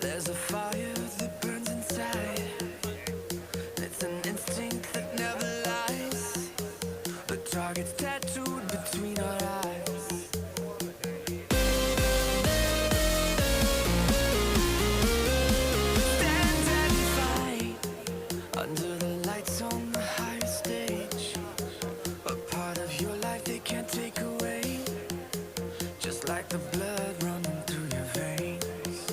There's a fire that burns inside. It's an instinct that never lies. The target's tattooed between our eyes. Stand and fight under the lights on the higher stage. A part of your life they can't take away. Just like the blood running through your veins.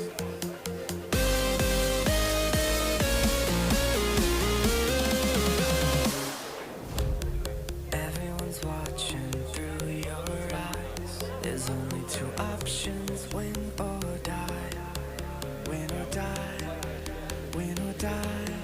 Everyone's watching through your eyes. There's only two options, win or die. Win or die. Win or die.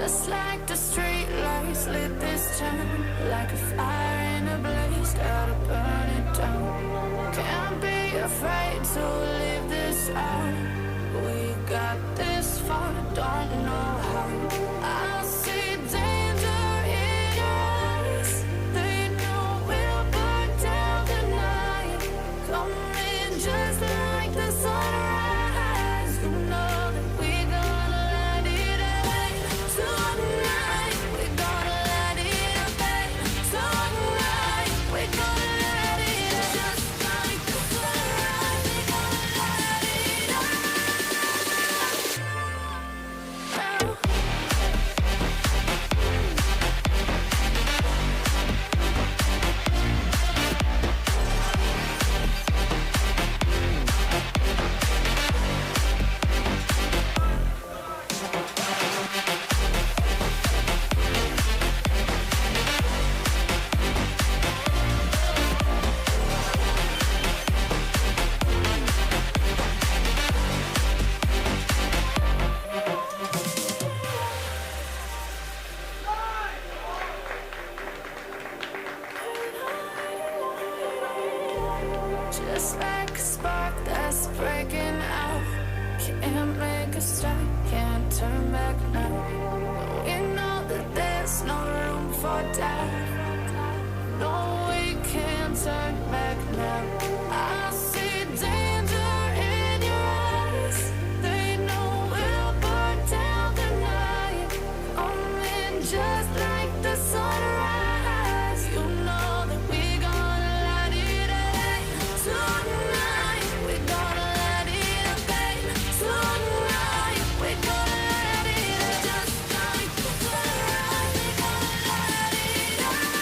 Just like the street lights lit this town, like a fire in a blaze, gotta burn it down. Can't be afraid to leave this out. We got this far, don't know how. I see danger in your eyes. They know we'll burn down the night. Coming just like the sunrise. You know that we're gonna let it away. Tonight, we're gonna let it away. Tonight, we're gonna let it away. Just like the sunrise, we're gonna let it away. Just like a spark that's breaking out. Can't make a stop, can't turn back now. We know that there's no room for doubt. No, we can't turn back now. I see danger in your eyes. They know we'll burn down the night. Coming just like the sunrise. You know that we're gonna let it away. Tonight, we're gonna let it away. Tonight, we're gonna let it away. Just like the sunrise, we're gonna let it away.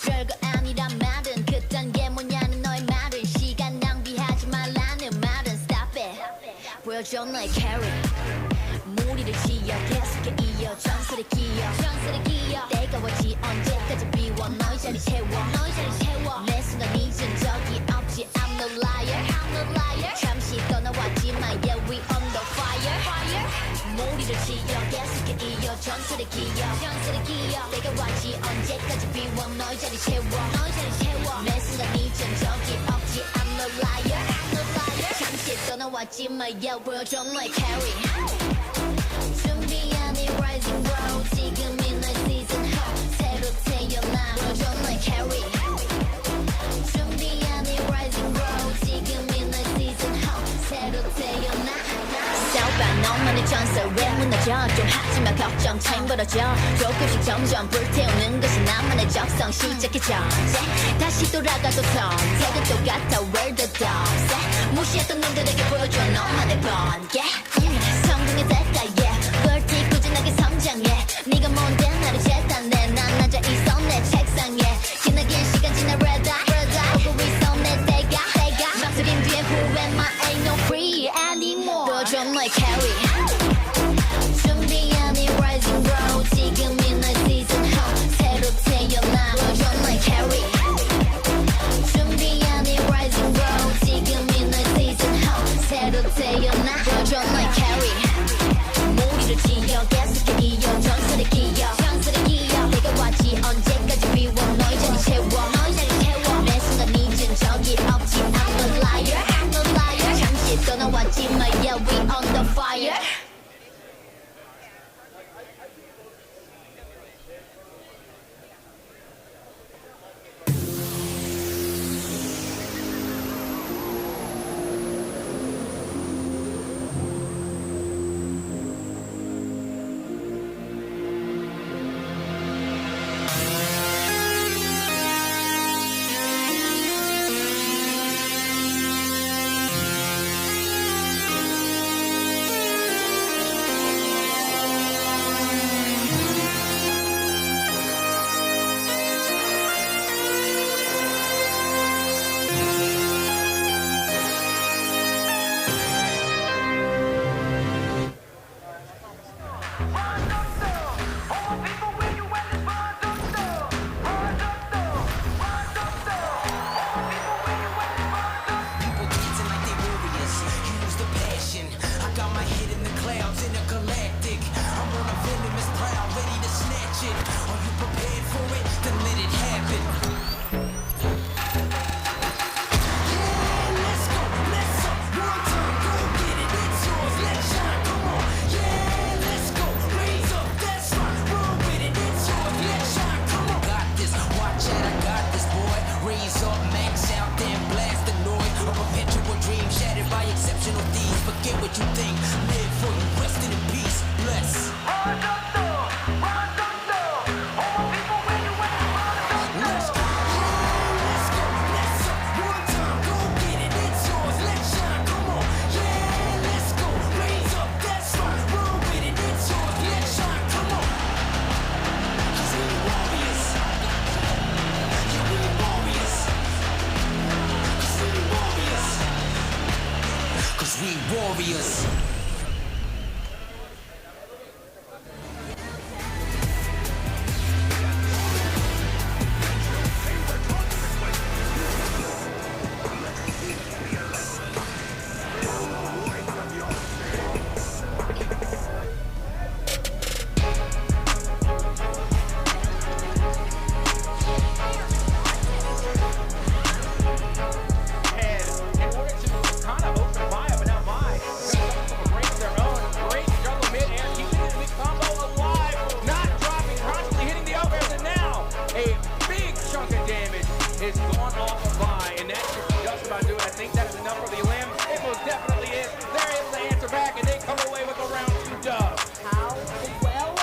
별거 아니란 말은 그딴 게 뭐냐는 너의 말은 시간 낭비하지 말라는 말은 Stop it 보여줘 너의 carry 무리를 지어 계속해 이어 전설의 기어 때가워지 언제까지 비워 너의 자리 채워 내 순간 잊은 적이 없지 I'm no liar 잠시 떠나왔지만 yeah we on the fire 무리를 지어 계속해 이어 전설의 기어 때가와지 언제까지 비워 너의 자리 채워 내 순간 잊은 적이 없지 I'm no liar 잠시 떠나왔지만 yeah 보여줘 너의 carry 준비한 이 rising road 지금이 너의 season ho 새로 태어나 보여줘 너의 carry 준비한 이 rising road 지금이 너의 season ho 새로 태어나 싸우봐 너만의 전설 왜 무너져 좀 하지마 걱정 차임 벌어져 조금씩 점점 불태우는 것이 나만의 적성 시작해져 다시 돌아가도 선택은 똑같아 Where the dogs at 무시했던 놈들에게 보여줘 너만의 번개 성공의 대가 yeah 벌티 꾸준하게 성장해 네가 뭔데 나를 재단해 난 앉아 있어 내 책상에 지나긴 시간 지나 red eye 오고 있어 내 때가 망설임 뒤에 who am I ain't no free anymore 보여줘 너의 carry 준비한 이 rising road 지금이 너의 season ho 새로 태어나 보여줘 너의 carry 준비한 이 rising road 지금이 너의 season ho 새로 태어나 보여줘 너의 carry what you think. Live for you, rest in peace. Bless. Let's go, let's go, let's up. One time, go get it, it's yours. Let's shine, come on. Yeah, let's go. Raise up, that's right. Roll with it, it's yours. Let's shine, come on. 'Cause we warriors. Yeah, we warriors. 'Cause we warriors. 'Cause we warriors. Is gone off of Vi, and that should just about do it. I think that is enough for the Lamb. It most definitely is. They're able to answer back, and they come away with a round 2 dub. How well?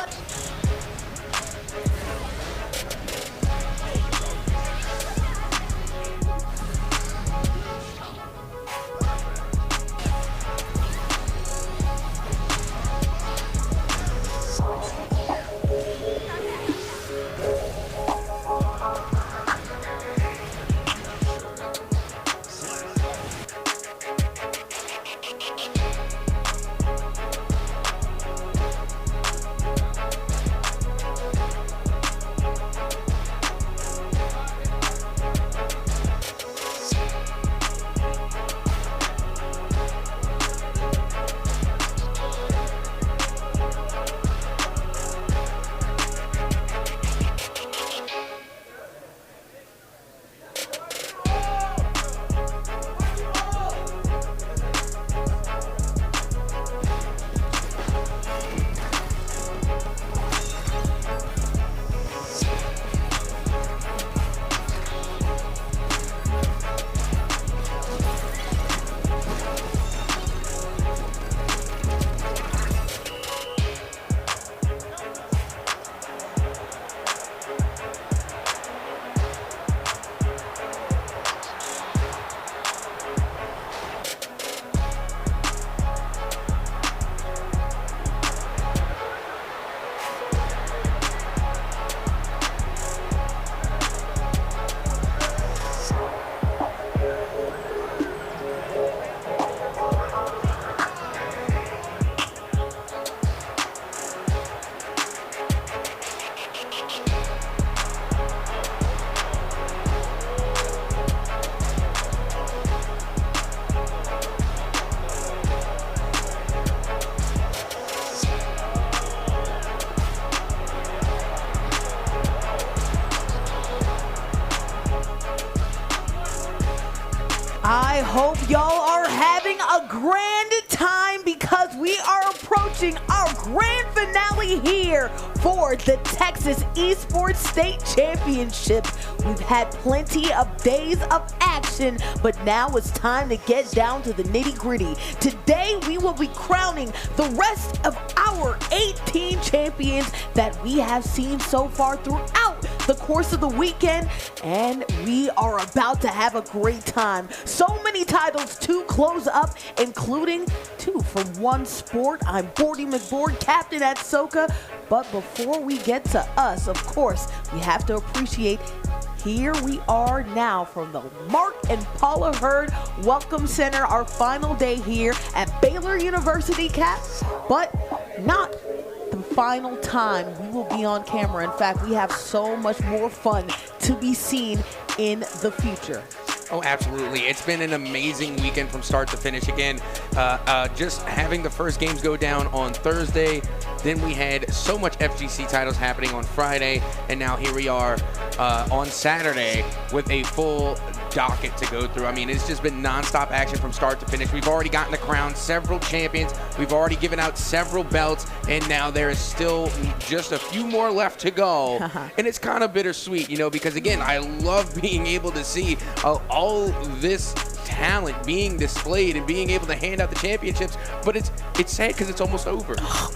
I hope y'all are having a grand time because we are approaching our grand finale here for the Texas Esports State Championship. We've had plenty of days of action, but now it's time to get down to the nitty-gritty. Today, we will be crowning the rest of our 18 champions that we have seen so far throughout the course of the weekend, and we are about to have a great time. So many titles to close up, including 2 from one sport. I'm Bordy McBoard, captain at Soka, but before we get to us, of course, we have to appreciate here we are now from the Mark and Paula Hurd Welcome Center, our final day here at Baylor University, Cap, but not the final time we will be on camera. In fact, we have so much more fun to be seen in the future. Oh, absolutely. It's been an amazing weekend from start to finish. Again, just having the first games go down on Thursday, then we had so much FGC titles happening on Friday, and now here we are on Saturday with a full docket to go through. I mean, it's just been nonstop action from start to finish. We've already gotten to crown several champions. We've already given out several belts, and now there is still just a few more left to go. And it's kind of bittersweet, you know, because again, I love being able to see all this talent being displayed and being able to hand out the championships, but it's sad because it's almost over.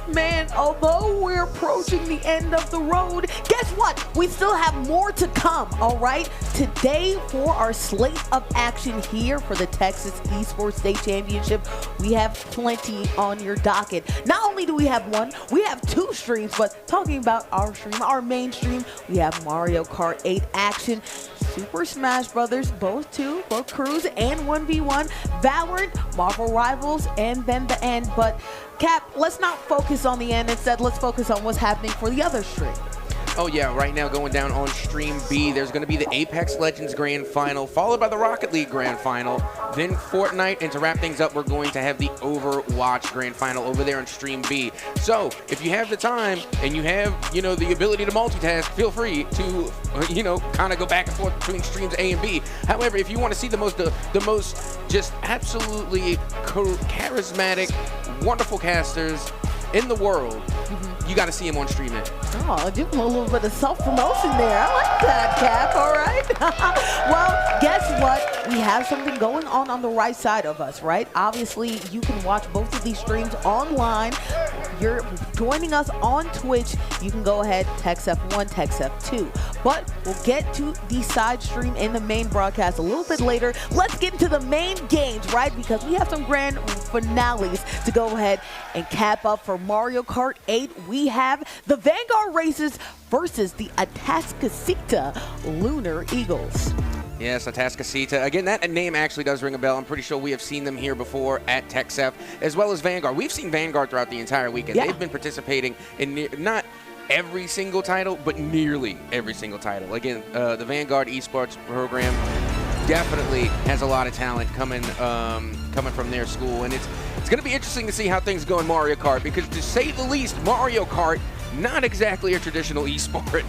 Man, although we're approaching the end of the road, guess what? We still have more to come, all right? Today, for our slate of action here for the Texas Esports State Championship, we have plenty on your docket. Not only do we have one, we have two streams, but talking about our stream, our main stream, we have Mario Kart 8 action, Super Smash Brothers, both crews, and 1v1, Valorant, Marvel Rivals, and then the end. But Cap, let's not focus on the end. Instead, let's focus on what's happening for the other stream. Oh yeah, right now going down on Stream B, there's going to be the Apex Legends Grand Final, followed by the Rocket League Grand Final, then Fortnite, and to wrap things up, we're going to have the Overwatch Grand Final over there on Stream B. So, if you have the time, and you have, the ability to multitask, feel free to, kind of go back and forth between streams A and B. However, if you want to see the most just absolutely charismatic, wonderful casters in the world, you got to see him on Stream A. Oh, give him a little bit of self-promotion there. I like that, Cap, all right? Well, guess what? We have something going on the right side of us, right? Obviously, you can watch both of these streams online. You're joining us on Twitch. You can go ahead, text F1, text F2. But we'll get to the side stream in the main broadcast a little bit later. Let's get into the main games, right? Because we have some grand finales to go ahead and cap up for Mario Kart 8. We have the Vanguard races versus the Atascocita Lunar Eagles. Yes, Atascocita. Again, that name actually does ring a bell. I'm pretty sure we have seen them here before at TechSef, as well as Vanguard. We've seen Vanguard throughout the entire weekend. Yeah. They've been participating in not every single title, but nearly every single title. Again, the Vanguard Esports program definitely has a lot of talent coming from their school, and it's going to be interesting to see how things go in Mario Kart, because to say the least, Mario Kart, not exactly a traditional esport.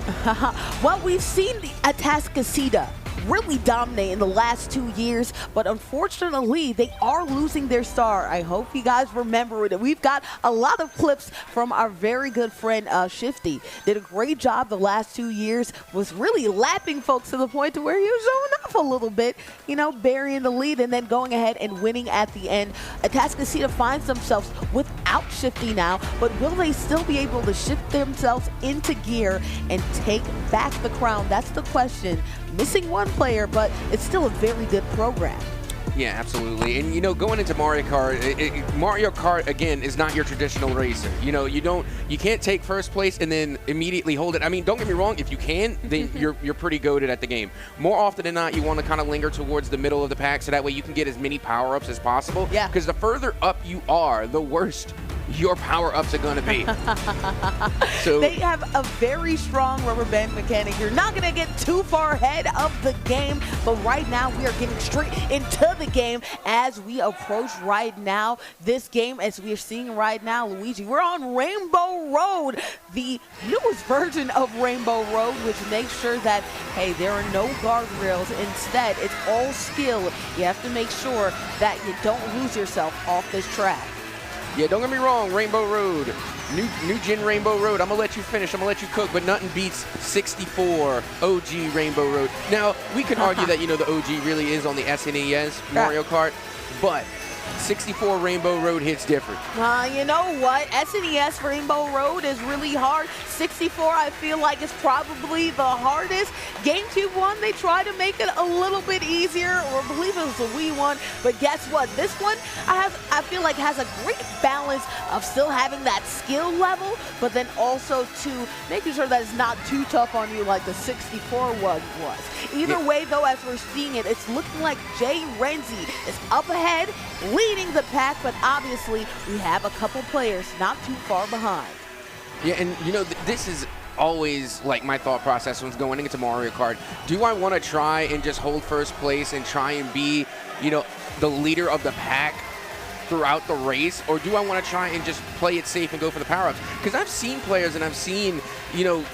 Well, we've seen the Atascocita really dominate in the last 2 years, but unfortunately they are losing their star. I hope you guys remember it. We've got a lot of clips from our very good friend Shifty. Did a great job the last 2 years, was really lapping folks to the point to where he was showing off a little bit, burying the lead and then going ahead and winning at the end. Atascocita finds themselves without Shifty now, but will they still be able to shift themselves into gear and take back the crown? That's the question. Missing one player, but it's still a very good program. Yeah, absolutely. And going into Mario Kart, Mario Kart again is not your traditional racer. You can't take first place and then immediately hold it. I mean, don't get me wrong, if you can, then you're pretty goated at the game. More often than not, you want to kind of linger towards the middle of the pack so that way you can get as many power-ups as possible. Yeah. Because the further up you are, the worse your power-ups are going to be. So they have a very strong rubber band mechanic. You're not going to get too far ahead of the game, but right now we are getting straight into the game as we approach right now this game, as we are seeing right now, Luigi. We're on Rainbow Road, the newest version of Rainbow Road, which makes sure that, hey, there are no guardrails. Instead, it's all skill. You have to make sure that you don't lose yourself off this track. yeah, don't get me wrong, Rainbow Road, new gen Rainbow Road. I'm gonna let you finish. I'm gonna let you cook, but nothing beats 64 OG Rainbow Road. Now we can argue that the OG really is on the SNES Mario Kart, but 64 Rainbow Road hits different. You know what? SNES Rainbow Road is really hard. 64, I feel like, is probably the hardest. GameCube one, they try to make it a little bit easier, or I believe it was the Wii one. But guess what? This one, I feel like, has a great balance of still having that skill level, but then also to making sure that it's not too tough on you like the 64 one was. Either way, though, as we're seeing it, it's looking like Jay Renzi is up ahead, leading the pack, but obviously we have a couple players not too far behind. Yeah, and this is always like my thought process when going into Mario Kart. Do I want to try and just hold first place and try and be, the leader of the pack throughout the race, or do I want to try and just play it safe and go for the power-ups? Because I've seen players and I've seen,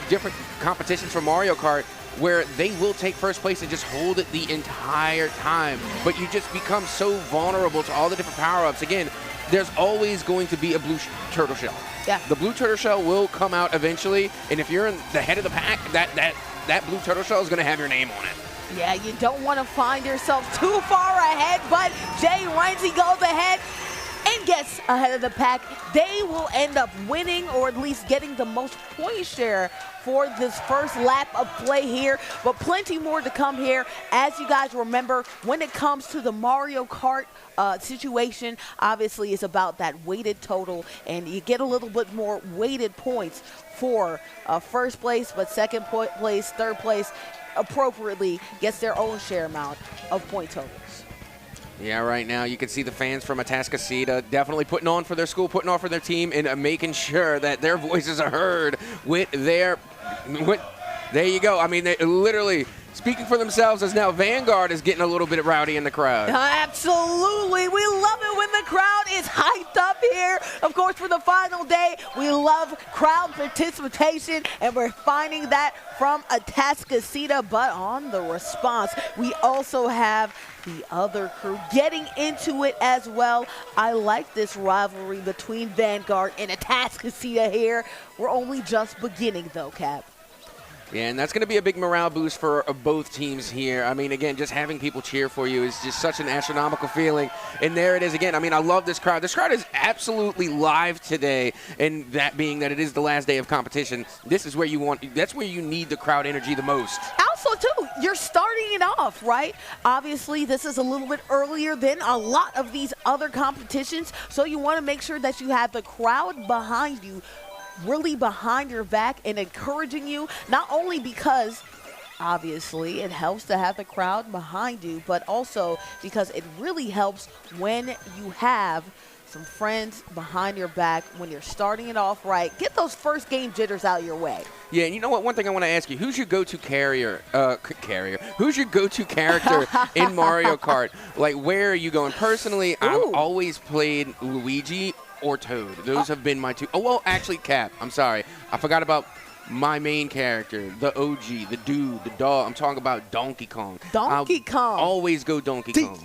different competitions for Mario Kart where they will take first place and just hold it the entire time, but you just become so vulnerable to all the different power-ups. Again, there's always going to be a blue turtle shell. Yeah. The blue turtle shell will come out eventually, and if you're in the head of the pack, that that blue turtle shell is going to have your name on it. Yeah, you don't want to find yourself too far ahead, but Jay Renzi goes ahead and gets ahead of the pack. They will end up winning, or at least getting the most point share for this first lap of play here, but plenty more to come here. As you guys remember, when it comes to the Mario Kart situation, obviously it's about that weighted total, and you get a little bit more weighted points for first place, but second place, third place appropriately gets their own share amount of point totals. Yeah, right now you can see the fans from Atascocita definitely putting on for their school, putting on for their team, and making sure that their voices are heard with their there you go. I mean, they literally speaking for themselves, as now Vanguard is getting a little bit rowdy in the crowd. Absolutely. We love it when the crowd is hyped up here. Of course, for the final day, we love crowd participation, and we're finding that from Atascocita. But on the response, we also have the other crew getting into it as well. I like this rivalry between Vanguard and Atascocita here. We're only just beginning, though, Cap. Yeah, and that's going to be a big morale boost for both teams here. I mean, again, just having people cheer for you is just such an astronomical feeling. And there it is again. I mean, I love this crowd. This crowd is absolutely live today, and that being that it is the last day of competition, this is where that's where you need the crowd energy the most. Also, too, you're starting it off, right? Obviously, this is a little bit earlier than a lot of these other competitions, so you want to make sure that you have the crowd behind you, really behind your back and encouraging you, not only because obviously it helps to have the crowd behind you, but also because it really helps when you have some friends behind your back when you're starting it off right. Get those first game jitters out your way. Yeah, and you know what? One thing I want to ask you, who's your go-to Who's your go-to character in Mario Kart? Like, where are you going? Personally, I've always played Luigi or Toad. Those have been my two. Oh, well, actually, Cap. I'm sorry. I forgot about my main character, the OG, the dude, the dog. I'm talking about Donkey Kong. Donkey Kong. Always go Donkey Kong.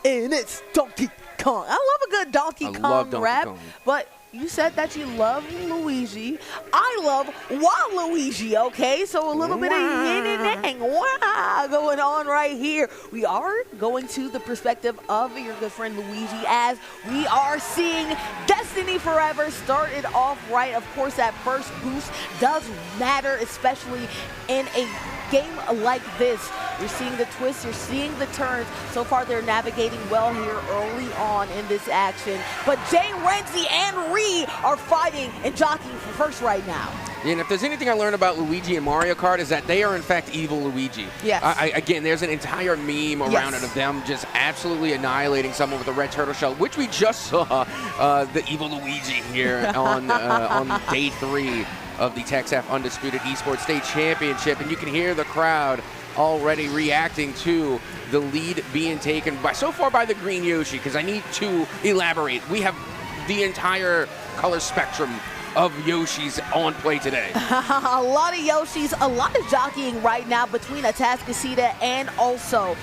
And it's Donkey Kong. I love a good Donkey Kong rap, but you said that you love Luigi. I love Waluigi, okay? So a little bit of yin and yang going on right here. We are going to the perspective of your good friend Luigi, as we are seeing Destiny Forever started off right. Of course, that first boost does matter, especially in a game like this. You're seeing the twists, you're seeing the turns. So far, they're navigating well here early on in this action. But Jay Renzi and Ree are fighting and jockeying for first right now. And if there's anything I learned about Luigi and Mario Kart, is that they are, in fact, evil Luigi. Yes. Again, there's an entire meme around it of them just absolutely annihilating someone with a red turtle shell, which we just saw the evil Luigi here on day 3 of the TexF Undisputed Esports State Championship. And you can hear the crowd already reacting to the lead being taken so far by the green Yoshi, because I need to elaborate. We have the entire color spectrum of Yoshis on play today. A lot of Yoshis, a lot of jockeying right now between Atascocita and also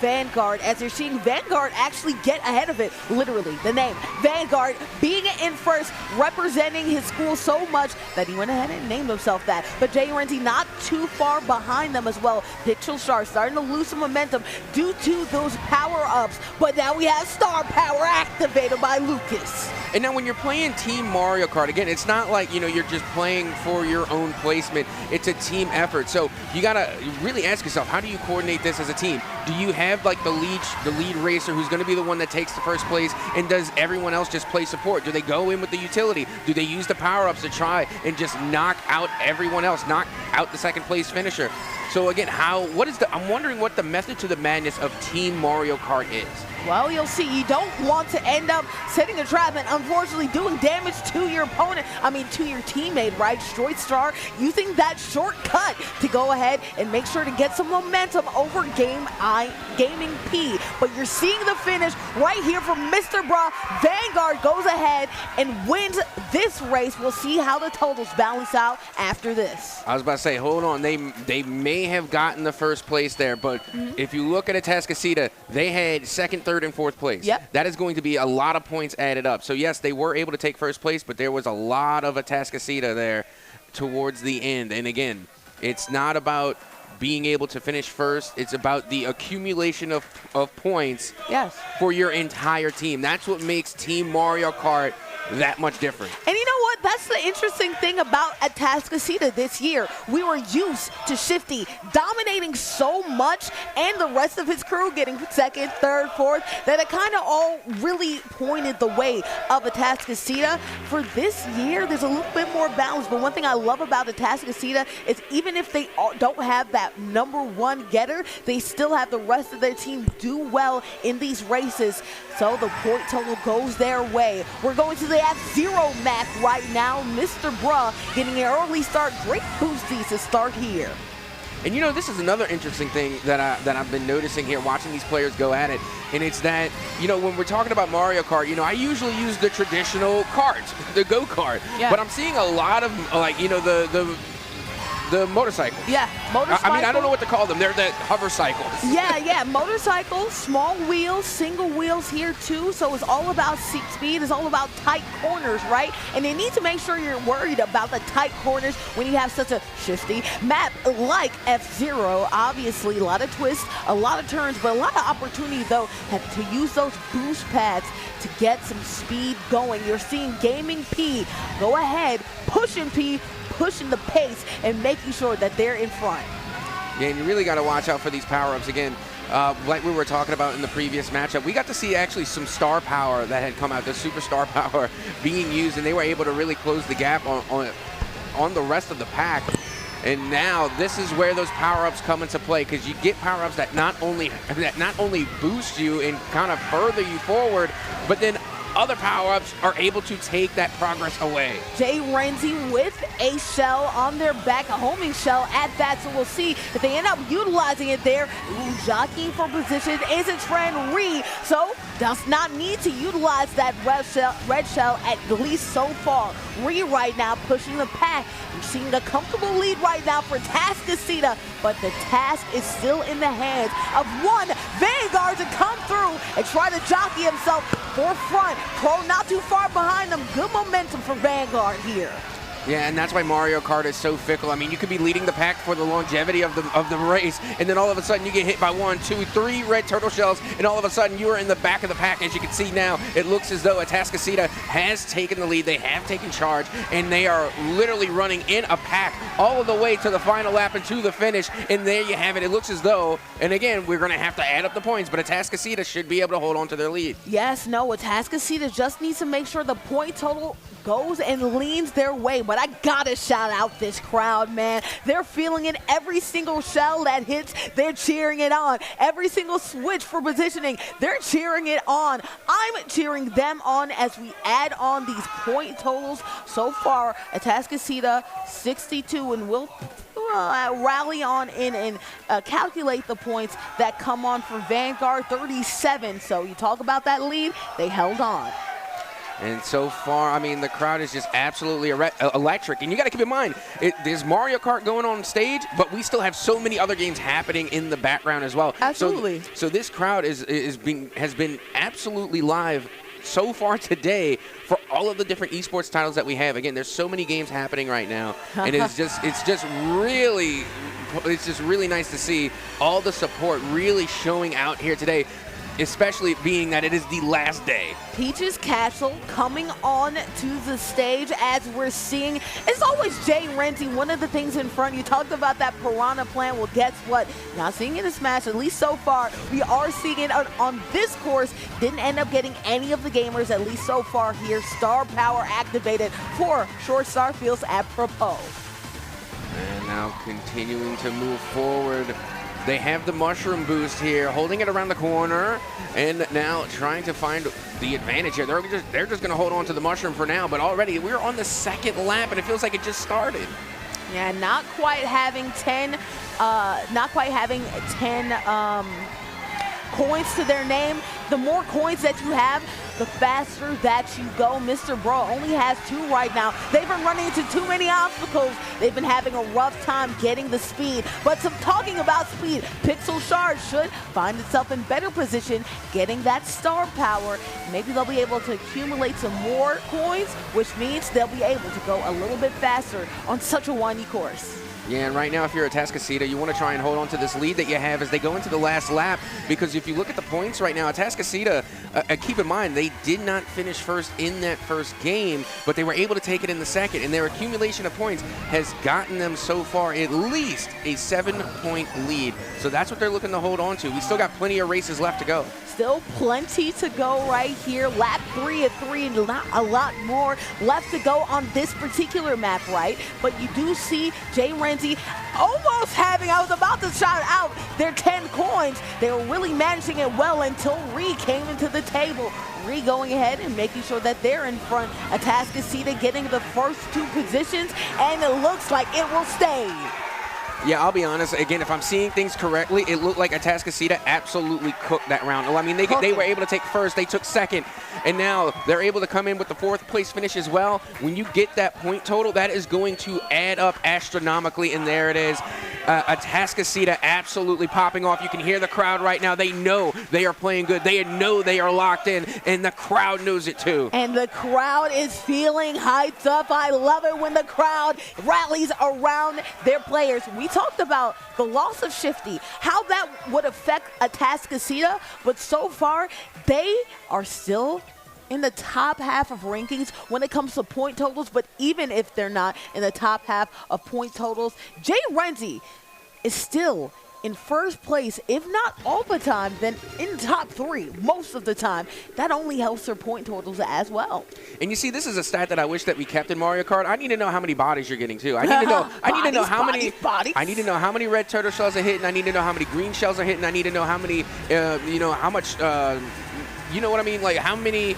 Vanguard, as you're seeing Vanguard actually get ahead of it. Literally, the name Vanguard being in first, representing his school so much that he went ahead and named himself that. But Jay Renzi not too far behind them as well. Pixel Star starting to lose some momentum due to those power-ups, but now we have star power activated by Lucas. And now when you're playing Team Mario Kart, again, it's not like, you're just playing for your own placement. It's a team effort. So you got to really ask yourself, how do you coordinate this as a team? Do you have like the lead racer who's going to be the one that takes the first place, and does everyone else just play support? Do they go in with the utility? Do they use the power-ups to try and just knock out everyone else, knock out the second place finisher? So again, I'm wondering what the method to the madness of Team Mario Kart is. Well, you'll see. You don't want to end up setting a trap and unfortunately doing damage to your opponent. To your teammate, right? Stroid Star using that shortcut to go ahead and make sure to get some momentum over Gaming P. But you're seeing the finish right here from Mr. Bra. Vanguard goes ahead and wins this race. We'll see how the totals balance out after this. I was about to say, hold on. They may have gotten the first place there, but if you look at Atascocita, they had second, third, and fourth place. Yep. That is going to be a lot of points added up. So yes, they were able to take first place, but there was a lot of Atascocita there towards the end. And again, It's not about being able to finish first. It's about the accumulation of points Yes. for your entire team. That's what makes Team Mario Kart that much different. And you know what? That's the interesting thing about Atascocita this year. We were used to Shifty dominating so much and the rest of his crew getting second, third, fourth, that it kind of all really pointed the way of Atascocita. For this year, there's a little bit more balance. But one thing I love about Atascocita is even if they don't have that number one getter, they still have the rest of their team do well in these races. So the point total goes their way. We're going to the F-Zero map right now. Mr. Bruh getting an early start. Great boosties to start here. And you know, this is another interesting thing that I've been noticing here, watching these players go at it. And it's that, you know, when we're talking about Mario Kart, you know, I usually use the traditional cart, the go-kart. Yeah. But I'm seeing a lot of, like, you know, the motorcycles. Yeah, motorcycle. I mean, I don't know what to call them. They're the hover cycles. Yeah, motorcycles, small wheels, single wheels here too. So it's all about speed. It's all about tight corners, right? And they need to make sure you're worried about the tight corners when you have such a shifty map like F-Zero. Obviously, a lot of twists, a lot of turns, but a lot of opportunity though to use those boost pads to get some speed going. You're seeing Gaming P go ahead, pushing P, pushing the pace and making sure that they're in front. Yeah, and you really got to watch out for these power-ups again. Like we were talking about in the previous matchup, we got to see actually some star power that had come out, the superstar power being used, and they were able to really close the gap on the rest of the pack. And now this is where those power-ups come into play, because you get power-ups that not only boost you and kind of further you forward, but then other power-ups are able to take that progress away. Jay Renzi with a shell on their back, a homing shell at that, so we'll see if they end up utilizing it there. Jockeying for position is its friend Ree, so does not need to utilize that red shell at least so far. Ree right now pushing the pack. You're seeing a comfortable lead right now for Atascocita, but the task is still in the hands of one Vanguard to come through and try to jockey himself for front. Pro not too far behind them. Good momentum for Vanguard here. Yeah, and that's why Mario Kart is so fickle. I mean, you could be leading the pack for the longevity of the race, and then all of a sudden you get hit by 1, 2, 3 red turtle shells, and all of a sudden you are in the back of the pack. As you can see now, it looks as though Atascocita has taken the lead. They have taken charge, and they are literally running in a pack all of the way to the final lap and to the finish, and there you have it. It looks as though, and again, we're going to have to add up the points, but Atascocita should be able to hold on to their lead. Yes, no, Atascocita just needs to make sure the point total goes and leans their way. But I gotta shout out this crowd, man. They're feeling it. Every single shell that hits, they're cheering it on. Every single switch for positioning, they're cheering it on. I'm cheering them on as we add on these point totals. So far, Atascocita 62, and we'll rally on in and calculate the points that come on for Vanguard 37. So you talk about that lead, they held on. And so far, I mean, the crowd is just absolutely electric. And you got to keep in mind, there's Mario Kart going on stage, but we still have so many other games happening in the background as well. Absolutely. So this crowd has been absolutely live so far today for all of the different esports titles that we have. Again, there's so many games happening right now, and it's just really nice to see all the support really showing out here today, especially being that it is the last day. Peach's Castle coming on to the stage as we're seeing. It's always Jay Renzi, one of the things in front. You talked about that Piranha plant. Well, guess what? Not seeing it in this match, at least so far. We are seeing it on this course. Didn't end up getting any of the gamers, at least so far here. Star power activated for Short Star Fields apropos. And now continuing to move forward. They have the mushroom boost here, holding it around the corner, and now trying to find the advantage here. They're just going to hold on to the mushroom for now, but already we're on the second lap, and it feels like it just started. Yeah, not quite having 10 coins to their name. The more coins that you have, the faster that you go. Mr. Bro only has 2 right now. They've been running into too many obstacles. They've been having a rough time getting the speed. But talking about speed, Pixel Shard should find itself in better position, getting that star power. Maybe they'll be able to accumulate some more coins, which means they'll be able to go a little bit faster on such a windy course. Yeah, and right now, if you're Atascocita, you want to try and hold on to this lead that you have as they go into the last lap, because if you look at the points right now, Atascocita, keep in mind, they did not finish first in that first game, but they were able to take it in the second, and their accumulation of points has gotten them so far at least a 7-point lead. So that's what they're looking to hold on to. We still got plenty of races left to go. Still plenty to go right here. Lap 3 of 3, and not a lot more left to go on this particular map, right? But you do see Jay Renzi almost having, I was about to shout out their 10 coins. They were really managing it well until Ree came into the table. Ree going ahead and making sure that they're in front. Atascocita getting the first 2 positions, and it looks like it will stay. Yeah, I'll be honest. Again, if I'm seeing things correctly, it looked like Atascocita absolutely cooked that round. Well, I mean, they were able to take first, they took second, and now they're able to come in with the 4th place finish as well. When you get that point total, that is going to add up astronomically, and there it is. Atascocita absolutely popping off. You can hear the crowd right now. They know they are playing good. They know they are locked in, and the crowd knows it too. And the crowd is feeling hyped up. I love it when the crowd rallies around their players. We talked about the loss of Shifty, how that would affect Atascocita, but so far they are still in the top half of rankings when it comes to point totals. But even if they're not in the top half of point totals, Jay Renzi is still in first place, if not all the time, then in top 3 most of the time. That only helps their point totals as well. And you see, this is a stat that I wish that we kept in Mario Kart. I need to know how many bodies you're getting too. I need to know. I need to know how many. I need to know how many red turtle shells are hitting. I need to know how many green shells are hitting. I need to know how many. How much. You know what I mean? Like how many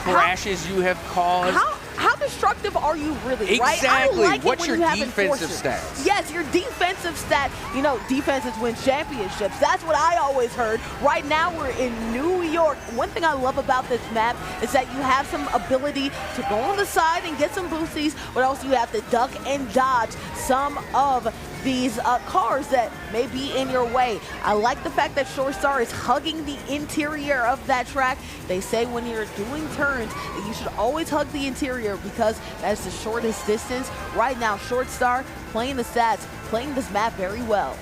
crashes you have caused. How destructive are you really, right? Exactly. I like What's your defensive enforcers. stats? Yes, your defensive stat. You know, defenses win championships. That's what I always heard. Right now, we're in New York. One thing I love about this map is that you have some ability to go on the side and get some boosties, but also you have to duck and dodge some of these cars that may be in your way. I like the fact that Short Star is hugging the interior of that track. They say when you're doing turns that you should always hug the interior because that's the shortest distance. Right now, Short Star playing the stats, playing this map very well.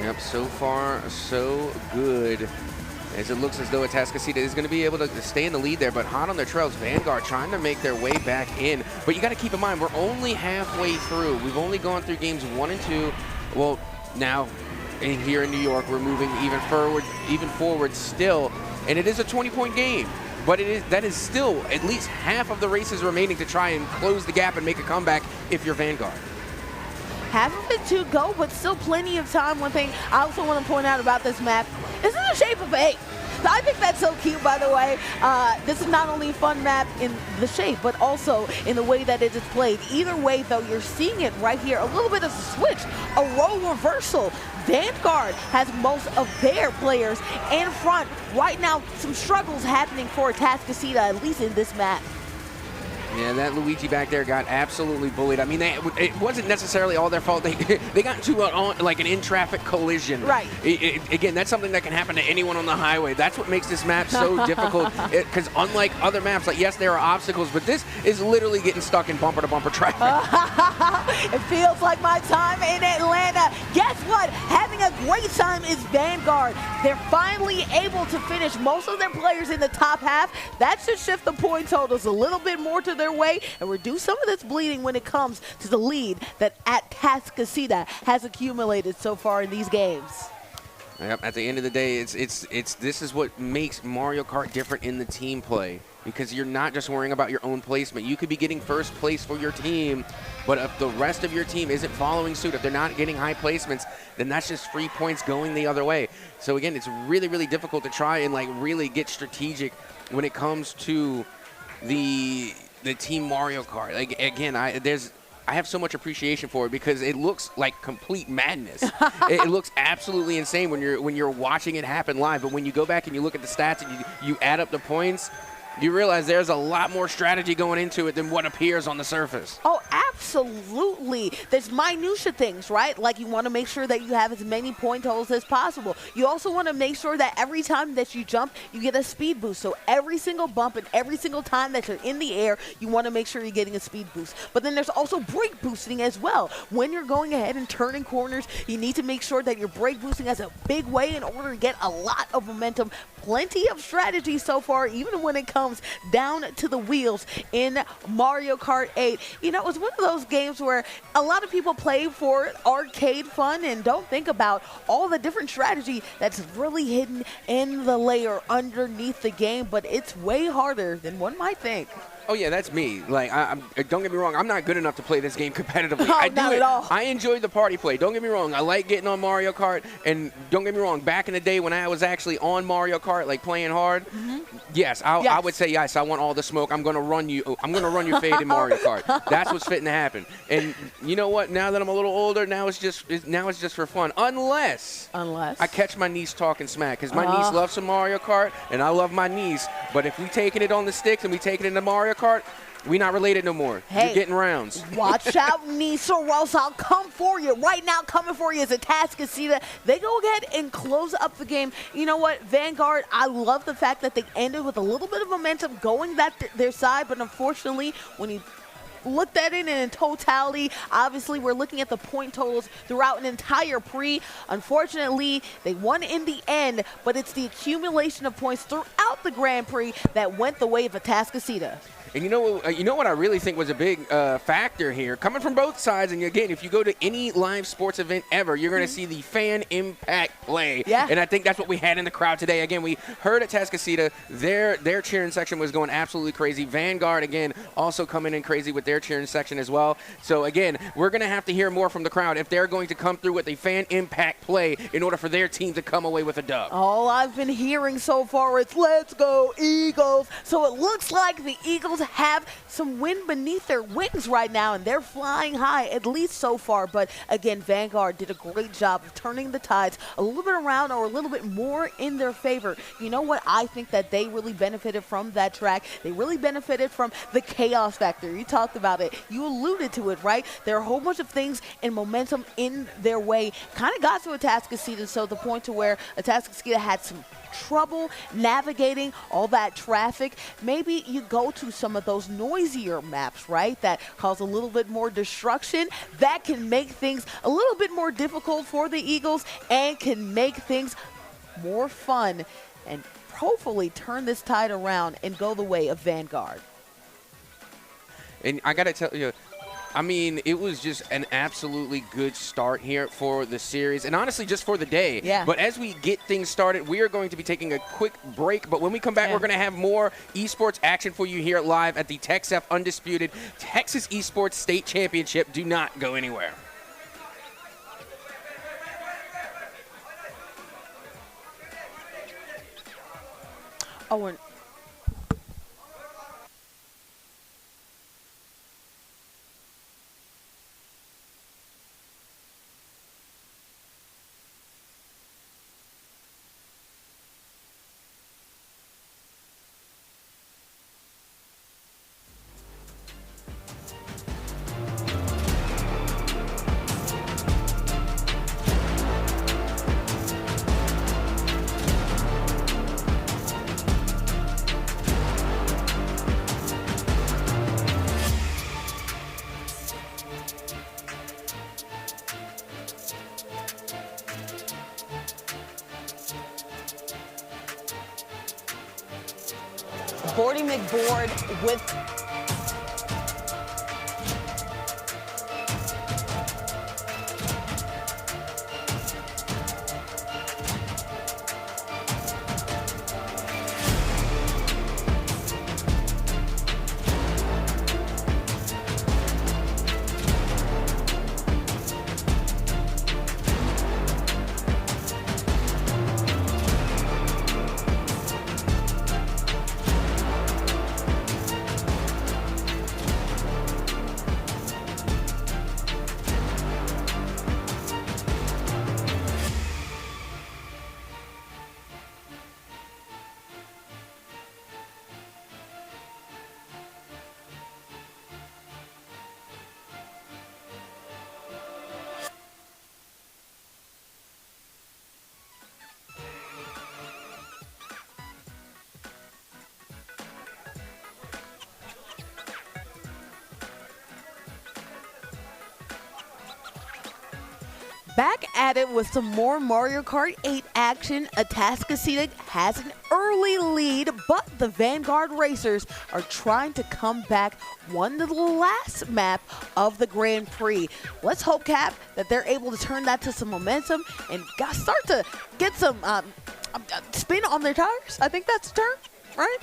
Yep, so far so good. As it looks as though Atascocita is going to be able to stay in the lead there, but hot on their trails, Vanguard trying to make their way back in. But you got to keep in mind, we're only halfway through. We've only gone through games 1 and 2. Well, now here in New York, we're moving even forward still, and it is a 20-point game. But that is still at least half of the races remaining to try and close the gap and make a comeback if you're Vanguard. Half of it to go, but still plenty of time. One thing I also want to point out about this map is in the shape of 8. I think that's so cute, by the way. This is not only a fun map in the shape, but also in the way that it is played. Either way, though, you're seeing it right here. A little bit of a switch, a role reversal. Vanguard has most of their players in front. Right now, some struggles happening for Atascocita, at least in this map. Yeah, that Luigi back there got absolutely bullied. I mean, it wasn't necessarily all their fault. They got into like an in-traffic collision. Right. Again, that's something that can happen to anyone on the highway. That's what makes this map so difficult. Because unlike other maps, like, yes, there are obstacles, but this is literally getting stuck in bumper-to-bumper traffic. It feels like my time in Atlanta. Guess what? Having a great time is Vanguard. They're finally able to finish most of their players in the top half. That should shift the point totals a little bit more to their way and reduce some of this bleeding when it comes to the lead that Atascocita has accumulated so far in these games. Yep, at the end of the day, this is what makes Mario Kart different in the team play, because you're not just worrying about your own placement. You could be getting first place for your team, but if the rest of your team isn't following suit, if they're not getting high placements, then that's just free points going the other way. So again, it's really, really difficult to try and like really get strategic when it comes to the Team Mario Kart. Like, again, I have so much appreciation for it because it looks like complete madness. It looks absolutely insane when you're watching it happen live. But when you go back and you look at the stats and you add up the points, you realize there's a lot more strategy going into it than what appears on the surface. Oh, absolutely. There's minutia things, right? Like you want to make sure that you have as many point totals as possible. You also want to make sure that every time that you jump, you get a speed boost. So every single bump and every single time that you're in the air, you want to make sure you're getting a speed boost. But then there's also brake boosting as well. When you're going ahead and turning corners, you need to make sure that you're brake boosting as a big way in order to get a lot of momentum. Plenty of strategy so far, even when it comes down to the wheels in Mario Kart 8. You know, it was one of those games where a lot of people play for arcade fun and don't think about all the different strategy that's really hidden in the layer underneath the game, but it's way harder than one might think. Oh yeah, that's me. Like, don't get me wrong, I'm not good enough to play this game competitively. Oh, I do not it. at all. I enjoy the party play. Don't get me wrong. I like getting on Mario Kart, and don't get me wrong. Back in the day when I was actually on Mario Kart, like playing hard, yes, I would say yes. I want all the smoke. I'm gonna run you. I'm gonna run your fade in Mario Kart. That's what's fitting to happen. And you know what? Now that I'm a little older, now it's just for fun. Unless I catch my niece talking smack, because my niece loves some Mario Kart, and I love my niece. But if we taking it on the sticks and we taking it into Mario Kart, we not related no more. Hey, you're getting rounds. Watch out, niece, or else I'll come for you. Right now, coming for you is a Tascasita. They go ahead and close up the game. You know what, Vanguard, I love the fact that they ended with a little bit of momentum going their side, but unfortunately, when you looked at it in totality, obviously we're looking at the point totals throughout an entire pre. Unfortunately, they won in the end, but it's the accumulation of points throughout the Grand Prix that went the way of a Tascasita. And you know what I really think was a big factor here, coming from both sides. And again, if you go to any live sports event ever, you're going to see the fan impact play. Yeah. And I think that's what we had in the crowd today. Again, we heard at Tascasita, their cheering section was going absolutely crazy. Vanguard, again, also coming in crazy with their cheering section as well. So again, we're going to have to hear more from the crowd if they're going to come through with a fan impact play in order for their team to come away with a dub. All I've been hearing so far is let's go Eagles. So it looks like the Eagles have some wind beneath their wings right now, and they're flying high, at least so far. But again, Vanguard did a great job of turning the tides a little bit around or a little bit more in their favor. You know what? I think that they really benefited from that track. They really benefited from the chaos factor. You talked about it. You alluded to it, right? There are a whole bunch of things and momentum in their way. Kind of got to a Tascasita, so the point to where a Tascasita had some trouble navigating all that traffic. Maybe you go to some of those noisier maps, right, that cause a little bit more destruction. That can make things a little bit more difficult for the Eagles and can make things more fun and hopefully turn this tide around and go the way of Vanguard. And I got to tell you, I mean, it was just an absolutely good start here for the series, and honestly, just for the day. Yeah. But as we get things started, we are going to be taking a quick break. But when we come back, we're going to have more esports action for you here live at the TexF Undisputed Texas Esports State Championship. Do not go anywhere. Oh, and Bordy McBoard with Back at it with some more Mario Kart 8 action. Atascocita has an early lead, but the Vanguard Racers are trying to come back, won the last map of the Grand Prix. Let's hope, Cap, that they're able to turn that to some momentum and start to get some spin on their tires. I think that's the term, right?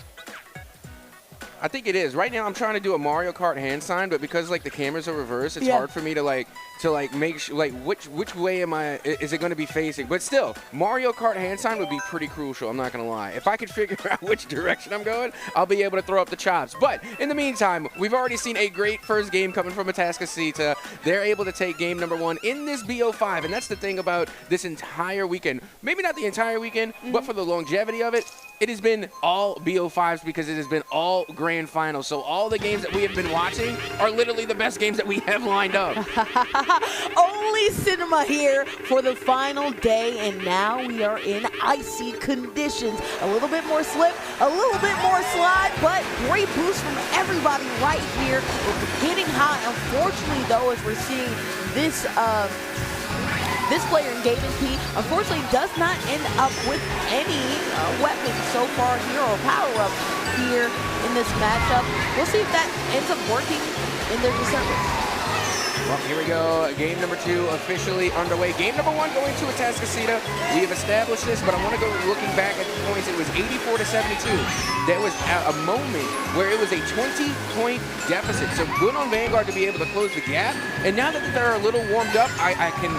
I think it is. Right now, I'm trying to do a Mario Kart hand sign, but because like the cameras are reversed, it's hard for me to make sure which way is it going to be facing. But still, Mario Kart hand sign would be pretty crucial. I'm not going to lie. If I could figure out which direction I'm going, I'll be able to throw up the chops. But in the meantime, we've already seen a great first game coming from Atascocita. They're able to take game number 1 in this BO5, and that's the thing about this entire weekend. Maybe not the entire weekend, but for the longevity of it. It has been all BO5s because it has been all grand finals. So all the games that we have been watching are literally the best games that we have lined up. Only cinema here for the final day, and now we are in icy conditions. A little bit more slip, a little bit more slide, but great boost from everybody right here. We're getting hot. Unfortunately, though, as we're seeing this this player in Gaming P, unfortunately, does not end up with any weapons so far here or power-up here in this matchup. We'll see if that ends up working in their disservice. Well, here we go. Game number 2 officially underway. Game number 1 going to Atascocita. We have established this, but I want to go looking back at the points. It was 84-72. There was a moment where it was a 20-point deficit. So good on Vanguard to be able to close the gap. And now that they're a little warmed up, I can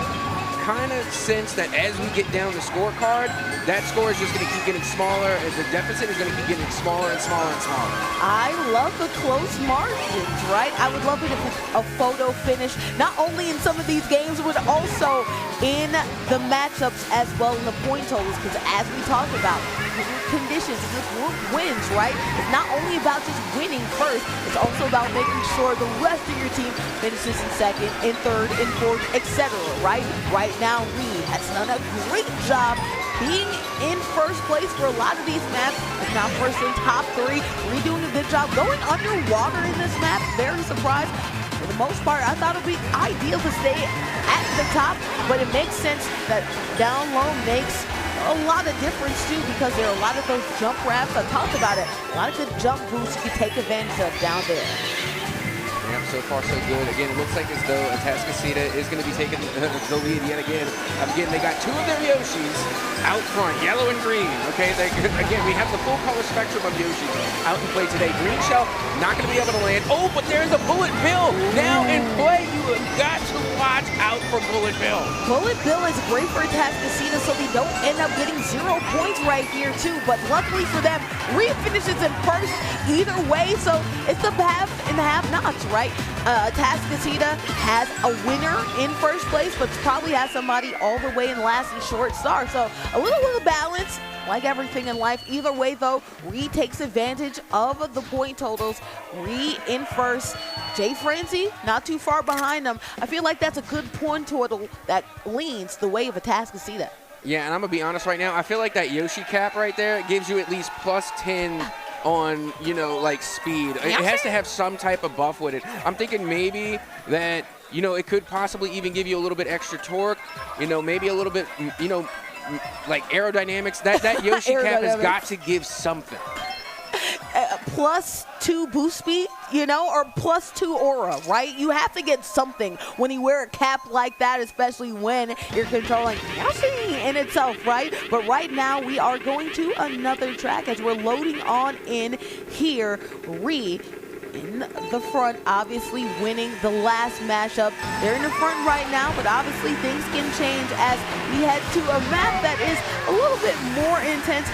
kind of sense that as we get down the scorecard, that score is just going to keep getting smaller, and the deficit is going to keep getting smaller and smaller and smaller. I love the close margins, right? I would love it if a photo finish, not only in some of these games, but also in the matchups as well in the point totals, because as we talked about, conditions, the group wins, right? It's not only about just winning first, it's also about making sure the rest of your team finishes in second, in third, in fourth, etc., right? Right now, Reed has done a great job being in first place for a lot of these maps. If not first in top 3, Reed doing a good job going underwater in this map. Very surprised. For the most part, I thought it would be ideal to stay at the top, but it makes sense that down low makes a lot of difference too, because there are a lot of those jump wraps. I talked about it. A lot of good jump boosts you can take advantage of down there. Yeah, so far so good. Again, it looks like as though Atascocita is going to be taking the lead yet again. Again, they got 2 of their Yoshis out front, yellow and green. Okay, again, we have the full color spectrum of Yoshis out in play today. Green shell, not going to be able to land. Oh, but there's a Bullet Bill now in play. You have got to watch out for Bullet Bill. Bullet Bill is great for Atascocita, so they don't end up getting 0 points right here too. But luckily for them, Reed finishes in first either way, so it's the have and have-nots, right? Atascocita has a winner in first place, but probably has somebody all the way in last and short star. So a little balance, like everything in life. Either way, though, Reed takes advantage of the point totals. Reed in first. Jay Frenzy not too far behind them. I feel like that's a good point total that leans the way of Atascocita. Yeah, and I'm going to be honest right now. I feel like that Yoshi cap right there gives you at least plus 10 on, you know, like speed. It has to have some type of buff with it. I'm thinking maybe that, you know, it could possibly even give you a little bit extra torque, you know, maybe a little bit, you know, like aerodynamics. That Yoshi cap has got to give something. Plus 2 boost speed, you know, or plus 2 aura, right? You have to get something when you wear a cap like that, especially when you're controlling Yoshi in itself, right? But right now we are going to another track as we're loading on in here. Ree in the front, obviously winning the last matchup. They're in the front right now, but obviously things can change as we head to a map that is a little bit more intense.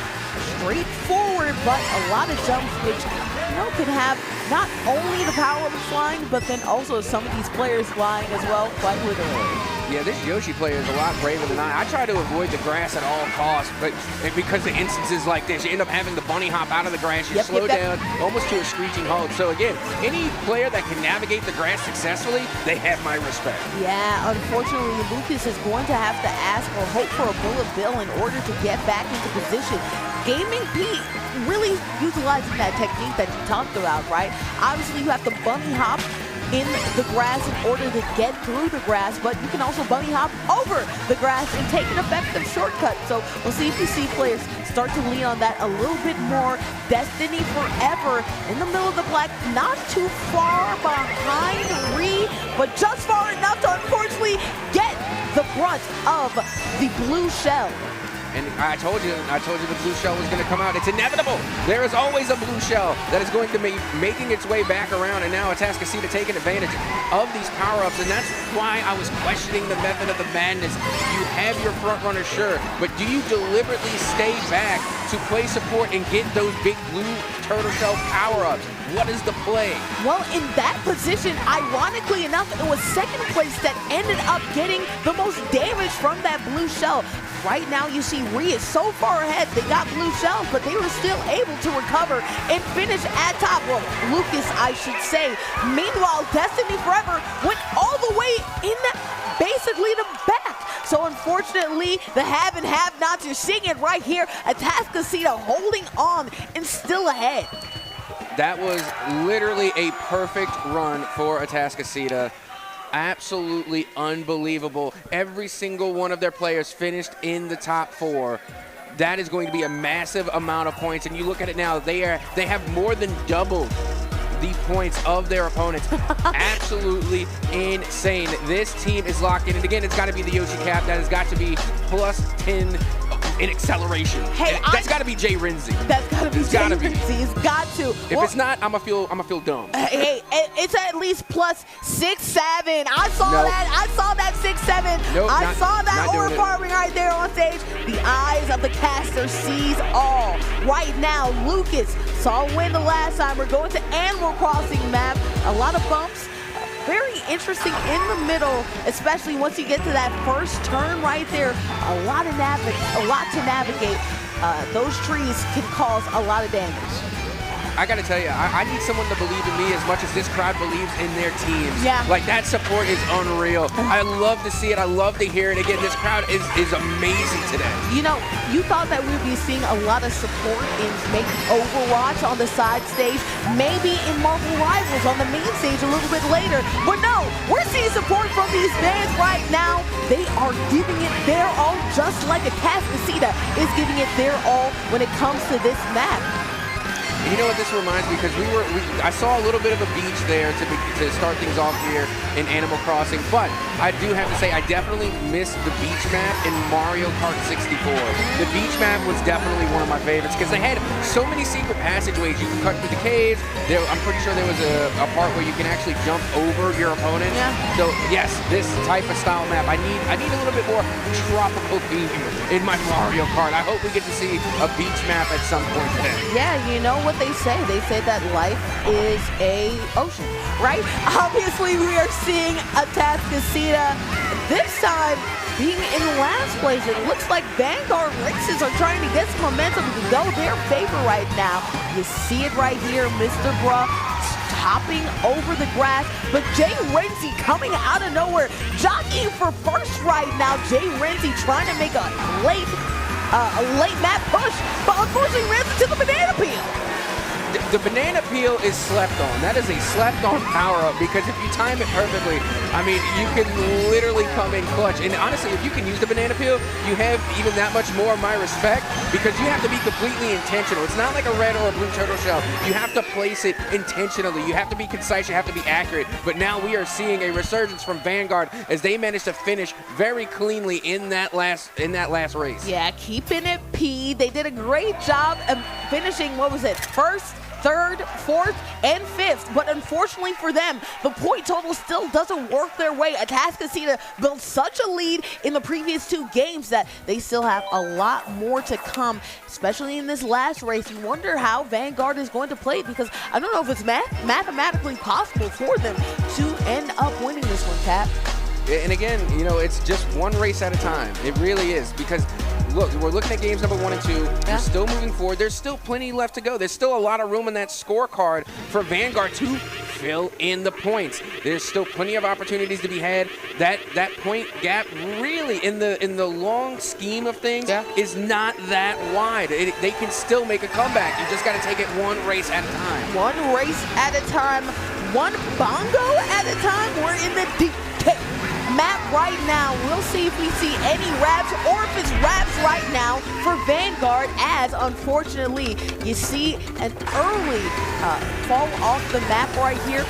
Straightforward, but a lot of jumps, which, you know, can have not only the power of flying, but then also some of these players flying as well, quite literally. Yeah, this Yoshi player is a lot braver than I try to avoid the grass at all costs, but because of instances like this, you end up having the bunny hop out of the grass, you slow down almost to a screeching halt. So again, any player that can navigate the grass successfully, they have my respect. Yeah, unfortunately, Lucas is going to have to ask or hope for a Bullet Bill in order to get back into position. Gaming Pete really utilizing that technique that you talked about, right? Obviously, you have the bunny hop in the grass in order to get through the grass, but you can also bunny hop over the grass and take an effective shortcut. So we'll see if you see players start to lean on that a little bit more. Destiny Forever in the middle of the black, not too far behind Ree, but just far enough to unfortunately get the brunt of the blue shell. And I told you the blue shell was going to come out. It's inevitable. There is always a blue shell that is going to be making its way back around, and now Atascocita taking advantage of these power-ups, and that's why I was questioning the method of the madness. You have your front runner, sure, but do you deliberately stay back to play support and get those big blue turtle shell power-ups? What is the play? Well, in that position, ironically enough, it was second place that ended up getting the most damage from that blue shell. Right now, you see Rhea is so far ahead. They got blue shells, but they were still able to recover and finish at top. Well, Lucas, I should say. Meanwhile, Destiny Forever went all the way in basically the back. So unfortunately, the have and have-nots, you're seeing it right here. Atascocita holding on and still ahead. That was literally a perfect run for Atascocita. Absolutely unbelievable. Every single one of their players finished in the top 4. That is going to be a massive amount of points. And you look at it now, they have more than doubled the points of their opponents. Absolutely insane. This team is locked in. And again, it's got to be the Yoshi Cap. That has got to be plus 10 in acceleration. Hey, that's got to be Jay Renzi. That's got to be Jay Renzi. It's got to. If it's not, I'm gonna feel dumb. Hey, it's at least plus 6-7. I saw that. I saw that 6-7. Nope, I saw that not orb farming right there on stage. The eyes of the caster sees all. Right now, Lucas saw a win the last time. We're going to Animal Crossing map. A lot of bumps. Very interesting in the middle, especially once you get to that first turn right there. A lot to navigate. Those trees can cause a lot of damage. I gotta tell you, I need someone to believe in me as much as this crowd believes in their teams. Yeah. Like, that support is unreal. I love to see it. I love to hear it. Again, this crowd is amazing today. You know, you thought that we'd be seeing a lot of support in maybe Overwatch on the side stage, maybe in Marvel Rivals on the main stage a little bit later. But no, we're seeing support from these fans right now. They are giving it their all, just like Atascocita is giving it their all when it comes to this map. And you know what this reminds me? Because I saw a little bit of a beach there to start things off here in Animal Crossing, but I do have to say I definitely missed the beach map in Mario Kart 64. The beach map was definitely one of my favorites because they had so many secret passageways. You can cut through the caves. I'm pretty sure there was a part where you can actually jump over your opponent. Yeah. So yes, this type of style map, I need a little bit more tropical theme in my Mario Kart. I hope we get to see a beach map at some point today. Yeah, you know what they say? They say that life is a ocean, right? Obviously, we are seeing Atascocita this time being in last place. It looks like Vanguard races are trying to get some momentum to go their favor right now. You see it right here, Mr. Bruh hopping over the grass, but Jay Renzi coming out of nowhere, jockeying for first right now. Jay Renzi trying to make a late map push, but unfortunately ran into the banana peel. The banana peel is slept on. That is a slept on power-up because if you time it perfectly, I mean, you can literally come in clutch. And honestly, if you can use the banana peel, you have even that much more of my respect because you have to be completely intentional. It's not like a red or a blue turtle shell. You have to place it intentionally. You have to be concise. You have to be accurate. But now we are seeing a resurgence from Vanguard as they managed to finish very cleanly in that last race. Yeah, keeping it P. They did a great job of finishing, what was it, first, third, fourth, and fifth. But unfortunately for them, the point total still doesn't work their way. Atascocita built such a lead in the previous 2 games that they still have a lot more to come, especially in this last race. You wonder how Vanguard is going to play it because I don't know if it's mathematically possible for them to end up winning this one, Cap. And again, you know, it's just one race at a time. It really is because look, we're looking at games number 1 and 2. Yeah. We're still moving forward. There's still plenty left to go. There's still a lot of room in that scorecard for Vanguard to fill in the points. There's still plenty of opportunities to be had. That point gap really in the long scheme of things is not that wide. They can still make a comeback. You just got to take it one race at a time. One race at a time. one bongo at a time. We're in the DK map right now. We'll see if we see any wraps or if it's wraps right now for Vanguard, as unfortunately you see an early fall off the map right here.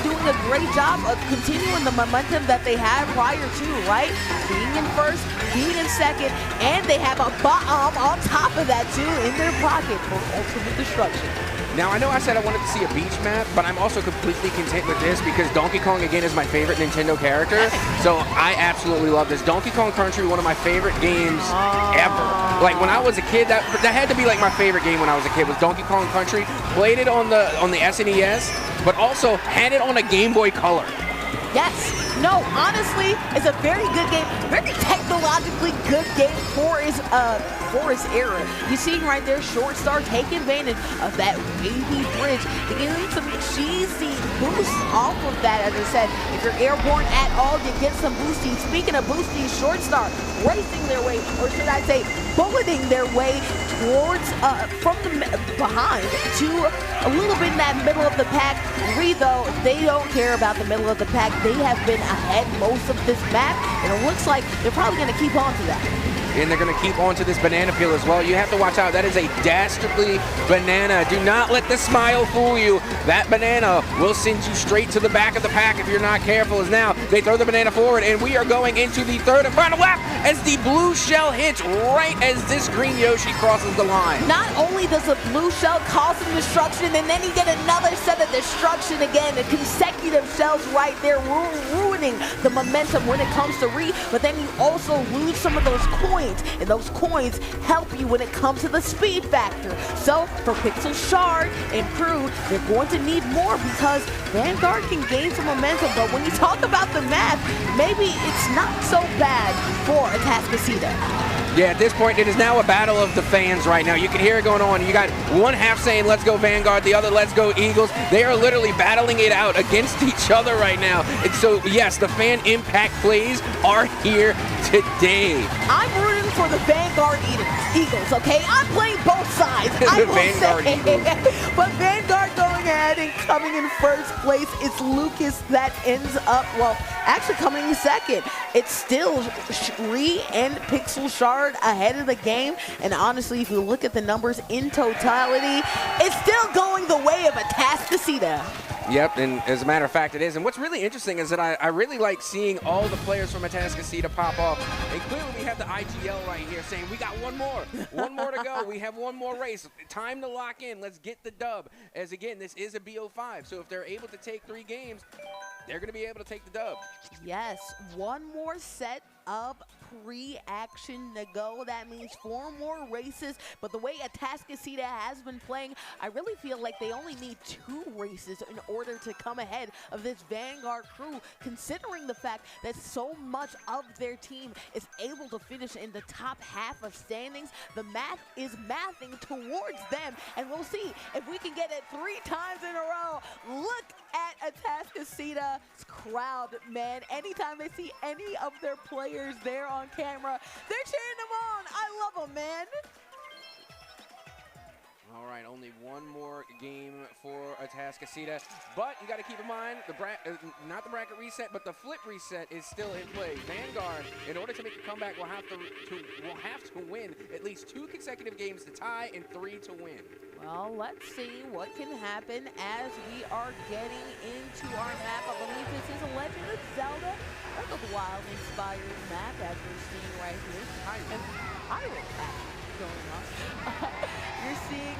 Doing a great job of continuing the momentum that they had prior to, right? Being in first, being in second, and they have a bomb on top of that too in their pocket for ultimate destruction. Now, I know I said I wanted to see a beach map, but I'm also completely content with this because Donkey Kong, again, is my favorite Nintendo character. So I absolutely love this. Donkey Kong Country, one of my favorite games ever. Like, when I was a kid, that had to be like my favorite game when I was a kid, was Donkey Kong Country. Played it on the SNES, but also had it on a Game Boy Color. Yes. No, honestly, it's a very good game. Very technologically good game for his era. You see right there, Short Star taking advantage of that wavy bridge to give him some cheesy boosts off of that. As I said, if you're airborne at all, you get some boosting. Speaking of boosting, Short Star racing their way, or should I say, bulleting their way towards from the behind to a little bit in that middle of the pack. Though, they don't care about the middle of the pack. They have been ahead most of this map, and it looks like they're probably going to keep on to that. And they're going to keep on to this banana peel as well. You have to watch out. That is a dastardly banana. Do not let the smile fool you. That banana will send you straight to the back of the pack if you're not careful. As now they throw the banana forward, and we are going into the third and final lap as the blue shell hits right as this green Yoshi crosses the line. Not only does the blue shell cause some destruction, and then you get another set of destruction again. The consecutive shells right there ruining the momentum when it comes to but then you also lose some of those coins. And those coins help you when it comes to the speed factor. So for Pixel Shard and crew, they're going to need more because Vanguard can gain some momentum. But when you talk about the math, maybe it's not so bad for Atascocita. Yeah, at this point, it is now a battle of the fans right now. You can hear it going on. You got one half saying, let's go Vanguard, the other, let's go Eagles. They are literally battling it out against each other right now. And so, yes, the fan impact plays are here today. I'm rooting for the Vanguard Eagles, okay? I'm playing both sides. I will Vanguard say. Eagles. But Vanguard going ahead and coming in first place. It's Lucas that ends up, well, actually coming in second. It's still Ree and Pixel Shard ahead of the game. And honestly, if you look at the numbers in totality, it's still going the way of Atascocita. Yep, and as a matter of fact, it is. And what's really interesting is that I really like seeing all the players from Atascocita pop off. And clearly we have the IGL right here saying, we got one more to go. We have one more race. Time to lock in. Let's get the dub. As again, this is a BO5. So if they're able to take 3 games, they're going to be able to take the dub. Yes, one more set of pre-action to go. That means 4 more races. But the way Atascocita has been playing, I really feel like they only need 2 races in order to come ahead of this Vanguard crew, considering the fact that so much of their team is able to finish in the top half of standings. The math is mathing towards them, and we'll see if we can get it 3 times in a row. Look at Atascocita's crowd, man. Anytime they see any of their players there on camera, they're cheering them on. I love them, man. All right, only one more game for Atascocita, but you got to keep in mind not the bracket reset, but the flip reset is still in play. Vanguard, in order to make a comeback, will have to win at least 2 consecutive games to tie and 3 to win. Well, let's see what can happen as we are getting into our map. I believe this is a Legend of Zelda Breath of the Wild inspired map, as we're seeing right here. And Pirate action going on. You're seeing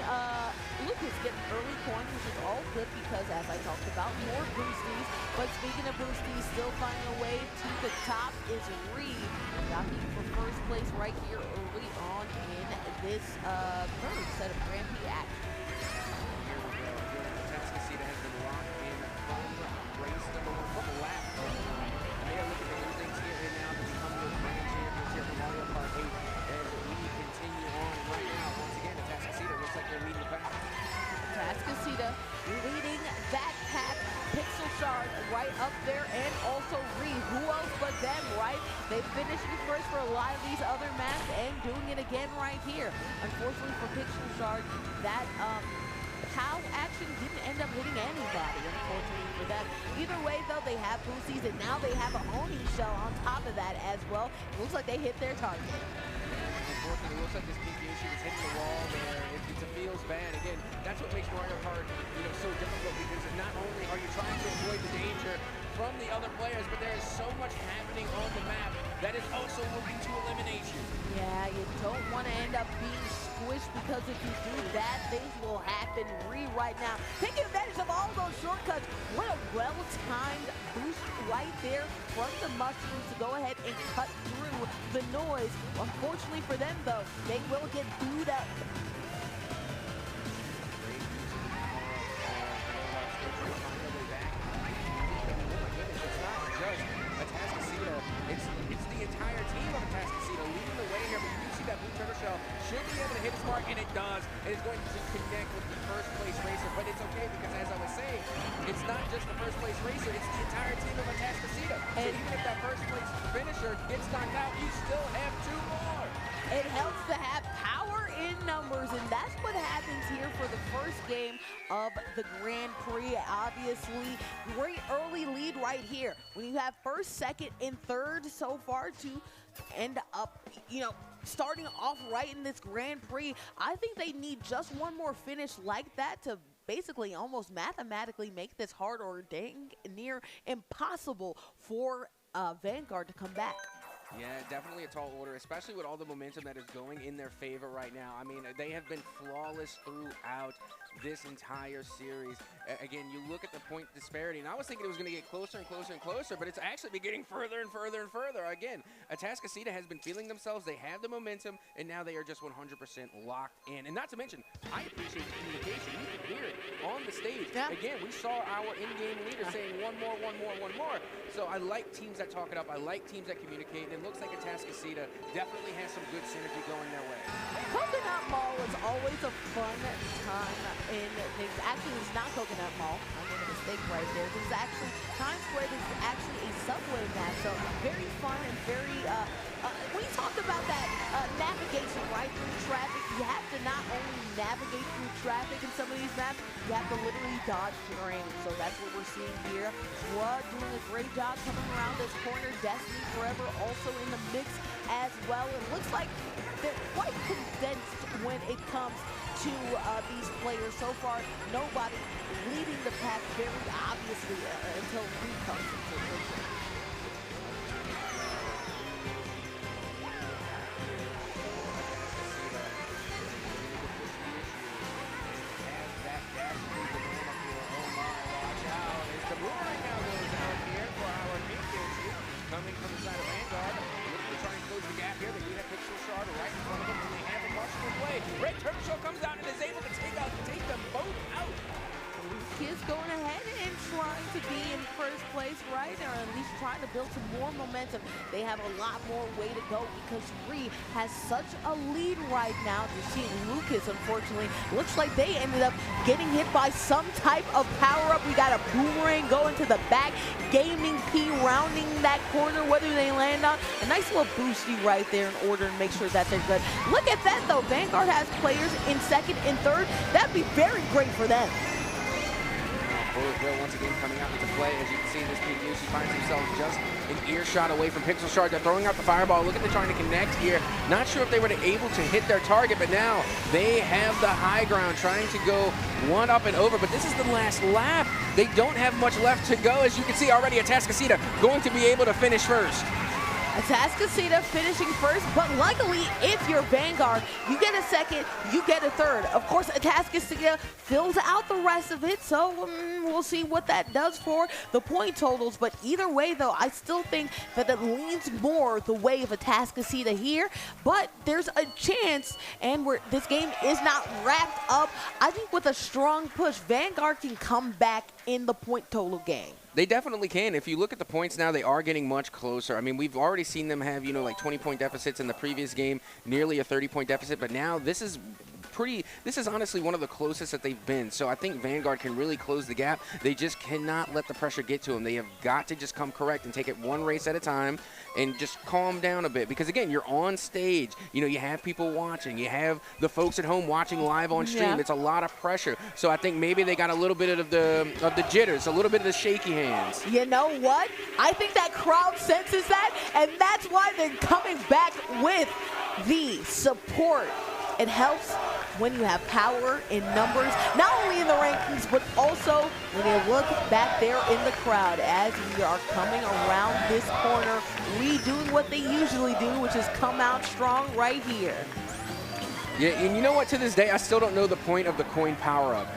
Lucas getting early coins, which is all good because, as I talked about, more boosties. But speaking of boosties, still finding a way to the top is Reed, jockeying for first place right here early on in this third set of Grand Prix action. Here we go. Atascocita has been locked in from race number 1, from lap number 1. They are looking to do things here and now to become the grand champions here from Mario Kart 8 as we continue on right now. Once again, Atascocita looks like they're leading the pack. Atascocita leading that pack. Pixel Shard right up there, and also Ree. Who else but them, right? They finished in first for a lot of these other maps and doing it again right here. Unfortunately for Pixel Shard, that POW action didn't end up hitting anybody, unfortunately for them. Either way, though, they have boosties, and now they have a Oni shell on top of that as well. Looks like they hit their target. Unfortunately, it looks like this PPH is hitting the wall there. It feels bad. Again, that's what makes Mario Kart, so difficult, because not only are you trying to avoid the danger from the other players, but there is so much happening on the map that is also looking to eliminate you. Yeah, you don't want to end up being squished, because if you do, bad things will happen right now. Taking advantage of all those shortcuts. What a well-timed boost right there from the mushrooms to go ahead and cut through the noise. Unfortunately for them, though, they will get booed up. It's the entire team of Atascocita leading the way here, but you do see that blue turtle shell should be able to hit its mark, and it does. It is going to connect with the first place racer, but it's okay, because as I was saying, it's not just the first place racer, it's the entire team of Atascocita. So even if that first place finisher gets knocked out, you still have 2 more. It helps to have power in numbers, and that's what happens here for the first game of the Grand Prix. Obviously, great early lead right here. When you have first, second, and third so far to end up, starting off right in this Grand Prix, I think they need just one more finish like that to basically almost mathematically make this hard or dang near impossible for Vanguard to come back. Yeah, definitely a tall order, especially with all the momentum that is going in their favor right now. I mean, they have been flawless throughout this entire series. Again, you look at the point disparity, and I was thinking it was going to get closer and closer and closer, but it's actually been getting further and further and further. Again, Atascocita has been feeling themselves. They have the momentum, and now they are just 100% locked in. And not to mention, I appreciate the communication. You can hear it on the stage. Yeah. Again, we saw our in-game leader saying one more, one more, one more. So I like teams that talk it up. I like teams that communicate. And it looks like Atascocita definitely has some good synergy going their way. Coconut Mall is always a fun time in things. Actually, it's not Coconut Mall. I made a mistake right there. This is actually Times Square. This is actually a subway map. So very fun and very. When you talk about that navigation right through traffic, you have to not only navigate through traffic in some of these maps, you have to literally dodge terrain. So that's what we're seeing here. Flood doing a great job coming around this corner. Destiny Forever also in the mix as well. It looks like they're quite condensed when it comes to these players. So far, nobody leading the pack very obviously until he comes into the picture. Coming from the side of Vanguard, looking to try and close the gap here. They do have Pixel Shard right in front of them, and they have a mushroom play. Red Turtle Shell comes out and is able to take them both out. Kids going ahead and trying to be in first place, right? Or at least trying to build some more momentum. They have a lot more way to go because Ree has such a lead right now. You're seeing Lucas, unfortunately. Looks like they ended up getting hit by some type of power-up. We got a boomerang going to the back. Gaming P rounding that corner, whether they land on. A nice little boosty right there in order to make sure that they're good. Look at that, though. Vanguard has players in second and third. That'd be very great for them. Bullet Bill once again coming out into play. As you can see in this preview, she finds herself just an earshot away from Pixel Shard. They're throwing out the fireball. Look at them trying to connect here. Not sure if they were able to hit their target, but now they have the high ground, trying to go one up and over. But this is the last lap. They don't have much left to go. As you can see already, Atascocita going to be able to finish first. Atascocita finishing first, but luckily, if you're Vanguard, you get a second, you get a third. Of course, Atascocita fills out the rest of it, so we'll see what that does for the point totals. But either way, though, I still think that it leans more the way of Atascocita here, but there's a chance, and this game is not wrapped up. I think with a strong push, Vanguard can come back in the point total game. They definitely can. If you look at the points now, they are getting much closer. I mean, we've already seen them have, like 20-point deficits in the previous game, nearly a 30-point deficit, but now this is this is honestly one of the closest that they've been. So I think Vanguard can really close the gap. They just cannot let the pressure get to them. They have got to just come correct and take it one race at a time and just calm down a bit. Because again, you're on stage. You know, you have people watching. You have the folks at home watching live on stream. Yeah. It's a lot of pressure. So I think maybe they got a little bit of the jitters, a little bit of the shaky hands. You know what? I think that crowd senses that, and that's why they're coming back with the support. It helps when you have power in numbers, not only in the rankings, but also when you look back there in the crowd as we are coming around this corner, redoing what they usually do, which is come out strong right here. Yeah, and you know what? To this day, I still don't know the point of the coin power-up.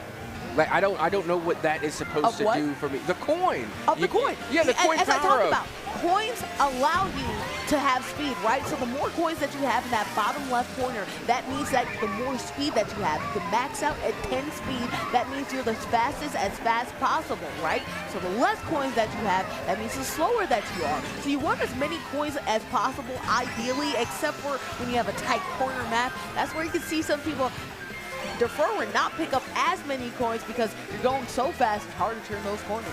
Like I don't know what that is supposed to do for me. The coin. Of the coin. Yeah, the coin as I power talked up. about, coins allow you to have speed, right? So the more coins that you have in that bottom left corner, that means that the more speed that you have. You can max out at 10 speed. That means you're the fastest as fast possible, right? So the less coins that you have, that means the slower that you are. So you want as many coins as possible, ideally, except for when you have a tight corner map. That's where you can see some people defer and not pick up as many coins because you're going so fast, it's hard to turn those corners.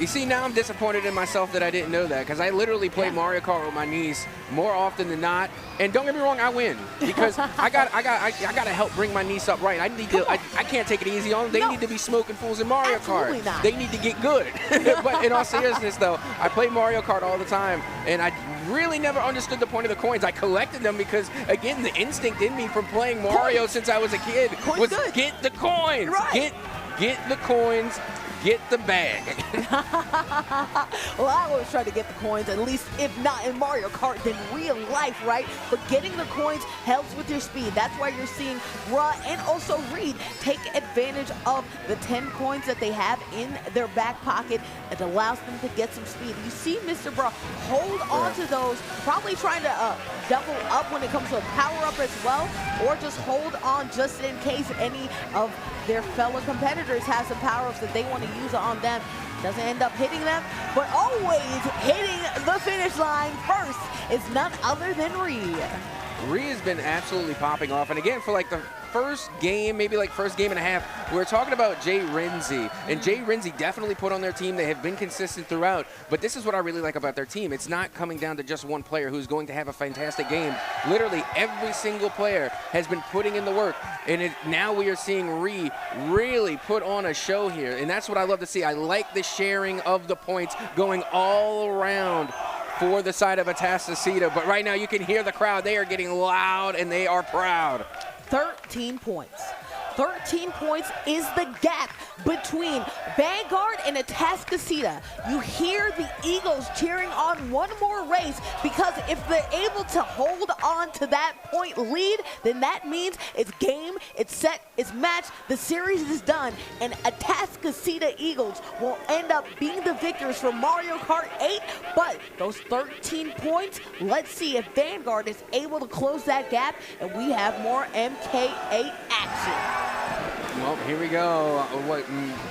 You see, now I'm disappointed in myself that I didn't know that, because I literally play Mario Kart with my niece more often than not. And don't get me wrong, I win because I got to help bring my niece up right. I can't take it easy on them. They need to be smoking fools in Mario Absolutely Kart. not. They need to get good. But in all seriousness, though, I play Mario Kart all the time, and I really never understood the point of the coins. I collected them because, again, the instinct in me from playing Mario since I was a kid was good. get the coins. Right. Get the coins. Get the bag. Well, I always try to get the coins, at least if not in Mario Kart, then real life, right? But getting the coins helps with your speed. That's why you're seeing Ra and also Reed take advantage of the 10 coins that they have in their back pocket. It allows them to get some speed. You see Mr. Bra hold on to those, probably trying to double up when it comes to a power-up as well, or just hold on just in case any of their fellow competitors have some power-ups that they want to use on them. Doesn't end up hitting them, but always hitting the finish line first is none other than Reed. Reed has been absolutely popping off, and again, for like the first game, maybe like first game and a half, we were talking about Jay Renzi, and Jay Renzi definitely put on their team. They have been consistent throughout, but this is what I really like about their team. It's not coming down to just one player who's going to have a fantastic game. Literally every single player has been putting in the work, and now we are seeing Reed really put on a show here, and that's what I love to see. I like the sharing of the points going all around for the side of Atastasita, but right now you can hear the crowd. They are getting loud and they are proud. 13 points. 13 points is the gap between Vanguard and Atascocita. You hear the Eagles cheering on one more race, because if they're able to hold on to that point lead, then that means it's game, it's set, it's matched, the series is done, and Atascocita Eagles will end up being the victors for Mario Kart 8. But those 13 points, let's see if Vanguard is able to close that gap and we have more MK8 action. Well, here we go. What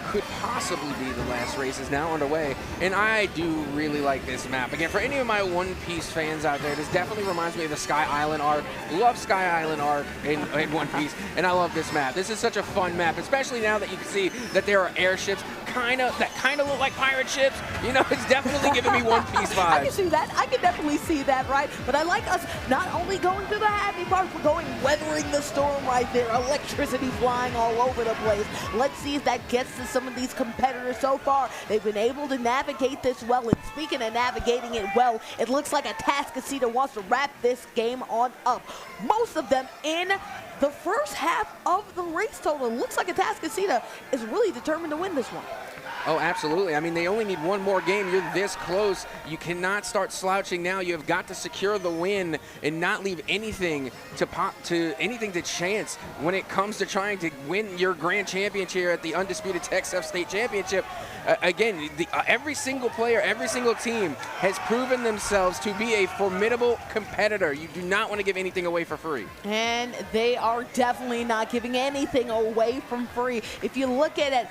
could possibly be the last race is now underway, and I do really like this map. Again, for any of my One Piece fans out there, this definitely reminds me of the Sky Island arc. Love Sky Island arc in One Piece, and I love this map. This is such a fun map, especially now that you can see that there are airships that kind of look like pirate ships. You know, it's definitely giving me One Piece vibes. I can see that. I can definitely see that, right? But I like us not only going through the happy part, but weathering the storm right there. Electricity flying all over the place. Let's see if that gets to some of these competitors so far. They've been able to navigate this well, and speaking of navigating it well, it looks like Atascocita wants to wrap this game on up. Most of them in the first half of the race total. Looks like Atascocita is really determined to win this one. Oh, absolutely. I mean, they only need one more game. You're this close. You cannot start slouching now. You have got to secure the win and not leave anything to chance when it comes to trying to win your grand championship here at the Undisputed TechSF State Championship. Again, every single player, every single team has proven themselves to be a formidable competitor. You do not want to give anything away for free. And they are definitely not giving anything away from free. If you look at it,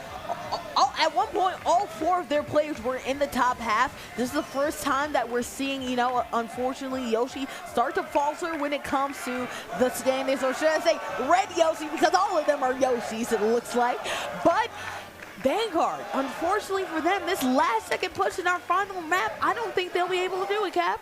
at one point, all 4 of their players were in the top half. This is the first time that we're seeing, you know, unfortunately, Yoshi start to falter when it comes to the standings, or should I say Red Yoshi, because all of them are Yoshis, it looks like. But Vanguard, unfortunately for them, this last second push in our final map, I don't think they'll be able to do it, Cap.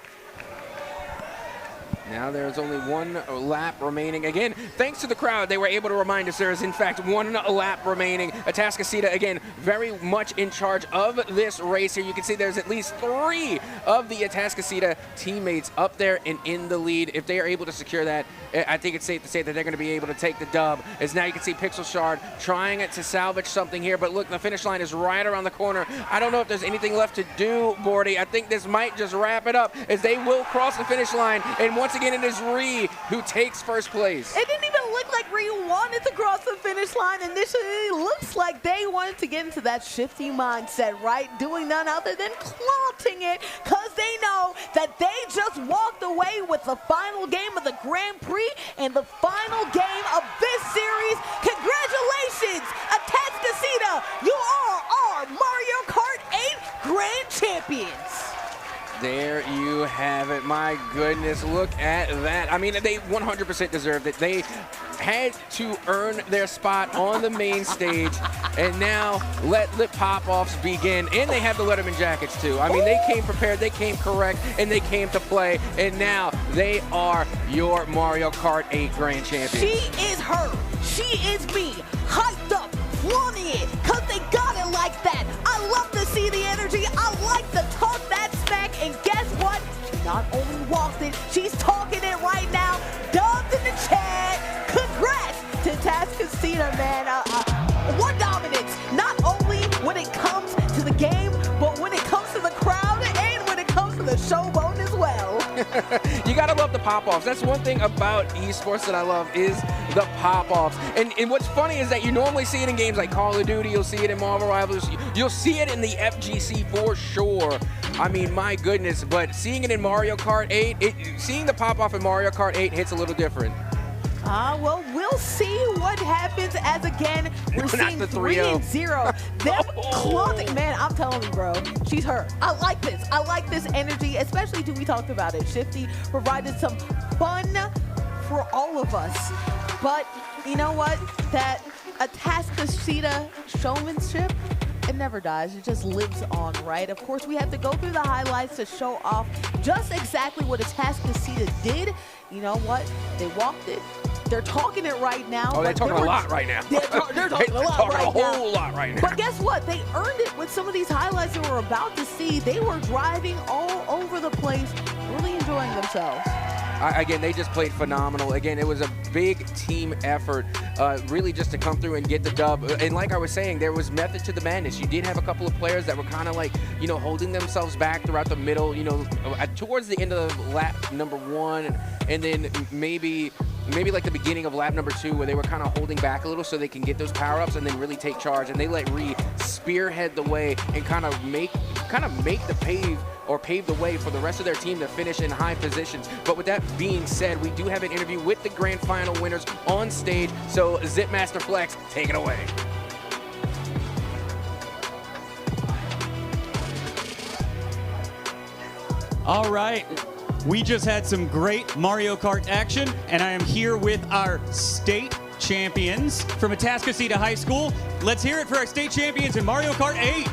Now there's only 1 lap remaining. Again, thanks to the crowd, they were able to remind us there is, in fact, 1 lap remaining. Atascocita, again, very much in charge of this race here. You can see there's at least 3 of the Atascocita teammates up there and in the lead. If they are able to secure that, I think it's safe to say that they're going to be able to take the dub. As now you can see Pixel Shard trying to salvage something here, but look, the finish line is right around the corner. I don't know if there's anything left to do, Bordy. I think this might just wrap it up, as they will cross the finish line, and once again, it is Ree who takes first place. It didn't even look like Ree wanted to cross the finish line initially. It looks like they wanted to get into that shifty mindset, right? Doing none other than flaunting it, because they know that they just walked away with the final game of the Grand Prix and the final game of this series. Congratulations, Atascocita! You are our Mario Kart 8 Grand Champions. There you have it. My goodness, look at that. I mean, they 100% deserved it. They had to earn their spot on the main stage, and now let the pop-offs begin. And they have the Letterman jackets, too. I mean, they came prepared, they came correct, and they came to play, and now they are your Mario Kart 8 Grand Champions. She is her. She is me. Hyped up, flaunting it, because they got it like that. I love to see the energy. I like to talk that smack, and guess what? She not only walked it, she's talking it right now. Dubs in the chat. Congrats to Atascocita, man. What dominance, not only when it comes to the game, but when it comes to the crowd and when it comes to the showboat as well. You gotta love the pop-offs. That's one thing about esports that I love, is the pop-offs. And what's funny is that you normally see it in games like Call of Duty, you'll see it in Marvel Rivals, you'll see it in the FGC for sure. I mean, my goodness, but seeing it in Mario Kart 8, seeing the pop-off in Mario Kart 8 hits a little different. Well, we'll see what happens, as again, we're seeing the 3-0. Them clothing, man, I'm telling you, bro, she's her. I like this. I like this energy, especially too, we talked about it. Shifty provided some fun for all of us. But you know what? That Atascocita showmanship, it never dies. It just lives on, right? Of course, we have to go through the highlights to show off just exactly what Atascocita did. You know what? They walked it. They're talking it right now. Oh, they're talking a lot right now. They're talking a lot right now. Talking a whole lot right now. But guess what? They earned it with some of these highlights that we're about to see. They were driving all over the place, really enjoying themselves. Again, they just played phenomenal. Again, it was a big team effort, really just to come through and get the dub. And like I was saying, there was method to the madness. You did have a couple of players that were kind of like, you know, holding themselves back throughout the middle, you know, towards the end of lap number 1, and then maybe like the beginning of lap number 2, where they were kind of holding back a little so they can get those power-ups and then really take charge. And they let Ree spearhead the way and kind of make the pave the way for the rest of their team to finish in high positions. But with that being said, we do have an interview with the grand final winners on stage. So Zipmaster Flex, take it away. All right. We just had some great Mario Kart action, and I am here with our state champions from Atascocita High School. Let's hear it for our state champions in Mario Kart 8.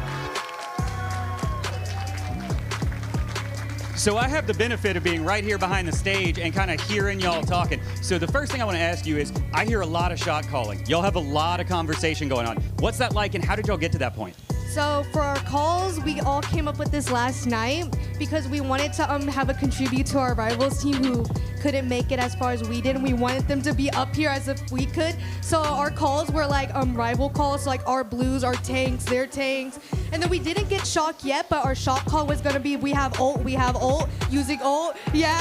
So I have the benefit of being right here behind the stage and kind of hearing y'all talking. So the first thing I want to ask you is, I hear a lot of shot calling. Y'all have a lot of conversation going on. What's that like, and how did y'all get to that point? So for our calls, we all came up with this last night because we wanted to have a contribute to our rivals team who couldn't make it as far as we did, and we wanted them to be up here as if we could. So our calls were like rival calls, so like our blues, our tanks, their tanks. And then we didn't get shock yet, but our shock call was gonna be, we have ult, using ult. Yeah,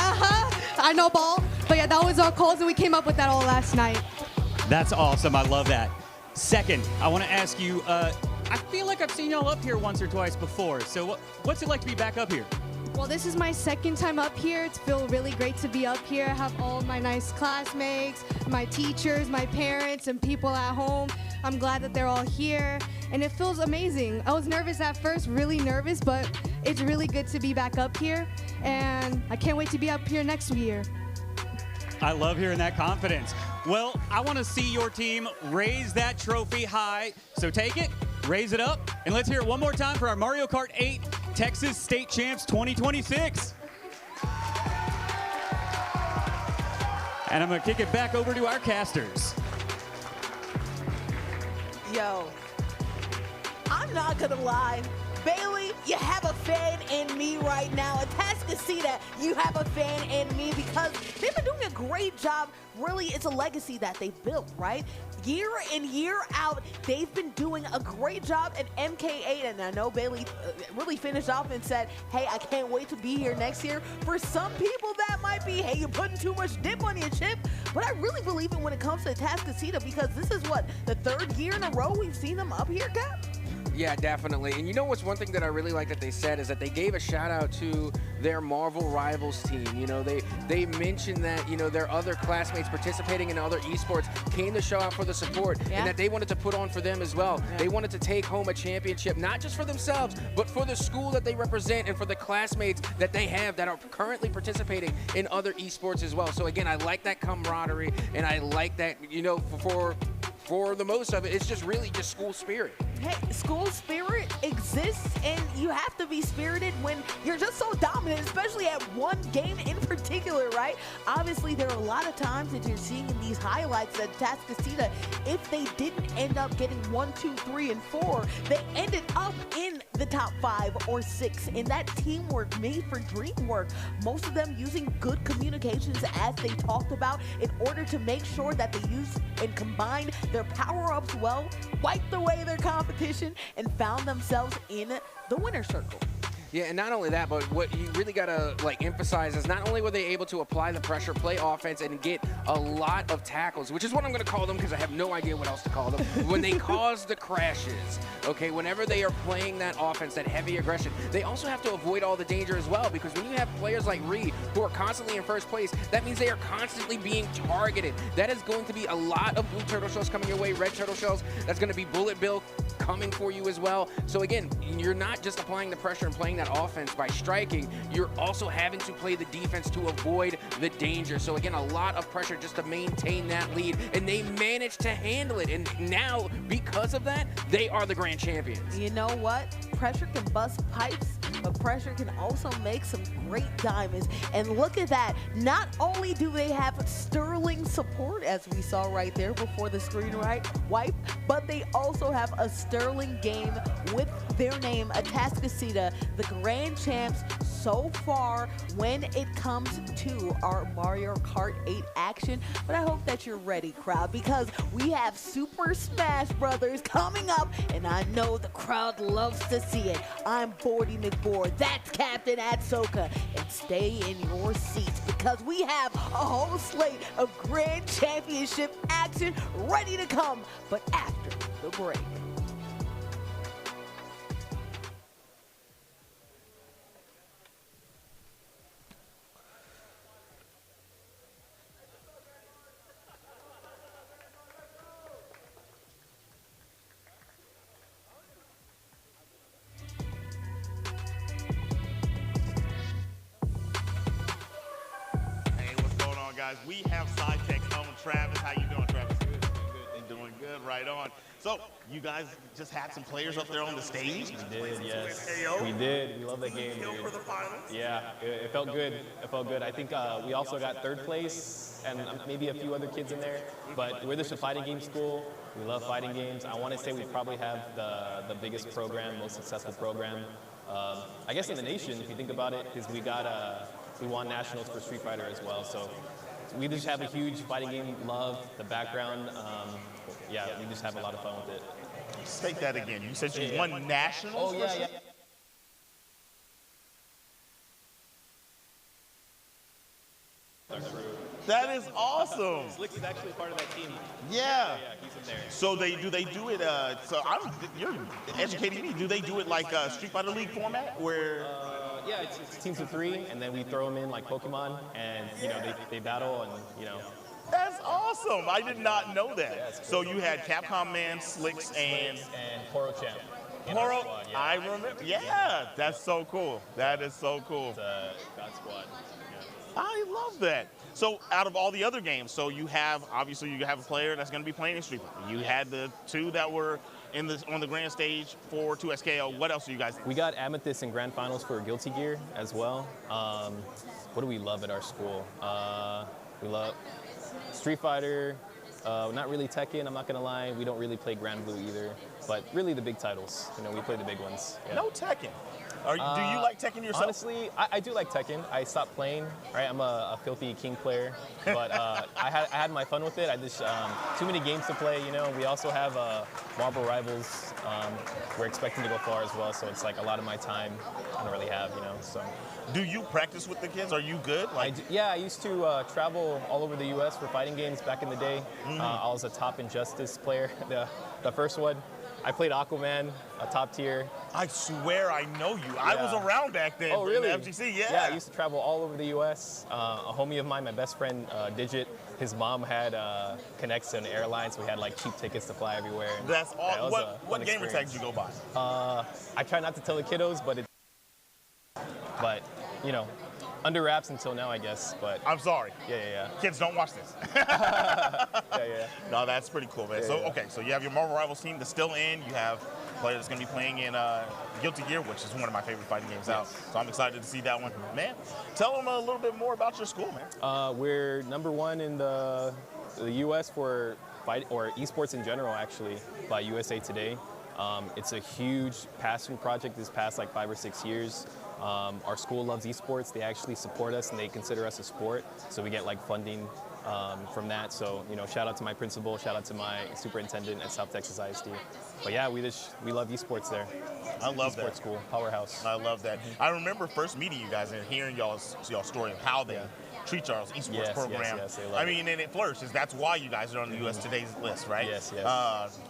I know ball. But yeah, that was our calls, and we came up with that all last night. That's awesome, I love that. Second, I want to ask you, I feel like I've seen y'all up here once or twice before, so what's it like to be back up here? Well, this is my second time up here. It feels really great to be up here. I have all my nice classmates, my teachers, my parents, and people at home. I'm glad that they're all here, and it feels amazing. I was nervous at first, really nervous, but it's really good to be back up here, and I can't wait to be up here next year. I love hearing that confidence. Well, I want to see your team raise that trophy high. So take it, raise it up, and let's hear it one more time for our Mario Kart 8 Texas State Champs 2026. And I'm going to kick it back over to our casters. Yo, I'm not gonna lie. Bailey, you have a fan in me right now. Atascocita, you have a fan in me because they've been doing a great job. Really, it's a legacy that they've built, right? Year in, year out, they've been doing a great job at MK8. And I know Bailey really finished off and said, hey, I can't wait to be here next year. For some people, that might be, hey, you're putting too much dip on your chip. But I really believe it when it comes to Atascocita because this is what, the third year in a row we've seen them up here, Cap? Yeah, definitely. And you know what's one thing that I really like that they said is that they gave a shout out to their Marvel Rivals team. You know, they mentioned that, you know, their other classmates participating in other esports came to show out for the support and that they wanted to put on for them as well. They wanted to take home a championship, not just for themselves, but for the school that they represent and for the classmates that they have that are currently participating in other esports as well. So again, I like that camaraderie and I like that, you know, for the most of it, it's just really just school spirit. Hey, school spirit exists, and you have to be spirited when you're just so dominant, especially at one game in particular, right? Obviously, there are a lot of times that you're seeing in these highlights that Atascocita, if they didn't end up getting 1, 2, 3, and 4, they ended up in the top 5 or 6, and that teamwork made for dream work. Most of them using good communications, as they talked about, in order to make sure that they use and combine their power-ups well, wiped away their competition, and found themselves in the winner's circle. Yeah, and not only that, but what you really got to emphasize is not only were they able to apply the pressure, play offense, and get a lot of tackles, which is what I'm going to call them because I have no idea what else to call them, when they cause the crashes, okay, whenever they are playing that offense, that heavy aggression, they also have to avoid all the danger as well because when you have players like Reed who are constantly in first place, that means they are constantly being targeted. That is going to be a lot of blue turtle shells coming your way, red turtle shells, that's going to be bullet bill coming for you as well. So again, you're not just applying the pressure and playing that offense by striking, you're also having to play the defense to avoid the danger. So again, a lot of pressure just to maintain that lead, and they managed to handle it. And now, because of that, they are the grand champions. You know what? Pressure can bust pipes, but pressure can also make some great diamonds. And look at that. Not only do they have sterling support, as we saw right there before the screen wipe, but they also have a sterling game with their name, Atascocita, the grand champs so far when it comes to our Mario Kart 8 action. But I hope that you're ready, crowd, because we have Super Smash Brothers coming up, and I know the crowd loves to see it. I'm Bordy McBoard, that's Captain Atsoka, and stay in your seats because we have a whole slate of grand championship action ready to come, but after the break. Guys, we have SideTech's own Travis. How you doing, Travis? Good. Doing good, right on. So, you guys just had some players up there on the stage? We did, yes. We did. We love that game, dude. For the finals? Yeah, it felt good. It felt good. I think we also got third place and maybe a few other kids in there. But we're just a fighting game school. We love fighting games. I want to say we probably have the biggest program, most successful program, I guess in the nation, if you think about it, because we won nationals for Street Fighter as well. So we just have a huge fighting game love, the background. Yeah, we just have a lot of fun with it. State that again. You said you won nationals? Oh, yeah. That is awesome. Slick is actually part of that team. Yeah. He's in there. So do they do it? You're educating me. Do they do it like a Street Fighter League format where? Yeah, it's teams of 3, and then we throw them in like Pokemon, and they battle, and That's awesome. I did not know that. So you had Capcom Man, Slicks, and Poro Champ. Poro. I remember. Yeah, that's so cool. That is so cool. God Squad. I love that. So out of all the other games, so you have, obviously you have a player that's going to be playing in Street Fighter. You had the two that were on the grand stage for 2SKO. What else are you guys? We got Amethyst in grand finals for Guilty Gear as well. What do we love at our school? We love Street Fighter. Not really Tekken, I'm not gonna lie. We don't really play Grand Blue either, but really the big titles. You know, we play the big ones. Yeah. No Tekken. Do you like Tekken yourself? Honestly, I do like Tekken. I stopped playing. Right, I'm a filthy king player, but I had my fun with it. I just too many games to play. You know, we also have Marvel Rivals. We're expecting to go far as well, so it's like a lot of my time I don't really have. You know, so. Do you practice with the kids? Are you good? Yeah, I used to travel all over the U.S. for fighting games back in the day. I was a top Injustice player, the first one. I played Aquaman, a top tier. I swear I know you. Yeah. I was around back then. Oh, really? In the FGC, yeah. Yeah, I used to travel all over the U.S. A homie of mine, my best friend, Digit, his mom had connects in airlines, so we had like cheap tickets to fly everywhere. That's all. Yeah, what gamer tag did you go by? I try not to tell the kiddos, but you know, under wraps until now, I guess. But I'm sorry. Yeah. Kids, don't watch this. yeah. No, that's pretty cool, man. Okay, so you have your Marvel Rivals team that's still in. You have a player that's going to be playing in Guilty Gear, which is one of my favorite fighting games out. So I'm excited to see that one. Man, tell them a little bit more about your school, man. We're #1 in the U.S. for esports in general, actually, by USA Today. It's a huge passion project this past like 5 or 6 years. Our school loves esports. They actually support us and they consider us a sport. So we get like funding from that. So, you know, shout out to my principal, shout out to my superintendent at South Texas ISD. But yeah, we love esports there. I love that. Esports school, powerhouse. I love that. I remember first meeting you guys and hearing y'all's story of how they treat y'all's esports program. Yes, they love I mean, and it flourishes. That's why you guys are on the US Today's list, right? Yes.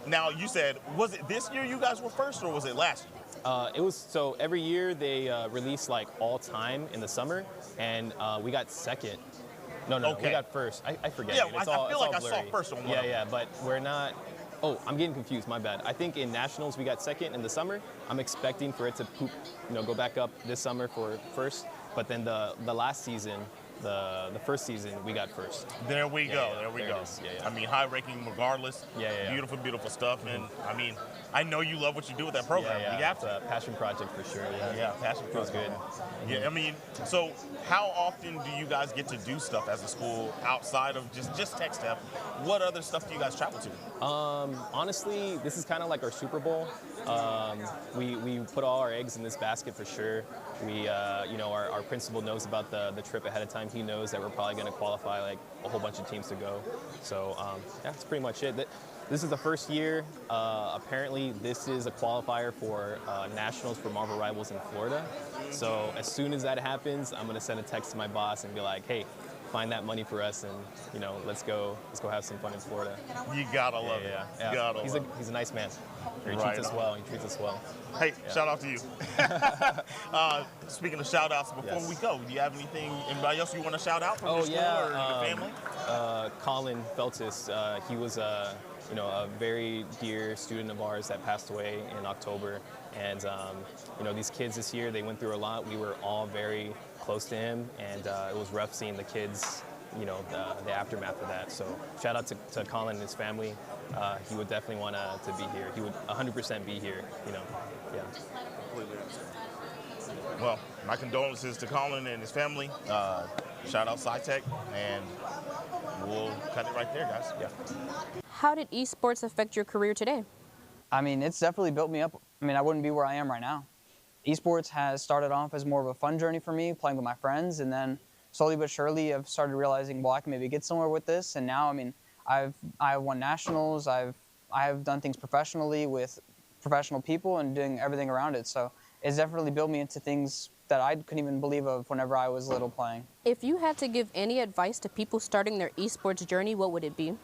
Now, you said, was it this year you guys were first or was it last year? It was, so every year they release like all time in the summer, and we got second. No, okay. We got first. I forget. Yeah, I feel like I saw first on one. Yeah, but we're not. Oh, I'm getting confused. My bad. I think in nationals we got second in the summer. I'm expecting for it to go back up this summer for first. But then the last season, the first season, we got first. There we go. There we go. Yeah. I mean, high ranking regardless. Yeah. Beautiful stuff. And I mean, I know you love what you do with that program. Yeah. You have it's a passion project for sure. Yeah, passion feels good. Yeah, I mean, so how often do you guys get to do stuff as a school outside of just tech stuff? What other stuff do you guys travel to? Honestly, this is kind of like our Super Bowl. We put all our eggs in this basket for sure. We, our principal knows about the trip ahead of time. He knows that we're probably going to qualify like a whole bunch of teams to go. So that's pretty much it. This is the first year. Apparently, this is a qualifier for nationals for Marvel Rivals in Florida. So as soon as that happens, I'm going to send a text to my boss and be like, hey, find that money for us, and let's go have some fun in Florida. You gotta love it. Yeah. He's a nice man. He treats us well. Hey, shout out to you. Speaking of shout outs, before we go, do you have anybody else you want to shout out from your school or your family? Colin Feltis. He was a very dear student of ours that passed away in October. And, these kids this year, they went through a lot. We were all very close to him, and it was rough seeing the kids, the aftermath of that. So shout out to Colin and his family. He would definitely want to be here. He would 100% be here, yeah. Completely understand. Well, my condolences to Colin and his family. Shout out SciTech, and we'll cut it right there, guys. Yeah. How did esports affect your career today? I mean, it's definitely built me up. I mean, I wouldn't be where I am right now. Esports has started off as more of a fun journey for me, playing with my friends, and then slowly but surely I've started realizing, well, I can maybe get somewhere with this. And now, I mean, I've won nationals. I have done things professionally with professional people and doing everything around it. So it's definitely built me into things that I couldn't even believe of whenever I was little playing. If you had to give any advice to people starting their esports journey, what would it be?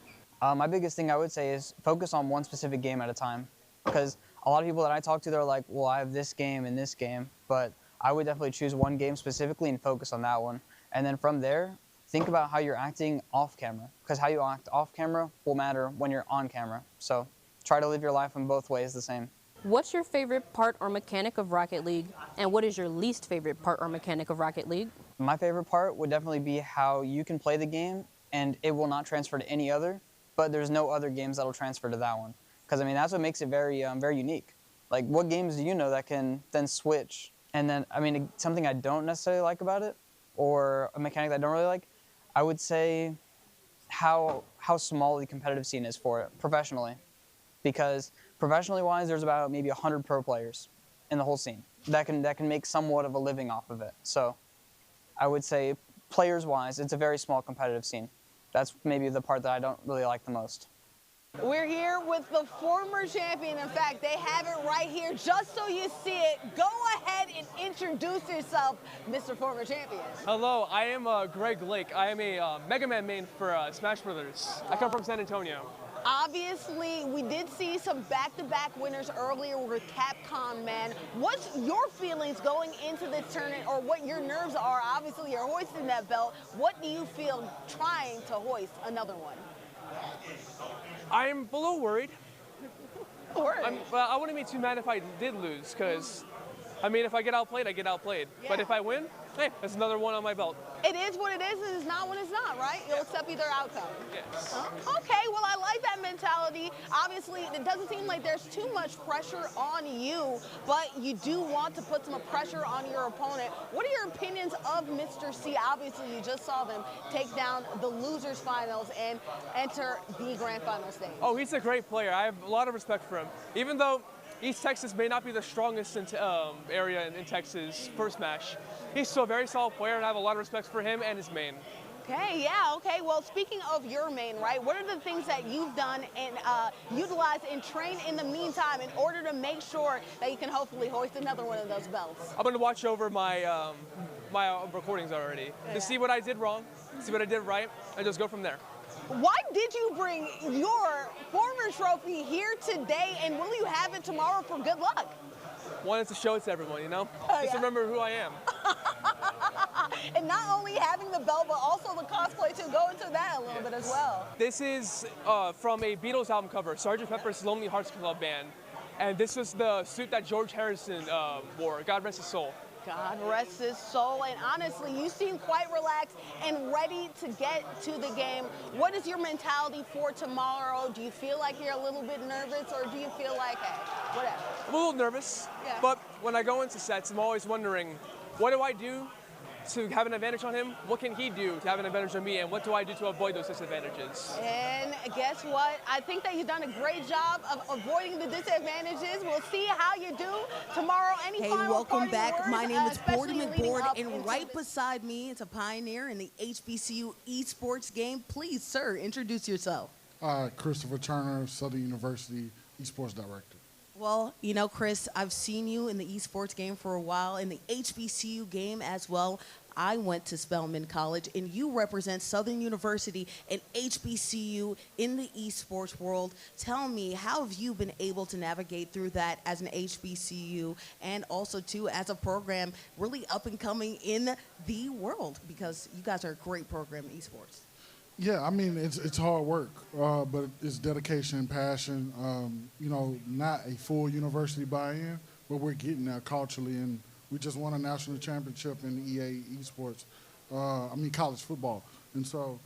My biggest thing I would say is focus on one specific game at a time, because a lot of people that I talk to, they're like, well, I have this game and this game, but I would definitely choose one game specifically and focus on that one. And then from there, think about how you're acting off camera, because how you act off camera will matter when you're on camera. So try to live your life in both ways the same. What's your favorite part or mechanic of Rocket League, and what is your least favorite part or mechanic of Rocket League? My favorite part would definitely be how you can play the game and it will not transfer to any other, but there's no other games that'll transfer to that one. Because I mean, that's what makes it very, very unique. Like, what games do you know that can then switch? And then, I mean, something I don't necessarily like about it, or a mechanic that I don't really like, I would say how small the competitive scene is for it professionally. Because professionally wise, there's about maybe 100 pro players in the whole scene that can make somewhat of a living off of it. So I would say players wise, it's a very small competitive scene. That's maybe the part that I don't really like the most. We're here with the former champion. In fact, they have it right here just so you see it. Go ahead and introduce yourself, Mr. Former Champion. Hello, I am Greg Lake. I am a Mega Man main for Smash Brothers. I come from San Antonio. Obviously, we did see some back-to-back winners earlier with Capcom, man. What's your feelings going into this tournament, or what your nerves are? Obviously, you're hoisting that belt. What do you feel trying to hoist another one? I'm a little worried. Worried? I wouldn't be too mad if I did lose, because, I mean, if I get outplayed, I get outplayed. Yeah. But if I win, hey, that's another one on my belt. It is what it is, and it's not when it's not, right? You'll accept either outcome. Yes. Okay, well, I like that mentality. Obviously, it doesn't seem like there's too much pressure on you, but you do want to put some pressure on your opponent. What are your opinions of Mr. C? Obviously, you just saw them take down the losers finals and enter the grand final stage. Oh, he's a great player. I have a lot of respect for him. Even though East Texas may not be the strongest area in Texas for Smash, he's still a very solid player, and I have a lot of respect for him and his main. Okay, yeah, okay. Well, speaking of your main, right, what are the things that you've done and utilized and trained in the meantime in order to make sure that you can hopefully hoist another one of those belts? I'm going to watch over my my recordings already to see what I did wrong, see what I did right, and just go from there. Why did you bring your former trophy here today, and will you have it tomorrow for good luck? Wanted to show it to everyone, you know? Oh, just yeah. remember who I am. And not only having the belt, but also the cosplay too. Go into that a little bit as well. This is from a Beatles album cover, Sgt. Pepper's Lonely Hearts Club Band. And this was the suit that George Harrison wore. God rest his soul. God rest his soul. And honestly, you seem quite relaxed and ready to get to the game. What is your mentality for tomorrow? Do you feel like you're a little bit nervous, or do you feel like, hey, whatever? I'm a little nervous, Yeah. but when I go into sets, I'm always wondering, what do I do to have an advantage on him? What can he do to have an advantage on me? And what do I do to avoid those disadvantages? And guess what? I think that you've done a great job of avoiding the disadvantages. We'll see how you do tomorrow. Any Hey, final welcome parting back. words, My name is especially Boardman leading Board, up and into right this- beside me is a pioneer in the HBCU esports game. Please, sir, introduce yourself. Christopher Turner, Southern University Esports Director. Well, you know, Chris, I've seen you in the esports game for a while, in the HBCU game as well. I went to Spelman College, and you represent Southern University and HBCU in the esports world. Tell me, how have you been able to navigate through that as an HBCU, and also, too, as a program really up and coming in the world? Because you guys are a great program in esports. Yeah, I mean, it's hard work, but it's dedication and passion. You know, not a full university buy-in, but we're getting there culturally, and we just won a national championship in EA Esports, college football. And so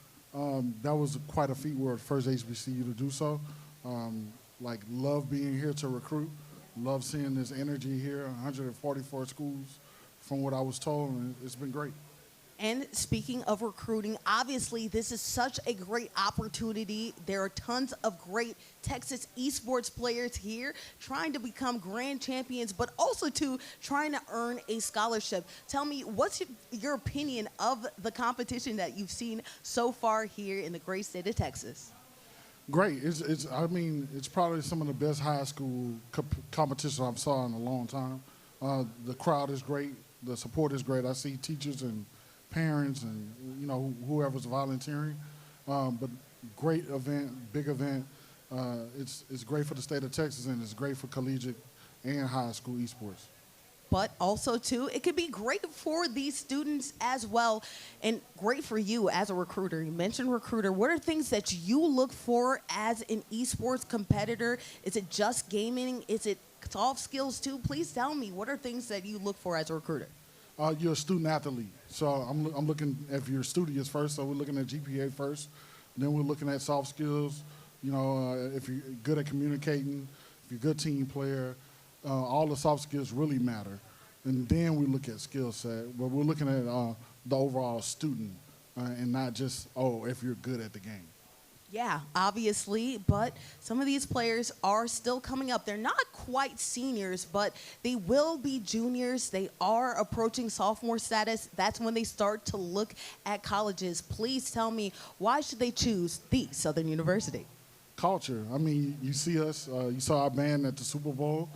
that was quite a feat. We're the first HBCU to do so. Love being here to recruit, love seeing this energy here, 144 schools from what I was told, and it's been great. And speaking of recruiting, obviously this is such a great opportunity. There are tons of great Texas esports players here trying to become grand champions, but also too trying to earn a scholarship. Tell me, what's your opinion of the competition that you've seen so far here in the great state of Texas? Great. It's probably some of the best high school competitions I've saw in a long time. The crowd is great. The support is great. I see teachers and parents and, you know, whoever's volunteering. But great event, big event. It's great for the state of Texas, and it's great for collegiate and high school esports. but also too, it could be great for these students as well, and great for you as a recruiter. You mentioned recruiter. What are things that you look for as an esports competitor? Is it just gaming? Is it soft skills too? Please tell me, what are things that you look for as a recruiter? You're a student athlete, so I'm looking if you're studious first. So we're looking at GPA first, then we're looking at soft skills. You know, if you're good at communicating, if you're a good team player, all the soft skills really matter. And then we look at skill set, but we're looking at the overall student and not just, if you're good at the game. Yeah, obviously, but some of these players are still coming up. They're not quite seniors, but they will be juniors. They are approaching sophomore status. That's when they start to look at colleges. Please tell me, why should they choose the Southern University? Culture. I mean, you see us. You saw our band at the Super Bowl.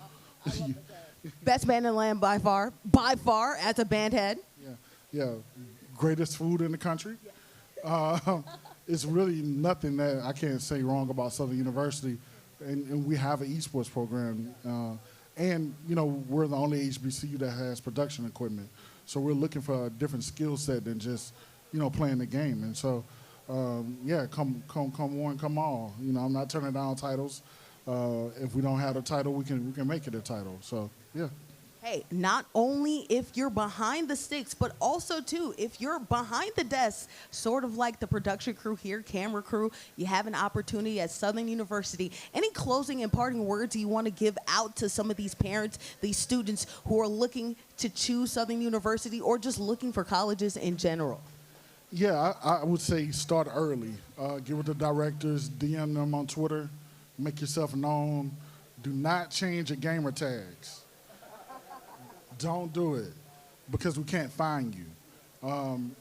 Best band in the land by far, as a band head. Yeah, greatest food in the country. It's really nothing that I can't say wrong about Southern University, and we have an esports program, and you know we're the only HBCU that has production equipment, so we're looking for a different skill set than just playing the game, and so yeah, come one, come all. You know, I'm not turning down titles. If we don't have a title, we can make it a title. So yeah. Hey, not only if you're behind the sticks, but also, too, if you're behind the desk, sort of like the production crew here, camera crew, you have an opportunity at Southern University. Any closing and parting words you want to give out to some of these parents, these students who are looking to choose Southern University or just looking for colleges in general? Yeah, I would say start early. Get with the directors, DM them on Twitter, make yourself known. Do not change your gamer tags. Don't do it because we can't find you.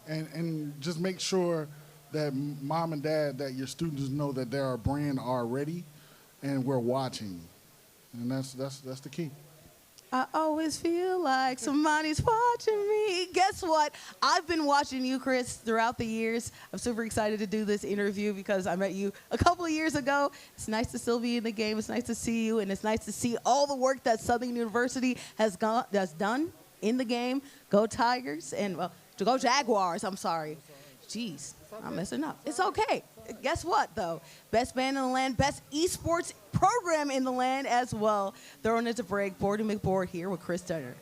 And just make sure that mom and dad, that your students know that they're a brand already and we're watching. And that's the key. I always feel like somebody's watching me. Guess what? I've been watching you, Chris, throughout the years. I'm super excited to do this interview because I met you a couple of years ago. It's nice to still be in the game. It's nice to see you, and it's nice to see all the work that Southern University has done in the game. Go Tigers, and go Jaguars. I'm sorry. Jeez, I'm messing up. It's okay. Guess what, though? Best band in the land, best esports program in the land as well. Throwing it to break, Bordy McBoard here with Chris Turner.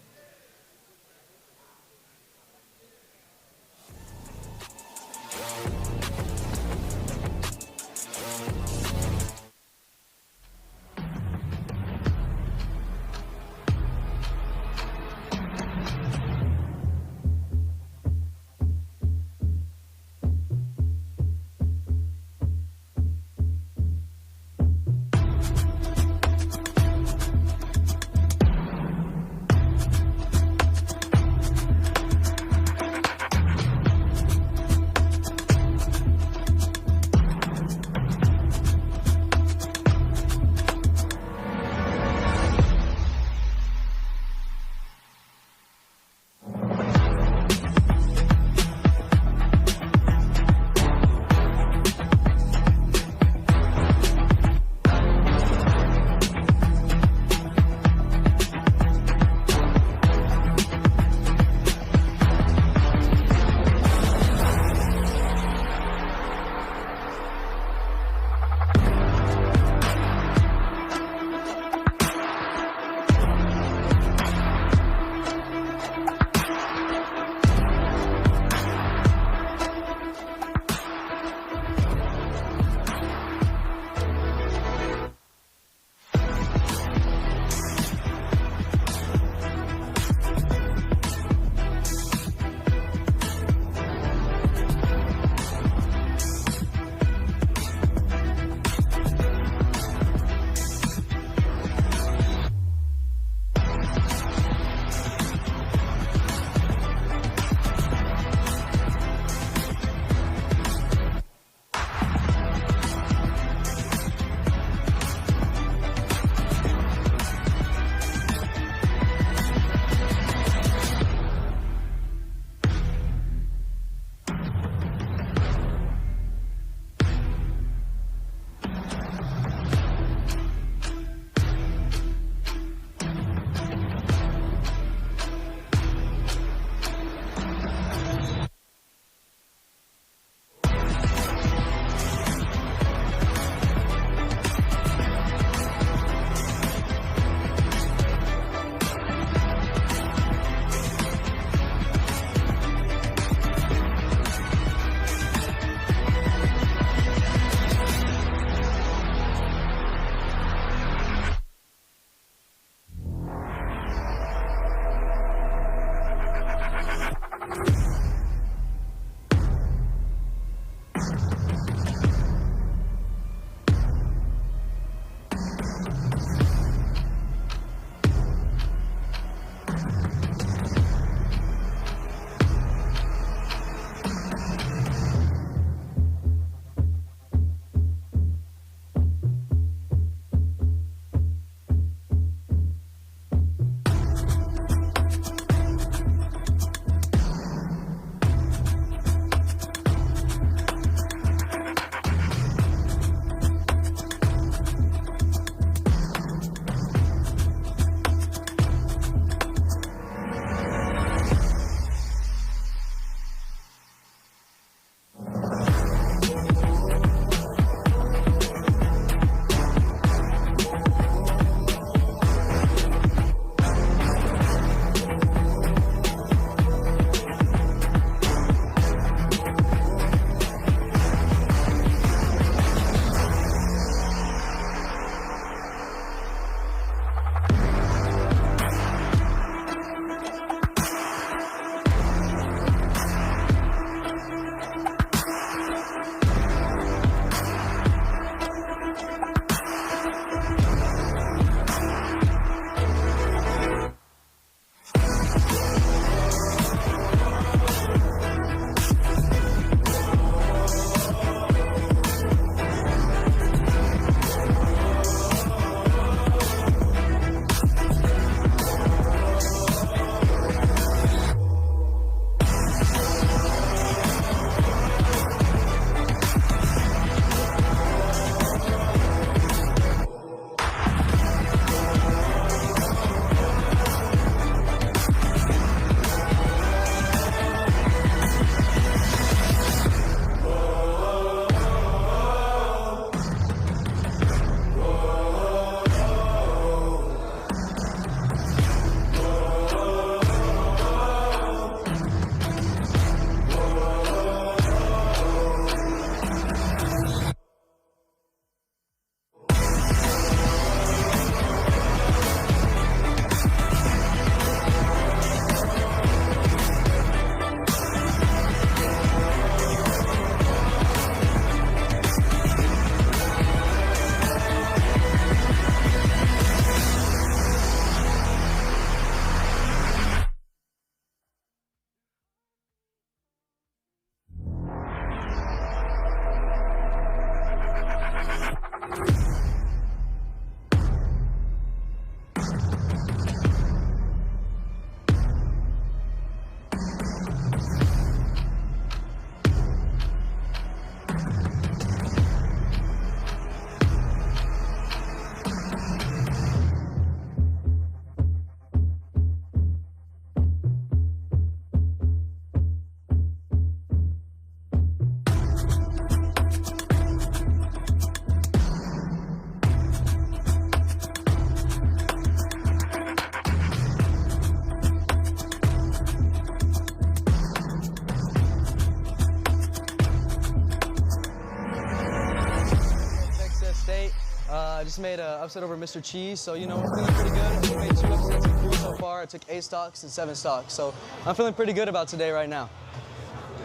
state. Just made an upset over Mr. Cheese, so you know we're feeling pretty good. We made 2 upsets in crew so far. I took 8 stocks and 7 stocks, so I'm feeling pretty good about today right now.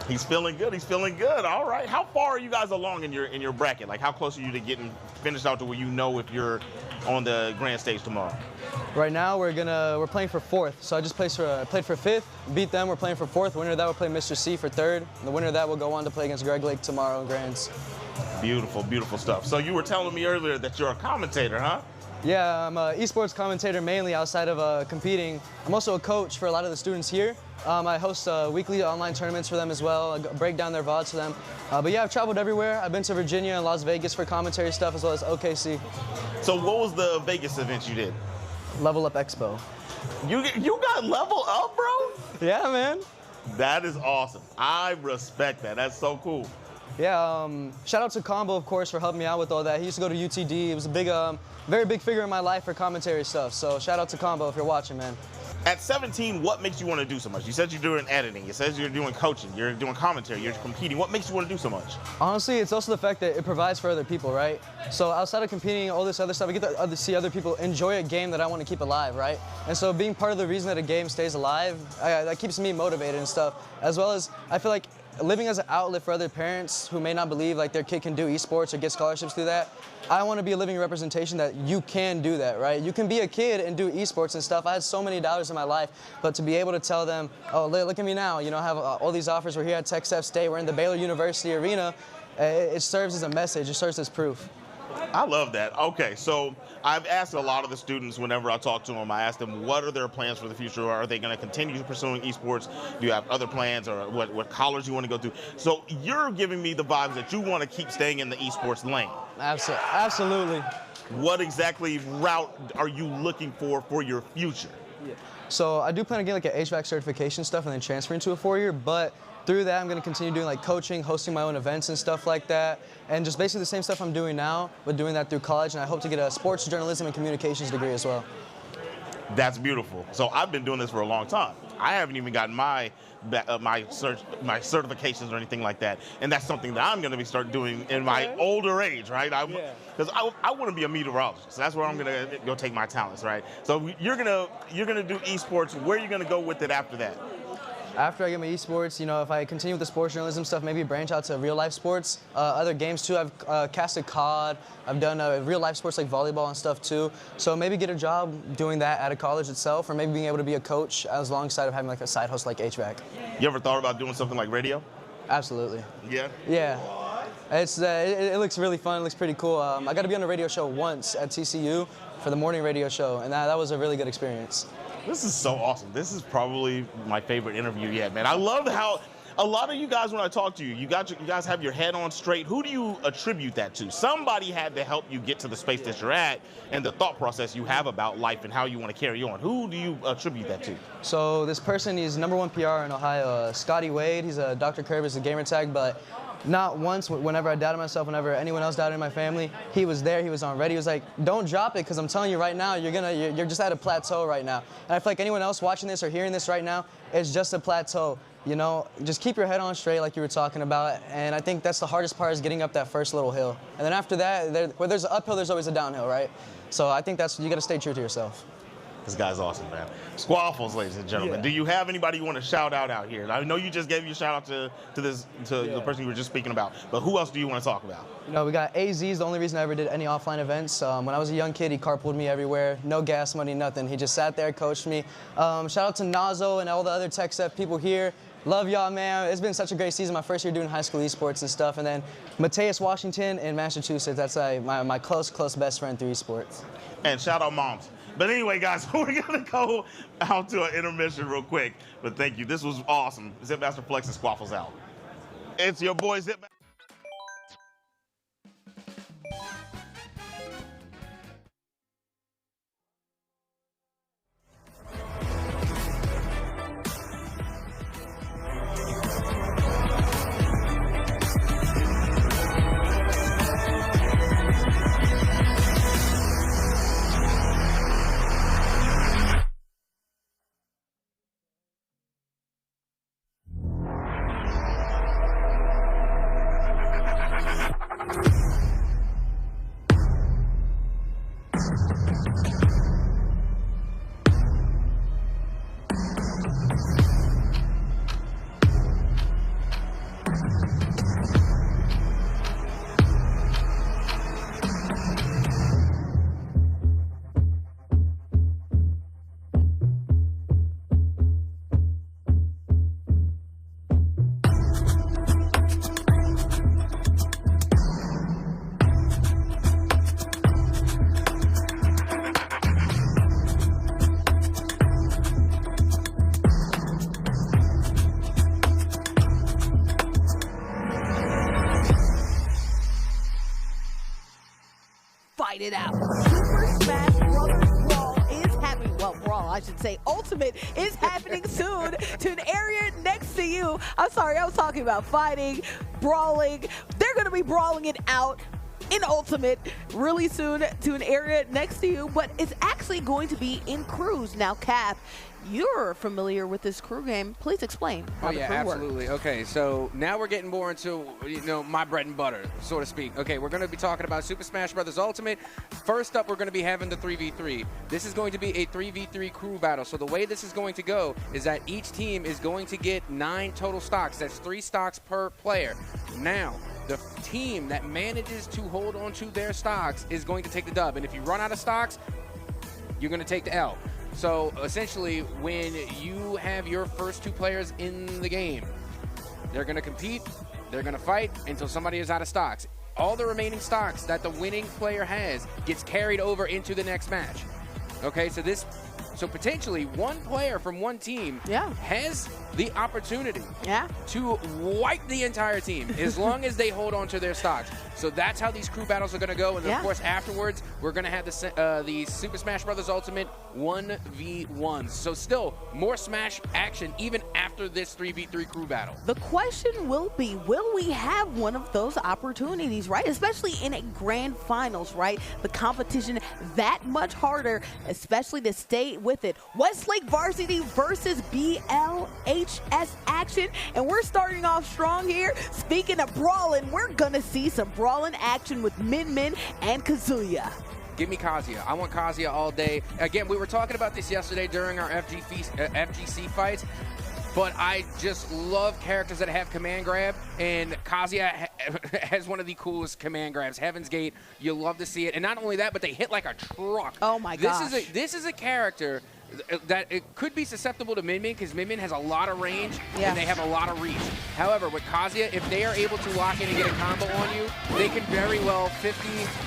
He's feeling good. He's feeling good. All right. How far are you guys along in your bracket? Like, how close are you to getting finished out to where you know if you're on the grand stage tomorrow? Right now we're playing for 4th. So I just played for 5th, beat them. We're playing for 4th. The winner of that will play Mr. C for 3rd. And the winner of that will go on to play against Greg Lake tomorrow in grands. Beautiful, beautiful stuff. So you were telling me earlier that you're a commentator, huh? Yeah, I'm an esports commentator mainly outside of competing. I'm also a coach for a lot of the students here. I host weekly online tournaments for them as well. I break down their VODs for them. But yeah, I've traveled everywhere. I've been to Virginia and Las Vegas for commentary stuff as well as OKC. So what was the Vegas event you did? Level Up Expo. You got Level Up, bro? Yeah, man. That is awesome. I respect that. That's so cool. Yeah, shout out to Combo, of course, for helping me out with all that. He used to go to UTD. He was a big, very big figure in my life for commentary stuff. So shout out to Combo if you're watching, man. At 17, what makes you want to do so much? You said you're doing editing. You said you're doing coaching. You're doing commentary. You're competing. What makes you want to do so much? Honestly, it's also the fact that it provides for other people, right? So outside of competing, all this other stuff, I get to see other people enjoy a game that I want to keep alive, right? And so being part of the reason that a game stays alive, that keeps me motivated and stuff. As well as I feel like living as an outlet for other parents who may not believe like their kid can do esports or get scholarships through that. I want to be a living representation that you can do that, right? You can be a kid and do esports and stuff. I had so many doubters in my life, but to be able to tell them, oh, look at me now, you know, I have all these offers. We're here at Texas F State. We're in the Baylor University arena. It serves as a message. It serves as proof. I love that. Okay, so I've asked a lot of the students whenever I talk to them, I ask them what are their plans for the future? Are they going to continue pursuing esports? Do you have other plans or what college you want to go to? So you're giving me the vibes that you want to keep staying in the esports lane. Absolutely. What exactly route are you looking for your future? Yeah. So I do plan on getting like an HVAC certification stuff and then transferring to a 4-year, but through that, I'm going to continue doing like coaching, hosting my own events and stuff like that, and just basically the same stuff I'm doing now, but doing that through college, and I hope to get a sports journalism and communications degree as well. That's beautiful. So I've been doing this for a long time. I haven't even gotten my certifications or anything like that, and that's something that I'm going to start doing in my older age, right? Because I want to be a meteorologist. So that's where I'm going to go take my talents, right? So you're gonna do esports. Where are you going to go with it after that? After I get my esports, you know, if I continue with the sports journalism stuff, maybe branch out to real life sports, other games too. I've casted COD. I've done real life sports like volleyball and stuff too. So maybe get a job doing that at a college itself, or maybe being able to be a coach as alongside of having like a side hustle like HVAC. You ever thought about doing something like radio? Absolutely. Yeah? Yeah. It looks really fun. It looks pretty cool. I got to be on a radio show once at TCU for the morning radio show, and that was a really good experience. This is so awesome. This is probably my favorite interview yet, man. I love how a lot of you guys, when I talk to you, you guys have your head on straight. Who do you attribute that to? Somebody had to help you get to the space that you're at and the thought process you have about life and how you want to carry on. Who do you attribute that to? So this person, he's #1 PR in Ohio, Scotty Wade. He's a Dr. Curb, is a gamer tag, but not once, whenever I doubted myself, whenever anyone else doubted in my family, he was there, he was on ready. He was like, don't drop it, because I'm telling you right now, you're just at a plateau right now. And I feel like anyone else watching this or hearing this right now, it's just a plateau. You know, just keep your head on straight like you were talking about. And I think that's the hardest part, is getting up that first little hill. And then after that, where there's an uphill, there's always a downhill, right? So I think you got to stay true to yourself. This guy's awesome, man. Squaffles, ladies and gentlemen. Yeah. Do you have anybody you want to shout out here? I know you just gave your shout out to the person you were just speaking about, but who else do you want to talk about? You know, we got AZ. The only reason I ever did any offline events. When I was a young kid, he carpooled me everywhere. No gas money, nothing. He just sat there, coached me. Shout out to Nazo and all the other Tech Step people here. Love y'all, man. It's been such a great season. My first year doing high school esports and stuff. And then Mateus Washington in Massachusetts. That's my close best friend through esports. And shout out moms. But anyway, guys, we're going to go out to an intermission real quick. But thank you. This was awesome. Zipmaster Flex and Squaffles out. It's your boy Zipmaster. Fight it out. Super Smash Brothers Brawl is happening. Well, Brawl, I should say. Ultimate is happening soon to an area next to you. I'm sorry, I was talking about fighting, brawling. They're going to be brawling it out in Ultimate really soon to an area next to you, but it's actually going to be in Cruise. Now, Cap, you're familiar with this crew game. Please explain how the crew absolutely. works. Okay, so now we're getting more into, my bread and butter, so to speak. Okay, we're going to be talking about Super Smash Bros. Ultimate. First up, we're going to be having the 3v3. This is going to be a 3v3 crew battle. So the way this is going to go is that each team is going to get 9 total stocks. That's 3 stocks per player. Now, the team that manages to hold on to their stocks is going to take the dub. And if you run out of stocks, you're going to take the L. So essentially, when you have your first 2 players in the game, they're going to compete, they're going to fight until somebody is out of stocks. All the remaining stocks that the winning player has gets carried over into the next match. Okay, so potentially one player from one team has the opportunity to wipe the entire team as long as they hold on to their stocks. So that's how these crew battles are going to go. And of course, afterwards, we're going to have the Super Smash Bros. Ultimate 1v1s. So still more Smash action even after this 3v3 crew battle. The question will be, will we have one of those opportunities, right? Especially in a grand finals, right? The competition that much harder, especially to stay with it. Westlake Varsity versus BLHS action. And we're starting off strong here. Speaking of brawling, we're going to see some brawling action with Min Min and Kazuya. Give me Kazuya. I want Kazuya all day. Again, we were talking about this yesterday during our FGC fights, but I just love characters that have command grab, and Kazuya has one of the coolest command grabs. Heaven's Gate, you love to see it. And not only that, but they hit like a truck. Oh my gosh. This is a character that it could be susceptible to Min Min because Min Min has a lot of range and they have a lot of reach. However, with Kazuya, if they are able to lock in and get a combo on you, they can very well 50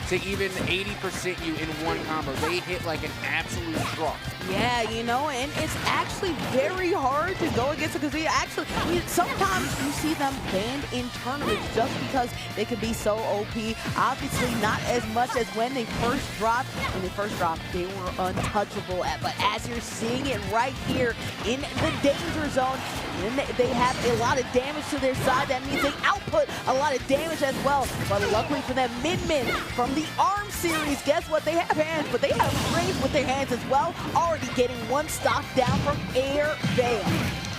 to even 80% you in one combo. They hit like an absolute truck. Yeah, and it's actually very hard to go against a Kazuya. Actually, sometimes you see them banned in tournaments just because they can be so OP. Obviously, not as much as when they first dropped. When they first dropped, they were untouchable. But as you're seeing it right here in the danger zone, and they have a lot of damage to their side. That means they output a lot of damage as well. But luckily for them, Min Min from the ARM series, guess what? They have hands, but they have strength with their hands as well. Already getting 1 stock down from Air Veil.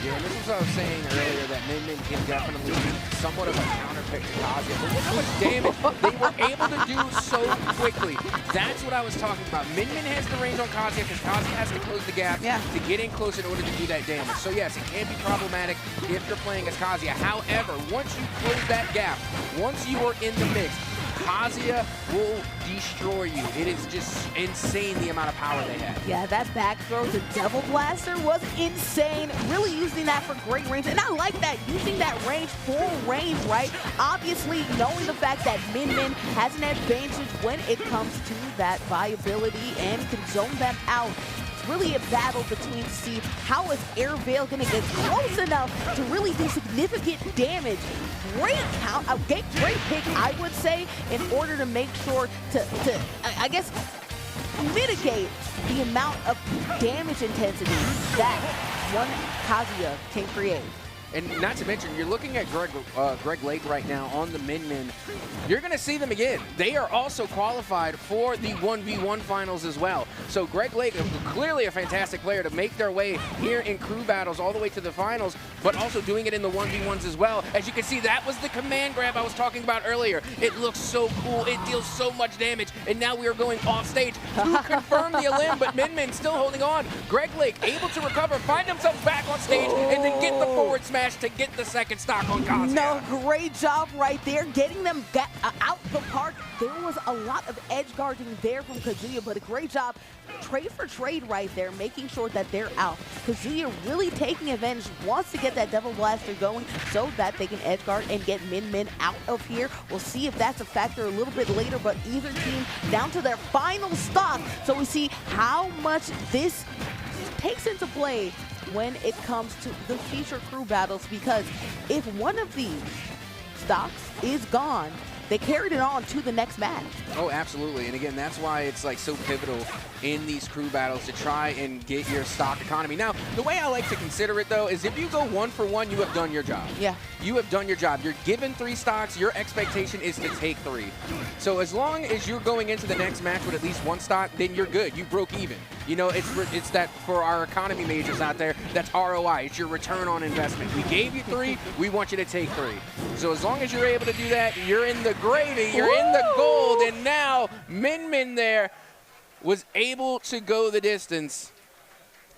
Yeah, and this is what I was saying earlier, that Min Min can definitely be somewhat of a counterpick to Kazuya. But look how much damage they were able to do so quickly. That's what I was talking about. Min Min has the range on Kazuya because Kazuya has to close the gap to get in close in order to do that damage. So yes, it can be problematic if you're playing as Kazuya. However, once you close that gap, once you are in the mix, Kazuya will destroy you. It is just insane the amount of power they have. Yeah, that back throw to Devil Blaster was insane. Really using that for great range. And I like that, using that range for range, right? Obviously, knowing the fact that Min Min has an advantage when it comes to that viability and can zone them out. It's really a battle between to see how is Air Veil going to get close enough to really do significant damage. Great count, great pick, I would say, in order to make sure to I guess, mitigate the amount of damage intensity that one Kazuya can create. And not to mention, you're looking at Greg Lake right now on the Min. You're going to see them again. They are also qualified for the 1v1 finals as well. So Greg Lake, clearly a fantastic player to make their way here in crew battles all the way to the finals, but also doing it in the 1v1s as well. As you can see, that was the command grab I was talking about earlier. It looks so cool. It deals so much damage. And now we are going off stage to confirm the elim, but Min still holding on. Greg Lake able to recover, find himself back on stage, and then get the forward smash to get the second stock on Kazuya. No, great job right there, getting them out the park. There was a lot of edge guarding there from Kazuya, but a great job, trade for trade right there, making sure that they're out. Kazuya really taking advantage, wants to get that Devil Blaster going so that they can edge guard and get Min out of here. We'll see if that's a factor a little bit later, but either team down to their final stock. So we see how much this takes into play when it comes to the future crew battles, because if one of these stocks is gone, they carried it on to the next match. Oh, absolutely. And again, that's why it's like so pivotal in these crew battles to try and get your stock economy. Now, the way I like to consider it, though, is if you go 1 for 1, you have done your job. Yeah. You have done your job. You're given 3 stocks. Your expectation is to take 3. So as long as you're going into the next match with at least 1 stock, then you're good. You broke even. You know, it's that for our economy majors out there, that's ROI. It's your return on investment. We gave you 3. We want you to take 3. So as long as you're able to do that, you're in the gravy. You're in the gold. And now Min there was able to go the distance,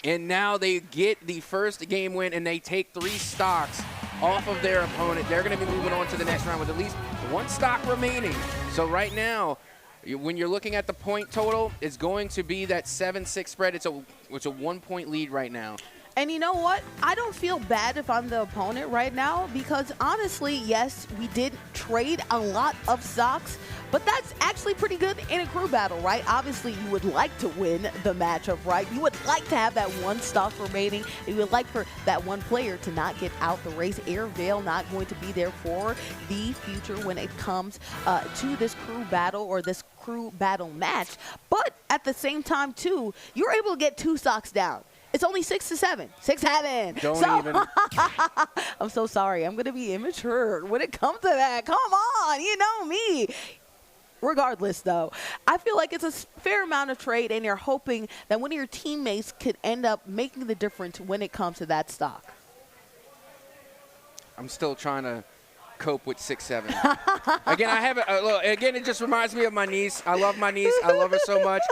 and now they get the first game win, and they take 3 stocks off of their opponent. They're going to be moving on to the next round with at least 1 stock remaining. So right now, when you're looking at the point total, it's going to be that 7-6 spread. It's a 1-point lead right now. And you know what? I don't feel bad if I'm the opponent right now, because honestly, yes, we did trade a lot of stocks, but that's actually pretty good in a crew battle, right? Obviously, you would like to win the matchup, right? You would like to have that 1 stock remaining. You would like for that 1 player to not get out the race. Air Veil not going to be there for the future when it comes to this crew battle or this crew battle match. But at the same time, too, you're able to get 2 stocks down. It's only 6-7. 6-7. Don't even. I'm so sorry. I'm going to be immature when it comes to that. Come on. You know me. Regardless, though, I feel like it's a fair amount of trade, and you're hoping that one of your teammates could end up making the difference when it comes to that stock. I'm still trying to cope with 6-7. Again, I haven't. Look, again, it just reminds me of my niece. I love my niece. I love her so much.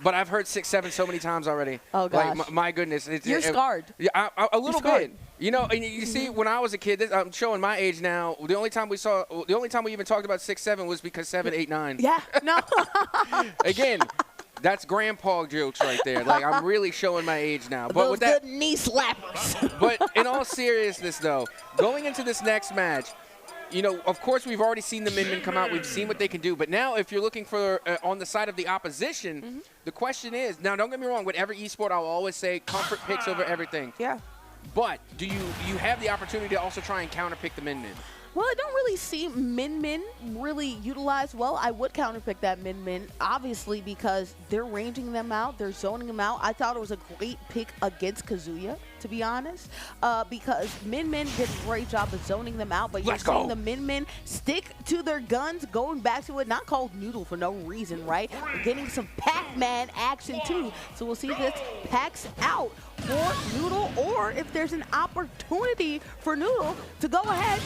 But I've heard 6-7 so many times already. Oh, gosh. Like, my goodness. You're scarred. Yeah, a little bit. You know, and you see, when I was a kid, I'm showing my age now. The only time we even talked about 6-7 was because 7, 8, 9. Yeah, no. Again, that's grandpa jokes right there. Like, I'm really showing my age now. But Those with that, good knee slappers. But in all seriousness, though, going into this next match, you know, of course, we've already seen the Min come out. We've seen what they can do. But now, if you're looking for on the side of the opposition, the question is, now, don't get me wrong, with every esport, I'll always say comfort picks over everything. Yeah. But do you have the opportunity to also try and counterpick the Min? Well, I don't really see Min really utilized well. I would counterpick that Min, obviously, because they're ranging them out. They're zoning them out. I thought it was a great pick against Kazuya, to be honest, because Min did a great job of zoning them out. But you're seeing the Min stick to their guns, going back to it, not called Noodle for no reason, right? We're getting some Pac-Man action, too. So we'll see if this packs out for Noodle, or if there's an opportunity for Noodle to go ahead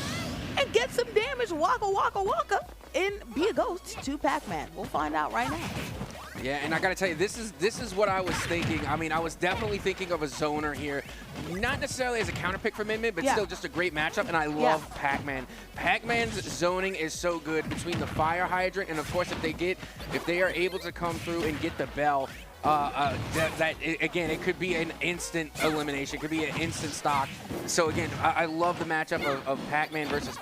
and get some damage, waka, and be a ghost to Pac-Man. We'll find out right now. Yeah, and I got to tell you, this is what I was thinking. I mean, I was definitely thinking of a zoner here. Not necessarily as a counterpick for Min, but still just a great matchup, and I love Pac-Man. Pac-Man's zoning is so good between the fire hydrant, and of course, if they are able to come through and get the bell, again, it could be an instant elimination. It could be an instant stock. So again, I love the matchup of Pac-Man versus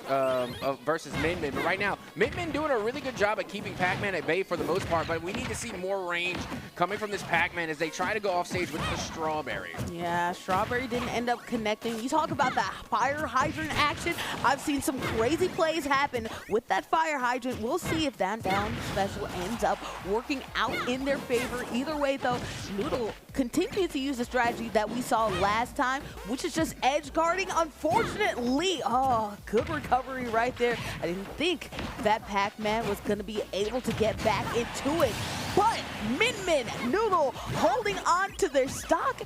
Min. But right now, Min doing a really good job at keeping Pac-Man at bay for the most part. But we need to see more range coming from this Pac-Man as they try to go off stage with the Strawberry. Yeah, Strawberry didn't end up connecting. You talk about that fire hydrant action. I've seen some crazy plays happen with that fire hydrant. We'll see if that down special ends up working out in their favor. Either way, way, though, Noodle continues to use the strategy that we saw last time, which is just edge guarding. Unfortunately, oh, good recovery right there. I didn't think that Pac-Man was going to be able to get back into it. But Min Noodle holding on to their stock,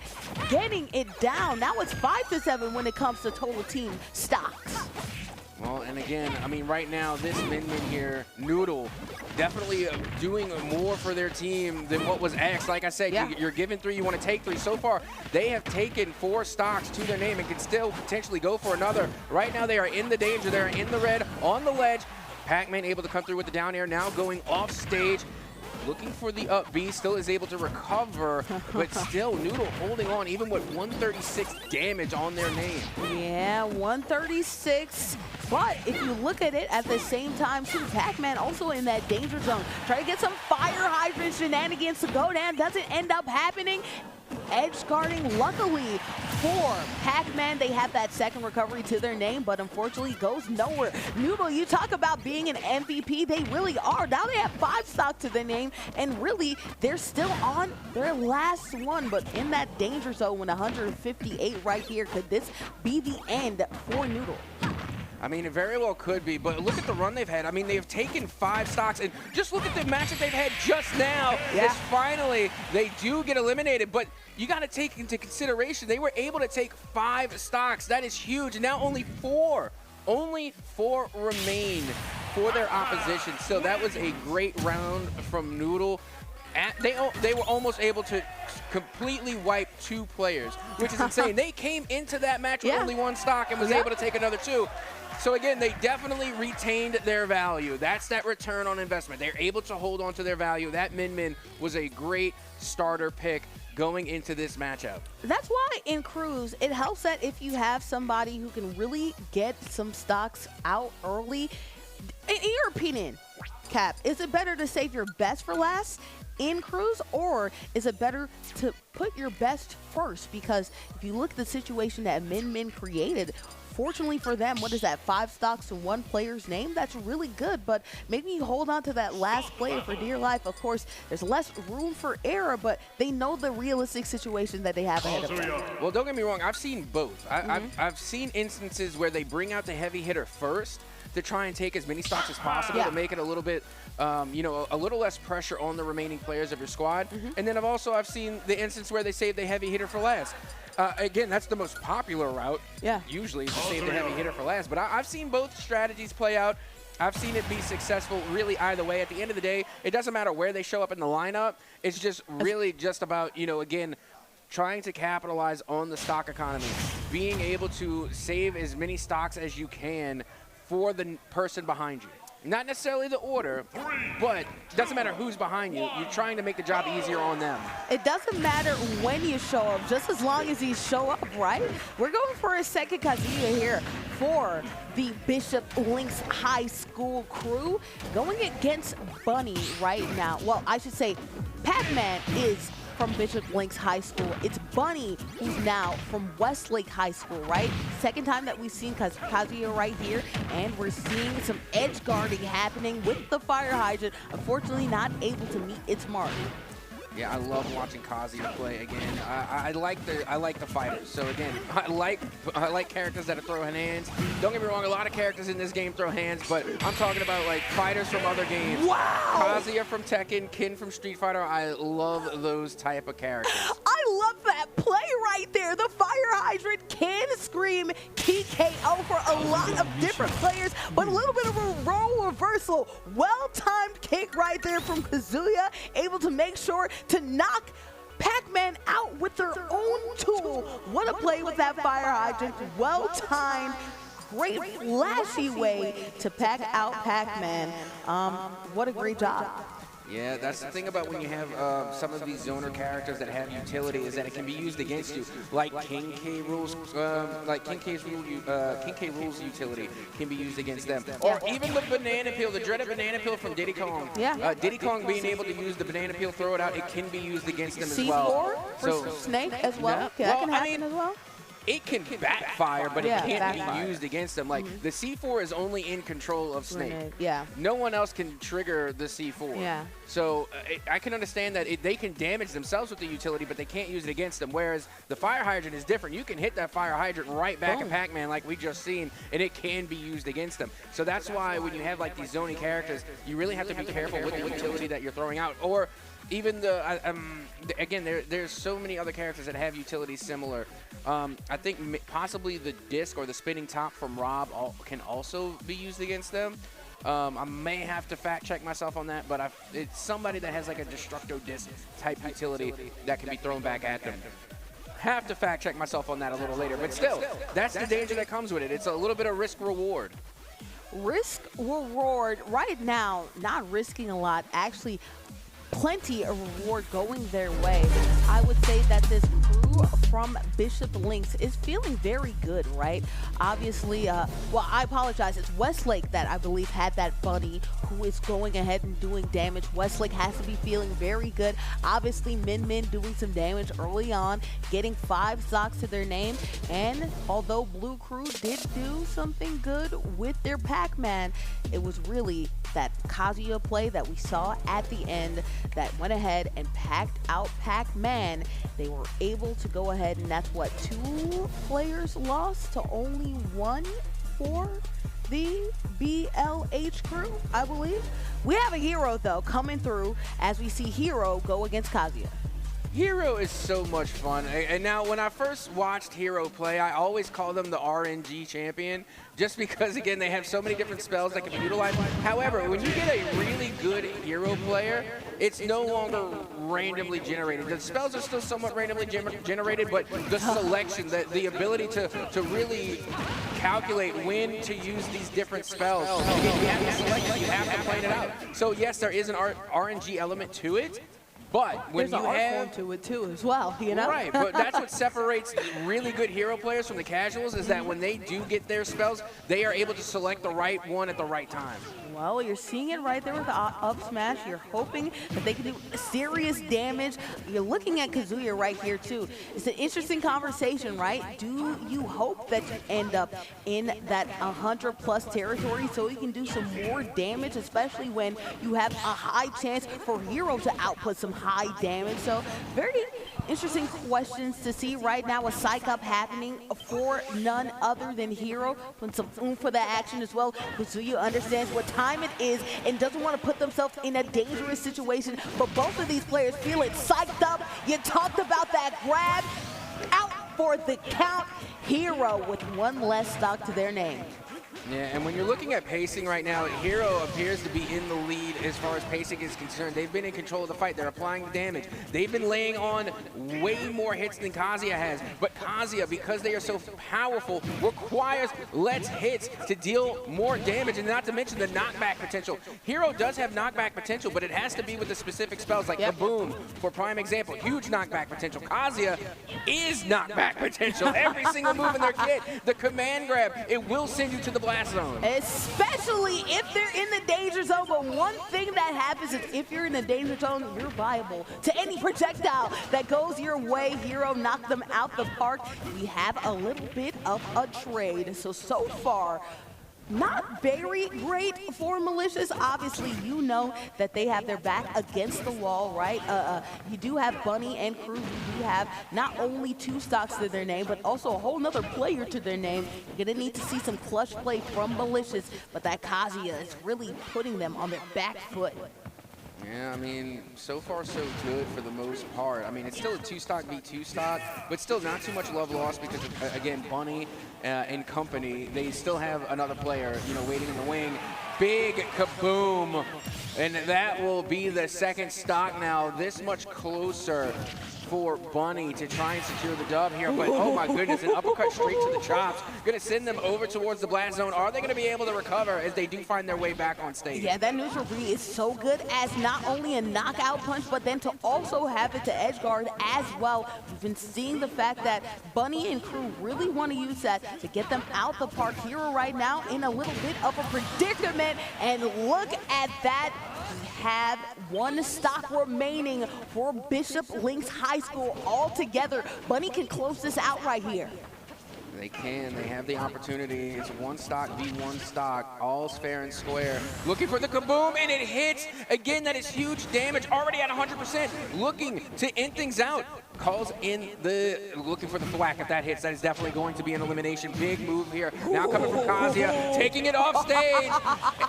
getting it down. Now it's 5-7 when it comes to total team stocks. Well, and again, I mean, right now, this Min here, Noodle, definitely doing more for their team than what was X. Like I said, you're given 3, you want to take 3. So far, they have taken 4 stocks to their name and can still potentially go for another. Right now, they are in the danger. They are in the red, on the ledge. Pac-Man able to come through with the down air, now going off stage. Looking for the up B, still is able to recover, but still Noodle holding on even with 136 damage on their name. Yeah, 136. But if you look at it at the same time, too, Pac-Man also in that danger zone. Try to get some fire hydrant shenanigans to go down. Doesn't end up happening. Edge guarding, luckily for Pac-Man, they have that second recovery to their name, but unfortunately goes nowhere. Noodle, you talk about being an MVP, they really are. Now they have 5 stock to their name, and really, they're still on their last one, but in that danger zone with 158 right here, could this be the end for Noodle? I mean, it very well could be, but look at the run they've had. I mean, they've taken 5 stocks, and just look at the match that they've had just now. As finally, they do get eliminated, but you got to take into consideration, they were able to take 5 stocks. That is huge, and now only 4 remain for their opposition. So that was a great round from Noodle. They were almost able to completely wipe 2 players, which is insane. They came into that match with only 1 stock and was able to take another 2. So again, they definitely retained their value. That's that return on investment. They're able to hold on to their value. That Min was a great starter pick going into this matchup. That's why in Cruise, it helps that if you have somebody who can really get some stocks out early. In your opinion, Cap, is it better to save your best for last in Cruise, or is it better to put your best first? Because if you look at the situation that Min created, fortunately for them, what is that, 5 stocks to 1 player's name? That's really good, but maybe you hold on to that last player for dear life. Of course, there's less room for error, but they know the realistic situation that they have ahead of them. Well, don't get me wrong, I've seen both. I've seen instances where they bring out the heavy hitter first to try and take as many stocks as possible to make it a little bit, you know, a little less pressure on the remaining players of your squad. And then I've seen the instance where they save the heavy hitter for last. Again, that's the most popular route. Usually to save the heavy hitter for last. But I've seen both strategies play out. I've seen it be successful really either way. At the end of the day, it doesn't matter where they show up in the lineup. It's just really just about, you know, again, trying to capitalize on the stock economy, being able to save as many stocks as you can for the person behind you. Not necessarily the order, but it doesn't matter who's behind you. You're trying to make the job easier on them. It doesn't matter when you show up, just as long as you show up, right? We're going for a second Kazuya here for the Bishop Links High School crew, going against Bunny right now. Well, I should say Pac-Man is from Bishop Links High School. It's Bunny who's now from Westlake High School, right? Second time that we've seen Kazuya right here, and we're seeing some edge guarding happening with the fire hydrant. Unfortunately, not able to meet its mark. Yeah, I love watching Kazuya play again. I like the fighters. So again, I like characters that throw hands. Don't get me wrong, a lot of characters in this game throw hands, but I'm talking about like fighters from other games. Wow! Kazuya from Tekken, Kin from Street Fighter. I love those type of characters. I love that play right there. The fire hydrant can scream key KO for a lot of different players, but a little bit of a role reversal. Well-timed kick right there from Kazuya, able to make sure to knock Pac-Man out with their own tool. What a play with that fire hydrant. Well-timed, great flashy way to pack out Pac-Man. What a great job. Yeah, that's the thing about when you have some of these zoner characters that have utility, is that it can be used against you. Like King K Rules, King K Rules utility can be used against them. Or even the banana peel, the dreaded banana peel from Diddy Kong. Yeah. Diddy Kong being able to use the banana peel, throw it out, it can be used against them as C4 well. for Snake as well. Okay, that can happen as well. it can backfire, but Yeah, it can't backfire. be used against them. Like, the C4 is only in control of Snake. Grenade, yeah. No one else can trigger the C4. Yeah. So I can understand that they can damage themselves with the utility, but they can't use it against them. Whereas the fire hydrant is different. You can hit that fire hydrant right back at Pac-Man like we just seen, and it can be used against them. So that's why when you have like these zoning characters, you really have to be careful with the utility that you're throwing out. Or even again, there's so many other characters that have utilities similar. I think possibly the disc or the spinning top from Rob can also be used against them. I may have to fact check myself on that, but it's somebody that has like a Destructo disc type utility that can be thrown back at them. Have to fact check myself on that a little later, but still, that's the danger that comes with it. It's a little bit of risk reward. Risk reward right now, not risking a lot, actually plenty of reward going their way. I would say that this crew from Bishop Lynx is feeling very good, right? Obviously, well, I apologize. It's Westlake that I believe had that bunny who is going ahead and doing damage. Westlake has to be feeling very good. Obviously, Min Min doing some damage early on, getting 5 stocks to their name. And although Blue Crew did do something good with their Pac-Man, it was really that Kazuya play that we saw at the end that went ahead and packed out Pac-Man. They were able to go ahead, and that's what, 2 players lost to only 1 for the BLH crew, I believe. We have a Hero, though, coming through as we see Hero go against Kazuya. Hero is so much fun. And now, when I first watched Hero play, I always called them the RNG champion, just because, again, they have so many different spells that can be utilized. However, when you get a really good Hero player, it's no longer randomly generated. The spells are still somewhat randomly generated, but the selection, the ability to really calculate when to use these different spells, again, you have to select it, you have to plan it out. So, yes, there is an RNG element to it. But when There's you an art have form to it too, as well, you know. Right, but that's what separates really good Hero players from the casuals, is that when they do get their spells, they are able to select the right one at the right time. Well, you're seeing it right there with the up smash. You're hoping that they can do serious damage. You're looking at Kazuya right here, too. It's an interesting conversation, right? Do you hope that you end up in that 100+ territory so you can do some more damage, especially when you have a high chance for Hero to output some high damage? So very interesting questions to see right now. A psych up happening for none other than Hero. Putting some oomph for the action as well. Kazuya understands what time it is and doesn't want to put themselves in a dangerous situation. But both of these players feeling psyched up. You talked about that grab. Out for the count. Hero with 1 less stock to their name. Yeah, and when you're looking at pacing right now, Hero appears to be in the lead as far as pacing is concerned. They've been in control of the fight. They're applying damage. They've been laying on way more hits than Kazuya has. But Kazuya, because they are so powerful, requires less hits to deal more damage, and not to mention the knockback potential. Hero does have knockback potential, but it has to be with the specific spells like Kaboom, for prime example. Huge knockback potential. Kazuya is knockback potential. Every single move in their kit. The command grab, it will send you to the blast zone. Especially if they're in the danger zone. But one thing that happens is if you're in the danger zone, you're viable to any projectile that goes your way. Hero knocked them out the park. We have a little bit of a trade. So far, not very great for Malicious. Obviously, you know that they have their back against the wall, right? You do have Bunny and Crew. You do have not only 2 stocks to their name, but also a whole nother player to their name. You're going to need to see some clutch play from Malicious, but that Kazuya is really putting them on their back foot. Yeah, I mean, so far so good for the most part. I mean, it's still a 2-stock v 2-stock, but still not too much love lost because, again, Bunny and company, they still have another player, you know, waiting in the wing. Big kaboom, and that will be the 2nd stock now. This much closer for Bunny to try and secure the dub here, but oh my goodness, an uppercut straight to the chops. Gonna send them over towards the blast zone. Are they gonna be able to recover as they do find their way back on stage? Yeah, that neutral B is so good as not only a knockout punch, but then to also have it to edge guard as well. We've been seeing the fact that Bunny and Crew really want to use that to get them out the park. Hero right now in a little bit of a predicament, and look at that. We have 1 stock remaining for Bishop Lynx High School altogether. Bunny can close this out right here. They can. They have the opportunity. It's one stock v one stock. All's fair and square. Looking for the kaboom, and it hits. Again, that is huge damage. Already at 100%. Looking to end things out. Calls in the, looking for the thwack. If that hits, that is definitely going to be an elimination. Big move here. Now coming from Kazuya, taking it off stage.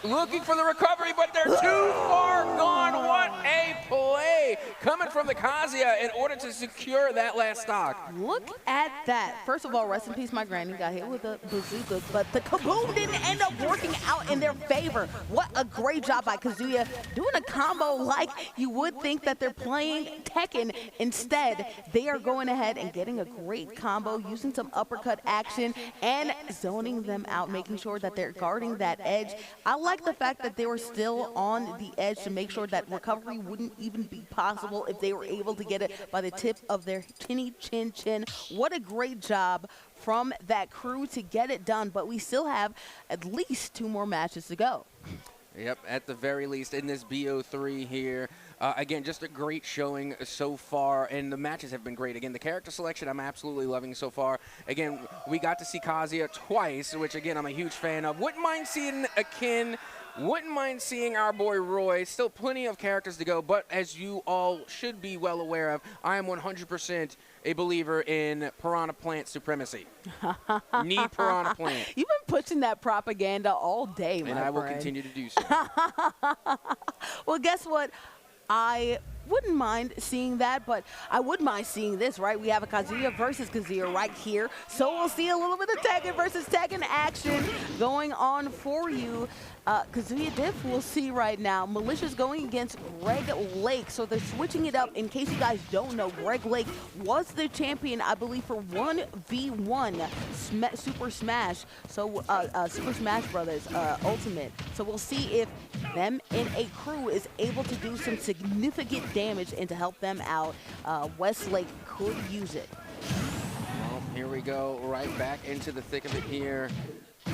Looking for the recovery, but they're too far gone. What a play coming from the Kazuya in order to secure that last stock. Look at that. First of all, rest in peace, my granny got hit with a bazooka, but the kaboom didn't end up working out in their favor. What a great job by Kazuya doing a combo like you would think that they're playing Tekken. Instead, they are going ahead and getting a great combo, using some uppercut action and zoning them out, making sure that they're guarding that edge. I like the fact that they were still on the edge to make sure that recovery wouldn't even be possible if they were able to get it by the tip of their chinny chin chin. What a great job from that crew to get it done, but we still have at least 2 more matches to go. Yep, at the very least in this BO3 here. Again, just a great showing so far, and the matches have been great. Again, the character selection I'm absolutely loving so far. Again, we got to see Kazuya twice, which, again, I'm a huge fan of. Wouldn't mind seeing Akin. Wouldn't mind seeing our boy Roy. Still plenty of characters to go, but as you all should be well aware of, I am 100% a believer in Piranha Plant supremacy. Need Piranha Plant. You've been pushing that propaganda all day, my friend. And I will continue to do so. Well, guess what? I wouldn't mind seeing that, but I would mind seeing this, right? We have a Kazuya versus Kazuya right here, so we'll see a little bit of Tekken versus Tekken action going on for you. Kazuya Diff, we'll see right now. Malicious going against Greg Lake, so they're switching it up. In case you guys don't know, Greg Lake was the champion, I believe, for 1v1 Super Smash, so Super Smash Brothers Ultimate. So we'll see if them in a crew is able to do some significant damage and to help them out. Westlake could use it. Well, here we go, right back into the thick of it here.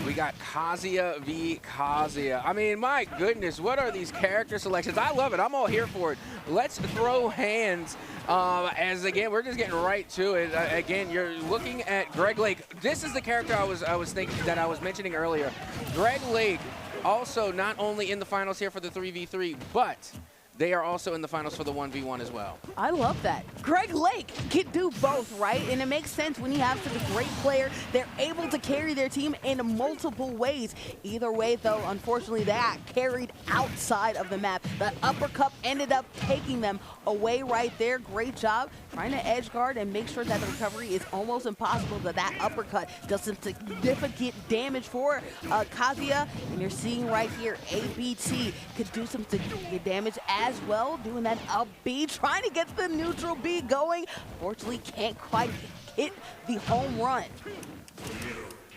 We got Kazuya v. Kazuya. I mean, my goodness, what are these character selections? I love it. I'm all here for it. Let's throw hands. As again, we're just getting right to it. Again, you're looking at Greg Lake. This is the character I was thinking that I was mentioning earlier. Greg Lake, also not only in the finals here for the 3v3, but they are also in the finals for the 1v1 as well. I love that. Greg Lake can do both, right? And it makes sense when you have such a great player. They're able to carry their team in multiple ways. Either way, though, unfortunately, they got carried outside of the map. The uppercut ended up taking them away right there. Great job trying to edge guard and make sure that the recovery is almost impossible, that uppercut does some significant damage for Kazuya. And you're seeing right here, ABT could do some significant damage as well, doing that up B, trying to get the neutral B going. Fortunately, can't quite hit the home run.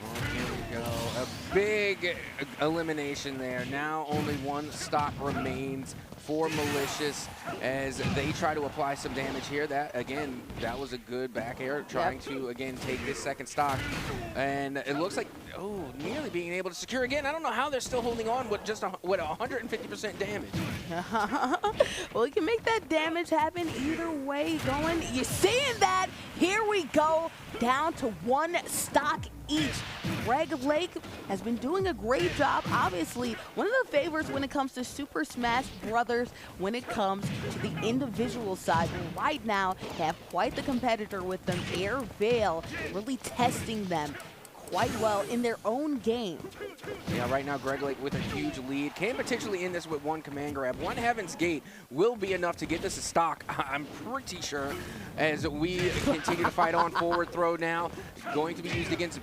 Well, here we go. A big elimination there. Now only 1 stock remains for Malicious as they try to apply some damage here. That, again, that was a good back air, trying to, again, take this second stock. And it looks like, oh, nearly being able to secure again. I don't know how they're still holding on with just 150% damage. Well, you can make that damage happen either way going. You're seeing that. Here we go, down to 1 stock each. Greg Lake has been doing a great job. Obviously, one of the favorites when it comes to Super Smash Brothers, when it comes to the individual side. Right now, they have quite the competitor with them, Air Veil, really testing them quite well in their own game. Yeah, right now Greg Lake with a huge lead. Can potentially end this with 1 command grab. 1 Heaven's Gate will be enough to get this a stock, I'm pretty sure, as we continue to fight on. Forward throw now. Going to be used against,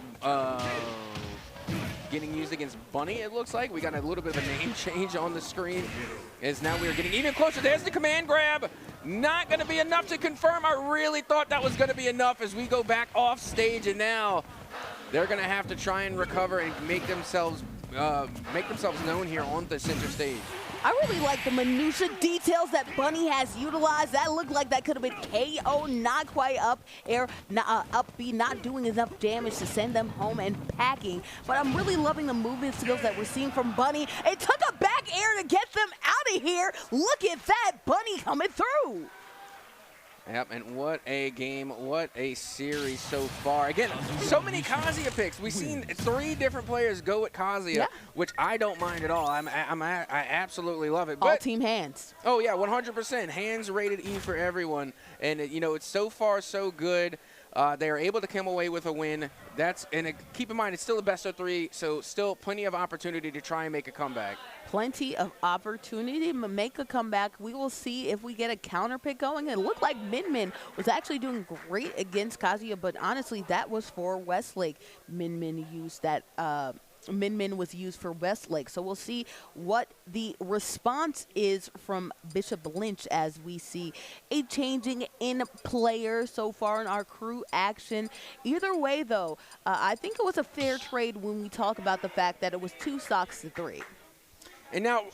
getting used against Bunny, it looks like. We got a little bit of a name change on the screen, as now we are getting even closer. There's the command grab. Not going to be enough to confirm. I really thought that was going to be enough as we go back off stage, and now they're going to have to try and recover and make themselves known here on the center stage. I really like the minutia details that Bunny has utilized. That looked like that could have been KO, not quite up air, up B, not doing enough damage to send them home and packing. But I'm really loving the movement skills that we're seeing from Bunny. It took a back air to get them out of here. Look at that, Bunny coming through. Yep, and what a game, what a series so far. Again, so many Kazuya picks. We've seen 3 different players go at Kazuya, which I don't mind at all. I absolutely love it. All team hands. Oh, yeah, 100%. Hands rated E for everyone. And, you know, it's so far so good. They are able to come away with a win. Keep in mind, it's still a best of 3, so still plenty of opportunity to try and make a comeback. Plenty of opportunity to make a comeback. We will see if we get a counter pick going. It looked like Min Min was actually doing great against Kazuya, but honestly, that was for Westlake. Min Min used that. Min Min was used for Westlake. So we'll see what the response is from Bishop Lynch as we see a changing in player so far in our crew action. Either way, though, I think it was a fair trade when we talk about the fact that it was 2 stocks to 3. And now,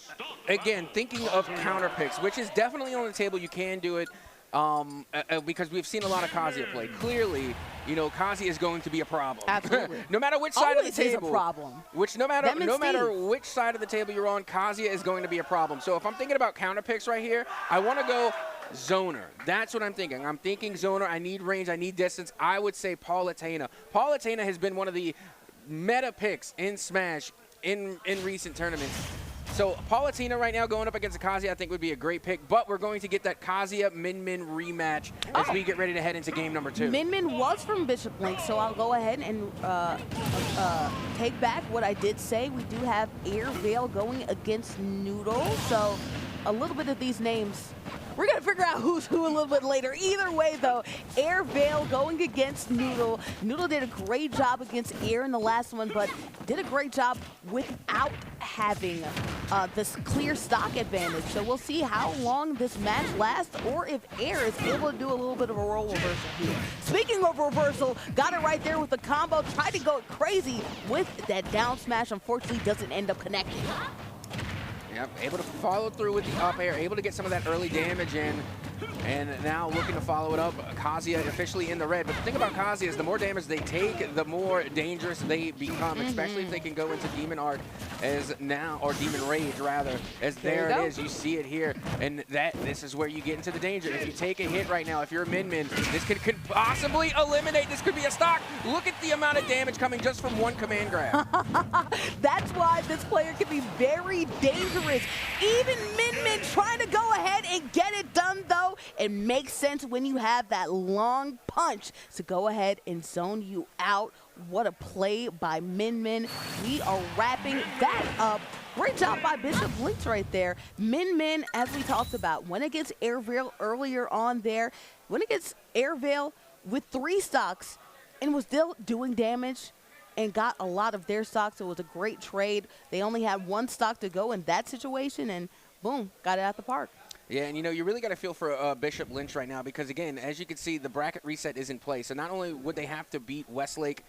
again, thinking of counter picks, which is definitely on the table. You can do it because we've seen a lot of Kazuya play. Clearly, you know, Kazuya is going to be a problem. Absolutely. No matter which side Always of the table. is a problem. No matter which side of the table you're on, Kazuya is going to be a problem. So if I'm thinking about counter picks right here, I want to go zoner. That's what I'm thinking. I'm thinking zoner. I need range. I need distance. I would say Palutena. Palutena has been one of the meta picks in Smash in recent tournaments. So Palutena right now going up against Kazuya I think would be a great pick, but we're going to get that Kazuya Min Min rematch as we get ready to head into game number 2. Min Min was from Bishop Link, so I'll go ahead and take back what I did say. We do have Air Veil going against Noodle, so a little bit of these names. We're going to figure out who's who a little bit later. Either way, though, Air Veil going against Noodle. Noodle did a great job against Air in the last one, but did a great job without having this clear stock advantage. So we'll see how long this match lasts or if Air is able to do a little bit of a role reversal here. Speaking of reversal, got it right there with the combo. Tried to go crazy with that down smash. Unfortunately, doesn't end up connecting. Yep, able to follow through with the up air, able to get some of that early damage in, and now looking to follow it up. Kazuya officially in the red, but the thing about Kazuya is the more damage they take, the more dangerous they become, especially if they can go into Demon Art or Demon Rage rather, as there it is. You see it here, and this is where you get into the danger. If you take a hit right now, if you're a Min Min, this could possibly eliminate. This could be a stock. Look at the amount of damage coming just from one command grab. That's why this player can be very dangerous. Even Min Min trying to go ahead and get it done, though. It makes sense when you have that long punch to go ahead and zone you out. What a play by Min Min. We are wrapping that up. Great job by Bishop Lynch right there. Min Min, as we talked about, went against Air Veil earlier on there. Went against Air Veil with 3 stocks and was still doing damage and got a lot of their stocks. It was a great trade. They only had 1 stock to go in that situation, and boom, got it out the park. Yeah, and you know, you really got to feel for Bishop Lynch right now because, again, as you can see, the bracket reset is in place. So not only would they have to beat Westlake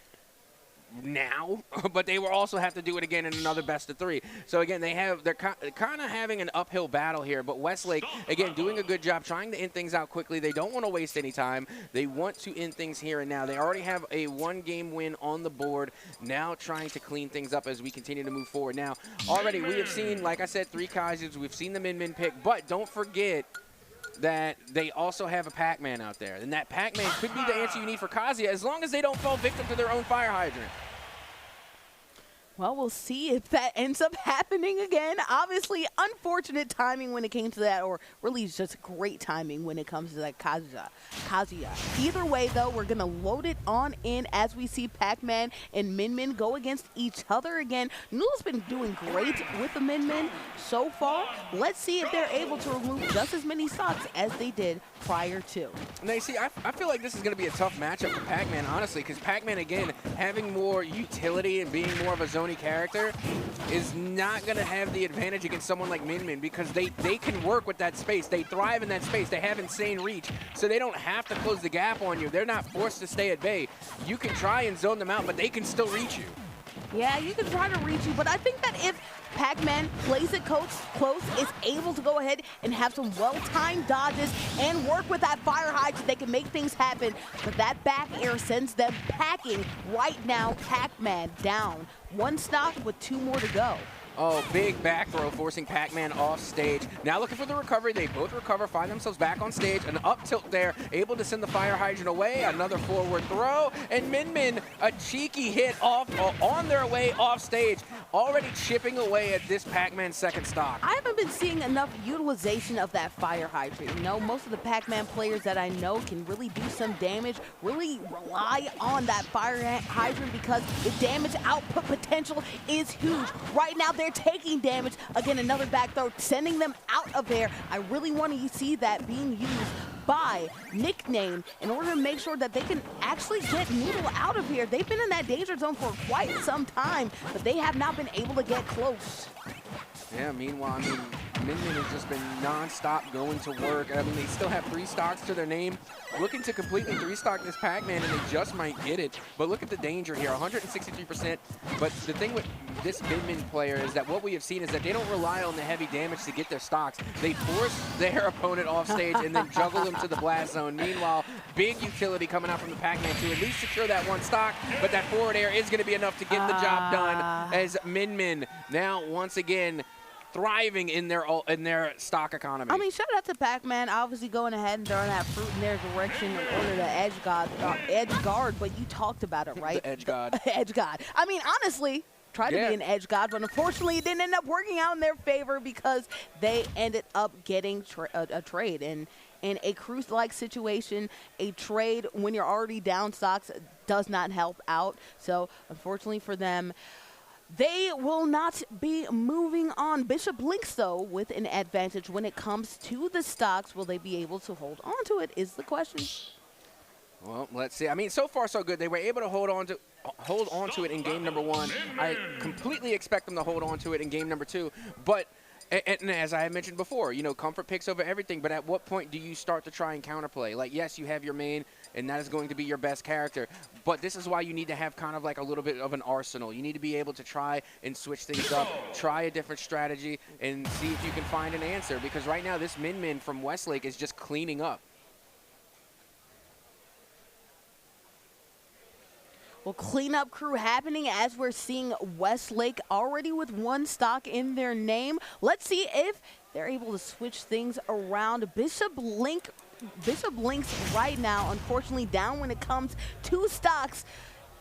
now, but they will also have to do it again in another best of 3. So again, they're kind of having an uphill battle here, but Westlake, again, doing a good job trying to end things out quickly. They don't want to waste any time. They want to end things here and now. They already have a 1-game win on the board, now trying to clean things up as we continue to move forward. Now, already we have seen, like I said, 3 Kaizers. We've seen the Min Min pick, but don't forget that they also have a Pac-Man out there. And that Pac-Man could be the answer you need for Kazuya as long as they don't fall victim to their own fire hydrant. Well, we'll see if that ends up happening again. Obviously, unfortunate timing when it came to that, or really just great timing when it comes to that Kazuya. Either way, though, we're going to load it on in as we see Pac-Man and Min Min go against each other again. Noodle's been doing great with the Min Min so far. Let's see if they're able to remove just as many stocks as they did prior to. Now, you see, I feel like this is going to be a tough matchup for Pac-Man, honestly, because Pac-Man, again, having more utility and being more of a zone character is not going to have the advantage against someone like Min Min because they can work with that space. They thrive in that space. They have insane reach, so they don't have to close the gap on you. They're not forced to stay at bay. You can try and zone them out, but they can still reach you. Yeah, you can try to reach you, but I think that if Pac-Man plays it close, is able to go ahead and have some well-timed dodges and work with that fire hydrant, they can make things happen. But that back air sends them packing right now. Pac-Man down 1 stock with 2 more to go. Oh, big back throw, forcing Pac-Man off stage. Now looking for the recovery. They both recover, find themselves back on stage. An up tilt there, able to send the fire hydrant away. Another forward throw, and Min Min, a cheeky hit off on their way off stage, already chipping away at this Pac-Man second stock. I haven't been seeing enough utilization of that fire hydrant. You know, most of the Pac-Man players that I know can really do some damage, really rely on that fire hydrant because the damage output potential is huge. Right now, they're taking damage. Again, another back throw, sending them out of there. I really want to see that being used by Nickname in order to make sure that they can actually get Noodle out of here. They've been in that danger zone for quite some time, but they have not been able to get close. Yeah, meanwhile, I mean, Min Min has just been non-stop going to work. I mean, they still have 3 stocks to their name, looking to completely 3-stock this Pac-Man, and they just might get it. But look at the danger here, 163%. But the thing with this Min Min player is that what we have seen is that they don't rely on the heavy damage to get their stocks. They force their opponent off stage and then juggle them to the blast zone. Meanwhile, big utility coming out from the Pac-Man to at least secure that 1 stock, but that forward air is going to be enough to get the job done as Min Min now once again thriving in their stock economy. I mean, shout out to Pac-Man, obviously going ahead and throwing that fruit in their direction in order to edge guard, but you talked about it, right? The edge god. Edge god. I mean, honestly, tried to be an edge god, but unfortunately it didn't end up working out in their favor because they ended up getting a trade. And in a cruise-like situation, a trade when you're already down stocks does not help out. So unfortunately for them, they will not be moving on. Bishop Lynx, though, with an advantage when it comes to the stocks. Will they be able to hold on to it is the question. Well, let's see. I mean, so far so good. They were able to hold on to it in game number 1. I completely expect them to hold on to it in game number 2. But and as I had mentioned before, you know, comfort picks over everything, but at what point do you start to try and counterplay? Like, yes, you have your main, and that is going to be your best character, but this is why you need to have kind of like a little bit of an arsenal. You need to be able to try and switch things up, try a different strategy, and see if you can find an answer, because right now this Min Min from Westlake is just cleaning up. Well, cleanup crew happening as we're seeing Westlake already with 1 stock in their name. Let's see if they're able to switch things around. Bishop Lynx right now, unfortunately, down when it comes to stocks.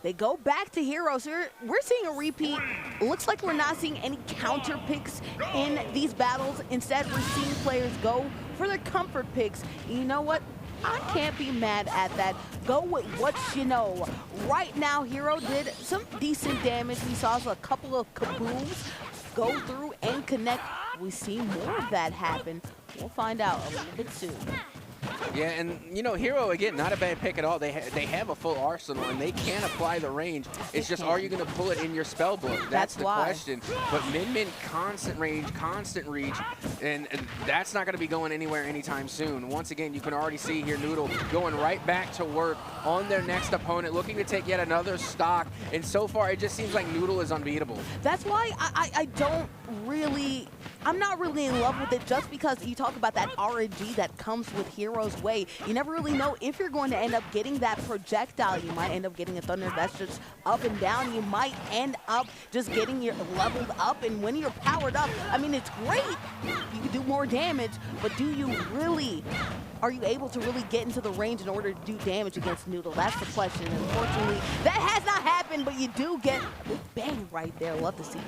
They go back to heroes. We're seeing a repeat. Looks like we're not seeing any counter picks in these battles. Instead, we're seeing players go for their comfort picks. You know what? I can't be mad at that. Go with what you know. Right now, Hero did some decent damage. We saw a couple of kabooms go through and connect. We see more of that happen. We'll find out a little bit soon. Yeah, and, you know, Hero, again, not a bad pick at all. They have a full arsenal, and they can apply the range. It's just, are you going to pull it in your spell book? That's the question. But Min Min, constant range, constant reach, and that's not going to be going anywhere anytime soon. Once again, you can already see here Noodle going right back to work on their next opponent, looking to take yet another stock. And so far, it just seems like Noodle is unbeatable. That's why I'm not really in love with it, just because you talk about that RNG that comes with Hero's Way. You never really know if you're going to end up getting that projectile. You might end up getting a Thunder that's just up and down. You might end up just getting your leveled up, and when you're powered up, I mean, it's great. You can do more damage, but are you able to really get into the range in order to do damage against Noodle? That's the question. Unfortunately, that has not happened, but you do get a big bang right there. Love to see it.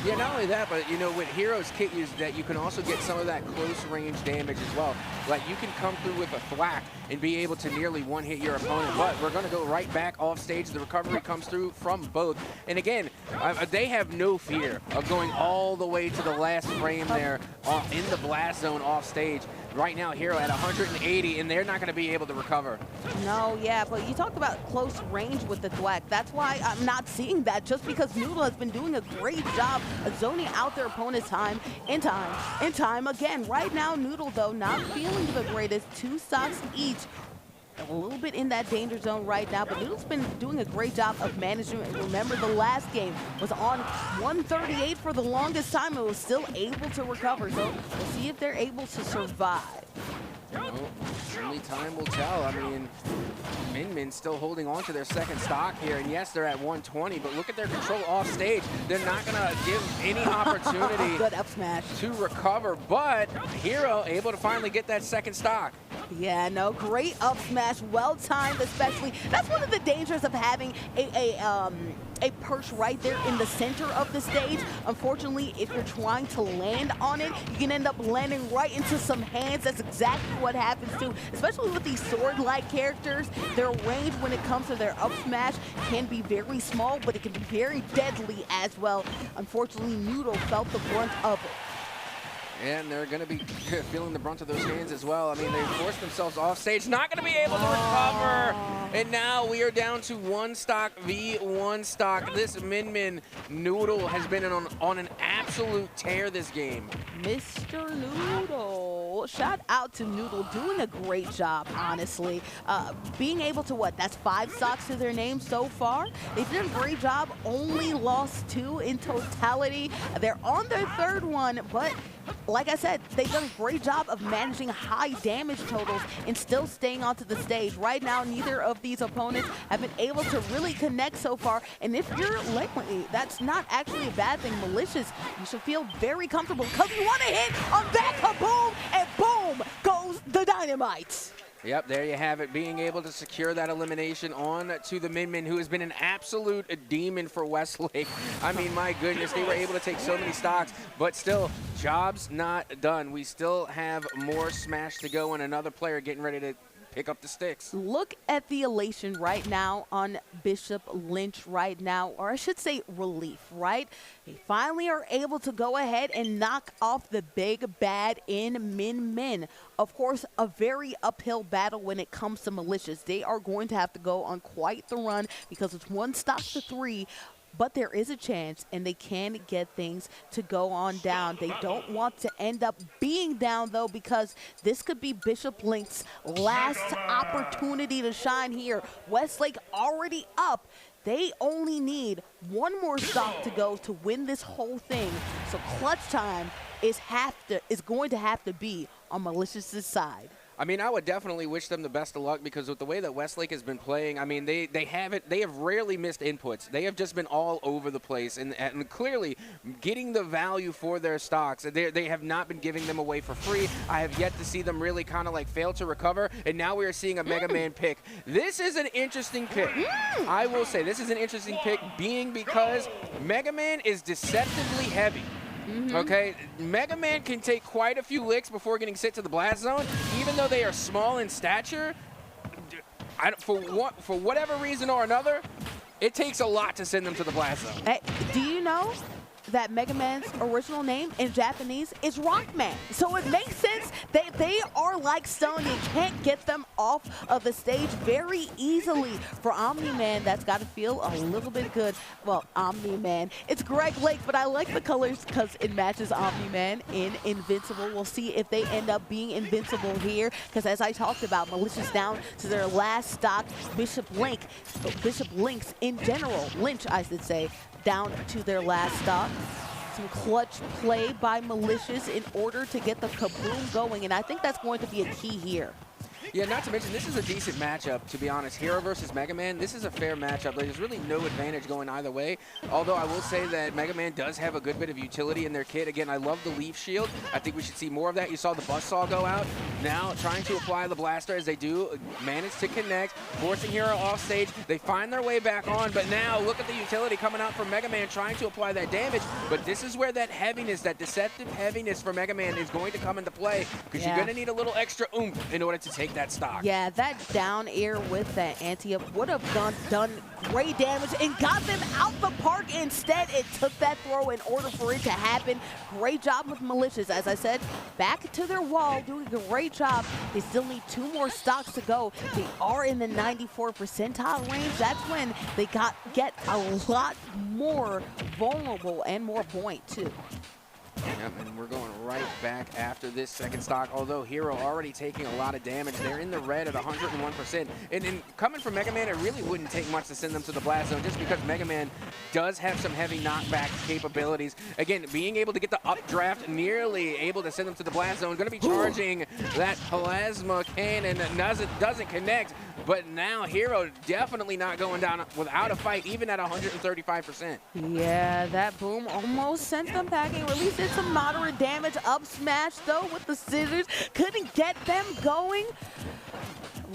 Yeah, not only that, but, you know, with Hero's kit is that you can also get some of that close range damage as well. Like, you can come through with a thwack and be able to nearly one-hit your opponent, but we're going to go right back off stage. The recovery comes through from both. And again, they have no fear of going all the way to the last frame there in the blast zone off stage. Right now, Hero at 180, and they're not going to be able to recover. No, yeah, but you talked about close range with the thwack. That's why I'm not seeing that, just because Noodle has been doing a great job of zoning out their opponent's time and time again. Right now, Noodle, though, not feeling the greatest. 2 stocks each. A little bit in that danger zone right now, but Noodle's been doing a great job of managing. Remember, the last game was on 138 for the longest time and was still able to recover. So we'll see if they're able to survive. Well, only time will tell. I mean, Min still holding on to their second stock here, and yes, they're at 120, but look at their control off stage. They're not going to give any opportunity Good up smash. to recover, but Hero able to finally get that second stock. Yeah, no, great up smash, well timed, especially. That's one of the dangers of having a perch right there in the center of the stage. Unfortunately, if you're trying to land on it, you can end up landing right into some hands. That's exactly what happens too, especially with these sword-like characters. Their range when it comes to their up smash can be very small, but it can be very deadly as well. Unfortunately, Noodle felt the brunt of it. And they're going to be feeling the brunt of those hands as well. I mean, they forced themselves off stage, not going to be able to recover. And now we are down to 1 stock v 1 stock. This Min Noodle has been on an absolute tear this game. Mr. Noodle. Shout out to Noodle, doing a great job, honestly. Being able to, that's 5 stocks to their name so far. They did a great job, only lost 2 in totality. They're on their 3rd one, but like I said, they've done a great job of managing high damage totals and still staying onto the stage. Right now, neither of these opponents have been able to really connect so far. And if you're Langley, that's not actually a bad thing. Malicious, you should feel very comfortable because you want to hit on that kaboom, and boom goes the dynamite. Yep, there you have it, being able to secure that elimination on to the Min, who has been an absolute demon for Westlake. I mean, my goodness, they were able to take so many stocks, but still, job's not done. We still have more Smash to go and another player getting ready to pick up the sticks. Look at the elation right now on Bishop Lynch right now, or I should say relief, right? They finally are able to go ahead and knock off the big bad in Min. Of course, a very uphill battle when it comes to Malicious. They are going to have to go on quite the run because it's 1 stock to 3. But there is a chance, and they can get things to go on down. They don't want to end up being down, though, because this could be Bishop Link's last opportunity to shine here. Westlake already up. They only need 1 more stock to go to win this whole thing. So clutch time is going to have to be on Malicious's side. I mean, I would definitely wish them the best of luck because with the way that Westlake has been playing, I mean, they have rarely missed inputs. They have just been all over the place and clearly getting the value for their stocks. They have not been giving them away for free. I have yet to see them really kind of like fail to recover, and now we are seeing a Mega Man pick. This is an interesting pick. I will say this is an interesting pick being because Mega Man is deceptively heavy. Okay, Mega Man can take quite a few licks before getting sent to the blast zone, even though they are small in stature. For whatever reason or another, it takes a lot to send them to the blast zone. Hey, do you know that Mega Man's original name in Japanese is Rockman? So it makes sense that they are like stone. You can't get them off of the stage very easily. For Omni-Man, that's got to feel a little bit good. Well, Omni-Man. It's Greg Lake, but I like the colors because it matches Omni-Man in Invincible. We'll see if they end up being invincible here because as I talked about, Malicious down to their last stock. Bishop Link's in general, Lynch I should say, down to their last stock. Some clutch play by Malicious in order to get the kaboom going, and I think that's going to be a key here. Yeah, not to mention, this is a decent matchup, to be honest. Hero versus Mega Man, this is a fair matchup. There's really no advantage going either way, although I will say that Mega Man does have a good bit of utility in their kit. Again, I love the Leaf Shield. I think we should see more of that. You saw the Buzzsaw go out. Now trying to apply the Blaster as they do manage to connect, forcing Hero off stage. They find their way back on, but now look at the utility coming out from Mega Man trying to apply that damage, but this is where that heaviness, that deceptive heaviness for Mega Man is going to come into play because you're going to need a little extra oomph in order to take that stock. Yeah, that down air with that anti-up would have done great damage and got them out the park. Instead, it took that throw in order for it to happen. Great job with Malicious. As I said, back to their wall, doing a great job. They still need 2 more stocks to go. They are in the 94 percentile range. That's when they get a lot more vulnerable and more point, too. Yep, and we're going right back after this second stock, although Hero already taking a lot of damage. They're in the red at 101%. And coming from Mega Man, it really wouldn't take much to send them to the Blast Zone, just because Mega Man does have some heavy knockback capabilities. Again, being able to get the updraft, nearly able to send them to the Blast Zone, going to be charging that Plasma Cannon. Doesn't connect, but now Hero definitely not going down without a fight, even at 135%. Yeah, that boom almost sent them packing. At least did some moderate damage. Up smash, though, with the scissors. Couldn't get them going.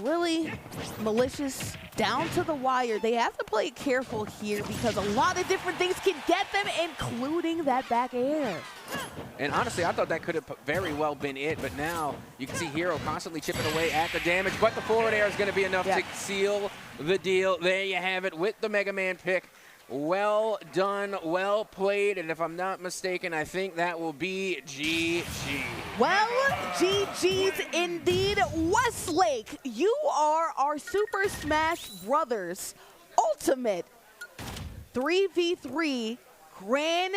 Really malicious down to the wire. They have to play careful here because a lot of different things can get them, including that back air. And honestly, I thought that could have very well been it, but now you can see Hero constantly chipping away at the damage, but the forward air is going to be enough to seal the deal. There you have it with the Mega Man pick. Well done, well played, and if I'm not mistaken, I think that will be GG. Well, GG's indeed. Westlake, you are our Super Smash Brothers Ultimate 3v3 Grand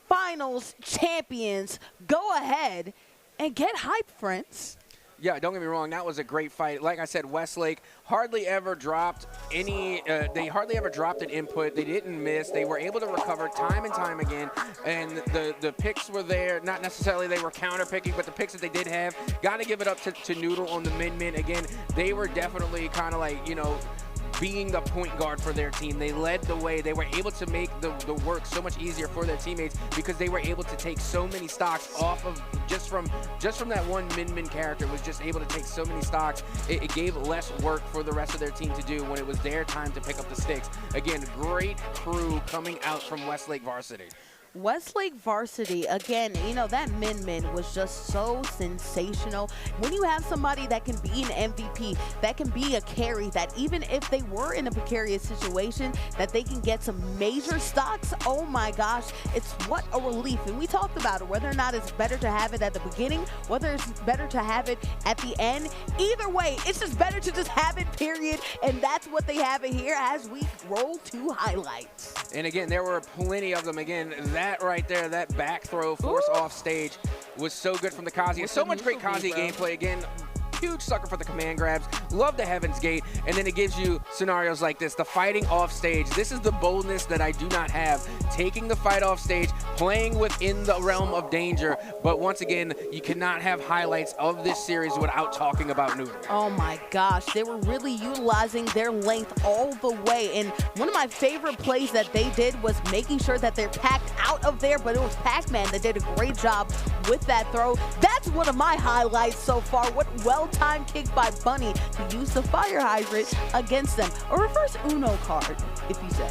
Finals champions. Go ahead and get hyped, friends. Yeah, don't get me wrong, that was a great fight. Like I said, Westlake hardly ever dropped any, they hardly ever dropped an input. They didn't miss. They were able to recover time and time again. And the picks were there. Not necessarily they were counter picking, but the picks that they did have, got to give it up to Noodle on the min-min. Again, they were definitely kind of like, you know, being the point guard for their team. They led the way. They were able to make the work so much easier for their teammates because they were able to take so many stocks off of just from that one min-min character. Was just able to take so many stocks. It gave less work for the rest of their team to do when it was their time to pick up the sticks. Again, great crew coming out from Westlake Varsity. Westlake Varsity, again, you know, that min-min was just so sensational. When you have somebody that can be an MVP, that can be a carry, that even if they were in a precarious situation, that they can get some major stocks, oh my gosh, it's what a relief. And we talked about it, whether or not it's better to have it at the beginning, whether it's better to have it at the end. Either way, it's just better to just have it, period. And that's what they have it here as we roll to highlights. And again, there were plenty of them. Again, that right there, that back throw force off stage was so good from the Kazuya. So much great Kazuya gameplay. Again, huge sucker for the command grabs. Love the Heaven's Gate. And then it gives you scenarios like this, the fighting off stage. This is the boldness that I do not have. Taking the fight off stage, playing within the realm of danger. But once again, you cannot have highlights of this series without talking about Noodle. Oh my gosh, they were really utilizing their length all the way. And one of my favorite plays that they did was making sure that they're packed out of there, but it was Pac-Man that did a great job with that throw. That's one of my highlights so far. What well-timed kick by Bunny to use the fire hydrant against them. A reverse Uno card, if you say.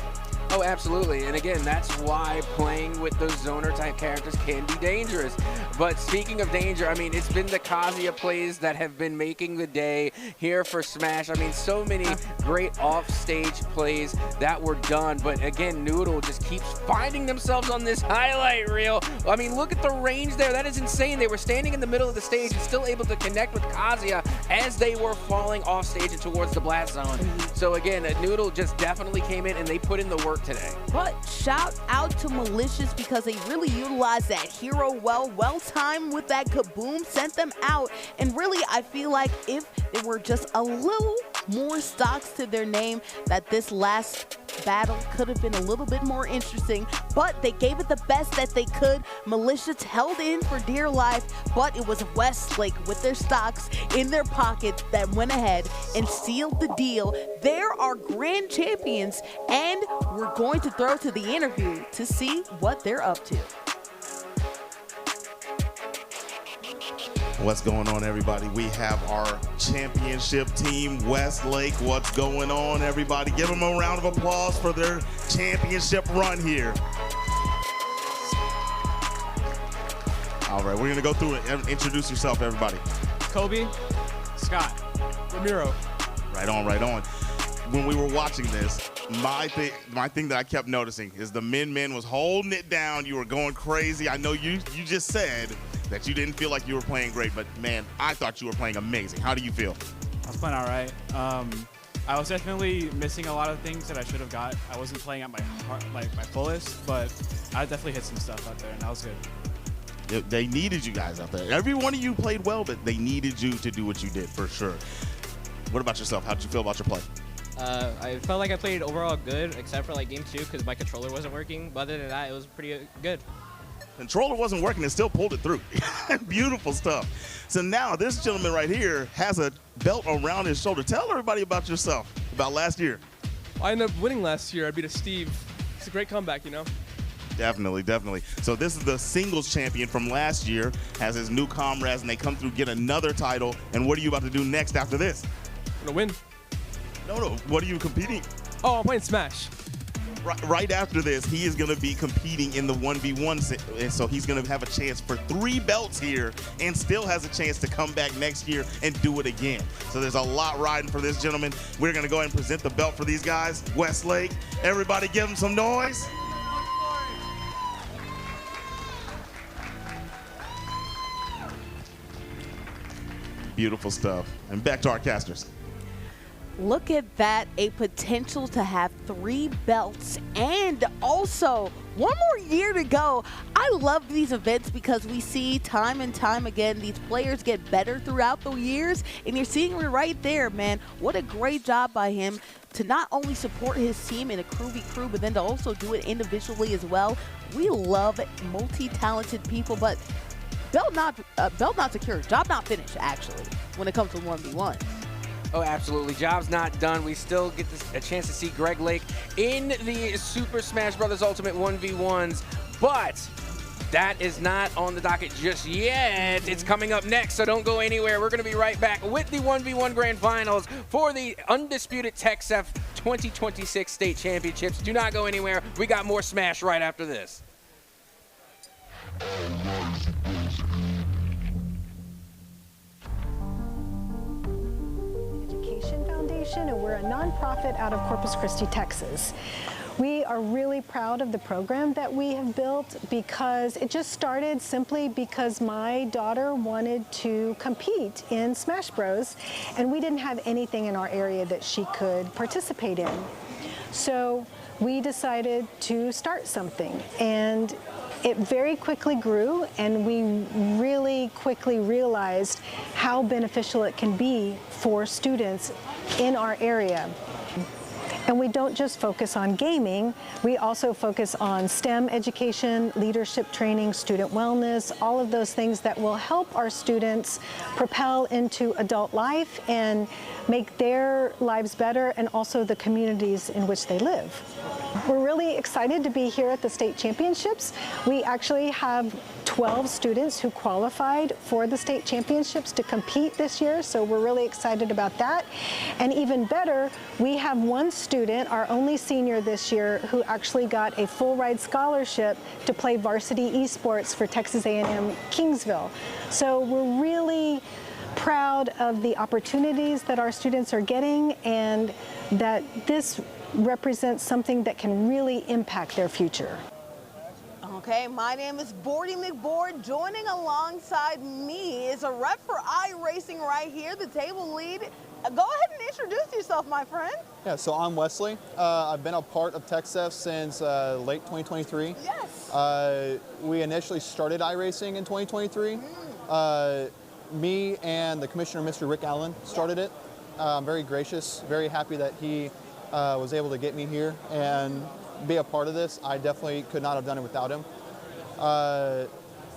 Oh, absolutely. And again, that's why playing with those zoner type characters can be dangerous. But speaking of danger, I mean, it's been the Kazuya plays that have been making the day here for Smash. I mean, so many great off-stage plays that were done. But again, Noodle just keeps finding themselves on this highlight reel. I mean, look at the range there. That is insane. They were standing in the middle of the stage and still able to connect with Kazuya as they were falling off stage and towards the blast zone. So again, Noodle just definitely came in and they put in the work today. But shout out to Malicious because they really utilized that hero well timed with that kaboom, sent them out. And really, I feel like if there were just a little more stocks to their name, that this last battle could have been a little bit more interesting, but they gave it the best that they could. Malicious held in for dear life, but it was Westlake with their stocks in their pockets that went ahead and sealed the deal. They're our grand champions, and we're going to throw to the interview to see what they're up to. What's going on, everybody? We have our championship team, Westlake. What's going on, everybody? Give them a round of applause for their championship run here. All right, we're going to go through it. Introduce yourself, everybody. Kobe, Scott, Ramiro. Right on, right on. When we were watching this, my thing that I kept noticing is the min was holding it down. You were going crazy. I know you just said that you didn't feel like you were playing great, but man, I thought you were playing amazing. How do you feel? I was playing all right. I was definitely missing a lot of things that I should have got. I wasn't playing at my fullest, but I definitely hit some stuff out there, and that was good. They needed you guys out there. Every one of you played well, but they needed you to do what you did for sure. What about yourself? How did you feel about your play? I felt like I played overall good, except for like game 2 because my controller wasn't working. But other than that, it was pretty good. Controller wasn't working and still pulled it through. Beautiful stuff. So now this gentleman right here has a belt around his shoulder. Tell everybody about yourself, about last year. I ended up winning last year. I beat a Steve. It's a great comeback, you know? Definitely, definitely. So this is the singles champion from last year, has his new comrades, and they come through, get another title. And what are you about to do next after this? I'm gonna win. No. What are you competing? Oh, I'm playing Smash. Right after this, he is going to be competing in the 1v1, and so he's going to have a chance for 3 belts here and still has a chance to come back next year and do it again. So there's a lot riding for this gentleman. We're going to go ahead and present the belt for these guys. Westlake, everybody give them some noise. Beautiful stuff. And back to our casters. Look at that, a potential to have 3 belts and also one more year to go. I love these events because we see time and time again these players get better throughout the years, and you're seeing it right there, man. What a great job by him to not only support his team in a crew v crew, but then to also do it individually as well. We love multi-talented people, but belt not secured, job not finished actually when it comes to 1v1. Oh, absolutely. Job's not done. We still get a chance to see Greg Lake in the Super Smash Bros. Ultimate 1v1s, but that is not on the docket just yet. It's coming up next, so don't go anywhere. We're going to be right back with the 1v1 Grand Finals for the undisputed TechSef 2026 State Championships. Do not go anywhere. We got more Smash right after this. Foundation, and we're a nonprofit out of Corpus Christi, Texas. We are really proud of the program that we have built because it just started simply because my daughter wanted to compete in Smash Bros, and we didn't have anything in our area that she could participate in. So we decided to start something, and it very quickly grew, and we really quickly realized how beneficial it can be for students in our area. And we don't just focus on gaming, we also focus on STEM education, leadership training, student wellness, all of those things that will help our students propel into adult life and make their lives better, and also the communities in which they live. We're really excited to be here at the state championships. We actually have 12 students who qualified for the state championships to compete this year, so we're really excited about that. And even better, we have one student, our only senior this year, who actually got a full ride scholarship to play varsity esports for Texas A&M Kingsville. So we're really proud of the opportunities that our students are getting, and that this represents something that can really impact their future. Okay, my name is Bordy McBoard. Joining alongside me is a rep for iRacing right here, the table lead. Go ahead and introduce yourself, my friend. Yeah, so I'm Wesley. I've been a part of TechSef since late 2023. Yes. We initially started iRacing in 2023. Me and the commissioner, Mr. Rick Allen, started it. I'm very gracious, very happy that he was able to get me here and be a part of this. I definitely could not have done it without him.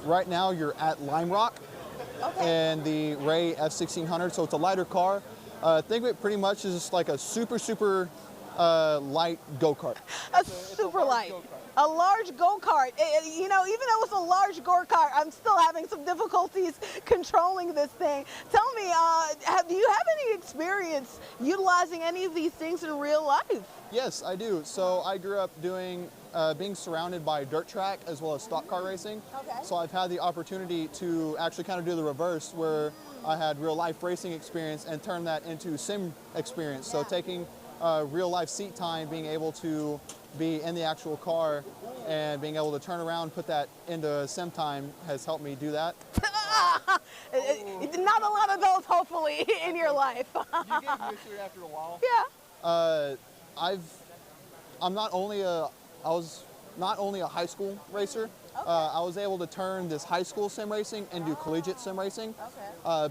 Right now you're at Lime Rock and the Ray F1600, so it's a lighter car. Think of it pretty much as just like a super light go-kart. Super light. A large go-kart. You know, even though it's a large go-kart, I'm still having some difficulties controlling this thing. Tell me, do you have any experience utilizing any of these things in real life? Yes, I do. So I grew up doing, being surrounded by dirt track as well as stock car racing. Okay. So I've had the opportunity to actually kind of do the reverse, where I had real life racing experience and turn that into sim experience. So taking real life seat time, being able to be in the actual car and being able to turn around, put that into sim time has helped me do that. Not a lot of those, hopefully, in your life. You get used to it after a while. Yeah. I was not only a high school racer, I was able to turn this high school sim racing into collegiate sim racing,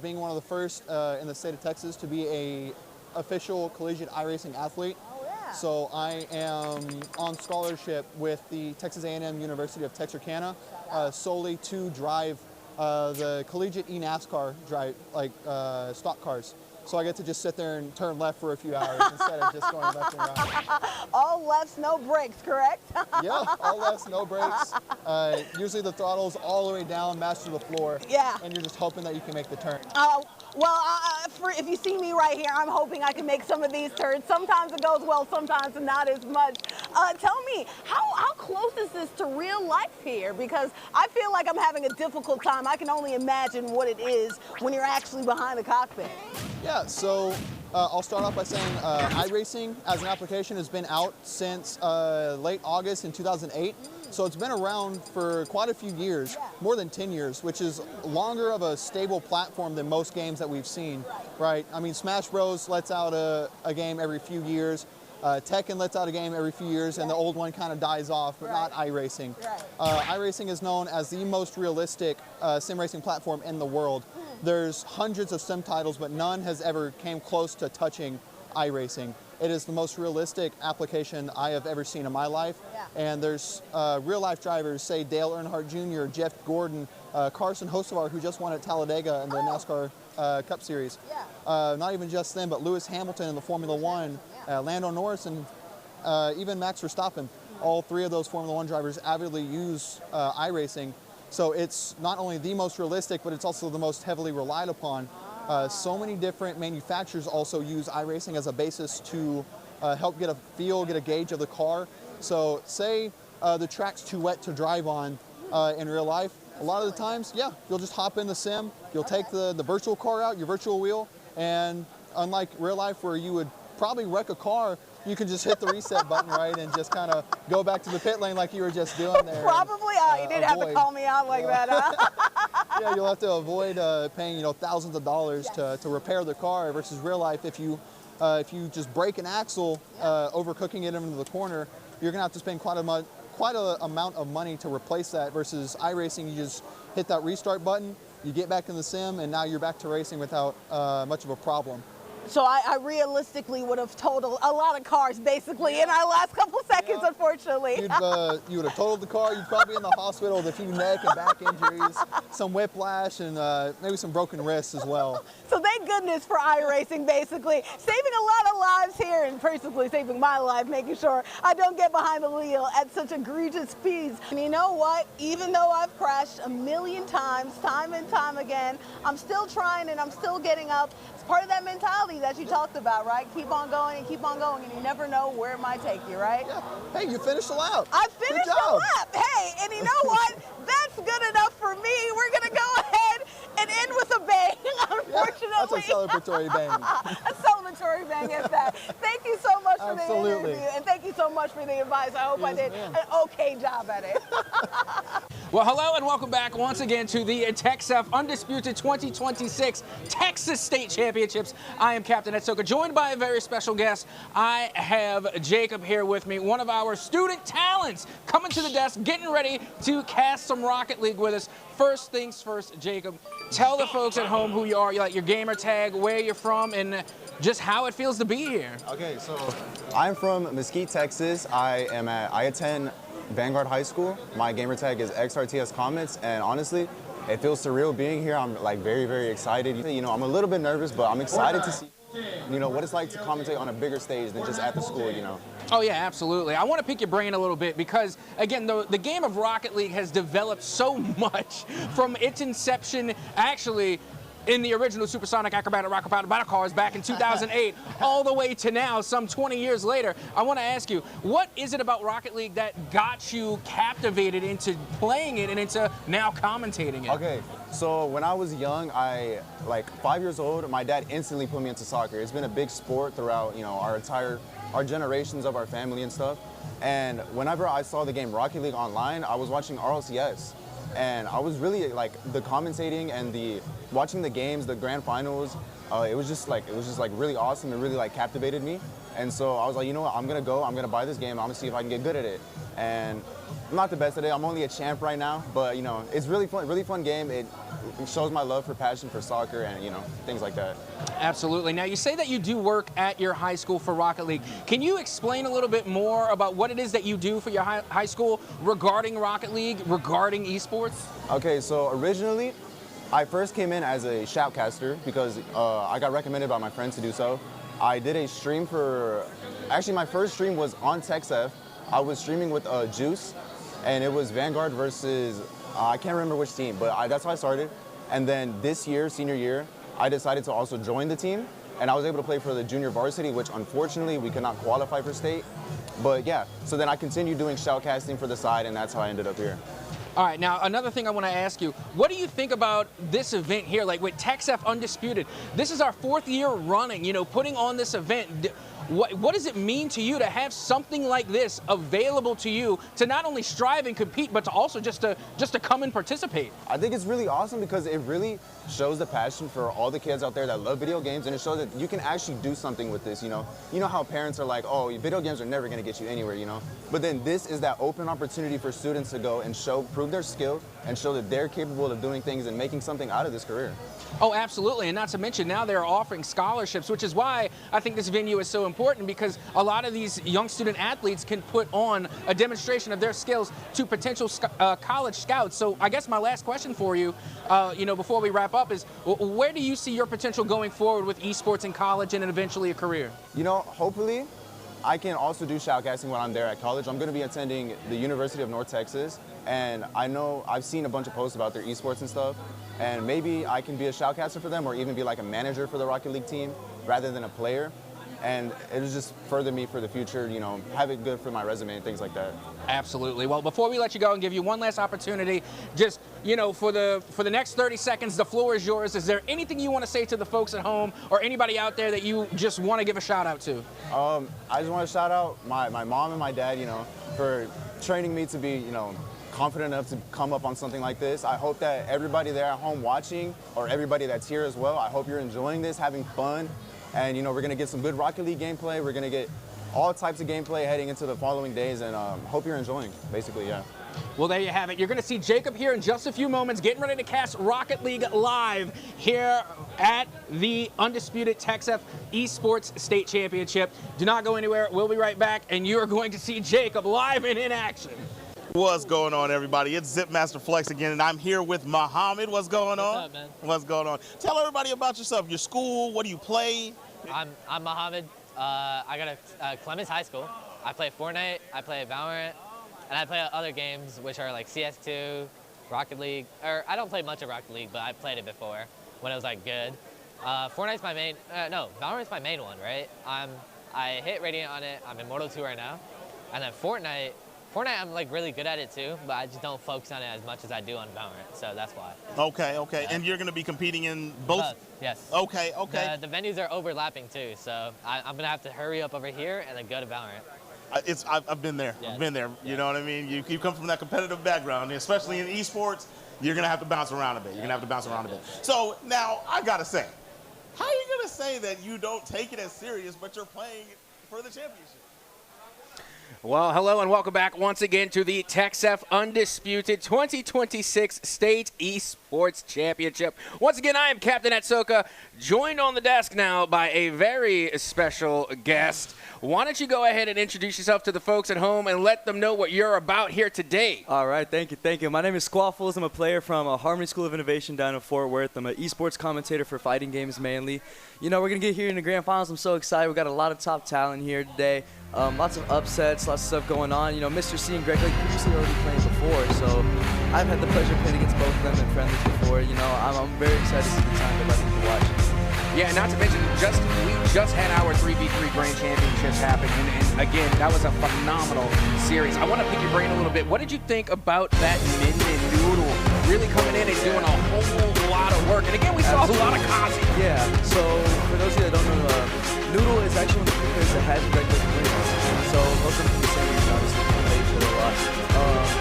being one of the first in the state of Texas to be a official collegiate iRacing athlete. So I am on scholarship with the Texas A&M University of Texarkana solely to drive the collegiate eNASCAR drive, like stock cars. So I get to just sit there and turn left for a few hours instead of just going left and right. All lefts, no brakes, correct? Yeah, all lefts, no brakes. Usually the throttle's all the way down, matched to the floor. Yeah. And you're just hoping that you can make the turn. If you see me right here, I'm hoping I can make some of these turns. Sometimes it goes well, sometimes not as much. Tell me, how close is this to real life here? Because I feel like I'm having a difficult time. I can only imagine what it is when you're actually behind the cockpit. Yeah, so I'll start off by saying iRacing as an application has been out since late August in 2008. So it's been around for quite a few years, more than 10 years, which is longer of a stable platform than most games that we've seen, right? I mean, Smash Bros. Lets out a game every few years. Tekken lets out a game every few years, and the old one kind of dies off, but not iRacing. iRacing is known as the most realistic sim racing platform in the world. There's hundreds of sim titles, but none has ever came close to touching iRacing. It is the most realistic application I have ever seen in my life. And there's real life drivers, say Dale Earnhardt Jr., Jeff Gordon, Carson Hocevar, who just won at Talladega in the NASCAR Cup Series. Not even just them, but Lewis Hamilton in the Formula One, Lando Norris, and even Max Verstappen. All three of those Formula One drivers avidly use iRacing. So it's not only the most realistic, but it's also the most heavily relied upon. So many different manufacturers also use iRacing as a basis to help get a feel, get a gauge of the car. So say the track's too wet to drive on in real life. A lot of the times, yeah, you'll just hop in the sim, you'll take the virtual car out, your virtual wheel, and unlike real life where you would probably wreck a car, you can just hit the reset button, right, and just kind of go back to the pit lane like you were just doing there. Probably. You didn't have to call me out like that, huh? Yeah, you'll have to avoid paying thousands of dollars to repair the car versus real life. If you just break an axle, overcooking it into the corner, you're gonna have to spend quite a amount of money to replace that. Versus iRacing, you just hit that restart button, you get back in the sim, and now you're back to racing without much of a problem. So I realistically would have totaled a lot of cars basically in our last couple seconds, unfortunately. You would have totaled the car. You'd probably be in the hospital with a few neck and back injuries, some whiplash, and maybe some broken wrists as well. So thank goodness for iRacing, basically. Saving a lot of lives here and personally saving my life, making sure I don't get behind the wheel at such egregious speeds. And you know what? Even though I've crashed a million times, time and time again, I'm still trying and I'm still getting up. It's part of that mentality that you talked about, right? Keep on going and keep on going, and you never know where it might take you, right? Yeah. Hey, you finished the lap. I finished the lap. Hey, and you know what? That's good enough for me. We're going to go ahead and end with a bang, unfortunately. That's a celebratory bang. A celebratory bang at that. Thank you so much for the interview, and thank you so much for the advice. I hope I did an okay job at it. Well, hello and welcome back once again to the TechSF Undisputed 2026 Texas State Championships. I am Captain Etsoka, joined by a very special guest. I have Jacob here with me, one of our student talents, coming to the desk, getting ready to cast some Rocket League with us. First things first, Jacob, tell the folks at home who you are, like your gamer tag, where you're from, and just how it feels to be here. Okay, so I'm from Mesquite, Texas. I attend Vanguard High School. My gamer tag is XRTS Comets, and honestly, it feels surreal being here. I'm like very, very excited. You know, I'm a little bit nervous, but I'm excited to see, you know, what it's like to commentate on a bigger stage than just at the school, you know. Oh yeah, absolutely. I want to pick your brain a little bit because, again, the game of Rocket League has developed so much from its inception, actually, in the original Supersonic Acrobatic Rocket Battle Cars back in 2008, all the way to now, some 20 years later. I want to ask you, what is it about Rocket League that got you captivated into playing it and into now commentating it? Okay, so when I was young, like 5 years old, my dad instantly put me into soccer. It's been a big sport throughout, you know, our generations of our family and stuff. And whenever I saw the game Rocket League online, I was watching RLCS. And I was really like the commentating and watching the games, the grand finals. It was just like really awesome. It really like captivated me. And so I was like, you know what, I'm going to go, I'm going to buy this game, I'm going to see if I can get good at it. And I'm not the best at it, I'm only a champ right now, but you know, it's really fun game. It shows my love for passion for soccer and, you know, things like that. Absolutely. Now, you say that you do work at your high school for Rocket League. Can you explain a little bit more about what it is that you do for your high school regarding Rocket League, regarding esports? Okay, so originally, I first came in as a shoutcaster because I got recommended by my friends to do so. I did a stream actually my first stream was on TexF. I was streaming with Juice, and it was Vanguard versus, I can't remember which team, but that's how I started. And then this year, senior year, I decided to also join the team, and I was able to play for the junior varsity, which unfortunately we could not qualify for state. But yeah, so then I continued doing shoutcasting for the side, and that's how I ended up here. All right, now another thing I want to ask you, what do you think about this event here, like with TexF Undisputed? This is our 4th year running, you know, putting on this event. What does it mean to you to have something like this available to you to not only strive and compete, but to also just to come and participate? I think it's really awesome because it really shows the passion for all the kids out there that love video games, and it shows that you can actually do something with this, you know. You know how parents are like, oh, video games are never going to get you anywhere, you know. But then this is that open opportunity for students to go and prove their skill and show that they're capable of doing things and making something out of this career. Oh, absolutely, and not to mention now they're offering scholarships, which is why I think this venue is so important, because a lot of these young student athletes can put on a demonstration of their skills to potential college scouts. So I guess my last question for you, you know, before we wrap up is, where do you see your potential going forward with esports in college and eventually a career? You know, hopefully I can also do shoutcasting when I'm there at college. I'm going to be attending the University of North Texas, and I know I've seen a bunch of posts about their esports and stuff, and maybe I can be a shoutcaster for them or even be like a manager for the Rocket League team rather than a player. And it'll just further me for the future, you know, have it good for my resume and things like that. Absolutely. Well, before we let you go and give you one last opportunity, just, you know, for the next 30 seconds, the floor is yours. Is there anything you want to say to the folks at home or anybody out there that you just want to give a shout out to? I just want to shout out my mom and my dad, you know, for training me to be, you know, confident enough to come up on something like this. I hope that everybody there at home watching, or everybody that's here as well, I hope you're enjoying this, having fun. And, you know, we're going to get some good Rocket League gameplay. We're going to get all types of gameplay heading into the following days, and hope you're enjoying, basically, yeah. Well, there you have it. You're going to see Jacob here in just a few moments getting ready to cast Rocket League live here at the Undisputed TexF Esports State Championship. Do not go anywhere. We'll be right back, and you are going to see Jacob live and in action. What's going on, everybody? It's Zipmaster Flex again, and I'm here with Muhammad. What's going on? What's up, man? What's going on? Tell everybody about yourself, your school, what do you play? I'm Muhammad. I go to Clemens High School. I play Fortnite, I play Valorant, and I play other games, which are like CS2, Rocket League. Or I don't play much of Rocket League, but I played it before when it was like good. Fortnite's my main, no, Valorant's my main one, right? I hit Radiant on it. I'm in Mortal 2 right now. And then Fortnite, I'm like really good at it too, but I just don't focus on it as much as I do on Valorant, so that's why. Okay. Yeah. And you're going to be competing in both? Yes. Okay. The venues are overlapping too, so I'm going to have to hurry up over here and then go to Valorant. I've been there. Yes. I've been there. You know what I mean? You come from that competitive background, especially in esports, you're going to have to bounce around a bit. So now I got to say, how are you going to say that you don't take it as serious, but you're playing for the championship? Well, hello and welcome back once again to the TexF Undisputed 2026 State Esports Championship. Once again, I am Captain Atsoka, joined on the desk now by a very special guest. Why don't you go ahead and introduce yourself to the folks at home and let them know what you're about here today. All right, thank you. My name is Squaffles. I'm a player from Harmony School of Innovation down in Fort Worth. I'm an esports commentator for fighting games mainly. You know, we're going to get here in the grand finals. I'm so excited. We've got a lot of top talent here today. Lots of upsets, lots of stuff going on. You know, Mr. C and Greg Lake previously already playing before, so I've had the pleasure of playing against both of them in friendlies before. You know, I'm very excited to see the time that I get to watch. Yeah, not to mention, we just had our 3v3 Grand Championships happen, and again, that was a phenomenal series. I want to pick your brain a little bit. What did you think about that Minion Noodle really coming in and doing a whole lot of work? And again, we saw a lot of Kazi. Yeah, so for those of you that don't know, Noodle is actually one of the players that has Greg Lake wins. So most of them from the same region, obviously, play each other a lot.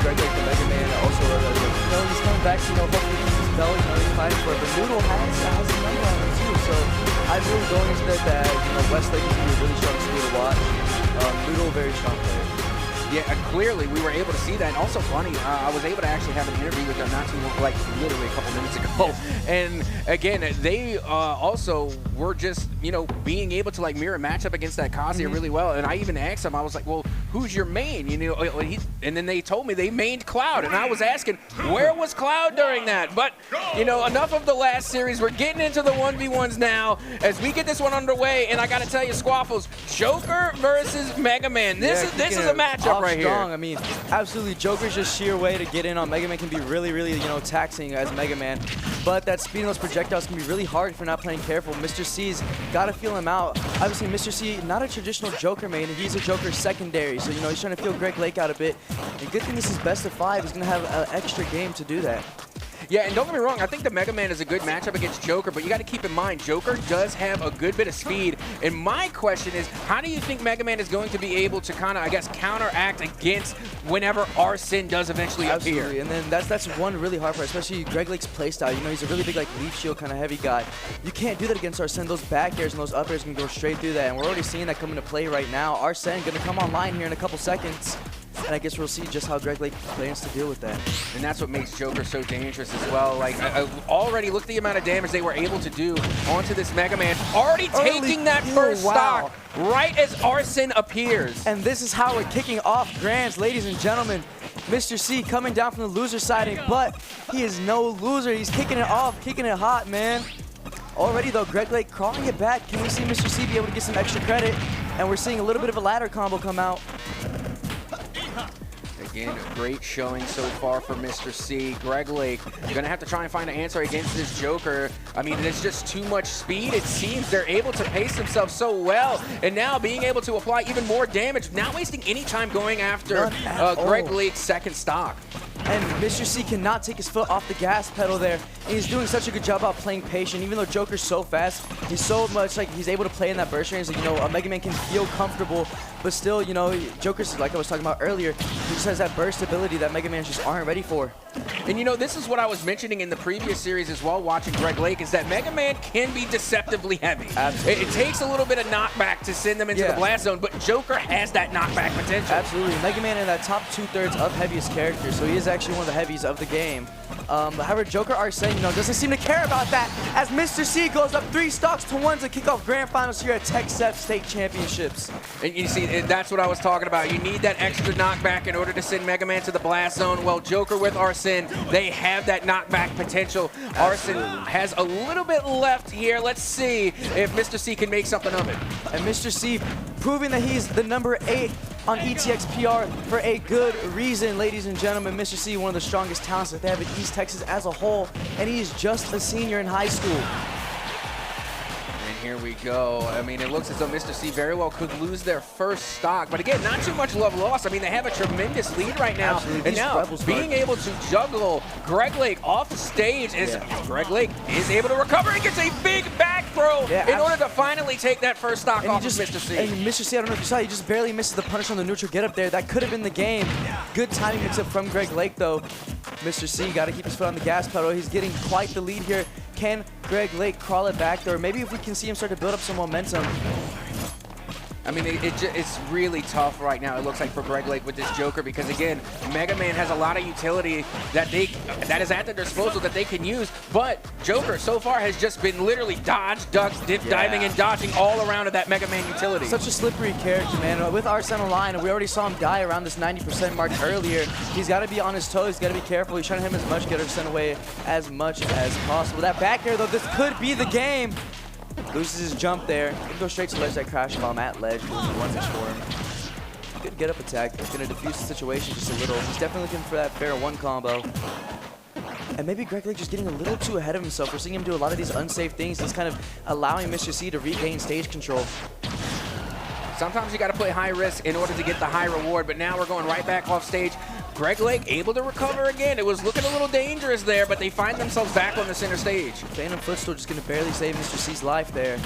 Greg Lake, the Mega Man, also, you know, he's coming back, you know, hopefully keep his belt, you know, he's fighting for it. But Noodle has a number on him too, so I'm really going into that, you know, Westlake is going to be a really strong school to watch. very strong player. Yeah, clearly we were able to see that. And also funny, I was able to actually have an interview with them not too long, like literally a couple minutes ago. And again, they also were just, you know, being able to like mirror match up against that Kazuya really well. And I even asked them, I was like, well, who's your main? You know, and then they told me they mained Cloud. And I was asking, where was Cloud during that? But, you know, enough of the last series. We're getting into the 1v1s now as we get this one underway. And I got to tell you, Squaffles, Joker versus Mega Man. This is a matchup right strong. here. I mean, absolutely, Joker's just sheer way to get in on Mega Man can be really, really, you know, taxing as Mega Man. But that speed and those projectiles can be really hard if you're not playing careful. Mr. C's got to feel him out. Obviously, Mr. C, not a traditional Joker main. He's a Joker secondary. So, you know, he's trying to feel Greg Lake out a bit. And good thing this is best of 5. He's going to have an extra game to do that. Yeah, and don't get me wrong, I think the Mega Man is a good matchup against Joker, but you got to keep in mind, Joker does have a good bit of speed. And my question is, how do you think Mega Man is going to be able to kind of, I guess, counteract against whenever Arsene does eventually appear? And then that's one really hard part, especially Greg Lake's playstyle. You know, he's a really big, like, leaf shield kind of heavy guy. You can't do that against Arsene. Those back airs and those up airs can go straight through that, and we're already seeing that come into play right now. Arsene going to come online here in a couple seconds. And I guess we'll see just how Greg Lake plans to deal with that. And that's what makes Joker so dangerous as well. Like, already look at the amount of damage they were able to do onto this Mega Man. Already taking that first stock right as Arsene appears. And this is how we're kicking off Grands, ladies and gentlemen. Mr. C coming down from the loser siding, but he is no loser. He's kicking it off, kicking it hot, man. Already, though, Greg Lake crawling it back. Can we see Mr. C be able to get some extra credit? And we're seeing a little bit of a ladder combo come out. Again, a great showing so far for Mr. C. Greg Lake gonna have to try and find an answer against this Joker. I mean, there's just too much speed. It seems they're able to pace themselves so well, and now being able to apply even more damage, not wasting any time going after Greg Lake's second stock. And Mr. C cannot take his foot off the gas pedal there. And he's doing such a good job about playing patient. Even though Joker's so fast, he's so much like he's able to play in that burst range that, you know, a Mega Man can feel comfortable. But still, you know, Joker's, like I was talking about earlier, he just has that burst ability that Mega Man just aren't ready for. And you know, this is what I was mentioning in the previous series as well, watching Greg Lake, is that Mega Man can be deceptively heavy. Absolutely. It takes a little bit of knockback to send them into the blast zone, but Joker has that knockback potential. Absolutely. Mega Man in that top 2/3 of heaviest characters, so he is actually one of the heavies of the game. However, Joker Arsene, you know, doesn't seem to care about that as Mr. C goes up 3 stocks to 1 to kick off grand finals here at TechSep State Championships. And you see, that's what I was talking about. You need that extra knockback in order to send Mega Man to the blast zone. Well, Joker with Arsene, they have that knockback potential. Arsene has a little bit left here. Let's see if Mr. C can make something of it. And Mr. C proving that he's the number 8 on ETXPR for a good reason, ladies and gentlemen. Mr. C, one of the strongest talents that they have in East Texas as a whole, and he's just a senior in high school. And here we go. I mean, it looks as though Mr. C very well could lose their first stock. But again, not too much love lost. I mean, they have a tremendous lead right now. Absolutely. And now, being able to juggle Greg Lake off the stage is Greg Lake is able to recover and gets a big back throw in order to finally take that first stock off of Mr. C. And Mr. C, I don't know if you saw, he just barely misses the punish on the neutral get up there. That could have been the game. Good timing mix up from Greg Lake, though. Mr. C got to keep his foot on the gas pedal. He's getting quite the lead here. Can Greg Lake crawl it back, or maybe if we can see him start to build up some momentum? I mean, it's really tough right now, it looks like, for Greg Lake with this Joker, because again, Mega Man has a lot of utility that is at their disposal that they can use, but Joker so far has just been literally dodge, duck, dip, diving, and dodging all around of that Mega Man utility. Such a slippery character, man. With Arsene online, we already saw him die around this 90% mark earlier. He's got to be on his toes. He's got to be careful. He's trying to hit him as much, get Arsene away as much as possible. That back air, though, this could be the game. Loses his jump there. Can go straight to ledge, that crash bomb at ledge. One pitch for him. Good get up attack. Gonna defuse the situation just a little. He's definitely looking for that fair 1 combo. And maybe Greg Lake just getting a little too ahead of himself. We're seeing him do a lot of these unsafe things. He's kind of allowing Mr. C to regain stage control. Sometimes you got to play high risk in order to get the high reward, but now we're going right back off stage. Greg Lake able to recover again. It was looking a little dangerous there, but they find themselves back on the center stage. Phantom Footstool just going to barely save Mr. C's life there.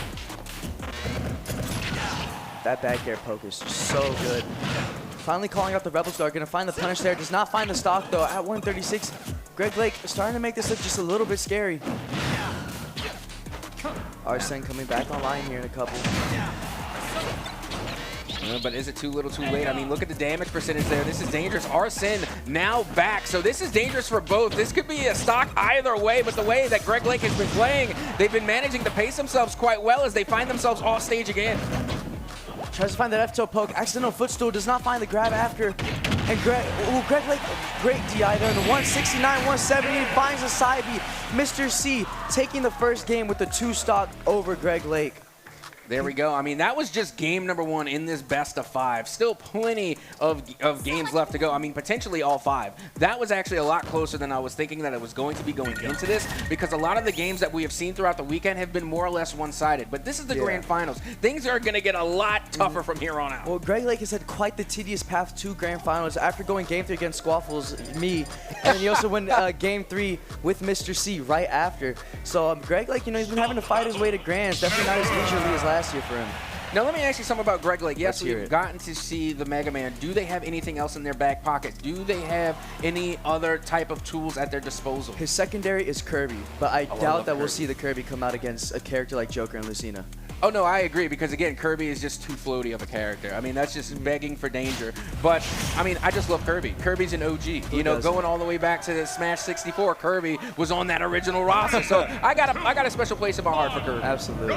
That back air poke is just so good. Finally calling out the Rebel Star. Going to find the punish there. Does not find the stock, though. At 136, Greg Lake is starting to make this look just a little bit scary. Arsene coming back online here in a couple. But is it too little too late? I mean, look at the damage percentage there. This is dangerous. Arsene now back. So this is dangerous for both. This could be a stock either way, but the way that Greg Lake has been playing, they've been managing to pace themselves quite well as they find themselves off stage again. Tries to find that F-toe poke. Accidental footstool. Does not find the grab after. And Greg Lake, great DI there. The 169, 170 finds a side B. Mr. C taking the first game with the 2-stock over Greg Lake. There we go. I mean, that was just game number 1 in this best of 5. Still plenty of games left to go. I mean, potentially all 5. That was actually a lot closer than I was thinking that it was going to be going into this, because a lot of the games that we have seen throughout the weekend have been more or less one-sided. But this is the grand finals. Things are going to get a lot tougher from here on out. Well, Greg Lake has had quite the tedious path to grand finals after going game 3 against Squaffles, me, and then he also went game 3 with Mr. C right after. So Greg Lake, you know, he's been having to fight his way to grands. Definitely not as leisurely as last year for him. Now, let me ask you something about Greg Lake. Yes, Let's hear we've it. gotten to see the Mega Man. Do they have anything else in their back pocket? Do they have any other type of tools at their disposal? His secondary is Kirby, but I love doubt that we'll Kirby. see the Kirby come out against a character like Joker and Lucina. Oh, no, I agree, because, again, Kirby is just too floaty of a character. I mean, that's just begging for danger. But, I mean, I just love Kirby. Kirby's an OG. You know, going all the way back to the Smash 64, Kirby was on that original roster. So I got a special place in my heart for Kirby. Absolutely.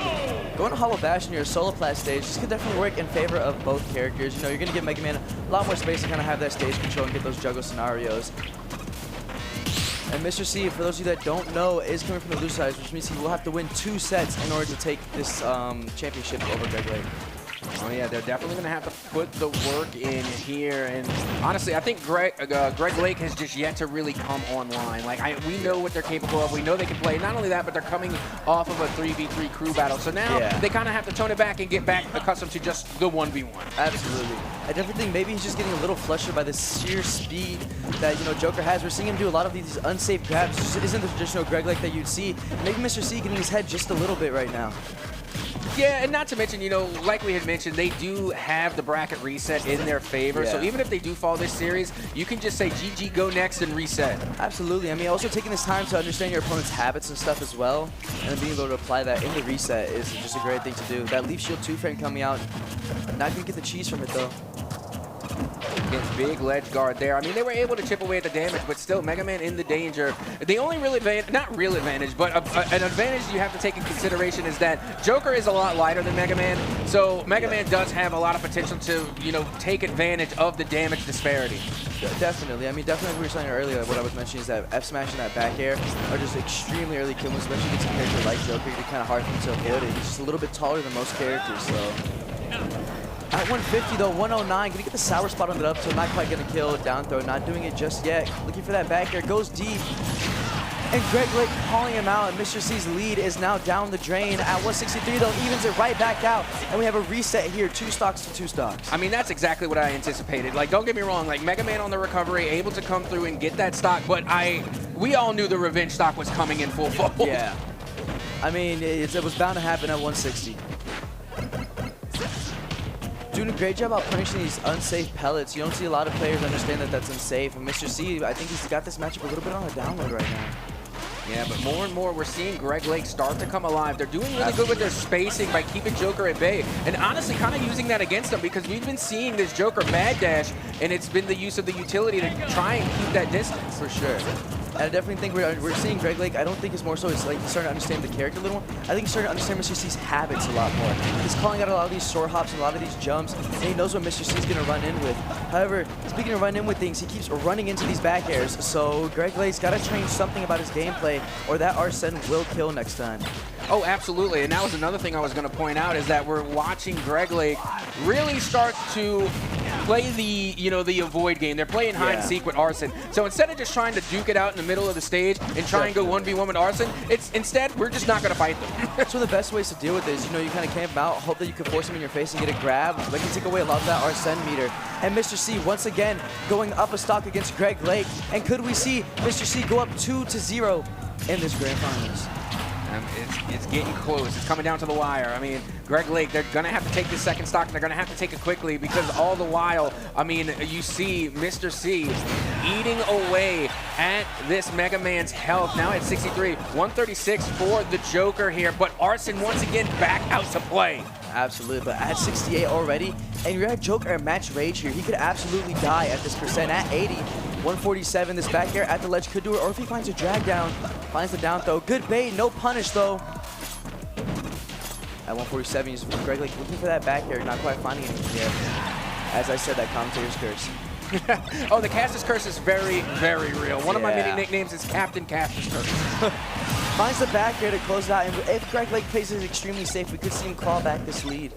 Going to Hollow Bash near a solo plat stage, this could definitely work in favor of both characters. You know, you're going to give Mega Man a lot more space to kind of have that stage control and get those juggle scenarios. And Mr. C, for those of you that don't know, is coming from the loose side, which means he will have to win 2 sets in order to take this championship over Greg Lake. Oh, yeah, they're definitely going to have to put the work in here. And honestly, I think Greg Lake has just yet to really come online. Like, we know what they're capable of. We know they can play. Not only that, but they're coming off of a 3v3 crew battle. So now they kind of have to tone it back and get back accustomed to just the 1v1. Absolutely. I definitely think maybe he's just getting a little flustered by the sheer speed that, you know, Joker has. We're seeing him do a lot of these unsafe grabs. It just isn't the traditional Greg Lake that you'd see. Maybe Mr. C getting his head just a little bit right now. Yeah, and not to mention, you know, like we had mentioned, they do have the bracket reset in their favor. So even if they do fall this series, you can just say GG, go next, and reset. Absolutely. I mean, also taking this time to understand your opponent's habits and stuff as well, and then being able to apply that in the reset is just a great thing to do. That Leaf Shield 2 frame coming out, not going to get the cheese from it, though. Again, big ledge guard there. I mean, they were able to chip away at the damage, but still, Mega Man in the danger. The only real advantage, not real advantage, but an advantage you have to take in consideration is that Joker is a lot lighter than Mega Man, so Mega Man does have a lot of potential to, you know, take advantage of the damage disparity. Definitely. I mean, definitely, we were saying earlier, what I was mentioning is that F smash and that back air are just extremely early kill moves, especially against a character like Joker. It's kind of hard for him to avoid it. He's just a little bit taller than most characters, so. At 150 though, 109, gonna get the sour spot on it up, so not quite gonna kill. Down throw, not doing it just yet. Looking for that back air, goes deep. And Greg Lake calling him out, and Mr. C's lead is now down the drain. At 163 though, evens it right back out. And we have a reset here, 2 stocks to 2 stocks. I mean, that's exactly what I anticipated. Like, don't get me wrong, like Mega Man on the recovery, able to come through and get that stock, but we all knew the revenge stock was coming in full fold. Yeah. I mean, it was bound to happen at 160. Doing a great job about punishing these unsafe pellets. You don't see a lot of players understand that that's unsafe. And Mr. C, I think he's got this matchup a little bit on a download right now. Yeah, but more and more we're seeing Greg Lake start to come alive. They're doing really good with their spacing by keeping Joker at bay. And honestly, kind of using that against them, because we've been seeing this Joker mad dash, and it's been the use of the utility to try and keep that distance. For sure. And I definitely think we're seeing Greg Lake. I don't think it's more so it's like he's starting to understand the character a little more. I think he's starting to understand Mr. C's habits a lot more. He's calling out a lot of these soar hops and a lot of these jumps, and he knows what Mr. C's going to run in with. However, speaking of run in with things, he keeps running into these back airs. So Greg Lake's got to change something about his gameplay, or that Arsene will kill next time. Oh, absolutely. And that was another thing I was going to point out, is that we're watching Greg Lake really start to play the, you know, the avoid game. They're playing hide and seek with Arsene. So instead of just trying to duke it out in the middle of the stage and try and go 1v1 with Arsene, instead we're just not going to fight them. That's one of the best ways to deal with this. You know, you kind of camp out, hope that you can force him in your face and get a grab. Like, you take away a lot of that Arsene meter. And Mr. C once again going up a stock against Greg Lake. And could we see Mr. C go up 2-0 in this grand finals? It's getting close. It's coming down to the wire. I mean, Greg Lake, they're going to have to take this second stock, and they're going to have to take it quickly, because all the while, I mean, you see Mr. C eating away at this Mega Man's health. Now at 63, 136 for the Joker here, but Arsene once again back out to play. Absolutely, but at 68 already, And you're at Joker at match rage here. He could absolutely die at this percent at 80. 147, this back air at the ledge could do it, or if he finds a drag down, finds the down throw. Good bait, no punish though. At 147, he's Greg Lake looking for that back air, not quite finding anything yet. As I said, that commentator's curse. Oh, the Castus curse is very, very real. One of my many nicknames is Captain Castus curse. Finds the back air to close it out, and if Greg Lake plays it extremely safe, we could see him claw back this lead.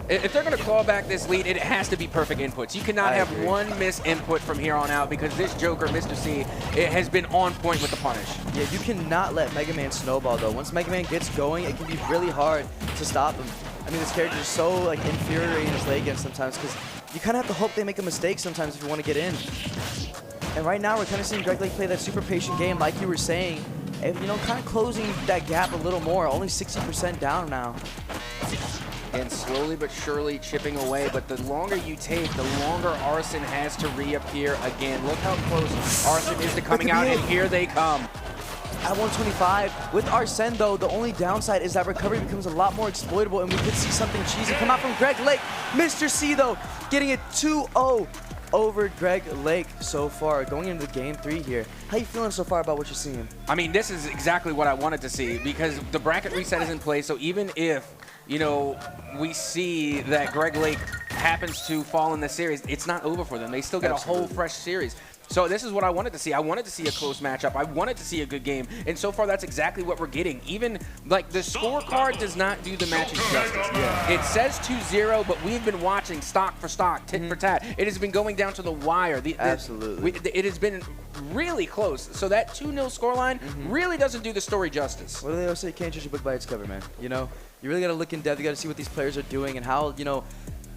If they're going to claw back this lead, it has to be perfect inputs. You cannot have one miss input from here on out because this Joker, Mr. C, it has been on point with the punish. Yeah, you cannot let Mega Man snowball though. Once Mega Man gets going, it can be really hard to stop him. I mean, this character is so like infuriating to play against sometimes because you kind of have to hope they make a mistake sometimes if you want to get in. And right now, we're kind of seeing Greg Lake play that super patient game, like you were saying, and you know, kind of closing that gap a little more. Only 60% down now. And slowly but surely chipping away, but the longer you take, the longer Arsene has to reappear again. Look how close Arsene is to coming out, and here they come. At 125, with Arsene though, the only downside is that recovery becomes a lot more exploitable, and we could see something cheesy come out from Greg Lake. Mr. C though, getting it 2-0 over Greg Lake so far, going into game 3 here. How you feeling so far about what you're seeing? I mean, this is exactly what I wanted to see because the bracket reset is in place, so even if, you know, we see that Greg Lake happens to fall in the series, it's not over for them. They still get a whole fresh series. So this is what I wanted to see. I wanted to see a close matchup. I wanted to see a good game. And so far, that's exactly what we're getting. Even, like, the scorecard does not do the matches justice. It says 2-0, but we've been watching stock for stock, tit for tat. It has been going down to the wire. Absolutely. It has been really close. So that 2-0 scoreline really doesn't do the story justice. What do they always say? You can't judge a book by its cover, man. You know, you really got to look in depth. You got to see what these players are doing and how, you know,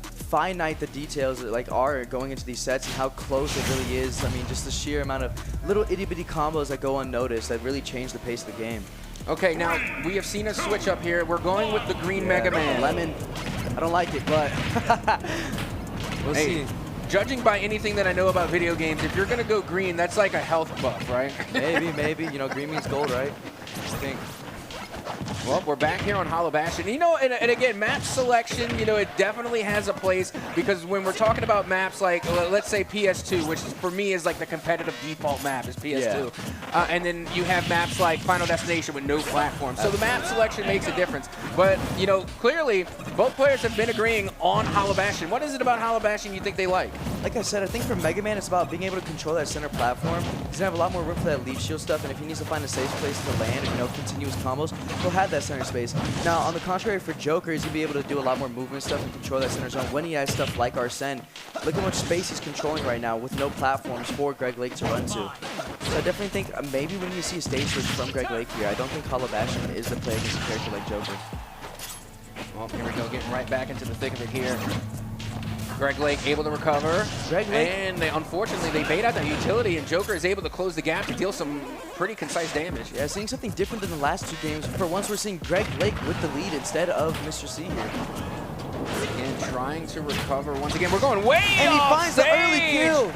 finite the details like are going into these sets and how close it really is. I mean, just the sheer amount of little itty-bitty combos that go unnoticed that really change the pace of the game. Okay, now we have seen a switch up here. We're going with the green Mega Man. Lemon, I don't like it, but we'll see. Judging by anything that I know about video games, if you're going to go green, that's like a health buff, right? Maybe. You know, green means gold, right? I think. Well, we're back here on Hollow Bastion. You know, and again, map selection, you know, it definitely has a place because when we're talking about maps like, let's say PS2, which for me is like the competitive default map is PS2. And then you have maps like Final Destination with no platform. So the map selection makes a difference. But, you know, clearly, both players have been agreeing on Hollow Bastion. What is it about Hollow Bastion you think they like? Like I said, I think for Mega Man, it's about being able to control that center platform. He's going to have a lot more room for that leaf shield stuff, and if he needs to find a safe place to land and, you know, continuous combos, he'll have that center space. Now, on the contrary, for Joker, he's going to be able to do a lot more movement stuff and control that center zone when he has stuff like Arsene. Look how much space he's controlling right now with no platforms for Greg Lake to run to. So I definitely think maybe we need to see a stage switch from Greg Lake here. I don't think Hollow Bastion is the play against a character like Joker. Well, here we go, getting right back into the thick of it here. Greg Lake able to recover. Greg Lake. And unfortunately, they bait out that utility, and Joker is able to close the gap to deal some pretty concise damage. Yeah, seeing something different than the last two games. For once, we're seeing Greg Lake with the lead instead of Mr. C here. Again, trying to recover once again. We're going way and he off finds stage. the early kill.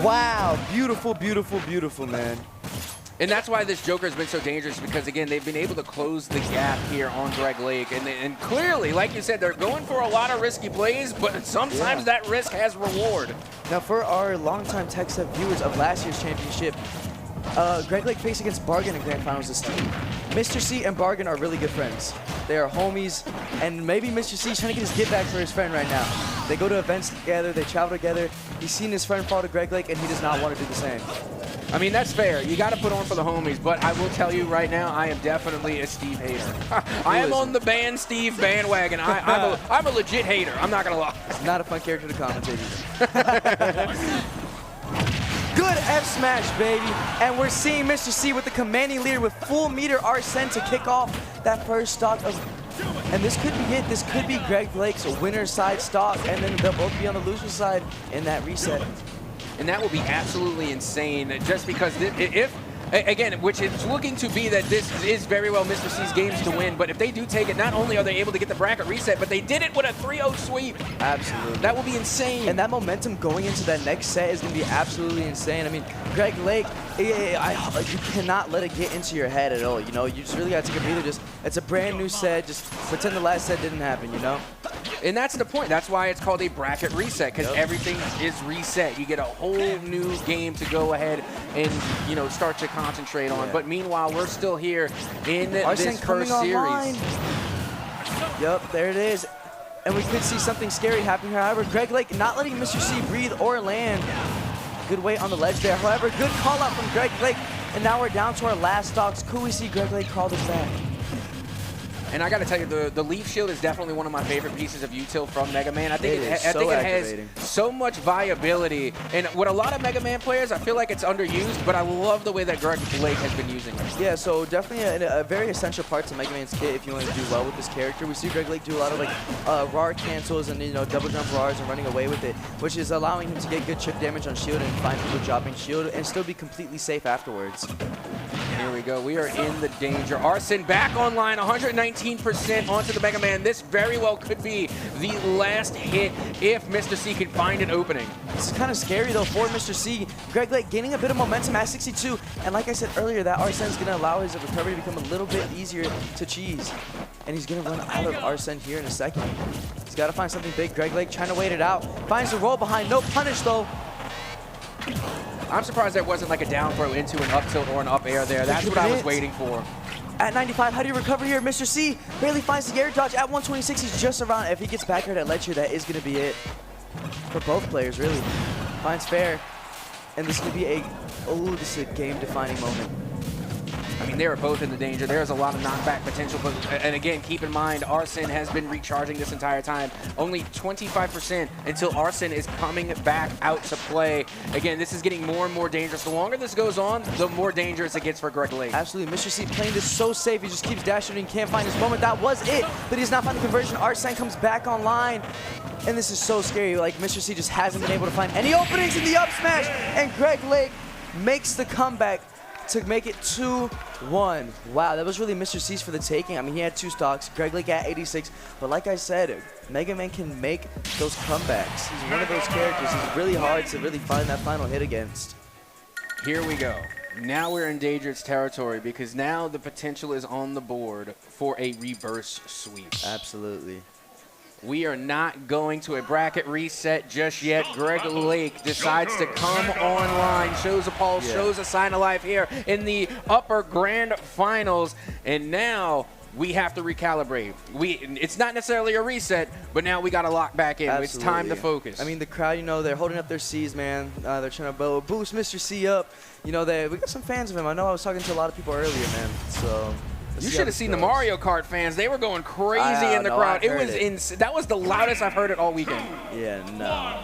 Wow, beautiful, beautiful, beautiful, man. And that's why this Joker has been so dangerous because, again, they've been able to close the gap here on Greg Lake. And clearly, like you said, they're going for a lot of risky plays, but sometimes that risk has reward. Now, for our longtime TechStep viewers of last year's championship, Greg Lake faced against Bargain in Grand Finals this team. Mr. C and Bargain are really good friends. They are homies, and maybe Mr. C is trying to get his get back for his friend right now. They go to events together, they travel together. He's seen his friend fall to Greg Lake, and he does not want to do the same. I mean, that's fair. You got to put on for the homies, but I will tell you right now, I am definitely a Steve hater. I am on the ban Steve bandwagon. I'm a legit hater. I'm not going to lie. It's not a fun character to commentate either. Good F smash, baby. And we're seeing Mr. C with the commanding leader with full meter Arsene to kick off that first stock of... And this could be it. This could be Greg Lake's winner's side stock, and then they'll both be on the loser's side in that reset. And that will be absolutely insane just because again, which it's looking to be that this is very well Mr. C's games to win, but if they do take it, not only are they able to get the bracket reset, but they did it with a 3-0 sweep. Absolutely. That will be insane. And that momentum going into that next set is going to be absolutely insane. I mean, Greg Lake, you cannot let it get into your head at all, you know? You just really got to take a breather. It's a brand new set. Just pretend the last set didn't happen, you know? And that's the point. That's why it's called a bracket reset, because everything is reset. You get a whole new game to go ahead and, you know, start to concentrate on. But meanwhile, we're still here in this first series. Yep, there it is. And we could see something scary happening here. However, Greg Lake not letting Mr. C breathe or land. Good weight on the ledge there. However, good call out from Greg Lake. And now we're down to our last stocks. Could we see Greg Lake call this back? And I got to tell you, the Leaf Shield is definitely one of my favorite pieces of util from Mega Man. I think it has so much viability. And with a lot of Mega Man players, I feel like it's underused, but I love the way that Greg Lake has been using it. Yeah, so definitely a very essential part to Mega Man's kit if you want to do well with this character. We see Greg Lake do a lot of like RAR cancels and, you know, double jump RARs and running away with it, which is allowing him to get good chip damage on shield and find people dropping shield and still be completely safe afterwards. Here we go. We are in the danger. Arsene back online, 119% onto the Mega Man. This very well could be the last hit if Mr. C can find an opening. It's kind of scary, though, for Mr. C. Greg Lake gaining a bit of momentum at 62. And like I said earlier, that Arsene is going to allow his recovery to become a little bit easier to cheese. And he's going to run out of Arsene here in a second. He's got to find something big. Greg Lake trying to wait it out. Finds the roll behind. No punish, though. I'm surprised there wasn't like a down throw into an up tilt or an up air there. That's what I was waiting for. At 95, how do you recover here? Mr. C barely finds the air dodge. At 126, he's just around. If he gets back here at ledge here, that is going to be it for both players, really. Finds fair. And this could be this is a game-defining moment. I mean, they are both in the danger. There's a lot of knockback potential, but and again, keep in mind, Arsene has been recharging this entire time. Only 25% until Arsene is coming back out to play. Again, this is getting more and more dangerous. The longer this goes on, the more dangerous it gets for Greg Lake. Absolutely. Mr. C playing this so safe. He just keeps dashing and can't find his moment. That was it, but he's not finding the conversion. Arsene comes back online, and this is so scary. Like, Mr. C just hasn't been able to find any openings in the up smash, and Greg Lake makes the comeback to make it 2-1. Wow, that was really Mr. C's for the taking. I mean, he had 2 stocks, Greg Lake at 86, but like I said, Mega Man can make those comebacks. He's one of those characters. He's really hard to really find that final hit against. Here we go. Now we're in dangerous territory because now the potential is on the board for a reverse sweep. Absolutely. We are not going to a bracket reset just yet. Greg Lake decides to come online, shows a pulse, shows a sign of life here in the upper grand finals. And now we have to recalibrate. It's not necessarily a reset, but now we got to lock back in. Absolutely. It's time to focus. I mean, the crowd, you know, they're holding up their C's, man. They're trying to boost Mr. C up. You know, we got some fans of him. I know I was talking to a lot of people earlier, man. So you should have seen the Mario Kart fans. They were going crazy in the crowd. It was that was the loudest I've heard it all weekend. Yeah, no.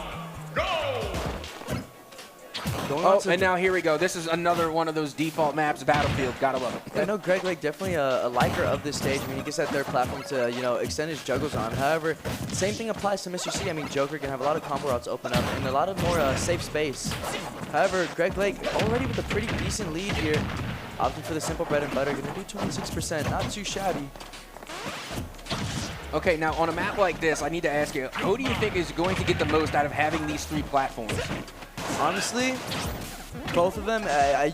Oh, and now here we go. This is another one of those default maps, Battlefield. Gotta love it. I know Greg Lake definitely a liker of this stage. I mean, he gets that third platform to, you know, extend his juggles on. However, same thing applies to Mr. C. I mean, Joker can have a lot of combo routes open up and a lot of more safe space. However, Greg Lake already with a pretty decent lead here. Opting for the simple bread and butter. Gonna do 26%. Not too shabby. Okay, now on a map like this, I need to ask you, who do you think is going to get the most out of having these 3 platforms? Honestly, both of them,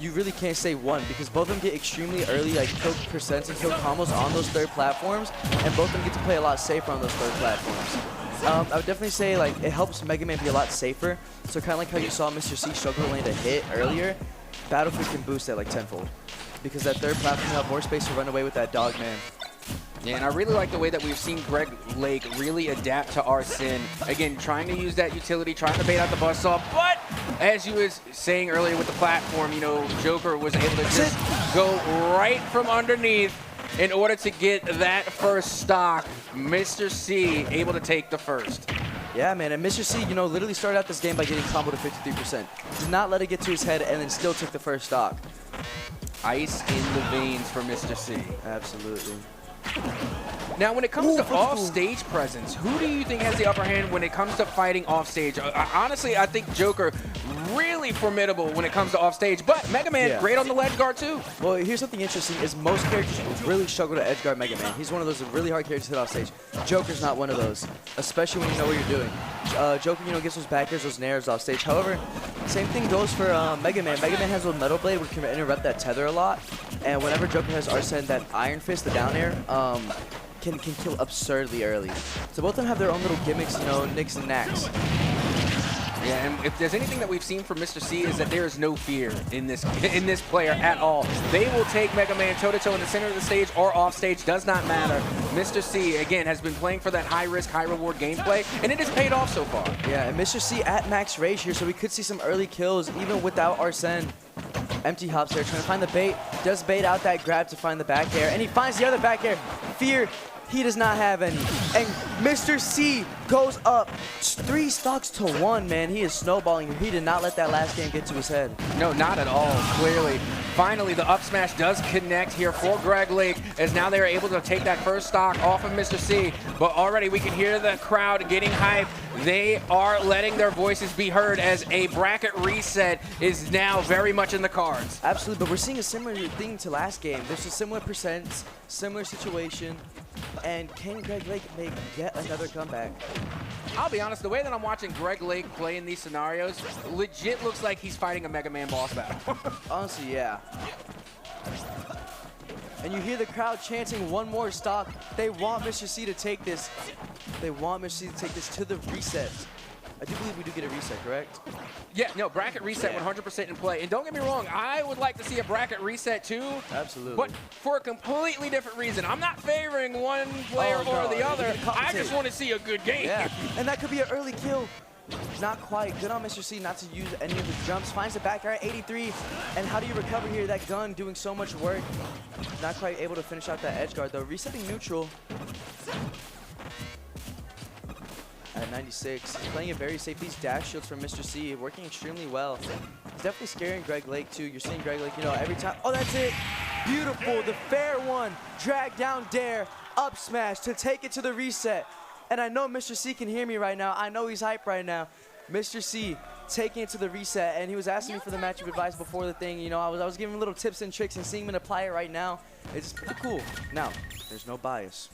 you really can't say one because both of them get extremely early, like kill percents and kill combos on those third platforms, and both of them get to play a lot safer on those third platforms. I would definitely say like it helps Mega Man be a lot safer. So kind of like how you saw Mr. C struggle to land a hit earlier, Battlefield can boost that like tenfold because that third platform will have more space to run away with that dog man. Yeah, and I really like the way that we've seen Greg Lake really adapt to Arsene. Again, trying to use that utility, trying to bait out the buzzsaw. But as you was saying earlier with the platform, you know, Joker was able to just go right from underneath in order to get that first stock. Mr. C able to take the first. Yeah, man, and Mr. C, you know, literally started out this game by getting comboed to 53%. Did not let it get to his head and then still took the first stock. Ice in the veins for Mr. C. Absolutely. Now, when it comes to off-stage presence, who do you think has the upper hand when it comes to fighting off-stage? Honestly, I think Joker really formidable when it comes to off-stage, but Mega Man great on the ledge guard too. Well, here's something interesting is most characters really struggle to edge guard Mega Man. He's one of those really hard characters to hit off stage. Joker's not one of those, especially when you know what you're doing. Joker, you know, gets those back airs, those nairs off stage. However, same thing goes for Mega Man. Mega Man has a Metal Blade which can interrupt that tether a lot, and whenever Joker has Arsene, that Iron Fist, the down air, can kill absurdly early. So both of them have their own little gimmicks, you know, nicks and knacks. Yeah, and if there's anything that we've seen from Mr. C is that there is no fear in this player at all. They will take Mega Man toe-to-toe in the center of the stage or off stage, does not matter. Mr. C, again, has been playing for that high-risk, high-reward gameplay, and it has paid off so far. Yeah, and Mr. C at max rage here, so we could see some early kills even without Arsene. Empty hops there, trying to find the bait. Does bait out that grab to find the back air, and he finds the other back air. Fear. He does not have any. And Mr. C goes up 3 stocks to 1, man. He is snowballing. He did not let that last game get to his head. No, not at all, clearly. Finally, the up smash does connect here for Greg Lake, as now they are able to take that first stock off of Mr. C. But already we can hear the crowd getting hyped. They are letting their voices be heard as a bracket reset is now very much in the cards. Absolutely, but we're seeing a similar thing to last game. There's a similar percents, similar situation, and can Greg Lake make yet another comeback? I'll be honest, the way that I'm watching Greg Lake play in these scenarios, legit looks like he's fighting a Mega Man boss battle. Honestly, yeah. And you hear the crowd chanting one more stock. They want Mr. C to take this. They want Mr. C to take this to the reset. I do believe we do get a reset, correct? Yeah, no, bracket reset 100% in play. And don't get me wrong, I would like to see a bracket reset too. Absolutely. But for a completely different reason. I'm not favoring one player or the other. I just want to see a good game. Yeah, and that could be an early kill. Not quite. Good on Mr. C not to use any of his jumps. Finds the back air at 83. And how do you recover here? That gun doing so much work. Not quite able to finish out that edge guard though. Resetting neutral. At 96, he's playing it very safe. These dash shields from Mr. C working extremely well. It's definitely scaring Greg Lake too. You're seeing Greg Lake, you know, every time. Oh, that's it. Beautiful, the fair one. Drag down dare, up smash to take it to the reset. And I know Mr. C can hear me right now. I know he's hyped right now. Mr. C taking it to the reset, and he was asking me for the matchup advice before the thing. You know, I was giving him little tips and tricks and seeing him apply it right now. It's pretty cool. Now, there's no bias.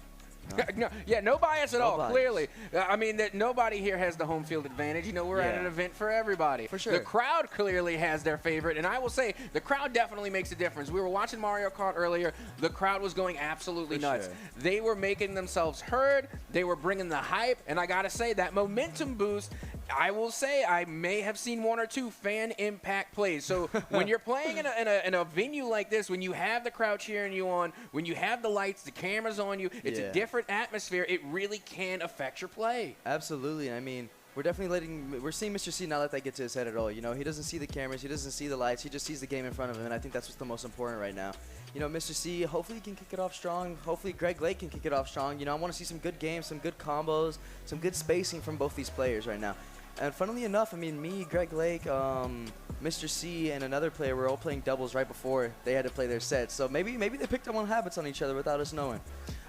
No bias at all, bias. clearly. I mean, that nobody here has the home field advantage. You know, we're at an event for everybody. For sure. The crowd clearly has their favorite, and I will say the crowd definitely makes a difference. We were watching Mario Kart earlier. The crowd was going absolutely nuts. Sure. They were making themselves heard. They were bringing the hype, and I got to say, that momentum boost, I will say I may have seen 1 or 2 fan impact plays. So when you're playing in a venue like this, when you have the crowd cheering you on, when you have the lights, the cameras on you, it's a different atmosphere. It really can affect your play. Absolutely. I mean, we're seeing Mr. C not let that get to his head at all. You know, he doesn't see the cameras, he doesn't see the lights, he just sees the game in front of him, and I think that's what's the most important right now. You know, Mr. C, hopefully he can kick it off strong. Hopefully Greg Lake can kick it off strong. You know, I want to see some good games, some good combos, some good spacing from both these players right now. And funnily enough, I mean, me, Greg Lake, Mr. C, and another player were all playing doubles right before they had to play their sets. So maybe they picked up on habits on each other without us knowing.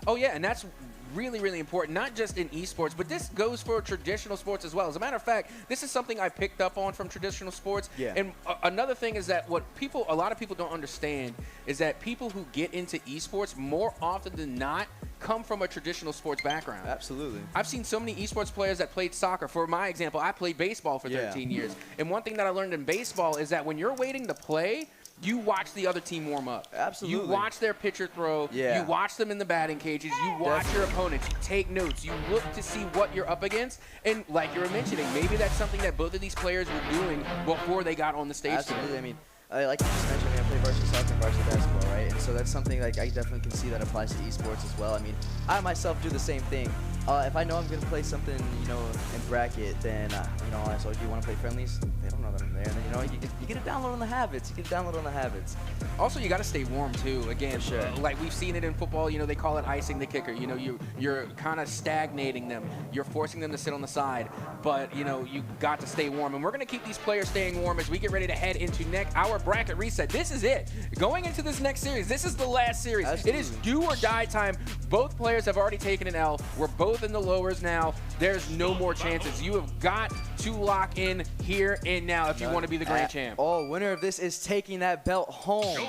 Oh, yeah, and that's really, really important, not just in esports, but this goes for traditional sports as well. As a matter of fact, this is something I picked up on from traditional sports. Yeah. And another thing is that what a lot of people don't understand is that people who get into esports more often than not come from a traditional sports background. Absolutely. I've seen so many esports players that played soccer. For my example, I played baseball for 13 years. And one thing that I learned in baseball is that when you're waiting to play, you watch the other team warm up. Absolutely. You watch their pitcher throw. Yeah. You watch them in the batting cages. You watch your opponents. You take notes. You look to see what you're up against. And like you were mentioning, maybe that's something that both of these players were doing before they got on the stage. Absolutely. I mean, like you just mentioned, I play varsity soccer and varsity basketball, right? And so that's something like I definitely can see that applies to esports as well. I mean, I myself do the same thing. If I know I'm going to play something, you know, in bracket, then, you know, I told you want to play friendlies, they don't know that I'm there. And then, you know, you get a download on the habits. Also, you got to stay warm, too. Again, like we've seen it in football, you know, they call it icing the kicker. You know, you're kind of stagnating them. You're forcing them to sit on the side. But, you know, you got to stay warm. And we're going to keep these players staying warm as we get ready to head into our bracket reset. This is it. Going into this next series, this is the last series. Absolutely. It is do or die time. Both players have already taken an L. We're both in the lowers now. There's no more chances. You have got to lock in here and now if you want to be the grand champ. Oh, winner of this is taking that belt home.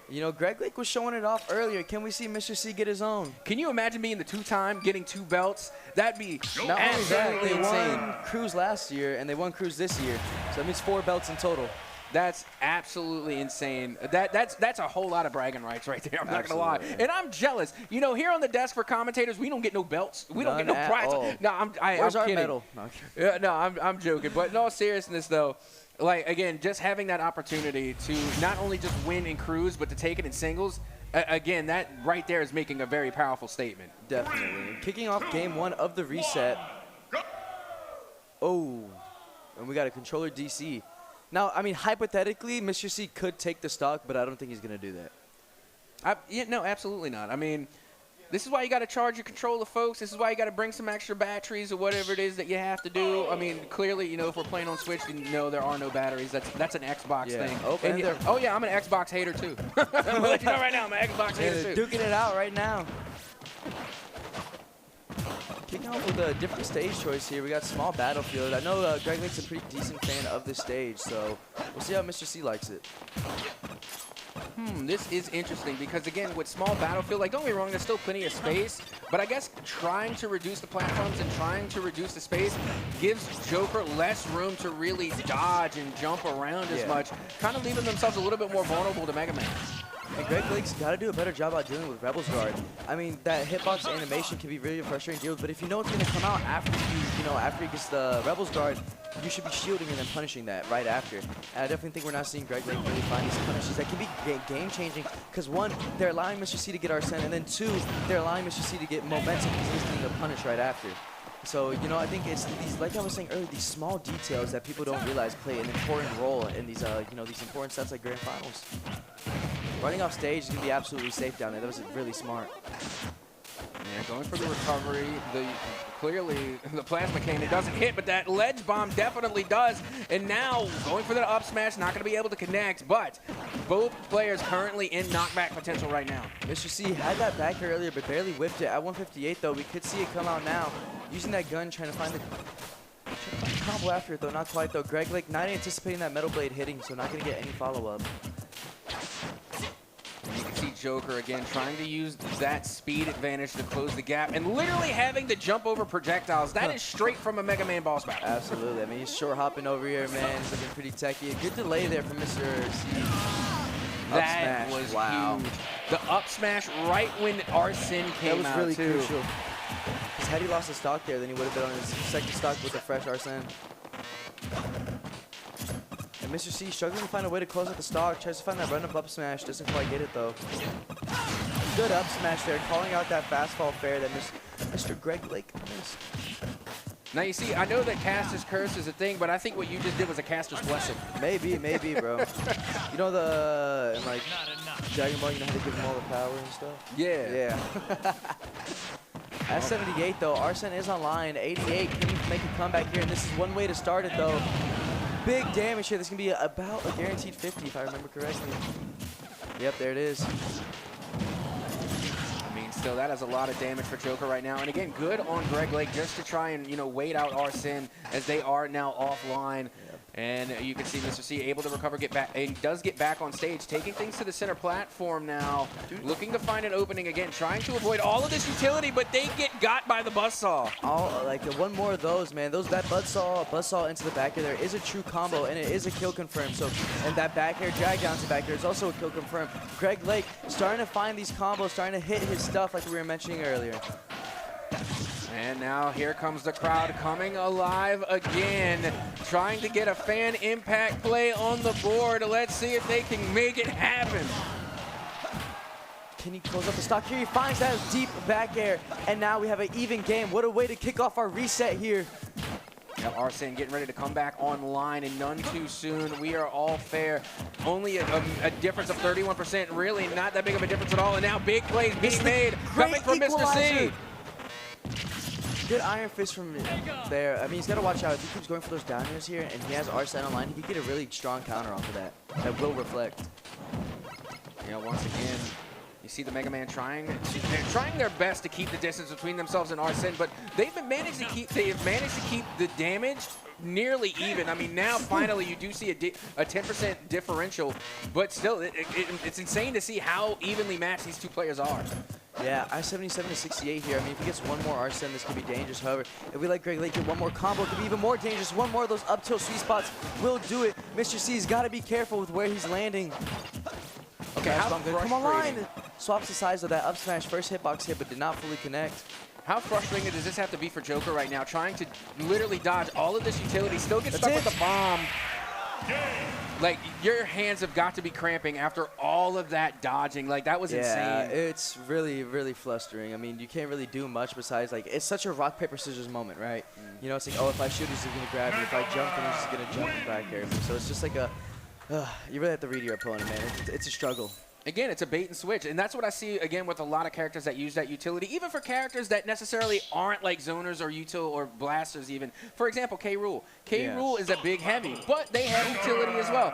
You know, Greg Lake was showing it off earlier. Can we see Mr. C get his own? Can you imagine being the 2-time, getting 2 belts? That'd be Not only that, they insane. won Cruise last year and they won Cruise this year. So that means 4 belts in total. That's absolutely insane. That's a whole lot of bragging rights right there. I'm not gonna lie, and I'm jealous. You know, here on the desk for commentators, we don't get no belts. We don't get no prizes. No, I'm Where's our kidding. medal? No, Yeah, no, I'm joking. But in all seriousness, though, like again, just having that opportunity to not only just win in crews, but to take it in singles. Again, that right there is making a very powerful statement. Definitely. Kicking off game 1 of the reset. Oh, and we got a controller DC. Now, I mean, hypothetically, Mr. C could take the stock, but I don't think he's going to do that. Yeah, no, absolutely not. I mean, this is why you got to charge your controller, folks. This is why you got to bring some extra batteries or whatever it is that you have to do. I mean, clearly, you know, if we're playing on Switch, then no, there are no batteries. That's an Xbox thing. Oh, yeah, I'm an Xbox hater, too. I'm going to let you know right now, I'm an Xbox hater, too. Duking it out right now. Kicking off with a different stage choice here. We got Small Battlefield. I know Greg Lake's a pretty decent fan of this stage, so we'll see how Mr. C likes it. This is interesting because, again, with Small Battlefield, like, don't get me wrong, there's still plenty of space, but I guess trying to reduce the platforms and trying to reduce the space gives Joker less room to really dodge and jump around as much, kind of leaving themselves a little bit more vulnerable to Mega Man. And Greg Lake's got to do a better job at dealing with Rebels Guard. I mean, that hitbox animation can be really frustrating to deal with, but if you know it's going to come out after after he gets the Rebels Guard, you should be shielding and then punishing that right after. And I definitely think we're not seeing Greg Lake really find these punishes that can be game-changing, because 1, they're allowing Mr. C to get Arsene, and then 2, they're allowing Mr. C to get momentum because he's getting a punish right after. So, you know, I think it's these, like I was saying earlier, these small details that people don't realize play an important role in these, these important sets like Grand Finals. Running off stage is going to be absolutely safe down there. That was really smart. Yeah, going for the recovery. Clearly, the plasma cane, it doesn't hit, but that ledge bomb definitely does. And now, going for the up smash, not going to be able to connect, but both players currently in knockback potential right now. Mr. C had that back here earlier, but barely whipped it. At 158, though, we could see it come out now. Using that gun, trying to find the combo after it, though. Not quite, though. Greg Lake not anticipating that Metal Blade hitting, so not going to get any follow-up. You can see Joker again trying to use that speed advantage to close the gap and literally having to jump over projectiles. That is straight from a Mega Man boss battle. Absolutely. I mean, he's short hopping over here, man. He's looking pretty techy. A good delay there from Mr. C. That was huge. The up smash right when Arsene came out. That was really crucial. Because had he lost the stock there, then he would have been on his second stock with a fresh Arsene. And Mr. C struggling to find a way to close out the stock. Tries to find that run up smash. Doesn't quite get it, though. Good up smash there. Calling out that fastfall fair that Mr. Greg Lake missed. Now, you see, I know that caster's curse is a thing, but I think what you just did was a caster's blessing. Maybe, bro. You know in like Dragon Ball, you know how to give him all the power and stuff? Yeah. At 78, though, Arsene is online. 88, can he make a comeback here? And this is one way to start it, though. Big damage here. This can be about a guaranteed 50, if I remember correctly. Yep, there it is. I mean, still, that has a lot of damage for Joker right now. And again, good on Greg Lake just to try and, wait out Arsene as they are now offline. And you can see Mr. C able to recover, get back, and does get back on stage, taking things to the center platform now, looking to find an opening again, trying to avoid all of this utility, but they get got by the buzzsaw. One more of those, man. That buzzsaw into the back air there is a true combo, and it is a kill confirmed. So, and that back air drag down to back air is also a kill confirmed. Greg Lake starting to find these combos, starting to hit his stuff like we were mentioning earlier. And now here comes the crowd coming alive again, trying to get a fan impact play on the board. Let's see if they can make it happen. Can he close up the stock here? He finds that deep back air, and now we have an even game. What a way to kick off our reset here. Now Arsene getting ready to come back online, and none too soon. We are all fair. Only a difference of 31%, really not that big of a difference at all. And now big plays being made, coming from Mr. C. Good Iron Fist from there. I mean, he's got to watch out. If he keeps going for those down airs here and he has Arsene online, he could get a really strong counter off of that. That will reflect. Once again, you see the Mega Man they're trying their best to keep the distance between themselves and Arsene, but they've managed to keep the damage nearly even. I mean, now finally you do see a 10% differential, but still, it's insane to see how evenly matched these two players are. Yeah, I-77 to 68 here. I mean, if he gets one more Arsene, this could be dangerous. However, if we let Greg Lake get one more combo, it could be even more dangerous. One more of those up tilt sweet spots will do it. Mr. C's got to be careful with where he's landing. Okay, how come online. Swaps the size of that up smash. First hitbox hit, but did not fully connect. How frustrating does this have to be for Joker right now, trying to literally dodge all of this utility, still get stuck with the bomb? Like, your hands have got to be cramping after all of that dodging. Like, that was insane. Yeah, it's really, really flustering. I mean, you can't really do much besides, like, it's such a rock, paper, scissors moment, right? You know, it's like, oh, if I shoot, he's going to grab me. If I jump, then he's just going to jump and back air me. So it's just like a, you really have to read your opponent, man. It's a struggle. Again, it's a bait and switch, and that's what I see, again, with a lot of characters that use that utility, even for characters that necessarily aren't like zoners or util or blasters even. For example, K. Rool. K. Rool is a big heavy, but they have utility as well.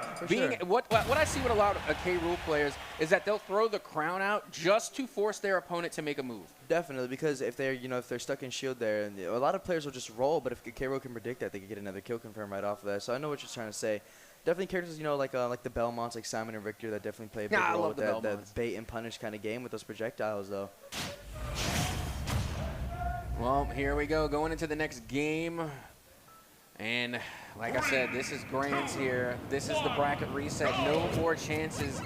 What I see with a lot of K. Rool players is that they'll throw the crown out just to force their opponent to make a move. Definitely, because if they're, if they're stuck in shield there, and a lot of players will just roll, but if K. Rool can predict that, they can get another kill confirm right off of that. So I know what you're trying to say. Definitely characters, like the Belmonts, like Simon and Victor, that definitely play a big role with that bait and punish kind of game with those projectiles, though. Well, here we go, going into the next game. And like I said, this is Grants here. This is the bracket reset. No more chances.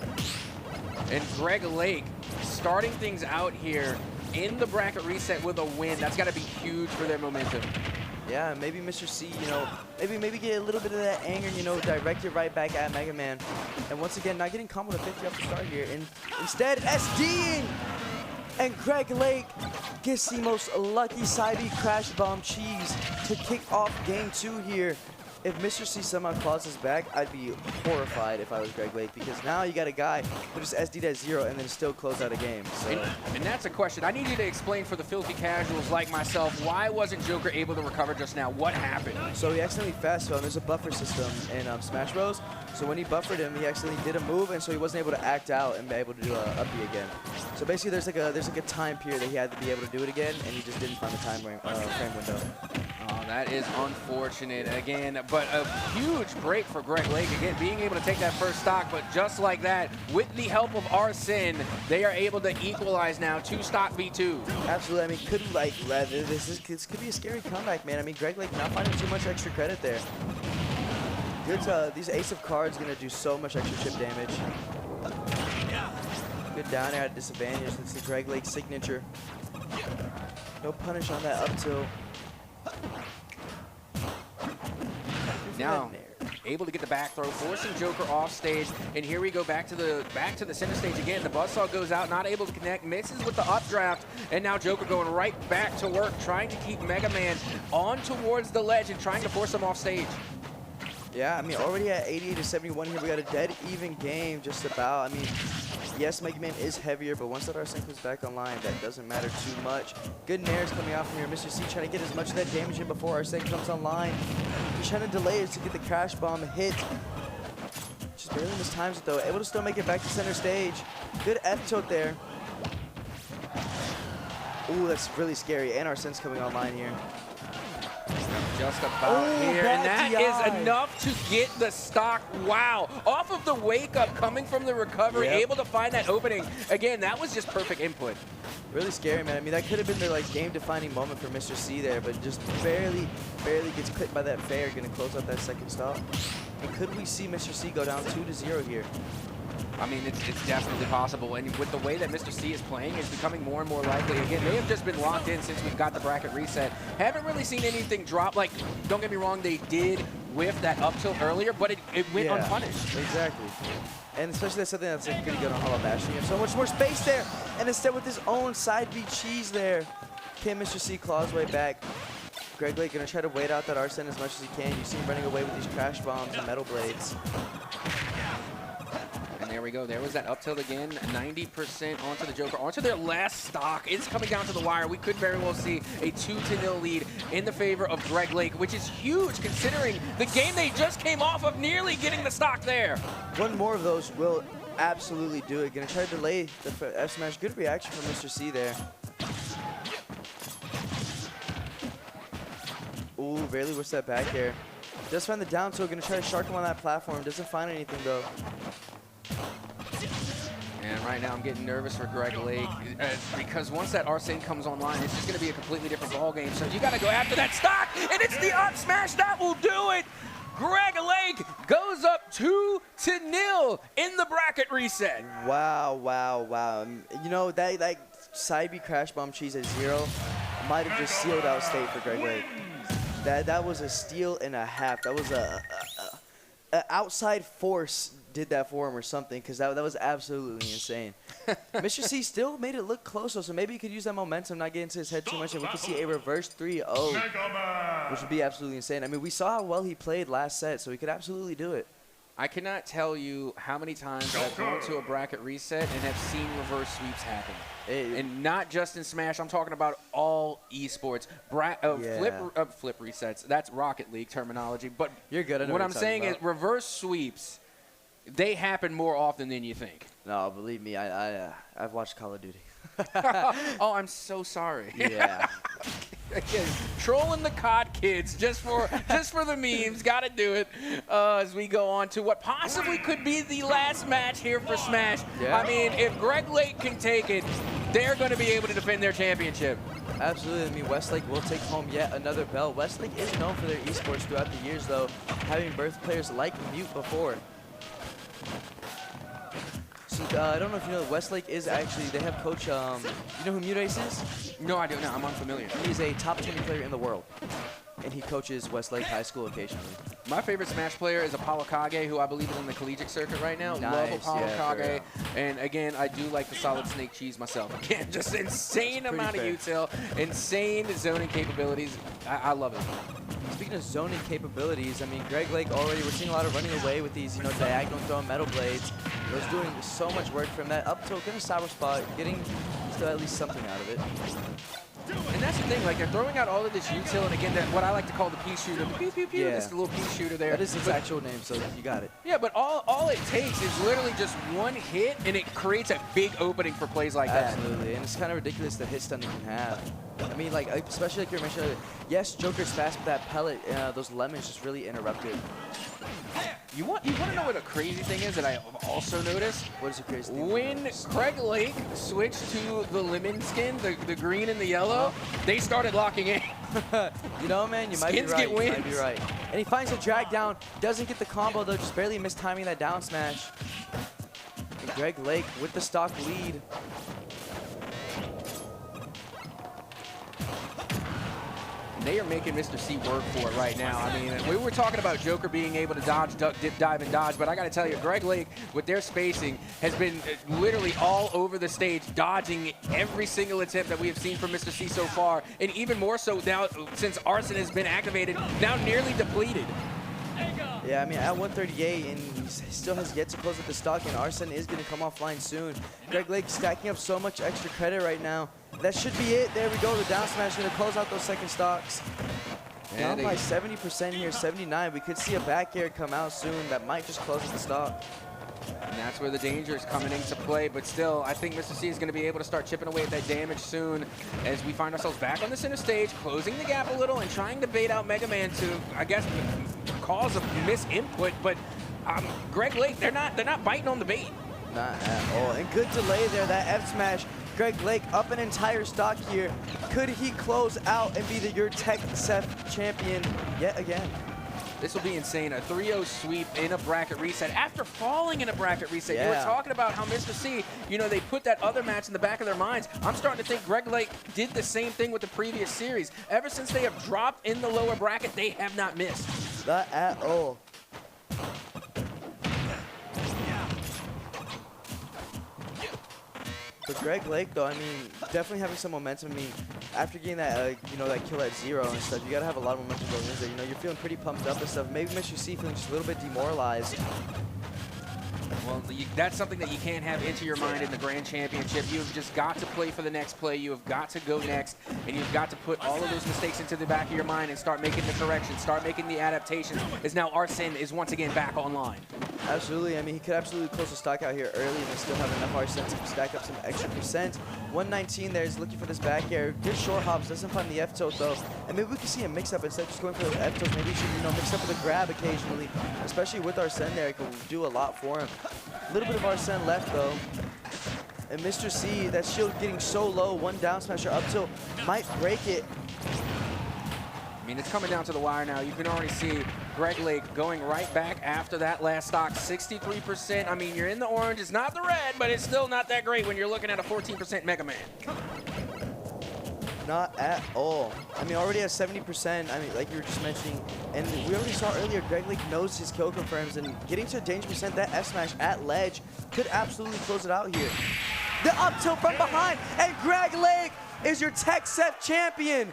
And Greg Lake starting things out here in the bracket reset with a win. That's got to be huge for their momentum. Yeah, maybe Mr. C, maybe get a little bit of that anger, direct it right back at Mega Man. And once again, not getting combo to 50 off the start here. And instead, SDing! And Greg Lake gets the most lucky side B crash bomb cheese to kick off game 2 here. If Mr. C somehow claws his back, I'd be horrified if I was Greg Lake, because now you got a guy who just SD'd at 0 and then still close out a game. So. And that's a question. I need you to explain for the filthy casuals like myself, why wasn't Joker able to recover just now? What happened? So he accidentally fast fell, and there's a buffer system in Smash Bros. So when he buffered him, he accidentally did a move, and so he wasn't able to act out and be able to do a up B again. So basically, there's like a time period that he had to be able to do it again, and he just didn't find the frame window. Oh, that is unfortunate again, but a huge break for Greg Lake again, being able to take that first stock, but just like that, with the help of Arsene, they are able to equalize now 2 stock V2. Absolutely. I mean, this could be a scary comeback, man. I mean, Greg Lake not finding too much extra credit there. These ace of cards gonna do so much extra chip damage. Good down air at disadvantage. That's the Greg Lake signature. No punish on that up tilt. Now, able to get the back throw, forcing Joker off stage, and here we go back to the center stage again. The buzzsaw goes out, not able to connect, misses with the updraft, and now Joker going right back to work, trying to keep Mega Man on towards the ledge and trying to force him off stage. Yeah, I mean, already at 88 to 71 here, we got a dead even game just about. I mean, yes, Mega Man is heavier, but once that Arsene comes back online, that doesn't matter too much. Good nairs coming out from here. Mr. C trying to get as much of that damage in before Arsene comes online. Just trying to delay it to get the crash bomb hit. Just barely mistimes it, though. Able to still make it back to center stage. Good F tilt there. Ooh, that's really scary. And Arsene's coming online here. Just about here, and that is enough to get the stock. Wow, off of the wake up, coming from the recovery, able to find that opening. Again, that was just perfect input. Really scary, man. I mean, that could have been the game-defining moment for Mr. C there, but just barely gets clipped by that fair, gonna close out that second stop. And could we see Mr. C go down 2-0 here? I mean, it's definitely possible, and with the way that Mr. C is playing, it's becoming more and more likely. Again, they have just been locked in since we've got the bracket reset. Haven't really seen anything drop. Like, don't get me wrong, they did whiff that up tilt earlier, but it went unpunished. Exactly. And especially that's something that's pretty good on Hollow Bash. You have so much more space there, and instead with his own side B cheese there, can Mr. C claw his way back. Greg Lake gonna try to wait out that Arsene as much as he can. You see him running away with these crash bombs and metal blades. There we go. There was that up tilt again. 90% onto the Joker, onto their last stock. It's coming down to the wire. We could very well see a 2-0 lead in the favor of Greg Lake, which is huge considering the game they just came off of, nearly getting the stock there. One more of those will absolutely do it. Gonna try to delay the F smash. Good reaction from Mr. C there. Ooh, barely whiffs that back air. Just find the down tilt. Gonna try to shark him on that platform. Doesn't find anything though. man. Right now I'm getting nervous for Greg Lake because once that Arsene comes online, it's just going to be a completely different ballgame. So you got to go after that stock, and it's the up smash that will do it. Greg Lake goes up 2-0 in the bracket reset. Wow, wow, wow. You know, that side B crash bomb cheese at 0 might have just sealed out state for Greg Lake. That was a steal and a half. That was a outside force did that for him or something, because that was absolutely insane. Mr. C still made it look close, so maybe he could use that momentum, not get into his head too much, and we could see a reverse 3-0, which would be absolutely insane. I mean, we saw how well he played last set, so he could absolutely do it. I cannot tell you how many times I've gone to a bracket reset and have seen reverse sweeps happen. And not just in Smash, I'm talking about all esports. Flip resets, that's Rocket League terminology. But you're good. What I'm saying is reverse sweeps, they happen more often than you think. No, believe me, I've watched Call of Duty. Oh, I'm so sorry. Yeah. Again, trolling the COD kids just for the memes. Got to do it as we go on to what possibly could be the last match here for Smash. Yeah. I mean, if Greg Lake can take it, they're going to be able to defend their championship. Absolutely. I mean, Westlake will take home yet another belt. Westlake is known for their esports throughout the years, though, having birthed players like Mute before. So, I don't know if you know, Westlake is actually, they have coach, you know who Mute Ace is? No, I don't know. I'm unfamiliar. He's a top 20 player in the world, and he coaches Westlake High School occasionally. My favorite Smash player is Apollo Kage, who I believe is in the collegiate circuit right now. Nice, Love Apollo yeah, Kage. And again, I do like the solid snake cheese myself. Again, just insane amount of util, insane zoning capabilities. I love it. Speaking of zoning capabilities, I mean, Greg Lake already, we're seeing a lot of running away with these, you know, diagonal throwing metal blades. He was doing so much work from that up tilt, getting a cyber spot, getting still at least something out of it. And that's the thing, like they're throwing out all of this util, and again, that what I like to call the pea shooter, the pew pew pew, Yeah. just a little pea shooter there. That is its actual name, so you got it. Yeah, but all it takes is literally just one hit, and it creates a big opening for plays like that. Absolutely, and it's kind of ridiculous the hit stun they can have. I mean, like, especially like you mentioned earlier, yes, Joker's fast, but that pellet, those lemons just really interrupted. You want to know what a crazy thing is that I have also noticed? What is the crazy thing? When Greg Lake switched to the lemon skin, the green and the yellow, they started locking in. You know, man, you might be Skins right. get wins. You might be right. And he finds a drag down, doesn't get the combo though, just barely mistiming that down smash. And Greg Lake with the stock lead. They are making Mr. C work for it right now. I mean, we were talking about Joker being able to dodge, duck, dip, dive, and dodge, but I got to tell you, Greg Lake, with their spacing, has been literally all over the stage, dodging every single attempt that we have seen from Mr. C so far, and even more so now since Arsene has been activated, now nearly depleted. Yeah, I mean, at 138, and he still has yet to close with the stock, and Arsene is going to come offline soon. Greg Lake stacking up so much extra credit right now. That should be it. There we go. The down smash going to close out those second stocks. Down by 70% here, 79. We could see a back air come out soon. That might just close the stock. And that's where the danger is coming into play. But still, I think Mr. C is going to be able to start chipping away at that damage soon as we find ourselves back on the center stage, closing the gap a little and trying to bait out Mega Man to, I guess, cause a misinput. But Greg Lake, they're not biting on the bait. Not at all. And good delay there. That F smash. Greg Lake up an entire stock here. Could he close out and be your Tech Seth champion yet again? This will be insane. A 3-0 sweep in a bracket reset after falling in a bracket reset. Yeah. You were talking about how Mr. C, you know, they put that other match in the back of their minds. I'm starting to think Greg Lake did the same thing with the previous series. Ever since they have dropped in the lower bracket, they have not missed. Not at all. But Greg Lake, though, I mean, definitely having some momentum. I mean, after getting that, you know, that kill at 0 and stuff, you gotta have a lot of momentum going in there. You know, you're feeling pretty pumped up and stuff. Maybe Mr. C feeling just a little bit demoralized. Well, that's something that you can't have into your mind in the Grand Championship. You've just got to play for the next play. You have got to go next, and you've got to put all of those mistakes into the back of your mind and start making the corrections, start making the adaptations, as now Arsene is once again back online. Absolutely. I mean, he could absolutely close the stock out here early and still have enough Arsene to stack up some extra percent. 119 there is looking for this back air. Good short hops, doesn't find the F-tilt though. And maybe we can see a mix-up instead of just going for the F-tilt. Maybe he should, you know, mix up with a grab occasionally, especially with Arsene there. It could do a lot for him. A little bit of Arsene left though. And Mr. C, that shield getting so low, one down smash or up tilt might break it. I mean, it's coming down to the wire now. You can already see Greg Lake going right back after that last stock, 63%. I mean, you're in the orange. It's not the red, but it's still not that great when you're looking at a 14% Mega Man. Not at all. I mean, already at 70%, I mean, like you were just mentioning, and we already saw earlier, Greg Lake knows his kill confirms, and getting to a danger percent, that F smash at ledge could absolutely close it out here. The up tilt from behind, and Greg Lake is your TechSef champion,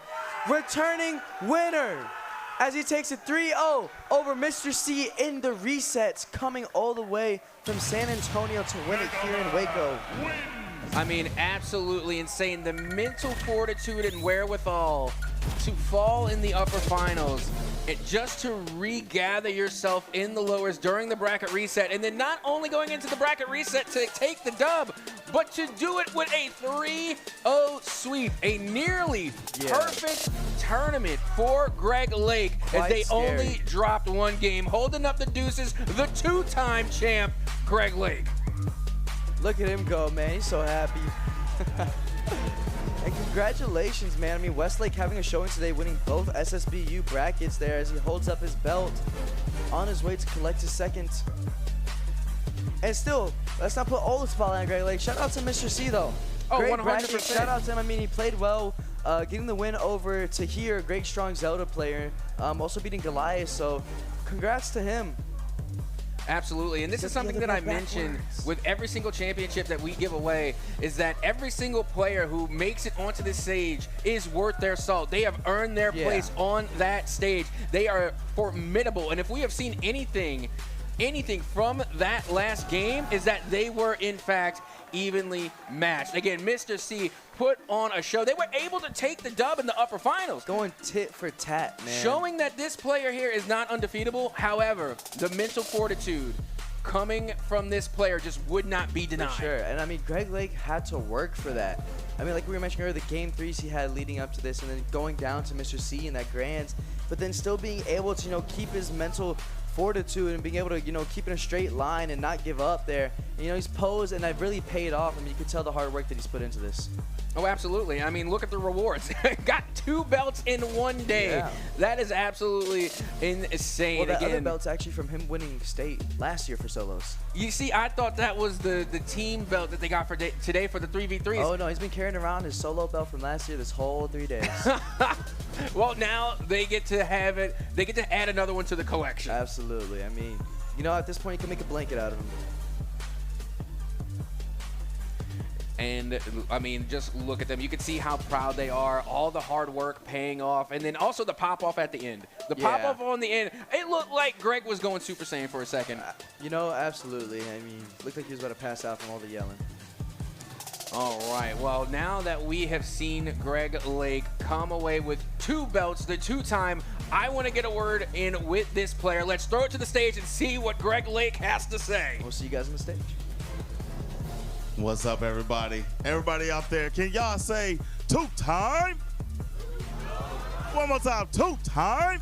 returning winner, as he takes a 3-0 over Mr. C in the resets, coming all the way from San Antonio to win it here in Waco. I mean, absolutely insane. The mental fortitude and wherewithal to fall in the upper finals, just to regather yourself in the lowers during the bracket reset, and then not only going into the bracket reset to take the dub, but to do it with a 3-0 sweep, a nearly perfect tournament for Greg Lake, as they only dropped one game, holding up the deuces, the two-time champ, Greg Lake. Look at him go, man. He's so happy. And congratulations, man. I mean, Westlake having a showing today, winning both SSBU brackets there as he holds up his belt on his way to collect his second. And still, let's not put all the spotlight on Greg Lake. Shout out to Mr. C, though. Oh, great 100%. bracket. Shout out to him. I mean, he played well, getting the win over Tahir, great, strong Zelda player, also beating Goliath. So congrats to him. Absolutely, and this is something that I mentioned with every single championship that we give away, is that every single player who makes it onto this stage is worth their salt. They have earned their place on that stage. They are formidable, and if we have seen anything from that last game, is that they were, in fact, evenly matched. Again, Mr. C put on a show. They were able to take the dub in the upper finals. Going tit for tat, man. Showing that this player here is not undefeatable. However, the mental fortitude coming from this player just would not be denied. For sure, and I mean, Greg Lake had to work for that. I mean, like we were mentioning earlier, the game threes he had leading up to this, and then going down to Mr. C in that grands, but then still being able to, you know, keep his mental fortitude and being able to, you know, keep in a straight line and not give up there. And, you know, he's posed, and that really paid off. I mean, you could tell the hard work that he's put into this. Oh, absolutely. I mean, look at the rewards. Got 2 belts in one day. Yeah. That is absolutely insane. Well, that Again, other belt's actually from him winning state last year for solos. You see, I thought that was the team belt that they got for today for the 3v3s. Oh, no, he's been carrying around his solo belt from last year this whole 3 days. Well, now they get to have it. They get to add another one to the collection. Absolutely. I mean, you know, at this point, you can make a blanket out of him. And, I mean, just look at them. You can see how proud they are, all the hard work paying off, and then also the pop-off at the end. The pop-off on the end, it looked like Greg was going Super Saiyan for a second. You know, absolutely. I mean, looked like he was about to pass out from all the yelling. All right, well, now that we have seen Greg Lake come away with 2 belts, the 2-time, I want to get a word in with this player. Let's throw it to the stage and see what Greg Lake has to say. We'll see you guys on the stage. What's up, everybody? Everybody out there, can y'all say 2-time? One more time, 2-time?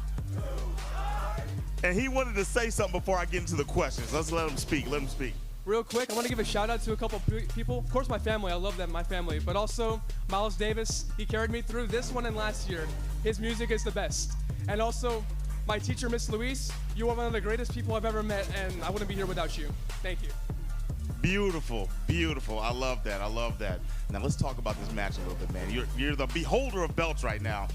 And he wanted to say something before I get into the questions. Let's let him speak. Let him speak. Real quick, I want to give a shout out to a couple people. Of course, my family. I love them, my family. But also, Miles Davis. He carried me through this one and last year. His music is the best. And also, my teacher, Miss Louise. You are one of the greatest people I've ever met, and I wouldn't be here without you. Thank you. Beautiful, beautiful. I love that. I love that. Now let's talk about this match a little bit, man. You're the beholder of belts right now.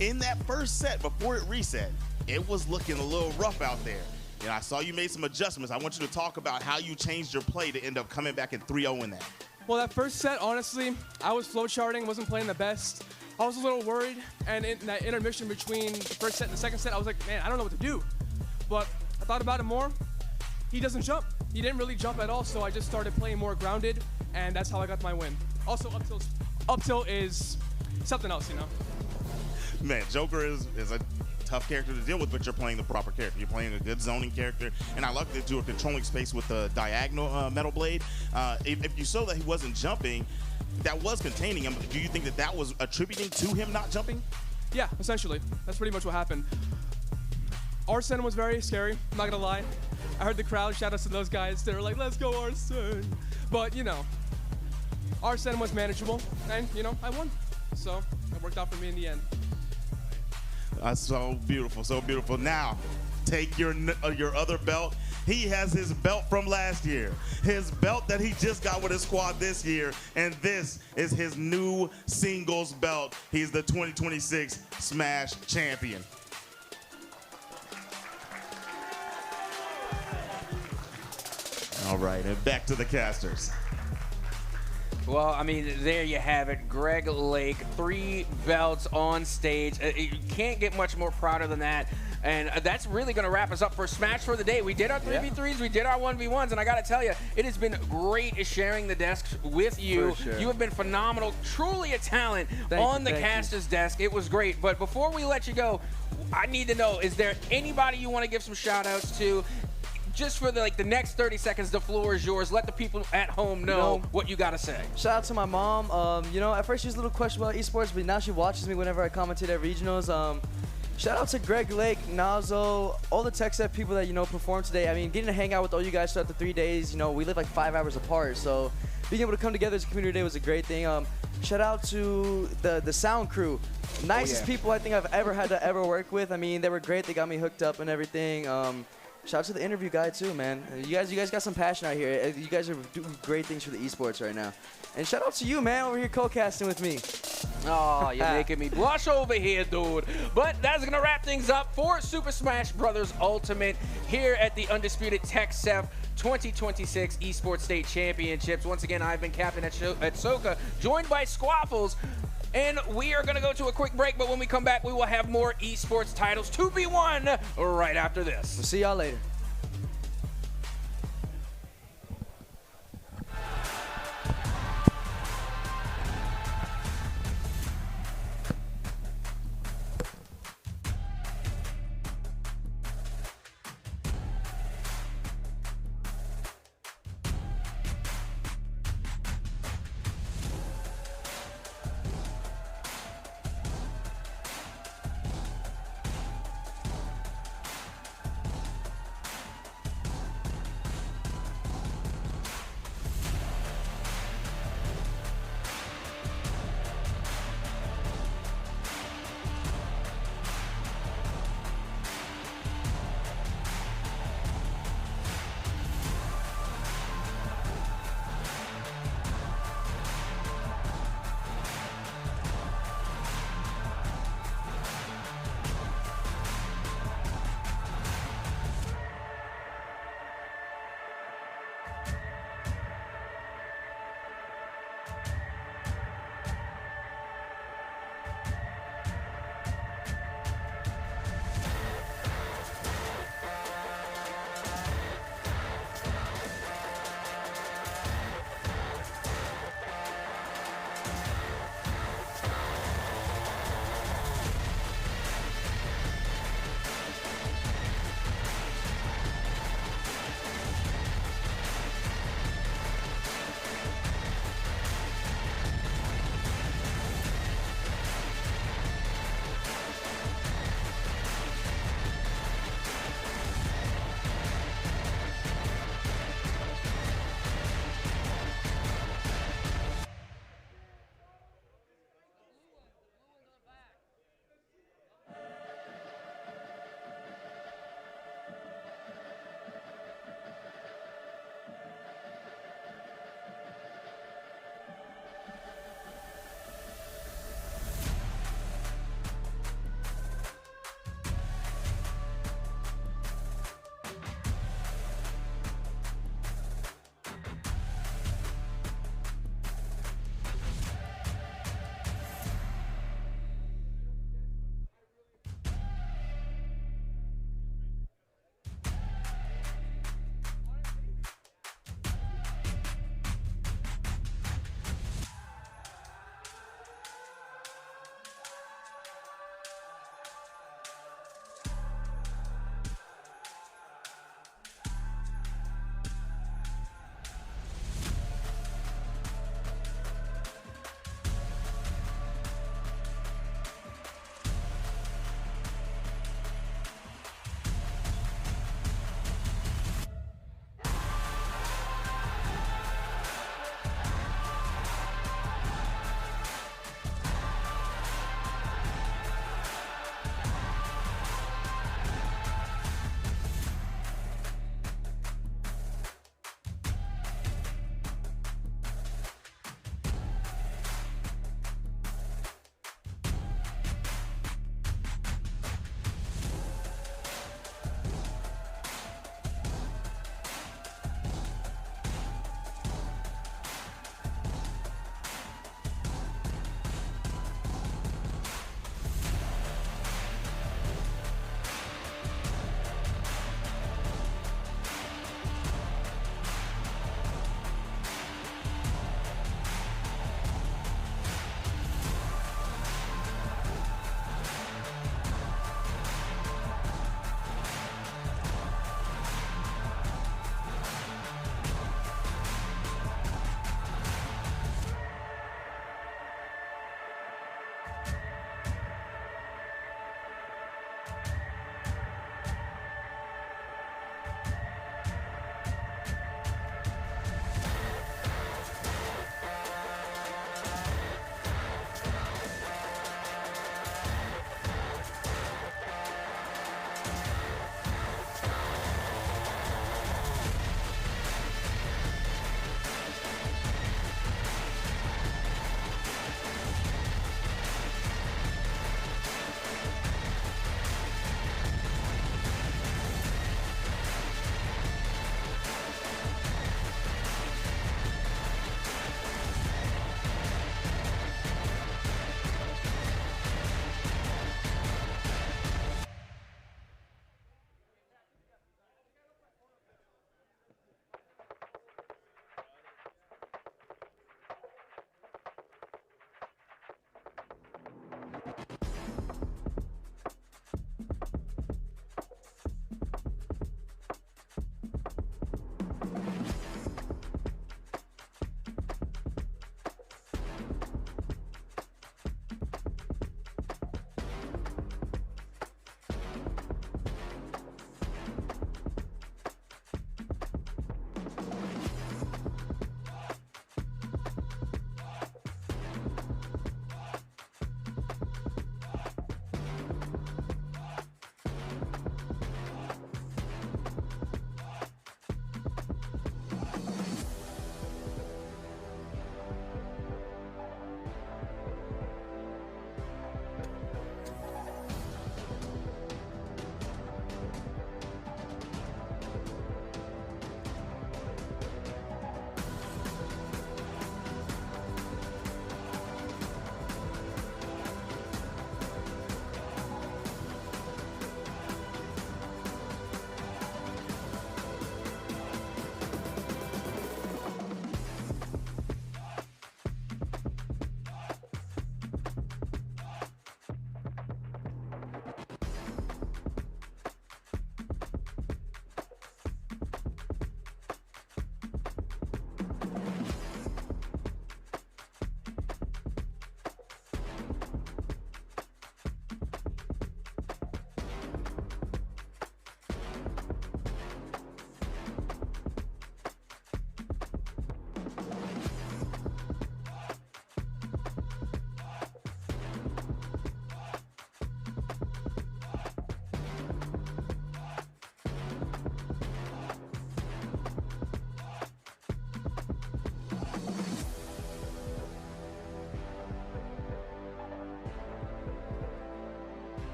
In that first set, before it reset, it was looking a little rough out there. You know, I saw you made some adjustments. I want you to talk about how you changed your play to end up coming back in 3-0 in that. Well, that first set, honestly, I was flowcharting, wasn't playing the best. I was a little worried, and in that intermission between the first set and the second set, I was like, man, I don't know what to do. But I thought about it more. He doesn't jump. He didn't really jump at all, so I just started playing more grounded, and that's how I got my win. Also, up tilt is something else, you know? Man, Joker is a tough character to deal with, but you're playing the proper character. You're playing a good zoning character, and I like that you were controlling space with the diagonal metal blade. If you saw that he wasn't jumping, that was containing him. Do you think that that was attributing to him not jumping? Yeah, essentially. That's pretty much what happened. Arsene was very scary, I'm not gonna lie. I heard the crowd, shout outs to those guys. They were like, let's go Arsene. But, you know, our setting was manageable, and you know, I won. So it worked out for me in the end. That's so beautiful, so beautiful. Now, take your other belt. He has his belt from last year, his belt that he just got with his squad this year, and this is his new singles belt. He's the 2026 Smash champion. All right, and back to the casters. Well, I mean, there you have it. Greg Lake, 3 belts on stage. You can't get much more prouder than that. And that's really going to wrap us up for Smash for the day. We did our 3v3s, we did our 1v1s, and I got to tell you, it has been great sharing the desks with you. For sure. You have been phenomenal, truly a talent on the caster's desk. It was great. But before we let you go, I need to know, is there anybody you want to give some shout-outs to? Just for the next 30 seconds, the floor is yours. Let the people at home know what you got to say. Shout out to my mom. You know, at first she was a little questionable about esports, but now she watches me whenever I commentate at regionals. Shout out to Greg Lake, Nazo, all the Tech Set people that, you know, performed today. I mean, getting to hang out with all you guys throughout the 3 days, you know, we live like 5 hours apart, so being able to come together as a community today was a great thing. Shout out to the sound crew. Nicest people I think I've ever had to ever work with. I mean, they were great. They got me hooked up and everything. Shout out to the interview guy too, man. You guys got some passion out here. You guys are doing great things for the esports right now. And shout out to you, man, over here co-casting with me. Oh, you're making me blush over here, dude. But that's going to wrap things up for Super Smash Bros. Ultimate here at the Undisputed TechSef 2026 Esports State Championships. Once again, I've been captain at Soka, joined by Squaffles. And we are going to go to a quick break, but when we come back, we will have more esports titles to be won right after this. We'll see y'all later.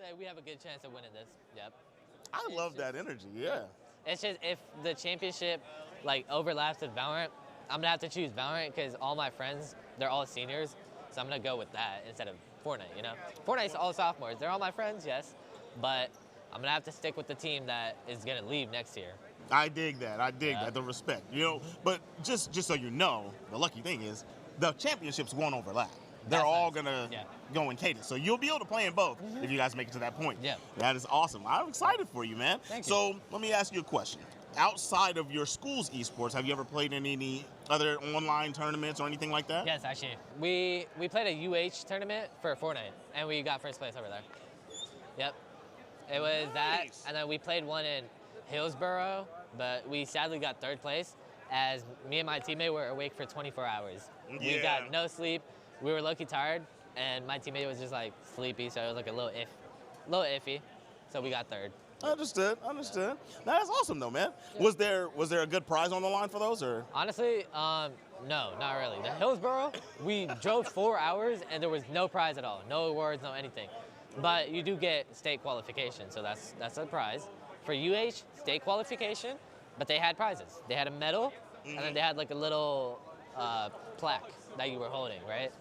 say we have a good chance of winning this. Yep. I love that energy. Yeah. It's just if the championship like overlaps with Valorant, I'm gonna have to choose Valorant because all my friends, they're all seniors, so I'm gonna go with that instead of Fortnite. You know, Fortnite's all sophomores. They're all my friends, yes, but I'm gonna have to stick with the team that is gonna leave next year. I dig that. I dig that. The respect. You know, but just so you know, the lucky thing is the championships won't overlap. They're all gonna go in cadence, so you'll be able to play in both if you guys make it to that point. Yeah. That is awesome. I'm excited for you, man. Thank you. So let me ask you a question. Outside of your school's esports, have you ever played in any other online tournaments or anything like that? Yes, actually. We played a UH tournament for Fortnite, and we got first place over there. Yep. It was that, and then we played one in Hillsborough, but we sadly got third place as me and my teammate were awake for 24 hours. We got no sleep. We were low-key tired, and my teammate was just like sleepy, so it was like a little iffy. So we got third. Understood. That's awesome though, man. Yeah. Was there a good prize on the line for those, or? Honestly, no, not really. The Hillsborough, we drove 4 hours and there was no prize at all, no awards, no anything. But you do get state qualification, so that's a prize. For UH, state qualification, but they had prizes. They had a medal, and then they had like a little plaque that you were holding, right?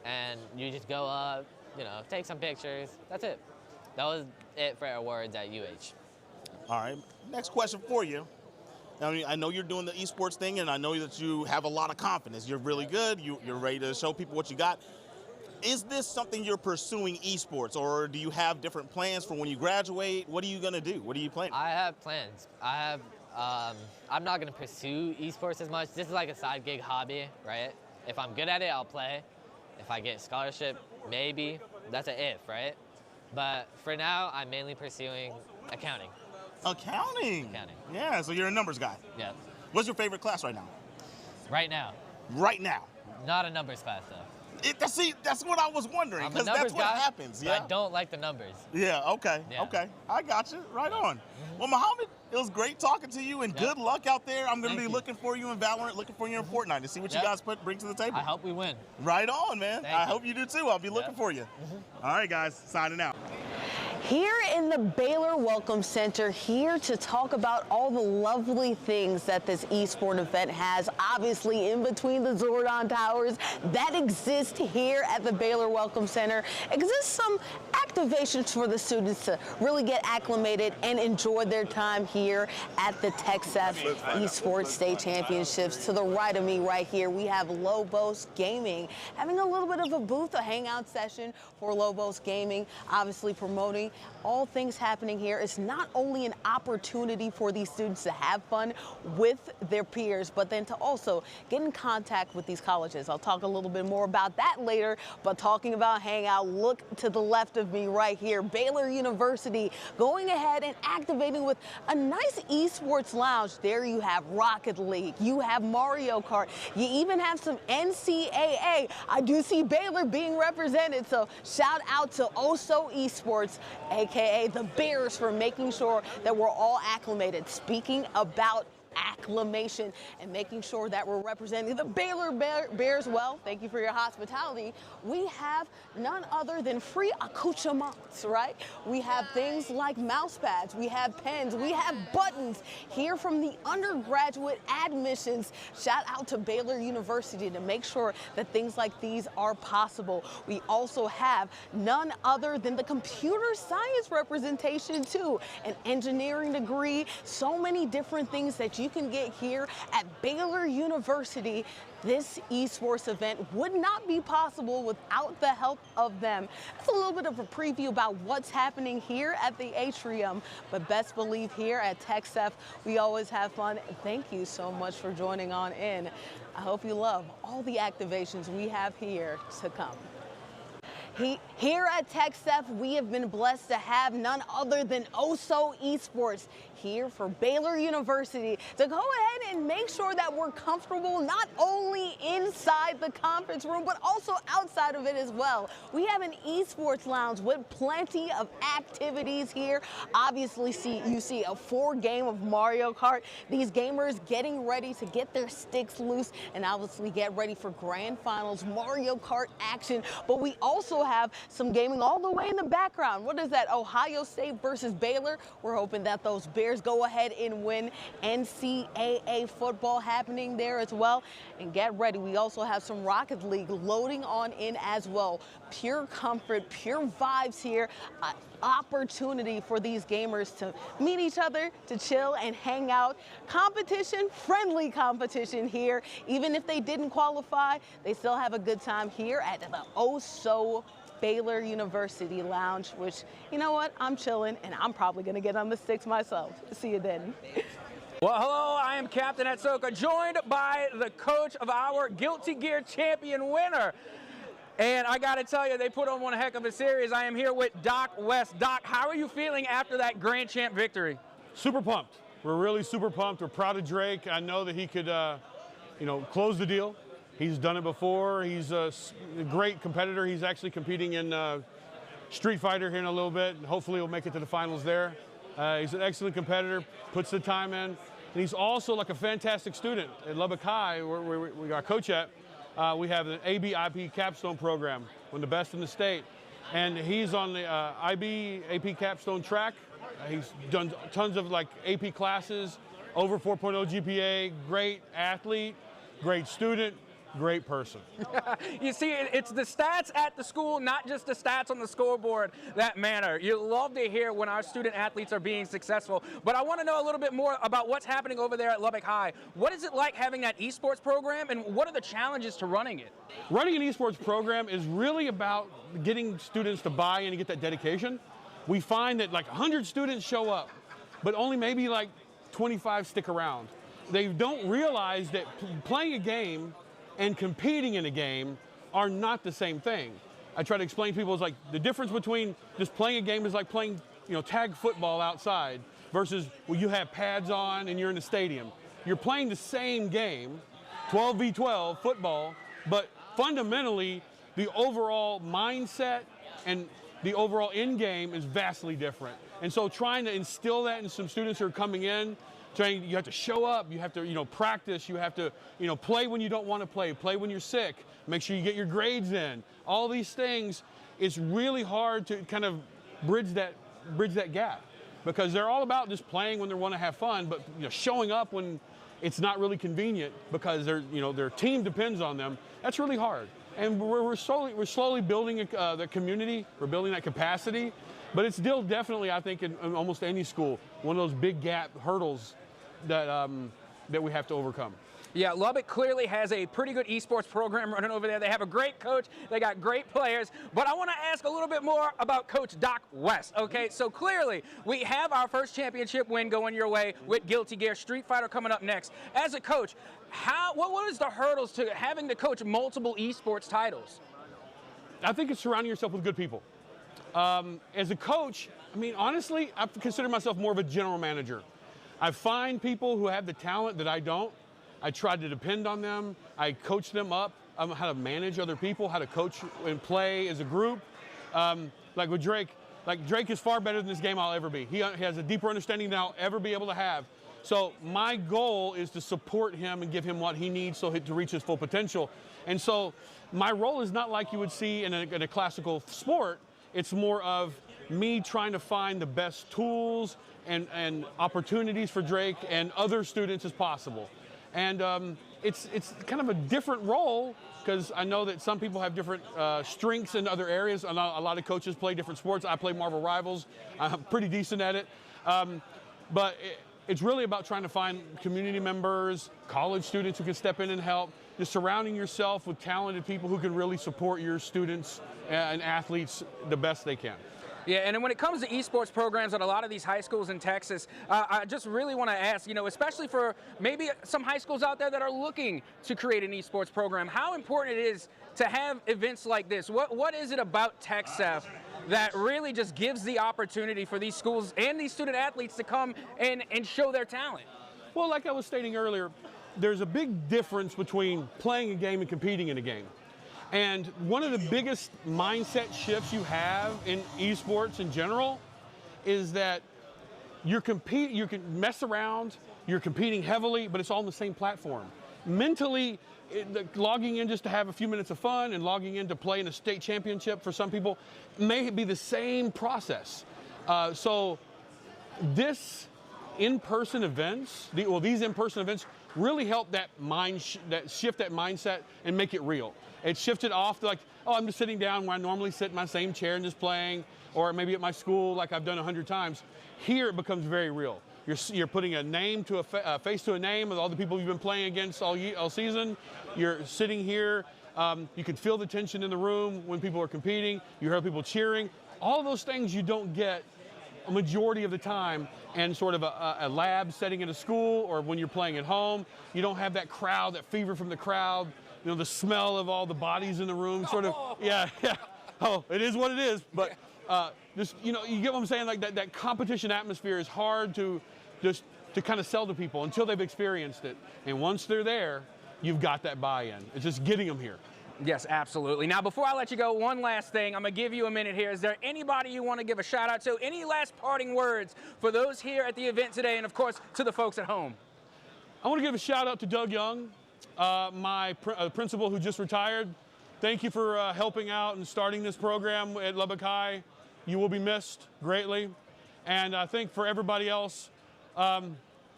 And you just go up, you know, take some pictures. That's it. That was it for awards at UH. All right, next question for you. I know you're doing the esports thing, and I know that you have a lot of confidence. You're really good. You're ready to show people what you got. Is this something you're pursuing esports, or do you have different plans for when you graduate? What are you gonna do? What are you planning? I have plans. I'm not gonna pursue esports as much. This is like a side gig hobby, right? If I'm good at it, I'll play. If I get scholarship, maybe. That's an if, right? But for now, I'm mainly pursuing accounting. Accounting? Accounting. Yeah, so you're a numbers guy. Yeah. What's your favorite class right now? Right now. Right now. Not a numbers class, though. That's what I was wondering, because that's what happens. Yeah. I don't like the numbers. Yeah, okay, okay. I got you. Right on. Well, Muhammad, it was great talking to you, and good luck out there. I'm going to be looking for you in Valorant, looking for you in Fortnite to see what you guys bring to the table. I hope we win. Right on, man. I hope you do too. I'll be looking for you. All right, guys, signing out. Here in the Baylor Welcome Center, here to talk about all the lovely things that this eSport event has, obviously in between the Zordon Towers that exist here at the Baylor Welcome Center, exists some activations for the students to really get acclimated and enjoy their time here at the TechSF Esports State Championships. To the right of me right here, we have Lobos Gaming having a little bit of a booth, a hangout session for Lobos Gaming, obviously promoting all things happening here. It's not only an opportunity for these students to have fun with their peers, but then to also get in contact with these colleges. I'll talk a little bit more about that later, but talking about hangout, look to the left of me right here, Baylor University going ahead and activating with a nice esports lounge. There you have Rocket League, you have Mario Kart, you even have some NCAA. I do see Baylor being represented, so shout out to Oso Esports, aka the Bears, for making sure that we're all acclimated. Speaking about acclimation and making sure that we're representing the Baylor Bears well, thank you for your hospitality. We have none other than free accoutrements, right? We have things like mouse pads, we have pens, we have buttons here from the undergraduate admissions. Shout out to Baylor University to make sure that things like these are possible. We also have none other than the computer science representation too, an engineering degree, so many different things that you can get here at Baylor University. This esports event would not be possible without the help of them. That's a little bit of a preview about what's happening here at the atrium, but best believe here at TechSF, we always have fun. Thank you so much for joining on in. I hope you love all the activations we have here to come. Here at TechSF, we have been blessed to have none other than Oso Esports here for Baylor University to go ahead and make sure that we're comfortable not only inside the conference room, but also outside of it as well. We have an esports lounge with plenty of activities here. Obviously, you see a 4 game of Mario Kart. These gamers getting ready to get their sticks loose and obviously get ready for grand finals Mario Kart action. But we also also have some gaming all the way in the background. What is that? Ohio State versus Baylor. We're hoping that those Bears go ahead and win. NCAA football happening there as well. And get ready, we also have some Rocket League loading on in as well. Pure comfort, pure vibes here. Opportunity for these gamers to meet each other, to chill and hang out. Competition, friendly competition here. Even if they didn't qualify, they still have a good time here at the Oh-So Baylor University Lounge, which, you know what, I'm chilling and I'm probably gonna get on the sticks myself. See you then. Well, hello, I am Captain Atsoka, joined by the coach of our Guilty Gear champion winner. And I got to tell you, they put on one heck of a series. I am here with Doc West. Doc, how are you feeling after that Grand Champ victory? Super pumped. We're really super pumped. We're proud of Drake. I know that he could, close the deal. He's done it before. He's a great competitor. He's actually competing in Street Fighter here in a little bit. And hopefully he'll make it to the finals there. He's an excellent competitor, puts the time in. And he's also like a fantastic student at Lubbock High, where we got coach at. We have an AB IP capstone program, one of the best in the state. And he's on the IB AP capstone track. He's done tons of like AP classes, over 4.0 GPA, great athlete, great student, great person. You see, it's the stats at the school, not just the stats on the scoreboard that matter. You love to hear when our student athletes are being successful, but I want to know a little bit more about what's happening over there at Lubbock High. What is it like having that esports program, and what are the challenges to running it? Running an esports program is really about getting students to buy in and get that dedication. We find that like 100 students show up, but only maybe like 25 stick around. They don't realize that playing a game and competing in a game are not the same thing. I try to explain to people, it's like the difference between just playing a game is like playing, tag football outside versus you have pads on and you're in the stadium. You're playing the same game, 12v12 football, but fundamentally the overall mindset and the overall end game is vastly different. And so trying to instill that in some students who are coming in, you have to show up, you have to practice, you have to play when you don't want to play when you're sick, make sure you get your grades in. All these things, it's really hard to kind of bridge that gap, because they're all about just playing when they want to have fun, but showing up when it's not really convenient because their team depends on them. That's really hard. And we're slowly building the community. We're building that capacity, but it's still definitely, I think, in almost any school, one of those big gap hurdles that we have to overcome. Yeah, Lubbock clearly has a pretty good esports program running over there. They have a great coach. They got great players. But I want to ask a little bit more about Coach Doc West. Okay, so clearly we have our first championship win going your way with Guilty Gear. Street Fighter coming up next. As a coach, what is the hurdles to having to coach multiple esports titles? I think it's surrounding yourself with good people. As a coach, I mean, honestly, I consider myself more of a general manager. I find people who have the talent that I don't. I try to depend on them. I coach them up on how to manage other people, how to coach and play as a group. Like with Drake, Drake is far better than this game I'll ever be. He has a deeper understanding than I'll ever be able to have. So my goal is to support him and give him what he needs to reach his full potential. And so my role is not like you would see in a classical sport. It's more of me trying to find the best tools and opportunities for Drake and other students as possible. And it's kind of a different role, because I know that some people have different strengths in other areas. A lot of coaches play different sports. I play Marvel Rivals. I'm pretty decent at it. But it's really about trying to find community members, college students who can step in and help, just surrounding yourself with talented people who can really support your students and athletes the best they can. Yeah, and when it comes to esports programs at a lot of these high schools in Texas, I just really want to ask, especially for maybe some high schools out there that are looking to create an esports program, how important it is to have events like this. What is it about TechSef that really just gives the opportunity for these schools and these student athletes to come and show their talent? Well, like I was stating earlier, there's a big difference between playing a game and competing in a game. And one of the biggest mindset shifts you have in esports in general is that you can mess around, you're competing heavily, but it's all on the same platform. mentally, logging in just to have a few minutes of fun and logging in to play in a state championship for some people may be the same process. So this in-person events, these in-person events really help that shift that mindset and make it real. It shifted off to like, oh, I'm just sitting down where I normally sit in my same chair and just playing, or maybe at my school like I've done 100 times. Here it becomes very real. You're putting a name to a face to a name of all the people you've been playing against all season. You're sitting here. You can feel the tension in the room when people are competing. You hear people cheering. All of those things you don't get a majority of the time in sort of a lab setting at a school or when you're playing at home. You don't have that crowd, that fever from the crowd, the smell of all the bodies in the room, sort of, yeah. Oh, it is what it is, but just, you get what I'm saying? Like that competition atmosphere is hard to kind of sell to people until they've experienced it. And once they're there, you've got that buy-in. It's just getting them here. Yes, absolutely. Now, before I let you go, one last thing. I'm going to give you a minute here. Is there anybody you want to give a shout out to? Any last parting words for those here at the event today and, of course, to the folks at home? I want to give a shout out to Doug Young, my principal who just retired. Thank you for helping out and starting this program at Lubbock High. You will be missed greatly. And I think for everybody else,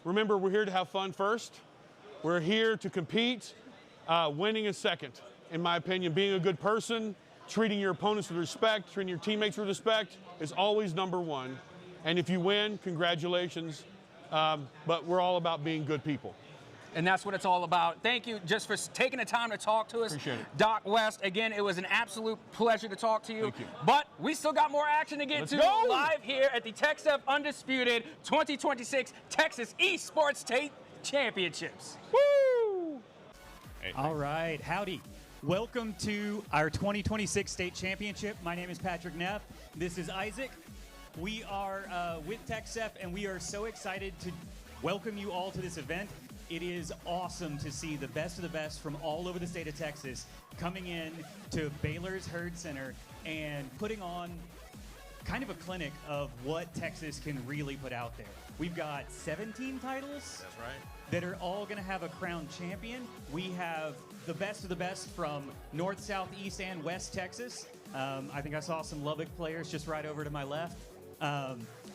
remember, we're here to have fun first. We're here to compete. Winning is second, in my opinion. Being a good person, treating your opponents with respect, treating your teammates with respect is always number one. And if you win, congratulations. But we're all about being good people. And that's what it's all about. Thank you just for taking the time to talk to us. Appreciate it. Doc West, again, it was an absolute pleasure to talk to you. Thank you. But we still got more action to get Let's to go. live here at the TechStep Undisputed 2026 Texas Esports State Championships. Woo! All right, howdy. Welcome to our 2026 State Championship. My name is Patrick Neff. This is Isaac. We are with TechStep, and we are so excited to welcome you all to this event. It is awesome to see the best of the best from all over the state of Texas coming in to Baylor's Herd Center and putting on kind of a clinic of what Texas can really put out there. We've got 17 titles. That's right. That are all going to have a crowned champion. We have the best of the best from North, South, East, and West Texas. I think I saw some Lubbock players just right over to my left.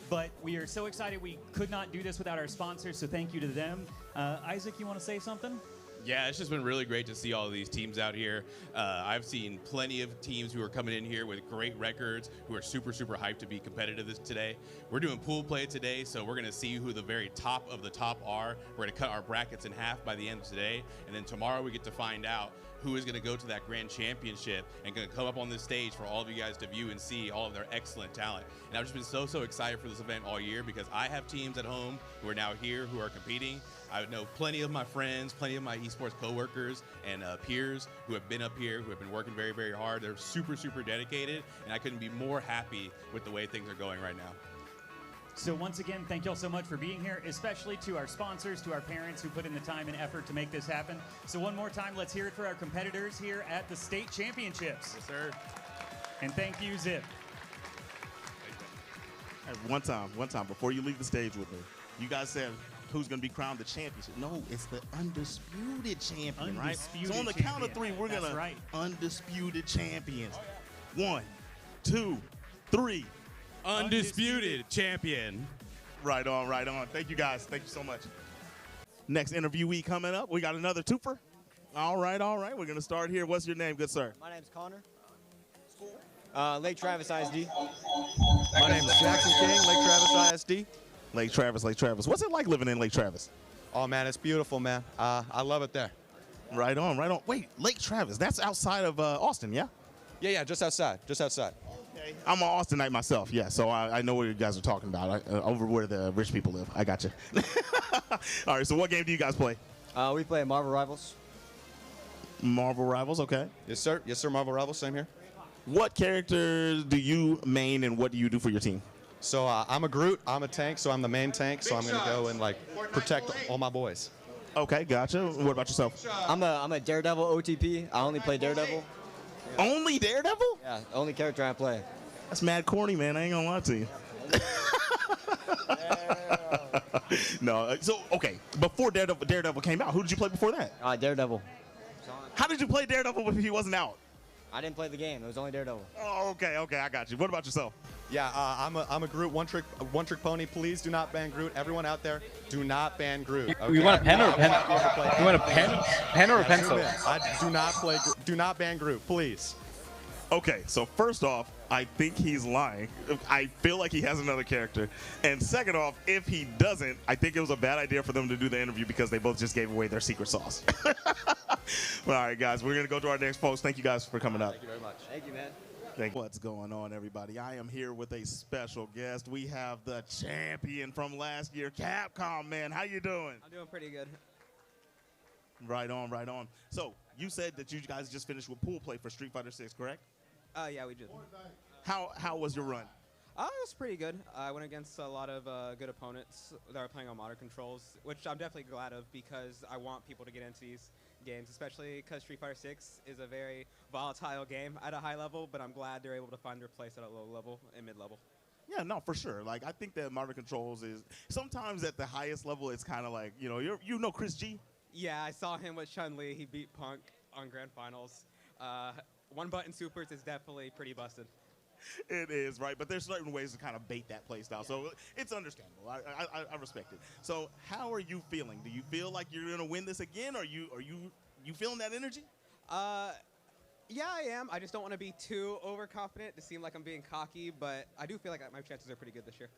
But we are so excited. We could not do this without our sponsors, so thank you to them. Isaac, you want to say something? Yeah, it's just been really great to see all of these teams out here. I've seen plenty of teams who are coming in here with great records, who are super, super hyped to be competitive today. We're doing pool play today, so we're going to see who the very top of the top are. We're going to cut our brackets in half by the end of today, and then tomorrow we get to find out who is going to go to that grand championship and going to come up on this stage for all of you guys to view and see all of their excellent talent. And I've just been so, so excited for this event all year because I have teams at home who are now here who are competing. I know plenty of my friends, plenty of my esports coworkers and peers who have been up here, who have been working very, very hard. They're super, super dedicated, and I couldn't be more happy with the way things are going right now. So once again, thank y'all so much for being here, especially to our sponsors, to our parents who put in the time and effort to make this happen. So one more time, let's hear it for our competitors here at the state championships. Yes, sir. And thank you, Zip. One time, before you leave the stage with me, you guys said who's going to be crowned the championship. No, it's the undisputed champion, right? So on the count of three, we're going to undisputed champions. 1, 2, 3. Undisputed champion. Right on, right on. Thank you, guys. Thank you so much. Next interviewee coming up. We got another twofer. All right, all right. We're going to start here. What's your name, good sir? My name's Connor. Lake Travis ISD. My name is Jackson King, Lake Travis ISD. Lake Travis, Lake Travis. What's it like living in Lake Travis? Oh, man, it's beautiful, man. I love it there. Right on, right on. Wait, Lake Travis, that's outside of Austin, yeah? Yeah, just outside, just outside. Okay. I'm an Austinite myself, yeah, so I know what you guys are talking about, over where the rich people live. I got you. All right, so what game do you guys play? We play Marvel Rivals. Marvel Rivals, okay. Yes, sir. Yes, sir, Marvel Rivals, same here. What characters do you main and what do you do for your team? So I'm a Groot, I'm a tank, so I'm the main tank, so I'm going to go and, like, protect all my boys. Okay, gotcha. What about yourself? I'm a Daredevil OTP. I only play Daredevil. Only Daredevil? Yeah, the only character I play. That's mad corny, man. I ain't gonna lie to you. No. So okay, before Daredevil came out, who did you play before that? Daredevil. How did you play Daredevil if he wasn't out? I didn't play the game. It was only Daredevil. Oh, okay, I got you. What about yourself? Yeah, I'm a Groot one trick pony. Please do not ban Groot. Everyone out there, do not ban Groot. Okay? You want a pen or a pen? You want a pen or a pencil? Do not ban Groot, please. Okay, so first off, I think he's lying. I feel like he has another character. And second off, if he doesn't, I think it was a bad idea for them to do the interview because they both just gave away their secret sauce. All right, guys, we're going to go to our next post. Thank you guys for coming up. Thank you very much. Thank you, man. Thank you. What's going on, everybody? I am here with a special guest. We have the champion from last year, Capcom, man. How you doing? I'm doing pretty good. Right on, right on. So you said that you guys just finished with pool play for Street Fighter 6, correct? Yeah, we did. How was your run? It was pretty good. I went against a lot of good opponents that are playing on modern controls, which I'm definitely glad of because I want people to get into these games, especially because Street Fighter 6 is a very volatile game at a high level, but I'm glad they're able to find their place at a low level and mid-level. Yeah, no, for sure. Like, I think that modern controls is sometimes at the highest level, it's kind of like, you know Chris G? Yeah, I saw him with Chun-Li. He beat Punk on Grand Finals. One-button supers is definitely pretty busted. It is, right? But there's certain ways to kind of bait that play style. So it's understandable. I respect it. So how are you feeling? Do you feel like you're going to win this again? Are you feeling that energy? Yeah, I am. I just don't want to be too overconfident to seem like I'm being cocky, but I do feel like my chances are pretty good this year.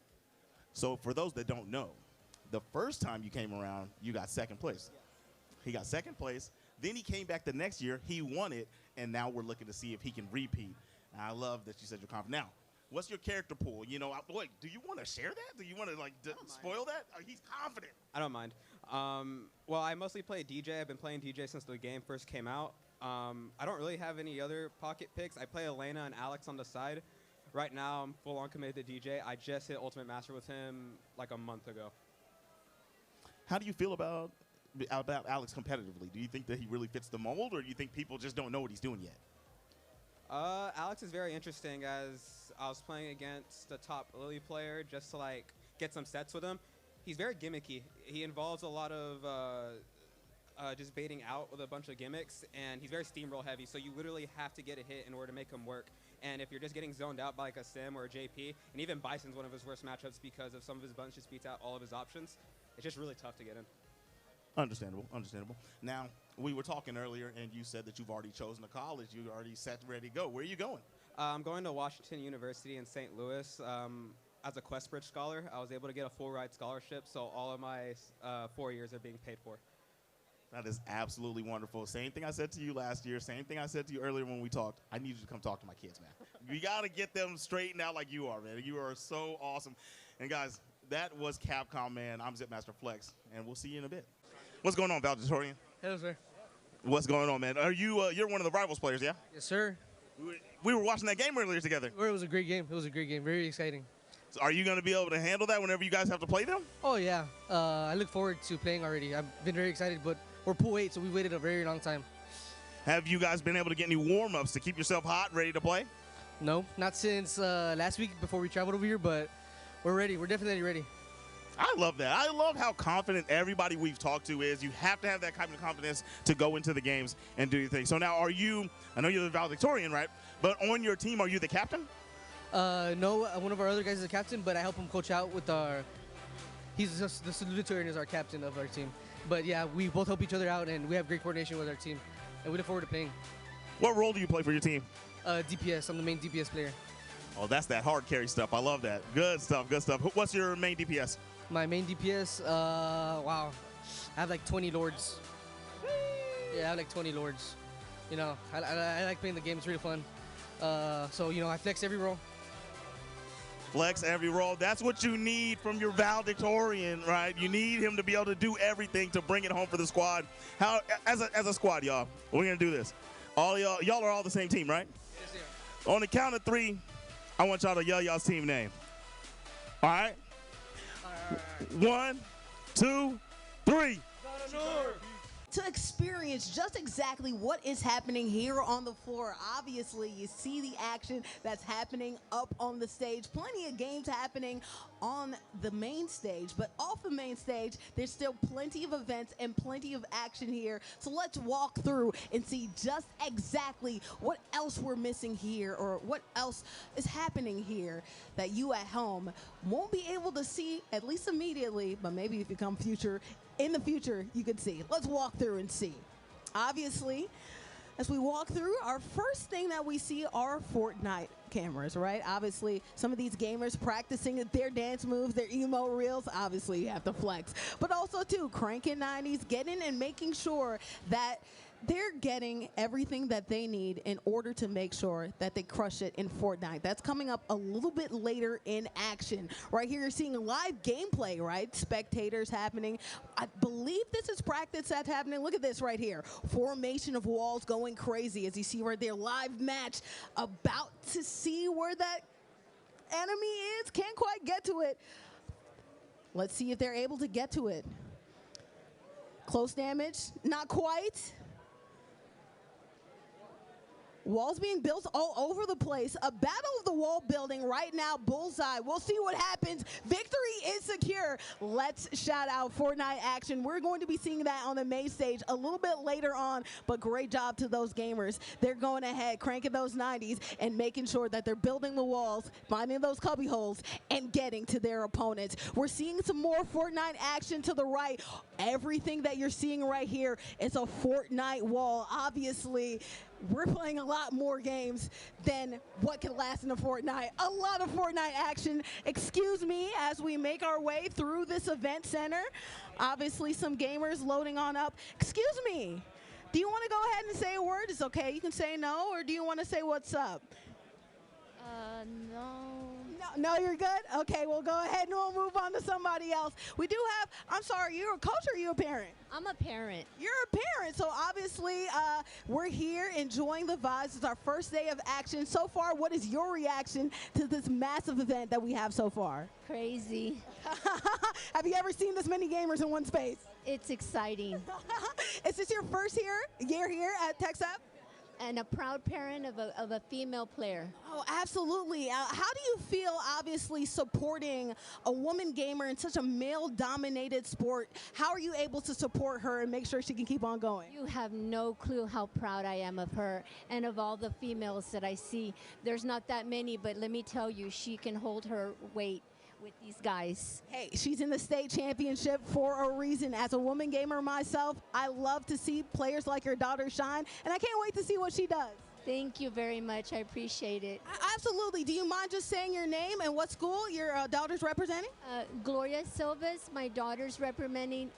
So for those that don't know, the first time you came around, you got second place. Yeah. He got second place. Then he came back the next year. He won it, and now we're looking to see if he can repeat. And I love that you said you're confident. Now, what's your character pool? Do you want to share that? Do you want to spoil that? He's confident. I don't mind. Well, I mostly play DJ. I've been playing DJ since the game first came out. I don't really have any other pocket picks. I play Elena and Alex on the side. Right now, I'm full-on committed to DJ. I just hit Ultimate Master with him like a month ago. How do you feel about Alex competitively? Do you think that he really fits the mold, or do you think people just don't know what he's doing yet? Alex is very interesting, as I was playing against the top Lily player just to get some sets with him. He's very gimmicky. He involves a lot of just baiting out with a bunch of gimmicks, and he's very steamroll heavy, so you literally have to get a hit in order to make him work. And if you're just getting zoned out by a Sim or a JP, and even Bison's one of his worst matchups because of some of his buttons just beats out all of his options, it's just really tough to get in. Understandable. Now, we were talking earlier, and you said that you've already chosen a college. You're already set, ready to go. Where are you going? I'm going to Washington University in St. Louis. As a Questbridge scholar, I was able to get a full-ride scholarship, so all of my 4 years are being paid for. That is absolutely wonderful. Same thing I said to you last year. Same thing I said to you earlier when we talked. I need you to come talk to my kids, man. We got to get them straightened out like you are, man. You are so awesome. And, guys, that was Capcom, man. I'm Zipmaster Flex, and we'll see you in a bit. What's going on, Valedictorian? Hello, sir. What's going on, man? Are you you're one of the Rivals players, yeah? Yes, sir. We were watching that game earlier together. It was a great game. Very exciting. So are you going to be able to handle that whenever you guys have to play them? Oh, yeah. I look forward to playing already. I've been very excited, but we're pool 8, so we waited a very long time. Have you guys been able to get any warm-ups to keep yourself hot, ready to play? No, not since last week before we traveled over here, but we're ready. We're definitely ready. I love that. I love how confident everybody we've talked to is. You have to have that kind of confidence to go into the games and do your thing. So now I know you're the valedictorian, right? But on your team, are you the captain? No, one of our other guys is a captain, but I help him coach out with he's just the salutatorian is our captain of our team. But yeah, we both help each other out, and we have great coordination with our team, and we look forward to playing. What role do you play for your team? DPS. I'm the main DPS player. Oh, that's that hard carry stuff. I love that. Good stuff. What's your main DPS? My main DPS, wow, I have like 20 lords. Yeah, I have like 20 lords. I like playing the game. It's really fun. So, I flex every role. Flex every role. That's what you need from your valedictorian, right? You need him to be able to do everything to bring it home for the squad. As a squad, y'all, we're going to do this. All y'all are all the same team, right? Yes, sir. On the count of 3, I want y'all to yell y'all's team name. All right? 1, 2, 3. To experience just exactly what is happening here on the floor. Obviously, you see the action that's happening up on the stage. Plenty of games happening on the main stage, but off the main stage, there's still plenty of events and plenty of action here. So let's walk through and see just exactly what else we're missing here, or what else is happening here that you at home won't be able to see, at least immediately, but maybe if you come in the future, you could see. Let's walk through and see. Obviously, as we walk through, our first thing that we see are Fortnite cameras, right? Obviously, some of these gamers practicing their dance moves, their emo reels. Obviously, you have to flex. But also, too, cranking 90s, getting and making sure that they're getting everything that they need in order to make sure that they crush it in Fortnite. That's coming up a little bit later in action. Right here, you're seeing live gameplay, right? Spectators happening. I believe this is practice that's happening. Look at this right here. Formation of walls going crazy. As you see right there, live match about to see where that enemy is. Can't quite get to it. Let's see if they're able to get to it. Close damage, not quite. Walls being built all over the place. A battle of the wall building right now. Bullseye. We'll see what happens. Victory is secure. Let's shout out Fortnite action. We're going to be seeing that on the main stage a little bit later on, but great job to those gamers. They're going ahead, cranking those 90s and making sure that they're building the walls, finding those cubby holes, and getting to their opponents. We're seeing some more Fortnite action to the right. Everything that you're seeing right here is a Fortnite wall. Obviously, we're playing a lot more games than what can last in a Fortnite. A lot of Fortnite action. Excuse me as we make our way through this event center. Obviously, some gamers loading on up. Excuse me. Do you want to go ahead and say a word? It's okay. You can say no, or do you want to say what's up? No, you're good? Okay, we'll go ahead and we'll move on to somebody else. We do have, I'm sorry, you're a coach or are you a parent? I'm a parent. You're a parent, so obviously we're here enjoying the vibes. It's our first day of action. So far, what is your reaction to this massive event that we have so far? Crazy. Have you ever seen this many gamers in one space? It's exciting. Is this your first year here at TechSep? And a proud parent of a female player. Oh, absolutely. How do you feel, obviously, supporting a woman gamer in such a male-dominated sport? How are you able to support her and make sure she can keep on going? You have no clue how proud I am of her and of all the females that I see. There's not that many, but let me tell you, she can hold her weight with these guys. Hey, she's in the state championship for a reason. As a woman gamer myself, I love to see players like your daughter shine, and I can't wait to see what she does. Thank you very much. I appreciate it. Absolutely. Do you mind just saying your name and what school your daughter's representing? Gloria Silvas. My daughter's representing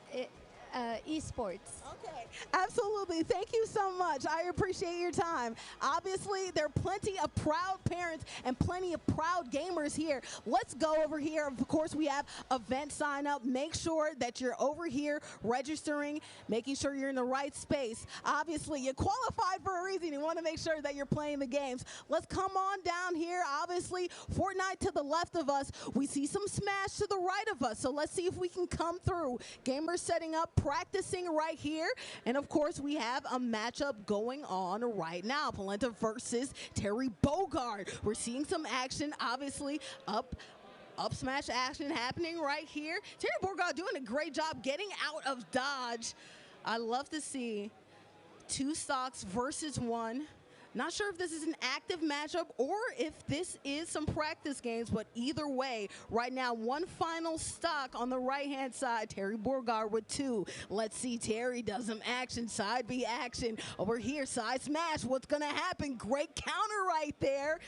Esports. Okay, absolutely. Thank you so much. I appreciate your time. Obviously, there are plenty of proud parents and plenty of proud gamers here. Let's go over here. Of course, we have event sign up. Make sure that you're over here registering, making sure you're in the right space. Obviously, you qualified for a reason. You want to make sure that you're playing the games. Let's come on down here. Obviously, Fortnite to the left of us. We see some Smash to the right of us. So let's see if we can come through. Gamers setting up, practicing right here. And of course, we have a matchup going on right now. Polenta versus Terry Bogard. We're seeing some action, obviously, up smash action happening right here. Terry Bogard doing a great job getting out of dodge. I love to see 2 stocks versus 1. Not sure if this is an active matchup or if this is some practice games, but either way, right now, 1 final stock on the right-hand side. Terry Borgard with 2. Let's see, Terry does some action, side B action. Over here, side smash. What's going to happen? Great counter right there.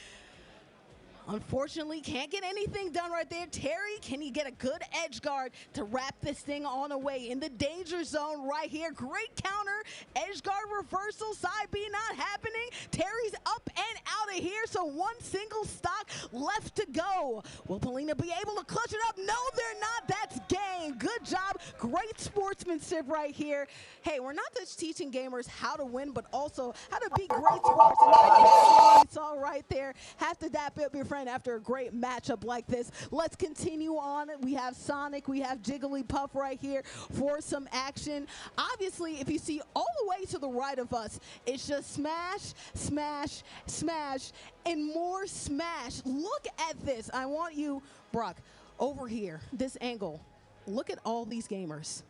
Unfortunately, can't get anything done right there. Terry, can he get a good edge guard to wrap this thing on away in the danger zone right here? Great counter, edge guard reversal, side B not happening. Terry's up and out of here, so 1 single stock left to go. Will Polina be able to clutch it up? No, they're not. That's game. Good job. Great sportsmanship right here. Hey, we're not just teaching gamers how to win, but also how to be great sportsmen. It's all right there. Have to dap up your friend after a great matchup like this. Let's continue on. We have Sonic, we have Jigglypuff right here for some action. Obviously, if you see all the way to the right of us, it's just smash, smash, smash, and more smash. Look at this. I want you, Brock, over here, this angle, look at all these gamers.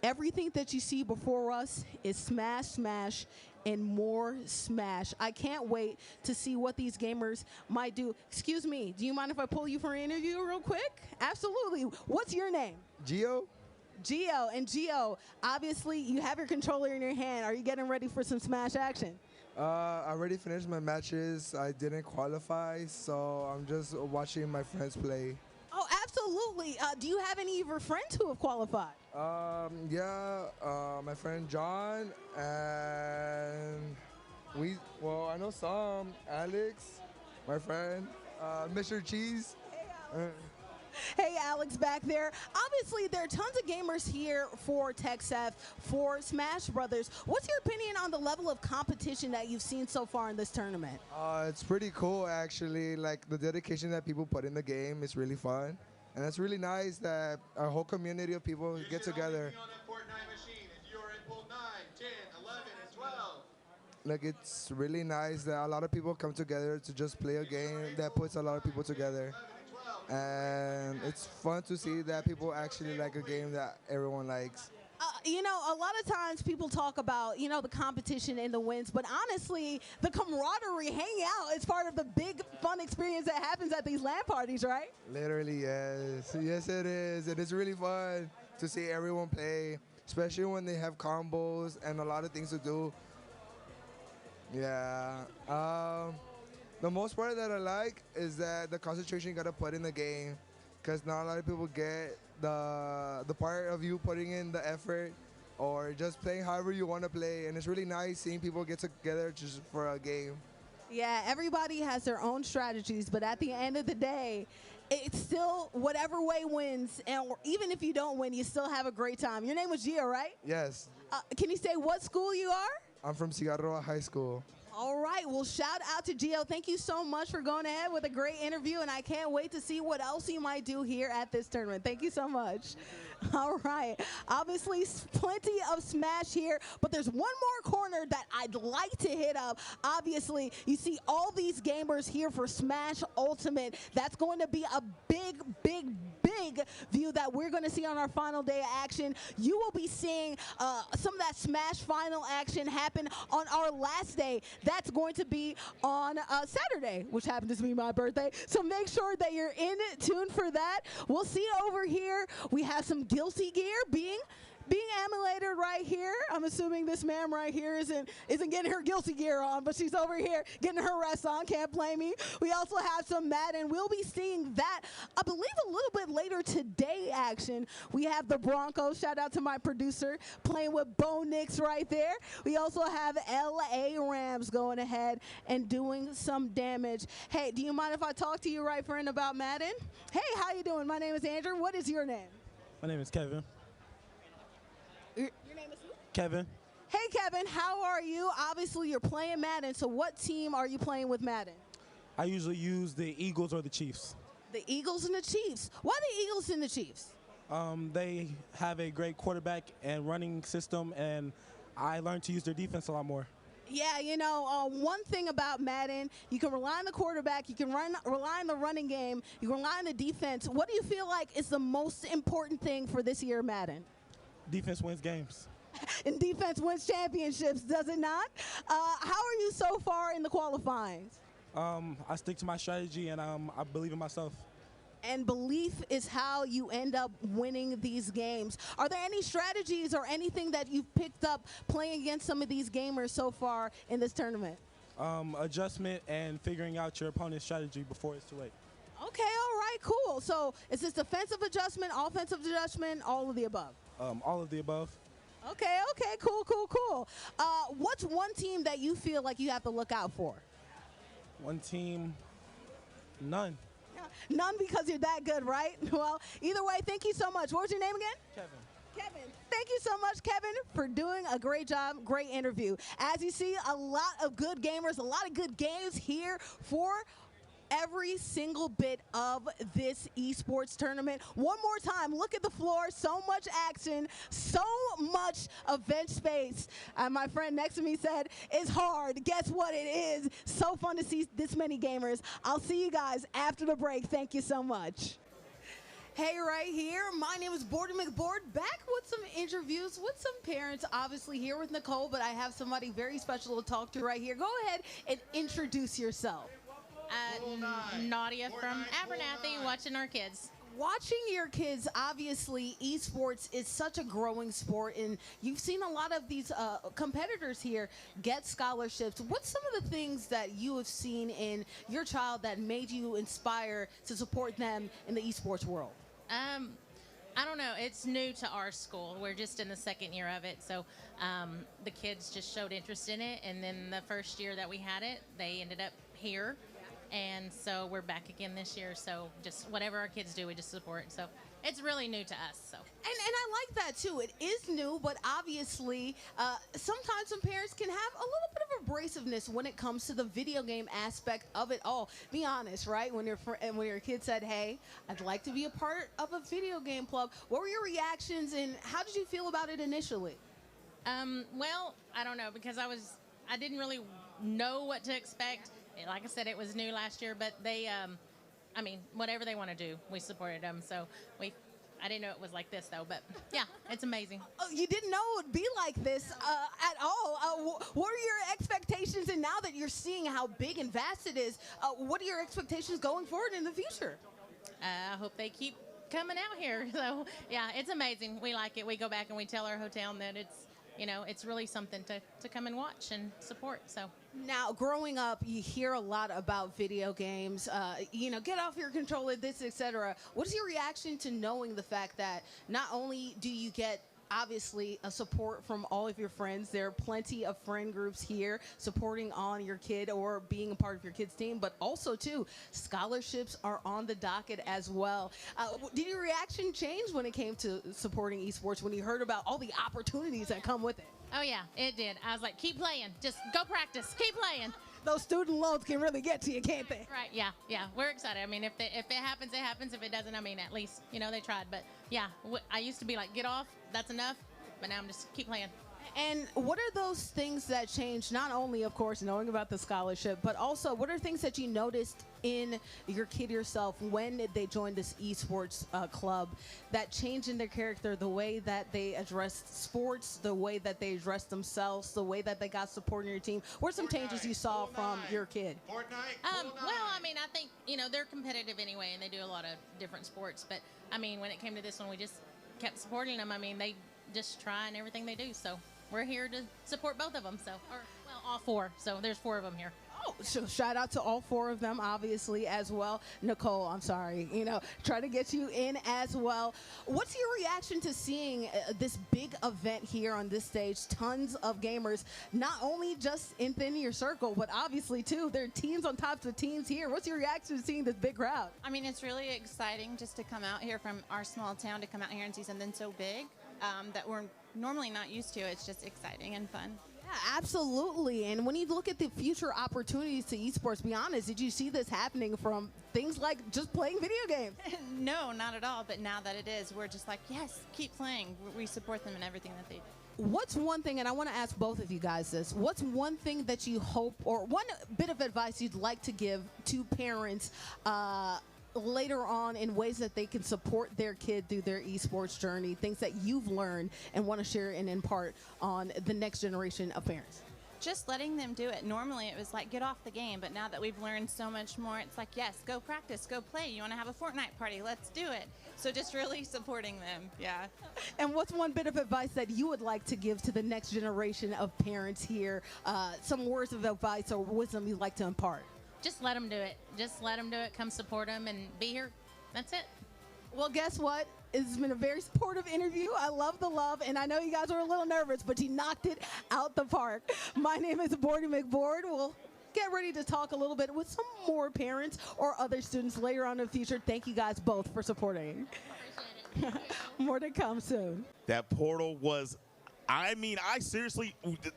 Everything that you see before us is Smash, Smash, and more Smash. I can't wait to see what these gamers might do. Excuse me, do you mind if I pull you for an interview real quick? Absolutely. What's your name? Gio? Gio. And Gio, obviously you have your controller in your hand. Are you getting ready for some Smash action? I already finished my matches. I didn't qualify, so I'm just watching my friends play. Oh, absolutely. Do you have any of your friends who have qualified? Yeah, my friend John, and I know some. Alex, my friend, Mr. Cheese. Hey, Alex back there. Obviously, there are tons of gamers here for TechSF, for Smash Brothers. What's your opinion on the level of competition that you've seen so far in this tournament? It's pretty cool, actually. Like, the dedication that people put in the game is really fun. And it's really nice that a whole community of people get together. Like, it's really nice that a lot of people come together to just play a game that puts a lot of people together. And it's fun to see that people actually like a game that everyone likes. You know, a lot of times people talk about, you know, the competition and the wins, but honestly, the camaraderie, hanging out is part of the big fun experience that happens at these LAN parties, right? Literally, yes. Yes, it is. It is really fun to see everyone play, especially when they have combos and a lot of things to do. Yeah. The most part that I like is that the concentration you gotta put in the game, because not a lot of people get the part of you putting in the effort or just playing however you want to play, and it's really nice seeing people get together just for a game. Yeah, everybody has their own strategies, but at the end of the day, it's still whatever way wins, and even if you don't win, you still have a great time. Your name was Gio, right? Yes. Can you say what school you are? I'm from Cigarroa High School. All right, well, shout out to Gio. Thank you so much for going ahead with a great interview, and I can't wait to see what else you might do here at this tournament. Thank you so much. All right, obviously plenty of Smash here, but there's one more corner that I'd like to hit up. Obviously, you see all these gamers here for Smash Ultimate. That's going to be a big view that we're going to see on our final day of action. You will be seeing some of that Smash final action happen on our last day. That's going to be on Saturday, which happens to be my birthday. So make sure that you're in tune for that. We'll see over here. We have some Guilty Gear being emulated right here. I'm assuming this ma'am right here isn't getting her Guilty Gear on, but she's over here getting her rest on. Can't blame me. We also have some Madden. We'll be seeing that, I believe, a little bit later today, action. We have the Broncos. Shout out to my producer playing with Bo Nix right there. We also have LA Rams going ahead and doing some damage. Hey, do you mind if I talk to you, right friend, about Madden? Hey, how you doing? My name is Andrew. What is your name? My name is Kevin. Your name is who? Kevin. Hey, Kevin, how are you? Obviously, you're playing Madden, so what team are you playing with Madden? I usually use the Eagles or the Chiefs. The Eagles and the Chiefs. Why the Eagles and the Chiefs? They have a great quarterback and running system, and I learned to use their defense a lot more. Yeah, you know, one thing about Madden, you can rely on the quarterback, you can rely on the running game, you can rely on the defense. What do you feel like is the most important thing for this year Madden? Defense wins games. And defense wins championships, does it not? How are you so far in the qualifying? I stick to my strategy, and I believe in myself. And belief is how you end up winning these games. Are there any strategies or anything that you've picked up playing against some of these gamers so far in this tournament? Adjustment and figuring out your opponent's strategy before it's too late. Okay, all right, cool. So is this defensive adjustment, offensive adjustment, all of the above? All of the above. Okay, cool. What's one team that you feel like you have to look out for? One team, none. None because you're that good, right? Well, either way, thank you so much. What was your name again? Kevin. Thank you so much, Kevin, for doing a great job, great interview. As you see, a lot of good gamers, a lot of good games here for every single bit of this esports tournament. One more time, look at the floor, so much action, so much event space. My friend next to me said, it's hard. Guess what it is? So fun to see this many gamers. I'll see you guys after the break. Thank you so much. Hey, right here. My name is Bordy McBoard, back with some interviews with some parents, obviously here with Nicole, but I have somebody very special to talk to right here. Go ahead and introduce yourself. Nadia from Abernathy, watching our kids. Watching your kids, obviously, esports is such a growing sport, and you've seen a lot of these competitors here get scholarships. What's some of the things that you have seen in your child that made you inspire to support them in the esports world? I don't know. It's new to our school. We're just in the second year of it, so the kids just showed interest in it, and then the first year that we had it, they ended up here. And so we're back again this year. So just whatever our kids do, we just support. So it's really new to us. So. And I like that too. It is new, but obviously sometimes some parents can have a little bit of abrasiveness when it comes to the video game aspect of it all. Be honest, right? When your kid said, "Hey, I'd like to be a part of a video game club," what were your reactions and how did you feel about it initially? Well, I don't know, because I didn't really know what to expect. Like I said, it was new last year, but they, I mean, whatever they want to do, we supported them. So I didn't know it was like this though, but yeah, it's amazing. Oh, you didn't know it would be like this at all. What are your expectations? And now that you're seeing how big and vast it is, what are your expectations going forward in the future? I hope they keep coming out here. So yeah, it's amazing. We like it. We go back and we tell our hometown that it's really something to come and watch and support. So now, growing up, you hear a lot about video games. Get off your controller, this, etc. What is your reaction to knowing the fact that not only do you get obviously a support from all of your friends, there are plenty of friend groups here supporting on your kid or being a part of your kid's team, but also too, scholarships are on the docket as well. Did your reaction change when it came to supporting esports when you heard about all the opportunities that come with it? Oh yeah, it did. I was like, keep playing, just go practice, keep playing. Those student loans can really get to you, can't they? Right, yeah, we're excited. I mean, if it happens, it happens. If it doesn't, I mean, at least, they tried. But yeah, I used to be like, get off, that's enough. But now I'm just keep playing. And what are those things that changed, not only, of course, knowing about the scholarship, but also what are things that you noticed in your kid yourself when they joined this esports club that changed in their character, the way that they addressed sports, the way that they addressed themselves, the way that they got support in your team? What are some changes you saw from your kid? Well, I mean, I think, they're competitive anyway, and they do a lot of different sports. But, I mean, when it came to this one, we just kept supporting them. I mean, they just try in everything they do. So we're here to support both of them. So, all four. So there's 4 of them here. Oh, so shout out to all 4 of them, obviously, as well. Nicole, I'm sorry, try to get you in as well. What's your reaction to seeing this big event here on this stage? Tons of gamers, not only just within your circle, but obviously, too, there are teams on top of teams here. What's your reaction to seeing this big crowd? I mean, it's really exciting just to come out here from our small town, to come out here and see something so big that we're normally not used to. It's just exciting and fun. Yeah, absolutely. And when you look at the future opportunities to esports, be honest, did you see this happening from things like just playing video games? No, not at all. But now that it is, we're just like, yes, keep playing. We support them in everything that they do. What's one thing, and I want to ask both of you guys this, what's one thing that you hope, or one bit of advice you'd like to give to parents later on in ways that they can support their kid through their esports journey, things that you've learned and want to share and impart on the next generation of parents? Just letting them do it. Normally it was like, get off the game, but now that we've learned so much more, it's like, yes, go practice, go play. You want to have a Fortnite party, let's do it. So just really supporting them, yeah. And what's one bit of advice that you would like to give to the next generation of parents here? Some words of advice or wisdom you'd like to impart? Just let them do it. Just let them do it. Come support them and be here. That's it. Well, guess what? It's been a very supportive interview. I love the love, and I know you guys were a little nervous, but you knocked it out the park. My name is Bordy McBoard. We'll get ready to talk a little bit with some more parents or other students later on in the future. Thank you guys both for supporting. More to come soon. That portal was, I seriously,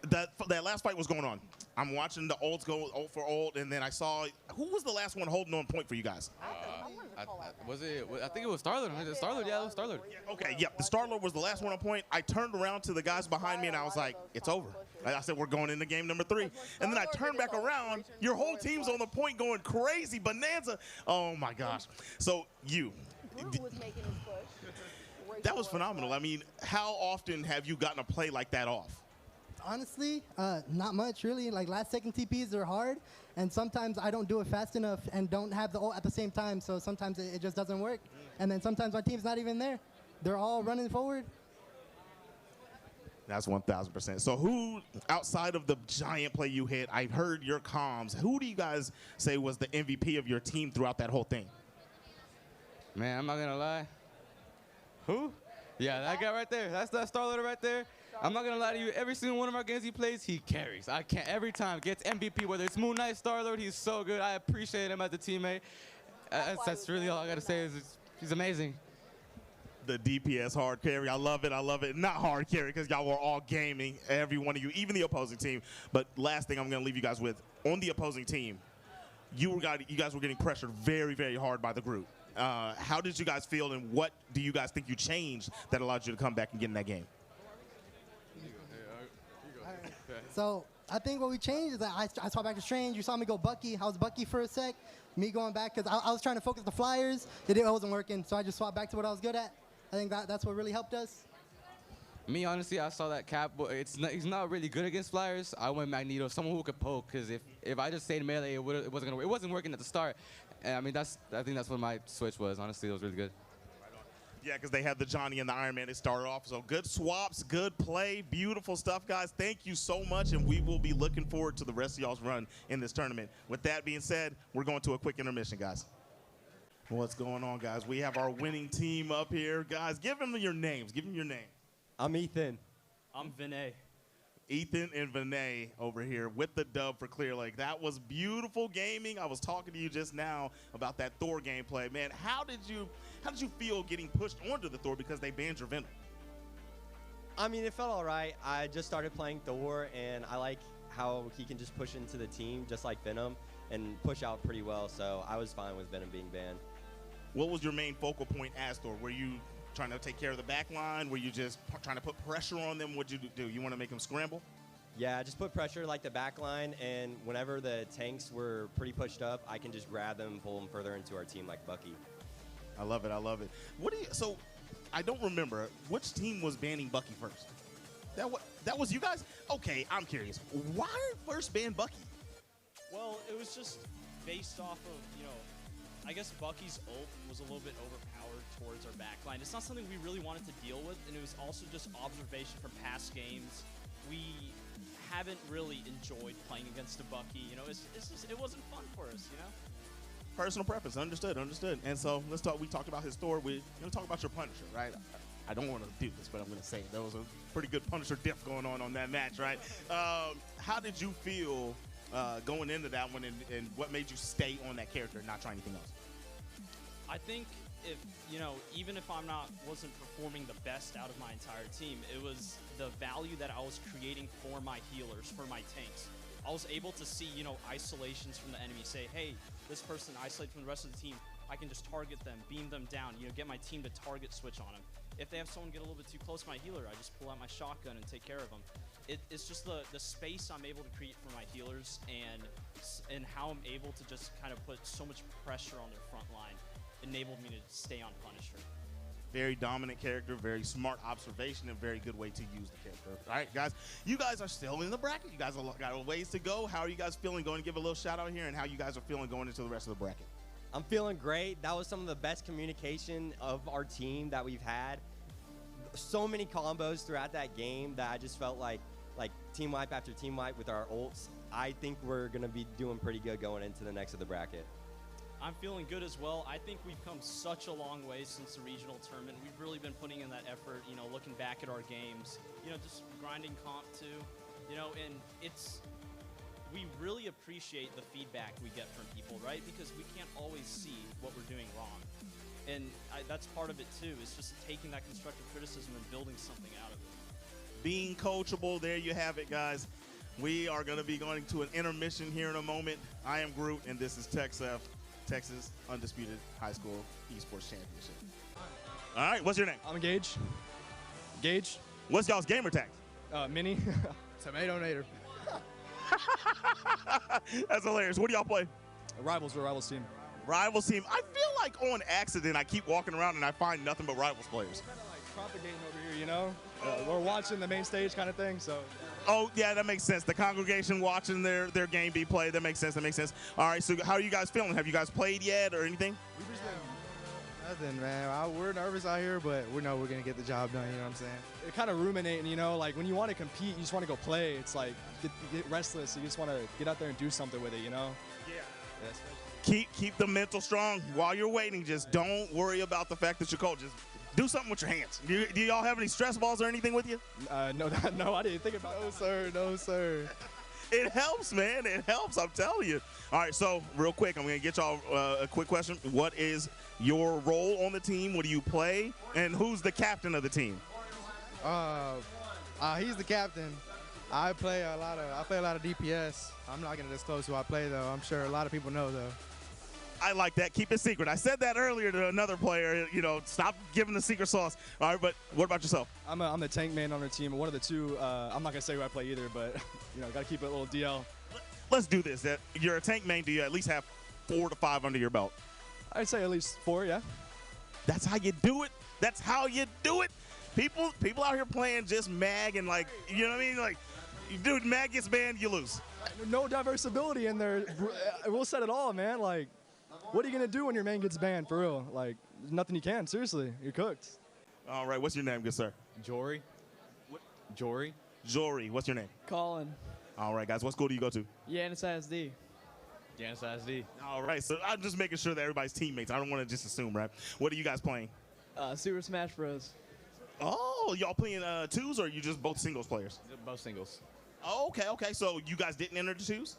that last fight was going on. I'm watching the olds go ult for ult, and then I saw, who was the last one holding on point for you guys? I think it was Starlord. Starlord, yeah, it was Starlord. Okay, yeah, the Starlord was the last one on point. I turned around to the guys behind me, and I was like, it's over. I said, we're going into game number 3. And then I turned back around. Your whole team's on the point going crazy, bonanza. Oh, my gosh. So Groot was making his push. That was phenomenal. I mean, how often have you gotten a play like that off? Honestly, not much really. Like last second TPs are hard, and sometimes I don't do it fast enough and don't have the ult at the same time. So sometimes it just doesn't work. And then sometimes my team's not even there. They're all running forward. That's 1,000%. So who, outside of the giant play you hit, I heard your comms, who do you guys say was the MVP of your team throughout that whole thing? Man, I'm not going to lie. Who? Yeah, that guy right there. That's that Star-Lord right there. I'm not going to lie to you. Every single one of our games he plays, he carries. I can't. Every time gets MVP, whether it's Moon Knight, Star-Lord, he's so good. I appreciate him as a teammate. That's really all I got to say is he's amazing. The DPS hard carry. I love it. I love it. Not hard carry because y'all were all gaming, every one of you, even the opposing team. But last thing I'm going to leave you guys with, on the opposing team, you guys were getting pressured very, very hard by the group. How did you guys feel, and what do you guys think you changed that allowed you to come back and get in that game? So I think what we changed is that I saw back to Strange. You saw me go Bucky. I was Bucky for a sec. Me going back because I was trying to focus the flyers. It wasn't working, so I just swapped back to what I was good at. I think that's what really helped us. Me, honestly, I saw that Cap, but he's not really good against flyers. I went Magneto, someone who could poke, because if I just stayed melee, it wasn't gonna work. It wasn't working at the start. And I mean, I think that's what my switch was. Honestly, it was really good. Yeah, because they had the Johnny and the Iron Man to start off. So good swaps, good play, beautiful stuff, guys. Thank you so much, and we will be looking forward to the rest of y'all's run in this tournament. With that being said, we're going to a quick intermission, guys. What's going on, guys? We have our winning team up here. Guys, give them your names. Give them your name. I'm Ethan. I'm Vinay. Ethan and Vinay over here with the dub for Clear Lake. That was beautiful gaming. I was talking to you just now about that Thor gameplay. Man, how did you feel getting pushed onto the Thor because they banned your Venom? I mean, it felt all right. I just started playing Thor, and I like how he can just push into the team just like Venom and push out pretty well, so I was fine with Venom being banned. What was your main focal point as Thor? Were you trying to take care of the back line? Were you just trying to put pressure on them? What'd you do? You want to make them scramble? Yeah, just put pressure like the back line, and whenever the tanks were pretty pushed up, I can just grab them and pull them further into our team like Bucky. I love it. I love it. So I don't remember. Which team was banning Bucky first? That was you guys? Okay, I'm curious. Why first ban Bucky? Well, it was just based off of, I guess Bucky's ult was a little bit overpowered towards our backline. It's not something we really wanted to deal with, and it was also just observation from past games. We haven't really enjoyed playing against a Bucky. It wasn't fun for us, Personal preference, understood. And so let's talk. We talked about his Thor. We're gonna talk about your Punisher, right? I don't want to do this, but I'm gonna say it. There was a pretty good Punisher diff going on that match, right? How did you feel going into that one, and what made you stay on that character and not try anything else? I think if, even if wasn't performing the best out of my entire team, it was the value that I was creating for my healers, for my tanks. I was able to see, isolations from the enemy, say, hey, this person isolated from the rest of the team, I can just target them, beam them down, get my team to target switch on them. If they have someone get a little bit too close to my healer, I just pull out my shotgun and take care of them. It's just the space I'm able to create for my healers, and how I'm able to just kind of put so much pressure on their front line enabled me to stay on Punisher. Very dominant character, very smart observation, and very good way to use the character. All right, guys, you guys are still in the bracket. You guys got a ways to go. How are you guys feeling? Going to give a little shout out here, and how you guys are feeling going into the rest of the bracket. I'm feeling great. That was some of the best communication of our team that we've had. So many combos throughout that game that I just felt like team wipe after team wipe with our ults. I think we're going to be doing pretty good going into the next of the bracket. I'm feeling good as well. I think we've come such a long way since the regional tournament. We've really been putting in that effort, looking back at our games, just grinding comp too, and we really appreciate the feedback we get from people, right? Because we can't always see what we're doing wrong. And that's part of it too, is just taking that constructive criticism and building something out of it. Being coachable, there you have it, guys. We are going to be going to an intermission here in a moment. I am Groot, and this is TechSF, Texas Undisputed High School Esports Championship. All right, what's your name? I'm Gage. Gage. What's y'all's gamer tag? Mini. Tomato Nader. That's hilarious. What do y'all play? Rivals, we're a Rivals team. Rivals team. I feel like on accident I keep walking around and I find nothing but Rivals players. Propagating over here, you know? We're watching the main stage kind of thing, so. Oh, yeah, that makes sense. The congregation watching their game be played. That makes sense. That makes sense. All right, so how are you guys feeling? Have you guys played yet or anything? Nothing, man. We're nervous out here, but we know we're going to get the job done, you know what I'm saying? You're kind of ruminating, you know? Like, when you want to compete, you just want to go play. It's like, you get restless. You just want to get out there and do something with it, you know? Yeah. Keep the mental strong while you're waiting. Just don't worry about the fact that you're cold. Just do something with your hands. Do y'all have any stress balls or anything with you? No, I didn't think about that. No, sir. No, sir. It helps, man. It helps. I'm telling you. All right, so real quick, I'm going to get y'all a quick question. What is your role on the team? What do you play? And who's the captain of the team? He's the captain. I play a lot of DPS. I'm not going to disclose who I play, though. I'm sure a lot of people know, though. I like that. Keep it secret. I said that earlier to another player. You know, stop giving the secret sauce. All right, but what about yourself? I'm the tank man on our team. One of the two. I'm not gonna say who I play either, but you know, gotta keep it a little DL. Let's do this. You're a tank main. Do you at least have 4 to 5 under your belt? I'd say at least 4. Yeah. That's how you do it. That's how you do it. People out here playing just mag and like, you know what I mean? Like, dude, mag gets banned, you lose. No diversibility in there. We'll set it all, man. Like. What are you going to do when your main gets banned, for real? Like, there's nothing you can. Seriously, you're cooked. All right, what's your name, good sir? Jory. Jory. Jory, what's your name? Colin. All right, guys, what school do you go to? Yanis ISD. Yanis ISD. All right, so I'm just making sure that everybody's teammates. I don't want to just assume, right? What are you guys playing? Super Smash Bros. Oh, y'all playing twos or are you just both singles players? Both singles. Oh, okay. So you guys didn't enter the twos?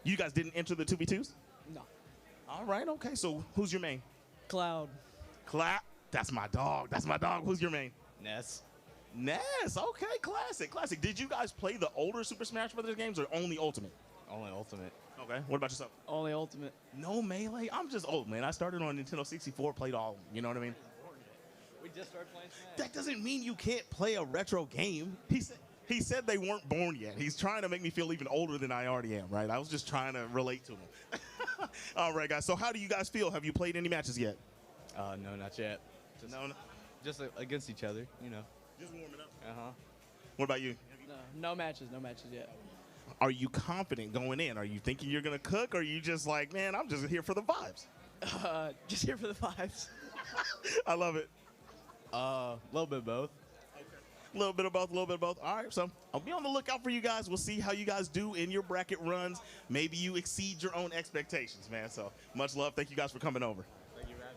You guys didn't enter the 2v2s? No. All right, okay. So who's your main? Cloud. Cloud? That's my dog. That's my dog. Who's your main? Ness. Ness. Okay, classic. Did you guys play the older Super Smash Brothers games or only Ultimate? Only Ultimate. Okay. What about yourself? Only Ultimate. No Melee? I'm just old, man. I started on Nintendo 64, played all of them. You know what I mean? We just started playing Smash. That doesn't mean you can't play a retro game. He said they weren't born yet. He's trying to make me feel even older than I already am, right? I was just trying to relate to him. All right, guys. So how do you guys feel? Have you played any matches yet? No, not yet. Just against each other, you know. Just warming up. Uh-huh. What about you? No matches yet. Are you confident going in? Are you thinking you're going to cook, or are you just like, man, I'm just here for the vibes? Just here for the vibes. I love it. A little bit of both. A little bit of both. All right, so I'll be on the lookout for you guys. We'll see how you guys do in your bracket runs. Maybe you exceed your own expectations, man. So much love. Thank you guys for coming over. Thank you, Brad.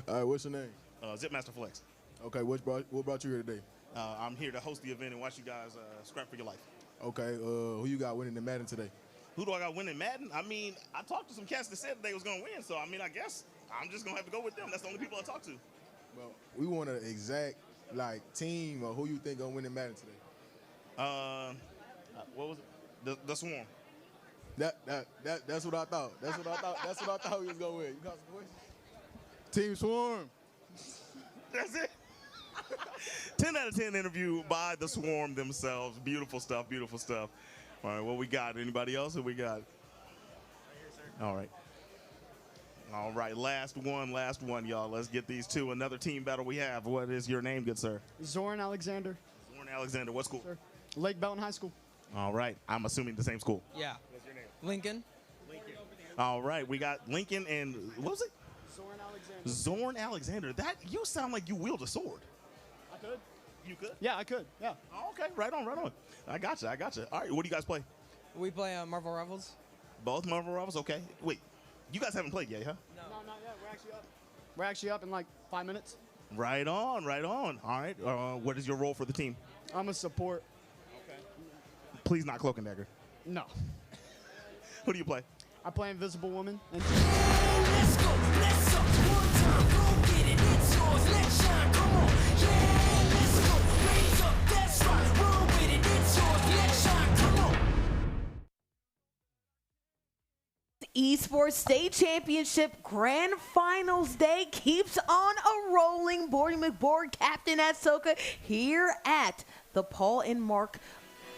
All right, what's your name? Zipmaster Flex. Okay, what brought you here today? I'm here to host the event and watch you guys scrap for your life. Okay, who you got winning the Madden today? Who do I got winning Madden? I mean, I talked to some cats that said they was going to win, so I mean, I guess I'm just going to have to go with them. That's the only people I talk to. Well, we want an exact team or who you think gonna win the Madden today? What was it? The Swarm. That's what I thought. That's what I thought we was gonna win. You got some questions? Team Swarm. That's it. 10 out of 10 interview by the Swarm themselves. Beautiful stuff. All right, what we got? Anybody else? Who we got? Right here, sir. All right, last one, y'all. Let's get these two. Another team battle we have. What is your name, good sir? Zoran Alexander. What school? Sir. Lake Belton High School. All right, I'm assuming the same school. Yeah. What's your name? Lincoln. All right, we got Lincoln and, what was it? Zoran Alexander. Zorn Alexander. That, you sound like you wield a sword. I could. You could? Yeah, I could. Yeah. Oh, okay, right on. I gotcha. All right, what do you guys play? We play Marvel Rivals. Both Marvel Rivals? Okay. Wait, you guys haven't played yet, huh? No, not yet. We're actually up in like 5 minutes. Right on. All right, what is your role for the team? I'm a support. Okay. Please not Cloak and Dagger. No. Who do you play? I play Invisible Woman. And Let's go, let's up one time, go get it, it's yours, let's shine, come on. Yeah, let's go, raise up, that's right, roll with it, it's yours, let's shine, come on. Esports State Championship Grand Finals Day keeps on a rolling. Bordy McBoard, Captain Ahsoka, here at the Paul and Mark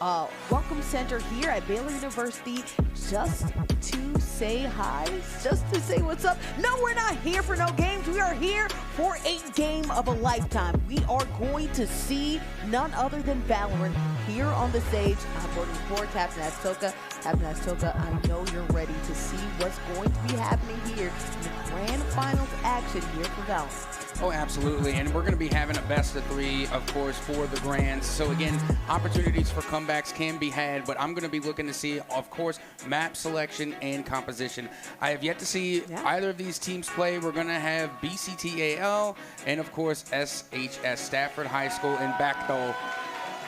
Welcome Center here at Baylor University just to say hi, just to say what's up. No, we're not here for no games. We are here for a game of a lifetime. We are going to see none other than Valorant here on the stage. I'm voting for Captain Aztoka. Captain Aztoka, I know you're ready to see what's going to be happening here in the grand finals action here for Valorant. Oh, absolutely. And we're going to be having a best of 3, of course, for the Grands. So, again, opportunities for comebacks can be had, but I'm going to be looking to see, of course, map selection and composition. I have yet to see either of these teams play. We're going to have BCTAL and, of course, SHS, Stafford High School in Bechtel.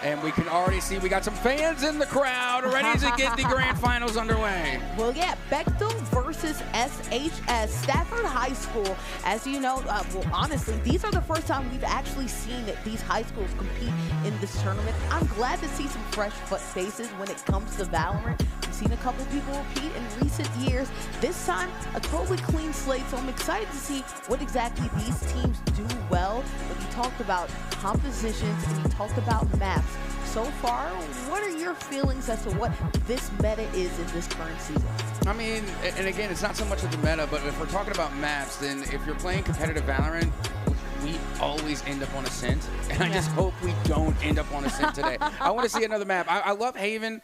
And we can already see we got some fans in the crowd ready to get the grand finals underway. Well, yeah, Bechtel versus SHS, Stafford High School. As you know, well, honestly, these are the first time we've actually seen these high schools compete in this tournament. I'm glad to see some fresh faces when it comes to Valorant. We've seen a couple people repeat in recent years. This time, a totally clean slate, so I'm excited to see what exactly these teams do well. But you talked about compositions and you talked about maps. So far, what are your feelings as to what this meta is in this current season? I mean, and again, it's not so much of the meta, but if we're talking about maps, then if you're playing competitive Valorant, we always end up on Ascent, and I just hope we don't end up on Ascent today. I want to see another map. I love Haven.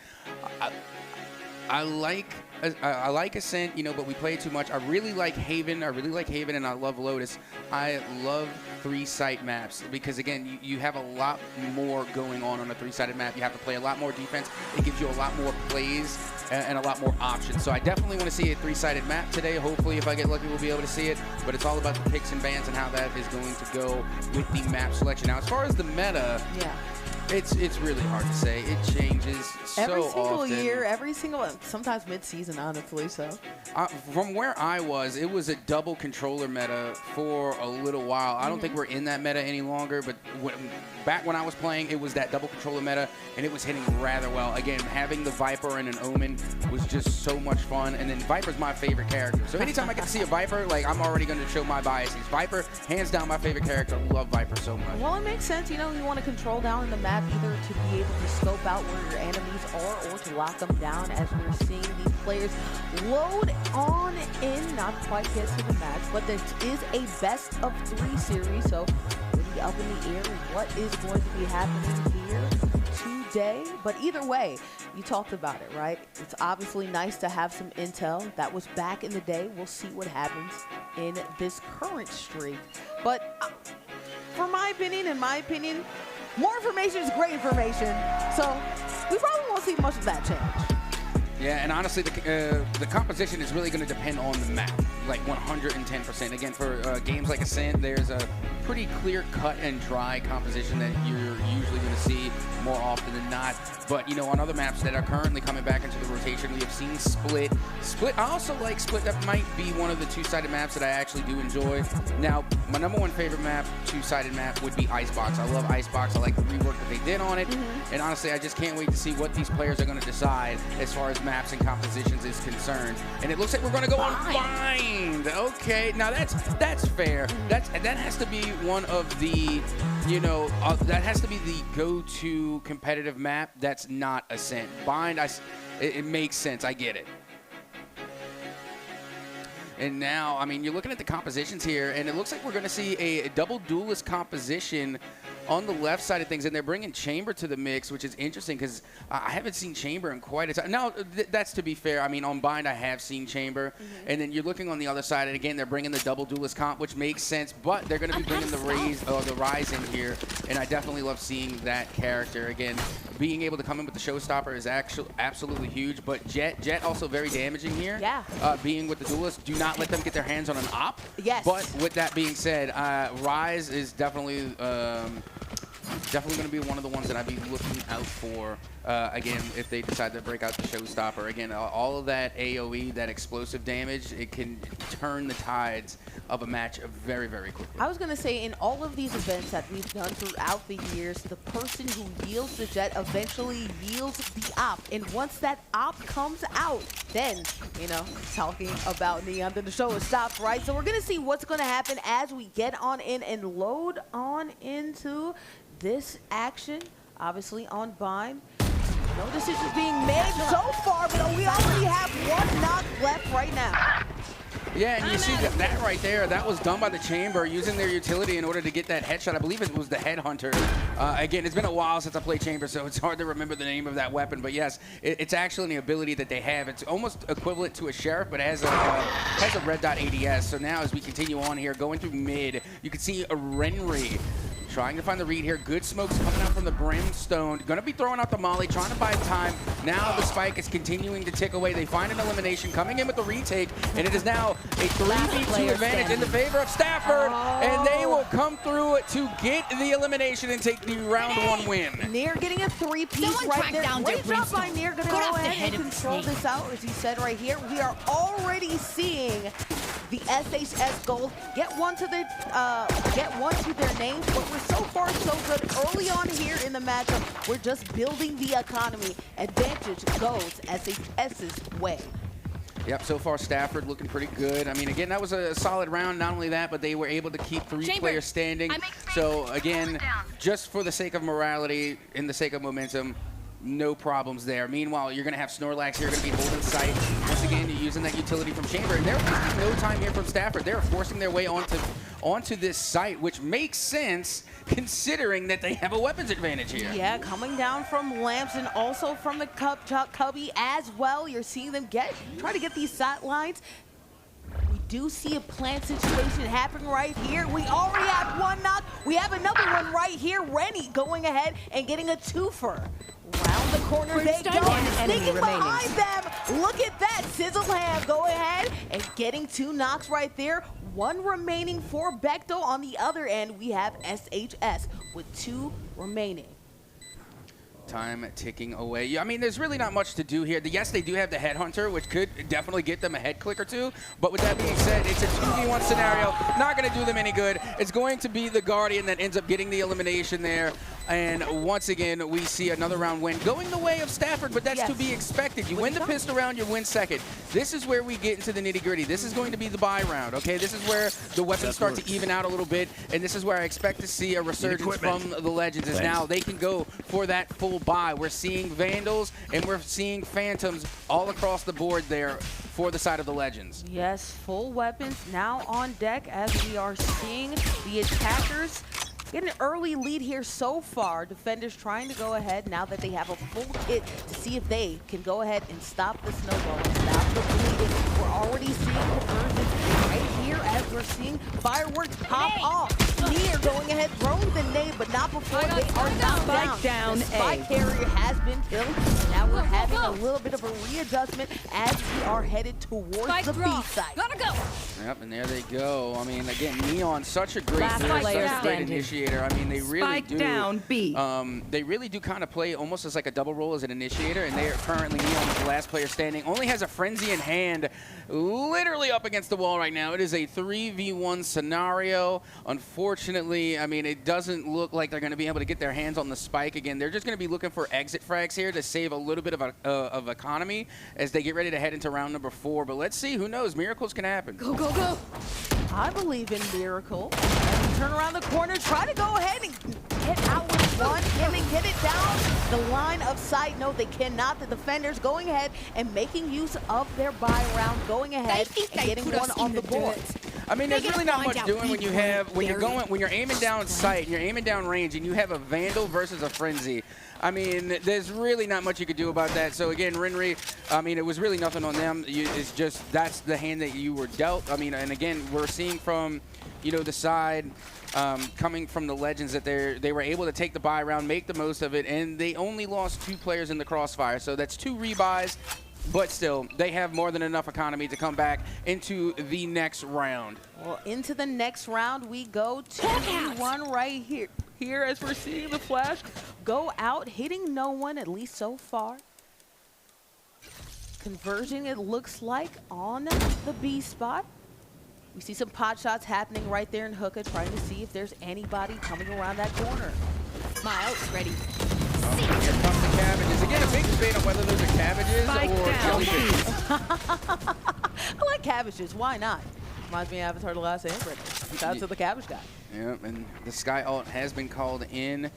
I like Ascent, you know, but we play it too much. I really like Haven. And I love Lotus. I love 3-site maps because, again, you have a lot more going on a 3-sided map. You have to play a lot more defense. It gives you a lot more plays and a lot more options. So I definitely want to see a 3-sided map today. Hopefully, if I get lucky, we'll be able to see it. But it's all about the picks and bans and how that is going to go with the map selection. Now, as far as the meta, it's really hard to say. It changes so often. Every single year, sometimes mid-season, honestly. So from where I was, it was a double controller meta for a little while. I don't think we're in that meta any longer, but back when I was playing, it was that double controller meta, and it was hitting rather well. Again, having the Viper and an Omen was just so much fun, and then Viper's my favorite character. So anytime I get to see a Viper, like, I'm already going to show my biases. Viper, hands down, my favorite character. I love Viper so much. Well, it makes sense. You know, you want to control down in the map either to be able to scope out where your enemies are or to lock them down, as we're seeing these players load on in, not quite get to the match, but this is a best of 3 series, so really up in the air what is going to be happening here today. But either way, you talked about it, right? It's obviously nice to have some intel. That was back in the day. We'll see what happens in this current streak. But in my opinion, more information is great information. So we probably won't see much of that change. Yeah, and honestly, the composition is really going to depend on the map, like 110%. Again, for games like Ascent, there's a pretty clear cut and dry composition that you're usually going to see more often than not. But, you know, on other maps that are currently coming back into the rotation, we have seen Split. I also like Split. That might be one of the 2-sided maps that I actually do enjoy. Now, my #1 favorite map, 2-sided map, would be Icebox. I love Icebox. I like the rework that they did on it. And honestly, I just can't wait to see what these players are going to decide as far as maps and compositions is concerned. And it looks like we're going to go on Bind. Okay, now that's fair. That has to be one of the, you know, that has to be the go-to competitive map that's not Ascent. Bind, it makes sense. I get it. And now, I mean, you're looking at the compositions here, and it looks like we're going to see a double duelist composition on the left side of things, and they're bringing Chamber to the mix, which is interesting because I haven't seen Chamber in quite a time. Now, that's to be fair. I mean, on Bind, I have seen Chamber, and then you're looking on the other side, and again, they're bringing the double duelist comp, which makes sense, but they're going to be bringing the Rise in here, and I definitely love seeing that character. Again, being able to come in with the Showstopper is actually absolutely huge, but Jet also very damaging here. Yeah. Being with the duelist, do not let them get their hands on an op. Yes. But with that being said, Rise is definitely going to be one of the ones that I'd be looking out for, again, if they decide to break out the Showstopper. Again, all of that AoE, that explosive damage, it can turn the tides of a match very, very quickly. I was going to say, in all of these events that we've done throughout the years, the person who yields the Jet eventually yields the op. And once that op comes out, then, you know, talking about Neon, then the show is stopped, right? So we're going to see what's going to happen as we get on in and load on into this action, obviously on Bind. No decisions being made so far, but we already have one knock left right now. Yeah, and you see that right there, that was done by the Chamber using their utility in order to get that headshot. I believe it was the Headhunter. Again, it's been a while since I played Chamber, so it's hard to remember the name of that weapon. But yes, it's actually an ability that they have. It's almost equivalent to a Sheriff, but it has a red dot ADS. So now as we continue on here, going through mid, you can see a Renry trying to find the read here. Good smokes coming out from the Brimstone. Gonna be throwing out the Molly, trying to buy time. Now the spike is continuing to tick away. They find an elimination, coming in with the retake, and it is now a 3v2 advantage in the favor of Stafford, and they will come through to get the elimination and take the round 1 win. Nair getting a 3-piece right there. Great job by Nair. Gonna go ahead and control this out, as he said right here. We are already seeing the SHS Gold get one to their names, but we're so far so good early on here in the matchup. We're just building the economy. Advantage goes SHS's way. Yep, so far Stafford looking pretty good. I mean, again, that was a solid round. Not only that, but they were able to keep 3 players standing. So again, just for the sake of morality, in the sake of momentum, no problems there. Meanwhile, you're going to have Snorlax here, going to be holding sight. Once again, you're using that utility from Chamber, and they're wasting no time here from Stafford. They're forcing their way onto this site, which makes sense considering that they have a weapons advantage here. Yeah, coming down from Lamps and also from the Cubby as well. You're seeing them try to get these sight lines. We do see a plant situation happening right here. We already have one knock. We have another one right here. Rennie going ahead and getting a twofer. Round the corner they go, sneaking behind them. Look at that, Sizzleham go ahead and getting 2 knocks right there. 1 remaining for Bechtel. On the other end, we have SHS with 2 remaining. Time ticking away. Yeah, I mean, there's really not much to do here. Yes, they do have the Headhunter, which could definitely get them a head click or 2. But with that being said, it's a 2v1 scenario. Not going to do them any good. It's going to be the Guardian that ends up getting the elimination there. And once again, we see another round win going the way of Stafford, but that's to be expected. You win the pistol round, you win second. This is where we get into the nitty-gritty. This is going to be the buy round, okay? This is where the weapons start to even out a little bit, and this is where I expect to see a resurgence from the Legends, is now they can go for that full buy. We're seeing Vandals, and we're seeing Phantoms all across the board there for the side of the Legends. Yes, full weapons now on deck as we are seeing the attackers get an early lead here so far. Defenders trying to go ahead now that they have a full kit to see if they can go ahead and stop the snowball, stop the bleeding. We're already seeing conversions right here as we're seeing fireworks pop off. Near going ahead, throwing the nade, but not before they are knocked down. The spike carrier has been killed. Now we're having a little bit of a readjustment as we are headed towards the B site. Gotta go. Yep, and there they go. I mean, again, Neon, such a great initiator. I mean, they really do. Down, B. They really do kind of play almost as like a double role as an initiator, and they are currently Neon is the last player standing. Only has a frenzy in hand, literally up against the wall right now. It is a 3v1 scenario. Unfortunately, I mean, it doesn't look like they're going to be able to get their hands on the spike again. They're just going to be looking for exit frags here to save a little bit of economy as they get ready to head into round number 4. But let's see, who knows? Miracles can happen. Go, go, go. I believe in Miracle. Turn around the corner, try to go ahead and get out with one. Can they get it down the line of sight? No, they cannot. The defenders going ahead and making use of their buy round, going ahead and getting one on the board. I mean, there's really not much doing when you're aiming down sight, you're aiming down range, and you have a Vandal versus a Frenzy. I mean, there's really not much you could do about that. So again, Renry, I mean, it was really nothing on them. It's just that's the hand that you were dealt. I mean, and again, we're seeing from, you know, the side coming from the Legends that they were able to take the buy round, make the most of it, and they only lost 2 players in the crossfire. So that's 2 rebuys. But still, they have more than enough economy to come back into the next round. Well, into the next round we go. 2v1 right here as we're seeing the Flash go out, hitting no one, at least so far. Converging, it looks like, on the B spot. We see some pot shots happening right there in Hookah, trying to see if there's anybody coming around that corner. My out's ready. Here comes the cabbages. Again, a big debate on whether those are cabbages or jellyfish. I like cabbages. Why not? Reminds me of Avatar: The Last Airbender. Shout out to the cabbage guy. Yeah, and the Sky Alt has been called in.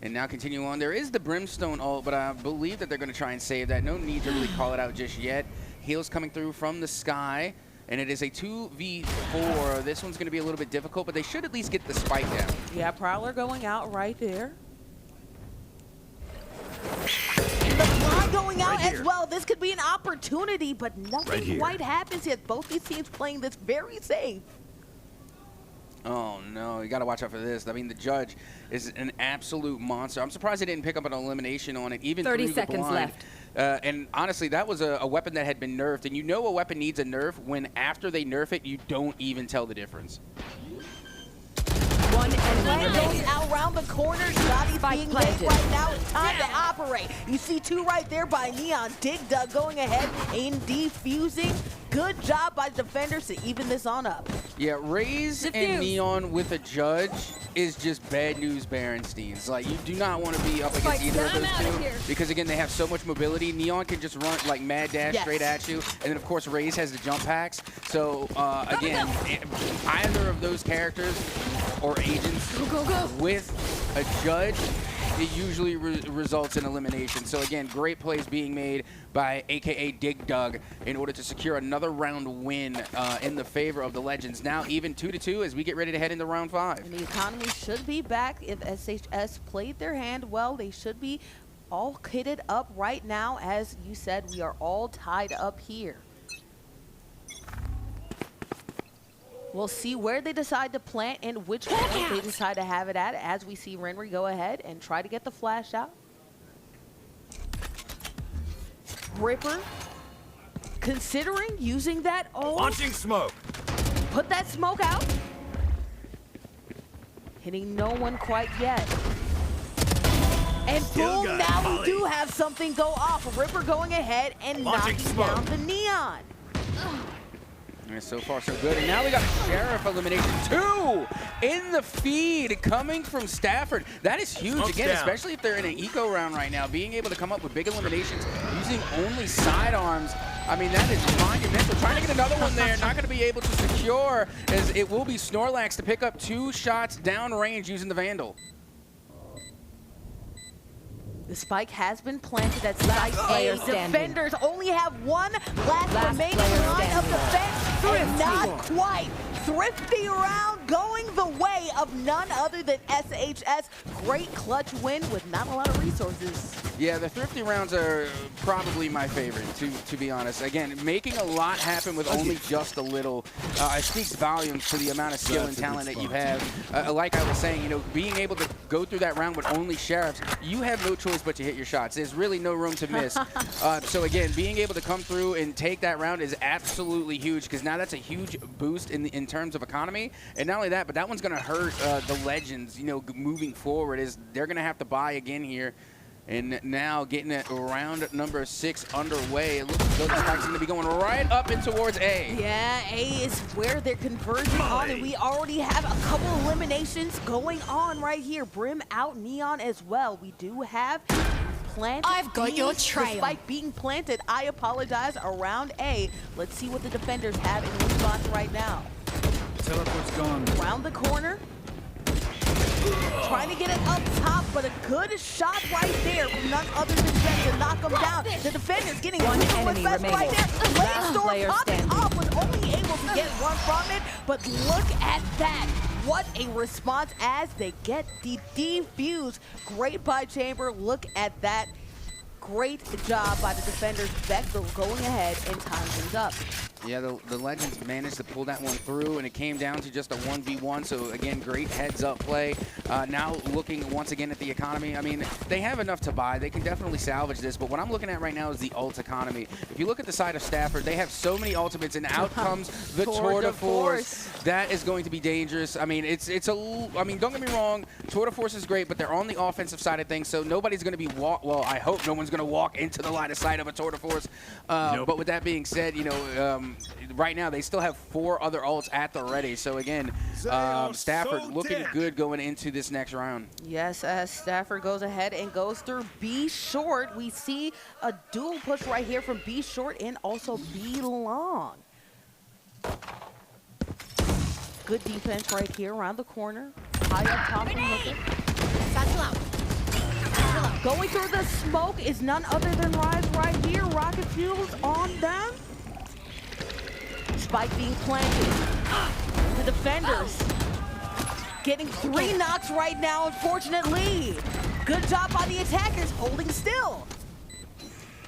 And now continue on. There is the Brimstone ult, but I believe that they're going to try and save that. No need to really call it out just yet. Heals coming through from the sky, and it is a 2v4. This one's going to be a little bit difficult, but they should at least get the spike down. Yeah, Prowler going out right there. The fly going out as well. This could be an opportunity, but nothing quite happens yet. Both these teams playing this very safe. Oh, no. You got to watch out for this. I mean, the judge is an absolute monster. I'm surprised they didn't pick up an elimination on it, even 30 through seconds the blind. left. And honestly, that was a weapon that had been nerfed. And you know a weapon needs a nerf when after they nerf it, you don't even tell the difference. One enemy goes out around the corner. Shotty's being made right now. It's time to operate. You see two right there by Neon. Dig Dug going ahead and defusing. Good job by defenders to even this on up. Yeah, Raze and Neon with a judge is just bad news Berensteins. Like, you do not want to be up against either of those two because, again, they have so much mobility. Neon can just run, like, mad dash straight at you. And then, of course, Raze has the jump packs. So, again, either of those characters or agents with a judge, it usually results in elimination. So, again, great plays being made by a.k.a. Dig Dug in order to secure another round win in the favor of the Legends. Now even 2-2 as we get ready to head into round 5. And the economy should be back. If SHS played their hand well, they should be all kitted up right now. As you said, we are all tied up here. We'll see where they decide to plant and which point they decide to have it at as we see Renry go ahead and try to get the flash out. Ripper, considering using that Launching smoke. Put that smoke out. Hitting no one quite yet. And Still boom, got now Molly. we do have something go off. Ripper going ahead and Launching knocking smoke. down the Neon. And so far, so good. And now we got Sheriff elimination 2 in the feed coming from Stafford. That is huge, Smoke's again, down. especially if they're in an eco round right now. Being able to come up with big eliminations using only sidearms. I mean, that is monumental. Trying to get another one there, not going to be able to secure, as it will be Snorlax to pick up 2 shots downrange using the Vandal. The spike has been planted at site A. Defenders only have one last remaining line of defense, and not quite. Thrifty round going the way of none other than SHS. Great clutch win with not a lot of resources. Yeah, the thrifty rounds are probably my favorite, to be honest. Again, making a lot happen with only just a little speaks volumes to the amount of skill and talent that you have. Like I was saying, you know, being able to go through that round with only Sheriffs, you have no choice but to hit your shots. There's really no room to miss. So again, being able to come through and take that round is absolutely huge because now that's a huge boost in terms of economy. And not only that, but that one's going to hurt the Legends, you know, moving forward, is they're going to have to buy again here. And now getting it round number 6 underway. It looks as though the spike's going to be going right up and towards A. Yeah, A is where they're converging on, and we already have a couple eliminations going on right here. Brim out, Neon as well. We do have planted. I've got your the trail. spike being planted. I apologize, around A. Let's see what the defenders have in response right now. Teleport's gone. Around the corner. Trying to get it up top, but a good shot right there from none other than Jen to knock him down. The defender's getting One super enemy fast right remaining. there. Last Lanestorm player popping standing. off, was only able to get one from it, but look at that. What a response as they get the defuse. Great by Chamber. Look at that. Great job by the defenders. Vector going ahead and tying things up. Yeah, the Legends managed to pull that one through, and it came down to just a 1v1. So, again, great heads-up play. Now looking once again at the economy. I mean, they have enough to buy. They can definitely salvage this. But what I'm looking at right now is the ult economy. If you look at the side of Stafford, they have so many ultimates, and out comes the Tour de Force. That is going to be dangerous. I mean, I mean, don't get me wrong. Tour de Force is great, but they're on the offensive side of things, so nobody's going to be well, I hope no one's going to walk into the line of sight of a Tour de Force. But with that being said, you know, right now they still have 4 other ults at the ready. So again, Stafford looking good going into this next round. Yes, as Stafford goes ahead and goes through B short, we see a dual push right here from B short and also B long. Good defense right here around the corner. High up top from Looker. Satchel out. Going through the smoke is none other than Rise right here. Rocket fuels on them. Spike being planted. The defenders getting 3 knocks right now, unfortunately. Good job by the attackers holding still.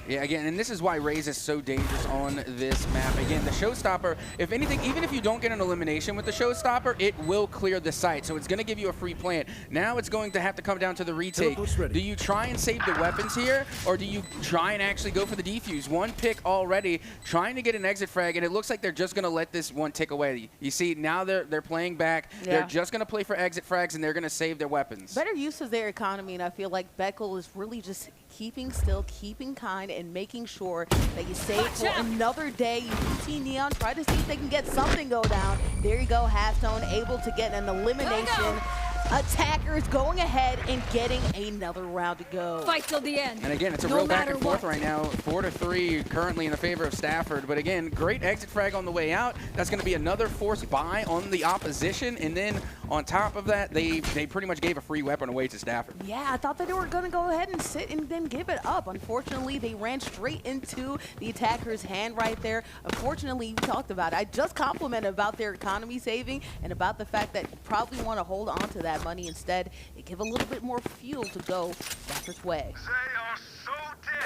Yeah, again, and this is why Raze is so dangerous on this map. Again, the showstopper, if anything, even if you don't get an elimination with the showstopper, it will clear the site. So it's going to give you a free plant. Now it's going to have to come down to the retake. Do you try and save the weapons here, or do you try and actually go for the defuse? One pick already, trying to get an exit frag, and it looks like they're just going to let this one tick away. You see, now they're playing back. Yeah. They're just going to play for exit frags, and they're going to save their weapons. Better use of their economy, and I feel like Beckel is really just keeping still, keeping kind, and making sure that you save for another day. You do see Neon try to see if they can get something go down. There you go, Halftone able to get an elimination. Attackers going ahead and getting another round to go. Fight till the end. And again, it's a real back and forth right now. 4-3 currently in the favor of Stafford. But again, great exit frag on the way out. That's going to be another forced buy on the opposition. And then on top of that, they pretty much gave a free weapon away to Stafford. Yeah, I thought that they were going to go ahead and sit and then give it up. Unfortunately, they ran straight into the attacker's hand right there. Unfortunately, you talked about it. I just complimented about their economy saving and about the fact that you probably want to hold on to that money instead and give a little bit more fuel to go Stafford's way.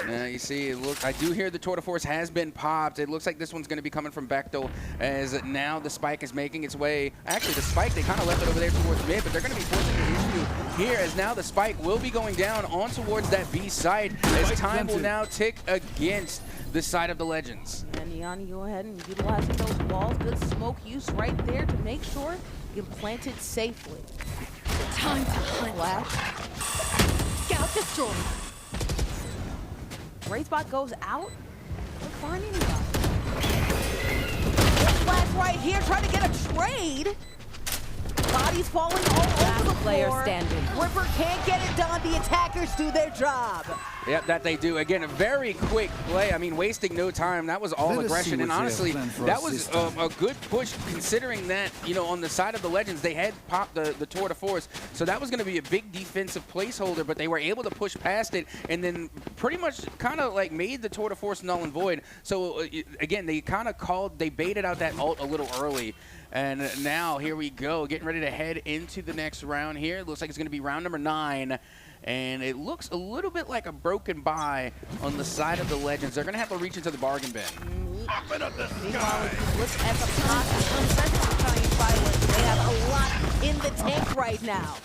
You see, look, I do hear the Tour de Force has been popped. It looks like this one's going to be coming from Bechtel as now the spike is making its way. Actually, the spike, they kind of left it over there towards mid, but they're going to be forcing the issue here as now the spike will be going down on towards that B site as time will now tick against the side of the Legends. And Neon, you go ahead and utilizing those walls. Good smoke use right there to make sure you can plant it safely. Time to hunt. Flash. Scout destroyed. Gray spot goes out. Can't find anybody. Flash right here, trying to get a trade. Bodies falling all over the floor. Standing. Ripper can't get it done. The attackers do their job. Yep, that they do. Again, a very quick play. I mean, wasting no time. That was all aggression. And honestly, that was a good push considering that, you know, on the side of the Legends, they had popped the Tour de Force. So that was going to be a big defensive placeholder, but they were able to push past it and then pretty much kind of like made the Tour de Force null and void. So again, they kind of they baited out that ult a little early. And now here we go, getting ready to head into the next round here. It looks like it's going to be round number 9. And it looks a little bit like a broken buy on the side of the Legends. They're going to have to reach into the bargain bin. Up in the Meanwhile, if you look at the pocket from Central Italian Fireworks, they have a lot in the tank right now.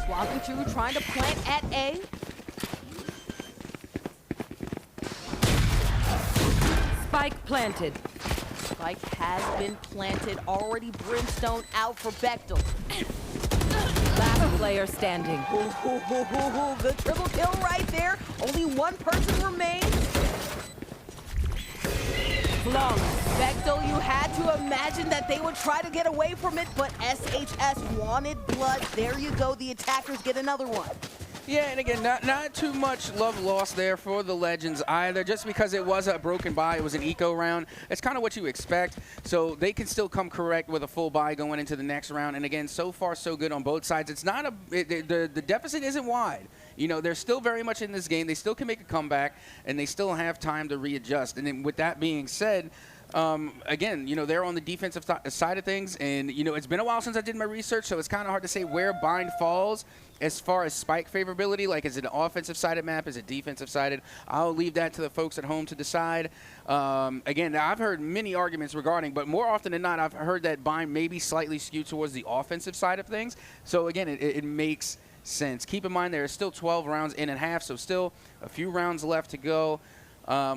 Swapping through, trying to plant at A. Spike planted. Spike has been planted. Already Brimstone out for Bechtel. Last player standing. Good triple kill right there. Only one person remains. Flawless. Bechtel, you had to imagine that they would try to get away from it, but SHS wanted blood. There you go. The attackers get another one. Yeah, and again, not too much love lost there for the Legends either. Just because it was a broken buy, it was an eco round. It's kind of what you expect. So they can still come correct with a full buy going into the next round. And again, so far so good on both sides. It's not the deficit isn't wide. You know, they're still very much in this game. They still can make a comeback, and they still have time to readjust. And then with that being said, again, you know, they're on the defensive side of things, and, you know, it's been a while since I did my research, so it's kind of hard to say where Bind falls as far as spike favorability. Like, is it an offensive-sided map? Is it defensive-sided? I'll leave that to the folks at home to decide. Again, I've heard many arguments regarding, but more often than not, I've heard that Bind may be slightly skewed towards the offensive side of things. So, again, it makes sense. Keep in mind there are still 12 rounds in and a half, so still a few rounds left to go.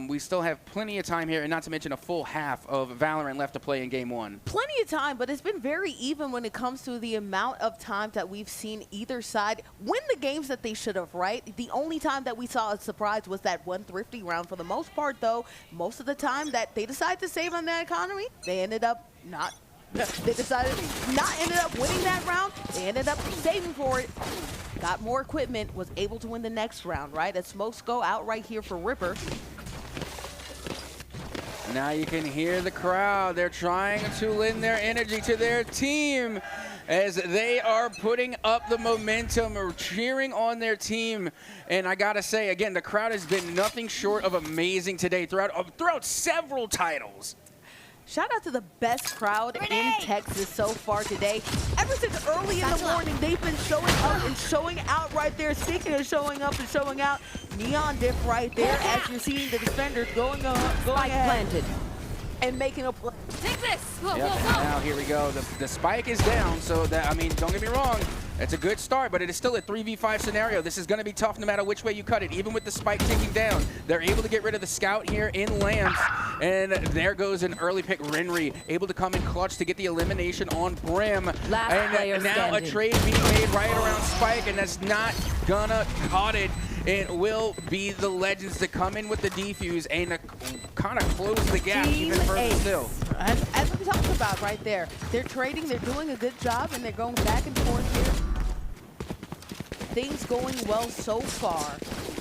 We still have plenty of time here, and not to mention a full half of Valorant left to play in Game 1. Plenty of time, but it's been very even when it comes to the amount of time that we've seen either side win the games that they should have, right? The only time that we saw a surprise was that one Thrifty round. For the most part, though, most of the time that they decided to save on that economy, they ended up not. They decided not ended up winning that round. They ended up saving for it. Got more equipment, was able to win the next round, right? As smokes go out right here for Ripper. Now you can hear the crowd. They're trying to lend their energy to their team as they are putting up the momentum or cheering on their team. And I gotta say, again, the crowd has been nothing short of amazing today throughout several titles. Shout out to the best crowd in Texas so far today. Ever since early in the morning, they've been showing up and showing out right there. Speaking of showing up and showing out, Neon Dip right there as you're seeing the defenders going ahead planted and making a play. Take this. Whoa, Yep, and now here we go. The spike is down, so that, I mean, don't get me wrong. It's a good start, but it is still a 3v5 scenario. This is going to be tough no matter which way you cut it. Even with the spike ticking down, they're able to get rid of the scout here in Lambs. And there goes an early pick, Renry, able to come in clutch to get the elimination on Brim. And now a trade being made right around spike, and that's not gonna cut it. It will be the Legends to come in with the defuse and kind of close the gap even further still. As we talked about right there, they're trading, they're doing a good job, and they're going back and forth here. Things going well so far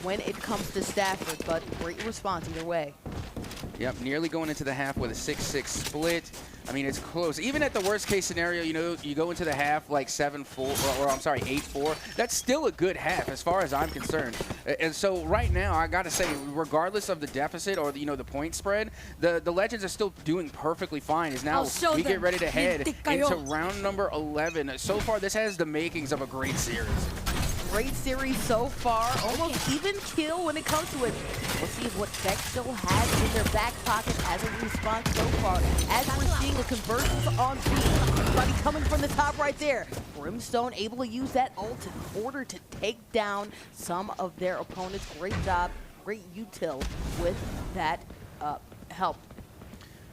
when it comes to Stafford, but great response either way. Yep, nearly going into the half with a 6-6 split. I mean, it's close. Even at the worst case scenario, you know, you go into the half like 7-4, or I'm sorry, 8-4. That's still a good half as far as I'm concerned. And so right now, I got to say, regardless of the deficit or the, you know, the point spread, the Legends are still doing perfectly fine. As now we get ready to head into round number 11. So far, this has the makings of a great series. Great series so far, almost even kill when it comes to it. We'll see what Beck still has in their back pocket as a response so far. As we're seeing the conversions on B, everybody coming from the top right there. Brimstone able to use that ult in order to take down some of their opponents. Great job, great util with that help.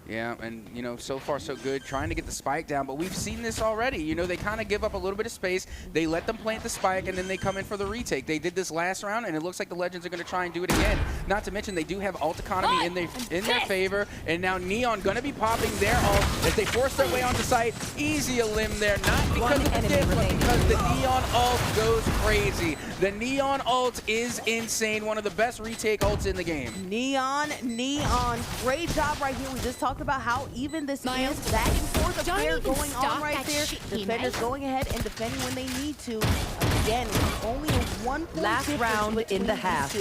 Yeah, and, you know, so far so good, trying to get the spike down, but we've seen this already. You know, they kind of give up a little bit of space, they let them plant the spike, and then they come in for the retake. They did this last round, and it looks like the Legends are going to try and do it again. Not to mention, they do have ult economy in their favor, and now Neon going to be popping their ult as they force their way onto site. Easy a limb there, not because of the dip, but because the Neon ult goes crazy. The Neon ult is insane, one of the best retake ults in the game. Neon, great job right here. We just talked about how even this is back and forth affair going on right there. Defenders going ahead and defending when they need to. Again, only a 1 point last round in the half.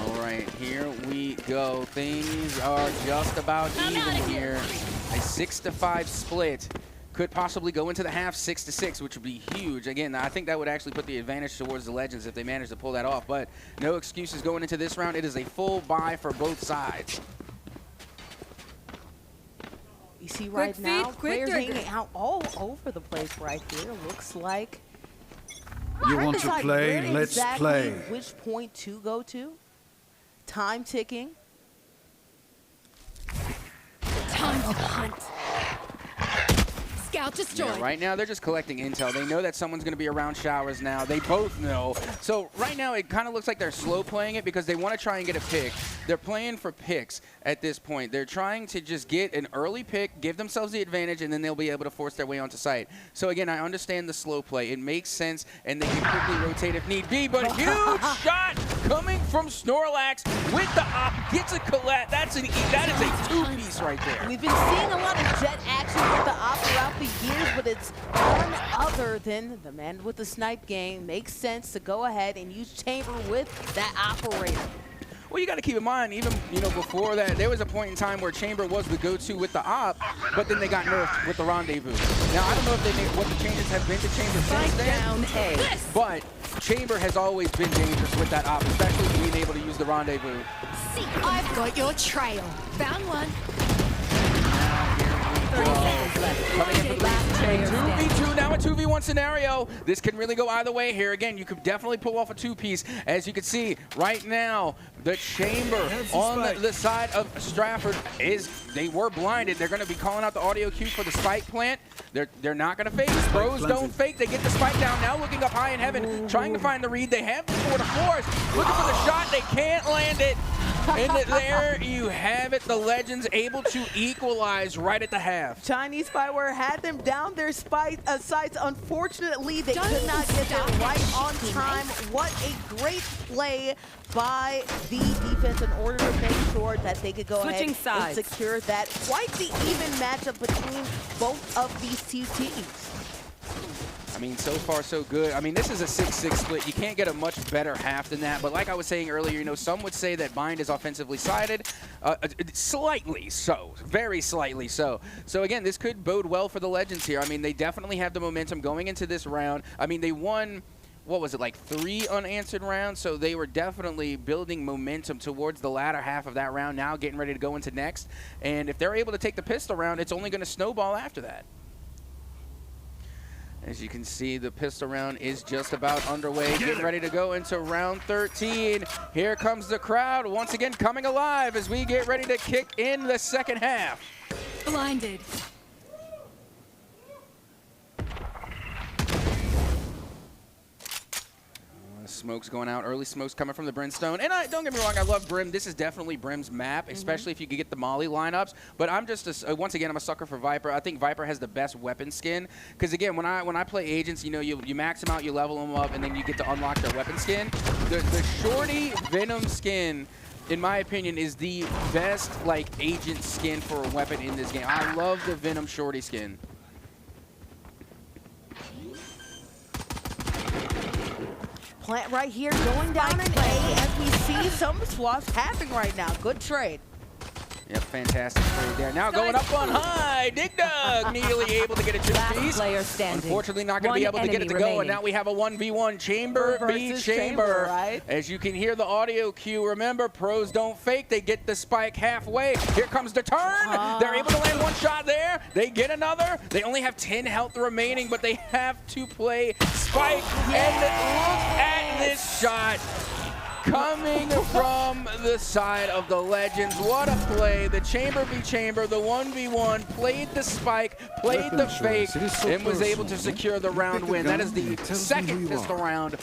All right, here we go. Things are just about even here. A 6-5 split. Could possibly go into the half 6-6, which would be huge. Again, I think that would actually put the advantage towards the Legends if they manage to pull that off. But no excuses going into this round. It is a full buy for both sides. You see right now, players hanging out all over the place right here. Looks like you want to play? Let's play. Which point to go to? Time ticking. Time to hunt. Scout destroyed. Yeah, right now, they're just collecting intel. They know that someone's going to be around showers now. They both know. So right now, it kind of looks like they're slow playing it because they want to try and get a pick. They're playing for picks at this point. They're trying to just get an early pick, give themselves the advantage, and then they'll be able to force their way onto site. So again, I understand the slow play. It makes sense, and they can quickly rotate if need be. But huge shot coming from Snorlax with the op. Gets a collat. That is a two-piece right there. We've been seeing a lot of jet action with the op throughout the years, but it's none other than the man with the snipe game. Makes sense to go ahead and use Chamber with that operator. Well, you got to keep in mind, even before that, there was a point in time where Chamber was the go-to with the op, but then they got nerfed with the rendezvous. Now, I don't know if they made what the changes have been to Chamber since then, but Chamber has always been dangerous with that op, especially being able to use the rendezvous. See, I've got your trail. Found one. Coming in for the 2v2, now a 2v1 scenario. This can really go either way here. Again, you could definitely pull off a two-piece. As you can see right now, the Chamber on the side of Stratford they were blinded. They're going to be calling out the audio cue for the spike plant. They're not going to fake. Bros don't fake. They get the spike down. Now looking up high in heaven, trying to find the read. They have the 4 to force. Looking for the shot. They can't land it. And there you have it. The Legends able to equalize right at the half. Chinese Spyware had them down their sights. Unfortunately, they could not get there right on time. What a great play by the defense in order to make sure that they could go Switching ahead sides. and secure that. Quite the even matchup between both of these two teams. I mean, so far so good. I mean, this is a 6-6 split. You can't get a much better half than that. But like I was saying earlier, you know, some would say that Bind is offensively sided. Slightly so. Very slightly so. So again, this could bode well for the Legends here. I mean, they definitely have the momentum going into this round. I mean, they won, what was it, like 3 unanswered rounds? So they were definitely building momentum towards the latter half of that round, now getting ready to go into next. And if they're able to take the pistol round, it's only going to snowball after that. As you can see, the pistol round is just about underway, getting ready to go into round 13. Here comes the crowd once again coming alive as we get ready to kick in the second half. Blinded. Smoke's going out. Early smoke's coming from the Brimstone. And don't get me wrong, I love Brim. This is definitely Brim's map, especially if you could get the Molly lineups. But I'm just, once again, I'm a sucker for Viper. I think Viper has the best weapon skin. Because, again, when I play agents, you know, you max them out, you level them up, and then you get to unlock their weapon skin. The Shorty Venom skin, in my opinion, is the best, like, agent skin for a weapon in this game. I love the Venom Shorty skin. Plant right here going down an A as we see some swaps happening right now. Good trade. Yep, fantastic trade there. Now going up on high, Dig Dug nearly able to get a two-piece. Unfortunately, not going to be able to get it to go, and now we have a 1v1 Chamber v Chamber. Right? As you can hear the audio cue, remember, pros don't fake. They get the spike halfway. Here comes the turn. They're able to land one shot there. They get another. They only have 10 health remaining, but they have to play spike. And look at this shot. Coming from the side of the Legends. What a play. The Chamber v Chamber, the 1v1, played the spike, played the fake, and was able to secure the round win. That is the second pistol round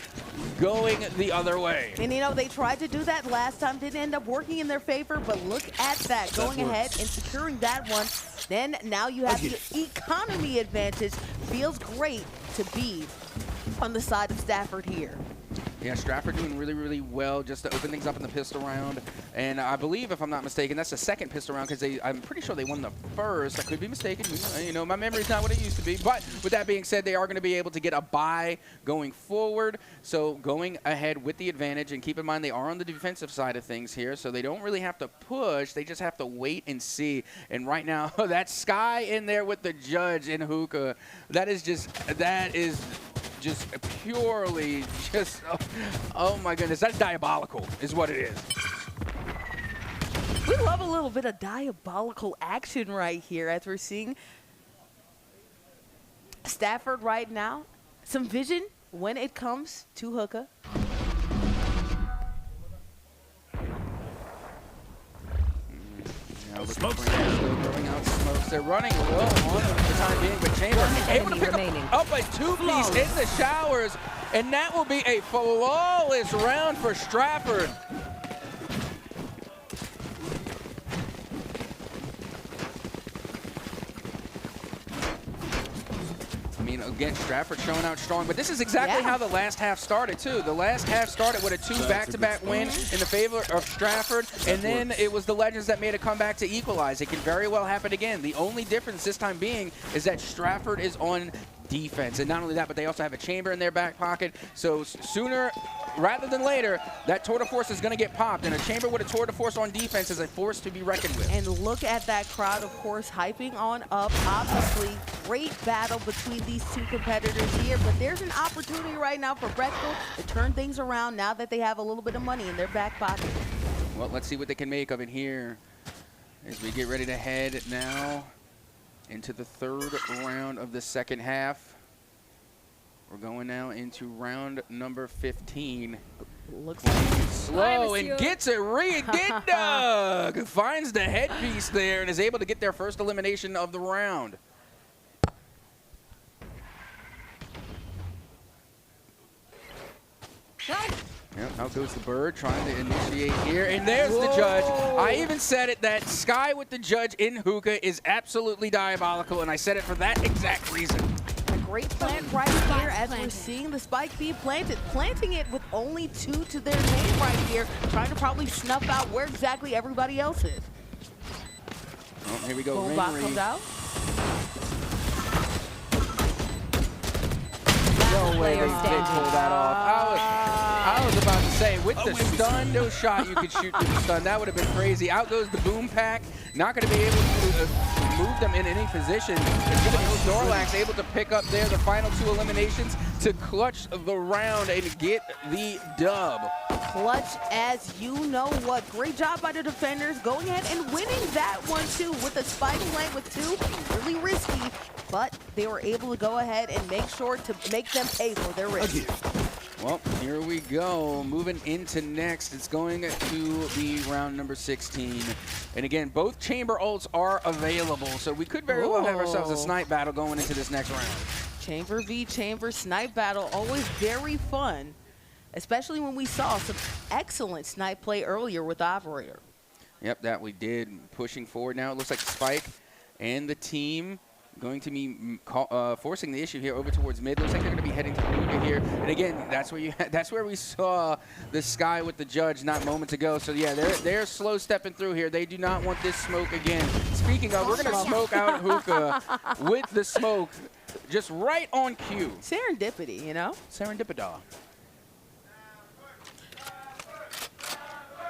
going the other way. And, you know, they tried to do that last time. Didn't end up working in their favor, but look at that. Going ahead and securing that one. Then now you have the economy advantage. Feels great to be on the side of Stafford here. Yeah, Stratford doing really, really well just to open things up in the pistol round. And I believe, if I'm not mistaken, that's the second pistol round because I'm pretty sure they won the first. I could be mistaken. You know, my memory's not what it used to be. But with that being said, they are going to be able to get a bye going forward. So going ahead with the advantage. And keep in mind, they are on the defensive side of things here. So they don't really have to push. They just have to wait and see. And right now, that Sky in there with the Judge and Hookah, that is just purely oh my goodness, that's diabolical is what it is. We love a little bit of diabolical action right here as we're seeing Stafford right now. Some vision when it comes to Hookah. Still throwing out smokes. They're running low on them for the time being, but Chamber able to pick up a two-piece in the showers, and that will be a flawless round for Stratford. I mean, again, Stratford showing out strong, but this is exactly how the last half started, too. The last half started with a 2 back-to-back win in the favor of Stratford, and then it was the Legends that made a comeback to equalize. It can very well happen again. The only difference this time being is that Stratford is on defense, and not only that, but they also have a Chamber in their back pocket, so sooner rather than later, that tour de force is going to get popped, and a Chamber with a tour de force on defense is a force to be reckoned with. And look at that crowd, of course, hyping on up. Obviously, great battle between these two competitors here, but there's an opportunity right now for Brechtel to turn things around now that they have a little bit of money in their back pocket. Well, let's see what they can make of it here as we get ready to head now into the third round of the second half. We're going now into round number 15. Looks slow and gets a read. Dig Dug finds the headpiece there and is able to get their first elimination of the round. Yep, out goes the bird, trying to initiate here, and there's the judge. I even said it, that Sky with the judge in hookah is absolutely diabolical, and I said it for that exact reason. A great plant right here as we're seeing the spike being planted. Planting it with only 2 to their name right here, trying to probably snuff out where exactly everybody else is. Oh, here we go. Boombox comes out. No way they pull that off. I was about to say, with the stun, no shot you could shoot through the stun. That would have been crazy. Out goes the boom pack. Not going to be able to move them in any position. It's going to be Snorlax able to pick up there the final 2 eliminations to clutch the round and get the dub. Clutch as you know what. Great job by the defenders going ahead and winning that one too with the spike plant with 2. Really risky, but they were able to go ahead and make sure to make them pay for their risk. Well, here we go. Moving into next, it's going to be round number 16. And again, both chamber ults are available, so we could very well have ourselves a snipe battle going into this next round. Chamber v chamber snipe battle, always very fun, especially when we saw some excellent snipe play earlier with the operator. Yep, that we did. Pushing forward now, it looks like Spike and the team going to be forcing the issue here over towards mid. Looks like they're going to be heading to Luca here. And again, that's where we saw the Sky with the judge not moments ago. So yeah, they're slow stepping through here. They do not want this smoke again. Speaking of, we're going to smoke out Hookah with the smoke just right on cue. Serendipity, you know? Serendipity.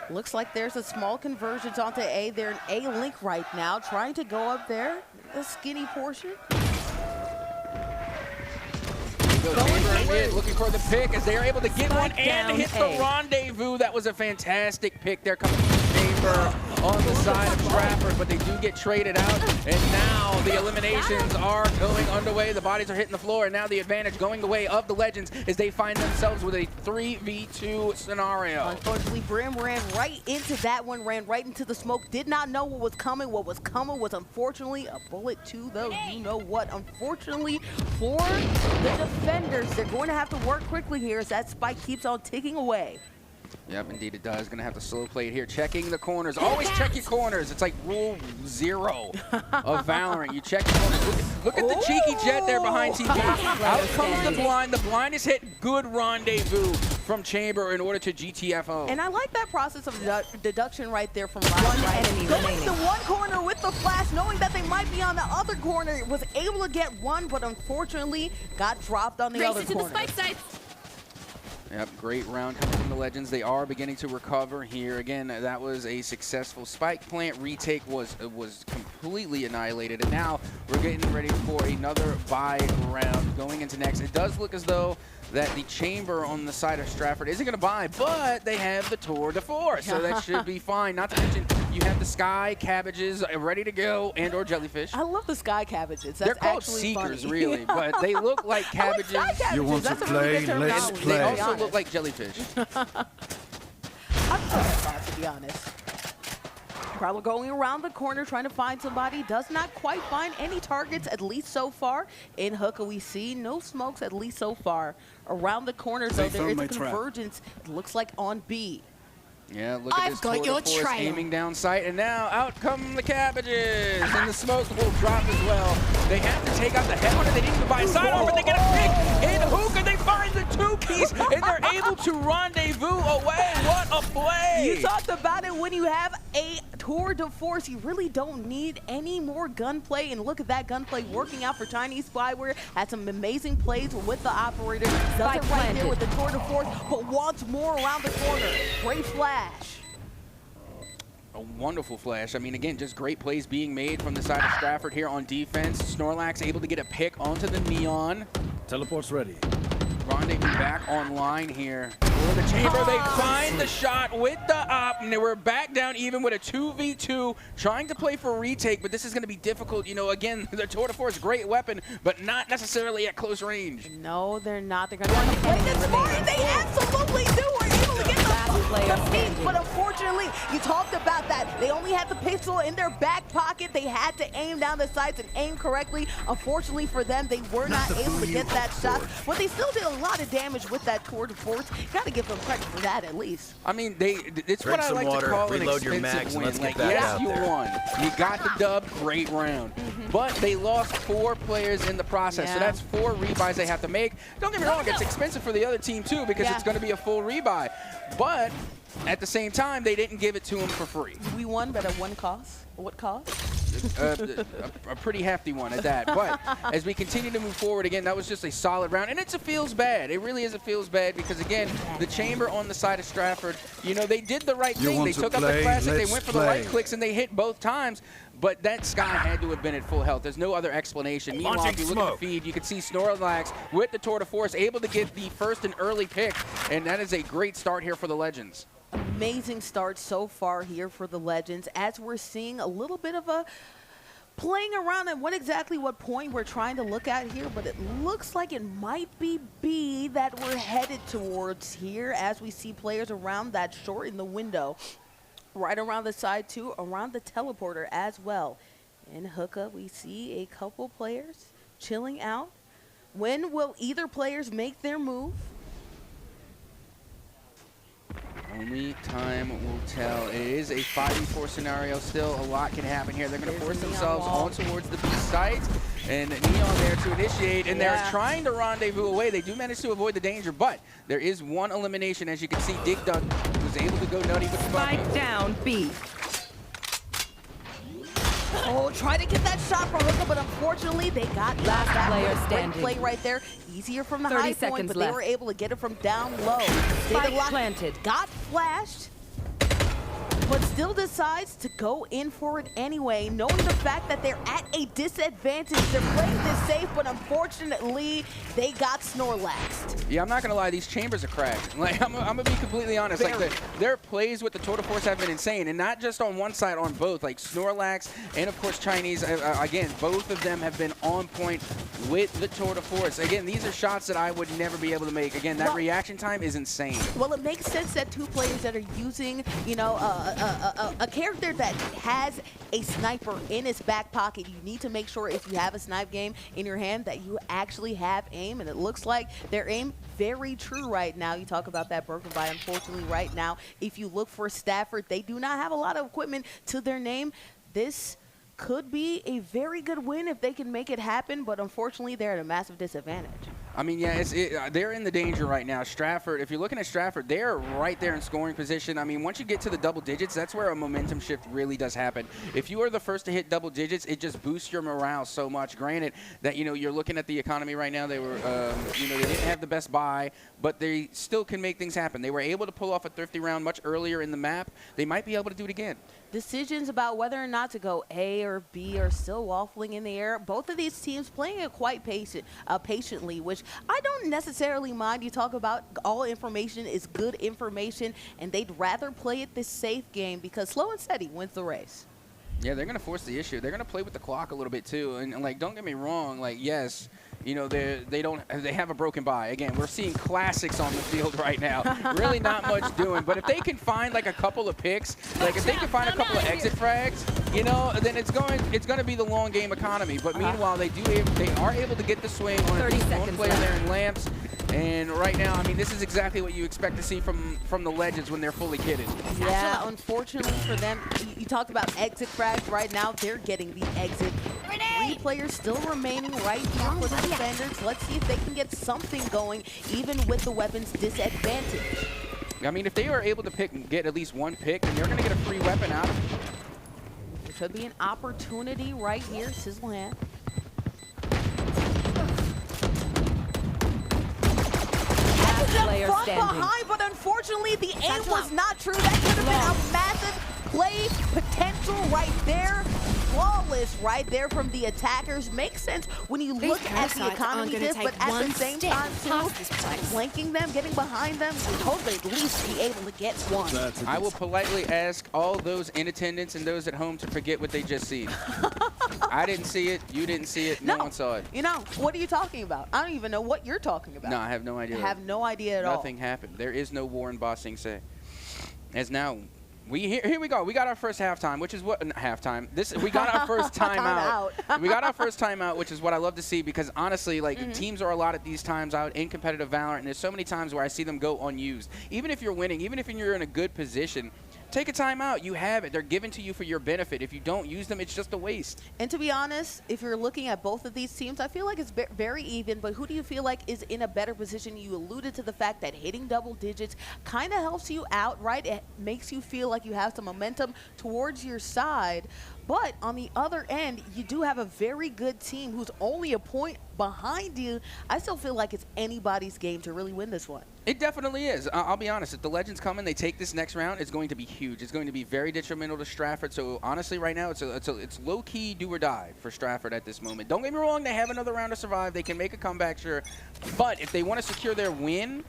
Looks like there's a small convergence onto A. They're in A-Link right now, trying to go up there. A skinny portion. Looking for the pick as they're able to get one and hit the rendezvous. That was a fantastic pick. They're coming from the chamber on the side of Stratford, but they do get traded out. And now the eliminations are going underway. The bodies are hitting the floor, and now the advantage going the way of the Legends as they find themselves with a 3v2 scenario. Unfortunately, Brim ran right into that one, ran right into the smoke, did not know what was coming. What was coming was unfortunately a bullet to the you-know-what. Unfortunately for the defenders, they're going to have to work quickly here as that spike keeps on ticking away. Yep, indeed it does. Going to have to slow play it here. Checking the corners. Always check your corners. It's like rule 0 of Valorant. You check your corners. Look at the cheeky jet there behind TV. Out comes the blind. The blind is hit. Good rendezvous from Chamber in order to GTFO. And I like that process of deduction right there from one enemy going to one corner with the flash, knowing that they might be on the other corner. Was able to get one, but unfortunately got dropped on the other corner. The spike sites. Yep, great round coming from the Legends. They are beginning to recover here. Again, that was a successful spike plant. Retake was completely annihilated. And now we're getting ready for another buy round going into next. It does look as though that the chamber on the side of Stratford isn't going to buy, but they have the tour de force, so that should be fine. Not to mention, you have the Sky Cabbages ready to go, and or Jellyfish. I love the Sky Cabbages. That's They're called actually Seekers, funny. really, but they look like cabbages. You want to play? Let's play. They also look like jellyfish. I'm sorry, to be honest. Prowler going around the corner trying to find somebody. Does not quite find any targets, at least so far. In Hookah, we see no smokes, at least so far. Around the corner, though, there is a convergence. It looks like on B. Yeah, look at this tour de force aiming down sight, and now out come the cabbages, and the smoke will drop as well. They have to take out the headhunter. They need to buy a sidearm, but they get a pick in Hookah. They find the 2-piece, and they're able to rendezvous away. What a play! You talked about it when you have a tour de force. You really don't need any more gunplay, and look at that gunplay working out for Chinese Spyware. Had some amazing plays with the operator. Does it right there with the tour de force, but wants more around the corner. Great flash. A wonderful flash. I mean, again, just great plays being made from the side of Stratford here on defense. Snorlax able to get a pick onto the Neon. Teleport's ready. Rendezvous back online here. For the chamber, they find the shot with the op, and we're back down even with a 2v2, trying to play for retake, but this is going to be difficult. You know, again, the Tour de Force, great weapon, but not necessarily at close range. No, they're not. They're going to want to play this smart. They absolutely do. We're able to get the compete, but unfortunately, you talked about that. They only had the pistol in their back pocket. They had to aim down the sights and aim correctly. Unfortunately for them, they were not able to get that shot, but they still did a lot of damage with that tour de force. Got to give them credit for that at least. I mean, it's Drink what I some like water, to call reload an your expensive mags, and win. let's get Like, back yes, out you there. won. You got the dub, great round. But they lost 4 players in the process, so that's 4 rebuys they have to make. Don't get me wrong, it's expensive for the other team too because it's going to be a full rebuy. But at the same time, they didn't give it to them for free. We won, but at one cost. What cost? A pretty hefty one at that. But as we continue to move forward, again, that was just a solid round. And it feels bad. It really is a feels bad because, again, the chamber on the side of Stratford, you know, they did the right thing. They took up the classic. They went for the right clicks, and they hit both times. But that Sky had to have been at full health. There's no other explanation. Meanwhile, if you look at the feed, you can see Snorlax with the Tour de Force able to get the first and early pick. And that is a great start here for the Legends. Amazing start so far here for the Legends, as we're seeing a little bit of a playing around at what point we're trying to look at here, but it looks like it might be B that we're headed towards here as we see players around that short in the window. Right around the side too, around the teleporter as well. In Hookah, we see a couple players chilling out. When will either players make their move? Only time will tell. It is a 5v4 scenario still. A lot can happen here. They're going to force themselves on towards the B site. And Neon there to initiate. And they're trying to rendezvous away. They do manage to avoid the danger, but there is one elimination. As you can see, Dig Dug was able to go nutty with the Spike down B. Oh, try to get that shot from Hookah, but unfortunately they got Last player great standing. play right there. Easier from the 30 high point, seconds but left. they were able to get it from down low. Spike planted. Got flashed, but still decides to go in for it anyway, knowing the fact that they're at a disadvantage. They're playing this safe, but unfortunately, they got Snorlaxed. Yeah, I'm not going to lie. These chambers are cracked. Like, I'm going to be completely honest. Like, their plays with the Tour de Force have been insane, and not just on one side, on both. Like, Snorlax and, of course, Chinese. Again, both of them have been on point with the Tour de Force. Again, these are shots that I would never be able to make. Again, that reaction time is insane. Well, it makes sense that 2 players that are using, you know, a character that has a sniper in his back pocket, you need to make sure if you have a snipe game in your hand that you actually have aim, and it looks like their aim very true right now. You talk about that broken by, unfortunately, right now. If you look for Stafford, they do not have a lot of equipment to their name. This could be a very good win if they can make it happen, but unfortunately, they're at a massive disadvantage. I mean, yeah, they're in the danger right now. Stratford, if you're looking at Stratford, they're right there in scoring position. I mean, once you get to the double digits, that's where a momentum shift really does happen. If you are the first to hit double digits, it just boosts your morale so much. Granted that, you know, you're looking at the economy right now. They were, you know, they didn't have the best buy, but they still can make things happen. They were able to pull off a thrifty round much earlier in the map. They might be able to do it again. Decisions about whether or not to go A or B are still waffling in the air. Both of these teams playing it quite patiently, which I don't necessarily mind. You talk about all information is good information, and they'd rather play it this safe game because slow and steady wins the race. Yeah, they're going to force the issue. They're going to play with the clock a little bit too. And like, don't get me wrong. Like, yes, you know, they have a broken buy. Again, we're seeing classics on the field right now. Really not much doing. But if they can find like a couple of picks, like if they can find a couple of exit frags, you know, then it's going to be the long game economy. But meanwhile, they are able to get the swing on at least one player there in Lamps. And right now, I mean, this is exactly what you expect to see from the Legends when they're fully kitted. Yeah, unfortunately for them, you talked about exit frags. Right now, they're getting the exit. 3 players still remaining right here for the defenders. Let's see if they can get something going, even with the weapons disadvantage. I mean, if they are able to get at least one pick, then they're going to get a free weapon out of it. It could be an opportunity right here, Sizzle Hand. Player standing. Behind, but unfortunately the aim was not true. That could have been a massive play potential right there. Flawless right there from the attackers. Makes sense when you look at the economy diff, but at the same time too, flanking them, getting behind them, you hope they at least be able to get one. I will politely ask all those in attendance and those at home to forget what they just seen. I didn't see it. You didn't see it. No one saw it. You know, what are you talking about? I don't even know what you're talking about. No, I have no idea. I have no idea at all. Nothing happened. There is no war in Ba Sing Se. as now here we go. We got our first halftime, which is what halftime. We got our first timeout. We got our first timeout, which is what I love to see because honestly, like teams are a lot at these times out in competitive Valorant, and there's so many times where I see them go unused. Even if you're winning, even if you're in a good position, take a timeout. You have it. They're given to you for your benefit. If you don't use them, it's just a waste. And to be honest, if you're looking at both of these teams, I feel like it's very even, but who do you feel like is in a better position? You alluded to the fact that hitting double digits kind of helps you out, right? It makes you feel like you have some momentum towards your side. But on the other end, you do have a very good team who's only a point behind you. I still feel like it's anybody's game to really win this one. It definitely is. I'll be honest. If the Legends come and they take this next round, it's going to be huge. It's going to be very detrimental to Stratford. So honestly, right now, it's low-key do or die for Stratford at this moment. Don't get me wrong. They have another round to survive. They can make a comeback, sure. But if they want to secure their win,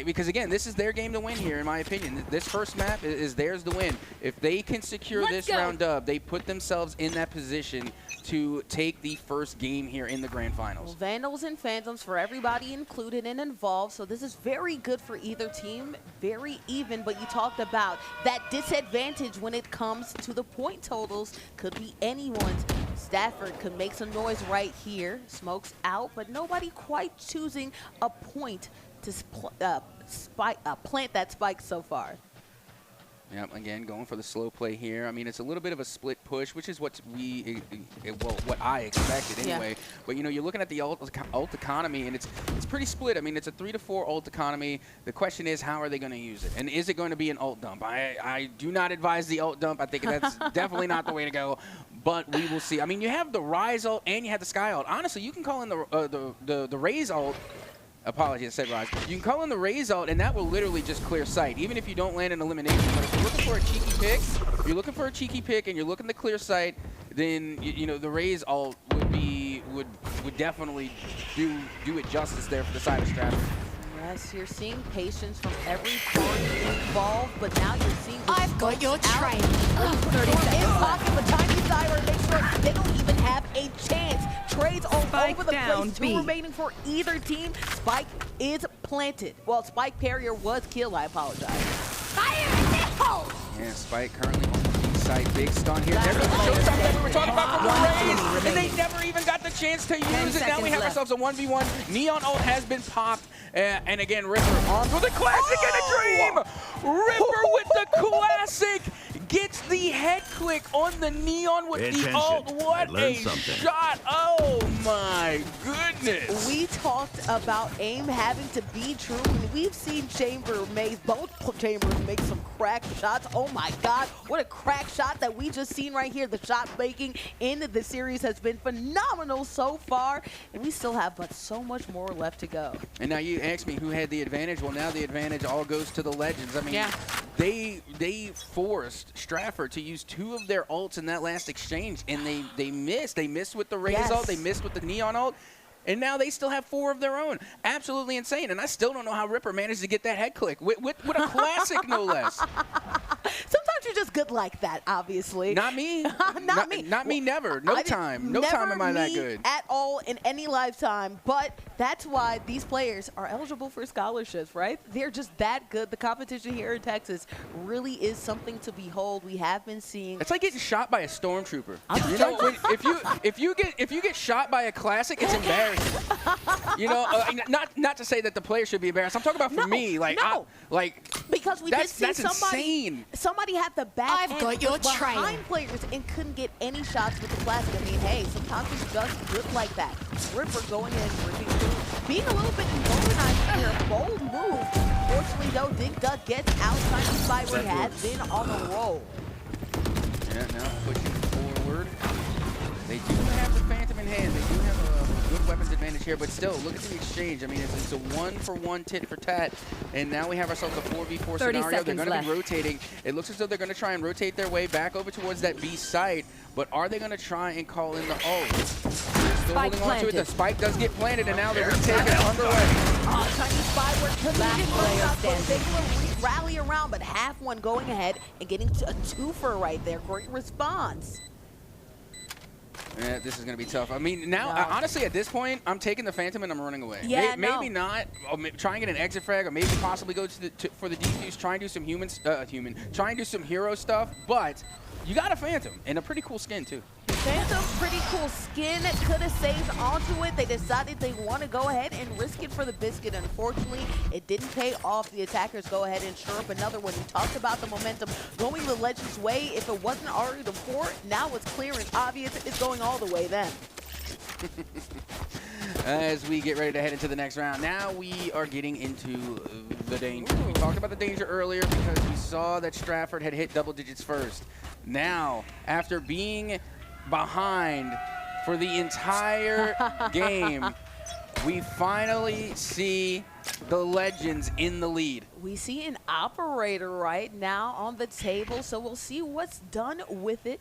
because again, this is their game to win here, in my opinion. This first map is theirs to win. If they can secure this round up, they put themselves in that position to take the first game here in the grand finals. Well, Vandals and Phantoms for everybody included and involved, so this is very good for either team, very even, but you talked about that disadvantage when it comes to the point totals. Could be anyone's. Stafford could make some noise right here. Smokes out, but nobody quite choosing a point to plant that spike so far. Yep, again, going for the slow play here. I mean, it's a little bit of a split push, which is what what I expected anyway. Yeah. But, you know, you're looking at the ult economy, and it's pretty split. I mean, it's a 3 to 4 ult economy. The question is, how are they going to use it? And is it going to be an ult dump? I do not advise the ult dump. I think that's definitely not the way to go. But we will see. I mean, you have the Ryze ult and you have the Sky ult. Honestly, you can call in the Raze ult. Apologies, I said Ryze. You can call in the Raze ult, and that will literally just clear sight, even if you don't land an elimination. But if you're looking for a cheeky pick, and you're looking to clear sight, then you know the Raze ult would definitely do it justice there for the side of Stratford. Yes, you're seeing patience from every party involved, but now you're seeing the I've got your train. 30 seconds. Pocket, but Tiny Siren makes sure they don't even have a chance. Trades all over the place. 2 remaining for either team. Spike is planted. Well, Spike Perrier was killed. I apologize. Fire in the hole! Yeah, Spike currently on the B side. Big stun here. There's the showstopper that we were talking about from the Raze, and they never even got the chance to use it. Now we have ourselves a 1v1. Neon ult has been popped. And again, Ripper armed with a classic and a dream! Ripper with the classic! Gets the head click on the Neon with the ult. What a shot! Oh my goodness! We talked about aim having to be true, and we've seen both Chambers make some crack shots. Oh my God, what a crack shot that we just seen right here. The shot making in the series has been phenomenal so far, and we still have but so much more left to go. And now you ask me who had the advantage. Well, now the advantage all goes to the Legends. I mean, they forced Stratford to use 2 of their ults in that last exchange, and they missed. They missed with the Raze ult. They missed with the Neon ult. And now they still have 4 of their own. Absolutely insane. And I still don't know how Ripper managed to get that head click with a classic, no less. Sometimes you're just good like that, obviously. Not me. Not me, never. No time am I that good. At all in any lifetime. But that's why these players are eligible for scholarships, right? They're just that good. The competition here in Texas really is something to behold. We have been seeing. It's like getting shot by a stormtrooper. You know, if you get shot by a classic, it's embarrassing. You know, not to say that the player should be embarrassed. I'm talking about for me, like, because we did see insane. Somebody had the back I've got your train. Behind players and couldn't get any shots with the classic. I mean, hey, sometimes it's just good like that. Ripper going in, being a little bit immobilized here. Bold move. Fortunately, though, Dig Duck gets out. Tiny Spyward has been on a roll. Yeah, now pushing forward. They do have the Phantom in hand. They do have a good weapons advantage here, but still, look at the exchange. I mean, it's a 1-for-1 tit for tat, and now we have ourselves a 4v4 scenario. They're going to be rotating. It looks as though they're going to try and rotate their way back over towards that B site, but are they going to try and call in the ult? Still holding on to it. The spike does get planted, and now the retake is underway. Tiny Spyward rally around, but half one going ahead and getting a 2-for right there. Great response. Yeah, this is going to be tough. I mean, now, honestly, at this point, I'm taking the Phantom and I'm running away. Yeah, maybe not. Try and get an exit frag, or maybe possibly go for the defuse, try and do some try and do some hero stuff. But you got a Phantom and a pretty cool skin, too. Phantom, pretty cool skin, could have saved onto it. They decided they want to go ahead and risk it for the biscuit. Unfortunately, it didn't pay off. The attackers go ahead and chirp another one. We talked about the momentum going the Legends' way. If it wasn't already before, now it's clear and obvious it's going all the way then. As we get ready to head into the next round, now we are getting into the danger. We talked about the danger earlier because we saw that Stratford had hit double digits first. Now, after being behind for the entire game, we finally see the Legends in the lead. We see an operator right now on the table, so we'll see what's done with it.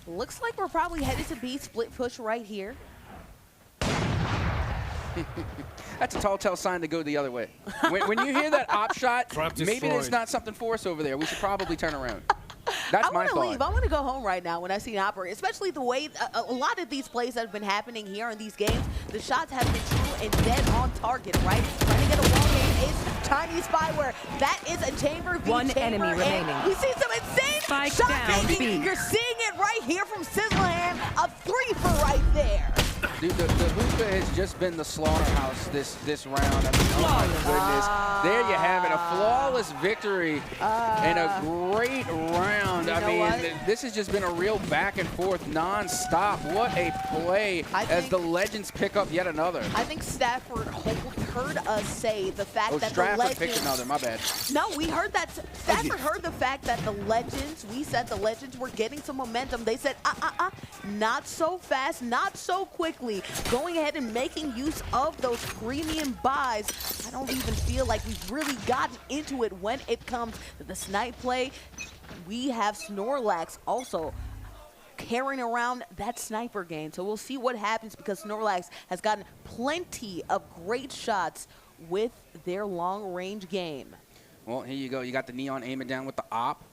Looks like we're probably headed to B split push right here. That's a tall tale sign to go the other way. When you hear that op shot, maybe there's not something for us over there. We should probably turn around. That's my thought. I want to go home right now when I see an operator, especially the way a lot of these plays that have been happening here in these games. The shots have been true and dead on target, right? Trying to get a wall game is Chinese spyware. That is a chamber v One chamber, enemy remaining. We see some insane Spike shot down making. B. You're seeing it right here from Sizzleham. A 3-for right there. Dude, the hookah has just been the slaughterhouse this round. I mean, oh my goodness. There you have it, a flawless victory and a great round. I mean, this has just been a real back and forth non-stop. What a play as the Legends pick up yet another. I think Stafford heard us say the fact that Stratford the Legends picked another, my bad. No, we heard that. Stafford heard the fact that the Legends, we said the Legends were getting some momentum. They said, not so fast, not so quickly. Going ahead and making use of those premium buys. I don't even feel like we've really gotten into it when it comes to the snipe play. We have Snorlax also carrying around that sniper game. So we'll see what happens because Snorlax has gotten plenty of great shots with their long-range game. Well, here you go. You got the Neon aiming down with the op.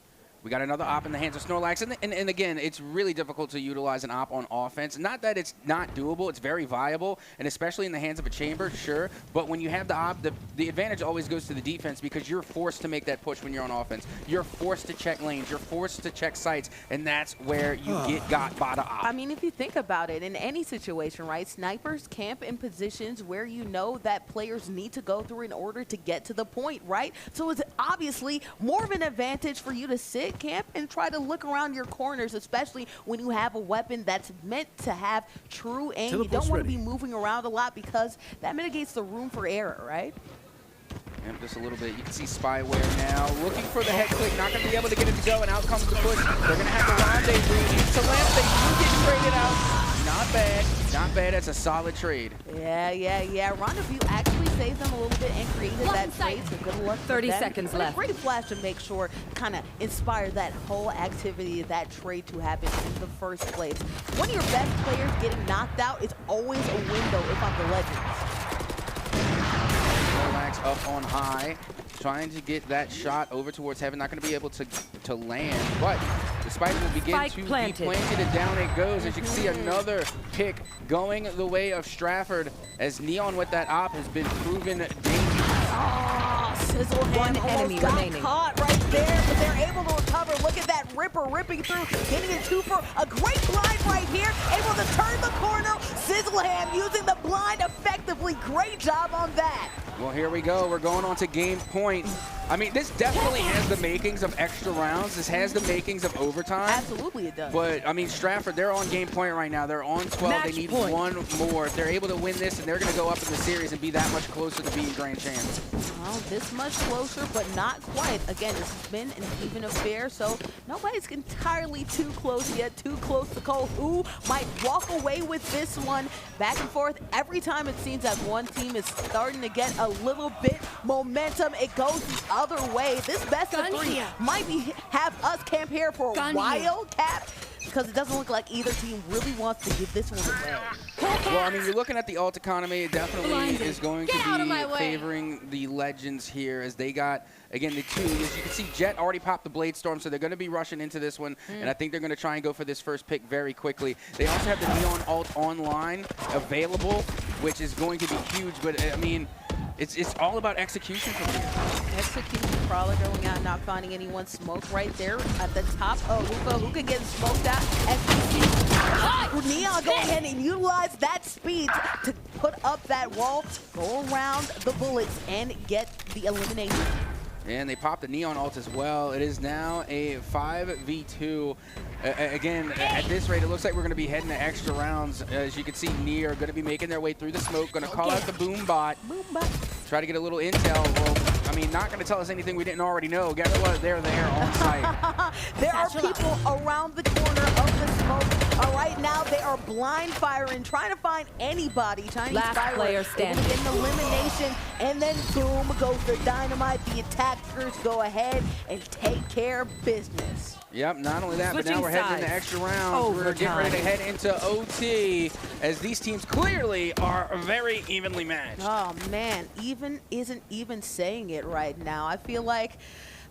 We got another op in the hands of Snorlax. And again, it's really difficult to utilize an op on offense. Not that it's not doable. It's very viable, and especially in the hands of a chamber, sure. But when you have the op, the advantage always goes to the defense because you're forced to make that push when you're on offense. You're forced to check lanes. You're forced to check sites, and that's where you get got by the op. I mean, if you think about it, in any situation, right, snipers camp in positions where you know that players need to go through in order to get to the point, right? So it's obviously more of an advantage for you to sit camp and try to look around your corners, especially when you have a weapon that's meant to have true aim. You don't want to be moving around a lot because that mitigates the room for error, right? And just a little bit. You can see Spyware now looking for the head click, not going to be able to get it to go, and out comes the push. They're going to have to rendezvous. It's a lamp. They do get traded out. Not bad. Not bad. That's a solid trade. Yeah. Rendezvous actually saved them a little bit and created that trade, so good luck 30 for them. seconds But left. A great flash to make sure, kind of inspire that whole activity, that trade to happen in the first place. One of your best players getting knocked out is always a window if I'm the Legends. Snorlax up on high, trying to get that shot over towards heaven. Not going to be able to land, but the spike will begin to be planted, and down it goes. As you can see, another pick going the way of Stratford, as Neon with that op has been proven dangerous. Oh, Sizzleham One enemy got remaining. caught right there, but they're able to recover. Look at that Ripper ripping through, getting a 2-for. A great blind right here, able to turn the corner. Sizzleham using the blind effectively. Great job on that. Well, here we go. We're going on to game point. I mean, this definitely has the makings of extra rounds. This has the makings of overtime. Absolutely it does. But, I mean, Stratford, they're on game point right now. They're on 12. Match they need point. one more. If they're able to win this, and they're going to go up in the series and be that much closer to being grand champs. Well, this much closer, but not quite. Again, this has been an even affair, so nobody's entirely too close yet. Too close to call who might walk away with this one. Back and forth. Every time it seems that one team is starting to get a little bit momentum, it goes the other way. This best of three might have us camp here for a while, Cap. because it doesn't look like either team really wants to give this one away. Well, I mean, you're looking at the ult economy. It definitely is going to out of my be way. favoring the Legends here as they got, again, the two. As you can see, Jet already popped the Blade Storm, so they're going to be rushing into this one, and I think they're going to try and go for this first pick very quickly. They also have the Neon ult online available, which is going to be huge, but, I mean, it's all about execution from here. Execution, Prowler going out, not finding anyone. Smoke right there at the top. Oh, Hookah getting smoked out. SBC. Neon go ahead and utilize that speed to put up that wall, go around the bullets, and get the elimination. And they popped the Neon ult as well. It is now a 5v2. Again, at this rate, it looks like we're going to be heading to extra rounds. As you can see, Near are going to be making their way through the smoke, going to call out the boom bot. Try to get a little intel. Well, I mean, not going to tell us anything we didn't already know. Guess what? They're there on site. There are people around the corner of the smoke. Right now, they are blind firing, trying to find anybody. Chinese Last player standing. Get an elimination, and then boom goes the dynamite. The attackers go ahead and take care of business. Yep, not only that, but now Switching we're heading into sides. extra rounds. We're getting ready to head into OT as these teams clearly are very evenly matched. Oh, man, even isn't even saying it right now. I feel like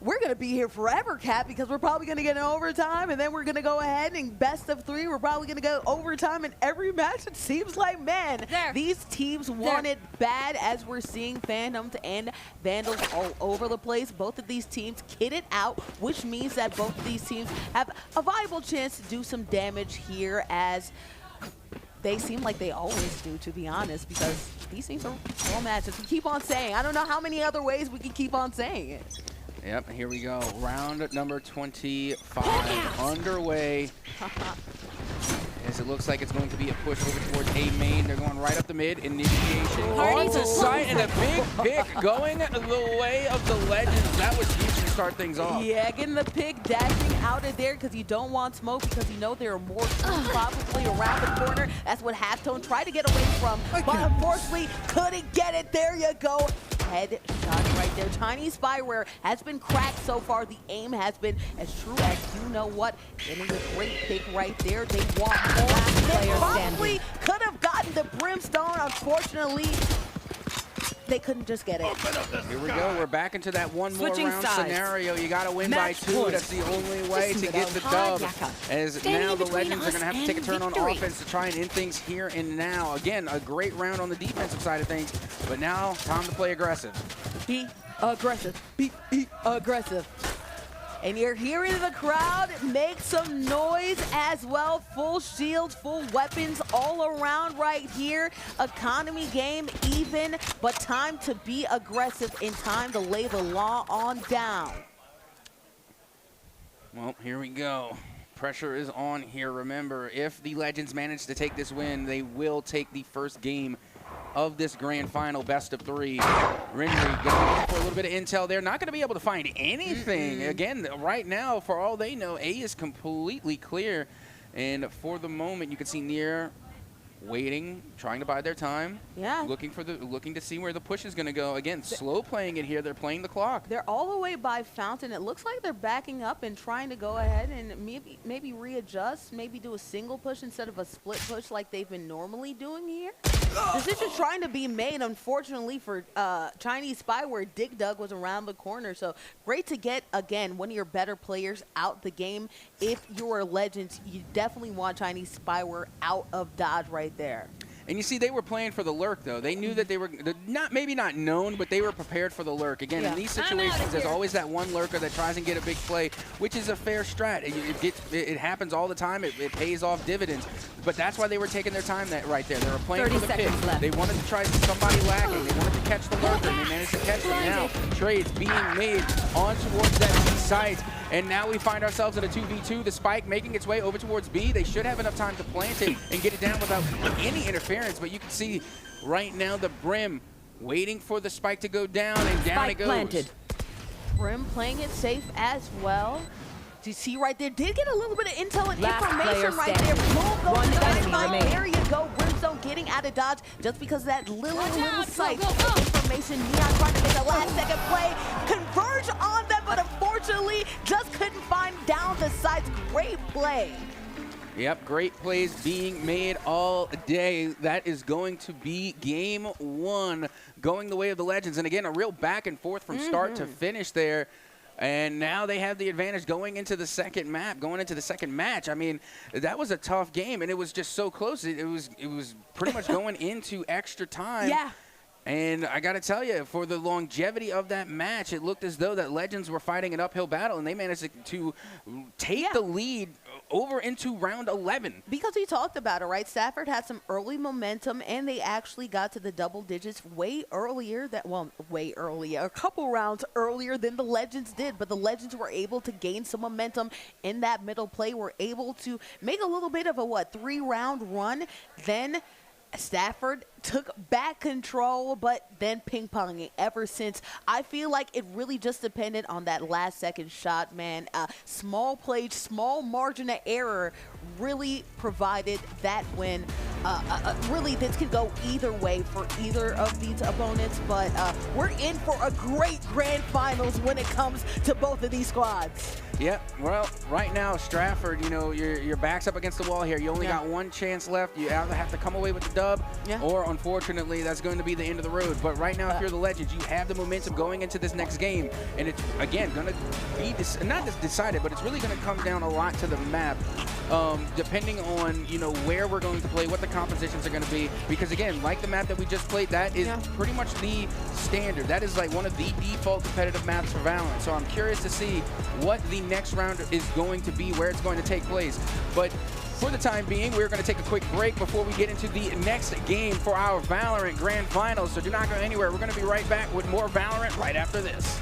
we're going to be here forever, Kat, because we're probably going to get an overtime, and then we're going to go ahead and best of 3. We're probably going to go overtime in every match. It seems like, man, these teams want it bad as we're seeing Phantoms and Vandals all over the place. Both of these teams kitted out, which means that both of these teams have a viable chance to do some damage here, as they seem like they always do, to be honest, because these teams are all matches. We keep on saying, I don't know how many other ways we can keep on saying it. Yep, here we go. Round number 25 underway. As it looks like it's going to be a push over towards A main. They're going right up the mid. Initiation onto site, and a big pick going the way of the Legends. That was huge to start things off. Yeah, getting the pick, dashing out of there because you don't want smoke, because you know there are more teams probably around the corner. That's what Halftone tried to get away from, but unfortunately couldn't get it. There you go. Headshot right there. Chinese Spyware has been cracked so far. The aim has been as true as you know what. Getting a great pick right there. They want more. They probably could have gotten the Brimstone. Unfortunately, they couldn't just get it. Here we go. We're back into that one more Switching round sides. scenario. You got to win Match by 2. point. That's the only way to get the dub. As Standing now the between Legends are going to have to us take a and turn on victory. offense to try and end things here and now. Again, a great round on the defensive side of things, but now time to play aggressive. Be aggressive. Be aggressive. And you're hearing the crowd make some noise as well. Full shields, full weapons all around right here. Economy game even, but time to be aggressive and time to lay the law on down. Well, here we go. Pressure is on here. Remember, if the Legends manage to take this win, they will take the first game of this grand final, best of 3. Renry going for a little bit of intel there. Not going to be able to find anything. Again, right now, for all they know, A is completely clear. And for the moment, you can see Near waiting, trying to buy their time. Yeah. Looking to see where the push is going to go. Again, slow playing it here. They're playing the clock. They're all the way by Fountain. It looks like they're backing up and trying to go ahead and maybe readjust, maybe do a single push instead of a split push like they've been normally doing here. Decision trying to be made, unfortunately, for Chinese Spyware. Dig Dug was around the corner, so great to get, again, one of your better players out the game. If you're Legends, you definitely want Chinese Spyware out of Dodge right there. And you see, they were playing for the lurk, though. They knew that they were maybe not known, but they were prepared for the lurk. Again, in these situations, there's always that one lurker that tries and get a big play, which is a fair strat. It happens all the time. It pays off dividends. But that's why they were taking their time right there. They were playing for the pick. Left. They wanted to try somebody lagging. They wanted to catch the lurker, and they managed to catch them. Now, trades being made on towards that B site. And now we find ourselves in a 2v2. The spike making its way over towards B. They should have enough time to plant it and get it down without any interference. But you can see right now the Brim waiting for the spike to go down, and down it goes. Planted. Brim playing it safe as well. Do you see right there? Did get a little bit of intel and information right there. One dynamite. There you go. Brimstone getting out of Dodge just because of that little sight information. Neon trying to make a last-second play. Converge on them, but unfortunately just couldn't find down the sights. Great play. Yep, great plays being made all day. That is going to be game one, going the way of the Legends. And again, a real back and forth from start to finish there. And now they have the advantage going into the second map, going into the second match. I mean, that was a tough game, and it was just so close. It was pretty much going into extra time. Yeah. And I got to tell you, for the longevity of that match, it looked as though that Legends were fighting an uphill battle, and they managed to take the lead over into round 11. Because we talked about it, right? Stafford had some early momentum, and they actually got to the double digits way earlier. Way earlier. A couple rounds earlier than the Legends did. But the Legends were able to gain some momentum in that middle play. Were able to make a little bit of a, 3-round run. Then Stafford took back control, but then ping-ponging ever since. I feel like it really just depended on that last-second shot, man. Small play, small margin of error really provided that win. Really, this could go either way for either of these opponents, but we're in for a great grand finals when it comes to both of these squads. Yeah, well, right now, Stratford, your back's up against the wall here. You only got one chance left. You either have to come away with the dub, or unfortunately, that's going to be the end of the road. But right now, if you're the Legends, you have the momentum going into this next game. And it's, again, going to be, not just decided, but it's really going to come down a lot to the map, depending on, where we're going to play, what the compositions are going to be. Because, again, like the map that we just played, that is pretty much the standard. That is like one of the default competitive maps for Valorant. So I'm curious to see what the next round is going to be, where it's going to take place. But for the time being, we're going to take a quick break before we get into the next game for our Valorant Grand Finals. So do not go anywhere. We're going to be right back with more Valorant right after this.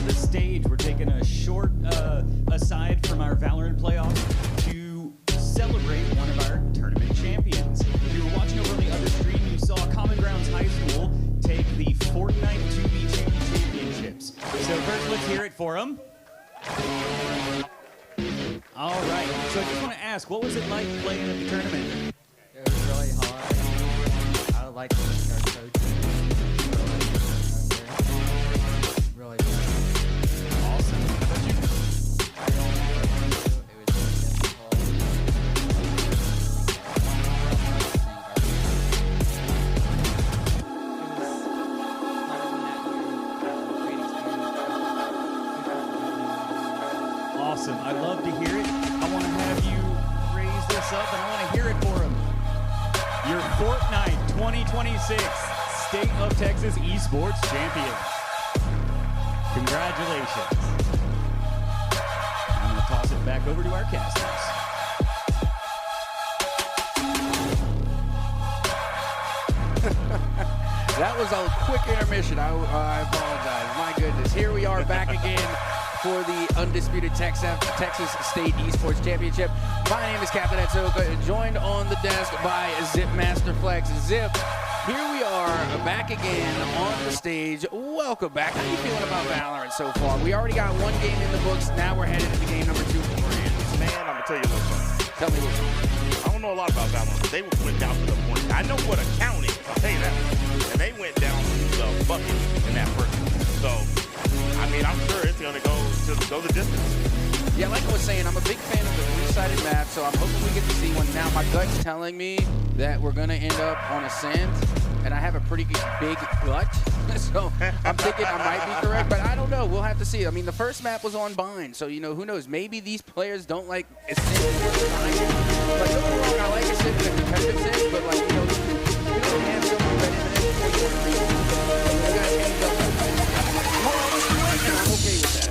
the stage. We're taking a short aside from our Valorant playoff to celebrate one of our tournament champions. If you were watching over on the other stream, you saw Common Grounds High School take the Fortnite 2v2 championships. So first, let's hear it for them. All right, so I just want to ask, what was it like playing at the tournament? It was really hard. I like our coach. Really good. Awesome. How about you? I don't know. It was really difficult. Awesome. I love to hear it. I want to have you raise this up, and I want to hear it for him. Your Fortnite 2026 State of Texas Esports champion. Congratulations. I'm going to toss it back over to our casters. That was a quick intermission. I apologize. My goodness. Here we are back again for the undisputed Texas State Esports Championship. My name is Captain Etsoka, joined on the desk by Zip Master Flex. Zip, here we are back again on the stage. Welcome back. How are you feeling about Valorant so far? We already got one game in the books. Now we're headed to game number 2 for Brand. Man, I'm going to tell you a little something. Tell me what. I don't know a lot about Valorant. They went down to the point. I know what a count is. I'll tell you that. And they went down to the bucket in that first one. So, I mean, I'm sure it's going to go the distance. Yeah, like I was saying, I'm a big fan of the three-sided map, so I'm hoping we get to see one. Now, my gut's telling me that we're going to end up on a sand, and I have a pretty big gut, so I'm thinking I might be correct, but I don't know. We'll have to see. I mean, the first map was on Bind, so, you know, who knows? Maybe these players don't like Ascent. Like, don't get me wrong, I like Ascent in a competitive sense, but, like, you know, we don't have so much competitive and I'm okay with that.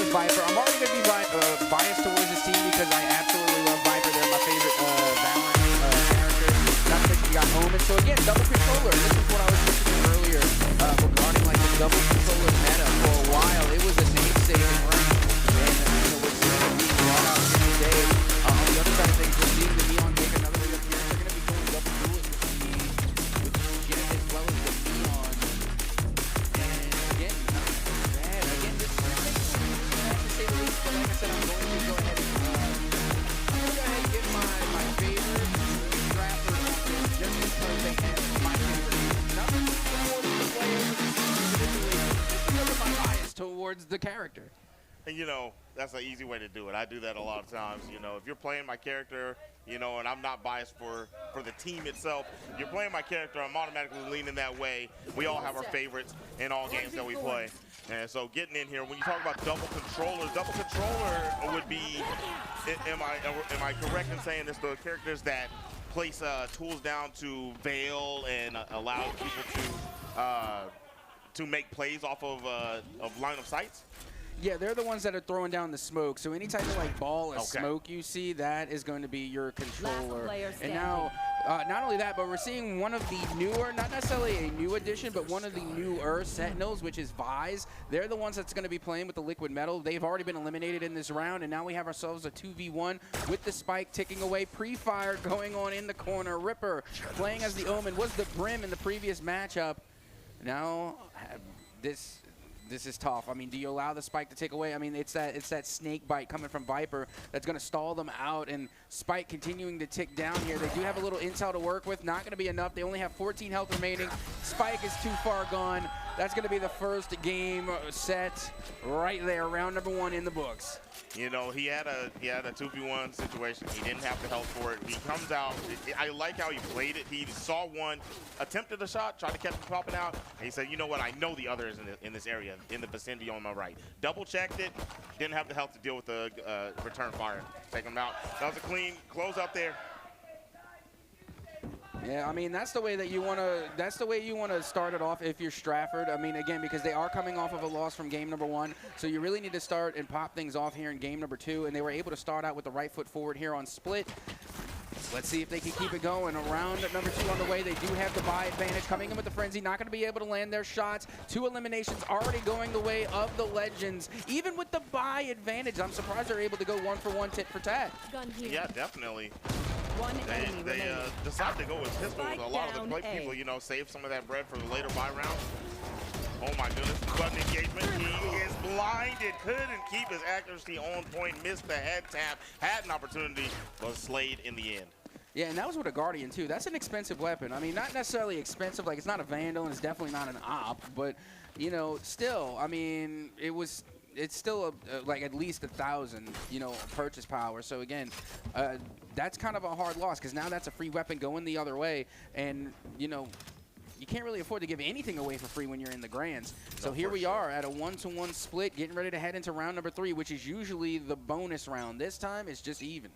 Viper. I'm already going to be biased towards this team because I absolutely love Viper. They're my favorite Valorant character. Not to mention you got Omen. So again, double controller. This is what I was mentioning earlier regarding like the double controller meta. For a while, it was a name-saving rank. And you know, we're seeing it being brought out here today. On the other side of things, we're seeing the Neon make another reappearance. They're going to be going double duels with the Jet as well as the Neon. And again, not bad. Again, this is but like I said, I'm going to go ahead and give my favorite rapper just because they have my favorite. Not for the players, just because of my bias towards the character. And, you know, that's an easy way to do it. I do that a lot of times. You know, if you're playing my character, you know, and I'm not biased for the team itself, if you're playing my character, I'm automatically leaning that way. We all have our favorites in all games that we play. And so getting in here, when you talk about double controller would be, am I correct in saying this, the characters that place tools down to veil and allow people to make plays off of line of sights? Yeah, they're the ones that are throwing down the smoke. So any type of like ball of smoke you see, that is going to be your controller. And now, not only that, but we're seeing one of the newer, not necessarily a new addition, but one of the newer Sentinels, which is Vise. They're the ones that's going to be playing with the liquid metal. They've already been eliminated in this round, and now we have ourselves a 2v1 with the spike ticking away. Pre-fire going on in the corner. Ripper playing as the Omen was the Brim in the previous matchup. Now, this is tough. I mean, do you allow the spike to take away? I mean, it's that snake bite coming from Viper that's going to stall them out, and Spike continuing to tick down here. They do have a little intel to work with. Not going to be enough. They only have 14 health remaining. Spike is too far gone. That's going to be the first game set right there. Round number 1 in the books. You know, he had a 2v1 situation. He didn't have the health for it. He comes out. I like how he played it. He saw one, attempted a shot, tried to catch him popping out, and he said, you know what, I know the other is in this area, in the vicinity on my right. Double-checked it. Didn't have the health to deal with the return fire. Take him out. That was a clean close out there. Yeah, I mean, that's the way that you want to. That's the way you want to start it off if you're Stratford. I mean, again, because they are coming off of a loss from game number 1, so you really need to start and pop things off here in game number 2. And they were able to start out with the right foot forward here on split. Let's see if they can keep it going. Around number 2 on the way. They do have the buy advantage coming in with the frenzy. Not going to be able to land their shots. 2 eliminations already going the way of the Legends. Even with the buy advantage, I'm surprised they're able to go 1-for-1, tit for tat. Yeah, definitely. They decided to go with pistol with a lot of the play people, you know, save some of that bread for the later buy round. Oh my goodness, button engagement. He is blinded, couldn't keep his accuracy on point, missed the head tap, had an opportunity, but slayed in the end. Yeah, and that was with a Guardian, too. That's an expensive weapon. I mean, not necessarily expensive, like it's not a Vandal and it's definitely not an op, but, you know, still, I mean, it's still like at least 1,000, you know, purchase power. So again, that's kind of a hard loss because now that's a free weapon going the other way, and you know, you can't really afford to give anything away for free when you're in the grands. So here we are at a 1-to-1 split, getting ready to head into round number 3, which is usually the bonus round. This time it's just even.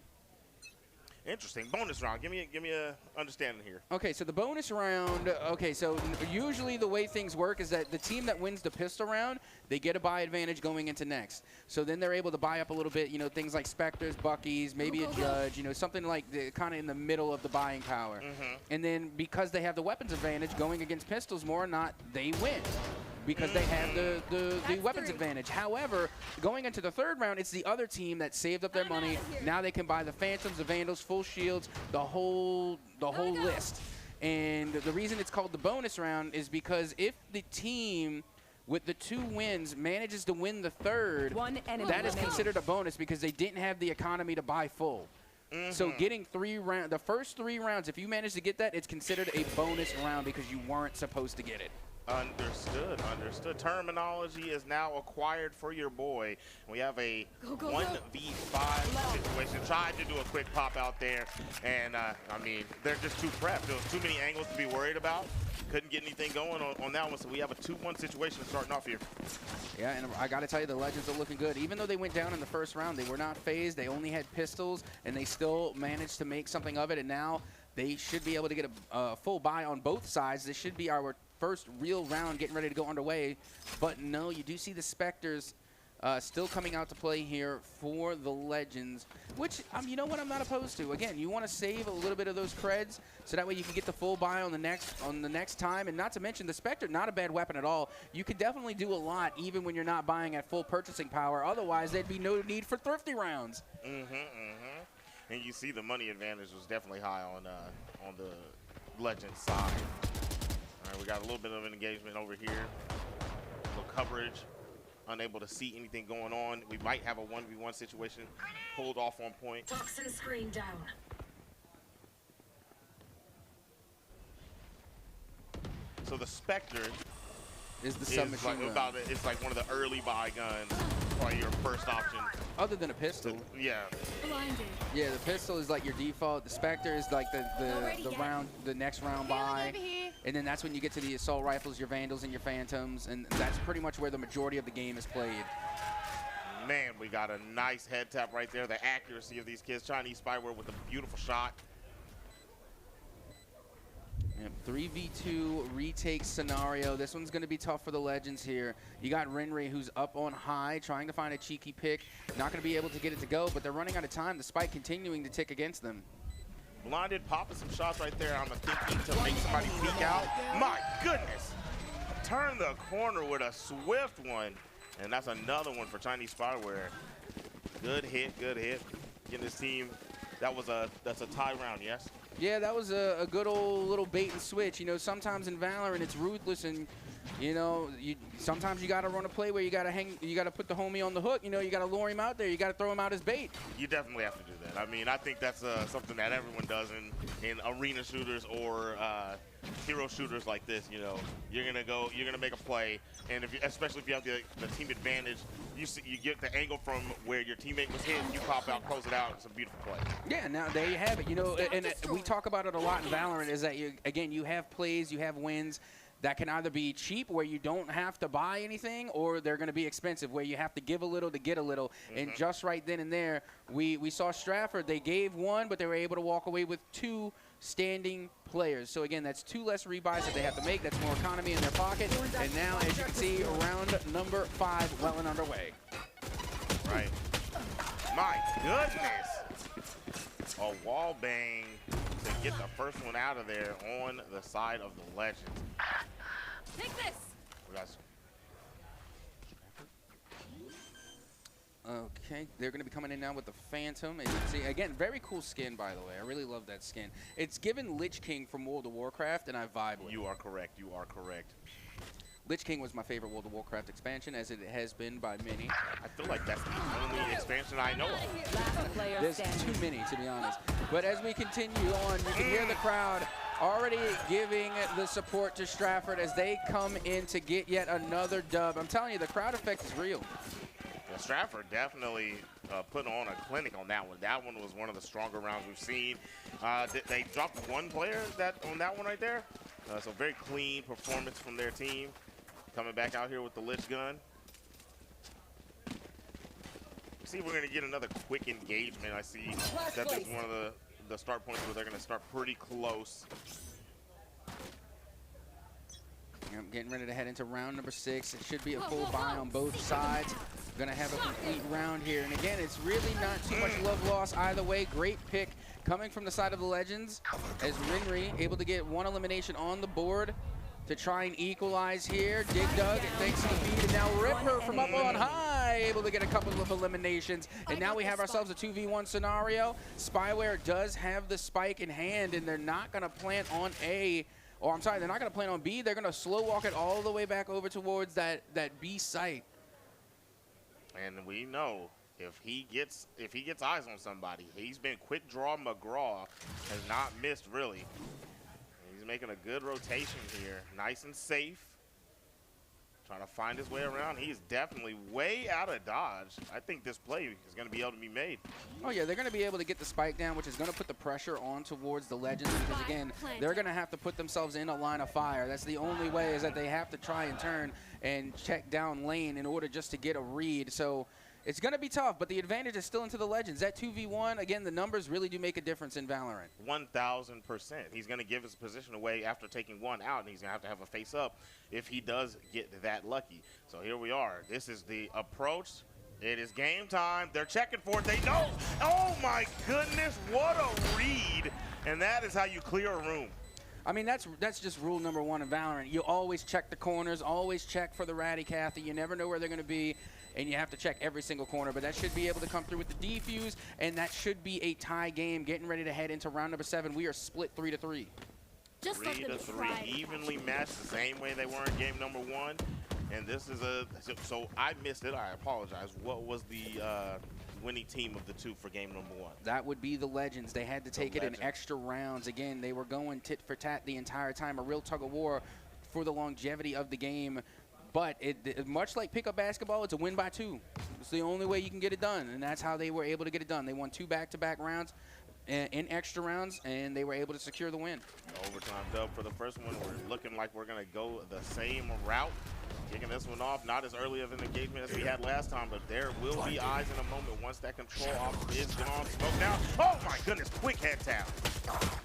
Interesting. Bonus round. Give me a understanding here. Okay, so the bonus round, okay, so usually the way things work is that the team that wins the pistol round, they get a buy advantage going into next. So then they're able to buy up a little bit, you know, things like Spectres, Buckies, maybe a Judge, you know, something like kind of in the middle of the buying power. And then because they have the weapons advantage going against pistols more or not, they win. Because they have the weapons advantage. However, going into the 3rd round, it's the other team that saved up their money. Now they can buy the Phantoms, the Vandals, full shields, the whole list. And the reason it's called the bonus round is because if the team with the 2 wins manages to win the 3rd, that is considered a bonus because they didn't have the economy to buy full. So getting the first 3 rounds, if you manage to get that, it's considered a bonus round because you weren't supposed to get it. Understood. Terminology is now acquired for your boy. We have a 1v5 situation. Tried to do a quick pop out there, and I mean, they're just too prepped. There was too many angles to be worried about. Couldn't get anything going on that one, so we have a 2-1 situation starting off here. Yeah, and I got to tell you, the Legends are looking good. Even though they went down in the first round, they were not phased. They only had pistols, and they still managed to make something of it, and now they should be able to get a full buy on both sides. This should be our first real round getting ready to go underway. But no, you do see the Spectres still coming out to play here for the Legends, which, you know what, I'm not opposed to. Again, you want to save a little bit of those creds so that way you can get the full buy on the next time. And not to mention the Spectre, not a bad weapon at all. You can definitely do a lot even when you're not buying at full purchasing power. Otherwise, there'd be no need for thrifty rounds. And you see the money advantage was definitely high on the Legends side. All right, we got a little bit of an engagement over here. A little coverage. Unable to see anything going on. We might have a 1v1 situation pulled off on point. Toxin screen down. So the Spectre is the submachine gun. It's like one of the early buy guns, probably your first option. Other than a pistol. Yeah. Blinded. Yeah, the pistol is like your default. The Spectre is like the next round buy. And then that's when you get to the assault rifles, your Vandals, and your Phantoms. And that's pretty much where the majority of the game is played. Man, we got a nice head tap right there. The accuracy of these kids. Chinese Spyware with a beautiful shot. 3v2 retake scenario. This one's going to be tough for the Legends here. You got Renri, who's up on high, trying to find a cheeky pick. Not going to be able to get it to go, but they're running out of time. The Spike continuing to tick against them. Blinded, popping some shots right there. I'm thinking to make somebody peek out. My goodness. Turn the corner with a swift one. And that's another one for Chinese Spyware. Good hit, good hit. Getting this team. That's a tie round, yes? Yeah, that was a good old little bait and switch. You know, sometimes in Valorant it's ruthless, and you know, sometimes you got to run a play where you got to put the homie on the hook. You know, you got to lure him out there. You got to throw him out as bait. You definitely have to do that. I mean, I think that's something that everyone does in arena shooters or hero shooters like this. You know, you're gonna make a play, and especially if you have the team advantage, you get the angle from where your teammate was hit, you pop out, close it out. It's a beautiful play. Yeah, now there you have it. You know, and we talk about it a lot in Valorant. Is that you have plays, you have wins that can either be cheap, where you don't have to buy anything, or they're going to be expensive, where you have to give a little to get a little. And just right then and there, we saw Stratford. They gave one, but they were able to walk away with 2 standing players. So again, that's 2 less rebuys that they have to make. That's more economy in their pocket. And now, as you can see, round number 5 well and underway. Right. My goodness. A wall bang to get the first one out of there on the side of the Legends. Take this. We got Okay, they're going to be coming in now with the Phantom. As you can see, again, very cool skin, by the way. I really love that skin. It's given Lich King from World of Warcraft, and I vibe with it. You are correct. You are correct. Lich King was my favorite World of Warcraft expansion, as it has been by many. I feel like that's the only expansion I know of. There's too many, to be honest. But as we continue on, you can hear the crowd already giving the support to Stratford as they come in to get yet another dub. I'm telling you, the crowd effect is real. Yeah, Stratford definitely put on a clinic on that one. That one was one of the stronger rounds we've seen. They dropped 1 player on that one right there. So very clean performance from their team. Coming back out here with the Lich gun. See if we're going to get another quick engagement. I see that there's one of the start points where they're going to start pretty close. I'm getting ready to head into round number 6. It should be a full buy on both sides. Going to have a complete round here. And again, it's really not too much love lost either way. Great pick coming from the side of the Legends, as Rinri able to get 1 elimination on the board to try and equalize here. Dig Dug, thanks to the feed, and now Ripper from up on high, able to get a couple of eliminations. And now we have ourselves a 2v1 scenario. Spyware does have the spike in hand, and they're not going to plant on A. Or I'm sorry, they're not going to plant on B. They're going to slow walk it all the way back over towards that B site. And we know if he gets eyes on somebody, he's been quick draw McGraw, has not missed really. He's making a good rotation here, nice and safe. Trying to find his way around. He's definitely way out of dodge. I think this play is going to be able to be made. Oh yeah, they're going to be able to get the spike down, which is going to put the pressure on towards the Legends, because again, they're going to have to put themselves in a line of fire. That's the only way, is that they have to try and turn and check down lane in order just to get a read. So it's going to be tough, but the advantage is still into the Legends. That 2v1, again, the numbers really do make a difference in Valorant. 1,000%. He's going to give his position away after taking 1 out, and he's going to have a face-up if he does get that lucky. So here we are. This is the approach. It is game time. They're checking for it. They know. Oh, my goodness. What a read. And that is how you clear a room. I mean, that's just rule number 1 in Valorant. You always check the corners, always check for the Ratty Cathy. You never know where they're going to be, and you have to check every single corner. But that should be able to come through with the defuse, and that should be a tie game. Getting ready to head into round number 7. We are split 3-3. Just 3-3, evenly matched the same way they were in game number 1. And this is so I missed it. I apologize. What was the winning team of the 2 for game number 1? That would be the Legends. They had to take it in extra rounds. Again, they were going tit for tat the entire time, a real tug of war for the longevity of the game. But much like pickup basketball, it's a win by 2. It's the only way you can get it done, and that's how they were able to get it done. They won 2 back-to-back rounds in extra rounds, and they were able to secure the win. Overtime dub for the first one. We're looking like we're going to go the same route. Kicking this one off, not as early of an engagement as we had last time, but there will be eyes in a moment once that control off is gone. Smoke now. Oh my goodness, quick head tap.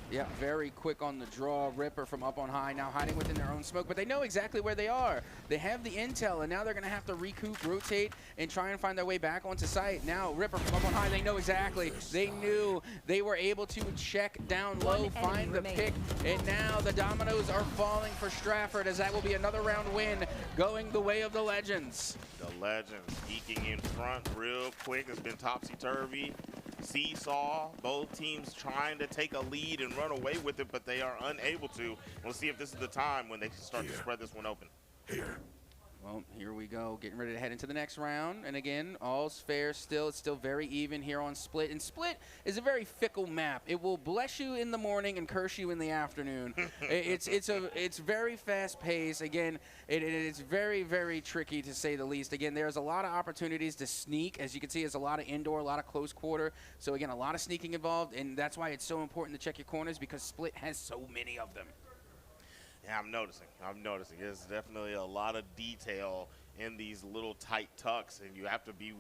Yeah, very quick on the draw. Ripper from up on high, now hiding within their own smoke, but they know exactly where they are. They have the intel, and now they're going to have to recoup, rotate, and try and find their way back onto site. Now, Ripper from up on high, they know exactly. They knew they were able to check down low, find the pick, and now the dominoes are falling for Stratford, as that will be another round win going the way of the Legends. The Legends eking in front real quick. It's been topsy-turvy. Seesaw, both teams trying to take a lead and run away with it, but they are unable to. We'll see if this is the time when they start to spread this one open. Well, here we go, getting ready to head into the next round. And again, all's fair still. It's still very even here on Split. And Split is a very fickle map. It will bless you in the morning and curse you in the afternoon. It's very fast paced. Again, it's very, very tricky to say the least. Again, there's a lot of opportunities to sneak. As you can see, there's a lot of indoor, a lot of close quarter. So again, a lot of sneaking involved. And that's why it's so important to check your corners, because Split has so many of them. Yeah, I'm noticing. There's definitely a lot of detail in these little tight tucks, and you have to be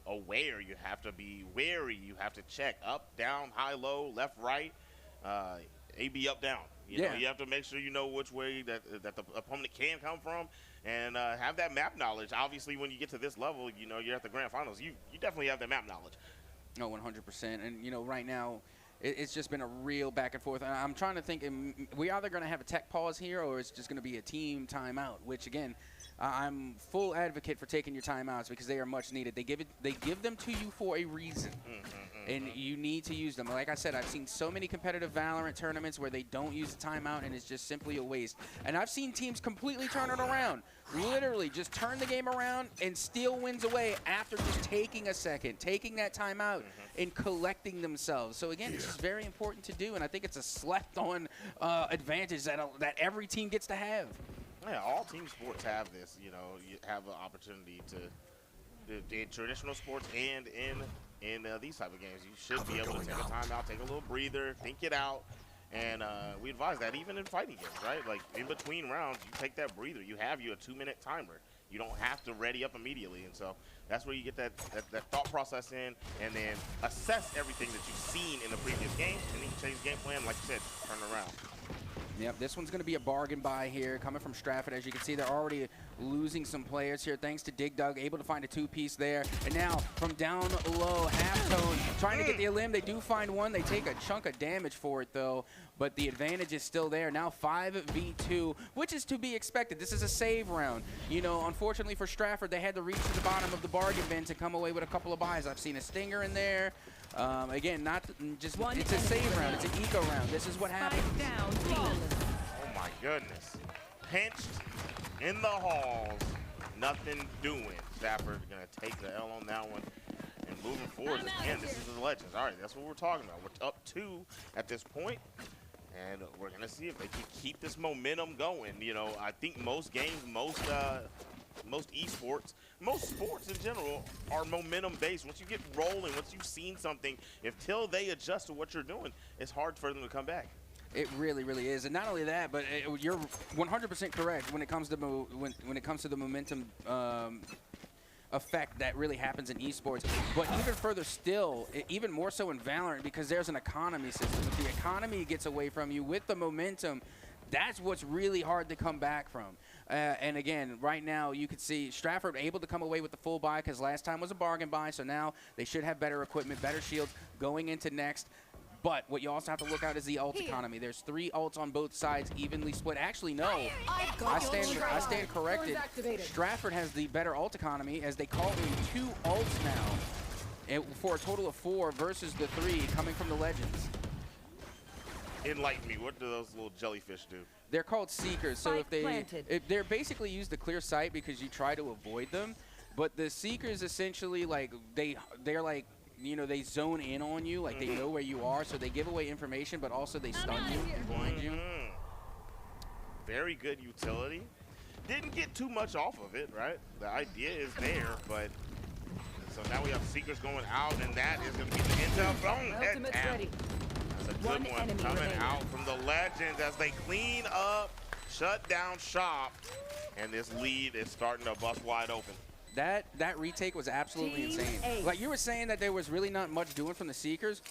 aware. You have to be wary. You have to check up, down, high, low, left, right, AB, up, down. You know, you have to make sure you know which way that the opponent can come from, and have that map knowledge. Obviously, when you get to this level, you know, you're at the grand finals. You definitely have that map knowledge. No, 100%. And, you know, right now, it's just been a real back and forth. And I'm trying to think, we're either going to have a tech pause here, or it's just going to be a team timeout, which, again, I'm full advocate for taking your timeouts because they are much needed. They give them to you for a reason, and you need to use them. Like I said, I've seen so many competitive Valorant tournaments where they don't use the timeout, and it's just simply a waste. And I've seen teams completely turn it around, literally just turn the game around and steal wins away after just taking a second, taking that timeout and collecting themselves. So again, it's just very important to do, and I think it's a slept-on advantage that every team gets to have. Yeah, all team sports have this. You know, you have an opportunity to in traditional sports and in these type of games. You should be able to take a timeout, take a little breather, think it out. And we advise that even in fighting games, right? Like in between rounds, you take that breather. You have a 2-minute timer. You don't have to ready up immediately. And so that's where you get that thought process in, and then assess everything that you've seen in the previous game, and then you change game plan, like you said, turn around. Yep, this one's going to be a bargain buy here, coming from Stratford. As you can see, they're already losing some players here, thanks to Dig Dug, able to find a two-piece there. And now, from down low, Halftone trying to get the elim. They do find one. They take a chunk of damage for it, though, but the advantage is still there. Now 5v2, which is to be expected. This is a save round. You know, unfortunately for Stratford, they had to reach to the bottom of the bargain bin to come away with a couple of buys. I've seen a stinger in there. Again, not just it's a save round. It's an eco round. This is what happens. Oh my goodness. Pinched in the halls. Nothing doing. Stafford going to take the L on that one. And moving forward, again, this is the Legends. All right, that's what we're talking about. We're up 2 at this point, and we're going to see if they can keep this momentum going. You know, I think most games, most esports, most sports in general are momentum based. Once you get rolling, once you've seen something, till they adjust to what you're doing, it's hard for them to come back. It really, really is, and not only that, but you're 100% correct when it comes to when it comes to the momentum effect that really happens in esports. But even further still, even more so in Valorant, because there's an economy system. If the economy gets away from you with the momentum, that's what's really hard to come back from. And again, right now you can see Stratford able to come away with the full buy because last time was a bargain buy, so now they should have better equipment, better shields going into next. But what you also have to look out is the ult economy. There's 3 ults on both sides, evenly split. Actually, no. I stand corrected. Stratford has the better ult economy as they call in 2 ults now for a total of 4 versus the 3 coming from the Legends. Enlighten me. What do those little jellyfish do? They're called Seekers. So if they're basically used to clear sight because you try to avoid them. But the Seekers essentially, like, they're like, you know, they zone in on you, like they know where you are, so they give away information, but also they stun you, blind you. Very good utility. Didn't get too much off of it, right? The idea is there, but so now we have Seekers going out, and that is going to be the intel. That's a good one coming out from the Legends as they clean up, shut down shop, and this lead is starting to bust wide open. That retake was absolutely insane. Like you were saying that there was really not much doing from the Seekers,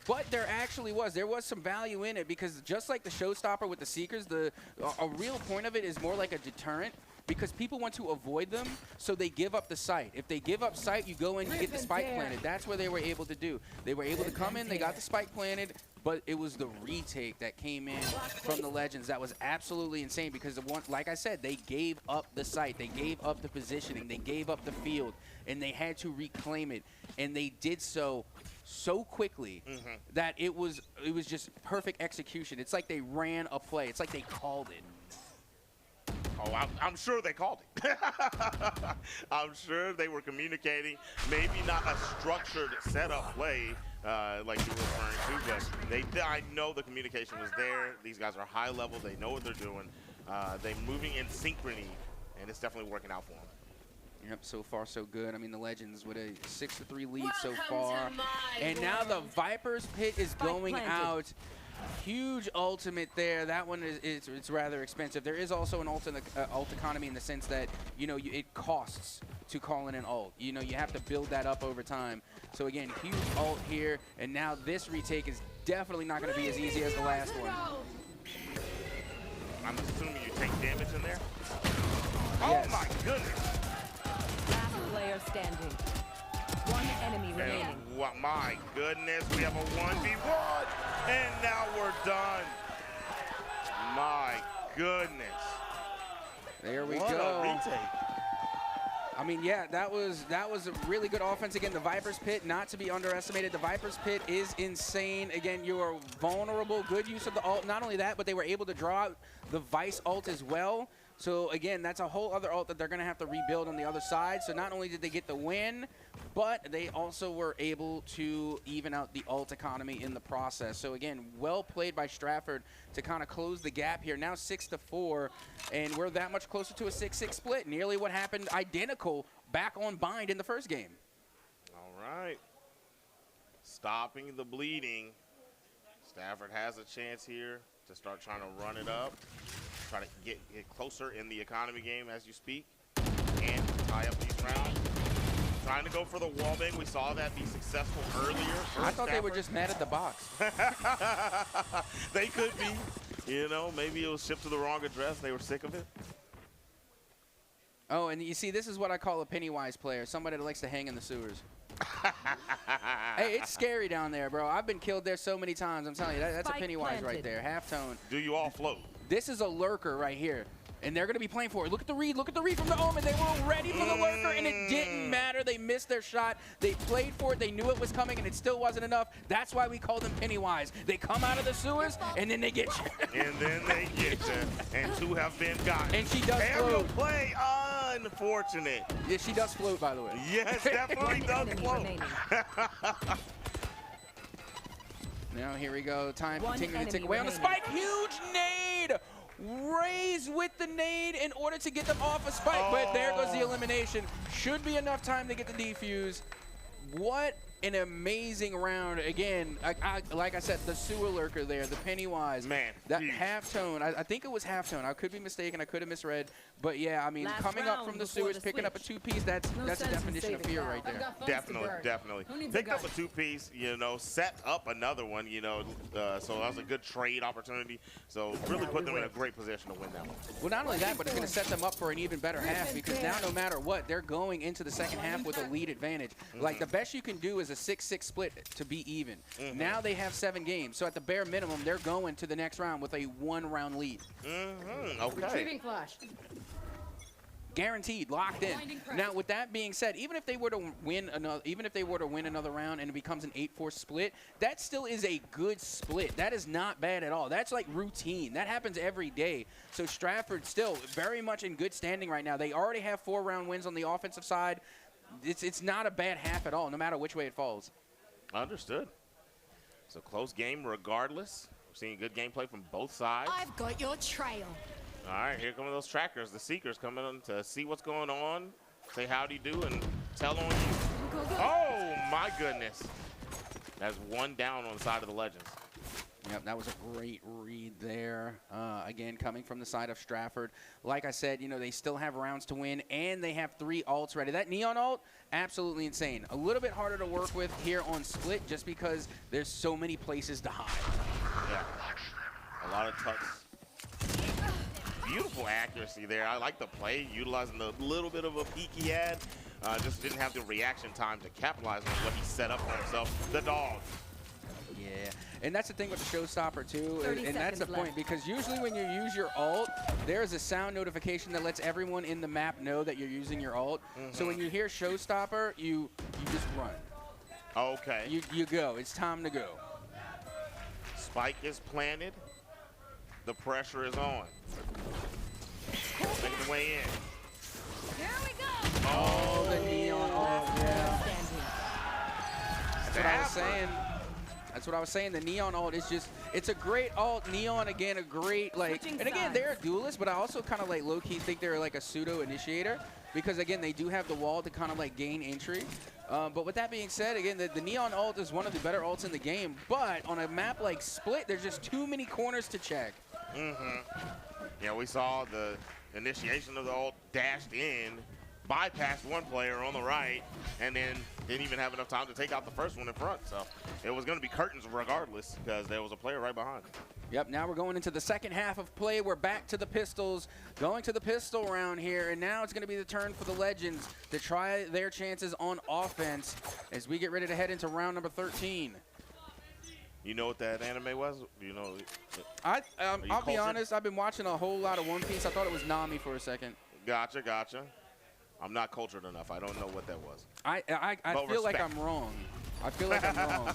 but there actually was. There was some value in it because just like the showstopper with the Seekers, a real point of it is more like a deterrent because people want to avoid them, so they give up the site. If they give up site, you go in, you get the spike planted. That's what they were able to do. They were able to come in, they got the spike planted, but it was the retake that came in from the Legends that was absolutely insane because, like I said, they gave up the site, they gave up the positioning, they gave up the field, and they had to reclaim it. And they did so quickly that it was just perfect execution. It's like they ran a play. It's like they called it. Oh, I'm sure they called it. I'm sure they were communicating. Maybe not a structured setup play like you were referring to, but I know the communication was there. These guys are high level. They know what they're doing. They're moving in synchrony, and it's definitely working out for them. Yep, so far so good. I mean, the Legends with a 6-3 lead so far. And now the Vipers pit is going out. Huge ultimate there. That one it's rather expensive. There is also an ult economy in the sense that, you know, it costs to call in an ult. You know, you have to build that up over time. So again, huge ult here. And now this retake is definitely not going to be as easy as the last one. I'm assuming you take damage in there? Yes. Oh my goodness. Last player standing. One enemy remaining. What, my goodness, we have a 1v1, and now we're done. My goodness. There we what go. A retake. I mean, yeah, that was a really good offense. Again, the Vipers pit, not to be underestimated. The Vipers pit is insane. Again, you are vulnerable. Good use of the ult. Not only that, but they were able to draw out the Vice ult as well. So again, that's a whole other ult that they're going to have to rebuild on the other side. So not only did they get the win, but they also were able to even out the ult economy in the process. So again, well played by Stratford to kind of close the gap here. Now 6-4, and we're that much closer to a 6-6 split. Nearly what happened identical back on Bind in the first game. All right. Stopping the bleeding. Stafford has a chance here to start trying to run it up. Try to get closer in the economy game as you speak. And tie up these rounds. Trying to go for the wall bang. We saw that be successful earlier. I thought they were just mad at the box. They could be. You know, maybe it was shipped to the wrong address. They were sick of it. Oh, and you see, this is what I call a Pennywise player. Somebody that likes to hang in the sewers. Hey, it's scary down there, bro. I've been killed there so many times. I'm telling you, that's a Pennywise right there. Halftone. Do you all float? This is a lurker right here. And they're going to be playing for it. Look at the read. Look at the read from the Omen. They were ready for the lurker, and it didn't matter. They missed their shot. They played for it. They knew it was coming, and it still wasn't enough. That's why we call them Pennywise. They come out of the sewers, and then they get you. And then they get you. And two have been gotten. And she does Aerial float. Play, unfortunate. Yeah, she does float, by the way. Yes, definitely does float. Now here we go. Time continuing to tick away on the spike. Huge nade. Raise with the nade in order to get them off a spike. But there goes the elimination. Should be enough time to get the defuse. What an amazing round. Again, like I said, the sewer lurker there, the Pennywise. Man, that halftone, I think it was halftone. I could be mistaken. I could have misread. But yeah, I mean, coming up from the sewers, picking up a two-piece, that's a definition of fear right there. Definitely. Picked up a two-piece, you know, set up another one, you know, so that was a good trade opportunity. So really put them in a great position to win that one. Well, not only that, but it's going to set them up for an even better half because now no matter what, they're going into the second half with a lead advantage. Like the best you can do is a 6-6 split to be even. Now they have 7 games, so at the bare minimum, they're going to the next round with a 1-round lead. Okay. Retrieving flash. Guaranteed, locked in. Now, with that being said, even if they were to win another round and it becomes an 8-4 split, that still is a good split. That is not bad at all. That's like routine. That happens every day. So Stratford still very much in good standing right now. They already have 4-round wins on the offensive side. It's not a bad half at all, no matter which way it falls. Understood. It's a close game regardless. We're seeing good gameplay from both sides. I've got your trail. All right, here come those trackers, the seekers coming on to see what's going on, say howdy do, and tell on you. Oh, my goodness. That's one down on the side of the Legends. Yep, that was a great read there. Again, coming from the side of Stratford. Like I said, you know, they still have rounds to win, and they have 3 ults ready. That Neon ult, absolutely insane. A little bit harder to work with here on Split just because there's so many places to hide. Yeah, a lot of tucks. Beautiful accuracy there. I like the play, utilizing the little bit of a peek he had. Just didn't have the reaction time to capitalize on what he set up for himself. The dog. Yeah, and that's the thing with the showstopper too, and that's the point, because usually when you use your ult, there's a sound notification that lets everyone in the map know that you're using your ult. So when you hear showstopper, you just run. Okay. You go. It's time to go. Spike is planted. The pressure is on. Making play in. Here we go. Oh, the neon. Oh, yeah. That's what I was saying. That's what I was saying. The neon ult is just, it's a great ult. Neon, again, a great, like, and again, they're a duelist, but I also kind of like low-key think they're like a pseudo-initiator because, again, they do have the wall to kind of like gain entry. But with that being said, again, the neon ult is one of the better ults in the game, but on a map like Split, there's just too many corners to check. Yeah, we saw the initiation of the ult dashed in, bypassed one player on the right, and then didn't even have enough time to take out the first one in front. So it was going to be curtains regardless because there was a player right behind. Yep, now we're going into the second half of play. We're back to the pistols, going to the pistol round here, and now it's going to be the turn for the Legends to try their chances on offense as we get ready to head into round number 13. You know what that anime was? Do you know? I'll be honest, I've been watching a whole lot of One Piece. I thought it was Nami for a second. Gotcha, gotcha. I'm not cultured enough. I don't know what that was. I feel like I'm wrong. I feel like I'm wrong.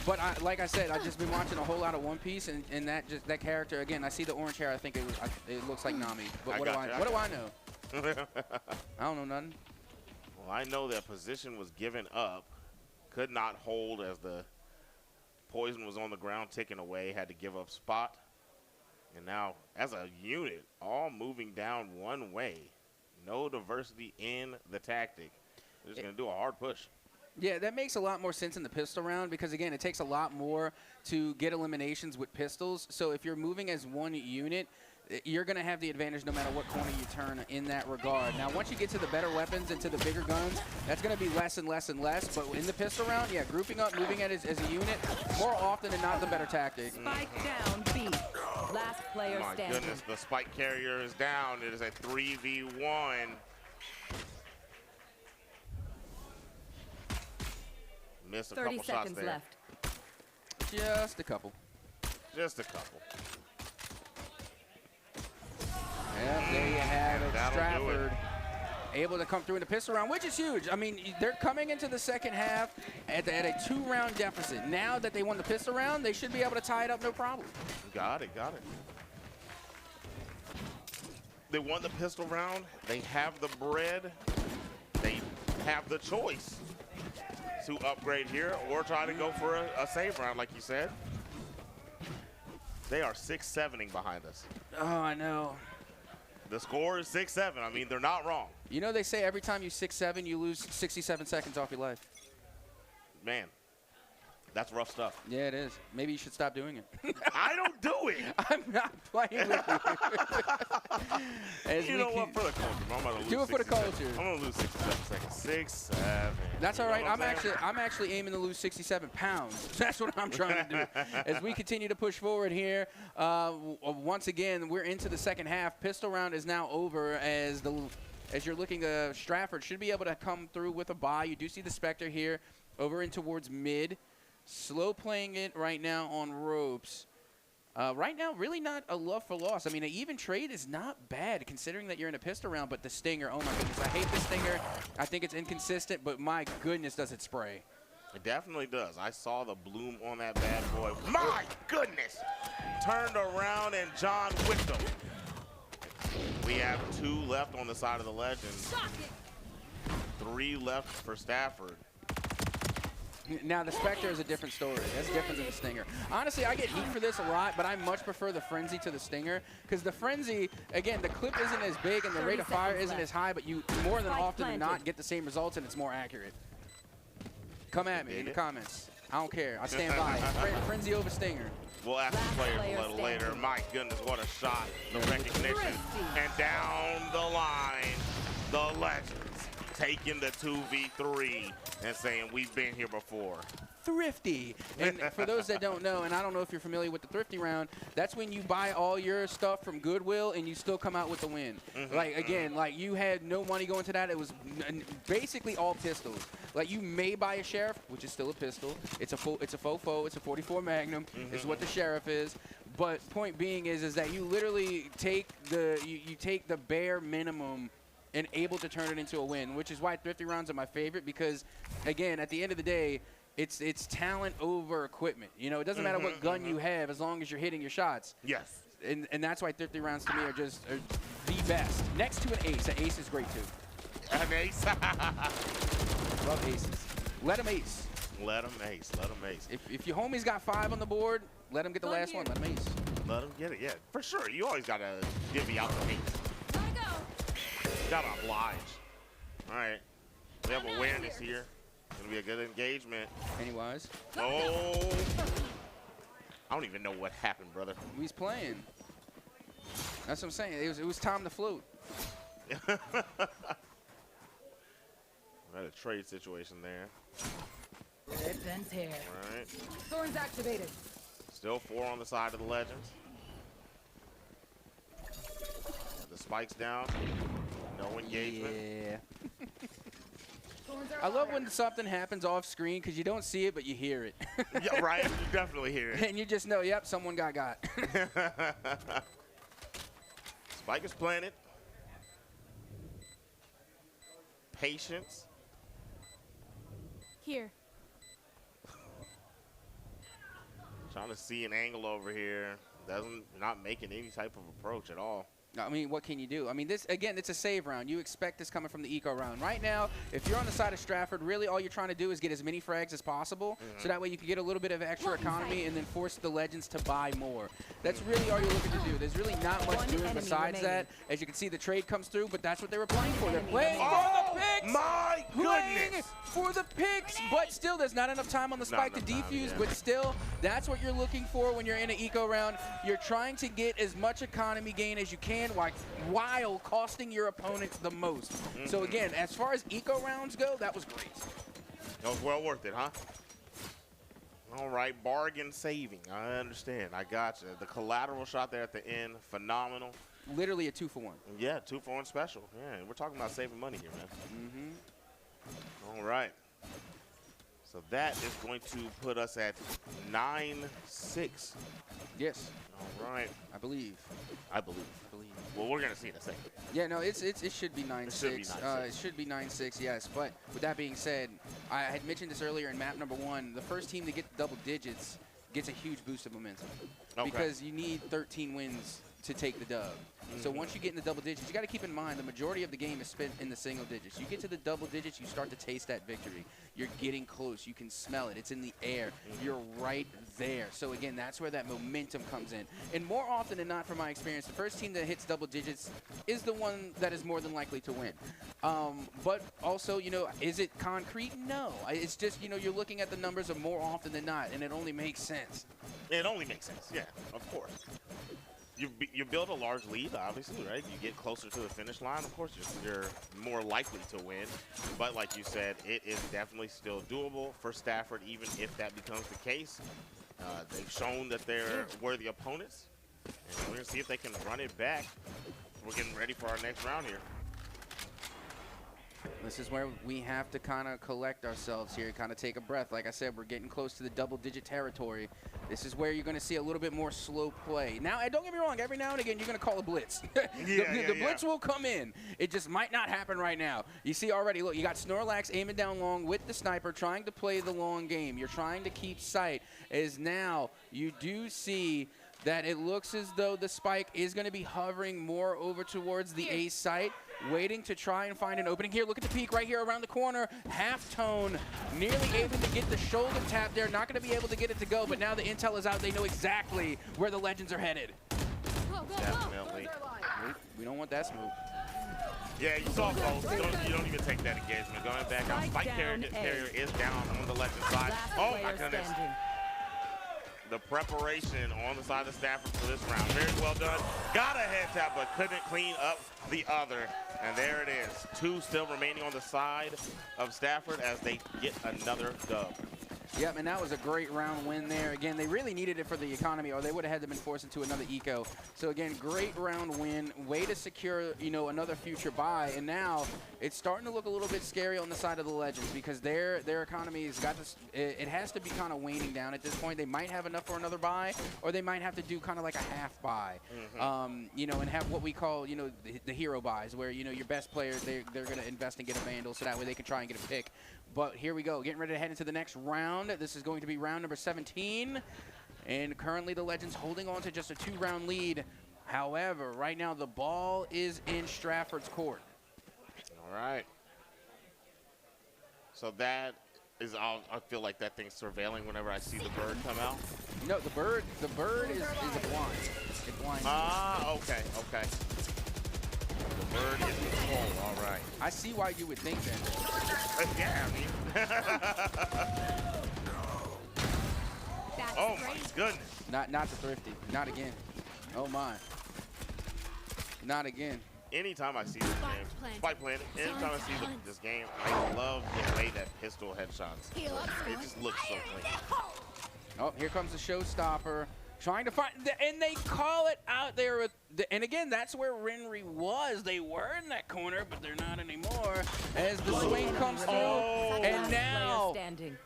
But like I said, I've just been watching a whole lot of One Piece, and that character, again, I see the orange hair. I think it looks like Nami. But what do I know? I don't know nothing. Well, I know that position was given up, could not hold as the poison was on the ground, ticking away, had to give up spot. And now, as a unit, all moving down one way. No diversity in the tactic. They're just going to do a hard push. Yeah, that makes a lot more sense in the pistol round because, again, it takes a lot more to get eliminations with pistols. So if you're moving as one unit, you're going to have the advantage no matter what corner you turn in that regard. Now, once you get to the better weapons and to the bigger guns, that's going to be less and less and less. But in the pistol round, yeah, grouping up, moving it as a unit, more often than not the better tactic. Spike down, B. Last player standing. My goodness, the spike carrier is down. It is a 3v1. Missed a 30 couple shots seconds there. left. Just a couple. Just a couple. Yep, there you have it. That'll do Stratford it. able to come through in the pistol round, which is huge. I mean, they're coming into the second half at a 2-round deficit. Now that they won the pistol round, they should be able to tie it up no problem. Got it, got it. They won the pistol round. They have the bread. They have the choice to upgrade here or try to go for a save round, like you said. They are 6-7ing behind us. Oh, I know. The score is 6-7. I mean, they're not wrong. You know, they say every time you 6-7, you lose 67 seconds off your life. Man, that's rough stuff. Yeah, it is. Maybe you should stop doing it. I don't do it. I'm not playing with you. You know what? For the culture, I'm going to lose. Do it for the 67. culture. I'm going to lose 67 seconds. 6-7. That's all right. I'm I'm actually aiming to lose 67 pounds. That's what I'm trying to do. As we continue to push forward here, once again, we're into the second half. Pistol round is now over as you're looking, Stratford should be able to come through with a buy. You do see the Spectre here over in towards mid. Slow playing it right now on ropes. Right now, really not a love for loss. I mean, an even trade is not bad considering that you're in a pistol round, but the Stinger, oh my goodness, I hate the Stinger. I think it's inconsistent, but my goodness, does it spray. It definitely does. I saw the bloom on that bad boy. My goodness! Turned around and John whipped him. We have 2 left on the side of the Legends. 3 left for Stafford. Now, the Spectre is a different story. That's different than the Stinger. Honestly, I get heat for this a lot, but I much prefer the Frenzy to the Stinger because the Frenzy, again, the clip isn't as big and the rate of fire isn't as high, but you more than often than not get the same results and it's more accurate. Come at me in the comments. I don't care. I stand by. Frenzy over Stinger. We'll ask the players a little later. My goodness, what a shot. The recognition. And down the line, the Legends taking the 2v3 and saying, we've been here before. Thrifty. And for those that don't know, and I don't know if you're familiar with the Thrifty round, that's when you buy all your stuff from Goodwill and you still come out with the win. Like, again, like you had no money going to that. It was basically all pistols. Like, you may buy a Sheriff, which is still a pistol. It's a fofo. It's a 44 Magnum. Is what the Sheriff is. But point being is that you literally take you take the bare minimum and able to turn it into a win, which is why Thrifty rounds are my favorite because, again, at the end of the day, it's talent over equipment. You know, it doesn't matter what gun you have as long as you're hitting your shots. Yes. And that's why Thrifty rounds to me are the best. Next to an ace. An ace is great too. An ace. Love aces. Let him ace. Let him ace. Let him ace. If your homie's got 5 on the board, let him get the last one. Let him ace. Let him get it. Yeah, for sure. You always gotta divvy out the ace. Gotta oblige. All right. We have awareness here. Gonna be a good engagement. Pennywise. Oh. I don't even know what happened, brother. He's playing. That's what I'm saying. It was time to float. We had a trade situation there. Rip and tear. All right. Thorns activated. Still 4 on the side of the Legends. The spikes down. No engagement. Yeah. I love when something happens off screen because you don't see it, but you hear it. Yeah, right. You definitely hear it. And you just know, yep, someone got. Spike is planted. Patience. Here. Trying to see an angle over here. Not making any type of approach at all. I mean, what can you do? I mean, this, again, it's a save round. You expect this coming from the eco round. Right now, if you're on the side of Stratford, really all you're trying to do is get as many frags as possible, so that way you can get a little bit of extra economy and then force the Legends to buy more. That's really all you're looking to do. There's really not much doing besides that. As you can see, the trade comes through, but that's what they were playing for. They're playing for the picks! My goodness! For the picks, but still, there's not enough time on the spike to defuse, but still, that's what you're looking for when you're in an eco round. You're trying to get as much economy gain as you can while costing your opponents the most. So again, as far as eco rounds go, that was great. That was well worth it, huh? All right, bargain saving. I understand. I got you. The collateral shot there at the end, phenomenal. Literally a 2-for-1. Yeah, 2-for-1 special. Yeah, we're talking about saving money here, man. All right. So that is going to put us at 9-6. Yes. All right. I believe. Well, we're going to see in a second. Yeah, no, it should be 9-6. It should be 9-6. It should be 9-6, yes. But with that being said, I had mentioned this earlier in map number 1. The first team to get double digits gets a huge boost of momentum. Okay. Because you need 13 wins to take the dub. So once you get in the double digits, you got to keep in mind the majority of the game is spent in the single digits. You get to the double digits, you start to taste that victory. You're getting close. You can smell it. It's in the air. You're right there. So again, that's where that momentum comes in. And more often than not, from my experience, the first team that hits double digits is the one that is more than likely to win. But also, you know, is it concrete? No. It's just, you know, you're looking at the numbers of more often than not, and it only makes sense. It only makes sense, yeah, of course. You build a large lead, obviously, right? You get closer to the finish line, of course, you're more likely to win. But like you said, it is definitely still doable for Stafford, even if that becomes the case. They've shown that they're worthy opponents, and we're going to see if they can run it back. We're getting ready for our next round here. This is where we have to kind of collect ourselves here, kind of take a breath. Like I said, we're getting close to the double-digit territory. This is where you're going to see a little bit more slow play. Now, don't get me wrong, every now and again, you're going to call a blitz. The blitz will come in. It just might not happen right now. You see already, look, you got Snorlax aiming down long with the sniper, trying to play the long game. You're trying to keep sight, as now you do see that it looks as though the spike is going to be hovering more over towards the ace site, waiting to try and find an opening here. Look at the peak right here around the corner. Halftone nearly able to get the shoulder tap there. Not going to be able to get it to go, but now the intel is out. They know exactly where the Legends are headed. Definitely. We don't want that smoke. Yeah, you saw both. You don't even take that engagement. Going back out, spike carrier is down on the Legend side. Oh my goodness. The preparation on the side of Stafford for this round. Very well done. Got a head tap, but couldn't clean up the other. And there it is. 2 still remaining on the side of Stafford as they get another dub. Yep, and that was a great round win there. Again, they really needed it for the economy, or they would have had to been forced into another eco. So again, great round win, way to secure, you know, another future buy. And now it's starting to look a little bit scary on the side of the Legends because their economy has got this. It has to be kind of waning down at this point. They might have enough for another buy, or they might have to do kind of like a half buy, you know, and have what we call, you know, the hero buys, where, you know, your best players they're going to invest and get a Vandal, so that way they can try and get a pick. But here we go, getting ready to head into the next round. This is going to be round number 17. And currently the Legends holding on to just a 2-round lead. However, right now the ball is in Stratford's court. All right. So that is, I feel like that thing's surveilling whenever I see the bird come out. No, the bird is a blind. It blinds. Ah, okay. The bird is control. All right. I see why you would think that. Yeah, I mean. Oh my goodness. Not the thrifty. Not again. Oh my. Not again. Anytime I see this game, Spike planted. Anytime I see this game, I love the way that pistol headshots. It just looks so clean. Oh, here comes the showstopper. Trying to find, and they call it out there with, and again, that's where Renry was. They were in that corner, but they're not anymore. As the swing comes through, and now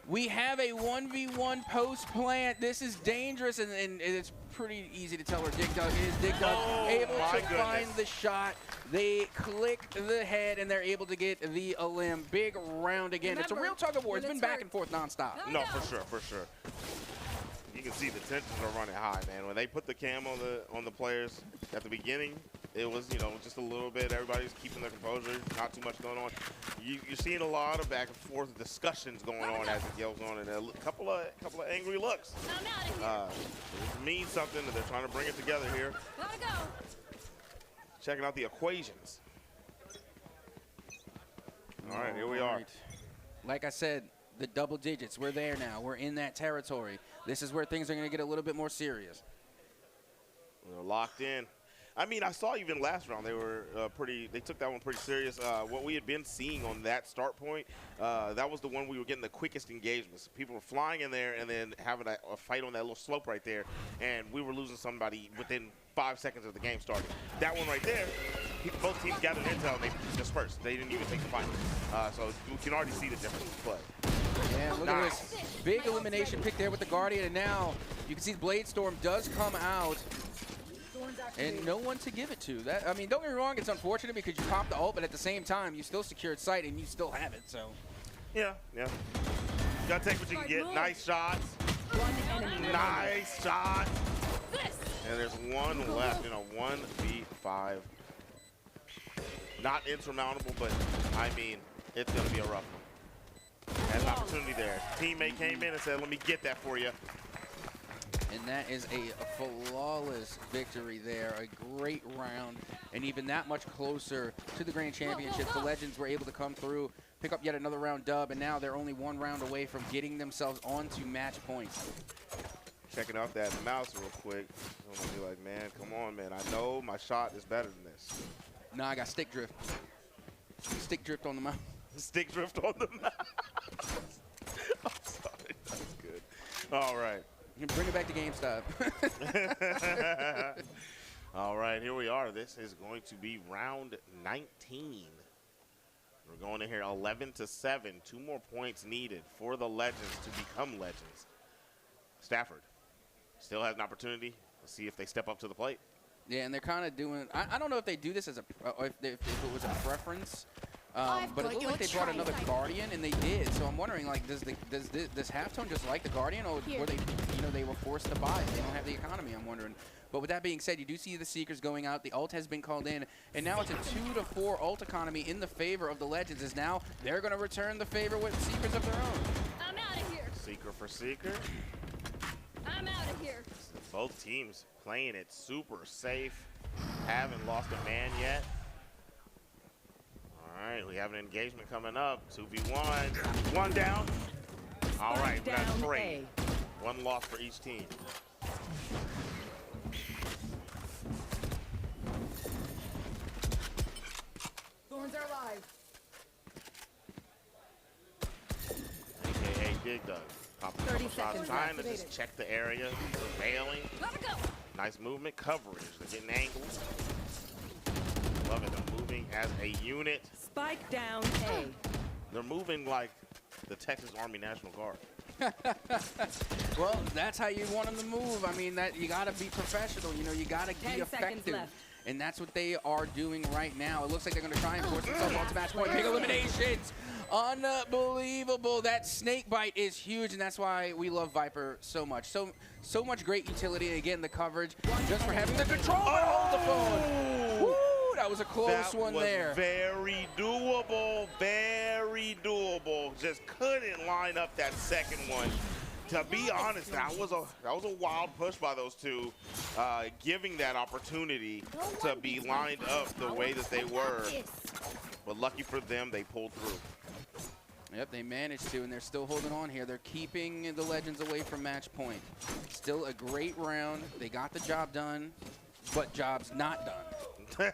we have a 1v1 post plant. This is dangerous, and it's pretty easy to tell where Dig Dug is. Dig Dug able to find the shot. They click the head, and they're able to get the limb. Big round again. It's a real tug of war. It's been back and forth nonstop. No, for sure. You can see the tensions are running high, man. When they put the cam on the players at the beginning, it was, you know, just a little bit. Everybody's keeping their composure, not too much going on. You're seeing a lot of back and forth discussions going on as it goes on, and a couple of angry looks. It means something that they're trying to bring it together here. Gotta go. Checking out the equations. All right, here we are. Like I said, the double digits, we're there now. We're in that territory. This is where things are going to get a little bit more serious. They're locked in. I mean, I saw even last round they were they took that one pretty serious. What we had been seeing on that start point, that was the one we were getting the quickest engagements. People were flying in there and then having a fight on that little slope right there, and we were losing somebody within 5 seconds of the game starting. That one right there, both teams gathered intel and they dispersed. They didn't even take the fight. So you can already see the difference in play. Yeah, look at this big elimination pick there with the Guardian, and now you can see Blade Storm does come out, and no one to give it to. That, I mean, don't get me wrong, it's unfortunate because you popped the ult, but at the same time, you still secured sight and you still have it. So. Yeah. You gotta take what you can get. Nice shots. Nice shots. And there's one left in a 1v5. Not insurmountable, but I mean, it's gonna be a rough one. Has an opportunity there. Teammate came in and said, let me get that for you. And that is a flawless victory there. A great round, and even that much closer to the Grand Championship. The Legends were able to come through, pick up yet another round dub, and now they're only one round away from getting themselves onto match points. Checking out that mouse real quick. I'm gonna be like, man, come on, man. I know my shot is better than this. Nah, I got stick drift. Stick drift on the mouse. Stick drift on the mouse. I'm sorry, that's good. All right. You can bring it back to GameStop. All right, here we are. This is going to be round 19. We're going in here 11-7. 2 more points needed for the Legends to become Legends. Stafford still has an opportunity. Let's see if they step up to the plate. Yeah, and they're kind of doing, I don't know if they do this as if it was a preference. But it looked like they brought another Guardian, and they did. So I'm wondering, like, does Halftone just like the Guardian, or were they, they were forced to buy it? They don't have the economy. I'm wondering. But with that being said, you do see the Seekers going out. The ult has been called in, and now it's a 2-4 ult economy in the favor of the Legends. As now they're going to return the favor with Seekers of their own. I'm out of here. Seeker for Seeker. I'm out of here. Both teams playing it super safe. Haven't lost a man yet. All right, we have an engagement coming up. 2v1. One down. All right, we got 3. 1 loss for each team. Thorns are alive. AKA Dig Dug. 30 seconds trying to activated. just check the area. Surveilling. Gotta go. Nice movement. Coverage. They're getting angles. Love it. They're moving as a unit. Spike down A. They're moving like the Texas Army National Guard. Well, that's how you want them to move. I mean, that you got to be professional. You got to be effective. And that's what they are doing right now. It looks like they're going to try and force themselves onto match point. Big eliminations. Unbelievable. That snake bite is huge, and that's why we love Viper so much. So much great utility. Again, the coverage just for having the control to hold the phone. Woo, that was a close one there. Very doable, very doable. Just couldn't line up that second one. To be honest, that was a wild push by those two, giving that opportunity to be lined up the way that they were. But lucky for them, they pulled through. Yep, they managed to, and they're still holding on here. They're keeping the Legends away from match point. Still a great round. They got the job done, but job's not done.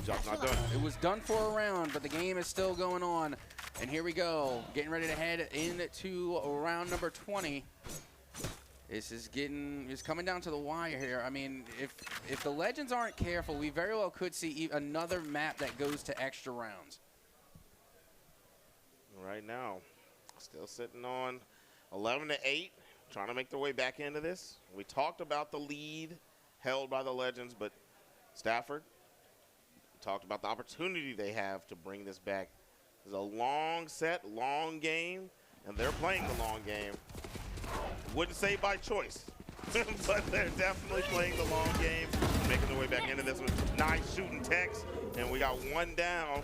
Job's not done. It was done for a round, but the game is still going on. And here we go, getting ready to head into round number 20. It's coming down to the wire here. I mean, if the Legends aren't careful, we very well could see another map that goes to extra rounds. Right now, still sitting on 11-8, trying to make their way back into this. We talked about the lead held by the Legends, but Stafford talked about the opportunity they have to bring this back. It's a long set, long game, and they're playing the long game. Wouldn't say by choice, but they're definitely playing the long game, making their way back into this one. Nice shooting Tex, and we got one down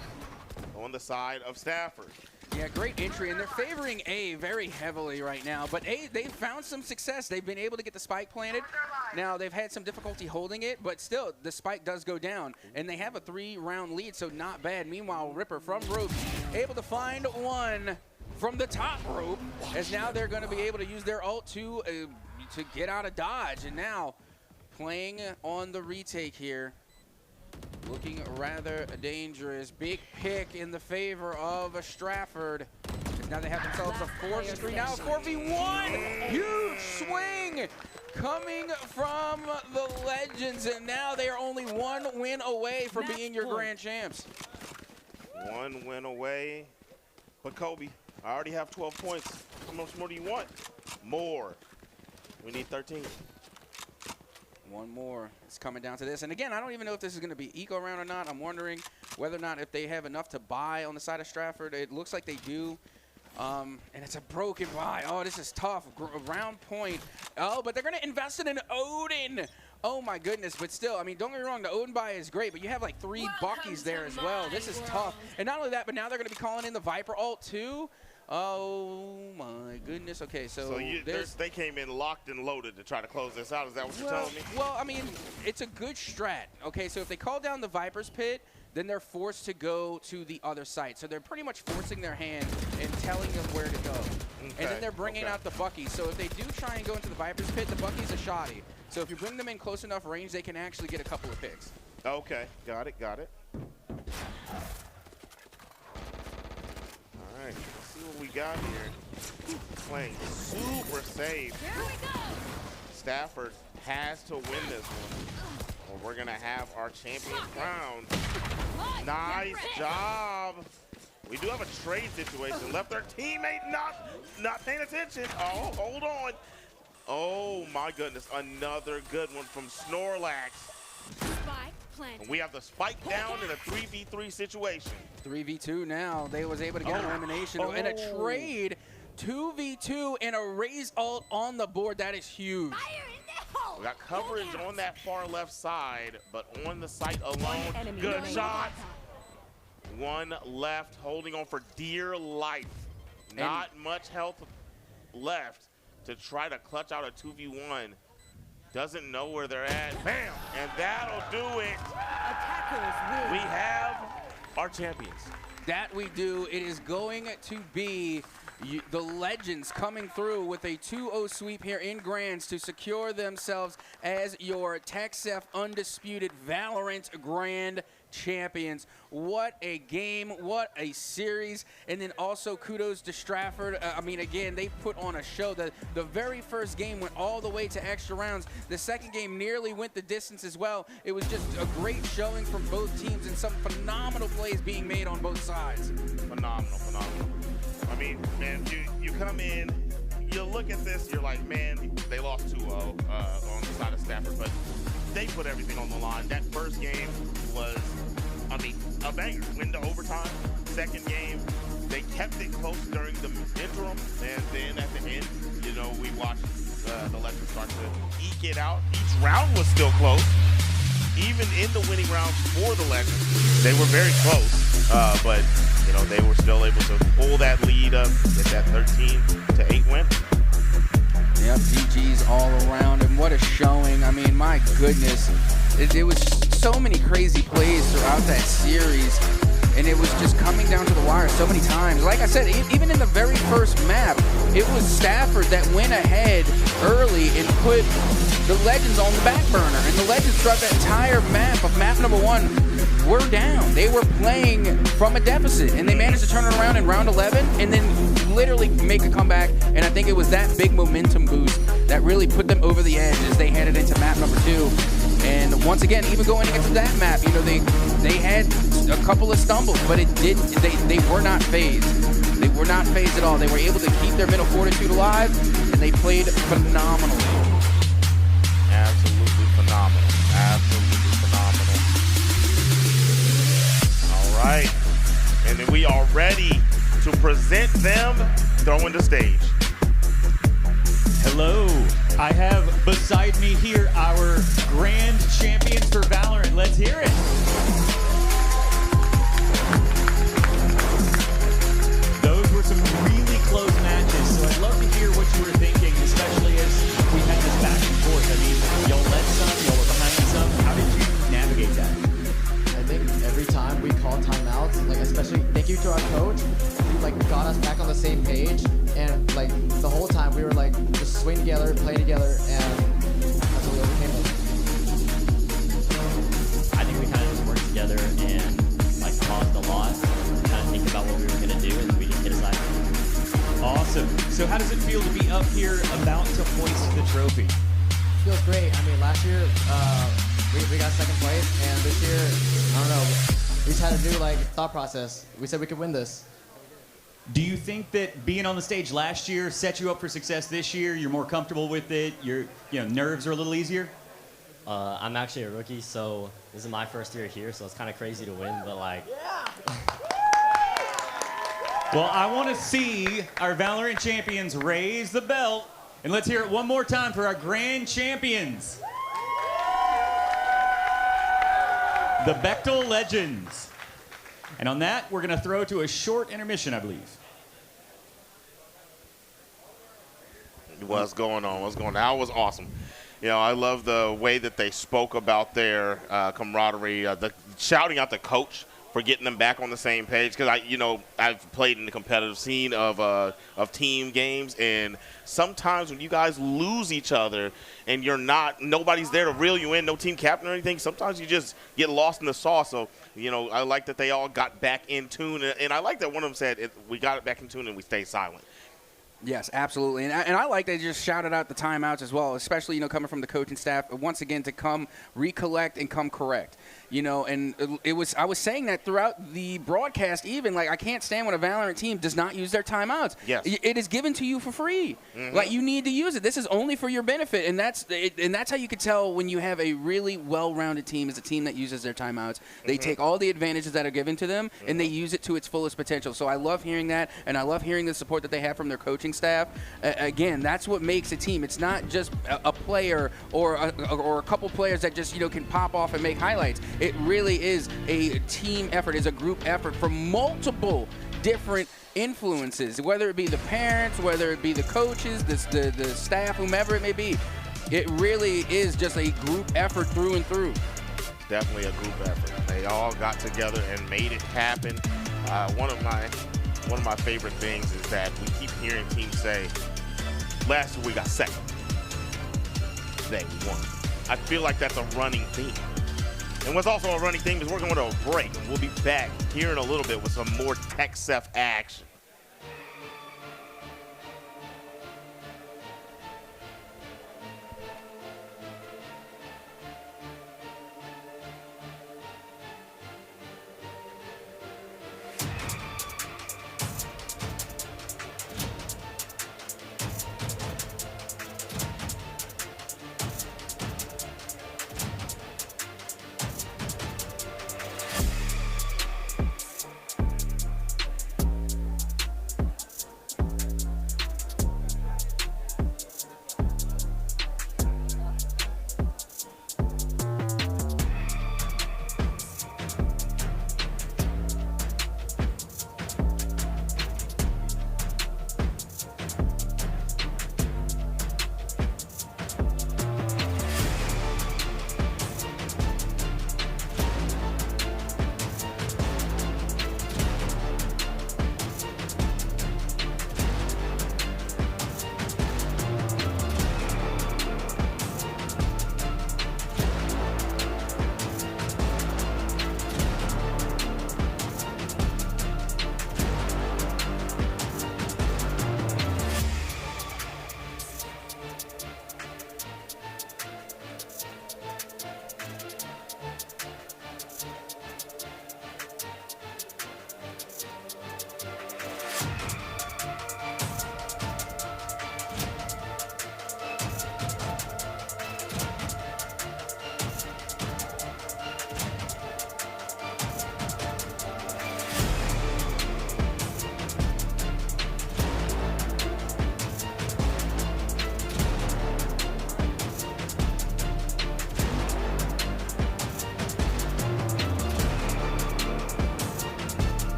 on the side of Stafford. Yeah, great entry, and they're favoring A very heavily right now. But A, they've found some success. They've been able to get the spike planted. Now, they've had some difficulty holding it, but still, the spike does go down. And they have a 3-round lead, so not bad. Meanwhile, Ripper from rope, able to find one from the top rope, as now they're going to be able to use their ult to get out of dodge. And now, playing on the retake here. Looking rather dangerous. Big pick in the favor of Stratford. Now they have themselves a 4v3, now a 4v1. Huge swing coming from the Legends, and now they are only one win away from being your grand champs. One win away. But Kobe, I already have 12 points. How much more do you want? More. We need 13. One more. It's coming down to this. And again, I don't even know if this is going to be eco round or not. I'm wondering whether or not if they have enough to buy on the side of Stratford. It looks like they do. And it's a broken buy. Oh, this is tough. Round point. Oh, but they're going to invest it in Odin. Oh, my goodness. But still, I mean, don't get me wrong. The Odin buy is great, but you have like 3 Buckies there as well. This is tough. And not only that, but now they're going to be calling in the Viper ult too. Oh my goodness. Okay, so they came in locked and loaded to try to close this out. Is that what you're telling me? Well, I mean, it's a good strat. Okay, so if they call down the Viper's pit, then they're forced to go to the other site. So they're pretty much forcing their hand and telling them where to go. Okay, and then they're bringing out the Buckies. So if they do try and go into the Viper's pit, the Buckies are shoddy. So if you bring them in close enough range, they can actually get a couple of picks. Okay, got it, got it. All right, let's see what we got here. Playing super safe. Here we go. Stafford has to win this one, or we're going to have our champion crowned. Nice job. We do have a trade situation. Left our teammate not paying attention. Oh, hold on. Oh, my goodness. Another good one from Snorlax. Spike planted. We have the spike down in a 3v3 situation. 3v2 now. They was able to get an elimination and a trade. 2v2 and a raise ult on the board. That is huge. We got coverage on that far left side, but on the site alone, good shot. One left, holding on for dear life. Not much health left to try to clutch out a 2v1. Doesn't know where they're at. Bam! And that'll do it. We have our champions. That we do. It is going to be the Legends coming through with a 2-0 sweep here in Grands to secure themselves as your TechSef Undisputed Valorant Grand Champions. What a game, what a series. And then also kudos to Stratford. I mean, again, they put on a show. The very first game went all the way to extra rounds. The second game nearly went the distance as well. It was just a great showing from both teams and some phenomenal plays being made on both sides. Phenomenal, phenomenal. I mean, man, you come in, you look at this, you're like, man, they lost 2-0 on the side of Stafford, but they put everything on the line. That first game was, I mean, a banger. Went to overtime. Second game, they kept it close during the interim, and then at the end, you know, we watched the Legends start to eke it out. Each round was still close. Even in the winning rounds for the Legends, they were very close, but you know, they were still able to pull that lead up, get that 13-8 win. Yep, GG's all around, and what a showing. I mean, my goodness, it was so many crazy plays throughout that series, and it was just coming down to the wire so many times. Like I said, even in the very first map, it was Stafford that went ahead early and put the Legends on the back burner, and the Legends throughout that entire map of map number 1 were down. They were playing from a deficit, and they managed to turn it around in round 11 and then literally make a comeback, and I think it was that big momentum boost that really put them over the edge as they headed into map number 2. And once again, even going into that map, you know, they had a couple of stumbles, but it didn't. They were not phased. They were not phased at all. They were able to keep their mental fortitude alive, and they played phenomenally. Absolutely phenomenal. Absolutely phenomenal. All right. And then we are ready to present them throwing the stage. Hello. I have beside me here our grand champions for Valorant. Let's hear it. Those were some really close matches, so I'd love to hear what you were thinking, especially as we had this back and forth. I mean, y'all led some, y'all were behind some. How did you navigate that? I think every time we called timeouts, like especially thank you to our coach, he like got us back on the same page, and like the whole time we were like just swing together, play together, and that's what we overcame it. I think we kind of just worked together and like paused a lot, kind of think about what we were gonna do, and we just hit aside. Awesome. So how does it feel to be up here about to hoist the trophy? Feels great. I mean, last year we got second place, and this year, I don't know, we just had a new like thought process. We said we could win this. Do you think that being on the stage last year set you up for success this year? You're more comfortable with it? Your nerves are a little easier? I'm actually a rookie, so this is my first year here, so it's kind of crazy to win, but like... Well, I want to see our Valorant champions raise the belt, and let's hear it one more time for our grand champions. The Bechtel Legends. And on that, we're going to throw to a short intermission, I believe. What's going on? What's going on? That was awesome. You know, I love the way that they spoke about their camaraderie, the shouting out the coach for getting them back on the same page. Because I've played in the competitive scene of team games, and sometimes when you guys lose each other and nobody's there to reel you in, no team captain or anything, sometimes you just get lost in the sauce. So, you know, I like that they all got back in tune, and I like that one of them said, we got it back in tune and we stay silent. Yes, absolutely. And I like they just shouted out the timeouts as well, especially, coming from the coaching staff, once again, to come recollect and come correct. And I was saying that throughout the broadcast even, like, I can't stand when a Valorant team does not use their timeouts. Yes. It is given to you for free. Mm-hmm. Like, you need to use it. This is only for your benefit, and that's how you can tell when you have a really well-rounded team is a team that uses their timeouts. They take all the advantages that are given to them, and they use it to its fullest potential. So I love hearing that, and I love hearing the support that they have from their coaching staff. Again, that's what makes a team. It's not just a player or a couple players that just can pop off and make highlights. It really is a team effort, is a group effort from multiple different influences, whether it be the parents, whether it be the coaches, the staff, whomever it may be. It really is just a group effort through and through. Definitely a group effort. They all got together and made it happen. One of my favorite things is that we keep hearing teams say, last year we got second. Today we won. I feel like that's a running theme. And what's also a running theme is we're going to a break. We'll be back here in a little bit with some more TechSef action.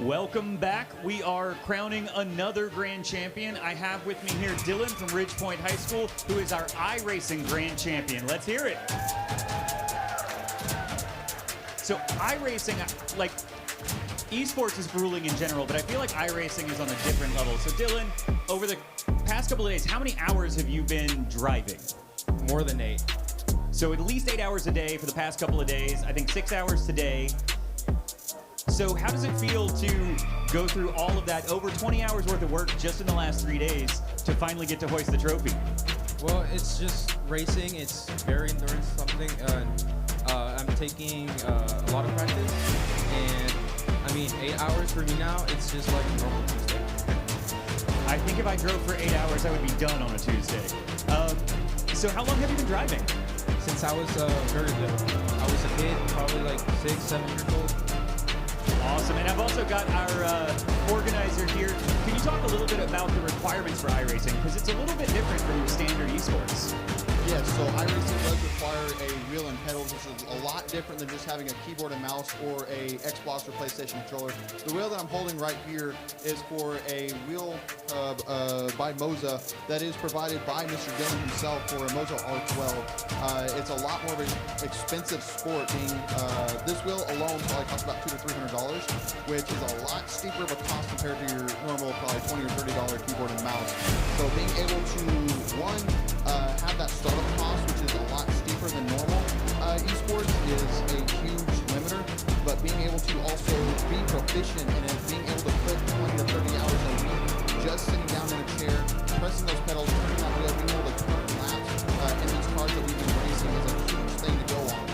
Welcome back. We are crowning another grand champion. I have with me here Dylan from Ridgepoint High School, who is our iRacing grand champion. Let's hear it. So iRacing, like, esports is grueling in general, but I feel like iRacing is on a different level. So Dylan, over the past couple of days, how many hours have you been driving? More than 8. So at least 8 hours a day for the past couple of days. I think 6 hours today. So how does it feel to go through all of that, over 20 hours worth of work just in the last 3 days to finally get to hoist the trophy? Well, it's just racing. It's very endurance something. I'm taking a lot of practice, and I mean 8 hours for me now. It's just like a normal Tuesday. I think if I drove for 8 hours, I would be done on a Tuesday. So how long have you been driving? Since I was very little. I was a kid, probably like 6, 7 years old. Awesome, and I've also got our organizer here. Can you talk a little bit about the requirements for iRacing? Because it's a little bit different from standard esports. Yes, so iRacing does require a wheel and pedals, which is a lot different than just having a keyboard and mouse or a Xbox or PlayStation controller. The wheel that I'm holding right here is for a wheel by Moza that is provided by Mr. Dillon himself for a Moza R12. It's a lot more of an expensive sport, being this wheel alone probably costs about $200 to $300, which is a lot steeper of a cost compared to your normal probably $20 or $30 keyboard and mouse. So being able to, one, have that startup cost, which is a lot steeper than normal esports, is a huge limiter. But being able to also be proficient in it, being able to put 20 to 30 hours a week just sitting down in a chair, pressing those pedals, turning that wheel, being able to turn laps in these cars that we've been racing is a huge thing to go on.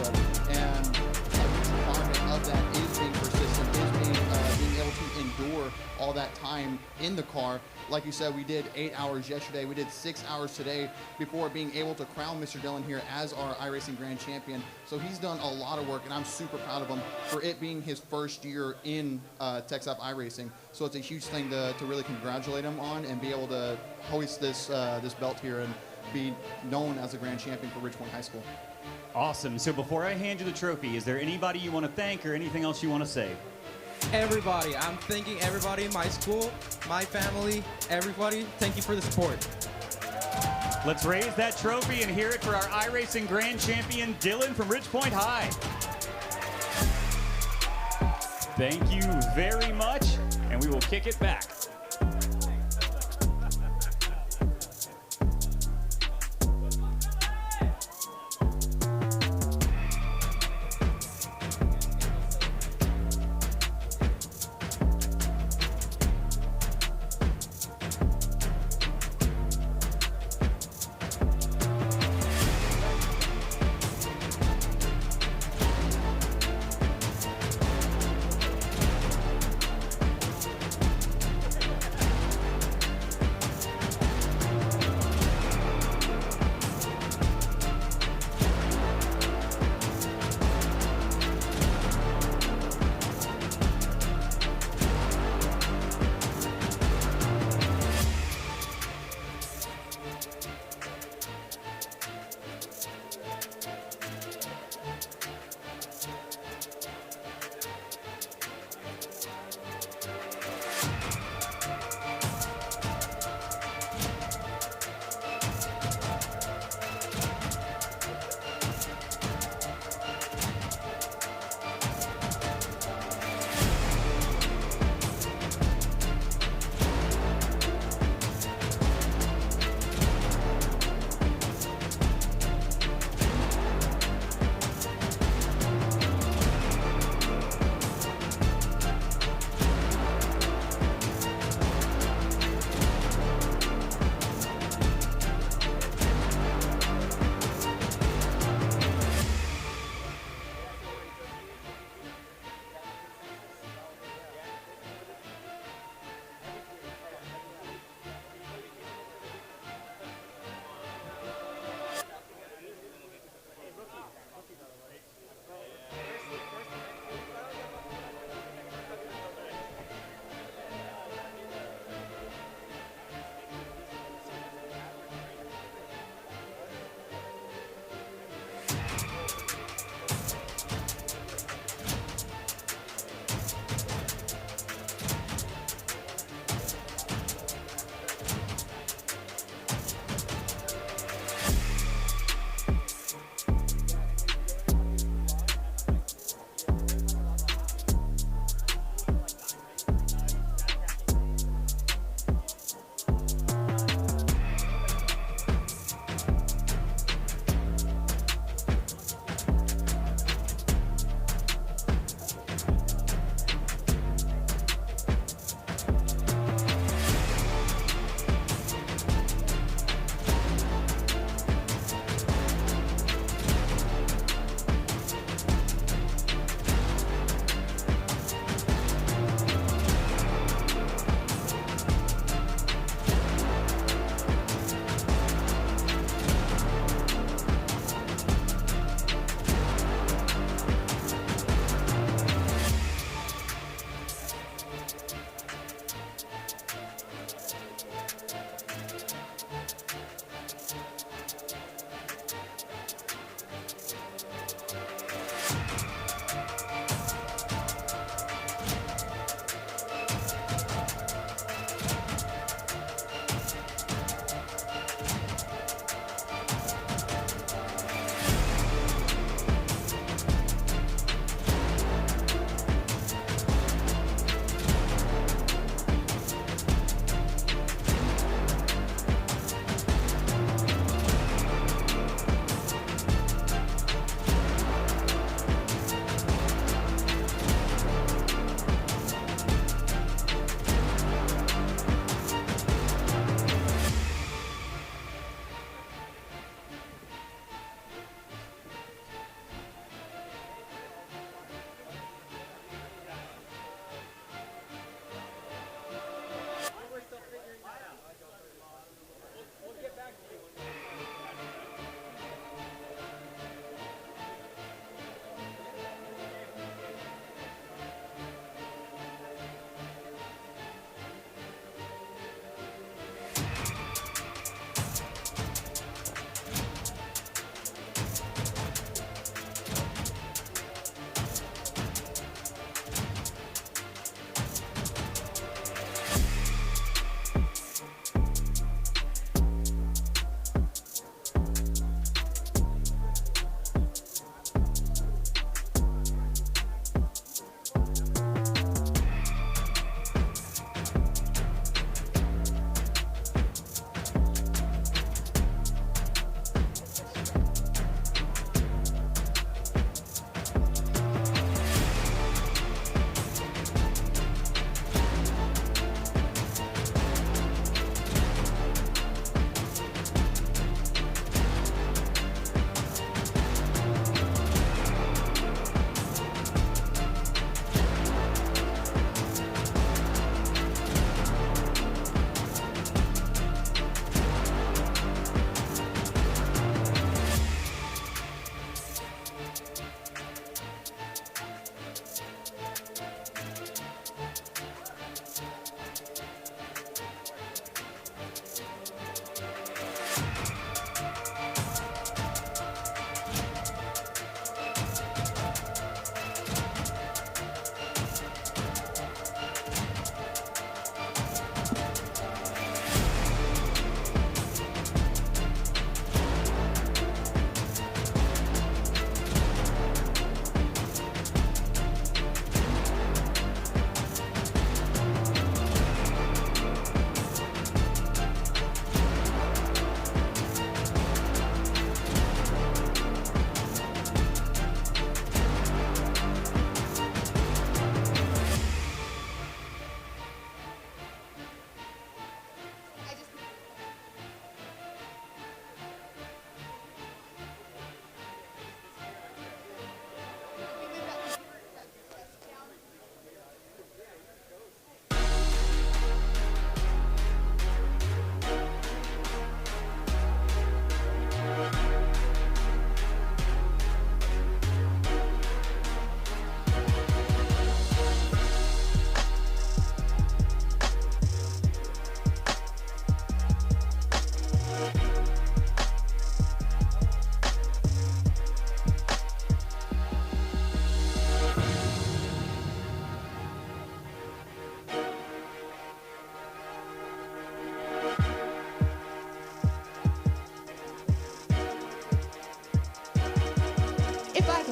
And a huge requirement of that is being persistent, is being able to endure all that time in the car. Like you said, we did 8 hours yesterday. We did 6 hours today before being able to crown Mr. Dillon here as our iRacing Grand Champion. So he's done a lot of work, and I'm super proud of him for it being his first year in TechSouth iRacing. So it's a huge thing to really congratulate him on and be able to hoist this belt here and be known as a Grand Champion for Ridgepoint High School. Awesome. So before I hand you the trophy, is there anybody you want to thank or anything else you want to say? Everybody. I'm thanking everybody in my school, my family, everybody. Thank you for the support. Let's raise that trophy and hear it for our iRacing Grand Champion, Dylan from Ridgepoint High. Thank you very much, and we will kick it back.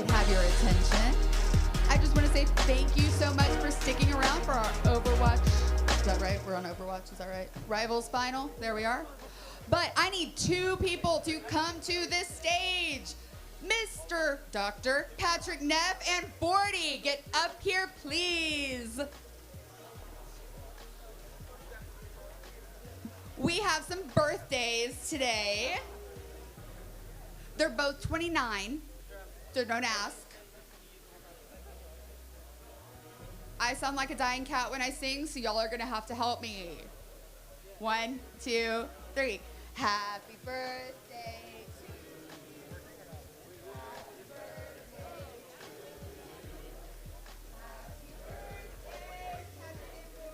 could have your attention. I just want to say thank you so much for sticking around for our Overwatch. Is that right? We're on Overwatch, is that right? Rivals final, there we are. But I need 2 people to come to this stage. Mr. Dr. Patrick Neff and 40, get up here, please. We have some birthdays today. They're both 29, so don't ask. I sound like a dying cat when I sing, so y'all are gonna have to help me. 1, 2, 3. Happy birthday to you. Happy birthday to you. Happy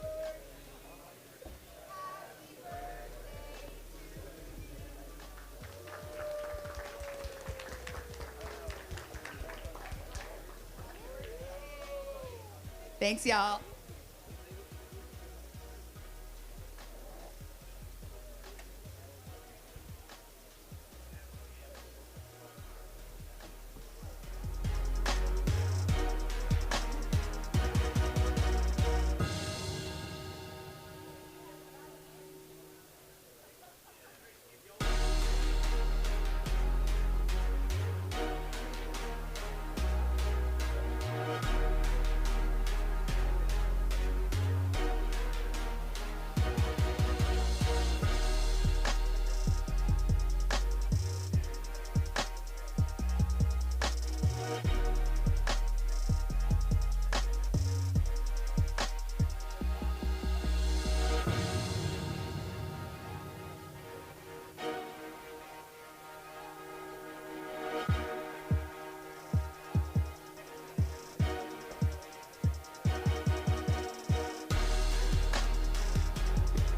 birthday, happy birthday. Happy birthday to you. Thanks, y'all.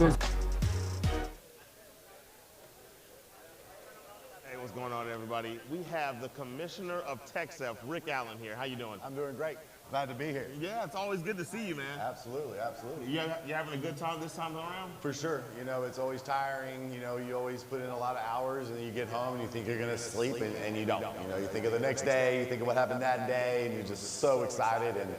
Hey, what's going on, everybody? We have the Commissioner of TechSF, Rick Allen, here. How you doing? I'm doing great. Glad to be here. Yeah, it's always good to see you, man. Absolutely, absolutely. You having a good time this time around? For sure. You know, it's always tiring. You know, you always put in a lot of hours, and then you get home and you think you're going to sleep, and you don't. You know, you think of the next day, you think of what happened that day, and you're just so excited. And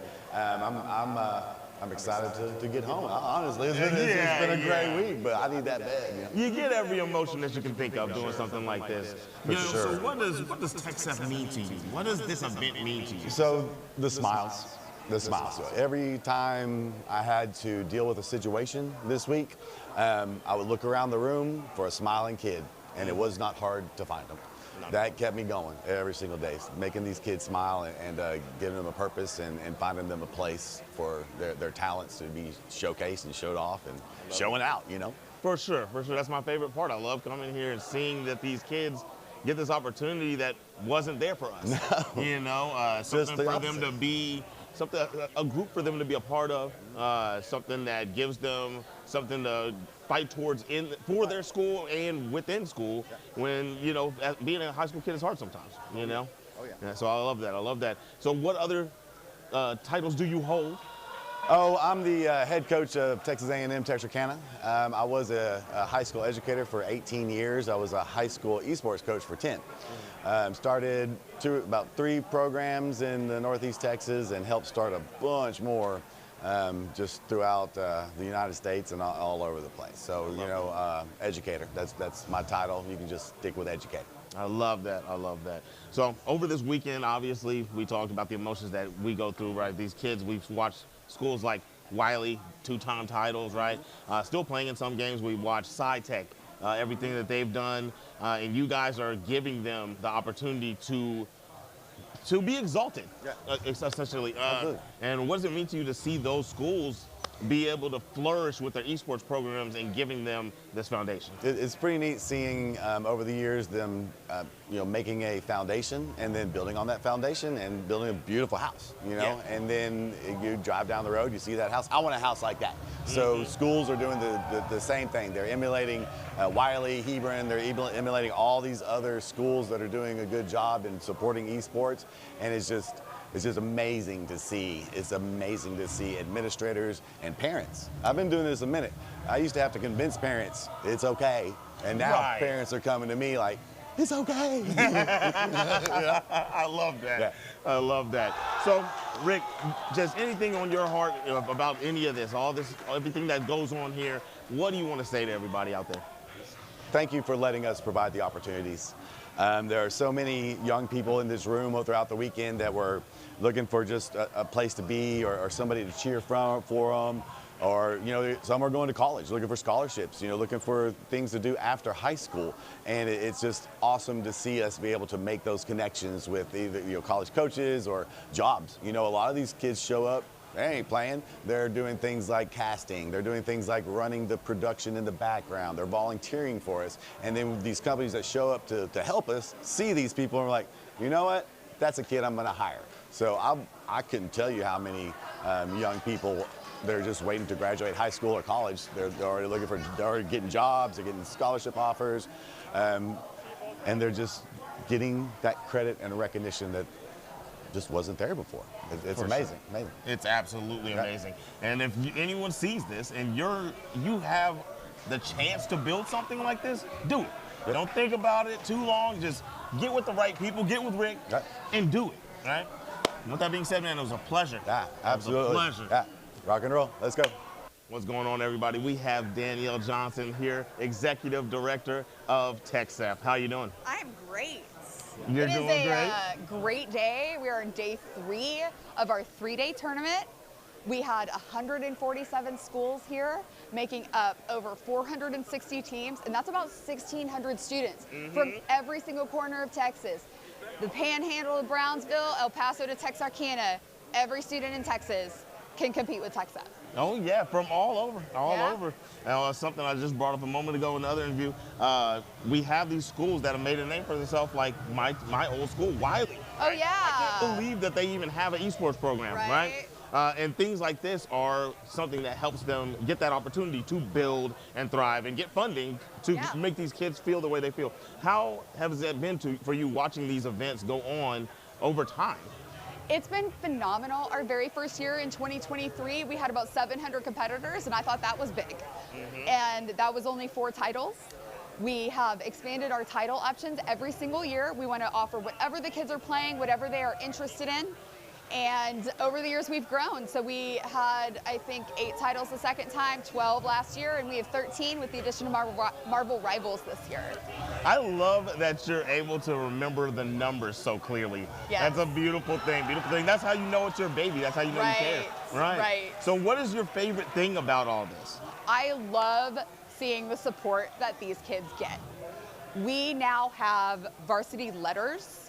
I'm excited to get home. Honestly, it's been a great week, but I need that bed. You know? You get every emotion that you can think of doing something like this. For sure. So what does TechSF mean to you? What does this event mean to you? So the smiles. The smiles. So every time I had to deal with a situation this week, I would look around the room for a smiling kid, and it was not hard to find them. That kept me going every single day, making these kids smile and giving them a purpose and finding them a place for their talents to be showcased and showed off and showing out, you know? For sure, for sure. That's my favorite part. I love coming here and seeing that these kids get this opportunity that wasn't there for us. No. You know, something for them to be, a group for them to be a part of, something that gives them something to fight towards for their school and within school. When, you know, being a high school kid is hard sometimes, you know? Oh, yeah. So I love that. I love that. So what other titles do you hold? Oh, I'm the head coach of Texas A&M Texarkana. I was a high school educator for 18 years. I was a high school esports coach for 10. Started about 3 programs in the Northeast Texas and helped start a bunch more just throughout the United States and all over the place. So, you know, educator, that's my title. You can just stick with educator. I love that. I love that. So over this weekend, obviously, we talked about the emotions that we go through, right? These kids, we've watched schools like Wiley, 2-time titles, right? Still playing in some games. We watched SciTech, everything that they've done, and you guys are giving them the opportunity to be exalted, essentially. And what does it mean to you to see those schools be able to flourish with their esports programs and giving them this foundation? It's pretty neat seeing over the years them you know, making a foundation and then building on that foundation and building a beautiful house, you know? Yeah. And then you drive down the road, you see that house. I want a house like that. So schools are doing the same thing. They're emulating Wiley, Hebron, they're emulating all these other schools that are doing a good job in supporting esports, and it's just amazing to see. It's amazing to see administrators and parents. I've been doing this a minute. I used to have to convince parents it's okay, and now parents are coming to me like, it's okay. I love that. Yeah. I love that. So, Rick, just anything on your heart about any of this, everything that goes on here, what do you want to say to everybody out there? Thank you for letting us provide the opportunities. There are so many young people in this room throughout the weekend that were looking for just a place to be or somebody to cheer for them. Or, some are going to college, looking for scholarships, looking for things to do after high school. And it's just awesome to see us be able to make those connections with either, college coaches or jobs. A lot of these kids show up, they ain't playing. They're doing things like casting. They're doing things like running the production in the background. They're volunteering for us. And then these companies that show up to help us see these people and are like, you know what? That's a kid I'm going to hire. So I couldn't tell you how many young people they're just waiting to graduate high school or college. They're already they're already getting jobs, they're getting scholarship offers, and they're just getting that credit and recognition that just wasn't there before. It's amazing, amazing. It's absolutely amazing. And if anyone sees this and you have the chance to build something like this, do it. Yep. Don't think about it too long. Just get with the right people, get with Rick, and do it. Right? And with that being said, man, it was a pleasure. Yeah, absolutely. It was a pleasure. Yeah. Rock and roll. Let's go. What's going on, everybody? We have Danielle Johnson here, Executive Director of TechSF. How you doing? I'm great. You're doing great? It is a great day. We are on day 3 of our 3-day tournament. We had 147 schools here, making up over 460 teams, and that's about 1,600 students from every single corner of Texas. The Panhandle of Brownsville, El Paso to Texarkana, every student in Texas can compete with TechSF. Oh yeah, from all over, over. Something I just brought up a moment ago in the other interview. We have these schools that have made a name for themselves, like my old school, Wiley. Oh yeah. I can't believe that they even have an esports program, right? And things like this are something that helps them get that opportunity to build and thrive and get funding to make these kids feel the way they feel. How has it been for you watching these events go on over time? It's been phenomenal. Our very first year in 2023, we had about 700 competitors, and I thought that was big. And that was only 4 titles. We have expanded our title options every single year. We want to offer whatever the kids are playing, whatever they are interested in. And over the years, we've grown. So we had, I think, 8 titles the second time, 12 last year, and we have 13 with the addition of Marvel Rivals this year. I love that you're able to remember the numbers so clearly. Yes. That's a beautiful thing, beautiful thing. That's how you know it's your baby. That's how you know you care. Right. So what is your favorite thing about all this? I love seeing the support that these kids get. We now have varsity letters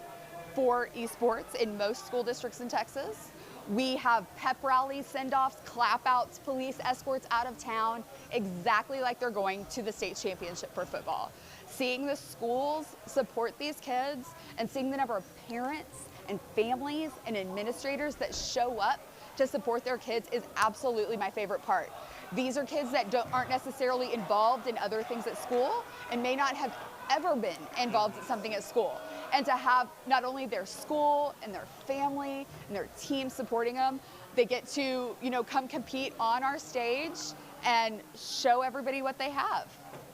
for esports in most school districts in Texas. We have pep rallies, send-offs, clap-outs, police escorts out of town, exactly like they're going to the state championship for football. Seeing the schools support these kids and seeing the number of parents and families and administrators that show up to support their kids is absolutely my favorite part. These are kids that aren't necessarily involved in other things at school and may not have ever been involved in something at school. And to have not only their school and their family and their team supporting them, they get to, come compete on our stage and show everybody what they have.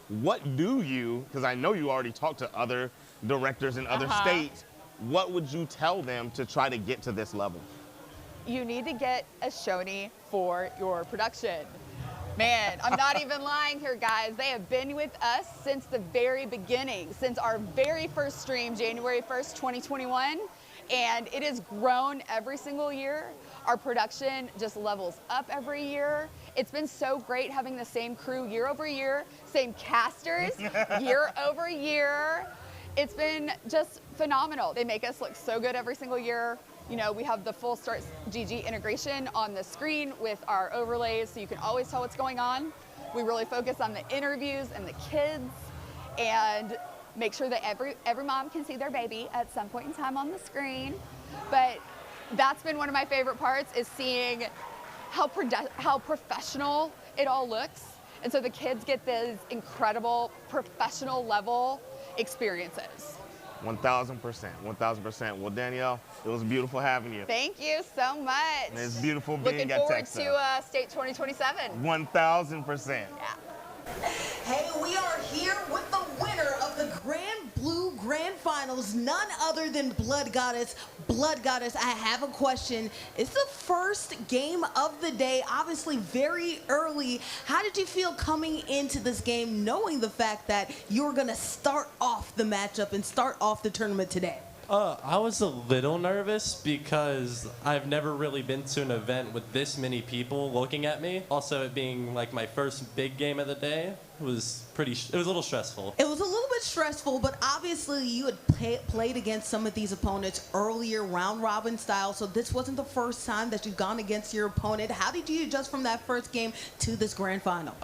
What do you, because I know you already talked to other directors in other states, what would you tell them to try to get to this level? You need to get a Shoney for your production. Man, I'm not even lying here, guys. They have been with us since the very beginning, since our very first stream, January 1st, 2021, and it has grown every single year. Our production just levels up every year. It's been so great having the same crew year over year, same casters year over year. It's been just phenomenal. They make us look so good every single year. We have the full Start GG integration on the screen with our overlays, so you can always tell what's going on. We really focus on the interviews and the kids and make sure that every mom can see their baby at some point in time on the screen. But that's been one of my favorite parts, is seeing how professional it all looks. And so the kids get these incredible professional level experiences. 1,000%, 1,000%. Well, Danielle, it was beautiful having you. Thank you so much. And it's beautiful being at TechSF. Looking forward to State 2027. 1,000%. Yeah. Hey, we are here with the winner of the Grand Blue Grand finals, none other than Blood Goddess. Blood Goddess, I have a question. It's the first game of the day, obviously very early. How did you feel coming into this game, knowing the fact that you were going to start off the matchup and start off the tournament today? I was a little nervous because I've never really been to an event with this many people looking at me. Also, it being like my first big game of the day was it was a little stressful. It was a little bit stressful, but obviously you had played against some of these opponents earlier, round robin style, so this wasn't the first time that you've gone against your opponent. How did you adjust from that first game to this grand final?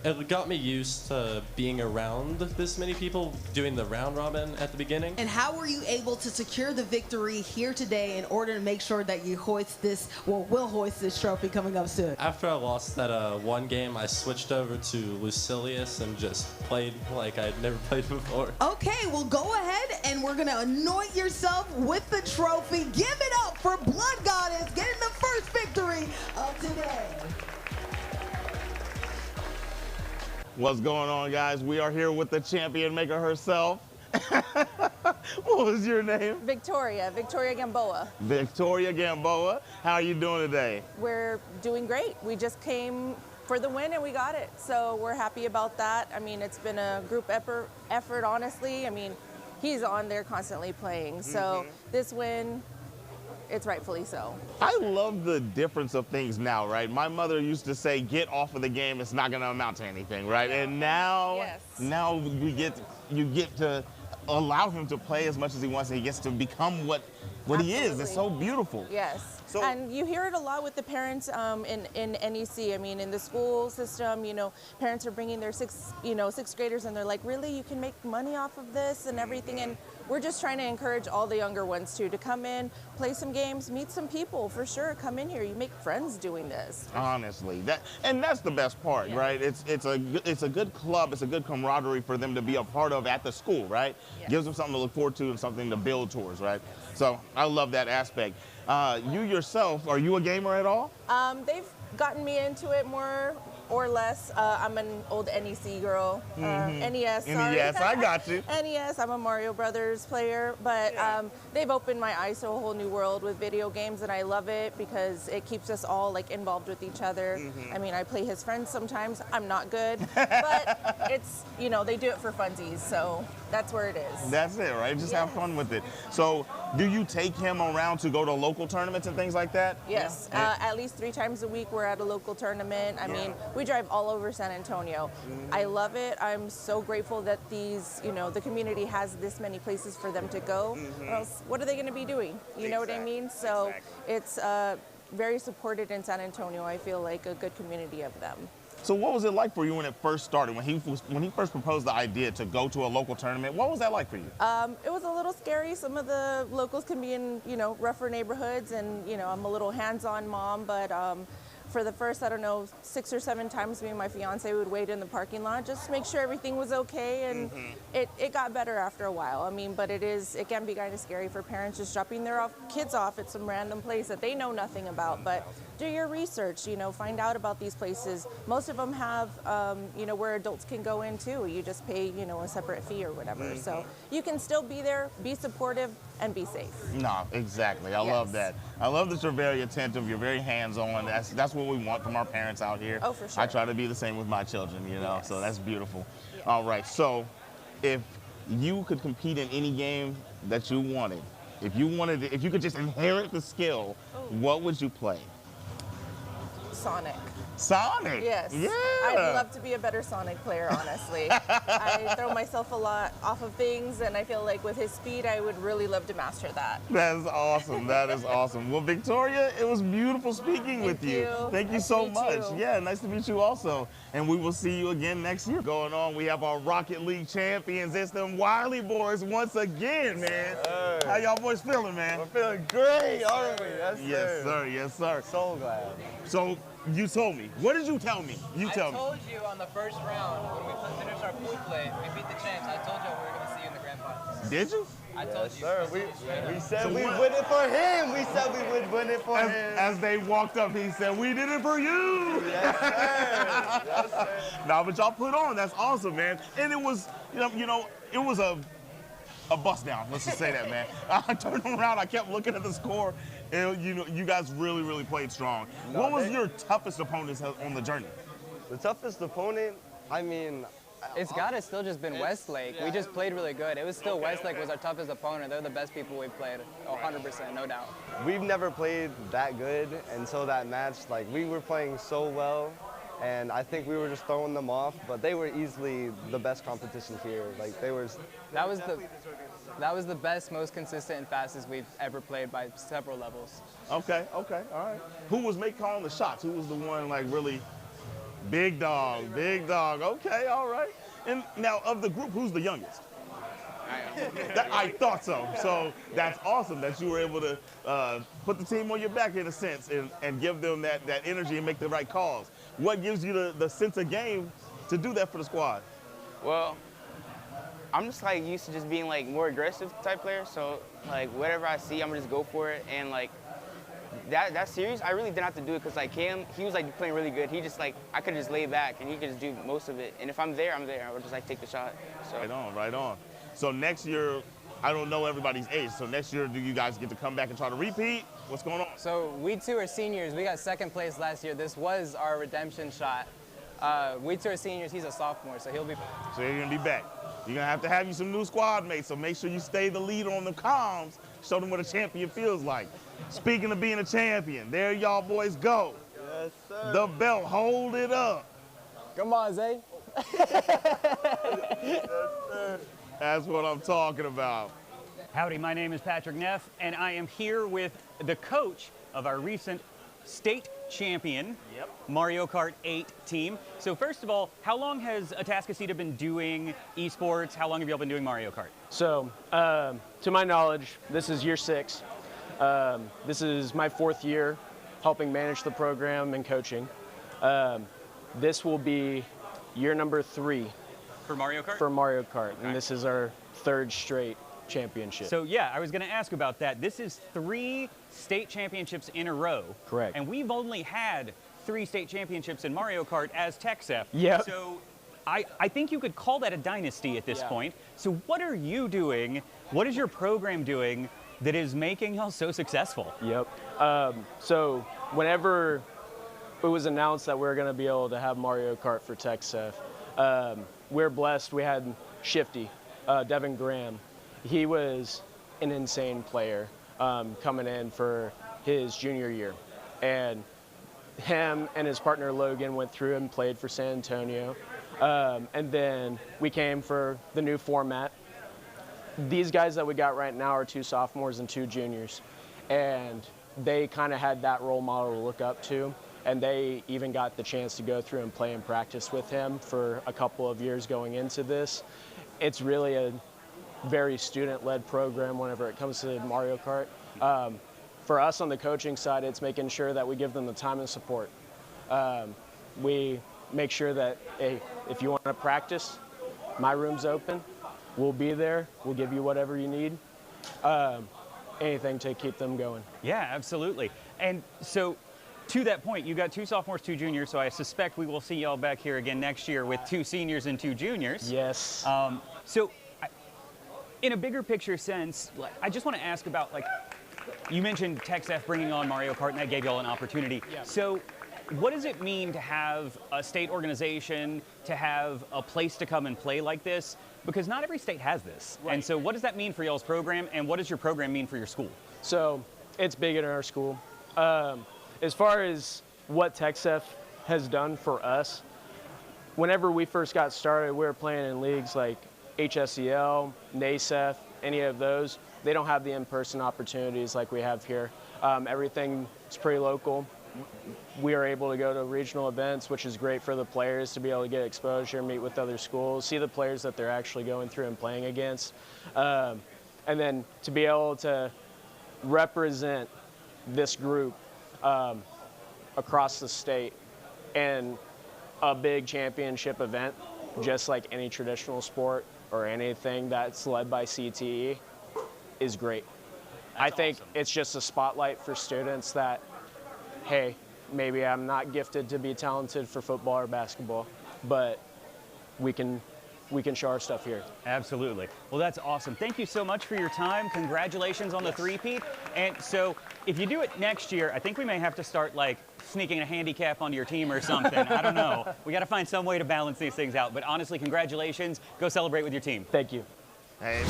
It got me used to being around this many people doing the round robin at the beginning. And how were you able to secure the victory here today in order to make sure that you hoist this, will hoist this trophy coming up soon? After I lost that one game, I switched over to Lucilius and just played like I'd never played before. Okay, well go ahead and we're gonna anoint yourself with the trophy. Give it up for Blood Goddess getting the first victory of today. What's going on, guys? We are here with the champion maker herself. What was your name? Victoria Gamboa. Victoria Gamboa. How are you doing today? We're doing great. We just came for the win and we got it. So we're happy about that. I mean, it's been a group effort, honestly. I mean, he's on there constantly playing. So this win, it's rightfully so. I love the difference of things now, right? My mother used to say, get off of the game, it's not gonna amount to anything, right? Yeah. And now you get to allow him to play as much as he wants, and he gets to become what he is. It's so beautiful. Yes. So, and you hear it a lot with the parents in NEC. I mean, in the school system, you know, parents are bringing their sixth graders, and they're like, really, you can make money off of this and everything. And we're just trying to encourage all the younger ones too to come in, play some games, meet some people for sure. Come in here, you make friends doing this. Honestly, that's the best part, right? It's a good club, it's a good camaraderie for them to be a part of at the school, right? Yes. Gives them something to look forward to and something to build towards, right? So I love that aspect. You yourself, are you a gamer at all? They've gotten me into it more or less. I'm an old NEC girl. NES, sorry. NES, I got you. NES, I'm a Mario Brothers player, but they've opened my eyes to a whole new world with video games, and I love it because it keeps us all like involved with each other. I mean, I play his friends sometimes. I'm not good, but it's, you know, they do it for funsies, so that's where it is. That's it, right? Just have fun with it. So do you take him around to go to local tournaments and things like that? Yes, at least 3 times a week we're at a local tournament. I mean, we drive all over San Antonio. I love it. I'm so grateful that these, you know, the community has this many places for them to go. Or else, what are they going to be doing? You know what I mean? So it's very supported in San Antonio. I feel like a good community of them. So what was it like for you when it first started, when he first proposed the idea to go to a local tournament? What was that like for you? It was a little scary. Some of the locals can be in, you know, rougher neighborhoods, and, you know, I'm a little hands-on mom, but for the first, I don't know, 6 or 7 times, me and my fiance would wait in the parking lot just to make sure everything was okay, and it got better after a while. I mean, but it can be kind of scary for parents just dropping their kids off at some random place that they know nothing about. But do your research, you know, find out about these places. Most of them have, you know, where adults can go in too. You just pay, you know, a separate fee or whatever. So you can still be there, be supportive, and be safe. No, exactly. I love that. I love that you're very attentive, you're very hands-on. That's what we want from our parents out here. Oh, for sure. I try to be the same with my children, you know, so that's beautiful. All right, so if you could compete in any game that you wanted, if you could just inherit the skill, what would you play? Sonic. Sonic? Yes. Yeah. I'd love to be a better Sonic player, honestly. I throw myself a lot off of things, and I feel like with his speed, I would really love to master that. That is awesome. That is awesome. Well, Victoria, it was beautiful speaking with you. Thank you so much. Yeah, nice to meet you also. And we will see you again next year. Going on, we have our Rocket League champions. It's them Wiley boys once again, man. Hey. How y'all boys feeling, man? We're feeling great, aren't we? Yes, sir. Yes, sir. So glad. So, you told me. What did you tell me? You tell me. I told you on the first round, when we finished our pool play, we beat the champs. I told you we were going to see you in the grand finals. Did you? I told you. Sir, we said we'd win it for him. We said we would win it for him. As they walked up, he said, we did it for you. Yes, sir. Yes, sir. Now, but y'all put on. That's awesome, man. And it was, you know, it was a a bust down. Let's just say that, man. I turned around, I kept looking at the score, and you guys really played strong. No, what was your toughest opponent on the journey? The toughest opponent, I mean, It's gotta still just been Westlake. We just played really good. It was still Westlake was our toughest opponent. They're the best people we've played, 100%, no doubt. we've never played that good until that match. Like, we were playing so well, and I think we were just throwing them off, but they were easily the best competition here. Like, they were. That was the best, most consistent and fastest we've ever played by several levels. Okay, all right. Who was calling the shots? Who was the one like really big dog? Okay, all right. And now of the group, who's the youngest? I thought so. So that's awesome that you were able to put the team on your back in a sense and give them that energy and make the right calls. What gives you the sense of game to do that for the squad? Well, I'm just like used to just being like more aggressive type player. So like whatever I see, I'm gonna just go for it. And like that series, I really didn't have to do it because like Cam, he was like playing really good. He just like I could just lay back and he could just do most of it. And if I'm there, I'm there. I would just like take the shot. So. Right on. So next year, I don't know everybody's age. So next year, do you guys get to come back and try to repeat? What's going on? So we two are seniors. We got second place last year. This was our redemption shot. We two are seniors. He's a sophomore, so he'll be. So you're gonna be back. You're gonna have you some new squad mates. So make sure you stay the leader on the comms. Show them what a champion feels like. Speaking of being a champion, there y'all boys go. Yes, sir. The belt, hold it up. Come on, Zay. That's what I'm talking about. Howdy, my name is Patrick Neff, and I am here with the coach of our recent state champion, Mario Kart 8 team. So first of all, how long has Atascocita been doing esports? How long have y'all been doing Mario Kart? So, to my knowledge, this is year 6. This is my 4th year helping manage the program and coaching. This will be year number 3. For Mario Kart? For Mario Kart, and this is our 3rd straight championship. So yeah, I was going to ask about that. This is 3 state championships in a row. Correct. And we've only had 3 state championships in Mario Kart as TechSef. Yep. So I think you could call that a dynasty at this point. So what are you doing? What is your program doing that is making y'all so successful? Yep. So whenever it was announced that we were going to be able to have Mario Kart for TechSef, we're blessed. We had Shifty, Devin Graham. He was an insane player coming in for his junior year. And him and his partner Logan went through and played for San Antonio. And then we came for the new format. These guys that we got right now are 2 sophomores and 2 juniors. And they kind of had that role model to look up to. And they even got the chance to go through and play and practice with him for a couple of years going into this. It's really a very student-led program whenever it comes to Mario Kart. For us on the coaching side, it's making sure that we give them the time and support. We make sure that, hey, if you want to practice, my room's open. We'll be there. We'll give you whatever you need. Anything to keep them going. Yeah, absolutely. And so to that point, you got 2 sophomores, 2 juniors, so I suspect we will see y'all back here again next year with 2 seniors and 2 juniors. Yes. So in a bigger picture sense, I just want to ask about, like, you mentioned TechSef bringing on Mario Kart, and that gave y'all an opportunity. Yeah. So what does it mean to have a state organization, to have a place to come and play like this? Because not every state has this. Right. And so what does that mean for y'all's program, and what does your program mean for your school? So it's big in our school. As far as what TechSef has done for us, whenever we first got started, we were playing in leagues like HSEL, NASEF, any of those. They don't have the in-person opportunities like we have here. Everything is pretty local. We are able to go to regional events, which is great for the players to be able to get exposure, meet with other schools, see the players that they're actually going through and playing against. And then to be able to represent this group across the state and a big championship event, just like any traditional sport or anything that's led by CTE, is great. I think it's just a spotlight for students that, hey, maybe I'm not gifted to be talented for football or basketball, but we can we can show our stuff here. Absolutely. Well, that's awesome. Thank you so much for your time. Congratulations on the three-peat. And so if you do it next year, I think we may have to start like sneaking a handicap onto your team or something. I don't know. We got to find some way to balance these things out. But honestly, congratulations. Go celebrate with your team. Thank you. Hey.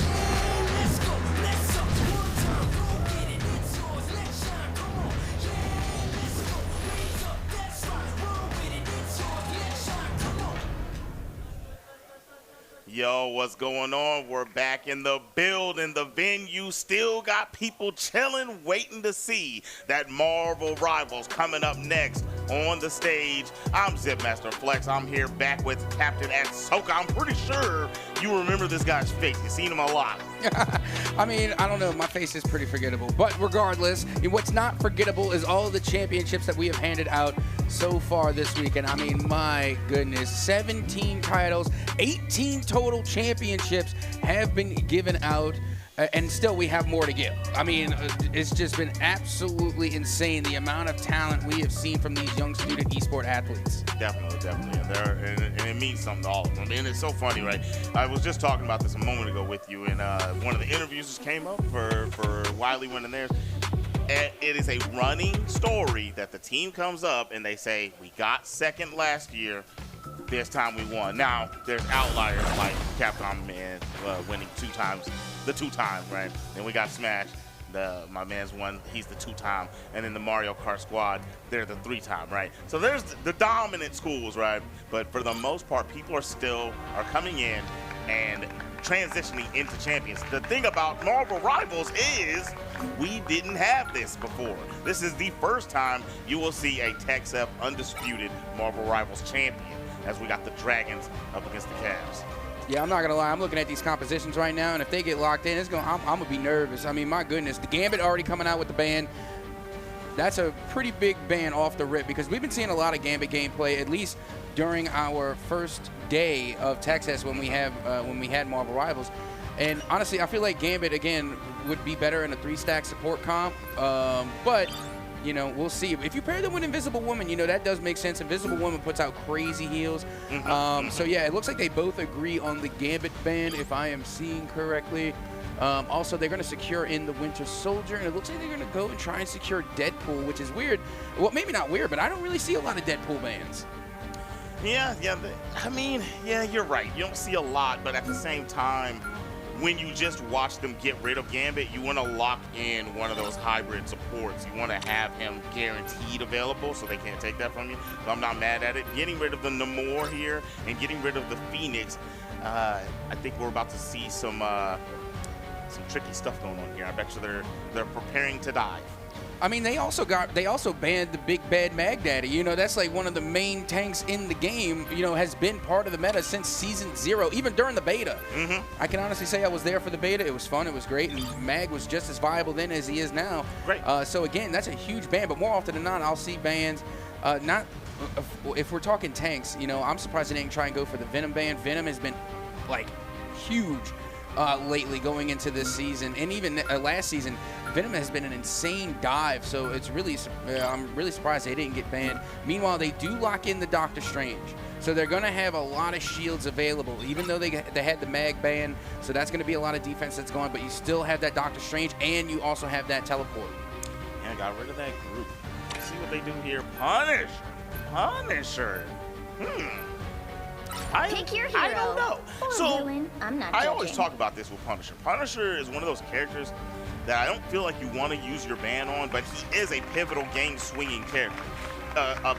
Yo, what's going on? We're back in the building. The venue still got people chilling, waiting to see that Marvel Rivals coming up next on the stage. I'm Zipmaster Flex. I'm here back with Captain Ahsoka. I'm pretty sure you remember this guy's face. You've seen him a lot. I mean, I don't know. My face is pretty forgettable. But regardless, what's not forgettable is all of the championships that we have handed out so far this weekend. I mean, my goodness, 17 titles, 18 total championships have been given out. And still, we have more to give. I mean, it's just been absolutely insane the amount of talent we have seen from these young student esport athletes. Definitely. And it means something to all of them. I mean, it's so funny, right? I was just talking about this a moment ago with you, and one of the interviews just came up for Wiley winning theirs. And it is a running story that the team comes up and they say, we got second last year. This time we won. Now, there's outliers like Capcom Man winning two times, right? Then we got Smash. My man's won, he's the 2-time. And then the Mario Kart squad, they're the 3-time, right? So there's the dominant schools, right? But for the most part, people are coming in and transitioning into champions. The thing about Marvel Rivals is we didn't have this before. This is the first time you will see a TechSef undisputed Marvel Rivals champion, as we got the Dragons up against the Cavs. Yeah, I'm not gonna lie. I'm looking at these compositions right now, and if they get locked in, I'm gonna be nervous. I mean, my goodness, the Gambit already coming out with the ban. That's a pretty big ban off the rip because we've been seeing a lot of Gambit gameplay, at least during our first day of Texas when we had Marvel Rivals. And honestly, I feel like Gambit again would be better in a 3-stack support comp, but. You know, we'll see. If you pair them with Invisible Woman, you know, that does make sense. Invisible Woman puts out crazy heals. So, yeah, it looks like they both agree on the Gambit ban, if I am seeing correctly. Also, they're going to secure in the Winter Soldier, and it looks like they're going to go and try and secure Deadpool, which is weird. Well, maybe not weird, but I don't really see a lot of Deadpool bans. Yeah. I mean, yeah, you're right. You don't see a lot, but at the same time, when you just watch them get rid of Gambit, you want to lock in one of those hybrid supports. You want to have him guaranteed available so they can't take that from you. So I'm not mad at it. Getting rid of the Namor here and getting rid of the Phoenix, I think we're about to see some tricky stuff going on here. I bet you they're preparing to dive. I mean, they also banned the Big Bad Mag Daddy. You know, that's like one of the main tanks in the game, you know, has been part of the meta since Season 0, even during the beta. I can honestly say I was there for the beta. It was fun. It was great. And Mag was just as viable then as he is now. Right. So, again, that's a huge ban. But more often than not, I'll see bans. If we're talking tanks, you know, I'm surprised they didn't try and go for the Venom ban. Venom has been, like, huge lately going into this season. And even last season, Venom has been an insane dive, so it's really I'm really surprised they didn't get banned. Meanwhile, they do lock in the Doctor Strange, so they're going to have a lot of shields available, even though they had the Mag ban, so that's going to be a lot of defense that's going, but you still have that Doctor Strange, and you also have that teleport. And I got rid of that group. Let's see what they do here. Punisher. Pick your hero. I don't know. Or villain. I'm not I always judging. talk about this with Punisher. Punisher is one of those characters that I don't feel like you want to use your ban on, but he is a pivotal game-swinging character. A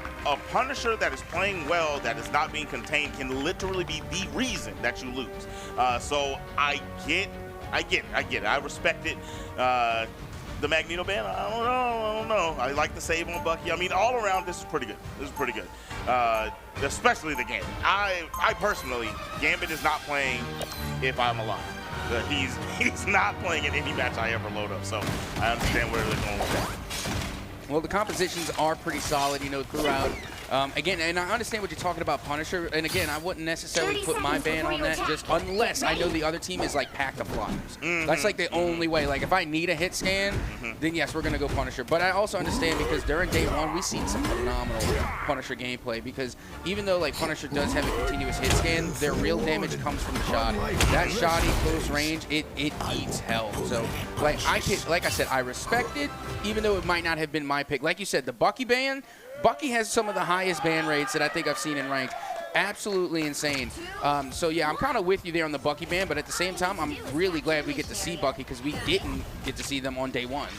Punisher that is playing well, that is not being contained, can literally be the reason that you lose. So I get it. I respect it. The Magneto ban, I don't know. I like the save on Bucky. I mean, all around, this is pretty good. Especially the Gambit. I personally, Gambit is not playing if I'm alive. He's not playing in any match I ever load up, so I understand where they're going with that. Well, the compositions are pretty solid, you know, throughout Again, and I understand what you're talking about, Punisher. And again, I wouldn't necessarily put my ban on that just unless I know the other team is like packed of flyers. That's like the only way. Like if I need a hit scan, then yes, we're gonna go Punisher. But I also understand because during day one, we've seen some phenomenal Punisher gameplay because even though like Punisher does have a continuous hit scan, their real damage comes from the shoddy. That shoddy close range, it eats hell. So like I said, I respect it, even though it might not have been my pick. Like you said, the Bucky ban. Bucky has some of the highest ban rates that I think I've seen in ranked. Absolutely insane. So yeah, I'm kind of with you there on the Bucky ban, but at the same time, I'm really glad we get to see Bucky because we didn't get to see them on day one.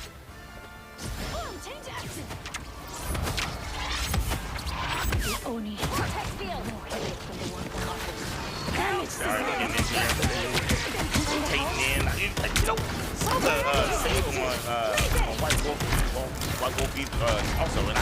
Rotating in. You know, some of the save on White Wolf also, and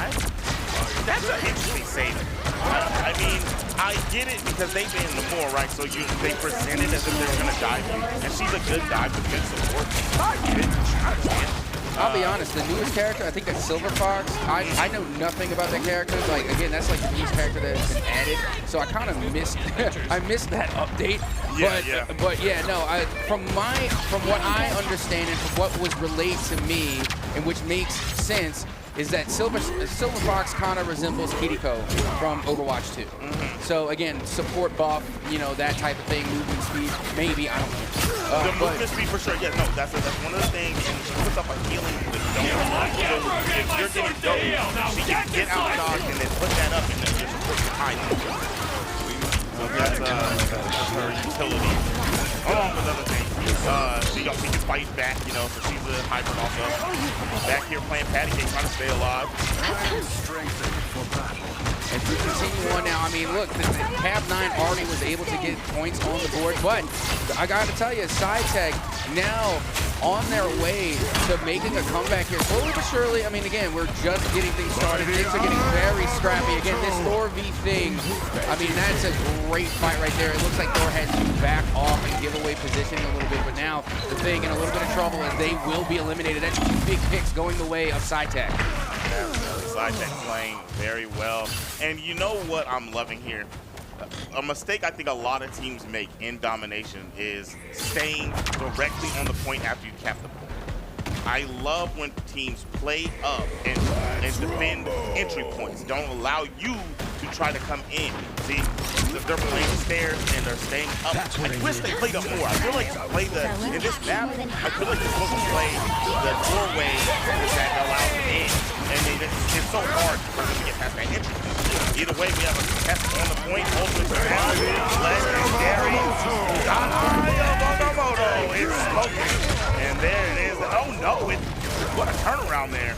that's an interesting save. I mean, I get it because they've been in the more, right? So they presented as if they were going to dive in, and she's a good dive with good support. I get it. I understand. I'll be honest, the newest character, I think that's Silver Fox. I know nothing about that character. Like again, that's like the newest character that has been added. So I kind of missed I missed that update. But yeah, no, from what I understand and from what was relayed to me, and which makes sense, is that Silver Fox kind of resembles Kiriko from Overwatch 2. So again, support buff, you know, that type of thing, movement speed, maybe, I don't know. The movement speed for sure, yeah, no, that's one of the things, and she puts up a healing with dome. So if you're getting dome, she can get out dodge and then put that up and then just support behind you. So that's her utility, along with other things. She can fight back, you know, so she's a hybrid also. Back here playing patty cake, trying to stay alive. And to continue on now, I mean, look, Tab 9 already was able to get points on the board, but I got to tell you, SciTech now on their way to making a comeback here. Slowly but surely, I mean, again, we're just getting things started. Things are getting very scrappy. Again, this Thor V thing, I mean, that's a great fight right there. It looks like Thor had to back off and give away positioning a little bit, but now the thing in a little bit of trouble as they will be eliminated. That's 2 big picks going the way of SciTech. SciTech playing very well. And you know what I'm loving here? A mistake I think a lot of teams make in domination is staying directly on the point after you cap the point. I love when teams play up and defend entry points. Don't allow you to try to come in. See, they're playing stairs and they're staying up. I wish they played up more. I feel like to play in this map, I feel like they're supposed to play the doorway that allows them in. And it's so hard for them to get past that entry. Either way, we have a test on the point. Ultimate down, legendary. Yamamoto is smoking. And there it is. Oh no, what a turnaround there.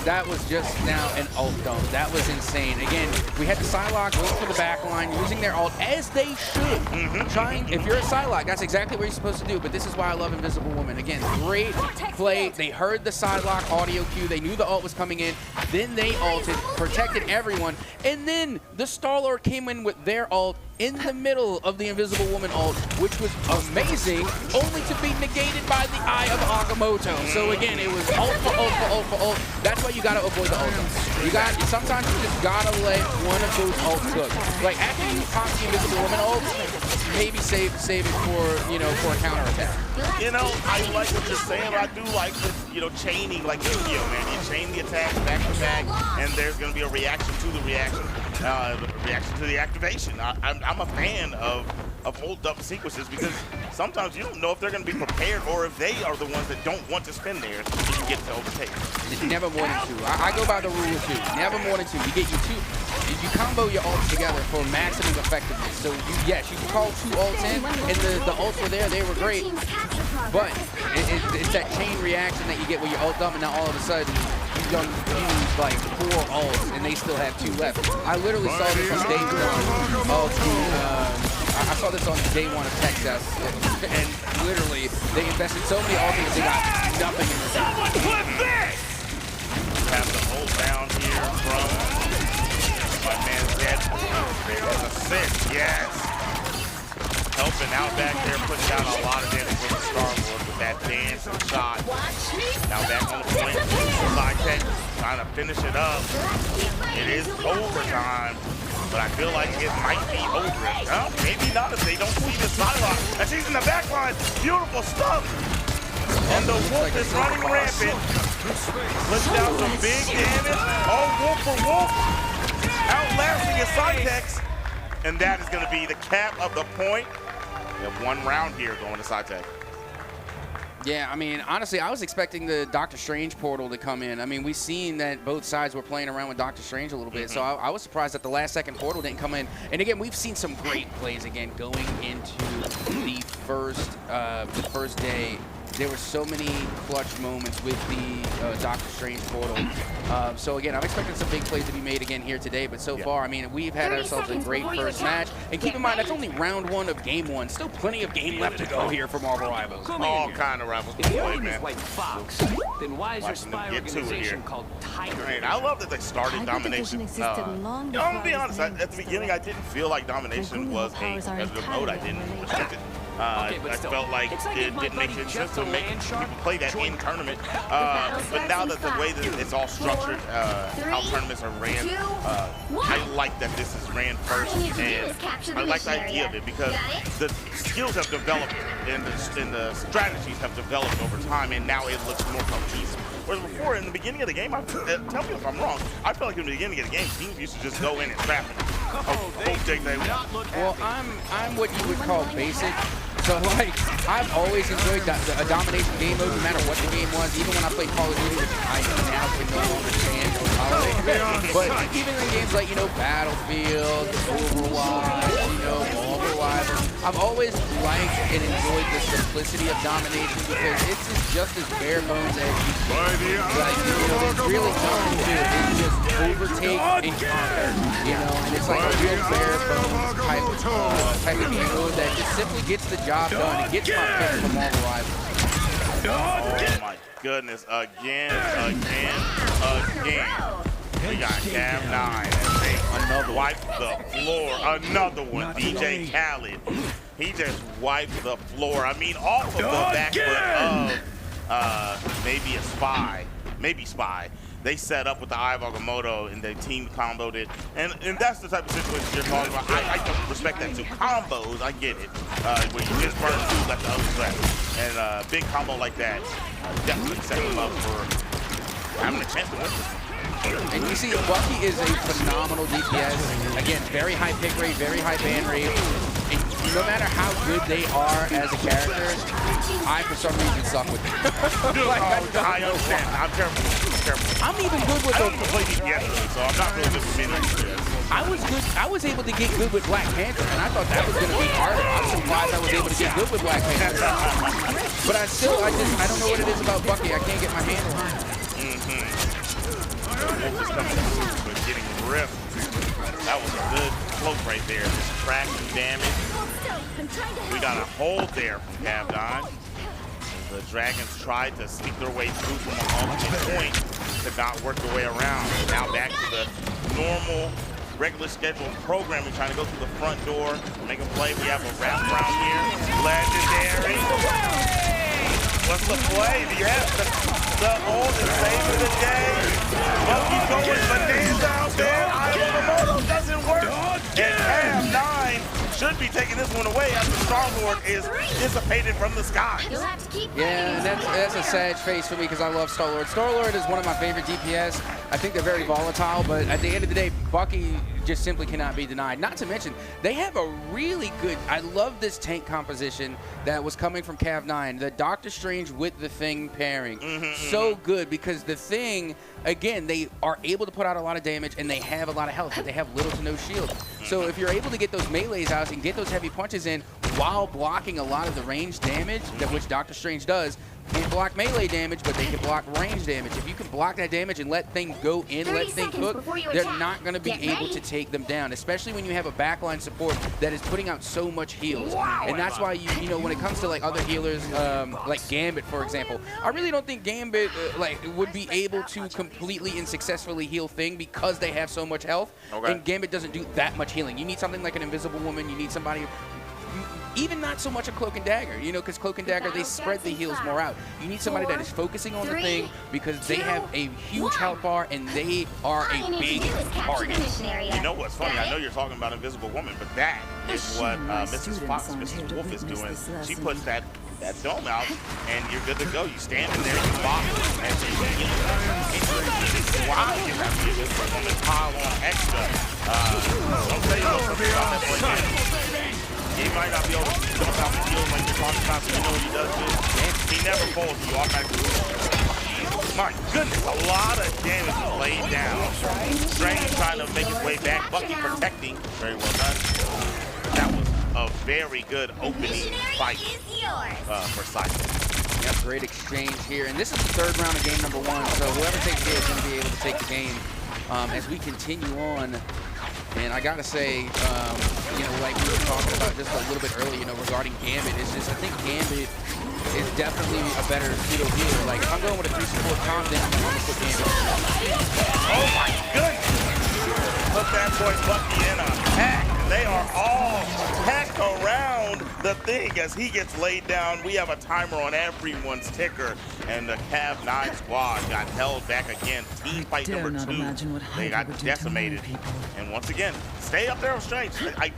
That was just now an ult dome. That was insane. Again, we had the Psylocke go for the back line, using their ult as they should. If you're a Psylocke, that's exactly what you're supposed to do, but this is why I love Invisible Woman. Again, great play. They heard the Psylocke audio cue. They knew the ult was coming in. Then they ulted, protected everyone, and then the Star-Lord came in with their ult in the middle of the Invisible Woman ult, which was amazing, only to be negated by the Eye of Agamotto. So again, it was ult for ult for ult for ult. That's why you gotta avoid the ult. Sometimes you just gotta let one of those ults cook. Like after you pop the Invisible Woman ult, maybe save it for, you know, for a counter attack. You know, I like what you're saying, but I do like this, you know, chaining like Yu-Gi-Oh, man. You chain the attacks back to back, and there's gonna be a reaction to the reaction. Reaction to the activation. I'm a fan of hold-up sequences because sometimes you don't know if they're going to be prepared or if they are the ones that don't want to spend theirs if you get to overtake. Never more than 2. I go by the rule of 2. Never more than 2. You get you 2. You combo your ults together for maximum effectiveness. So yes, you can call 2 ults in, and the ults were there. They were great. But it's that chain reaction that you get when you ult up, and now all of a sudden you done used like 4 ults, and they still have 2 left. I literally saw this on day 1 of I saw this on day 1 of Tech Test, and literally they invested so many ultimates they got nothing in return. Have the hold down here from my man Zed. There's a assist, yes. Helping out back there, putting down a lot of damage with the Star-Lord with that dance and shot. Now back on the point. SciTech trying trying to finish it up. It is overtime, but I feel like it might be over. Well, maybe not if they don't see the sideline. And she's in the back line. Beautiful stuff. And the Wolf is running rampant. Puts down some big damage. Oh, Wolf for Wolf. Outlasting his Cytex. And that is going to be the cap of the point. We have 1 round here going to Cytex. Yeah, I mean, honestly, I was expecting the Doctor Strange portal to come in. I mean, we've seen that both sides were playing around with Doctor Strange a little bit, so I was surprised that the last-second portal didn't come in. And again, we've seen some great plays again going into the first day. There were so many clutch moments with the Doctor Strange portal. So again, I'm expecting some big plays to be made again here today, but so far, I mean, we've had ourselves a great first match. And keep in mind, that's only round 1 of game 1. Still plenty of game left to go here for Marvel Rivals. All kind of rivals. If your name is like Fox, then why is your spy organization called Tiger? Man, I love that they started Domination. I'm gonna be honest, at the beginning, I didn't feel like Domination was a competitive mode. I didn't respect it. I felt like it didn't make sense to make people play that in tournament. But now that the way that it's all structured, how tournaments are ran, I like that this is ran first, and I like the idea of it because the skills have developed and the strategies have developed over time, and now it looks more cohesive. Whereas before, in the beginning of the game, tell me if I'm wrong, I felt like in the beginning of the game, teams used to just go in and trap it. Well, I'm what you would call basic. So, like, I've always enjoyed a domination game mode, no matter what the game was. Even when I played Call of Duty, which I now can no longer stand or tolerate. But even in games like, Battlefield, Overwatch, Marvel Rivals, I've always liked and enjoyed the simplicity of domination because it's just as bare bones as you can. Like, there's really nothing to it. It's just overtake and conquer, and it's like a real bare bones type of game mode that just simply gets the job done. It gets my pick from Marvel Rivals. Oh my goodness, again. We got Cav 9 as they wipe the floor. Another one, DJ Khaled. He just wiped the floor. I mean, off of the back foot of maybe a Spy, Spy. They set up with the Eye of Agamotto and they team comboed it. And that's the type of situation you're talking about. I don't respect that too. Combos, I get it. When you just burn 2, let the other track. And a big combo like that definitely set them up for having a chance to win this. And you see, Bucky is a phenomenal DPS. Again, very high pick rate, very high ban rate. And no matter how good they are as a character, I, for some reason, suck with them. I understand. I'm careful. I'm even good with I don't even play DPS, so I'm not really good with many DPS. I was able to get good with Black Panther, and I thought that was going to be harder. I'm surprised I was able to get good with Black Panther. But I don't know what it is about Bucky. I can't get my handle on it. Wolf is coming through, but getting ripped. That was a good cloak right there. Just tracking damage. We got a hold there from Cav9. The Dragons tried to sneak their way through from an alternate point to not work their way around. Now back to the normal, regular scheduled programming, trying to go through the front door, make a play. We have a wrap around here. Legendary. What's the play? Yes, the hold is saving the day. Bucky's going bananas out there. Agamotto doesn't work. And Cav9 should be taking this one away after Star-Lord is dissipated from the skies. Yeah, and that's a sad face for me because I love Star-Lord. Star-Lord is one of my favorite DPS. I think they're very volatile, but at the end of the day, Bucky just simply cannot be denied. Not to mention, they have a really good, I love this tank composition that was coming from Cav9, the Doctor Strange with the Thing pairing. So good because the Thing, again, they are able to put out a lot of damage and they have a lot of health, but they have little to no shield. So if you're able to get those melees out and get those heavy punches in while blocking a lot of the range damage, which Doctor Strange does, can't block melee damage, but they can block range damage. If you can block that damage and let things go in, let things cook, they're not going to be able to take them down, especially when you have a backline support that is putting out so much heals. And that's why, you know, when it comes to like other healers, like Gambit, for example, I really don't think Gambit would be able to completely and successfully heal Thing because they have so much health. And Gambit doesn't do that much healing. You need something like an Invisible Woman. You need somebody even not so much a Cloak and Dagger, you know, because Cloak and Dagger, they spread the heals more out. You need somebody that is focusing on the thing because they have a huge health bar and they are a big target. You know what's funny? I know you're talking about Invisible Woman, but that is what Mrs. Wolf is doing. She puts that dome out, and you're good to go. You stand in there, you block, and she wow, you have to use this woman pile on extra. Don't say you know something about that boy. He might not be able to jump out the field like you're talking about, but you know what he does do? He never falls, you automatically lose. My goodness, a lot of damage laid down. Strange trying to make his way back. Bucky protecting. Very well done. That was a very good opening fight for Cyclops. Yep, great exchange here. And this is the third round of game number 1, so whoever takes it is going to be able to take the game as we continue on. And I got to say, you know, like we were talking about just a little bit earlier, you know, regarding Gambit, it's just I think Gambit is definitely a better pseudo healer. Like, if I'm going with a 3 support comp, then I'm going to put Gambit. Oh my goodness! Put that boy Bucky in a pack. They are all packed around the thing as he gets laid down. We have a timer on everyone's ticker, and the Cav 9 squad got held back again. Team fight number 2. They got decimated. And once again, stay up there on Strange. I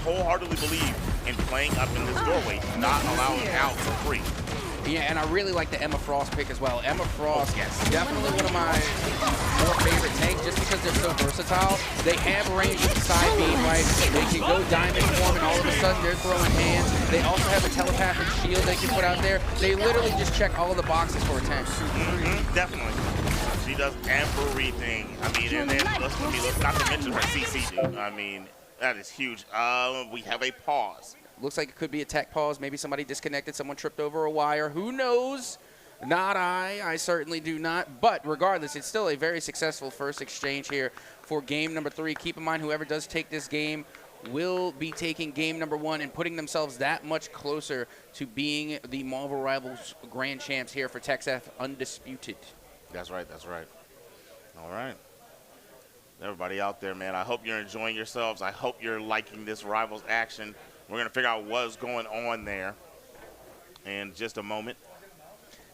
wholeheartedly believe in playing up in this doorway, not allowing out for free. Yeah, and I really like the Emma Frost pick as well. Emma Frost, definitely one of my more favorite tanks just because they're so versatile. They have range with the side beam, right? They can go diamond form and all of a sudden they're throwing hands. They also have a telepathic shield they can put out there. They literally just check all of the boxes for a tank. Definitely. She does everything. I mean, and then let's not to mention her CC, dude. I mean, that is huge. We have a pause. Looks like it could be a tech pause. Maybe somebody disconnected, someone tripped over a wire. Who knows? Not I. I certainly do not. But regardless, it's still a very successful first exchange here for game number 3. Keep in mind, whoever does take this game will be taking game number 1 and putting themselves that much closer to being the Marvel Rivals Grand Champs here for TexF Undisputed. That's right. That's right. All right. Everybody out there, man, I hope you're enjoying yourselves. I hope you're liking this Rivals action. We're going to figure out what's going on there in just a moment.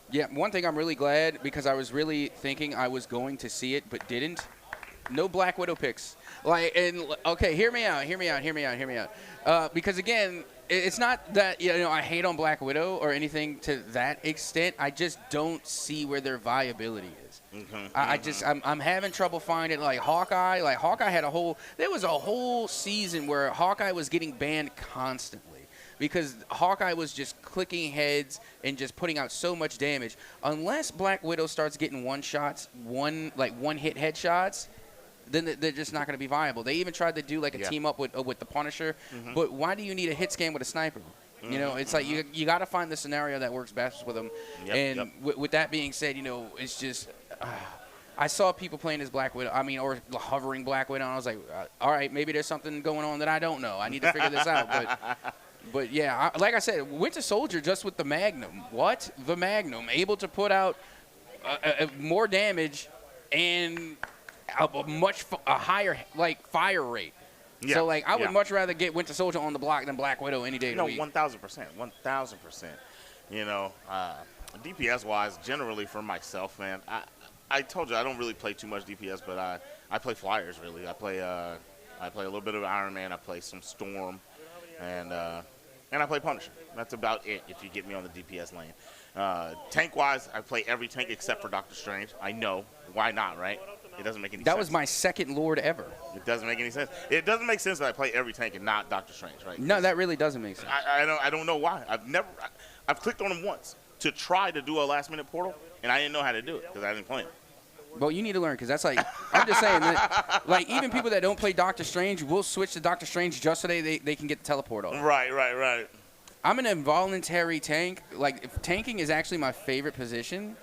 Yeah, one thing I'm really glad, because I was really thinking I was going to see it but didn't. No Black Widow picks. Like, and okay, hear me out. Because again, it's not that, you know, I hate on Black Widow or anything to that extent. I just don't see where their viability is. I'm having trouble finding, like, Hawkeye. Like, Hawkeye had there was a whole season where Hawkeye was getting banned constantly because Hawkeye was just clicking heads and just putting out so much damage. Unless Black Widow starts getting one-hit headshots, then they're just not going to be viable. They even tried to do, like, a team up with the Punisher, but why do you need a hit scan with a sniper? You know, it's like you got to find the scenario that works best with them. With that being said, you know, it's just I saw people playing as Black Widow, or hovering Black Widow, and I was like, all right, maybe there's something going on that I don't know. I need to figure this out. But yeah, like I said, Winter Soldier just with the Magnum. What? The Magnum, able to put out more damage and a higher, like, fire rate. Yeah, so, like, I would much rather get Winter Soldier on the block than Black Widow any day of the week. 1,000%. 1,000%. You know, DPS-wise, generally for myself, man, I told you I don't really play too much DPS, but I play Flyers, really. I play a little bit of Iron Man. I play some Storm, and I play Punisher. That's about it if you get me on the DPS lane. Tank-wise, I play every tank except for Doctor Strange. I know. Why not, right? It doesn't make any sense. That was my second Lord ever. It doesn't make any sense. It doesn't make sense that I play every tank and not Doctor Strange, right? No, that really doesn't make sense. I don't know why. I've clicked on him once to try to do a last-minute portal, and I didn't know how to do it because I didn't play him. Well, you need to learn because that's like, I'm just saying, that, like, even people that don't play Doctor Strange will switch to Doctor Strange just so they can get the teleport off. Right. I'm an involuntary tank. Like, if tanking is actually my favorite position,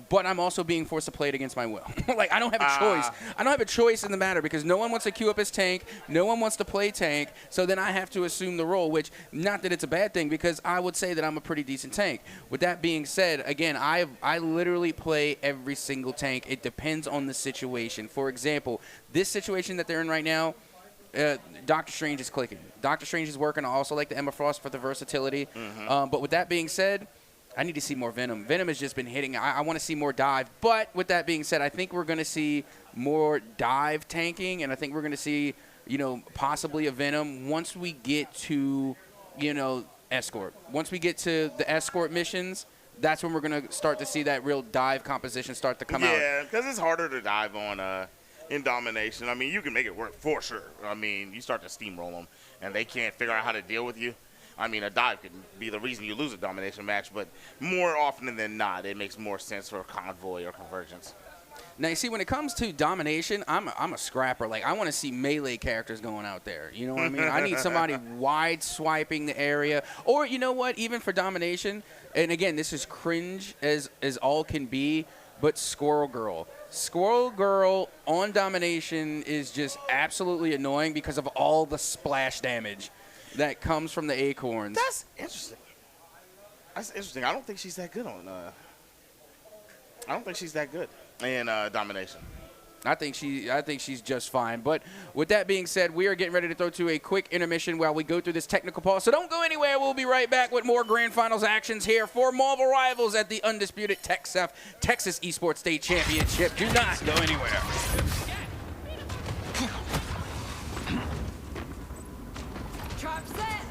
but I'm also being forced to play it against my will. Like, I don't have a choice. I don't have a choice in the matter because no one wants to queue up as tank. No one wants to play tank. So then I have to assume the role, which, not that it's a bad thing because I would say that I'm a pretty decent tank. With that being said, again, I literally play every single tank. It depends on the situation. For example, this situation that they're in right now, Doctor Strange is clicking. Doctor Strange is working. I also like the Emma Frost for the versatility. But with that being said, I need to see more Venom. Venom has just been hitting. I want to see more dive. But with that being said, I think we're going to see more dive tanking, and I think we're going to see, possibly a Venom once we get to, escort. Once we get to the escort missions, that's when we're going to start to see that real dive composition start to come out. Yeah, because it's harder to dive on in domination. I mean, you can make it work for sure. I mean, you start to steamroll them, and they can't figure out how to deal with you. I mean, a dive could be the reason you lose a domination match, but more often than not, it makes more sense for a convoy or convergence. Now, you see, when it comes to domination, I'm a scrapper. Like, I want to see melee characters going out there. You know what I mean? I need somebody wide swiping the area. Or, you know what, even for domination, and again, this is cringe as all can be, but Squirrel Girl. Squirrel Girl on domination is just absolutely annoying because of all the splash damage that comes from the acorns. That's interesting. That's interesting. I don't think she's that good on. I don't think she's that good in domination. I think she's just fine. But with that being said, we are getting ready to throw to a quick intermission while we go through this technical pause. So don't go anywhere. We'll be right back with more Grand Finals actions here for Marvel Rivals at the undisputed Texas Esports State Championship. Do not go anywhere. Trap set.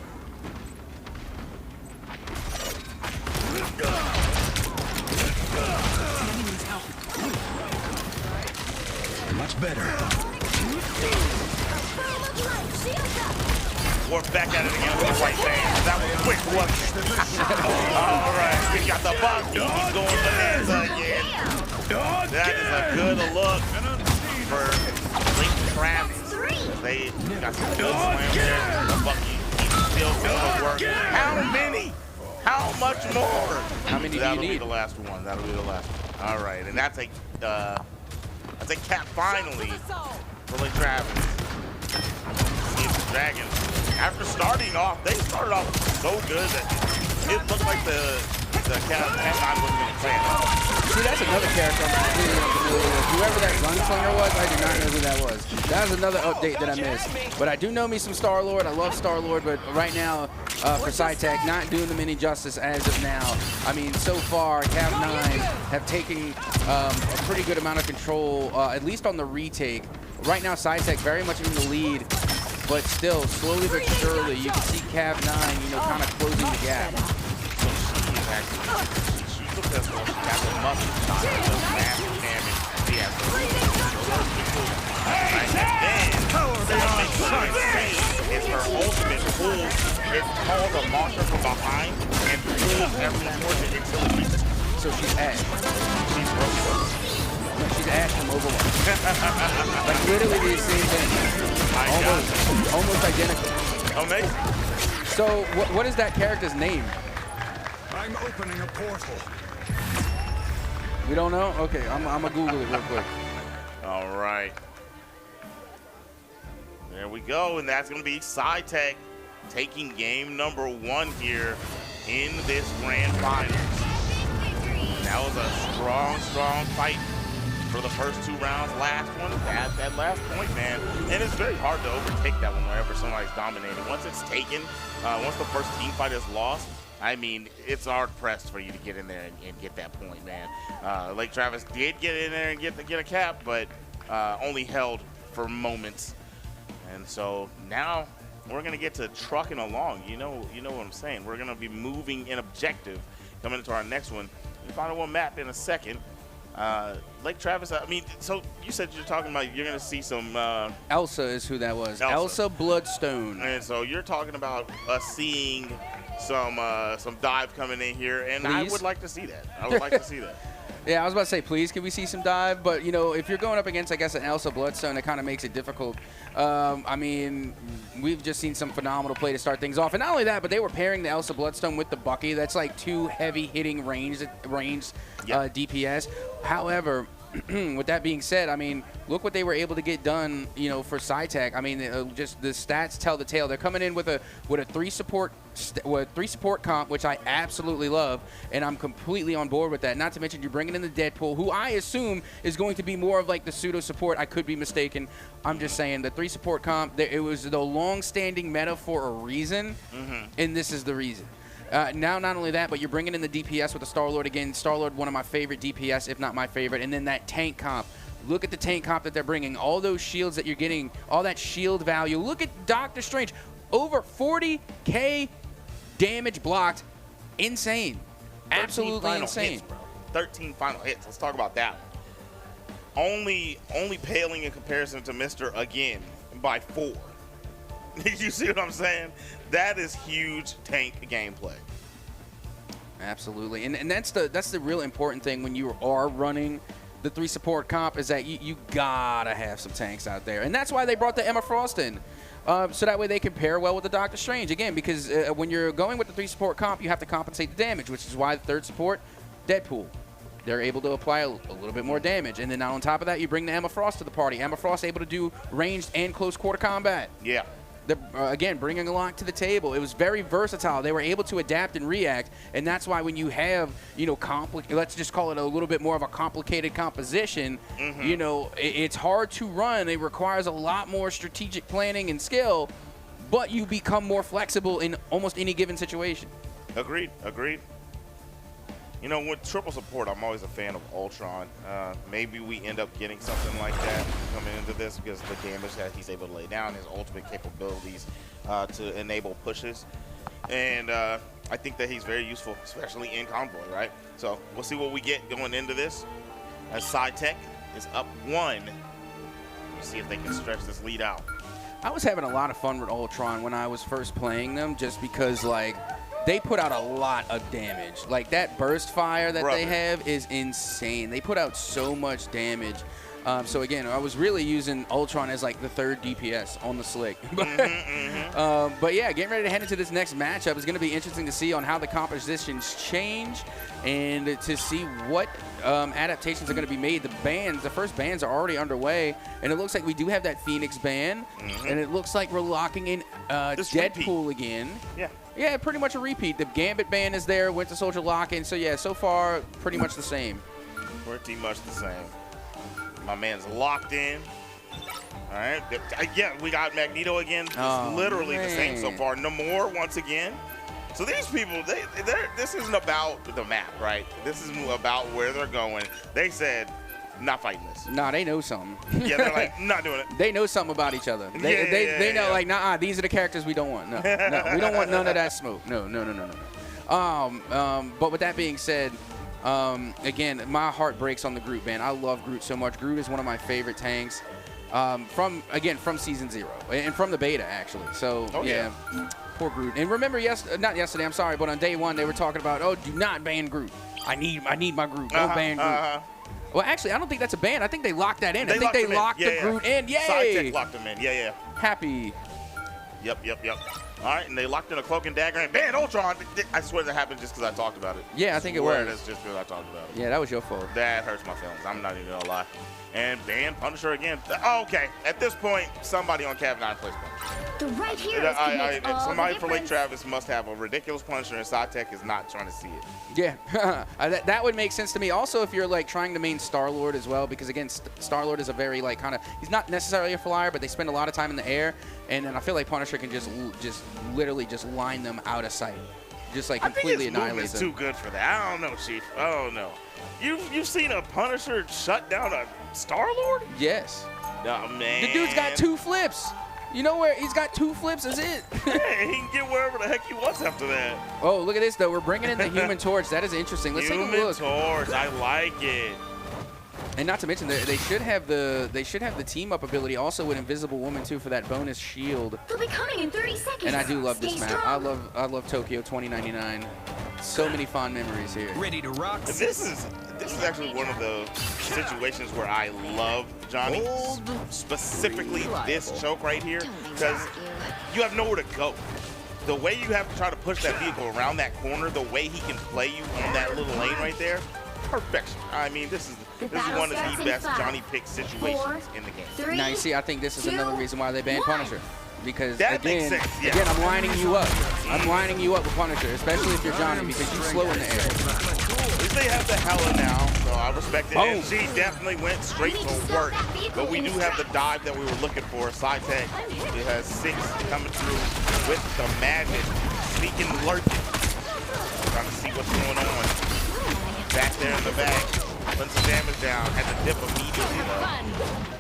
Much better. We're back at it again with the white band. That was quick, wasn't it? All right, we got the Bucky. He's going bonanza again. That is a good look for Link Travis. They got some good slams there. The Bucky still going to work. How many? How much more? How many do you need? That'll be the last one. That'll be the last one. All right, and that's a cap finally for Link Travis. See the Dragons. After starting off, they started off so good that it looked like the Cat 9 wasn't going to play. See, that's another character I'm completely unfamiliar with. Whoever that gunslinger was, I do not know who that was. That was another update that I missed. But I do know me some Star-Lord. I love Star-Lord, but right now, for SciTech, not doing them any justice as of now. I mean, so far, Cav 9 have taken a pretty good amount of control, at least on the retake. Right now, SciTech very much in the lead, but still, slowly but surely, you can see Cav 9, kind of closing the gap. She took this one. She got the muscle shot. Just massive damage. She has to right, and then, what makes her insane is her ultimate pulls. It calls a monster from behind and pulls every portion until it reaches. So she's Ash. She's broken. No, she's Ash from Overwatch. Like, literally the same thing. Almost identical. Amazing. So, what is that character's name? I'm opening a portal. We don't know? Okay, I'm gonna Google it real quick. All right. There we go, and that's gonna be SciTech taking game number 1 here in this grand finals. That was a strong fight for the first 2 rounds. Last one, that last point, man. And it's very hard to overtake that one whenever somebody's dominating. Once it's taken, once the first team fight is lost, I mean, it's hard pressed for you to get in there and get that point, man. Lake Travis did get in there and get a cap, but only held for moments. And so now we're gonna get to trucking along. You know what I'm saying. We're gonna be moving in objective coming into our next one. We'll find out one map in a second. Lake Travis, I mean, so you said you're talking about you're going to see some... Elsa is who that was. Elsa Bloodstone. And so you're talking about us seeing some dive coming in here, and please? I would like to see that. I would like to see that. Yeah, I was about to say, please, can we see some dive? But, if you're going up against, I guess, an Elsa Bloodstone, it kind of makes it difficult. I mean, we've just seen some phenomenal play to start things off. And not only that, but they were pairing the Elsa Bloodstone with the Bucky. That's like 2 heavy-hitting ranged DPS. However, with that being said, I mean, look what they were able to get done, you know, for SciTech. I mean, just the stats tell the tale. They're coming in with a 3 support comp, which I absolutely love, and I'm completely on board with that. Not to mention you're bringing in the Deadpool, who I assume is going to be more of like the pseudo support. I could be mistaken. I'm just saying the 3 support comp. It was the long-standing meta for a reason, and this is the reason. Now, not only that, but you're bringing in the DPS with the Star-Lord again. Star-Lord, one of my favorite DPS, if not my favorite. And then that tank comp. Look at the tank comp that they're bringing. All those shields that you're getting, all that shield value. Look at Doctor Strange. Over 40K damage blocked. Insane. Absolutely insane. Hits, bro. 13 final hits. Let's talk about that. Only paling in comparison to Mr. Again by 4. You see what I'm saying? That is huge tank gameplay. Absolutely, and that's the real important thing when you are running the 3 support comp, is that you gotta have some tanks out there, and that's why they brought the Emma Frost in, so that way they can pair well with the Doctor Strange again. Because when you're going with the 3 support comp, you have to compensate the damage, which is why the 3rd support, Deadpool, they're able to apply a little bit more damage, and then on top of that, you bring the Emma Frost to the party. Emma Frost able to do ranged and close quarter combat. Yeah. Again, bringing a lot to the table. It was very versatile. They were able to adapt and react, and that's why when you have, you know, let's just call it a little bit more of a complicated composition, you know, it's hard to run. It requires a lot more strategic planning and skill, but you become more flexible in almost any given situation. Agreed. You know, with triple support, I'm always a fan of Ultron. Maybe we end up getting something like that coming into this because the damage that he's able to lay down, his ultimate capabilities to enable pushes. And I think that he's very useful, especially in Convoy, right? So we'll see what we get going into this. As SciTech is up 1. We'll see if they can stretch this lead out. I was having a lot of fun with Ultron when I was first playing them, just because, like, they put out a lot of damage. Like, that burst fire that they have is insane. They put out so much damage. So again, I was really using Ultron as like the 3rd DPS on the slick. But yeah, getting ready to head into this next matchup is going to be interesting to see on how the compositions change and to see what adaptations are going to be made. The first bans are already underway, and it looks like we do have that Phoenix ban, and it looks like we're locking in Deadpool again. Yeah, pretty much a repeat. The Gambit ban is there, Winter Soldier lock-in. So yeah, so far, pretty much the same. Pretty much the same. My man's locked in. All right. Yeah, we got Magneto again. It's literally the same so far. Namor once again. So these people, this isn't about the map, right? This is about where they're going. They said, not fighting this. Nah, they know something. Yeah, they're like, not doing it. They know something about each other. They know, like, nah, these are the characters we don't want. No, we don't want none of that smoke. No. But with that being said, again, my heart breaks on the Groot ban. I love Groot so much. Groot is one of my favorite tanks from season 0 and from the beta, actually. So yeah, poor Groot. And remember, not yesterday, I'm sorry, but on day 1 they were talking about, oh, do not ban Groot. I need my Groot. Don't ban Groot. Well, actually, I don't think that's a ban. I think they locked that in. I think they locked the Groot in. Yay! SciTech locked him in. Yeah. Happy. Yep. All right, and they locked in a cloak and dagger and banned Ultron. I swear that happened just because I talked about it. Yeah, I think it was. That's just because I talked about it. Yeah, that was your fault. That hurts my feelings. I'm not even going to lie. And banned Punisher again. Oh, okay, at this point, somebody on Cav 9 plays Punisher. The right heroes can make all somebody the for Lake difference. Travis must have a ridiculous Punisher, and SciTech is not trying to see it. Yeah, that would make sense to me. Also, if you're like trying to main Star-Lord as well, because again, Star-Lord is a very like kind of, he's not necessarily a flyer, but they spend a lot of time in the air, and then I feel like Punisher can just literally just line them out of sight, just like completely annihilate them. I think his movement's too good for that. I don't know, Chief. I don't know. You've seen a Punisher shut down a Star-Lord? Yes. Oh, man. The dude's got 2 flips. You know where he's got 2 flips is it? Yeah, he can get wherever the heck he wants after that. Oh, look at this though. We're bringing in the Human Torch. That is interesting. Let's take a look. Human Torch. I like it. And not to mention they should have the team up ability also with Invisible Woman too for that bonus shield. They'll be coming in 30 seconds. And I do love Stay this map. strong. I love Tokyo 2099. So many fond memories here. Ready to rock. This is actually one of the situations where I love Johnny, specifically this choke right here, because you have nowhere to go. The way you have to try to push that vehicle around that corner, the way he can play you on that little lane right there, perfection. I mean, this is one of the best Johnny Pick situations in the game. Now, you see, I think this is another reason why they banned Punisher. Because that makes sense, yeah. Again, I'm lining you up. I'm lining you up with Punisher, especially if you're Johnny, because you slow in the air. At least they have the Hella now, so I respect it. And she definitely went straight to work. But we do have the dive that we were looking for. SciTech, it has 6 coming through with the madness, sneaking, lurking. Trying to see what's going on. Back there in the back, putting some damage down. Had to dip immediately though.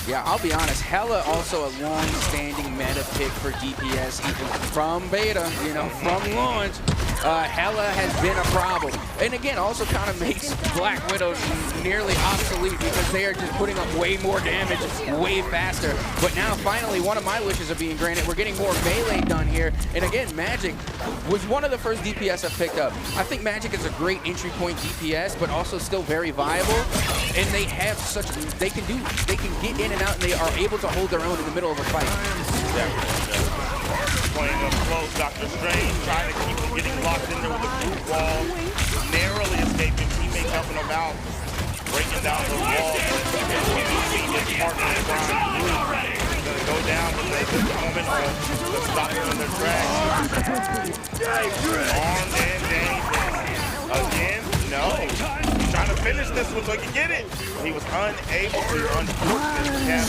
Yeah, I'll be honest, Hella also a long-standing meta pick for DPS, even from beta, you know, from launch. Hella has been a problem. And again, also kind of makes Black Widow nearly obsolete because they are just putting up way more damage way faster. But now, finally, one of my wishes are being granted. We're getting more melee done here. And again, Magic was one of the first DPS I've picked up. I think Magic is a great entry point DPS, but also still very viable. And they have such, they can get in and out, and they are able to hold their own in the middle of a fight. Playing up close, Dr. Strange trying to keep him getting locked in there with the group wall, narrowly escaping, teammates helping him out, breaking down the wall. You see his partner in crime, he's gonna go down, but they took the moment to stop them in their tracks. Armed and dangerous. Again, no. He's trying to finish this one so he can get it. He was unable to, unfortunately.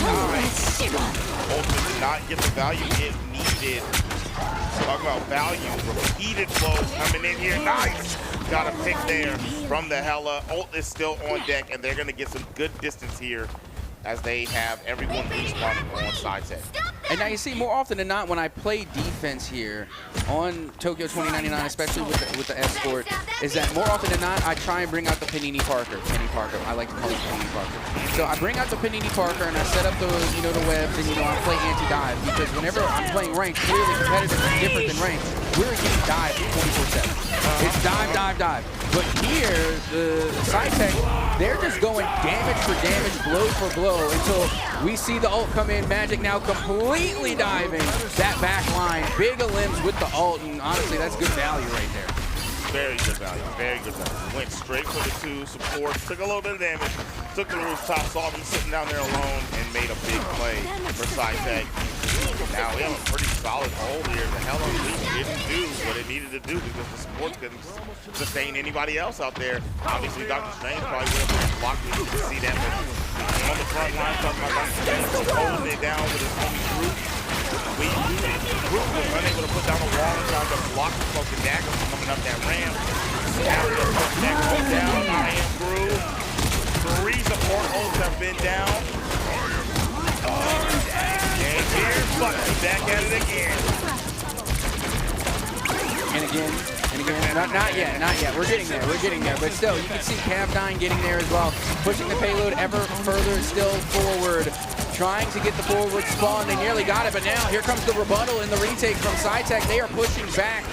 Ultimate did not get the value it needed. Talk about value. Repeated blows coming in here. Nice. Got a pick there from the Hella. Ult is still on deck, and they're going to get some good distance here as they have everyone respawning on SciTech. And now you see, more often than not, when I play defense here on Tokyo 2099, especially with the Escort, is that more often than not, I try and bring out the Panini Parker. I like to call it Panini Parker. So I bring out the Panini Parker and I set up the the webs, and I play anti-dive, because whenever I'm playing ranked, clearly competitive is different than ranked. We're getting dive 24/7. It's dive, dive, dive. But here, the SciTech, they're just going damage for damage, blow for blow, until we see the ult come in. Magic now completely diving that back line. Big limbs with the ult, and honestly, that's good value right there. Very good value, very good value. Went straight for the 2 supports, took a little bit of damage, took the rooftop, saw them sitting down there alone, and made a big play for SciTech. Now we have a pretty solid hold here. The Hell Unleashed didn't do what it needed to do because the supports couldn't sustain anybody else out there. Obviously, Dr. Strange probably would have been blocked. We didn't see that, but on the front line, talking about Dr. Strange holding it down with his homie Groot. Groot was unable to put down a wall and trying to block the Cloak and Dagger from coming up that ramp. Now the Cloak and Dagger goes down. I am Groot. 3 support holds have been down. And here's Bucky back at it again. And again, not yet. We're getting there, but still, you can see Cav9 getting there as well, pushing the payload ever further still forward, trying to get the forward spawn. They nearly got it, but now here comes the rebuttal and the retake from SciTech. They are pushing back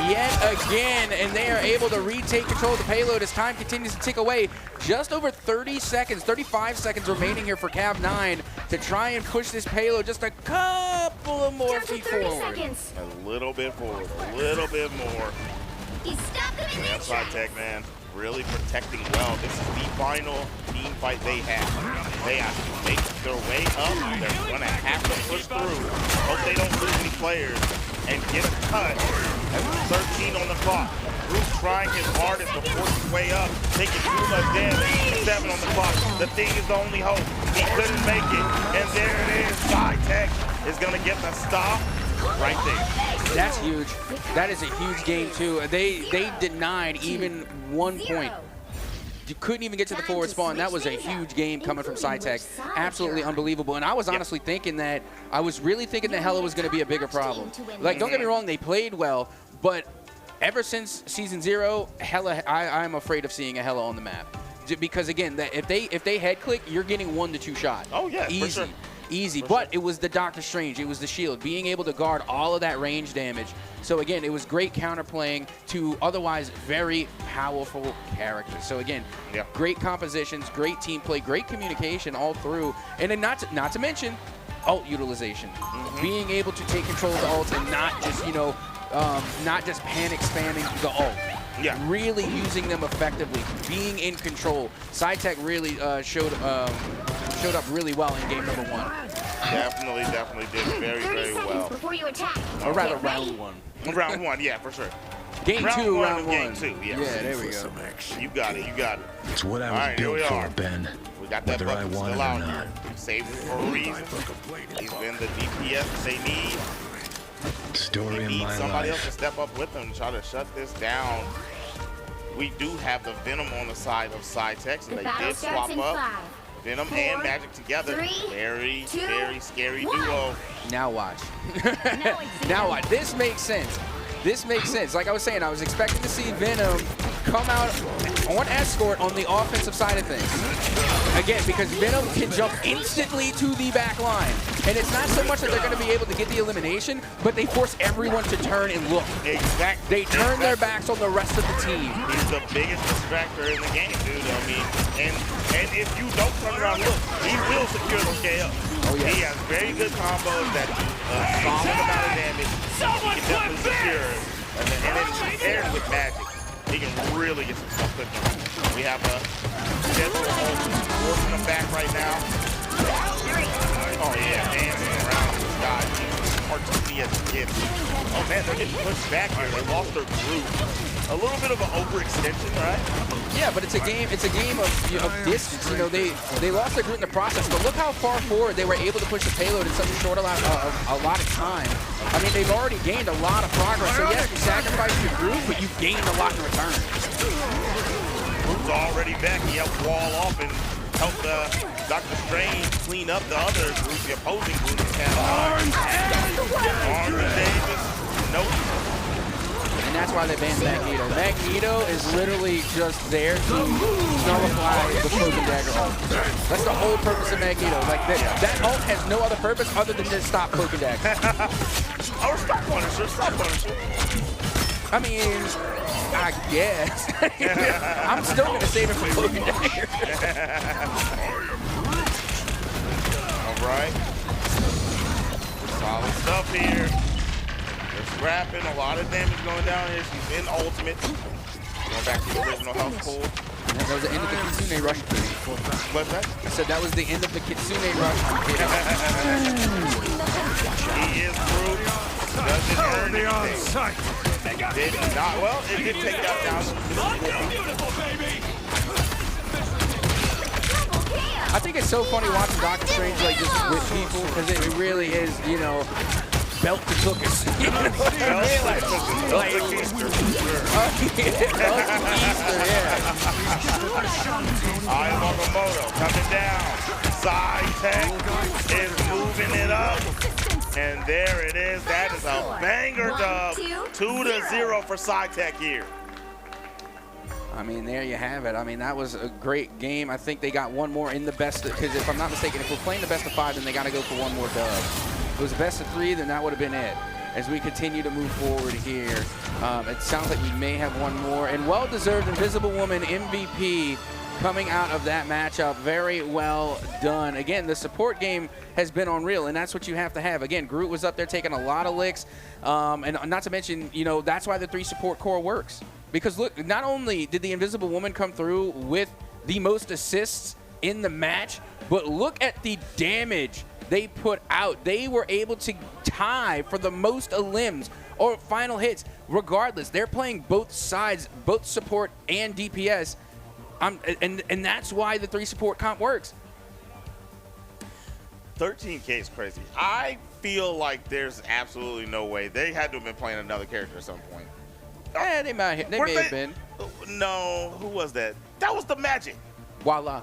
yet again, and they are able to retake control of the payload as time continues to tick away. Just over 30 seconds, 35 seconds remaining here for Cav9 to try and push this payload just a couple of more feet forward. A little bit forward, a little bit more. Yeah, SciTech, man, really protecting well. This is the final team fight they have. They have to make their way up. They're going to have to push through. Hope they don't lose any players and get a cut. That's 13 on the clock. Groot trying his hardest to force his way up, taking too much damage. 7 on the clock. The thing is the only hope. He couldn't make it. And there it is. SciTech is going to get the stop right there. That's huge. That is a huge game too. They denied even 1 point. You couldn't even get to the forward spawn. That was a huge game coming from SciTech. Absolutely unbelievable. And I was honestly thinking that, really thinking that Hella was going to be a bigger problem. Like, don't get me wrong, they played well, but ever since Season 0, Hella, I'm afraid of seeing a Hella on the map. Because again, if they head click, you're getting 1 to 2 shots. Oh yeah, easy. For sure. Easy, but it was the Doctor Strange, it was the shield, being able to guard all of that range damage. So again, it was great counterplaying to otherwise very powerful characters. So again, great compositions, great team play, great communication all through, and then not to mention ult utilization, being able to take control of the ult and not just not just panic spamming the ult. really using them effectively, being in control. SciTech really showed up really well in game number 1. Definitely did very well. Or rather, round 1. Round 1, yeah, for sure. Game round 2, one round 1. Game 2, yeah. Yeah, there we go. You got it. It's what I was right, built for, are. Ben. We got that whether I bucket want still it or out not. here. Saved it for a reason. He's been the DPS that they need. Story they of need my somebody life. else to step up with them and try to shut this down. We do have the Venom on the side of SciTech, so they did swap up. Venom and Magic together. Very scary duo. Now watch. Now watch. This makes sense. Like I was saying, I was expecting to see Venom come out on escort on the offensive side of things. Again, because Venom can jump instantly to the back line. And it's not so much that they're going to be able to get the elimination, but they force everyone to turn and look. Exactly. They turn their backs on the rest of the team. He's the biggest distractor in the game, dude. I mean, and if you don't turn around and look, he will secure those KOs. Oh, yeah. He has very good combos that do a solid amount of damage. He can definitely secure it. And then paired with Magic, he can really get some stuff cooking. We have a Deadpool forcing him back right now. Oh yeah, dancing around this guy. Artistic as it gets. Oh man, they're getting pushed back here. They lost their groove. A little bit of an overextension, right? Yeah, but it's a game of distance. You know, they lost their group in the process, but look how far forward they were able to push the payload in such a short amount of time. I mean, they've already gained a lot of progress. So yes, you sacrificed your group, but you've gained a lot in return. Group's already back. He helped wall off and helped Dr. Strange clean up the other group, the opposing group. Orange Davis, nope. And that's why they banned Magneto. Magneto is literally just there to nullify the Cloak and Dagger ult. That's the whole purpose of Magneto. Like that ult has no other purpose other than to stop Cloak and Dagger. Oh, stop Punisher, stop Punisher. I mean, I guess. I'm still going to save it for Cloak and Dagger. All right. Solid stuff here. They're scrapping, a lot of damage going down here. She's in ultimate. Going back to the original house pool. That was the end of the Kitsune rush. What's that? I said that was the end of the Kitsune rush. He is through. Doesn't earn anything. Did not, well, it did take that down. I think it's so funny watching Doctor Strange like just with people because it really is, you know, belt to cookies. You know what I mean? Like Easter, yeah. Yamamoto coming down. SciTech is moving it up. And there it is. That is a banger dub. 2-0 for SciTech here. I mean, there you have it. I mean, that was a great game. I think they got one more in the best, because if I'm not mistaken, if we're playing the best of 5, then they got to go for one more dub. If it was best of 3, then that would have been it. As we continue to move forward here, it sounds like we may have one more. And well-deserved Invisible Woman MVP coming out of that matchup. Very well done. Again, the support game has been unreal, and that's what you have to have. Again, Groot was up there taking a lot of licks, and not to mention, you know, that's why the 3 support core works. Because look, not only did the Invisible Woman come through with the most assists in the match, but look at the damage they put out. They were able to tie for the most elims or final hits. Regardless, they're playing both sides, both support and DPS. And that's why the 3 support comp works. 13K is crazy. I feel like there's absolutely no way. They had to have been playing another character at some point. Yeah, they may have been. No, who was that? That was the Magic. Voila.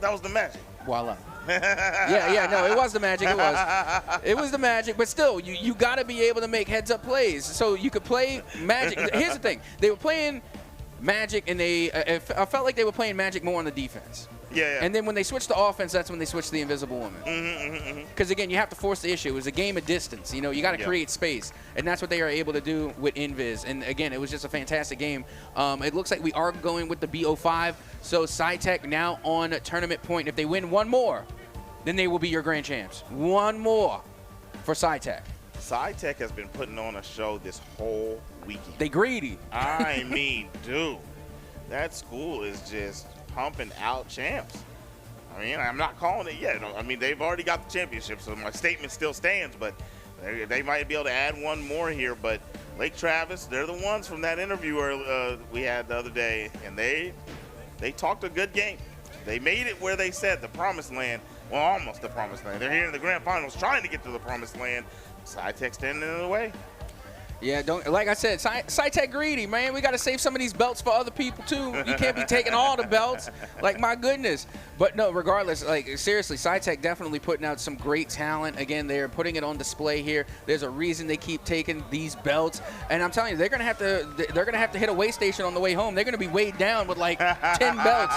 That was the Magic. Voila. yeah, no, it was the Magic. It was the Magic, but still, you got to be able to make heads-up plays. So you could play Magic. Here's the thing. They were playing Magic, and I felt like they were playing Magic more on the defense. Yeah. And then when they switched to offense, that's when they switched to the Invisible Woman. Because, again, you have to force the issue. It was a game of distance. You know, you got to create space. And that's what they are able to do with Invis. And, again, it was just a fantastic game. It looks like we are going with the BO5. So SciTech now on tournament point. If they win one more, then they will be your grand champs. One more for SciTech. SciTech has been putting on a show this whole weekend. They greedy. I mean, dude, that school is just pumping out champs. I mean, I'm not calling it yet. I mean, they've already got the championship, so my statement still stands, but they might be able to add one more here. But Lake Travis, they're the ones from that interview we had the other day, and they talked a good game. They made it where they said the promised land, well, almost the promised land. They're here in the grand finals trying to get to the promised land. SciTech standing in the way. Yeah, like I said, SciTech greedy, man. We got to save some of these belts for other people, too. You can't be taking all the belts. Like, my goodness. But, no, regardless, like, seriously, SciTech definitely putting out some great talent. Again, they're putting it on display here. There's a reason they keep taking these belts. And I'm telling you, they're going to have to hit a weigh station on the way home. They're going to be weighed down with, like, 10 belts.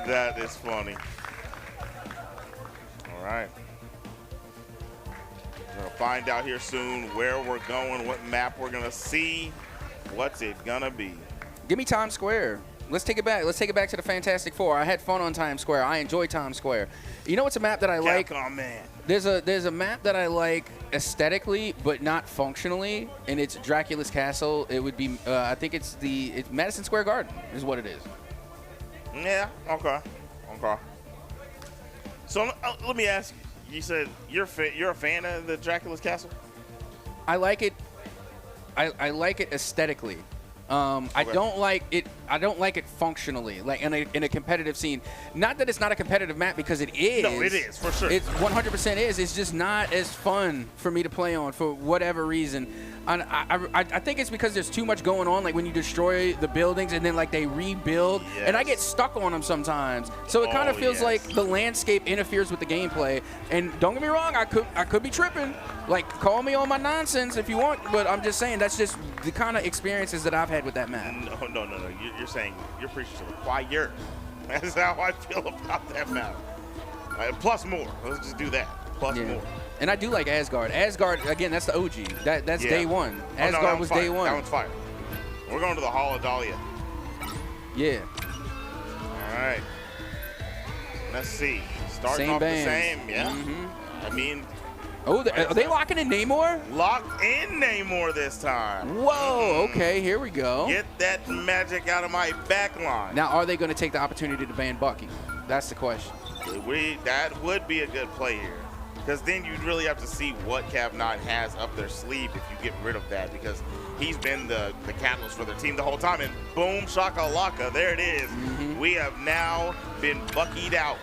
That is funny. All right. We're going to find out here soon where we're going, what map we're going to see. What's it going to be? Give me Times Square. Let's take it back. Let's take it back to the Fantastic Four. I had fun on Times Square. I enjoy Times Square. You know what's a map that I like? Capcom, man. There's a map that I like aesthetically, but not functionally, and it's Dracula's Castle. It would be, I think it's Madison Square Garden is what it is. Yeah, okay. So let me ask you. You said you're a fan of the Dracula's Castle? I like it. I like it aesthetically. Okay. I don't like it functionally, like in a competitive scene. Not that it's not a competitive map, because it is. No, it is for sure. It 100% is. It's just not as fun for me to play on for whatever reason. And I think it's because there's too much going on. Like when you destroy the buildings and then like they rebuild, and I get stuck on them sometimes. So it kind of feels like the landscape interferes with the gameplay. And don't get me wrong, I could be tripping. Like, call me on my nonsense if you want, but I'm just saying that's just the kind of experiences that I've had with that map. No. You're saying you're preaching to the choir. That's how I feel about that map. Plus more. Let's just do that. Plus more. And I do like Asgard. Asgard, again, that's the OG. That's day one. Asgard was day one. That one's fire. We're going to the Hall of Dahlia. Yeah. All right. Let's see. Starting off the same. Yeah. Mm-hmm. I mean. Oh, are they locking in Namor? Locked in Namor this time. Whoa, okay, here we go. Get that magic out of my back line. Now, are they going to take the opportunity to ban Bucky? That's the question. That would be a good play here. Because then you'd really have to see what Cav9 has up their sleeve if you get rid of that, because he's been the catalyst for their team the whole time. And boom, shakalaka, there it is. Mm-hmm. We have now been Buckied out.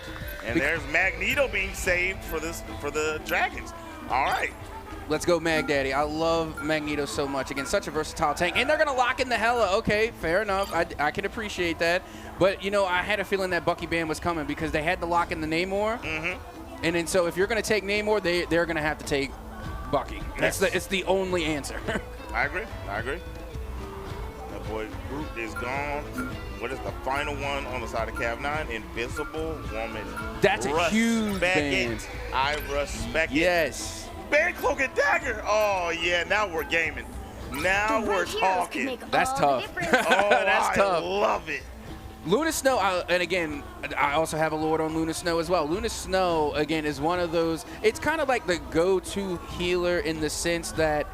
And there's Magneto being saved for the Dragons. All right. Let's go, Mag Daddy. I love Magneto so much. Again, such a versatile tank. And they're going to lock in the Hela. Okay, fair enough. I can appreciate that. But, you know, I had a feeling that Bucky ban was coming because they had to lock in the Namor. Mm-hmm. And then so if you're going to take Namor, they're going to have to take Bucky. Yes. It's the only answer. I agree. That boy Groot is gone. What is the final one on the side of Cav9? Invisible Woman. That's a huge ban. I respect it. Yes. Ban Cloak and Dagger. Oh, yeah, now we're gaming. Now we're talking. That's tough. That's tough. I love it. Luna Snow, and again, I also have a Lord on Luna Snow as well. Luna Snow, again, is one of those, it's kind of like the go-to healer in the sense that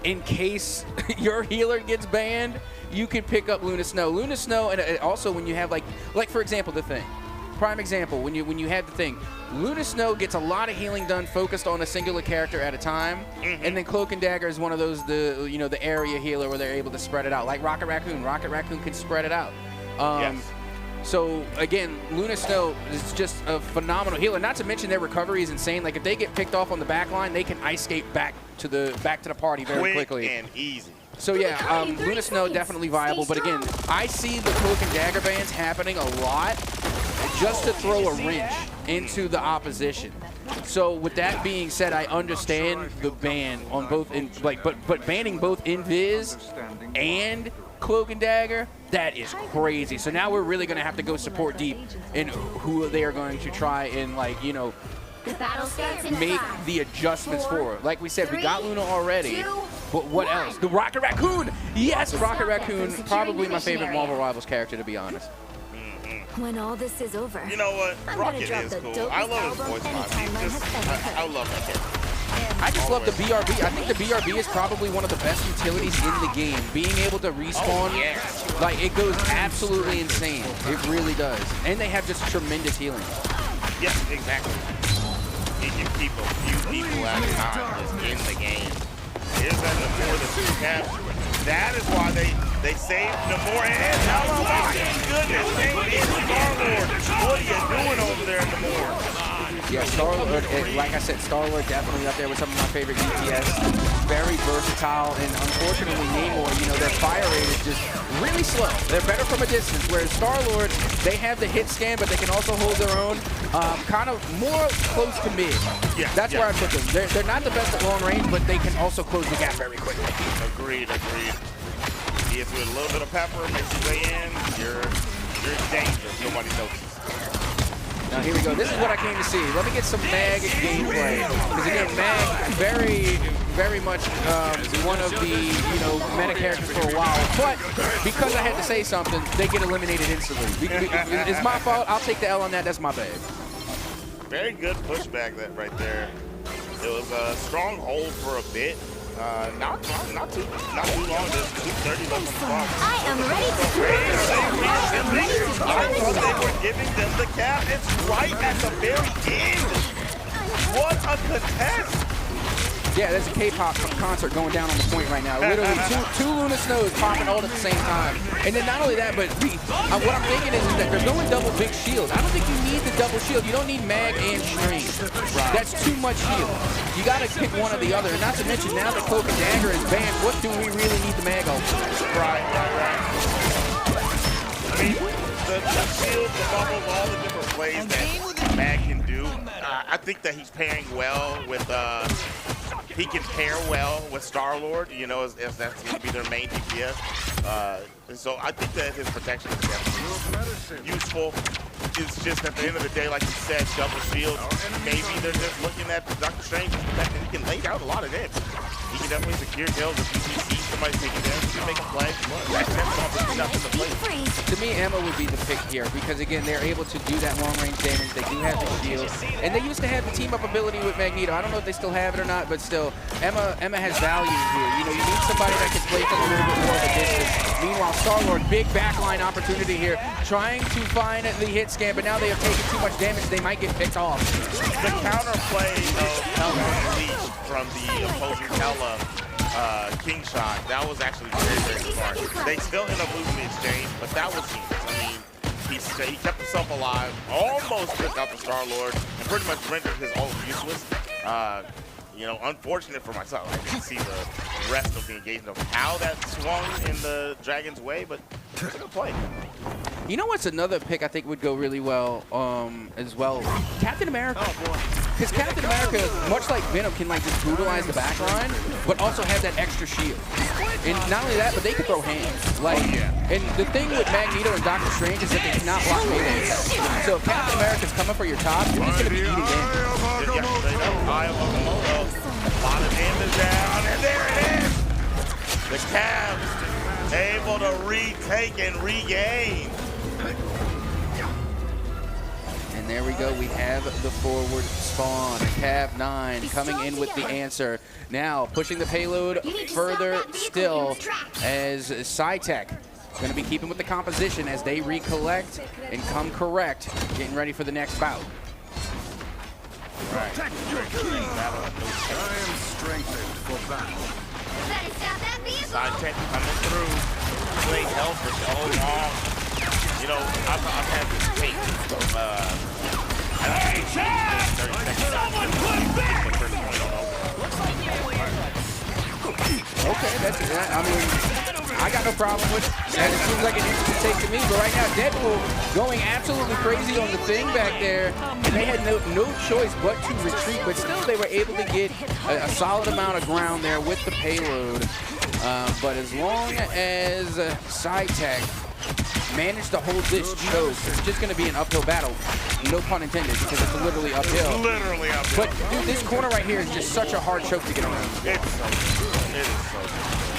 in case your healer gets banned, you can pick up Luna Snow. Luna Snow, and also when you have like for example, the Thing. Prime example, when you have the Thing, Luna Snow gets a lot of healing done focused on a singular character at a time, and then Cloak and Dagger is one of those, the area healer where they're able to spread it out. Like Rocket Raccoon. Rocket Raccoon can spread it out. Yes. So, again, Luna Snow is just a phenomenal healer. Not to mention their recovery is insane. Like, if they get picked off on the back line, they can ice skate back to the party very quickly. And easy. So, yeah, Luna Snow definitely viable. But, again, I see the Cloak and Dagger bans happening a lot just to throw a wrench into the opposition. So, with that being said, I understand the ban on both, but banning both Invis and Cloak and Dagger, that is crazy. So now we're really going to have to go support deep in who they are going to try and, make the adjustments for. Like we said, we got Luna already, but what else? The Rocket Raccoon! Yes, Rocket Raccoon, probably my favorite Marvel Rivals character, to be honest. When all this is over, you know what? Rocket is cool. I love his voice line. I love that character. I just love the BRB. I think the BRB is probably one of the best utilities in the game. Being able to respawn, like, it goes absolutely insane. It really does. And they have just tremendous healing. Yes, exactly. You can keep a few people at a time just in the game. Here's that Namor, the two cap. That is why they saved Namor. And oh my goodness, name is Star-Lord. What are you doing over there, Namor? Yeah, Star-Lord, like I said, Star-Lord definitely up there with some of my favorite DPS. Very versatile, and unfortunately, Namor, you know, their fire rate is just really slow. They're better from a distance, whereas Star-Lord, they have the hit scan, but they can also hold their own, kind of more close to mid. Yeah, that's where I put them. They're not the best at long range, but they can also close the gap very quickly. Agreed. He hits with a little bit of pepper, makes his way in. You're in danger. Nobody notices. Now here we go. This is what I came to see. Let me get some Mag gameplay. Because again, Mag very much one of the meta characters for a while. But because I had to say something, they get eliminated instantly. It's my fault. I'll take the L on that. That's my bad. Very good pushback right there. It was a strong hold for a bit. Not too long. There's 2:30 left on the clock. I am ready to I thought they were giving them the cap. It's right at the very end. What a contest! Yeah, there's a K-pop concert going down on the point right now. Literally two Luna Snows popping all at the same time. And then not only that, but what I'm thinking is that they're going double big shields. I don't think you need the double shield. You don't need Mag and Strange. That's too much shield. You got to pick one or the other. And not to mention now that Cloak and Dagger is banned, what do we really need the Mag ult for? Right. I mean, the shield, the bubbles, all the different plays that Mag can do. I think that he's pairing well with he can pair well with Star-Lord, as that's going to be their main DPS. And so I think that his protection is definitely useful. It's just at the end of the day, like you said, double shield. Maybe they're just looking at Dr. Strange and he can lay down a lot of damage. He can definitely secure kills if he sees somebody taking damage. He can make a play. To me, Emma would be the pick here because, again, they're able to do that long-range damage. They do have the shield. And they used to have the team-up ability with Magneto. I don't know if they still have it or not, but still, Emma has value here. You need somebody that can play from a little bit more of a distance. Meanwhile, Star-Lord, big backline opportunity here, trying to find the hit scan, but now they have taken too much damage. They might get picked off. The counterplay of Tella Leech from the opposing Tella King shot, that was actually very smart. They still end up losing the exchange, but that was genius. I mean, he kept himself alive, almost took out the Star-Lord, and pretty much rendered his ult useless. Unfortunate for myself. I didn't see the rest of the engagement of how that swung in the Dragon's way, but it's a good play. You know what's another pick I think would go really well as well? Captain America. Oh, boy. Because Captain America, much like Venom, can just brutalize the backline, but also have that extra shield. And not only that, but they can throw hands. And the thing with Magneto and Doctor Strange is that they cannot block melees. So if Captain America's coming for your top, you're just going to be eating damage. Eye of Agamotto. A lot of damage down, and there it is! The Cavs able to retake and regain. And there we go. We have the forward spawn. Cav 9 coming in with the answer. Now pushing the payload further still as SciTech going to be keeping with the composition as they recollect and come correct, getting ready for the next bout. Right. I am strengthened for battle. SciTech coming through. Playing hell for so long. I've had this tape Hey, Chad! Someone put back! Okay, I got no problem with it. And it seems like an interesting take to me. But right now, Deadpool going absolutely crazy on the thing back there. And they had no choice but to retreat. But still, they were able to get a solid amount of ground there with the payload. But as long as SciTech managed to hold this choke, it's just going to be an uphill battle. No pun intended, because it's literally uphill. Literally uphill. But dude, this corner right here is just such a hard choke to get around. It is so good.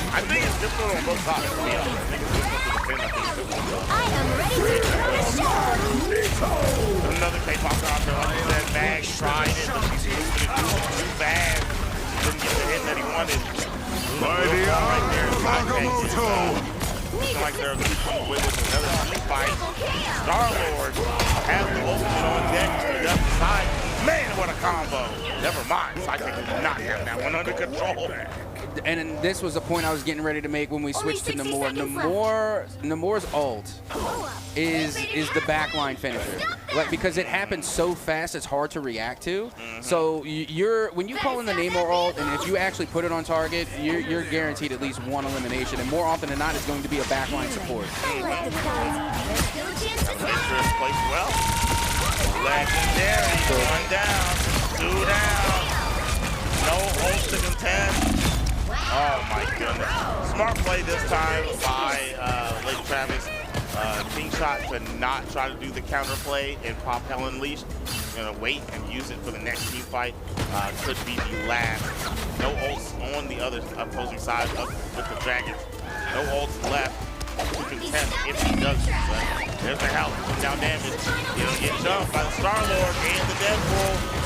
I think it's difficult on both sides, to be honest. I think it's difficult to defend. I am ready to Another K-pop out there, like I said, Mag tried it, but she's moving it too fast. wanted. Right there. Looking like they're coming away with another team fight. Star-Lord has the ultimate on deck to the left side. Man, what a combo. Never mind. Sidekick did not have that one under control. And this was a point I was getting ready to make when we switched to Namor. Namor's ult is the backline finisher, like, because it happens so fast it's hard to react to. So when you call in the Namor ult, and if you actually put it on target, you're guaranteed at least one elimination, and more often than not, it's going to be a backline support. Well, legendary, 1 down, 2 down, no ult to contest. Oh my goodness. Smart play this time by Lady Travis. King shot to not try to do the counter play and pop Hell Unleashed. Gonna wait and use it for the next team fight. Could be the last. No ults on the other opposing side up with the Dragons. No ults left to contest if he does. But there's the help. Down damage. He'll get jumped by the Star-Lord and the Deadpool.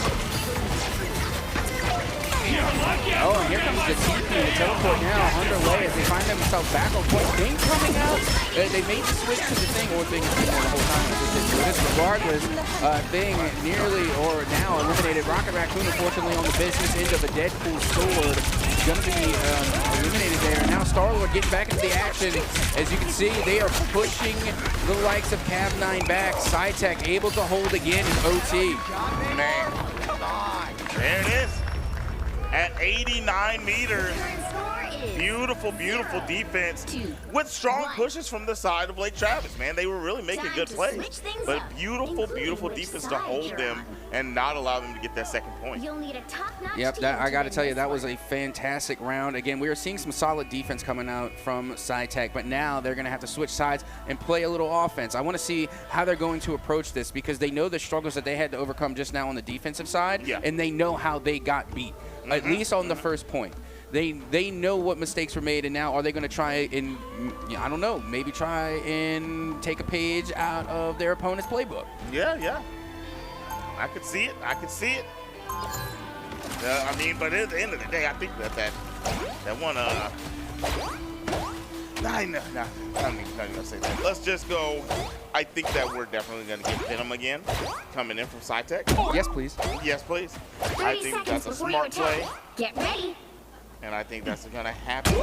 Oh, and here comes the TP, the teleport now underway as they find themselves back on point. Thing coming out, they made the switch to the Thing, or Thing has been there the whole time. Regardless, Thing nearly or now eliminated. Rocket Raccoon, unfortunately, on the business end of a Deadpool sword. Going to be eliminated there. And now Star-Lord getting back into the action. As you can see, they are pushing the likes of Cav9 back. SciTech able to hold again in OT. Man, there it is. At 89 meters. Beautiful, beautiful defense with strong pushes from the side of Lake Travis, man. They were really making good plays, but beautiful, beautiful defense to hold them and not allow them to get that second point. Yep, I got to tell you, that was a fantastic round. Again, we are seeing some solid defense coming out from SciTech, but now they're going to have to switch sides and play a little offense. I want to see how they're going to approach this because they know the struggles that they had to overcome just now on the defensive side, and they know how they got beat, at least on the first point. They know what mistakes were made, and now are they going to try and, I don't know, maybe try and take a page out of their opponent's playbook? Yeah. I could see it. I mean, but at the end of the day, I think that one, I'm not going to say that. Let's just go. I think that we're definitely going to get Venom again coming in from SciTech. Yes, please. Yes, please. I think that's a smart play. Get ready. And I think that's going to happen.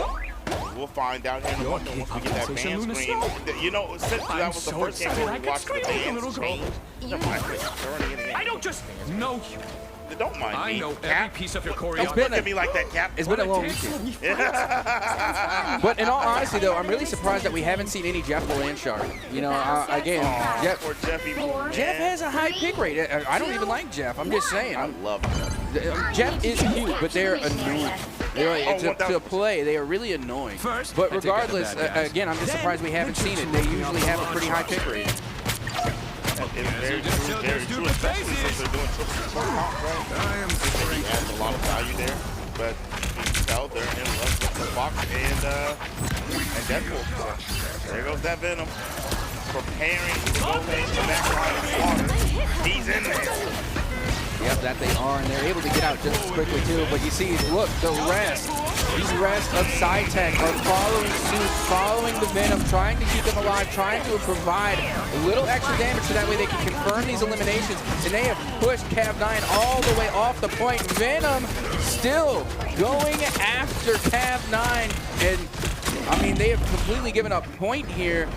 We'll find out here in a moment once we get that band screen. You know, since that was the first game where we watched the bands change. I don't just know you. Don't mind me. I know every piece of your choreography. Don't look at me like that, Cap. It's been a long weekend. But in all honesty, though, I'm really surprised that we haven't seen any Jeff Blanchard. You know, again, Jeff has a high pick rate. I don't even like Jeff. I'm just saying. I love Jeff. Jeff is cute, but they're annoying. To play, they are really annoying. But regardless, again, I'm just surprised we haven't seen it. They usually have a pretty high pick rate. It's very true, especially since they're doing triple comp, right? He adds a lot of value there, but you can tell they're in love with the Fox and Deadpool. So there goes that Venom, preparing to go into the back line of water. He's in there. Yep, that they are, and they're able to get out just as quickly too. But you see, look, the rest of SciTech are following suit, following the Venom, trying to keep them alive, trying to provide a little extra damage so that way they can confirm these eliminations. And they have pushed Cav9 all the way off the point. Venom still going after Cav9, and I mean they have completely given up point here.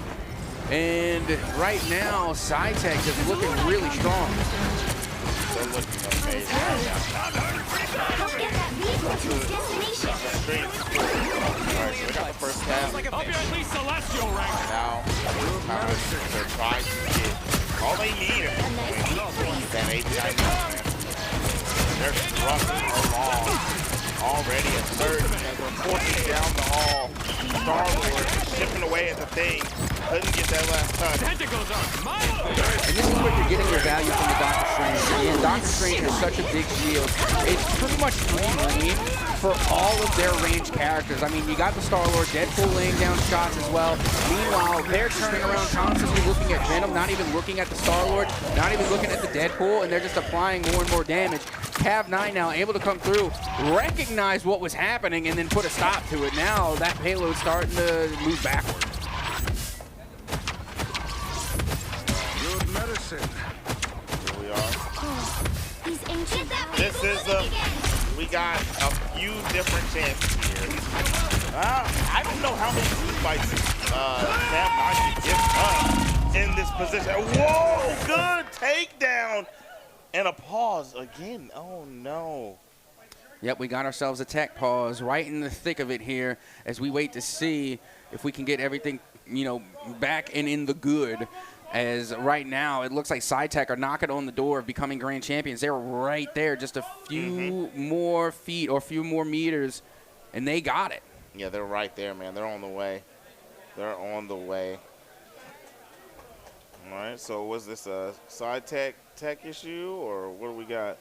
And right now, SciTech is looking really strong. They're looking amazing right now. Alright, so we got the first half. Hope you're at least celestial rank. Now, they're trying to get all they need is that 89 man. They're thrusting along already at third as they're forcing down the hall. Star-Lord chipping away at the Thing. Couldn't get that last touch. Tentacles are mine. And this is where you're getting your value from the Doctor Strange. And Doctor Strange has such a big shield. It's pretty much free reign for all of their ranged characters. I mean, you got the Star-Lord, Deadpool laying down shots as well. Meanwhile, they're turning around constantly looking at Venom, not even looking at the Star-Lord, not even looking at the Deadpool, and they're just applying more and more damage. Cav9 now able to come through, recognize what was happening, and then put a stop to it. Now that payload's starting to move backward. Good medicine. Here we are. This is we got a few different chances here. I don't know how many team fights Cav9 can give up in this position. Whoa, good takedown. And a pause again. Oh, no. Yep, we got ourselves a tech pause right in the thick of it here as we wait to see if we can get everything, you know, back and in the good. As right now, it looks like SciTech are knocking on the door of becoming grand champions. They're right there, just a few more feet or a few more meters, and they got it. Yeah, they're right there, man. They're on the way. They're on the way. All right, so was this a SciTech tech issue, or what do we got?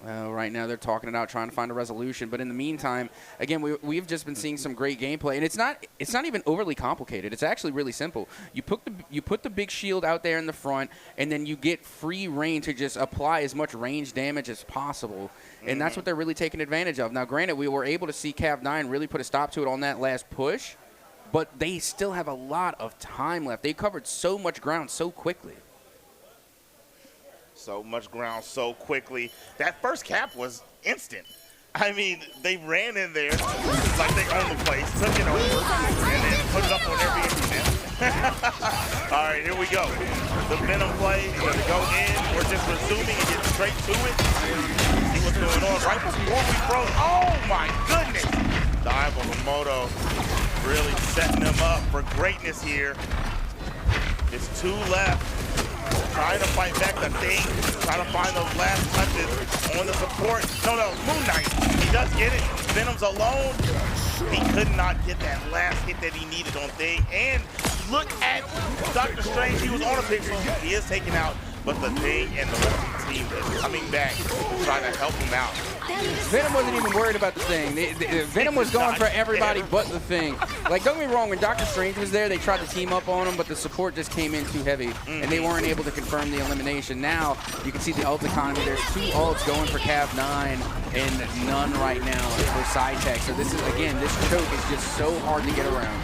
Right now they're talking it out, trying to find a resolution. But in the meantime, again, we've just been seeing some great gameplay, and it's not even overly complicated. It's actually really simple. You put the big shield out there in the front, and then you get free reign to just apply as much range damage as possible, and that's what they're really taking advantage of. Now, granted, we were able to see Cav9 really put a stop to it on that last push, but they still have a lot of time left. They covered so much ground so quickly. So much ground so quickly. That first cap was instant. I mean, they ran in there like they owned the place, took it over, and then put it up on Airbnb now. All right, here we go. The Venom play is going to go in. We're just resuming and get straight to it. See what's going on right before we froze. Oh, my goodness. Dive on the Moto. Really setting them up for greatness here. It's 2 left. Trying to fight back the thing. Trying to find those last touches on the support. No, Moon Knight. He does get it. Venom's alone. He could not get that last hit that he needed on Thing. And look at Doctor Strange. He was on a pixel. He is taken out. But the Thing and the rest of the team is coming back to try to help him out. Venom wasn't even worried about the Thing. Venom was going for everybody but the Thing. Like, don't get me wrong, when Doctor Strange was there, they tried to team up on him, but the support just came in too heavy, and they weren't able to confirm the elimination. Now, you can see the ult economy. There's 2 ults going for Cav9 and none right now for SciTech. So this is, again, this choke is just so hard to get around.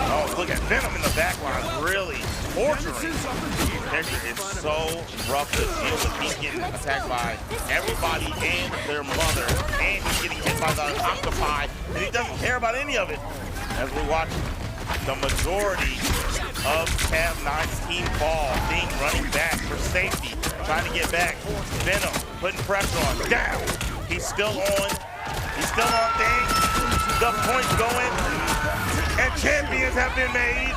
Oh, look at Venom in the back line, really torturing. Hector is so rough to deal with. He's getting attacked by everybody and their mother, and he's getting hit by the octopi, and he doesn't care about any of it. As we watch the majority of Cav9's team fall, Thing running back for safety, trying to get back. Venom putting pressure on. Down. He's still on. He's still on Thing. The points going, and champions have been made.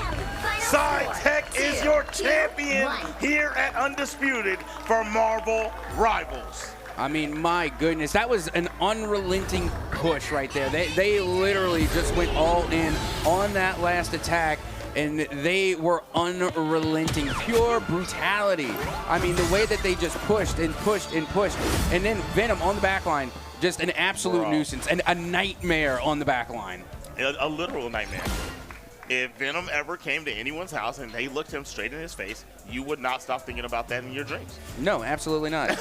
SciTech is your champion here at Undisputed for Marvel Rivals. I mean, my goodness, that was an unrelenting push right there. They literally just went all in on that last attack, and they were unrelenting, pure brutality. I mean, the way that they just pushed and pushed and pushed, and then Venom on the back line, just an absolute nuisance and a nightmare on the back line. A literal nightmare. If Venom ever came to anyone's house and they looked him straight in his face, you would not stop thinking about that in your dreams. No, absolutely not.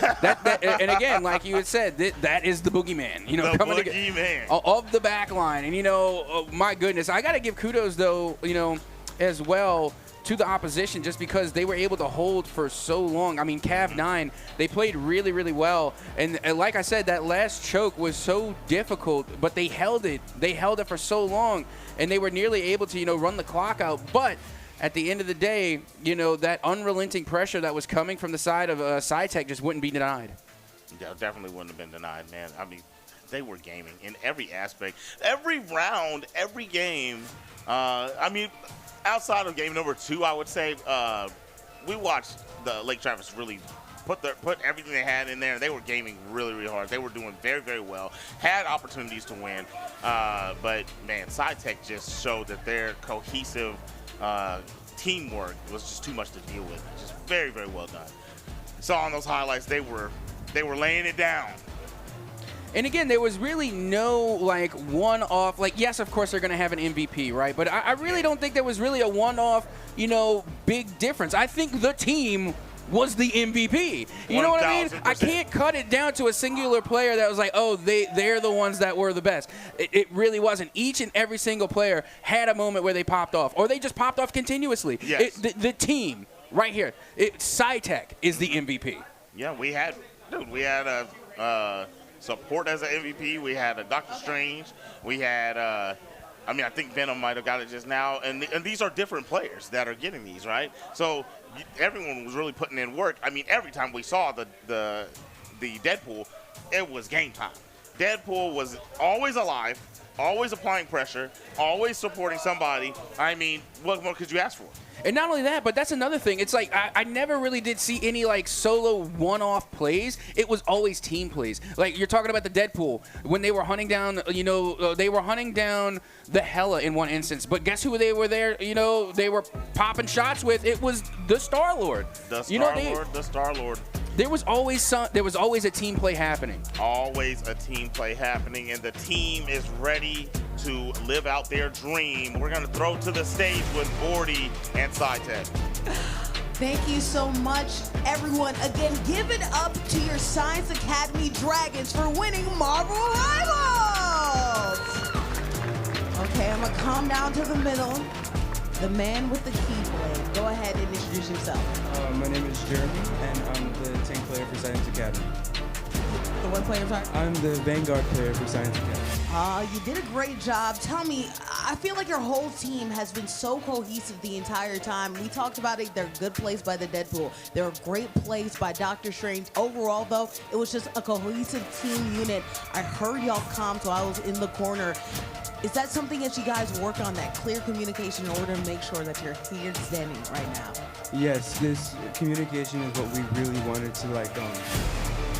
And again, like you had said, that is the boogeyman. You know, the coming boogeyman of the back line. And, you know, my goodness, I got to give kudos, though, you know, as well to the opposition, just because they were able to hold for so long. I mean, Cav9, they played really, really well. And like I said, that last choke was so difficult, but they held it. They held it for so long, and they were nearly able to, you know, run the clock out. But at the end of the day, you know, that unrelenting pressure that was coming from the side of SciTech just wouldn't be denied. Yeah, definitely wouldn't have been denied, man. I mean, they were gaming in every aspect. Every round, every game. I mean, outside of game number 2, I would say we watched the Lake Travis really put everything they had in there. They were gaming really, really hard. They were doing very, very well. Had opportunities to win, but man, SciTech just showed that their cohesive teamwork was just too much to deal with. Just very, very well done. Saw on those highlights they were laying it down. And again, there was really no like one-off. Like, yes, of course they're going to have an MVP, right? But I really don't think there was really a one-off, big difference. I think the team was the MVP. You know what I mean? I can't cut it down to a singular player that was like, oh, they're the ones that were the best. It really wasn't. Each and every single player had a moment where they popped off, or they just popped off continuously. Yes. The team right here, SciTech is the MVP. Yeah, we had a Support as an MVP. We had a Doctor Strange. We had, I think Venom might have got it just now. And these are different players that are getting these, right? So everyone was really putting in work. I mean, every time we saw the Deadpool, it was game time. Deadpool was always alive, always applying pressure, always supporting somebody. I mean, what more could you ask for? And not only that, but that's another thing. It's like I never really did see any like solo one-off plays. It was always team plays. Like you're talking about the Deadpool when they were hunting down, they were hunting down the Hela in one instance. But guess who they were there? They were popping shots with. It was the Star-Lord. The Star-Lord. The Star-Lord. There was always a team play happening. Always a team play happening, and the team is ready to live out their dream. We're going to throw to the stage with Bordy and SciTech. Thank you so much, everyone. Again, give it up to your Science Academy Dragons for winning Marvel Rivals. Okay, I'm going to come down to the middle. The man with the keyblade. Go ahead and introduce yourself. My name is Jeremy, and I'm the tank player for Science Academy. The what player, sorry? I'm the Vanguard player for Science Academy. You did a great job. Tell me, I feel like your whole team has been so cohesive the entire time. We talked about it. They're good plays by the Deadpool. There were great plays by Doctor Strange. Overall, though, it was just a cohesive team unit. I heard y'all calm, so I was in the corner. Is that something that you guys work on, that clear communication in order to make sure that you're here standing right now? Yes, this communication is what we really wanted to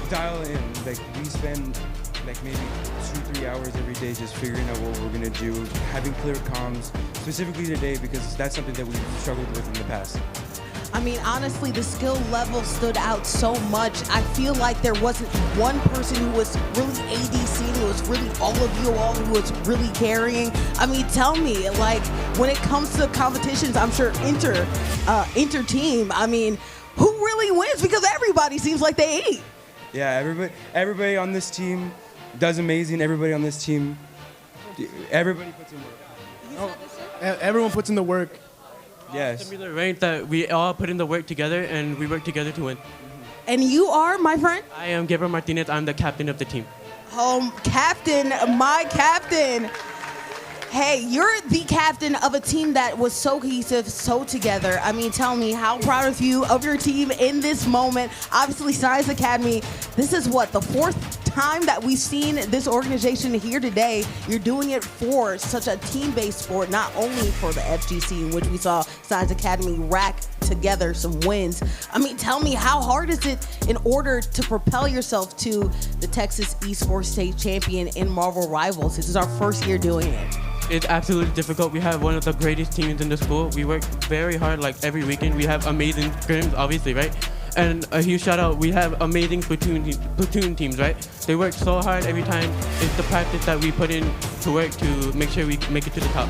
dial in. Like we spend maybe 2-3 hours every day just figuring out what we're gonna do, having clear comms, specifically today because that's something that we've struggled with in the past. I mean, honestly, the skill level stood out so much. I feel like there wasn't one person who was really ADC, who was really all of you all, who was really carrying. I mean, tell me, like, when it comes to competitions, I'm sure inter-team, I mean, who really wins? Because everybody seems like they eat. Yeah, everybody on this team does amazing. Everybody on this team, everybody puts in work. Everyone puts in the work. Yes. Similar rank that we all put in the work together and we work together to win. And you are, my friend? I am Gabriel Martinez. I'm the captain of the team. Captain, my captain. Hey, you're the captain of a team that was so cohesive, so together. I mean, tell me, how proud of you, of your team in this moment? Obviously, Science Academy, this is what, the fourth time that we've seen this organization here today. You're doing it for such a team-based sport, not only for the FGC, in which we saw Science Academy rack together some wins. I mean, tell me, how hard is it in order to propel yourself to the Texas Esports State Champion in Marvel Rivals? This is our first year doing it. It's absolutely difficult. We have one of the greatest teams in the school. We work very hard, like every weekend. We have amazing scrims, obviously, right? And a huge shout out, we have amazing platoon teams, right? They work so hard every time. It's the practice that we put in to work to make sure we make it to the top.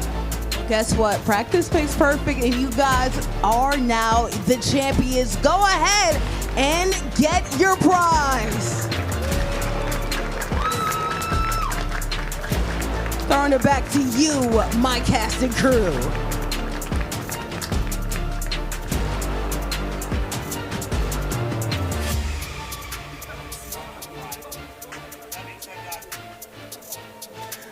Guess what? Practice makes perfect, and you guys are now the champions. Go ahead and get your prize. Throwing it back to you, my cast and crew.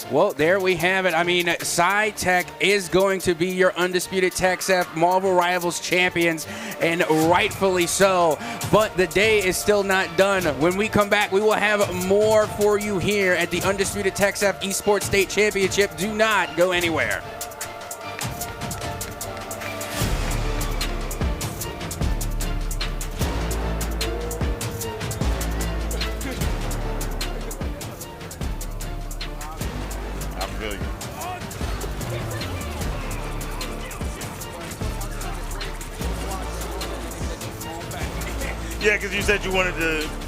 Well, there we have it. I mean, SciTech is going to be your undisputed TechSF Marvel Rivals champions, and rightfully so. But the day is still not done. When we come back, we will have more for you here at the undisputed TechSF Esports State Championship. Do not go anywhere. feel you. Yeah, because you said you wanted to.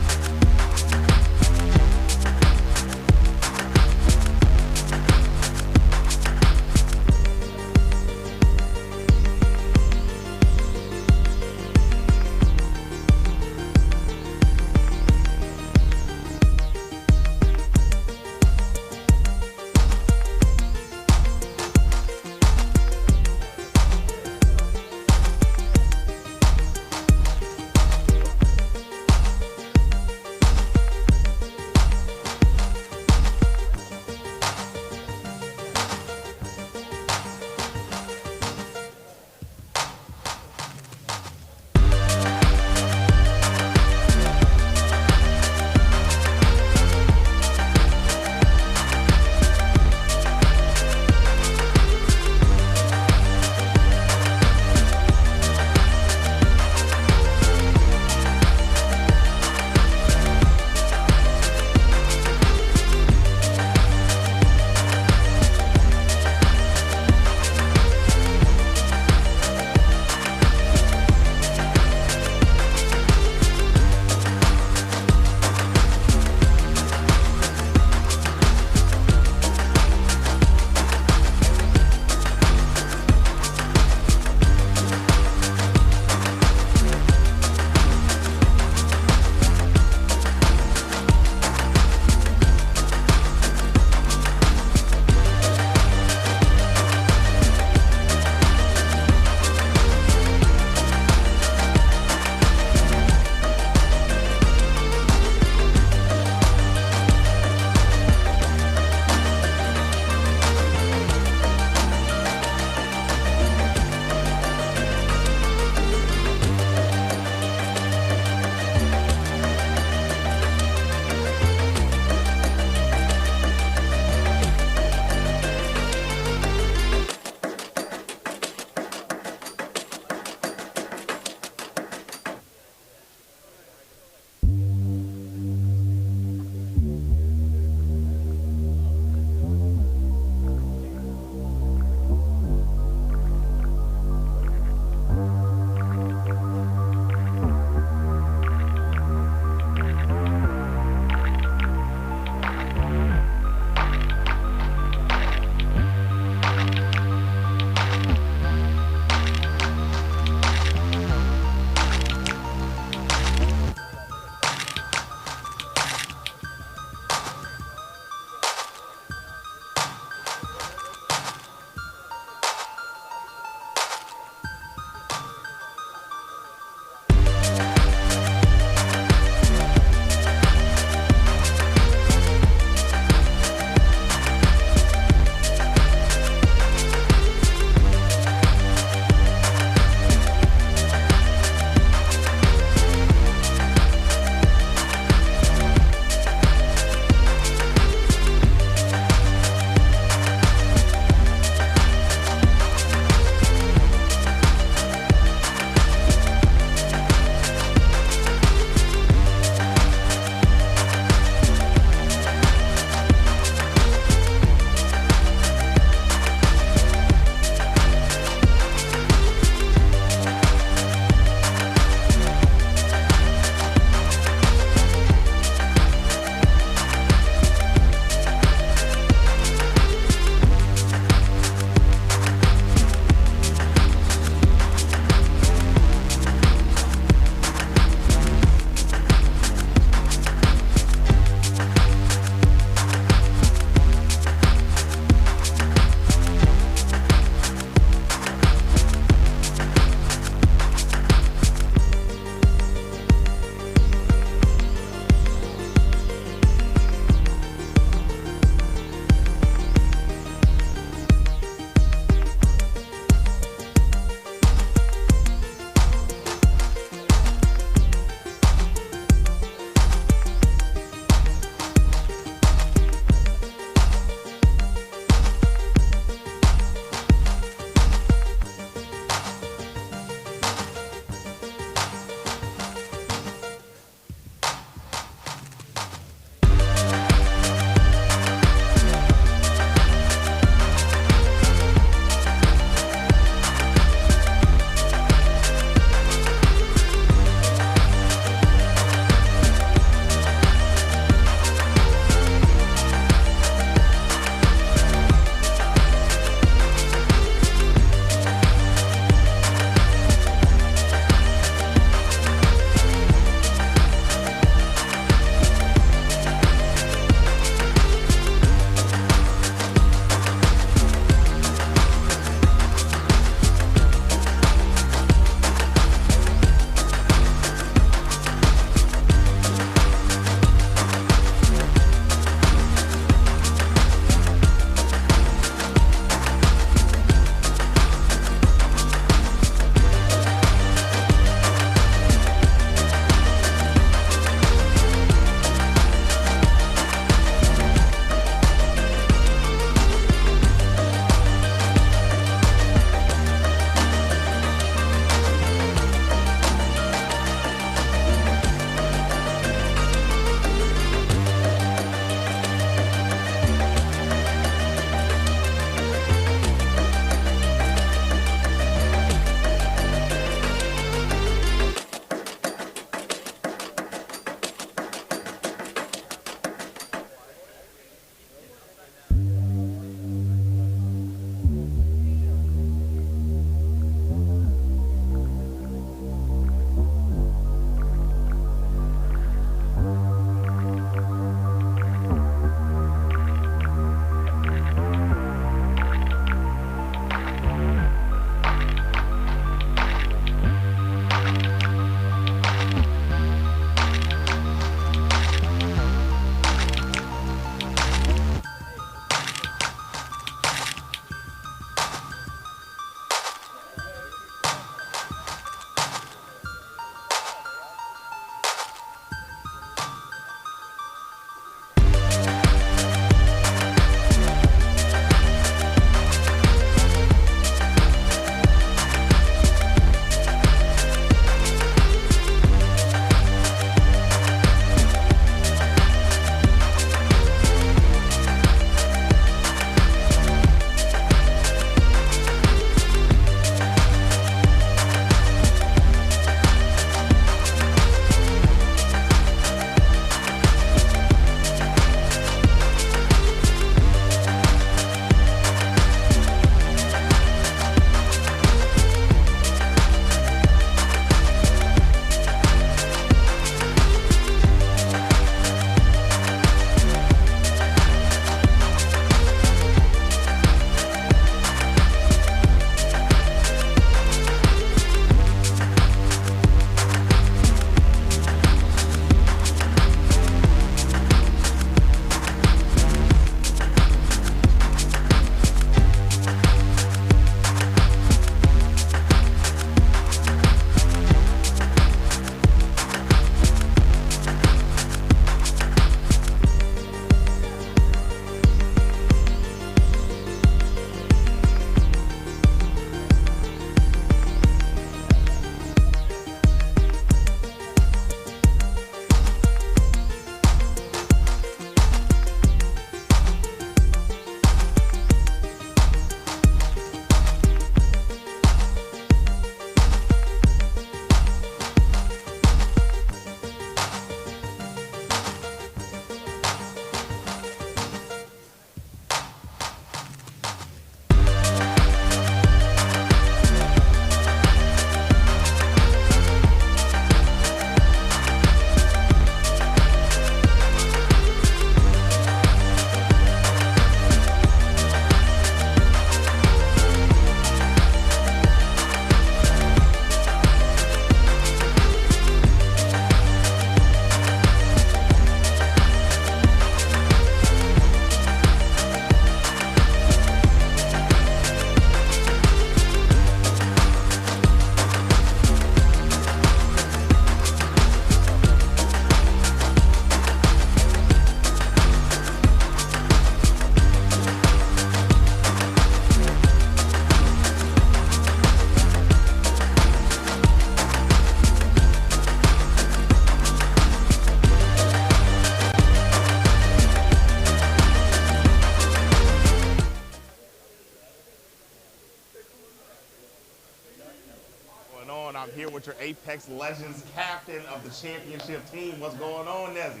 with your Apex Legends captain of the championship team. What's going on, Nezzy?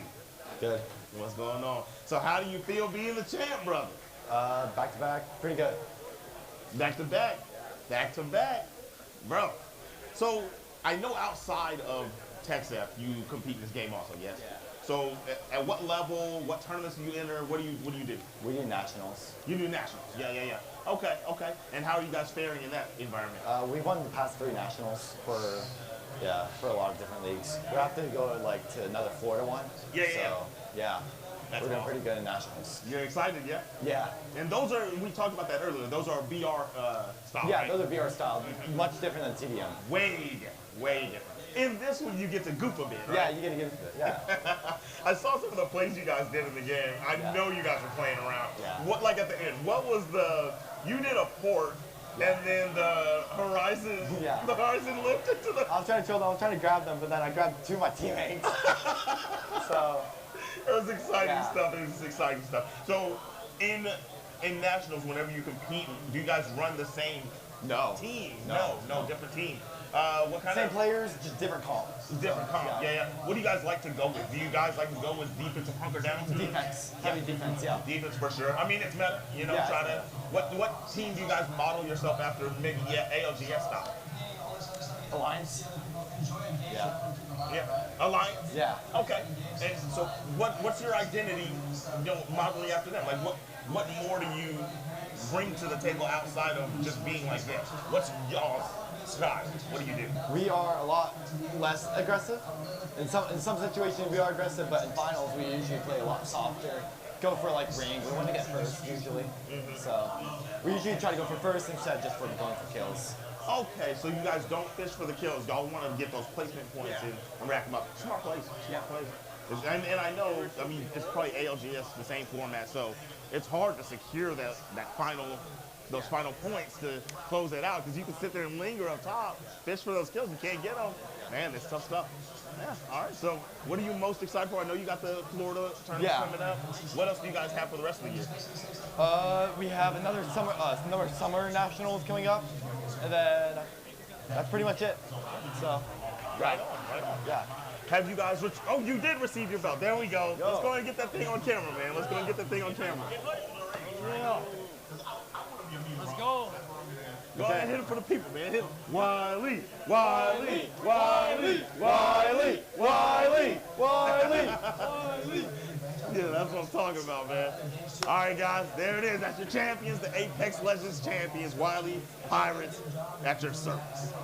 Good. What's going on? So how do you feel being the champ, brother? Back to back, pretty good. Back to back, back to back, bro. So I know outside of TechSF, you compete in this game also, yes? Yeah. So at what level, what tournaments do you enter? What do you do? We do nationals. You do nationals, yeah. Okay. And how are you guys faring in that environment? We won the past 3 nationals for a lot of different leagues. We have to go like to another Florida one. Yeah. That's We're doing awesome. pretty good in nationals. You're excited, yeah? Yeah. And those are, we talked about that earlier, those are VR style, Yeah, right? those are VR style. Much different than TDM. Way different. In this one, you get to goof a bit, right? Yeah, you get to get into it, yeah. I saw some of the plays you guys did in the game. I know you guys were playing around. Yeah. What, like at the end, what was you did a port, and then the horizon lifted to the... I was trying to chill them, I was trying to grab them, but then I grabbed 2 of my teammates. So... It was exciting stuff. So, in nationals, whenever you compete, do you guys run the same team? No, different team. What kind Same players, just different calls. Different comp, yeah. What do you guys like to go with? Do you guys like to go with defensive hunker down? Defense, heavy defense, yeah. Defense for sure. I mean, it's meta, Yeah, try to... What team do you guys model yourself after, maybe ALGS style? Alliance. Yeah. Alliance? Yeah. Okay. And so what's your identity, modeling after them? Like what more do you bring to the table outside of just being like this? What's y'all's style? What do you do? We are a lot less aggressive. In some situations we are aggressive, but in finals we usually play a lot softer. Go for like ring. We want to get first usually. So we usually try to go for first instead of just for going for kills. Okay, so you guys don't fish for the kills. Y'all want to get those placement points and rack them up. Smart plays. And I know, I mean, it's probably ALGS, the same format, so it's hard to secure those final points to close it out, because you can sit there and linger up top, fish for those kills, you can't get them. Man, it's tough stuff. Yeah, all right, so what are you most excited for? I know you got the Florida tournament coming up. What else do you guys have for the rest of the year? We have another summer nationals coming up, and then that's pretty much it. So, right on. Yeah. Have you guys, you did receive your belt. There we go. Let's go and get that thing on camera, man. Let's go and get that thing on camera. Yeah. Let's go. Go ahead, hit it for the people, man. Hit it. Wiley. Yeah, that's what I'm talking about, man. All right, guys, there it is. That's your champions, the Apex Legends champions, Wiley Pirates, at your service.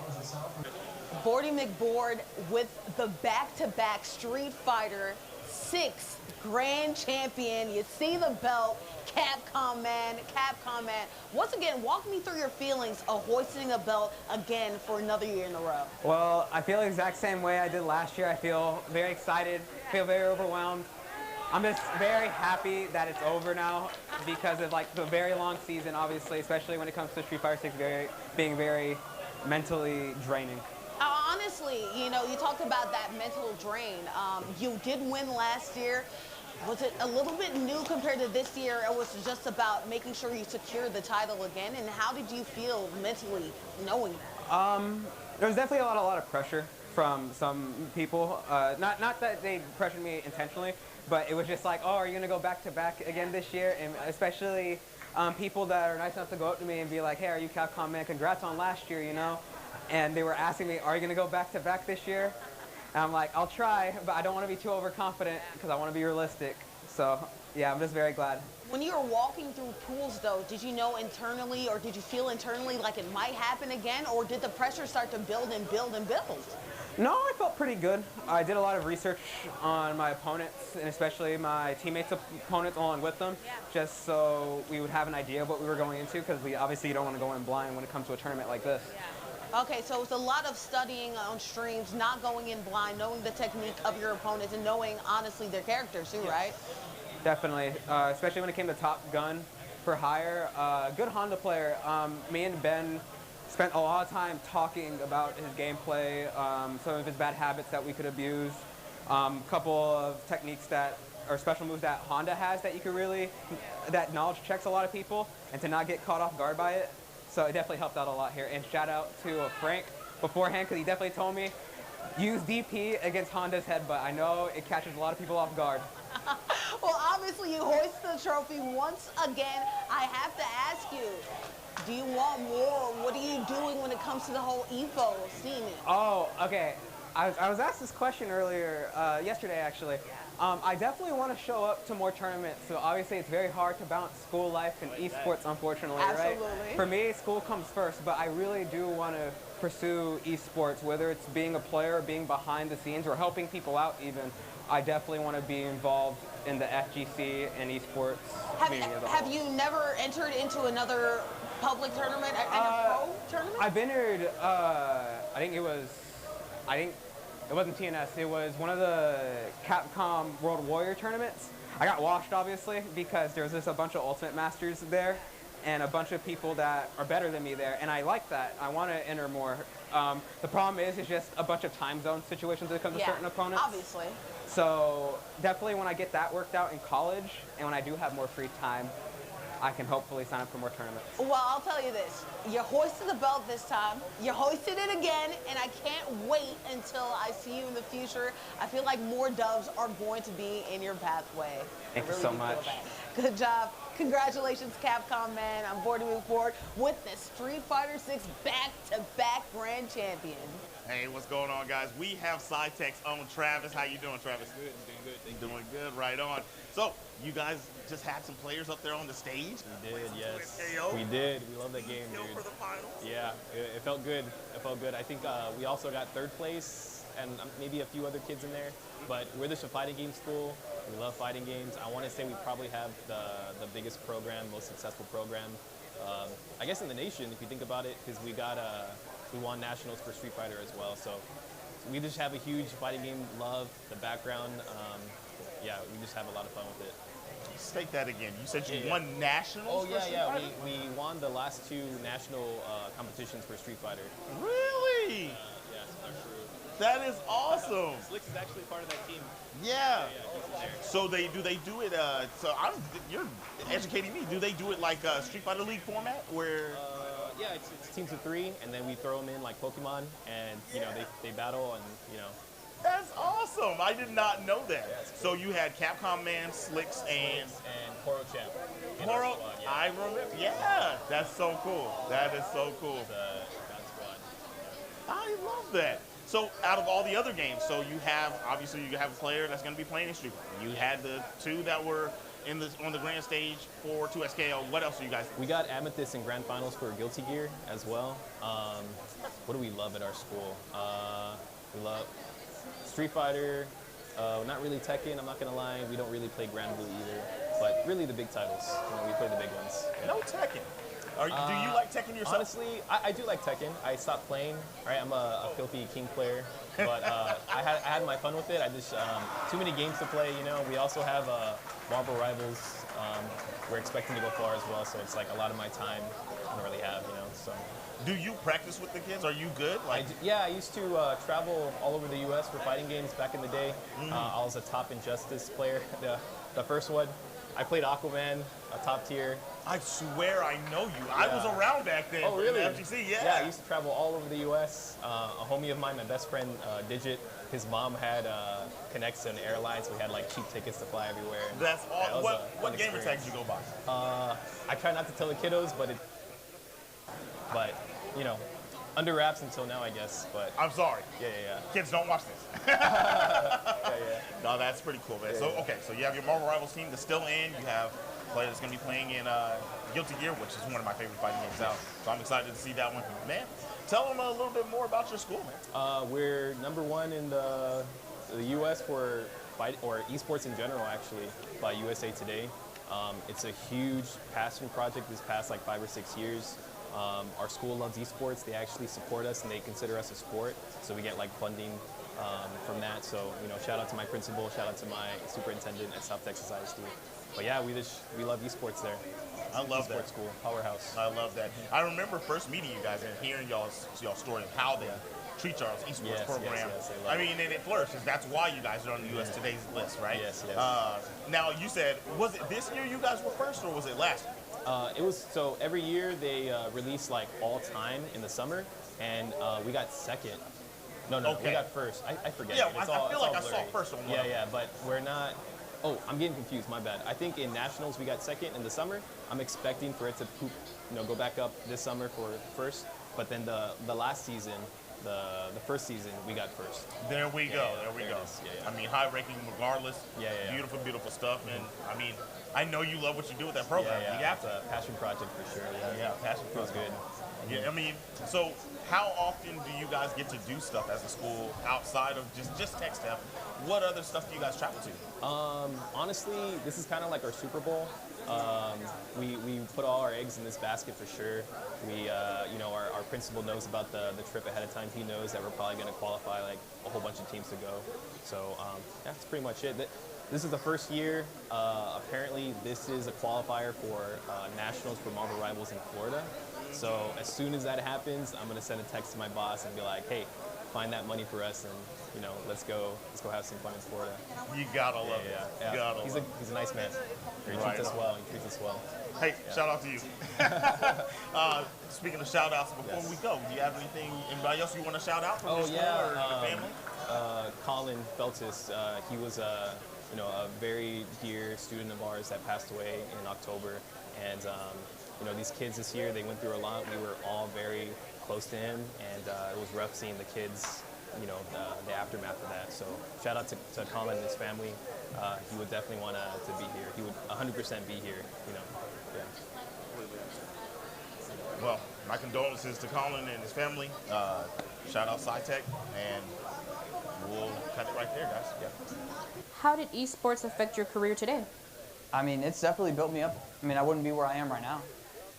Bordy McBoard with the back-to-back Street Fighter 6 grand champion. You see the belt, Capcom man. Once again, walk me through your feelings of hoisting a belt again for another year in a row. Well, I feel the exact same way I did last year. I feel very excited, feel very overwhelmed. I'm just very happy that it's over now because of like the very long season, obviously, especially when it comes to Street Fighter 6 being very mentally draining. Honestly, you talked about that mental drain. You did win last year. Was it a little bit new compared to this year, or was it just about making sure you secured the title again? And how did you feel mentally knowing that? There was definitely a lot of pressure from some people. Not that they pressured me intentionally, but it was just like, oh, are you going to go back-to-back again this year? And especially people that are nice enough to go up to me and be like, hey, are you Capcom man? Congrats on last year, And they were asking me, are you going to go back-to-back this year? And I'm like, I'll try, but I don't want to be too overconfident because I want to be realistic. So, yeah, I'm just very glad. When you were walking through pools, though, did you know internally, or did you feel internally like it might happen again, or did the pressure start to build and build and build? No, I felt pretty good. I did a lot of research on my opponents, and especially my teammates' opponents along with them, just so we would have an idea of what we were going into, because obviously you don't want to go in blind when it comes to a tournament like this. Okay, so it's a lot of studying on streams, not going in blind, knowing the technique of your opponents, and knowing, honestly, their characters too, right? Definitely, especially when it came to Top Gun for hire. Good Honda player. Me and Ben spent a lot of time talking about his gameplay, some of his bad habits that we could abuse, a couple of techniques or special moves that Honda has that you could that knowledge checks a lot of people, and to not get caught off guard by it. So it definitely helped out a lot here. And shout out to Frank beforehand because he definitely told me use DP against Honda's headbutt. I know it catches a lot of people off guard. Well, obviously, you hoist the trophy once again. I have to ask you, do you want more? What are you doing when it comes to the whole EVO scene? Oh, okay. I was asked this question earlier, yesterday actually. I definitely want to show up to more tournaments. So obviously it's very hard to balance school life and esports, unfortunately, Absolutely. right? For me, school comes first, but I really do want to pursue esports, whether it's being a player, or being behind the scenes, or helping people out even. I definitely want to be involved in the FGC and esports community as a whole. Have you never entered into another public tournament, a pro tournament? I've entered, it wasn't TNS, it was one of the Capcom World Warrior tournaments. I got washed, obviously, because there was just a bunch of Ultimate Masters there and a bunch of people that are better than me there, and I like that. I want to enter more. The problem is it's just a bunch of time zone situations when it comes to certain opponents. Obviously. So definitely when I get that worked out in college, and when I do have more free time, I can hopefully sign up for more tournaments. Well, I'll tell you this. You hoisted the belt this time. You hoisted it again, and I can't wait until I see you in the future. I feel like more doves are going to be in your pathway. Thank you so much. Good job. Congratulations, Capcom, man. I'm bored to move forward with the Street Fighter 6 back-to-back grand champion. Hey, what's going on, guys? We have SciTech's own Travis. How you doing, Travis? Good, doing good. Thank you. Doing good, right on. So, you guys just had some players up there on the stage? We did, yes. KO? We did. We love that game, dude. For the finals? Yeah, it felt good. It felt good. I think we also got third place and maybe a few other kids in there. But we're the fighting game school. We love fighting games. I want to say we probably have the biggest program, most successful program, I guess in the nation, if you think about it, because we won nationals for Street Fighter as well. So we just have a huge fighting game love, the background. Yeah, we just have a lot of fun with it. State that again. You said you won nationals for Street Fighter? We won the last two national competitions for Street Fighter. Really? Yes, that's true. That is awesome. Slicks is actually part of that team. Yeah. He's in there. So do they do it? You're educating me. Do they do it like a Street Fighter League format where? Yeah, it's teams of 3, and then we throw them in like Pokemon, and you know they battle, and you know. That's awesome. I did not know that. Yeah, cool. So you had Capcom Man, Slicks, and Poro Champ. Poro, yeah. I remember. Yeah, that's so cool. That is so cool. I love that. So out of all the other games, so you have obviously you have a player that's going to be playing in Street Fighter. You had the 2 that were on the grand stage for 2SKO. What else are you guys? We got Amethyst in grand finals for Guilty Gear as well. What do we love at our school? We love Street Fighter. Not really Tekken, I'm not gonna lie. We don't really play Grand Blue either. But really the big titles. You know, we play the big ones. No Tekken. Do you like Tekken yourself? Honestly, I do like Tekken. I stopped playing. Right, I'm a filthy king player, but I had my fun with it. I just too many games to play. You know, we also have Marvel Rivals. We're expecting to go far as well, so it's like a lot of my time I don't really have. You know, so. Do you practice with the kids? Are you good? I used to travel all over the U.S. for fighting games back in the day. I was a top Injustice player, the first one. I played Aquaman, a top tier. I swear I know you. Yeah. I was around back then. Oh, really? In the FGC, yeah. Yeah, I used to travel all over the U.S. A homie of mine, my best friend, Digit, his mom had connects in airlines. We had like cheap tickets to fly everywhere. That's all. Yeah, what gamer tag did you go by? I try not to tell the kiddos, but you know, under wraps until now, I guess. But I'm sorry. Yeah. Kids, don't watch this. No, that's pretty cool, man. So so you have your Marvel Rivals team that's still in. You have a player that's going to be playing in Guilty Gear, which is one of my favorite fighting games out. So I'm excited to see that one. Man, tell them a little bit more about your school, man. We're #1 in the U.S. for esports in general, actually, by USA Today. It's a huge passion project this past like 5 or 6 years. Our school loves esports. They actually support us and they consider us a sport. So we get like funding from that. So, you know, shout out to my principal, shout out to my superintendent at South Texas ISD. But yeah, we love esports there. I love that. Esports school, powerhouse. I love that. I remember first meeting you guys and hearing y'all's story of how they treat y'all's esports program. I mean, and it flourishes. That's why you guys are on the US Today's list, right? Yes. Now, you said, was it this year you guys were first or was it last year? It was, so every year they release like all time in the summer, and we got second. No, Okay. we got first. I forget. Yeah, It's I feel like I blurry. saw first on one Yeah, of them. yeah, but we're not. Oh, I'm getting confused. My bad. I think in nationals we got second in the summer. I'm expecting for it to go back up this summer for first. But then the last season, the first season, we got first. There we go. There we go. it is. Yeah, yeah. I mean, high ranking regardless. Yeah. Beautiful, beautiful stuff. And I mean, I know you love what you do with that program. Yeah. You have It's to. a passion project for sure. Yeah, passion Feels project. good. Yeah, I mean, so how often do you guys get to do stuff as a school outside of just tech stuff? What other stuff do you guys travel to? Honestly, this is kind of like our Super Bowl. We put all our eggs in this basket for sure. We, our principal knows about the trip ahead of time. He knows that we're probably going to qualify like a whole bunch of teams to go. So that's pretty much it. This is the first year. Apparently, this is a qualifier for nationals for Marvel Rivals in Florida. So as soon as that happens, I'm going to send a text to my boss and be like, hey, find that money for us, and let's go have some fun in Florida. You gotta love it. Yeah. You gotta He's love a nice man. He Right treats us on. well. He treats us well. Hey, Yeah. shout out to you. Speaking of shout outs, before we go, do you have anybody else you want to shout out from your school or the family? Colin Feltis, he was a very dear student of ours that passed away in October, and these kids this year, they went through a lot. We were all very close to him, and it was rough seeing the kids, the aftermath of that. So shout out to Colin and his family. He would definitely want to be here. He would 100% be here. Yeah. Well, my condolences to Colin and his family. Shout out SciTech, and we'll cut it right there, guys. Yeah. How did esports affect your career today? I mean, it's definitely built me up. I mean, I wouldn't be where I am right now.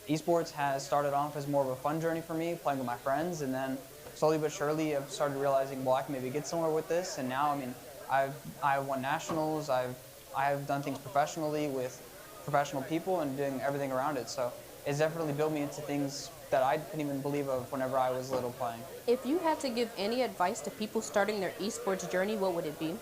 Esports has started off as more of a fun journey for me, playing with my friends, and then slowly but surely I've started realizing, well, I can maybe get somewhere with this, and now, I mean, I've won nationals, I've done things professionally with professional people and doing everything around it, so it's definitely built me into things that I couldn't even believe of whenever I was little playing. If you had to give any advice to people starting their esports journey, what would it be?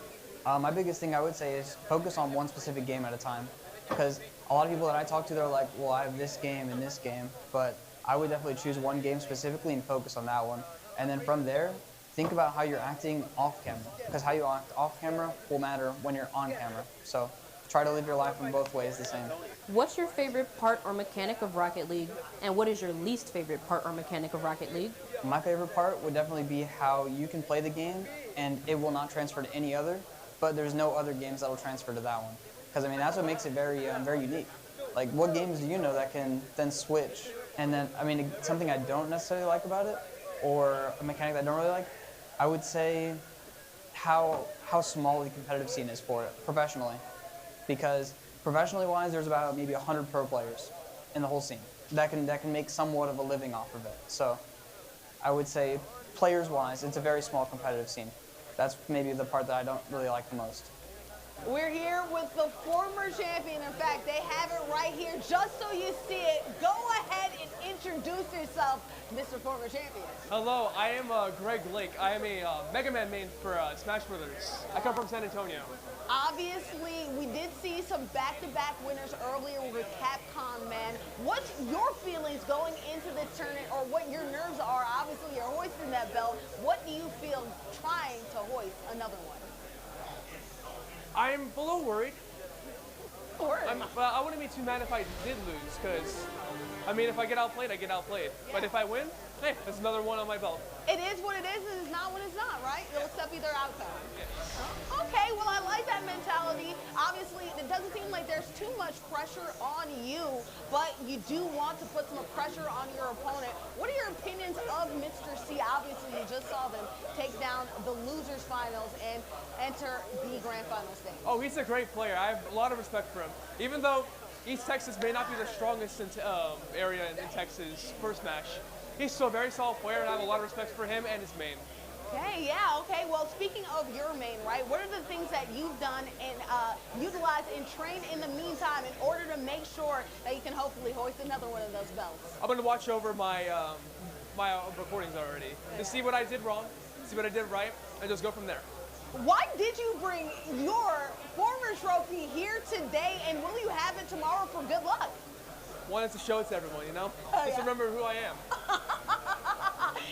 My biggest thing I would say is focus on one specific game at a time, because a lot of people that I talk to, they're like, well, I have this game and this game, but I would definitely choose one game specifically and focus on that one. And then from there, think about how you're acting off camera, because how you act off camera will matter when you're on camera. So try to live your life in both ways the same. What's your favorite part or mechanic of Rocket League, and what is your least favorite part or mechanic of Rocket League? My favorite part would definitely be how you can play the game and it will not transfer to any other, but there's no other games that will transfer to that one. Because I mean, that's what makes it very unique. Like, what games do you know that can then switch? And then, I mean, something I don't necessarily like about it, or a mechanic that I don't really like, I would say how small the competitive scene is for it, professionally. Because professionally wise, there's about maybe 100 pro players in the whole scene that can make somewhat of a living off of it. So I would say players wise, it's a very small competitive scene. That's maybe the part that I don't really like the most. We're here with the former champion. In fact, they have it right here just so you see it. Go ahead and introduce yourself, Mr. Former Champion. Hello, I am Greg Lake. I am a Mega Man main for Smash Brothers. I come from San Antonio. Obviously, we did see some back-to-back winners earlier with Capcom, man. What's your feelings going into the tournament, or what your nerves are? Obviously, you're hoisting that belt. What do you feel trying to hoist another one? I'm a little worried. Worried? I wouldn't be too mad if I did lose, because, I mean, if I get outplayed, I get outplayed. Yeah. But if I win, hey, that's another one on my belt. It is what it is, and it's not what it's not, right? You'll accept either outcome. Okay, well, I like that mentality. Obviously, it doesn't seem like there's too much pressure on you, but you do want to put some pressure on your opponent. What are your opinions of Mr. C? Obviously, you just saw them take down the losers finals and enter the grand final stage. Oh, he's a great player. I have a lot of respect for him. Even though East Texas may not be the strongest area in Texas for Smash, he's still a very solid player, and I have a lot of respect for him and his main. Okay, yeah, okay. Well, speaking of your main, right, what are the things that you've done and utilized and trained in the meantime in order to make sure that you can hopefully hoist another one of those belts? I'm going to watch over my my recordings already to see what I did wrong, see what I did right, and just go from there. Why did you bring your former trophy here today, and will you have it tomorrow for good luck? wanted to show it to everyone, you know? Oh, Just yeah. remember who I am.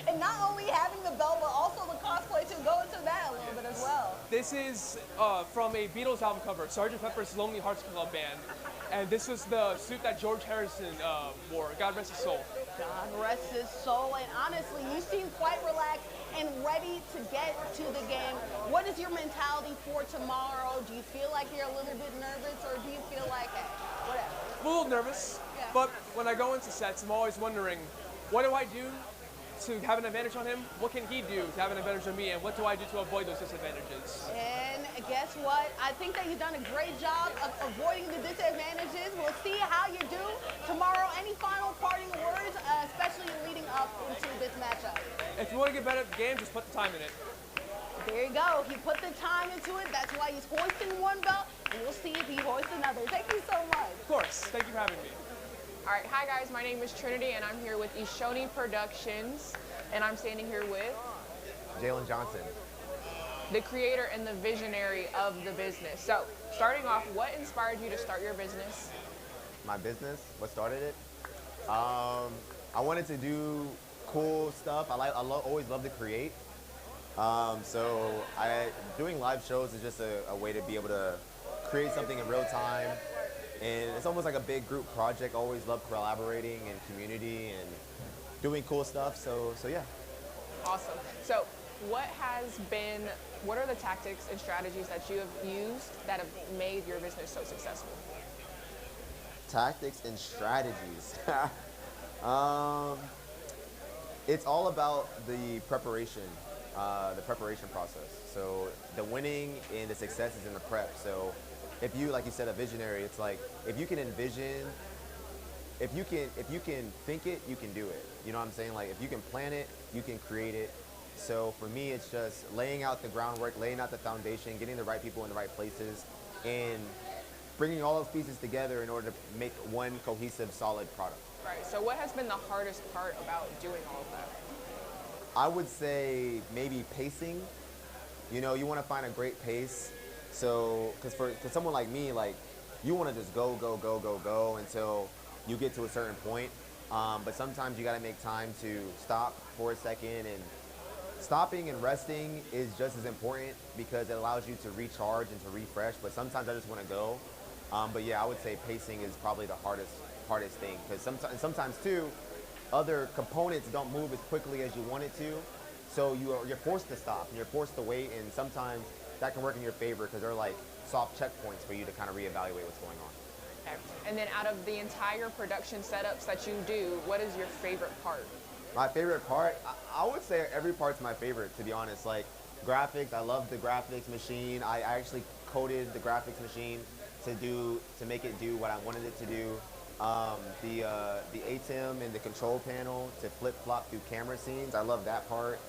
And not only having the belt, but also the cosplay too. Go into that a little bit as well. This is from a Beatles album cover, Sgt. Pepper's Lonely Hearts Club Band. And this was the suit that George Harrison wore. God rest his soul. God rest his soul. And honestly, you seem quite relaxed and ready to get to the game. What is your mentality for tomorrow? Do you feel like you're a little bit nervous, or do you feel like, whatever? I'm a little nervous, but when I go into sets, I'm always wondering, what do I do to have an advantage on him? What can he do to have an advantage on me? And what do I do to avoid those disadvantages? And guess what? I think that you've done a great job of avoiding the disadvantages. We'll see how you do tomorrow. Any final parting words, especially leading up into this matchup? If you want to get better at the game, just put the time in it. There you go. He put the time into it. That's why he's hoisting one belt, and we'll see if he hoists another. Thank you so much. Of course. Thank you for having me. All right, hi guys, my name is Trinity and I'm here with Ishoni Productions and I'm standing here with Jalen Johnson, the creator and the visionary of the business. So, starting off, what inspired you to start your business? My business, what started it? I wanted to do cool stuff. I always love to create. Doing live shows is just a way to be able to create something in real time. And it's almost like a big group project. Always love collaborating and community and doing cool stuff. So yeah. Awesome. So what are the tactics and strategies that you have used that have made your business so successful? Tactics and strategies. It's all about the preparation process. So the winning and the success is in the prep. So if you, like you said, a visionary, it's like if you can envision, if you can think it, you can do it. You know what I'm saying? Like if you can plan it, you can create it. So for me, it's just laying out the groundwork, laying out the foundation, getting the right people in the right places, and bringing all those pieces together in order to make one cohesive, solid product. Right. So what has been the hardest part about doing all of that? I would say maybe pacing. You know, you want to find a great pace. So, because for someone like me, like, you want to just go until you get to a certain point. But sometimes you got to make time to stop for a second, and stopping and resting is just as important because it allows you to recharge and to refresh. But sometimes I just want to go. But yeah, I would say pacing is probably the hardest thing, because sometimes too, other components don't move as quickly as you want it to. So you're forced to stop and you're forced to wait, and sometimes that can work in your favor because they're like soft checkpoints for you to kind of reevaluate what's going on. Okay. And then out of the entire production setups that you do, what is your favorite part? My favorite part? I would say every part's my favorite, to be honest. Like graphics, I love the graphics machine. I actually coded the graphics machine to make it do what I wanted it to do. The ATEM and the control panel to flip-flop through camera scenes, I love that part.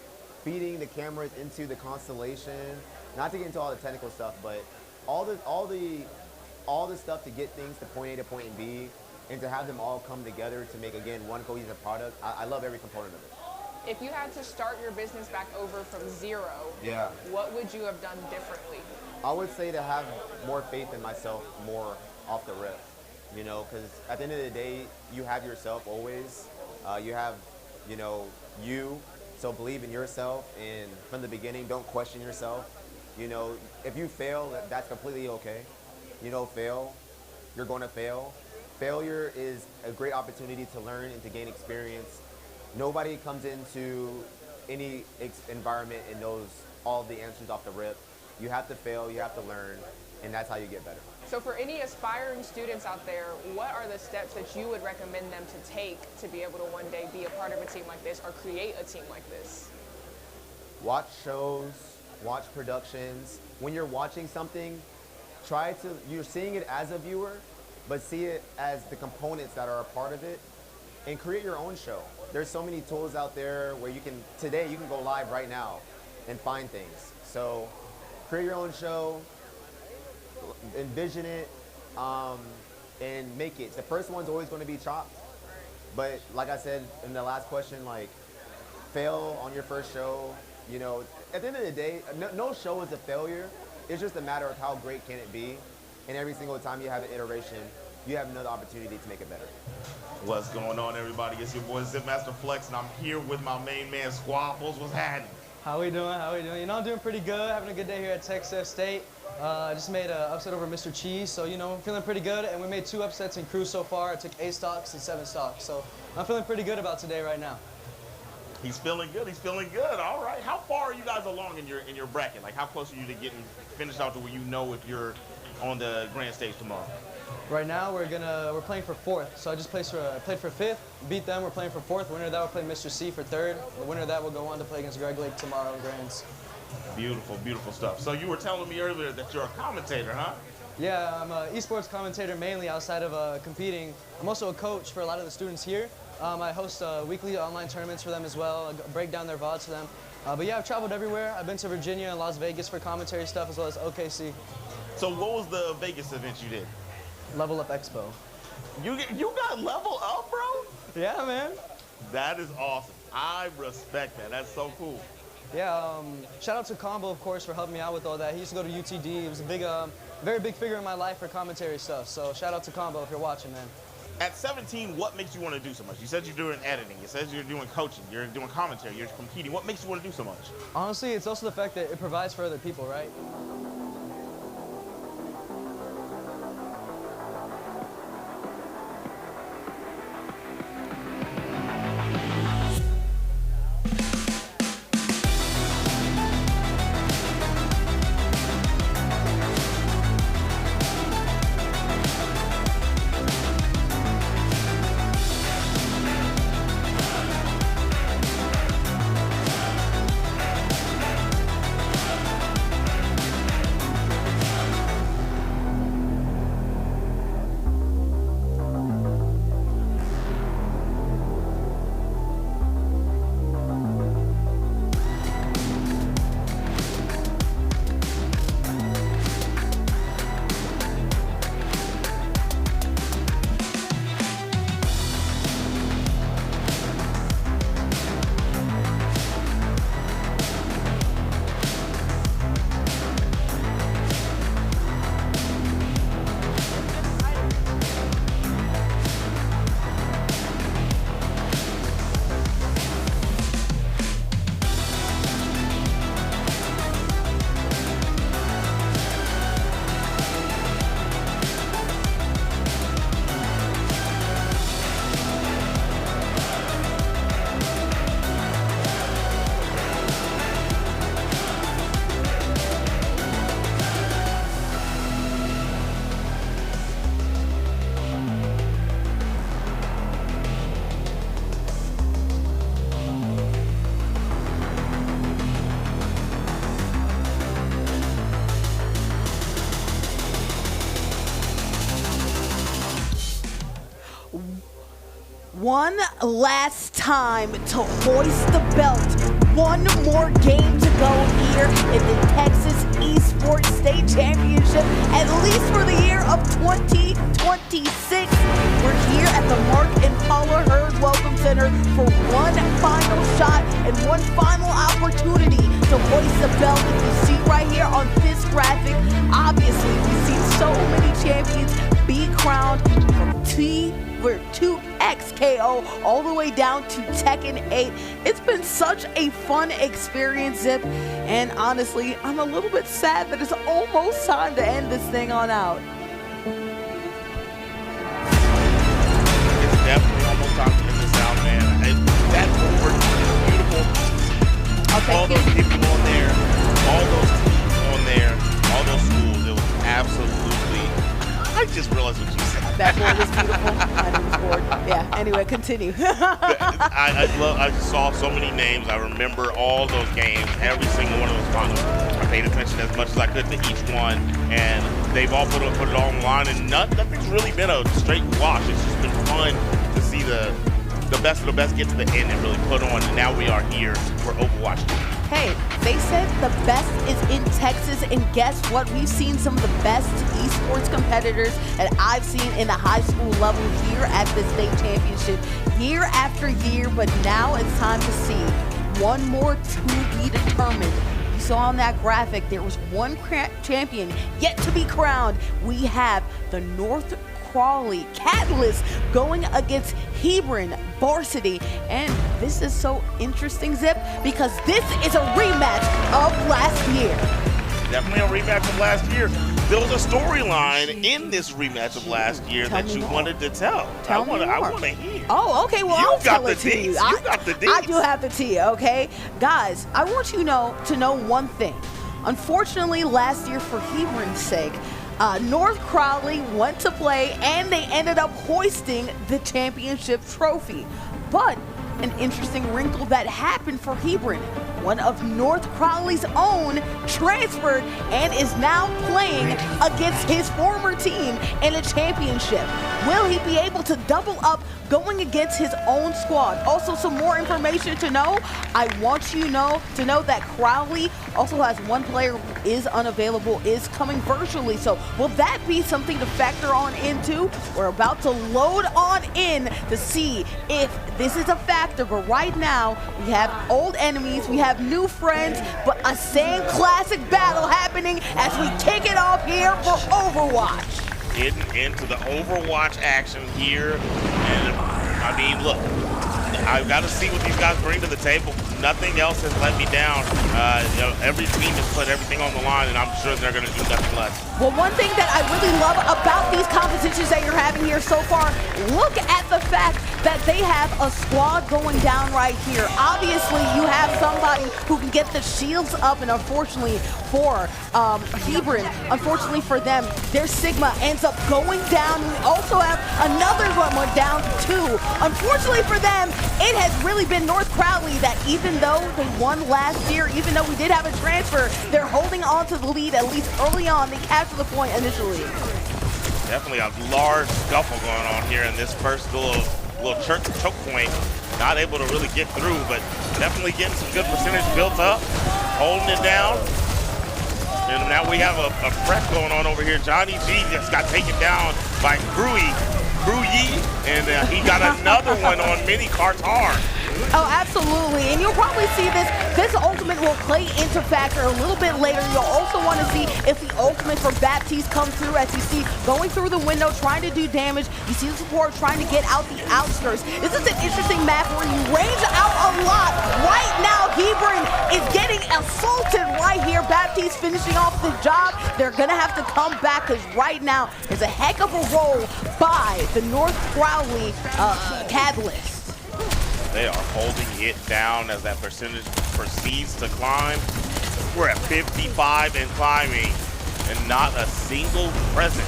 Feeding the cameras into the constellation, not to get into all the technical stuff, but all the stuff to get things to point A to point B, and to have them all come together to make, again, one cohesive product. I love every component of it. If you had to start your business back over from zero, Yeah. what would you have done differently? I would say to have more faith in myself more off the rip, you know, because at the end of the day, you have yourself always. You have, you. So believe in yourself, and from the beginning, don't question yourself. You know, if you fail, that's completely okay. Fail. You're going to fail. Failure is a great opportunity to learn and to gain experience. Nobody comes into any environment and knows all the answers off the rip. You have to fail, you have to learn, and that's how you get better. So for any aspiring students out there, what are the steps that you would recommend them to take to be able to one day be a part of a team like this or create a team like this? Watch shows, watch productions. When you're watching something, you're seeing it as a viewer, but see it as the components that are a part of it, and create your own show. There's so many tools out there where today you can go live right now and find things. So create your own show, envision it, and make it. The first one's always going to be chopped, but like I said in the last question, like, fail on your first show. At the end of the day, no show is a failure. It's just a matter of how great can it be, and every single time you have an iteration, you have another opportunity to make it better. What's going on, everybody? It's your boy Zipmaster Flex, and I'm here with my main man Squaffles. What's happening? How we doing? How we doing? You know, I'm doing pretty good. Having a good day here at Texas State. I just made an upset over Mr. Cheese, so you know, I'm feeling pretty good. And we made 2 upsets in crew so far. I took 8 stocks and 7 stocks, so I'm feeling pretty good about today right now. He's feeling good. He's feeling good. All right. How far are you guys along in your bracket? Like, how close are you to getting finished out to where you know if you're on the grand stage tomorrow? Right now, we're playing for 4th. So I just played for 5th, beat them. We're playing for 4th. Winner of that will play Mr. C for 3rd. The winner of that will go on to play against Greg Lake tomorrow in grands. Beautiful, beautiful stuff. So you were telling me earlier that you're a commentator, huh? Yeah, I'm an esports commentator mainly outside of competing. I'm also a coach for a lot of the students here. I host weekly online tournaments for them as well. I break down their VODs for them. But yeah, I've traveled everywhere. I've been to Virginia and Las Vegas for commentary stuff as well as OKC. So what was the Vegas event you did? Level Up Expo. You got Level Up, bro? Yeah, man. That is awesome. I respect that. That's so cool. Yeah, shout out to Combo, of course, for helping me out with all that. He used to go to UTD. He was a big, very big figure in my life for commentary stuff. So shout out to Combo if you're watching, man. At 17, what makes you want to do so much? You said you're doing editing. You said you're doing coaching. You're doing commentary. You're competing. What makes you want to do so much? Honestly, it's also the fact that it provides for other people, right? One last time to hoist the belt. One more game to go here in the Texas Esports State Championship, at least for the year of 2026. We're here at the Mark and Paula Hurd Welcome Center for one final shot and one final opportunity to hoist the belt. If you see right here on this graphic, obviously we've seen so many champions be crowned from 2XKO all the way down to Tekken 8. It's been such a fun experience, Zip, and honestly, I'm a little bit sad that it's almost time to end this thing on out. It's definitely almost time to end this out, man. That board is beautiful. Okay, all those people on there, all those teams on there, all those schools, it was absolutely, I just realized what you said. That board was beautiful. I know this board. Yeah, anyway, continue. I just saw so many names. I remember all those games, every single one of those finals. I paid attention as much as I could to each one, and they've all put it online, and nothing's really been a straight wash. It's just been fun to see the best of the best get to the end and really put on, and now we are here for Overwatch. Hey, they said the best is in Texas, and guess what? We've seen some of the best esports competitors that I've seen in the high school level here at the state championship year after year, but now it's time to see one more to be determined. You saw on that graphic, there was one champion yet to be crowned. We have the North Crawley. Catalyst going against Hebron Varsity. And this is so interesting, Zip, because this is a rematch of last year. Definitely a rematch of last year. There was a storyline in this rematch of last year that you wanted to tell. I want to hear. Oh, okay. Well, I'll tell it to you. You got the deets. I do have the tea, okay? Guys, I want you to know one thing. Unfortunately, last year, for Hebron's sake, North Crowley went to play, and they ended up hoisting the championship trophy. But an interesting wrinkle that happened for Hebron. One of North Crowley's own transferred and is now playing against his former team in a championship. Will he be able to double up going against his own squad? Also, some more information to know. I want you to know that Crowley also has one player who is unavailable, is coming virtually. So will that be something to factor on into? We're about to load on in to see if this is a factor. But right now, we have old enemies, we have new friends, but a same classic battle happening as we kick it off here for Overwatch. Getting into the Overwatch action here. And I mean, look, I've got to see what these guys bring to the table. Nothing else has let me down. Every team has put everything on the line, and I'm sure they're going to do nothing less. Well, one thing that I really love about these competitions that you're having here so far, look at the fact that they have a squad going down right here. Obviously, you have somebody who can get the shields up, and unfortunately for Hebron, unfortunately for them, their Sigma ends up going down. We also have another one went down too. Unfortunately for them, it has really been North Crowley that even though they won last year, even though we did have a transfer, they're holding on to the lead, at least early on. They captured the point initially. Definitely a large scuffle going on here in this first little choke point. Not able to really get through, but definitely getting some good percentage built up, holding it down. And now we have a press going on over here. Johnny G just got taken down by Cruyi, and he got another one on Mini Cartar. Oh, absolutely. And you'll probably see this ultimate will play into factor a little bit later. You'll also want to see if the ultimate for Baptiste comes through, as you see going through the window, trying to do damage. You see the support trying to get out the outskirts. This is an interesting map where you range out a lot. Right now, Hebron is getting assaulted right here. Baptiste finishing off the job. They're going to have to come back because right now is a heck of a roll by the North Crowley Catalyst. They are holding it down as that percentage proceeds to climb. We're at 55 and climbing, and not a single presence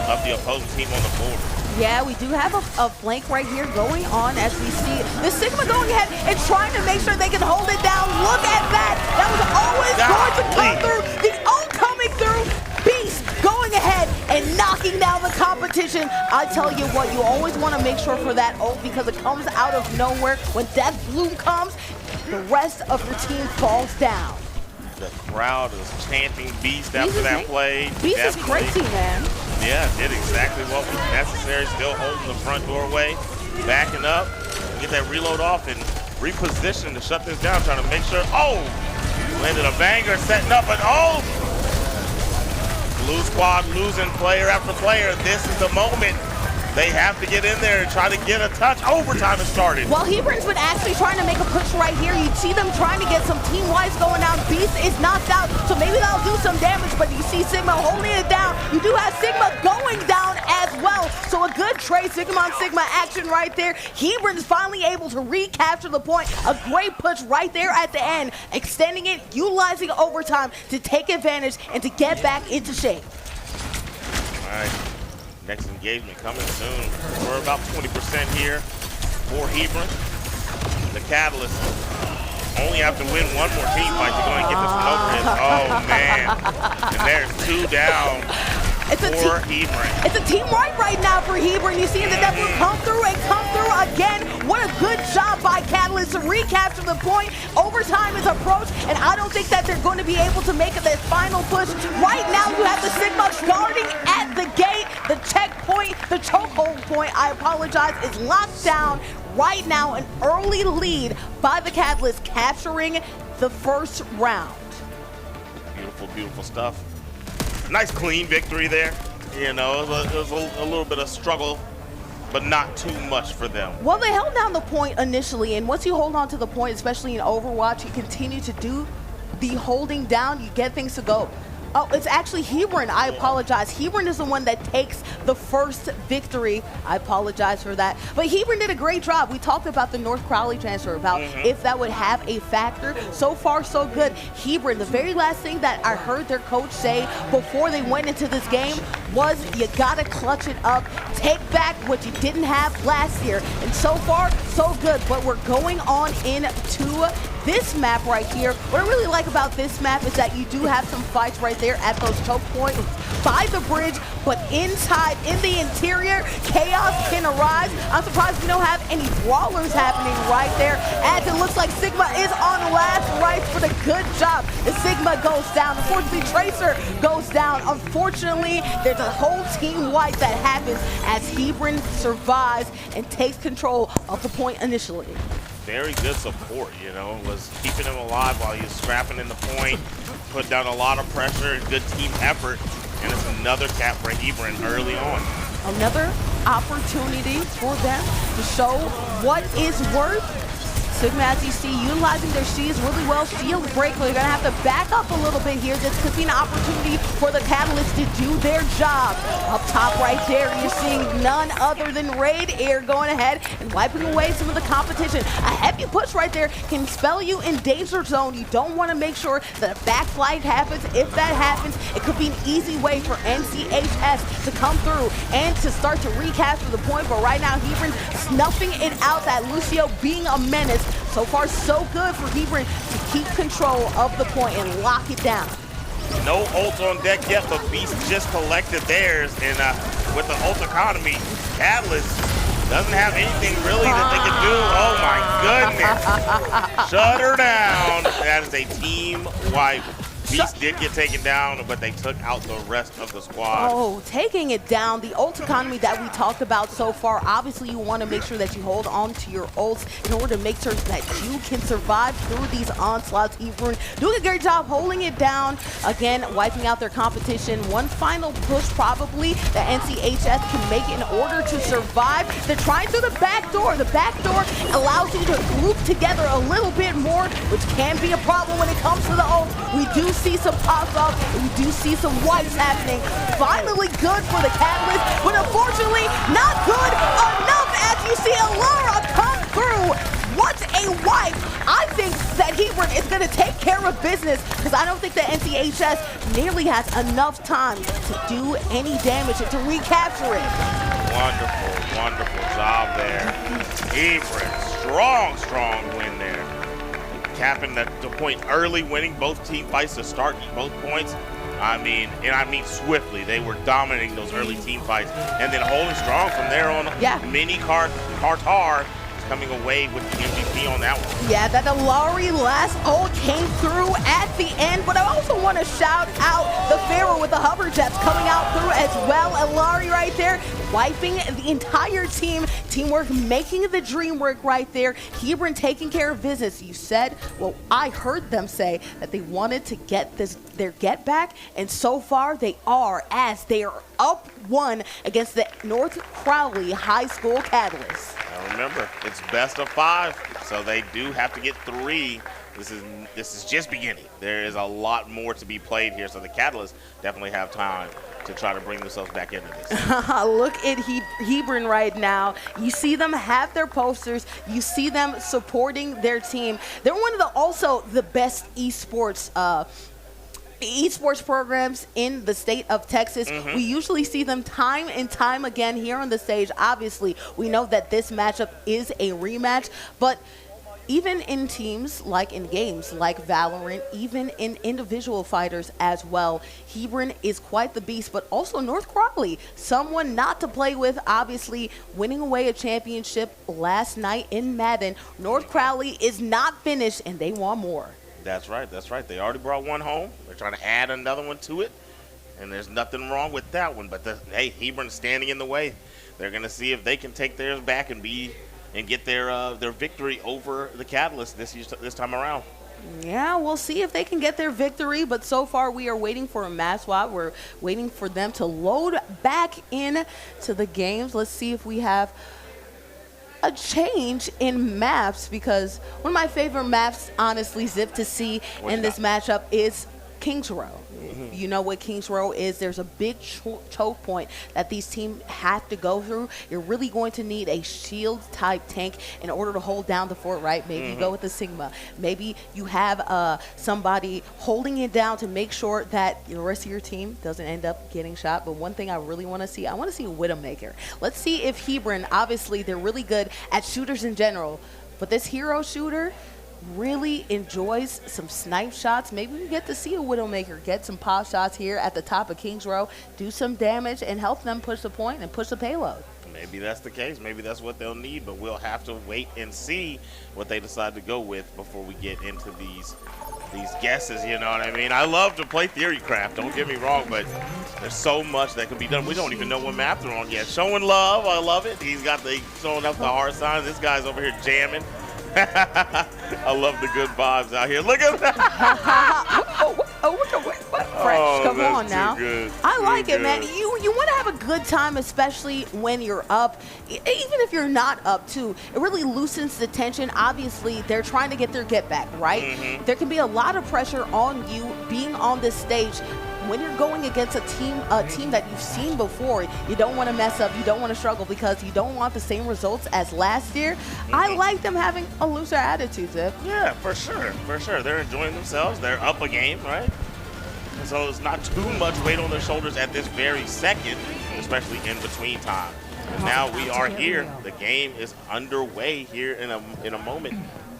of the opposing team on the board. Yeah, we do have a flank right here going on as we see the Sigma going ahead and trying to make sure they can hold it down. Look at that. That was always going to come through. The ult coming through. Beast going ahead and knocking down the competition. I tell you what, you always want to make sure for that ult because it comes out of nowhere. When Death Bloom comes, the rest of your team falls down. The crowd is chanting Beast after that play. Beast is crazy, man. Yeah, did exactly what was necessary. Still holding the front doorway, backing up, get that reload off and reposition to shut this down, trying to make sure. Oh, landed a banger, setting up an ult. Blue squad losing player after player. This is the moment. They have to get in there and try to get a touch. Overtime has started. Well, Hebron's been actually trying to make a push right here. You see them trying to get some team-wise going out. Beast is knocked out, so maybe that'll do some damage, but you see Sigma holding it down. You do have Sigma going down as well, so a good trade Sigma on Sigma action right there. Hebron's finally able to recapture the point. A great push right there at the end, extending it, utilizing overtime to take advantage and to get back into shape. All right. Next engagement coming soon. We're about 20% here for Hebron. The Catalyst only have to win one more team fight to go and get this one over with. Oh, man. And there's 2 down for Hebron. It's a team right now for Hebron. You see the Devil come through and come through again. What a good job by Catalyst to recapture the point. Overtime is approached, and I don't think that they're going to be able to make it that final push. Right now, you have the Sigma guarding at the gate. The checkpoint, the chokehold point, I apologize, is locked down. Right now, an early lead by the Catalyst, capturing the first round. Beautiful, beautiful stuff. Nice clean victory there. You know, it was a little bit of struggle, but not too much for them. Well, they held down the point initially, and once you hold on to the point, especially in Overwatch, you continue to do the holding down, you get things to go. Oh, it's actually Hebron. I apologize. Hebron is the one that takes the first victory. I apologize for that. But Hebron did a great job. We talked about the North Crowley transfer, about if that would have a factor. So far, so good. Hebron, the very last thing that I heard their coach say before they went into this game was you got to clutch it up. Take back what you didn't have last year. And so far, so good. But we're going on into this map right here. What I really like about this map is that you do have some fights right there at those choke points by the bridge, but inside, in the interior, chaos can arise. I'm surprised we don't have any brawlers happening right there, as it looks like Sigma is on last rights for the good job. The Sigma goes down. Unfortunately, Tracer goes down. Unfortunately, there's a whole team wipe that happens as Hebron survives and takes control of the point initially. Very good support, you know, was keeping him alive while he was scrapping in the point, put down a lot of pressure, good team effort, and it's another cap for Hebron early on. Another opportunity for them to show what is worth. Sigma, as you see, utilizing their Cs really well. Shield break, they're going to have to back up a little bit here. This could be an opportunity for the Catalyst to do their job. Up top right there, you're seeing none other than Raid Air going ahead and wiping away some of the competition. A heavy push right there can spell you in danger zone. You don't want to make sure that a backflight happens. If that happens, it could be an easy way for NCHS to come through and to start to recapture the point. But right now, Hebron snuffing it out, that Lucio being a menace. So far, so good for Hebron to keep control of the point and lock it down. No ult on deck yet, but Beast just collected theirs. And with the ult economy, Catalyst doesn't have anything really that they can do. Oh my goodness. Shut her down. That is a team wipe. Beast did get taken down, but they took out the rest of the squad. Oh, taking it down. The ult economy that we talked about so far, obviously you want to make sure that you hold on to your ults in order to make sure that you can survive through these onslaughts. Hebron doing a great job holding it down. Again, wiping out their competition. One final push probably that NCHS can make in order to survive. They're trying through the back door. The back door allows you to group together a little bit more, which can be a problem when it comes to the ult. We do see some pops off, and we do see some wipes happening. Finally good for the Catalyst, but unfortunately not good enough as you see Alara come through. What a wipe. I think that Hebron is going to take care of business because I don't think that NCHS nearly has enough time to do any damage and to recapture it. Wonderful, wonderful job there. Hebron, strong win there. Capping the point early, winning both team fights to start both points. I mean swiftly. They were dominating those early team fights and then holding strong from there on. Yeah. Mini Cartar coming away with the MVP on that one. Yeah, that Alari last ult came through at the end, but I also want to shout out the Pharaoh with the hover jets coming out through as well. Alari right there, wiping the entire team. Teamwork making the dream work right there. Hebron taking care of business. You said, well, I heard them say that they wanted to get their get back, and so far they are, as they are up 1 against the North Crowley High School Catalyst. Now remember, it's best of 5, so they do have to get 3. This is just beginning. There is a lot more to be played here, so the Catalysts definitely have time to try to bring themselves back into this. Look at Hebron right now. You see them have their posters. You see them supporting their team. They're one of the best esports programs in the state of Texas. We usually see them time and time again here on the stage. Obviously, we know that this matchup is a rematch, but even in teams like in games like Valorant, even in individual fighters as well, Hebron is quite the beast, but also North Crowley, someone not to play with, obviously winning away a championship last night in Madden. North Crowley is not finished and they want more. That's right, that's right. They already brought one home. They're trying to add another one to it, and there's nothing wrong with that one. But hey, Hebron's standing in the way. They're going to see if they can take theirs back and get their victory over the Catalyst this time around. Yeah, we'll see if they can get their victory, but so far we are waiting for a map swap. We're waiting for them to load back in to the games. Let's see if we have a change in maps, because one of my favorite maps, honestly, Zip, to see in this matchup is Kings Row. You know what Kings Row is. There's a big choke point that these teams have to go through. You're really going to need a shield type tank in order to hold down the fort, right? Maybe you go with the Sigma. Maybe you have somebody holding it down to make sure that the rest of your team doesn't end up getting shot. But one thing I really want to see, I want to see a Widowmaker. Let's see if Hebron, obviously they're really good at shooters in general, but this hero shooter really enjoys some snipe shots. Maybe we get to see a Widowmaker get some pop shots here at the top of Kings Row, do some damage, and help them push the point and push the payload. Maybe that's the case. Maybe that's what they'll need, but we'll have to wait and see what they decide to go with before we get into these guesses, you know what I mean? I love to play Theorycraft, don't get me wrong, but there's so much that can be done. We don't even know what map they're on yet. Showing love, I love it. He's got showing up the hard signs. This guy's over here jamming. I love the good vibes out here. Look at that. Fresh, come on now. Good. I like it, man. You want to have a good time, especially when you're up. Even if you're not up, too, it really loosens the tension. Obviously, they're trying to get their get back, right? There can be a lot of pressure on you being on this stage. When you're going against a team that you've seen before, you don't want to mess up, you don't want to struggle, because you don't want the same results as last year. I like them having a looser attitude, Zip. Yeah, for sure, for sure. They're enjoying themselves. They're up a game, right? And so it's not too much weight on their shoulders at this very second, especially in between time. And now we are here. The game is underway here in a moment.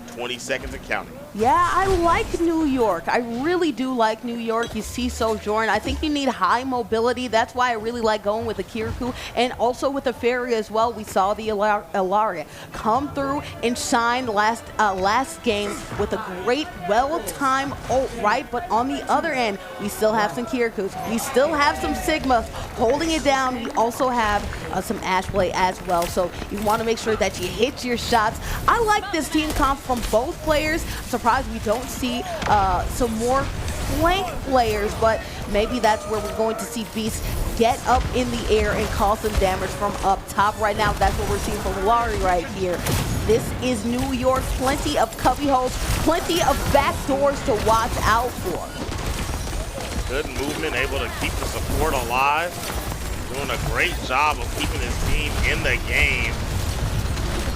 20 seconds and counting. Yeah, I like New York. I really do like New York. You see Sojourn. I think you need high mobility. That's why I really like going with the Kirikou and also with the Fairy as well. We saw the Ilaria come through and shine last game with a great, well-timed ult, right? But on the other end, we still have some Kirikous. We still have some Sigmas holding it down. We also have some Ashblade as well. So you want to make sure that you hit your shots. I like this team comp from both players. Surprised we don't see some more flank players, but maybe that's where we're going to see Beast get up in the air and cause some damage from up top. Right now, that's what we're seeing from Lari right here. This is New York. Plenty of cubby holes, plenty of back doors to watch out for. Good movement, able to keep the support alive. Doing a great job of keeping his team in the game.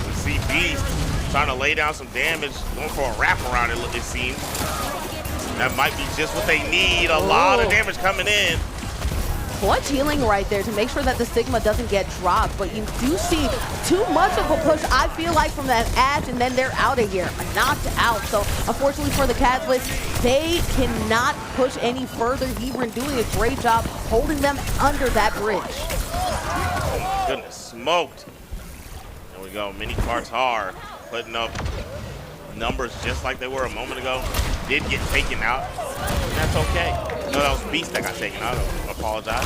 We see Beast trying to lay down some damage, going for a wraparound, it seems. That might be just what they need. A lot of damage coming in. Clutch healing right there to make sure that the Sigma doesn't get dropped, but you do see too much of a push, I feel like, from that Ash, and then they're out of here, knocked out. So unfortunately for the Catalyst, they cannot push any further. Hebron doing a great job holding them under that bridge. Oh, goodness, smoked. There we go, mini carts hard. Putting up numbers just like they were a moment ago. Did get taken out, and that's okay. No, that was Beast that got taken out. I apologize.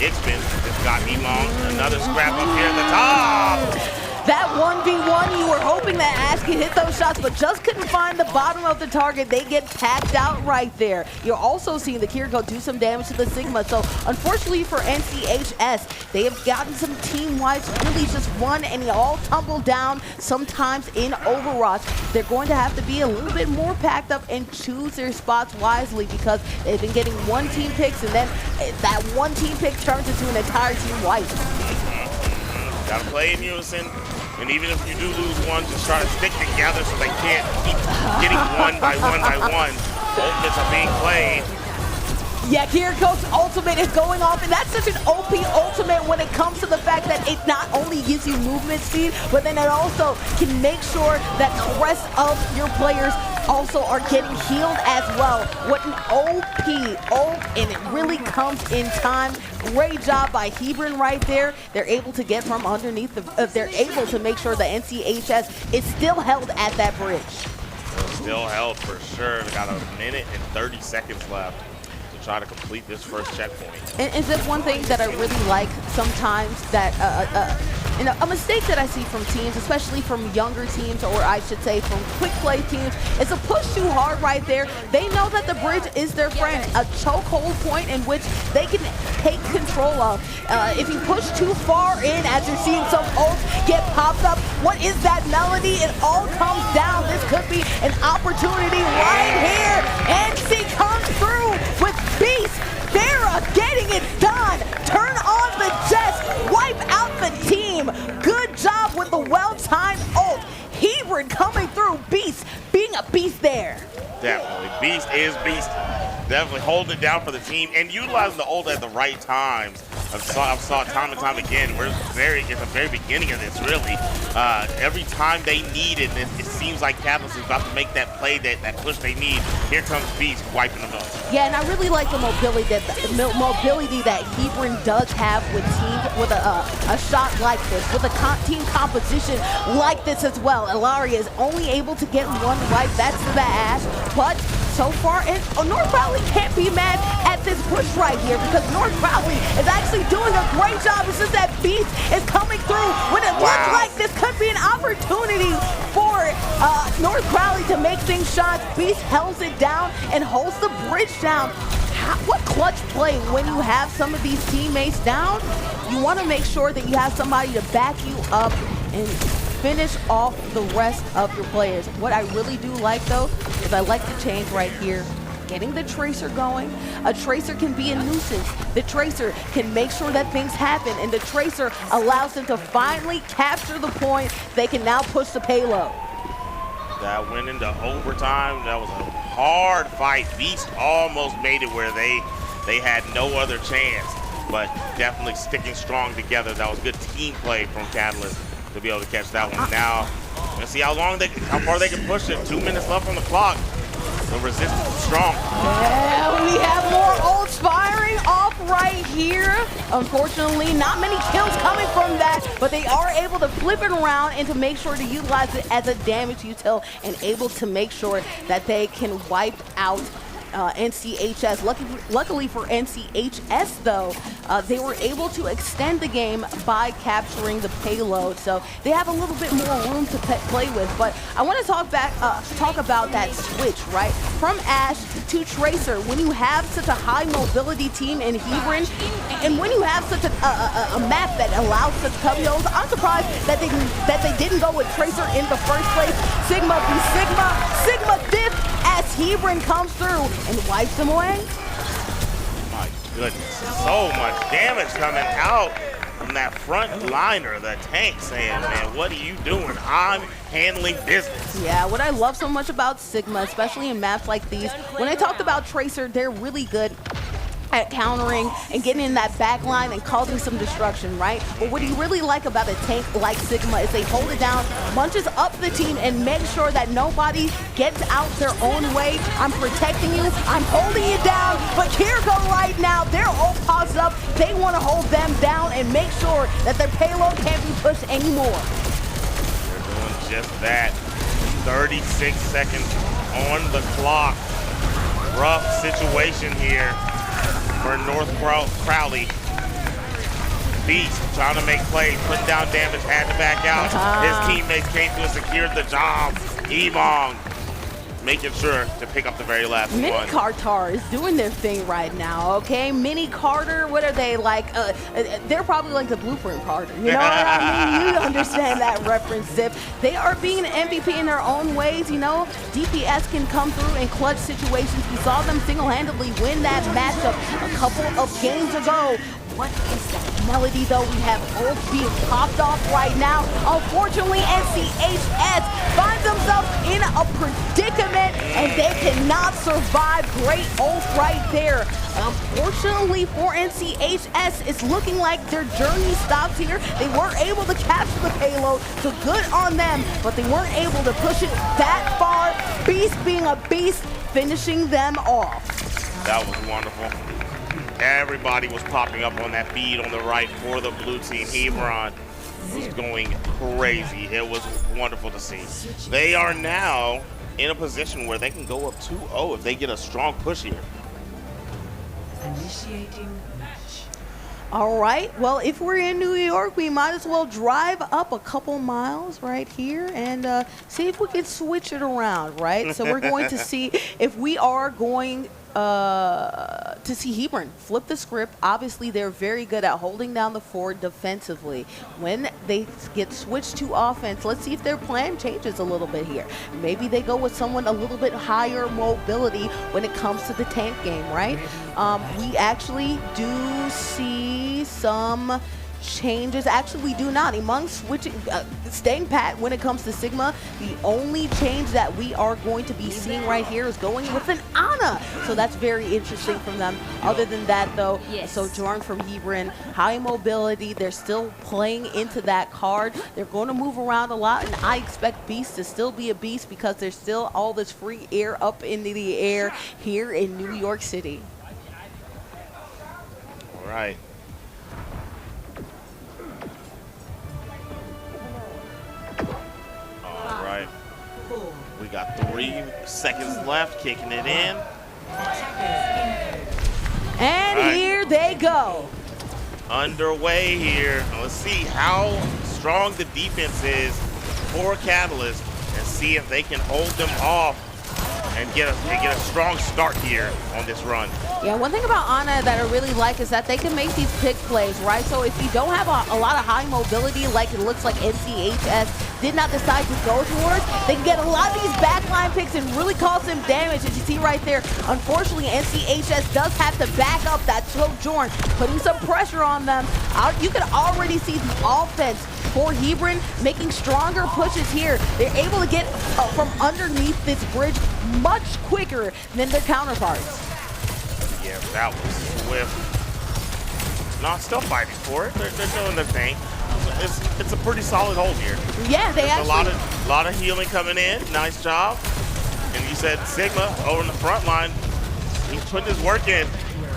It's just got Emong. Another scrap up here at the top. That 1v1, you were hoping that Ash could hit those shots, but just couldn't find the bottom of the target. They get tapped out right there. You're also seeing the Kiriko do some damage to the Sigma. So unfortunately for NCHS, they have gotten some team wipes, really just one, and they all tumble down sometimes in Overwatch. They're going to have to be a little bit more packed up and choose their spots wisely, because they've been getting one team picks, and then that one team pick turns into an entire team wipe. Gotta play in unison. And even if you do lose one, just try to stick together so they can't keep getting one by one by one. Ultimates are being played. Yeah, Kiriko's ultimate is going off, and that's such an OP ultimate when it comes to the fact that it not only gives you movement speed, but then it also can make sure that the rest of your players also are getting healed as well. What an OP ult, and it really comes in time. Great job by Hebron right there. They're able to get from underneath they're able to make sure the NCHS is still held at that bridge. Still held for sure. They got a minute and 30 seconds left to try to complete this first checkpoint. And is this one thing that I really like sometimes, that And a mistake that I see from teams, especially from younger teams, or I should say from quick play teams, is a push too hard right there. They know that the bridge is their friend, a chokehold point in which they can take control of. If you push too far in, as you're seeing some ults get popped up, what is that melody? It all comes down. This could be an opportunity right here. NC comes through with Beast. Vera getting it done. Turn on the Jets. Wipe out the team. Good job with the well-timed ult. Hebron coming through. Beast being a beast there. Definitely. Beast is Beast. Definitely holding it down for the team and utilizing the ult at the right times. I've saw it time and time again. We're at the very beginning of this, really. Every time they need it, it seems like Catalyst is about to make that play, that push they need. Here comes Beast wiping them out. Yeah, and I really like the mobility that Hebron does have with teams, with a shot like this, with a team composition like this as well. Ilaria is only able to get one wipe. That's to the Ash, but so far, North Valley can't be mad at this push right here because North Valley is actually doing a great job. It's just that Beast is coming through when it looks like this could be an opportunity for North Valley to make things shine. Beast holds it down and holds the bridge down. What clutch play when you have some of these teammates down. You want to make sure that you have somebody to back you up and finish off the rest of your players. What I really do like though is I like the change right here. Getting the Tracer going. A Tracer can be a nuisance. The Tracer can make sure that things happen, and the Tracer allows them to finally capture the point. They can now push the payload. That went into overtime. That was a hard fight. Beast almost made it where they had no other chance, but definitely sticking strong together. That was good team play from Catalyst to be able to catch that one. Now, let's see how far they can push it. 2 minutes left on the clock. The resistance is strong. Yeah, we have more ults firing off right here. Unfortunately, not many kills coming from that, but they are able to flip it around and to make sure to utilize it as a damage util and able to make sure that they can wipe out NCHS. Luckily for NCHS, though, they were able to extend the game by capturing the payload, so they have a little bit more room to play with. But I want to talk about that switch, right, from Ash to Tracer. When you have such a high mobility team in Hebron, and when you have such a map that allows such cubbyholes, I'm surprised that they didn't go with Tracer in the first place. Sigma v Sigma, Sigma diff as Hebron comes through and wipes them away. My goodness, so much damage coming out from that front liner, the tank saying, man, what are you doing? I'm handling business. Yeah, what I love so much about Sigma, especially in maps like these, when I talked about Tracer, they're really good at countering and getting in that back line and causing some destruction, right? But what you really like about a tank like Sigma is they hold it down, bunches up the team, and make sure that nobody gets out their own way. I'm protecting you, I'm holding you down, but Kiriko right now, they're all paused up. They want to hold them down and make sure that their payload can't be pushed anymore. They're doing just that. 36 seconds on the clock. Rough situation here for North Crowley. Beast trying to make plays, putting down damage, had to back out. His teammates came through and secured the job. Emong making sure to pick up the very last Mini one. Carter is doing their thing right now, okay? Mini Carter, what are they like? They're probably like the Blueprint Carter. You know what I mean? You understand that reference, Zip. They are being an MVP in their own ways, you know? DPS can come through in clutch situations. We saw them single-handedly win that matchup a couple of games ago. What is that melody, though? We have ult being popped off right now. Unfortunately, NCHS finds themselves in a predicament, and they cannot survive. Great ult right there. Unfortunately for NCHS, it's looking like their journey stops here. They weren't able to capture the payload, so good on them, but they weren't able to push it that far. Beast being a beast, finishing them off. That was wonderful. Everybody was popping up on that feed on the right for the blue team. Hebron was going crazy. It was wonderful to see. They are now in a position where they can go up 2-0 if they get a strong push here. Initiating match. All right. Well, if we're in New York, we might as well drive up a couple miles right here and see if we can switch it around, right? So we're going to see if we are going to see Hebron flip the script. Obviously, they're very good at holding down the fort defensively. When they get switched to offense, let's see if their plan changes a little bit here. Maybe they go with someone a little bit higher mobility when it comes to the tank game, right? We actually do see some changes. Actually, we do not. Among switching, staying pat when it comes to Sigma, the only change that we are going to be seeing right here is going with an Ana. So that's very interesting from them. Other than that, though, Sojourn from Hebron, high mobility. They're still playing into that card. They're going to move around a lot, and I expect Beast to still be a beast because there's still all this free air up into the air here in New York City. All right. All right. We got 3 seconds left, kicking it in. And here they go. Underway here. Let's see how strong the defense is for Catalyst and see if they can hold them off and get a strong start here on this run. Yeah, one thing about Ana that I really like is that they can make these pick plays, right? So if you don't have a lot of high mobility like it looks like NCHS did not decide to go towards, they can get a lot of these backline picks and really cause some damage, as you see right there. Unfortunately, NCHS does have to back up that Sojourn, putting some pressure on them. You can already see the offense for Hebron making stronger pushes here. They're able to get from underneath this bridge much quicker than their counterparts. Yeah, that was swift. No, still fighting for it. They're doing their thing. It's a pretty solid hold here. Yeah, they There's actually a lot of healing coming in. Nice job. And you said Sigma over in the front line. He's putting his work in,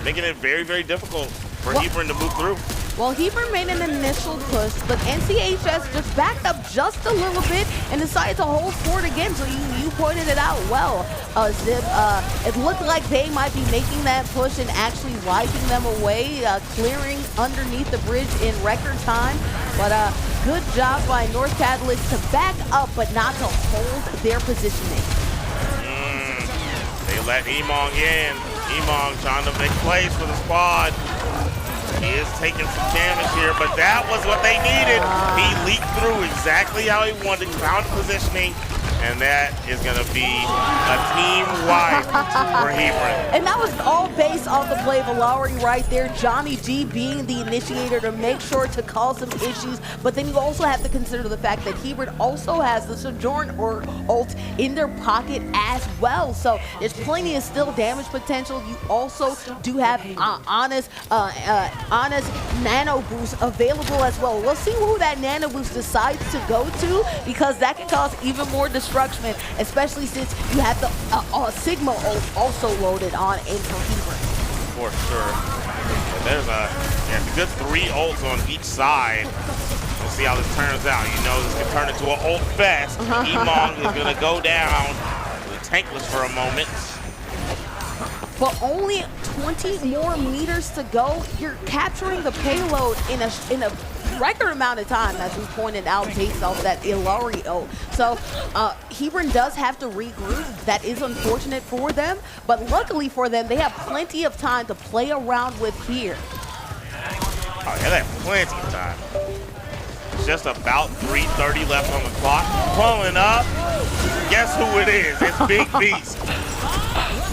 making it very, very difficult for Hebron to move through. Well, Hebron made an initial push, but NCHS just backed up just a little bit and decided to hold fort again. So you pointed it out well, Zib. It looked like they might be making that push and actually wiping them away, clearing underneath the bridge in record time. But good job by North Catalyst to back up, but not to hold their positioning. They let Emong in. Emong trying to make plays for the squad. He is taking some damage here, but that was what they needed. He leaked through exactly how he wanted, found positioning, and that is going to be a team wipe for Hebron. And that was all based off the play of Lowry right there. Johnny G being the initiator to make sure to cause some issues, but then you also have to consider the fact that Hebron also has the Sojourn or ult in their pocket as well. So there's plenty of still damage potential. You also do have Ana's Nano Boost available as well. We'll see who that Nano Boost decides to go to, because that can cause even more destruction, especially since you have the Sigma ult also loaded on in for Hebron. For sure. And there's a good 3 ults on each side. We'll see how this turns out. You know this can turn into an ult fest. Emong is going to go down tankless for a moment. But only 20 more meters to go. You're capturing the payload in a record amount of time, as we pointed out, based off that Ilari ult. So Hebron does have to regroup. That is unfortunate for them, but luckily for them, they have plenty of time to play around with here. Oh yeah, they have plenty of time. It's just about 3:30 left on the clock. Pulling up. Guess who it is? It's Big Beast.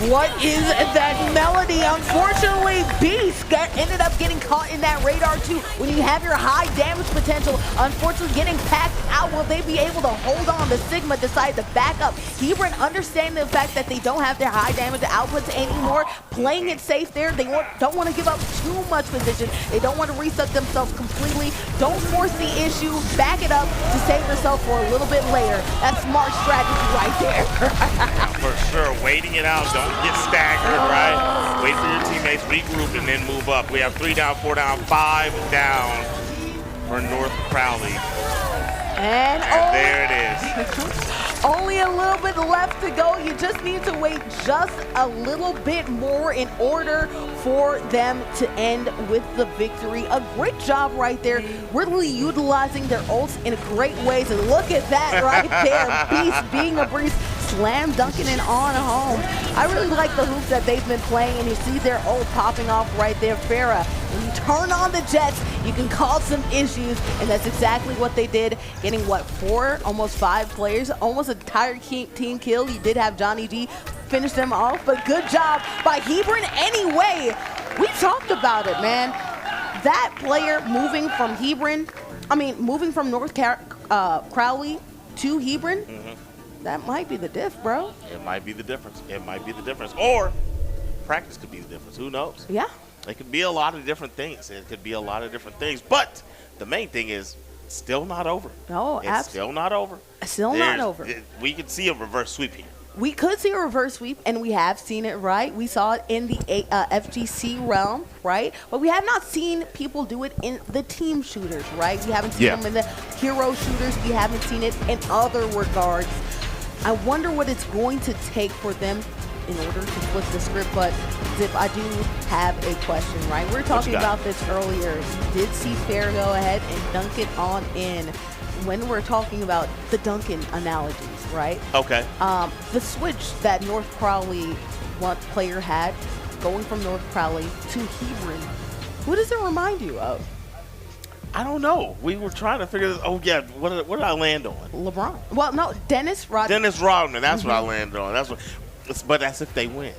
What is that melody? Unfortunately, Beast ended up getting caught in that radar too. When you have your high damage potential, unfortunately getting packed out, will they be able to hold on? The Sigma decided to back up. Hebron, understanding the fact that they don't have their high damage outputs anymore, playing it safe there. They don't want to give up too much position. They don't want to reset themselves completely. Don't force the issue. Back it up to save yourself for a little bit later. That's smart strategy right there. For sure. Waiting it out. Don't get staggered, right? Wait for your teammates, regroup, and then move up. We have 3 down, 4 down, 5 down for North Crowley. And there it is. Only a little bit left to go. You just need to wait just a little bit more in order for them to end with the victory. A great job right there, really utilizing their ults in great ways. And look at that right there. Beast being a breeze, slam dunking and on home. I really like the hoops that they've been playing, and you see their ult popping off right there. Farah, when you turn on the Jets, you can cause some issues, and that's exactly what they did, getting, what, 4, almost 5 players, almost an entire team kill. You did have Johnny G finish them off, but good job by Hebron anyway. We talked about it, man. That player moving from moving from North Crowley to Hebron, that might be the diff, bro. It might be the difference. It might be the difference. Or practice could be the difference. Who knows? Yeah. It could be a lot of different things. It could be a lot of different things. But the main thing is still not over. No, it's still not over. Still not over. We could see a reverse sweep here. We could see a reverse sweep, and we have seen it, right? We saw it in the FGC realm, right? But we have not seen people do it in the team shooters, right? We haven't seen them in the hero shooters. We haven't seen it in other regards. I wonder what it's going to take for them in order to flip the script. But Zip, I do have a question, right? We were talking about this earlier. You did see Fair go ahead and dunk it on in. When we're talking about the Duncan analogies, right? Okay. The switch that North Crowley player had, going from North Crowley to Hebron, what does it remind you of? I don't know. We were trying to figure this. Oh, yeah. What did I land on? LeBron. Well, no, Dennis Rodman. Dennis Rodman. That's what I landed on. But that's if they win.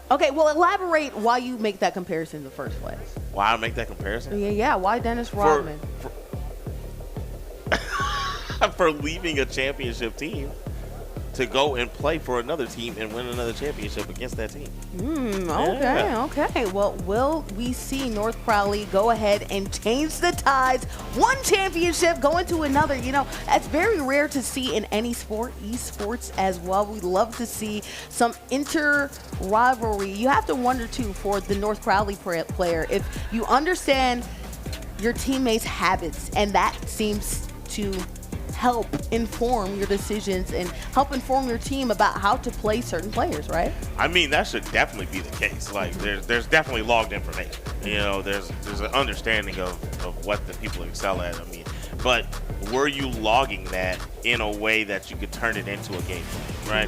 Okay, well, elaborate why you make that comparison in the first place. Why I make that comparison? Yeah. Why Dennis Rodman? For leaving a championship team to go and play for another team and win another championship against that team. Okay. Well, will we see North Crowley go ahead and change the tides? One championship going to another. You know, that's very rare to see in any sport, esports as well. We love to see some inter-rivalry. You have to wonder, too, for the North Crowley player, if you understand your teammates' habits, and that seems to help inform your decisions and help inform your team about how to play certain players, right? I mean, that should definitely be the case. Like, there's definitely logged information. You know, there's an understanding of what the people excel at. I mean, but were you logging that in a way that you could turn it into a game, right?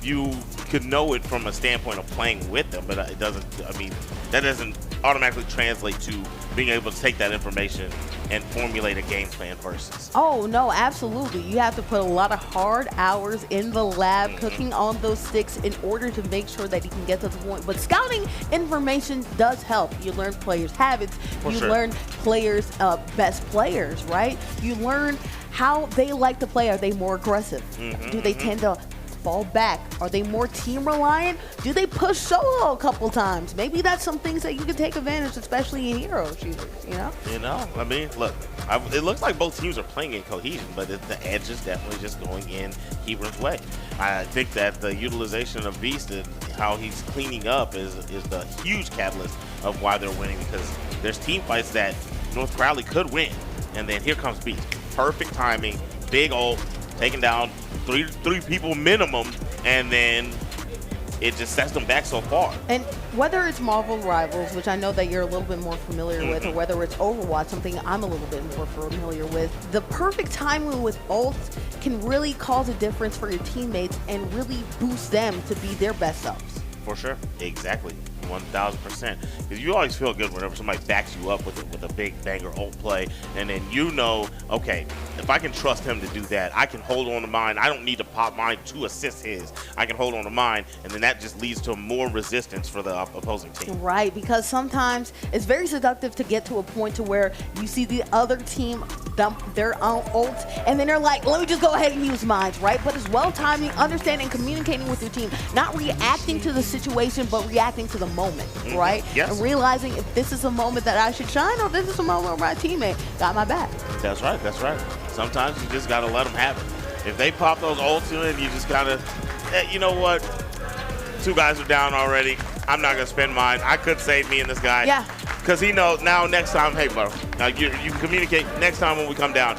You could know it from a standpoint of playing with them, but it doesn't. I mean, that doesn't automatically translate to being able to take that information and formulate a game plan versus. Oh, no, absolutely. You have to put a lot of hard hours in the lab, cooking on those sticks in order to make sure that you can get to the point. But scouting information does help. You learn players' habits. You learn players' best players, right? You learn how they like to play. Are they more aggressive? Do they tend to fall back? Are they more team reliant? Do they push solo a couple times? Maybe that's some things that you can take advantage, especially in hero shooters, you know? You know, I mean, look, it looks like both teams are playing in cohesion, but the edge is definitely just going in Hebron's way. I think that the utilization of Beast and how he's cleaning up is the huge catalyst of why they're winning, because there's team fights that North Crowley could win, and then here comes Beast. Perfect timing, big ult, taking down three people minimum, and then it just sets them back so far. And whether it's Marvel Rivals, which I know that you're a little bit more familiar with, or whether it's Overwatch, something I'm a little bit more familiar with, the perfect timing with ults can really cause a difference for your teammates and really boost them to be their best selves. For sure. Exactly. 1,000%. Because you always feel good whenever somebody backs you up with a big banger ult play, and then you know, okay, if I can trust him to do that, I can hold on to mine. I don't need to pop mine to assist his. I can hold on to mine, and then that just leads to more resistance for the opposing team. Right, because sometimes it's very seductive to get to a point to where you see the other team dump their own ult, and then they're like, let me just go ahead and use mine, right? But it's well timing, understanding, communicating with your team, not reacting to the situation, but reacting to the moment, right? Yes. And realizing if this is a moment that I should shine, or this is a moment where my teammate got my back. That's right. That's right. Sometimes you just got to let them have it. If they pop those ults in, you just got to, you know what? 2 guys are down already. I'm not going to spend mine. I could save me and this guy. Yeah. Because he knows now next time, hey, bro, now you communicate next time when we come down,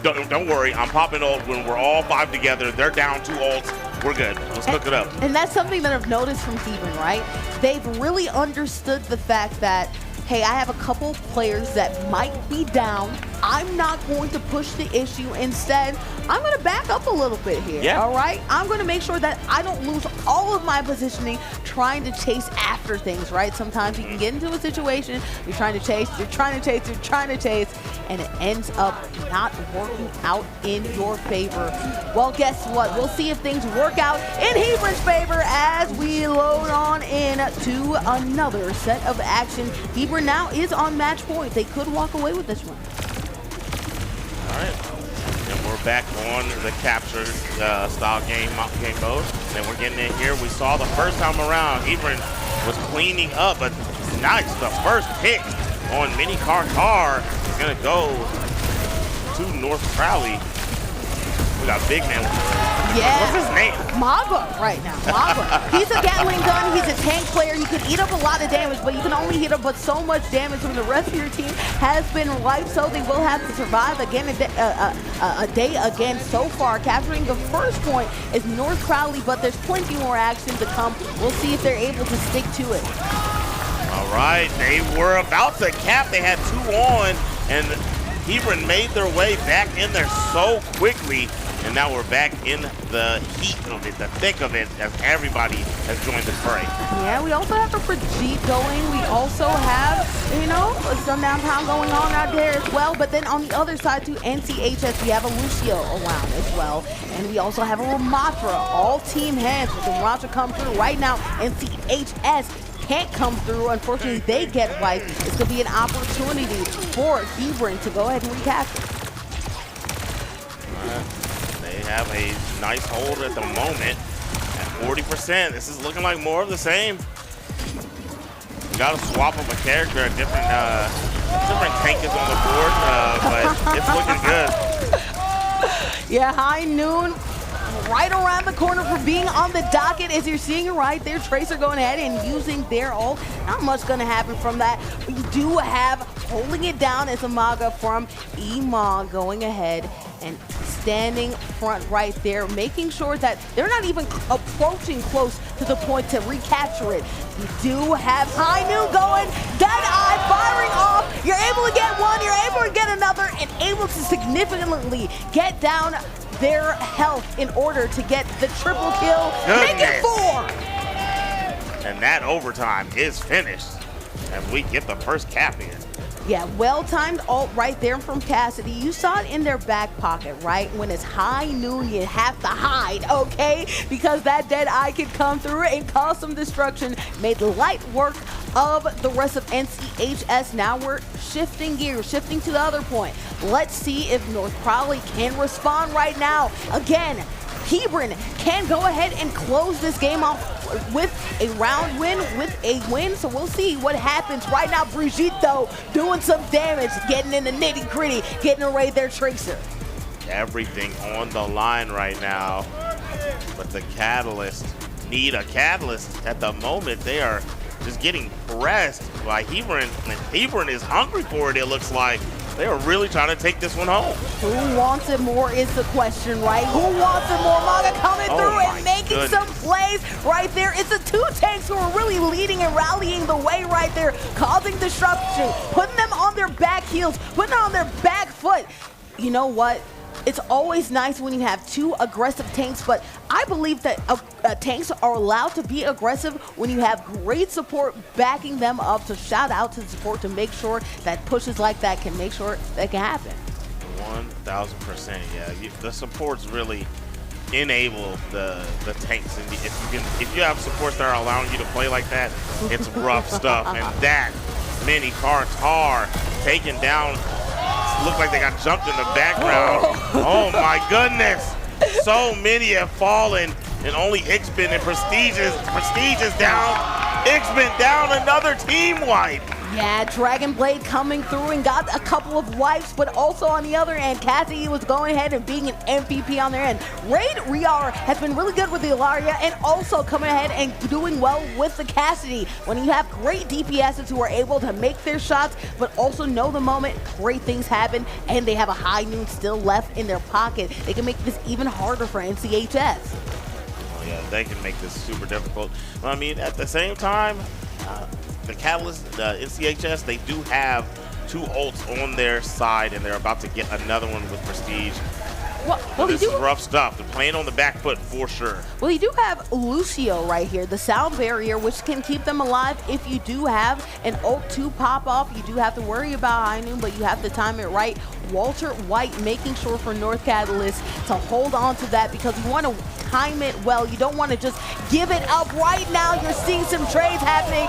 don't worry, I'm popping ult when we're all 5 together. They're down 2 ults. We're good. Let's hook it up. And that's something that I've noticed from Hebron, right? They've really understood the fact that, hey, I have a couple players that might be down. I'm not going to push the issue. Instead, I'm going to back up a little bit here, yeah. all right? I'm going to make sure that I don't lose all of my positioning trying to chase after things, right? Sometimes you can get into a situation, you're trying to chase, and it ends up not working out in your favor. Well, guess what? We'll see if things work out in Hebron's favor as we load on in to another set of action. Hebron now is on match point. They could walk away with this one. All right. And we're back on the capture style game mode. And we're getting in here. We saw the first time around, Hebron was cleaning up, but nice. The first pick on Mini Car is going to go to North Crowley. We got big man. Yeah. What's his name? Maga right now. Maga. He's a Gatling gun. He's a tank player. You can eat up a lot of damage, but you can only eat up but so much damage when the rest of your team has been wiped, so they will have to survive again a day again so far. Capturing the first point is North Crowley, but there's plenty more action to come. We'll see if they're able to stick to it. All right, they were about to cap. They had 2 on, and Hebron made their way back in there so quickly. And now we're back in the heat of it, the thick of it, as everybody has joined the fray. Yeah, we also have a Brigitte going. We also have, some downtime going on out there as well. But then on the other side, too, NCHS, we have a Lucio around as well. And we also have a Ramatra, all team heads. With the Ramatra come through right now, NCHS can't come through. Unfortunately, they get wiped. It's going to be an opportunity for Hebron to go ahead and recapture. They have a nice hold at the moment at 40%. This is looking like more of the same. We got to swap up a character. Different tank is on the board, but it's looking good. Yeah, High Noon right around the corner for being on the docket. As you're seeing right there, Tracer going ahead and using their ult. Not much going to happen from that. But you do have holding it down as a Maga from Emon going ahead and standing front right there, making sure that they're not even approaching close to the point to recapture it. You do have High Noon going, Deadeye firing off. You're able to get one, you're able to get another, and able to significantly get down their health in order to get the triple kill. Make it 4! And that overtime is finished as we get the first cap in. Yeah, well-timed ult right there from Cassidy. You saw it in their back pocket, right? When it's High Noon, you have to hide, okay? Because that Deadeye could come through and cause some destruction. Made light work of the rest of NCHS. Now we're shifting gears, shifting to the other point. Let's see if North Crowley can respond right now. Again, Hebron can go ahead and close this game off with a round win, with a win. So we'll see what happens. Right now, Brigitte, though, doing some damage, getting in the nitty-gritty, getting away their Tracer. Everything on the line right now. But the Catalyst need a catalyst. At the moment, they are just getting pressed by Hebron. And Hebron is hungry for it, it looks like. They are really trying to take this one home. Who wants it more is the question, right? Who wants it more? Maga coming through and making some plays right there. It's the 2 tanks who are really leading and rallying the way right there, causing disruption, putting them on their back heels, putting them on their back foot. You know what? It's always nice when you have 2 aggressive tanks, but I believe that tanks are allowed to be aggressive when you have great support backing them up. So shout out to the support to make sure that pushes like that can make sure that can happen. 1000%, yeah. The supports really enable the tanks, and if you have supports that are allowing you to play like that, it's rough stuff. And that Mini Car taken down. Look like they got jumped in the background. Oh my goodness. So many have fallen, and only Ixbin and Prestige is down. Ixbin down, another team wipe. Yeah, Dragon Blade coming through and got a couple of wipes, but also on the other end, Cassie was going ahead and being an MVP on their end. Raid Riar has been really good with the Ilaria and also coming ahead and doing well with the Cassidy. When you have great DPSs who are able to make their shots, but also know the moment, great things happen, and they have a high noon still left in their pocket. They can make this even harder for NCHS. Oh yeah, they can make this super difficult. I mean, at the same time, the Catalyst, NCHS, they do have 2 ults on their side, and they're about to get another one with Prestige. Well, this is rough stuff. They're playing on the back foot for sure. Well, you do have Lucio right here, the sound barrier, which can keep them alive. If you do have an ult to pop off, you do have to worry about high noon, but you have to time it right. Walter White making sure for North Catalyst to hold on to that because you want to time it well. You don't want to just give it up right now. You're seeing some trades happening.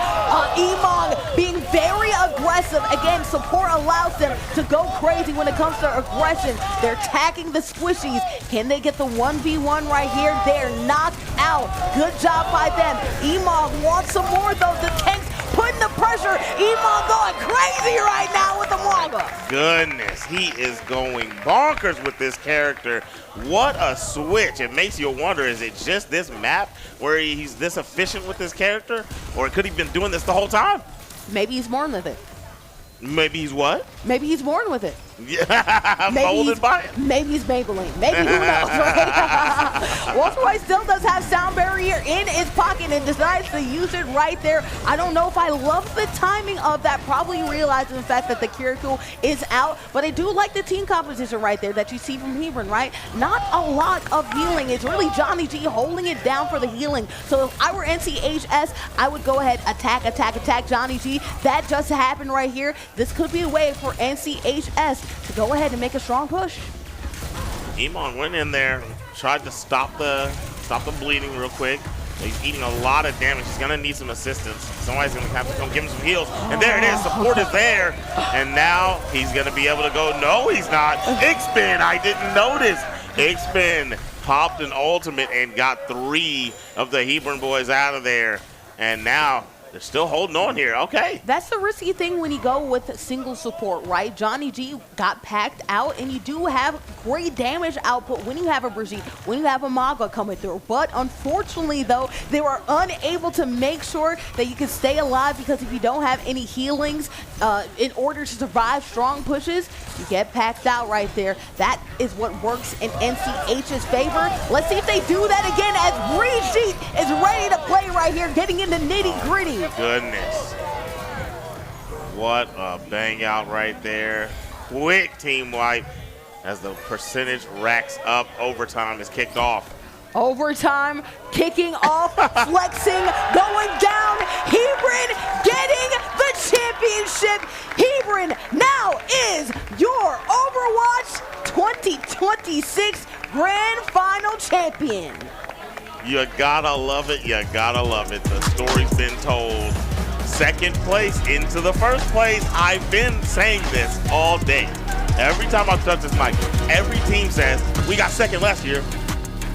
Emong being very aggressive. Again, support allows them to go crazy when it comes to aggression. They're attacking the squishies. Can they get the 1v1 right here? They're knocked out. Good job by them. Emong wants some more though. The tanks putting the pressure. Emong going crazy right now with the Mwanga. Goodness, he is going bonkers with this character. What a switch. It makes you wonder, is it just this map where he's this efficient with this character? Or could he been doing this the whole time? Maybe he's born with it. Maybe he's what? Maybe he's born with it. Yeah, molded by it. Maybe he's Maybelline. Maybe, who knows, right? Walter White still does have sound barrier in his pocket and decides to use it right there. I don't know if I love the timing of that, probably realizing the fact that the Kiriko is out, but I do like the team composition right there that you see from Hebron, right? Not a lot of healing. It's really Johnny G holding it down for the healing. So if I were NCHS, I would go ahead, attack Johnny G. That just happened right here. This could be a way for NCHS to go ahead and make a strong push. Emon went in there, tried to stop the bleeding real quick. He's eating a lot of damage. He's gonna need some assistance. Somebody's gonna have to come give him some heals. And there it is, support is there. And now he's gonna be able to go, no he's not. X-Spin, I didn't notice. X-Spin popped an ultimate and got 3 of the Hebron boys out of there. And now they're still holding on here. Okay. That's the risky thing when you go with single support, right? Johnny G got packed out, and you do have great damage output when you have a Brigitte, when you have a Maga coming through. But unfortunately, though, they were unable to make sure that you can stay alive because if you don't have any healings in order to survive strong pushes, you get packed out right there. That is what works in NCH's favor. Let's see if they do that again as Brigitte is ready to play right here, getting in the nitty-gritty. Goodness. What a bang out right there. Quick team wipe as the percentage racks up. Overtime is kicked off. Overtime kicking off, flexing, going down. Hebron getting the championship. Hebron now is your Overwatch 2026 Grand Final champion. You gotta love it, you gotta love it. The story's been told. Second place into the first place. I've been saying this all day. Every time I touch this mic, every team says, we got second last year.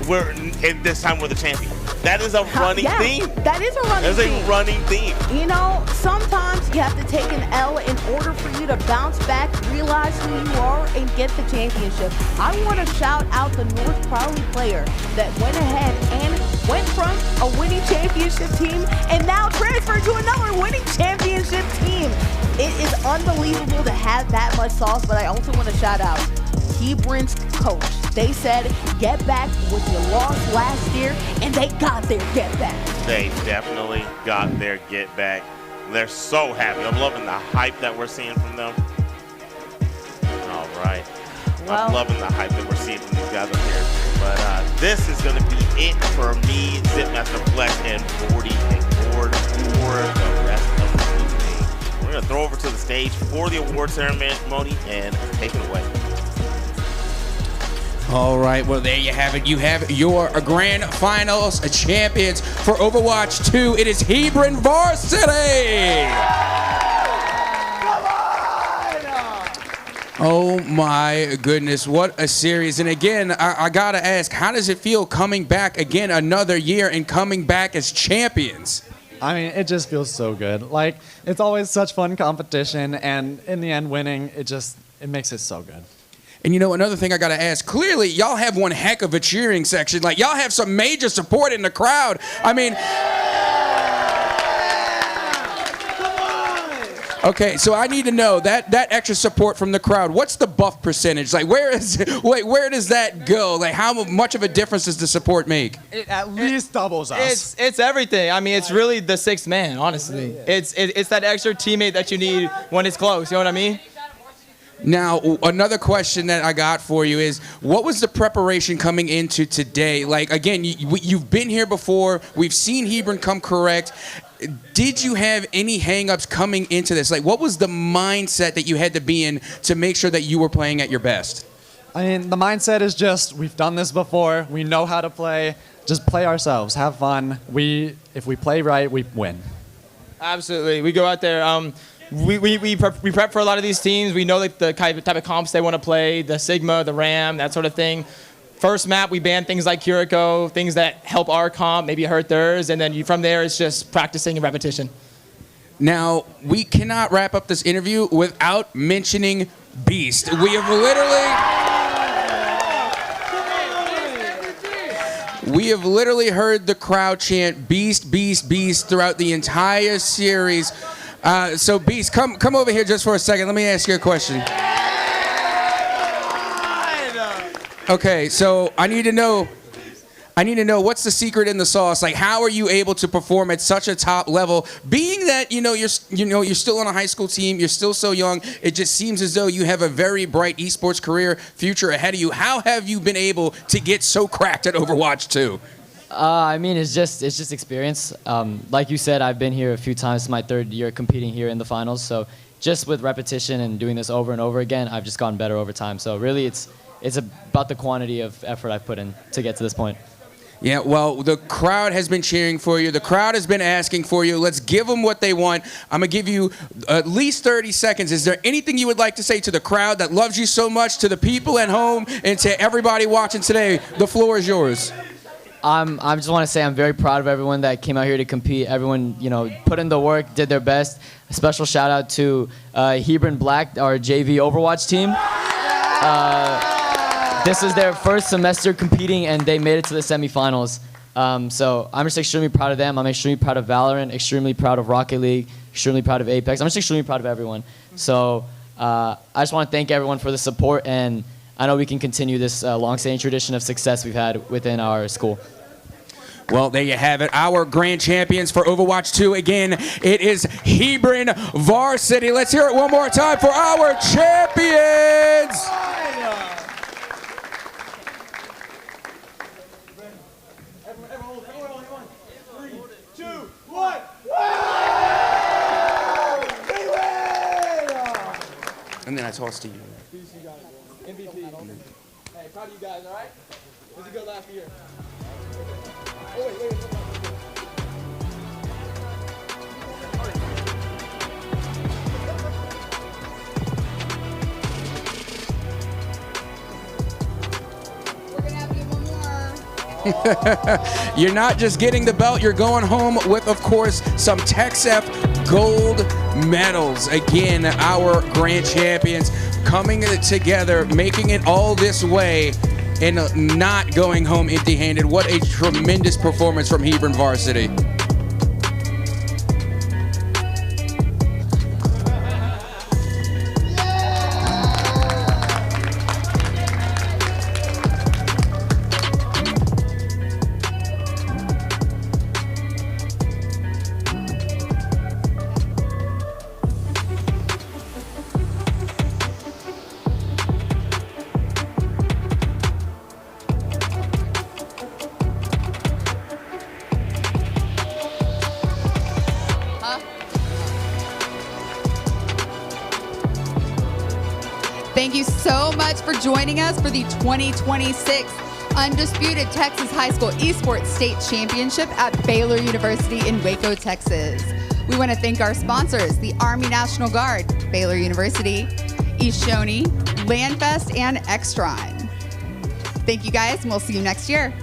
And this time we're the champion. That is a running theme. That is a running theme. That's a running theme. You know, sometimes you have to take an L in order for you to bounce back, realize who you are, and get the championship. I want to shout out the North Crowley player that went ahead and went from a winning championship team and now transferred to another winning championship team. It is unbelievable to have that much sauce, but I also want to shout out Hebron's coach. They said, get back what you lost last year, and they got their get back. They definitely got their get back. They're so happy. I'm loving the hype that we're seeing from them. All right. Well, I'm loving the hype that we're seeing from these guys up here. But this is going to be it for me, Zipmaster Flex, and 40 and board for the rest of the evening. We're going to throw over to the stage for the award ceremony and take it away. All right, well, there you have it. You have your grand finals champions for Overwatch 2. It is Hebron Varsity. Oh, my goodness. What a series. And again, I got to ask, how does it feel coming back again another year and coming back as champions? I mean, it just feels so good. Like, it's always such fun competition, and in the end, winning, it makes it so good. And you know, another thing I got to ask, clearly y'all have one heck of a cheering section. Like, y'all have some major support in the crowd. I mean, okay, so I need to know that extra support from the crowd. What's the buff percentage? Like, where does that go? Like, how much of a difference does the support make? It at least doubles us. It's everything. I mean, it's really the sixth man, honestly. It's that extra teammate that you need when it's close. You know what I mean? Now, another question that I got for you is, what was the preparation coming into today? Like, again, you've been here before. We've seen Hebron come correct. Did you have any hang-ups coming into this? Like, what was the mindset that you had to be in to make sure that you were playing at your best? I mean, the mindset is just, we've done this before. We know how to play. Just play ourselves. Have fun. If we play right, we win. Absolutely. We go out there. We prep for a lot of these teams. We know like the type of comps they want to play, the Sigma, the Ram, that sort of thing. First map, we ban things like Kuriko, things that help our comp, maybe hurt theirs, and then from there, it's just practicing and repetition. Now, we cannot wrap up this interview without mentioning Beast. We have literally heard the crowd chant Beast, Beast, Beast throughout the entire series. So Beast, come over here just for a second. Let me ask you a question. Okay, so I need to know what's the secret in the sauce. Like, how are you able to perform at such a top level? Being that you're still on a high school team, you're still so young. It just seems as though you have a very bright esports career future ahead of you. How have you been able to get so cracked at Overwatch 2? I mean, it's just experience. Like you said, I've been here a few times. It's my third year competing here in the finals. So just with repetition and doing this over and over again, I've just gotten better over time. So really, it's about the quantity of effort I've put in to get to this point. Yeah, well, the crowd has been cheering for you. The crowd has been asking for you. Let's give them what they want. I'm going to give you at least 30 seconds. Is there anything you would like to say to the crowd that loves you so much, to the people at home, and to everybody watching today? The floor is yours. I just want to say I'm very proud of everyone that came out here to compete. Everyone, put in the work, did their best. A special shout out to Hebron Black, our JV Overwatch team. This is their first semester competing, and they made it to the semifinals. So I'm just extremely proud of them. I'm extremely proud of Valorant, extremely proud of Rocket League, extremely proud of Apex. I'm just extremely proud of everyone. So I just want to thank everyone for the support, and I know we can continue this long-standing tradition of success we've had within our school. Well, there you have it. Our grand champions for Overwatch 2. Again, it is Hebron Varsity. Let's hear it one more time for our champions. And then I tossed to you. MVP. Hey, proud of you guys, all right? It was a good last year. Oh, wait. You're not just getting the belt, you're going home with, of course, some TechSF gold medals. Again, our grand champions coming together, making it all this way, and not going home empty-handed. What a tremendous performance from Hebron Varsity. Thank you so much for joining us for the 2026 Undisputed Texas High School Esports State Championship at Baylor University in Waco, Texas. We want to thank our sponsors, the Army National Guard, Baylor University, East Shoney, Landfest, and Extron. Thank you guys, and we'll see you next year.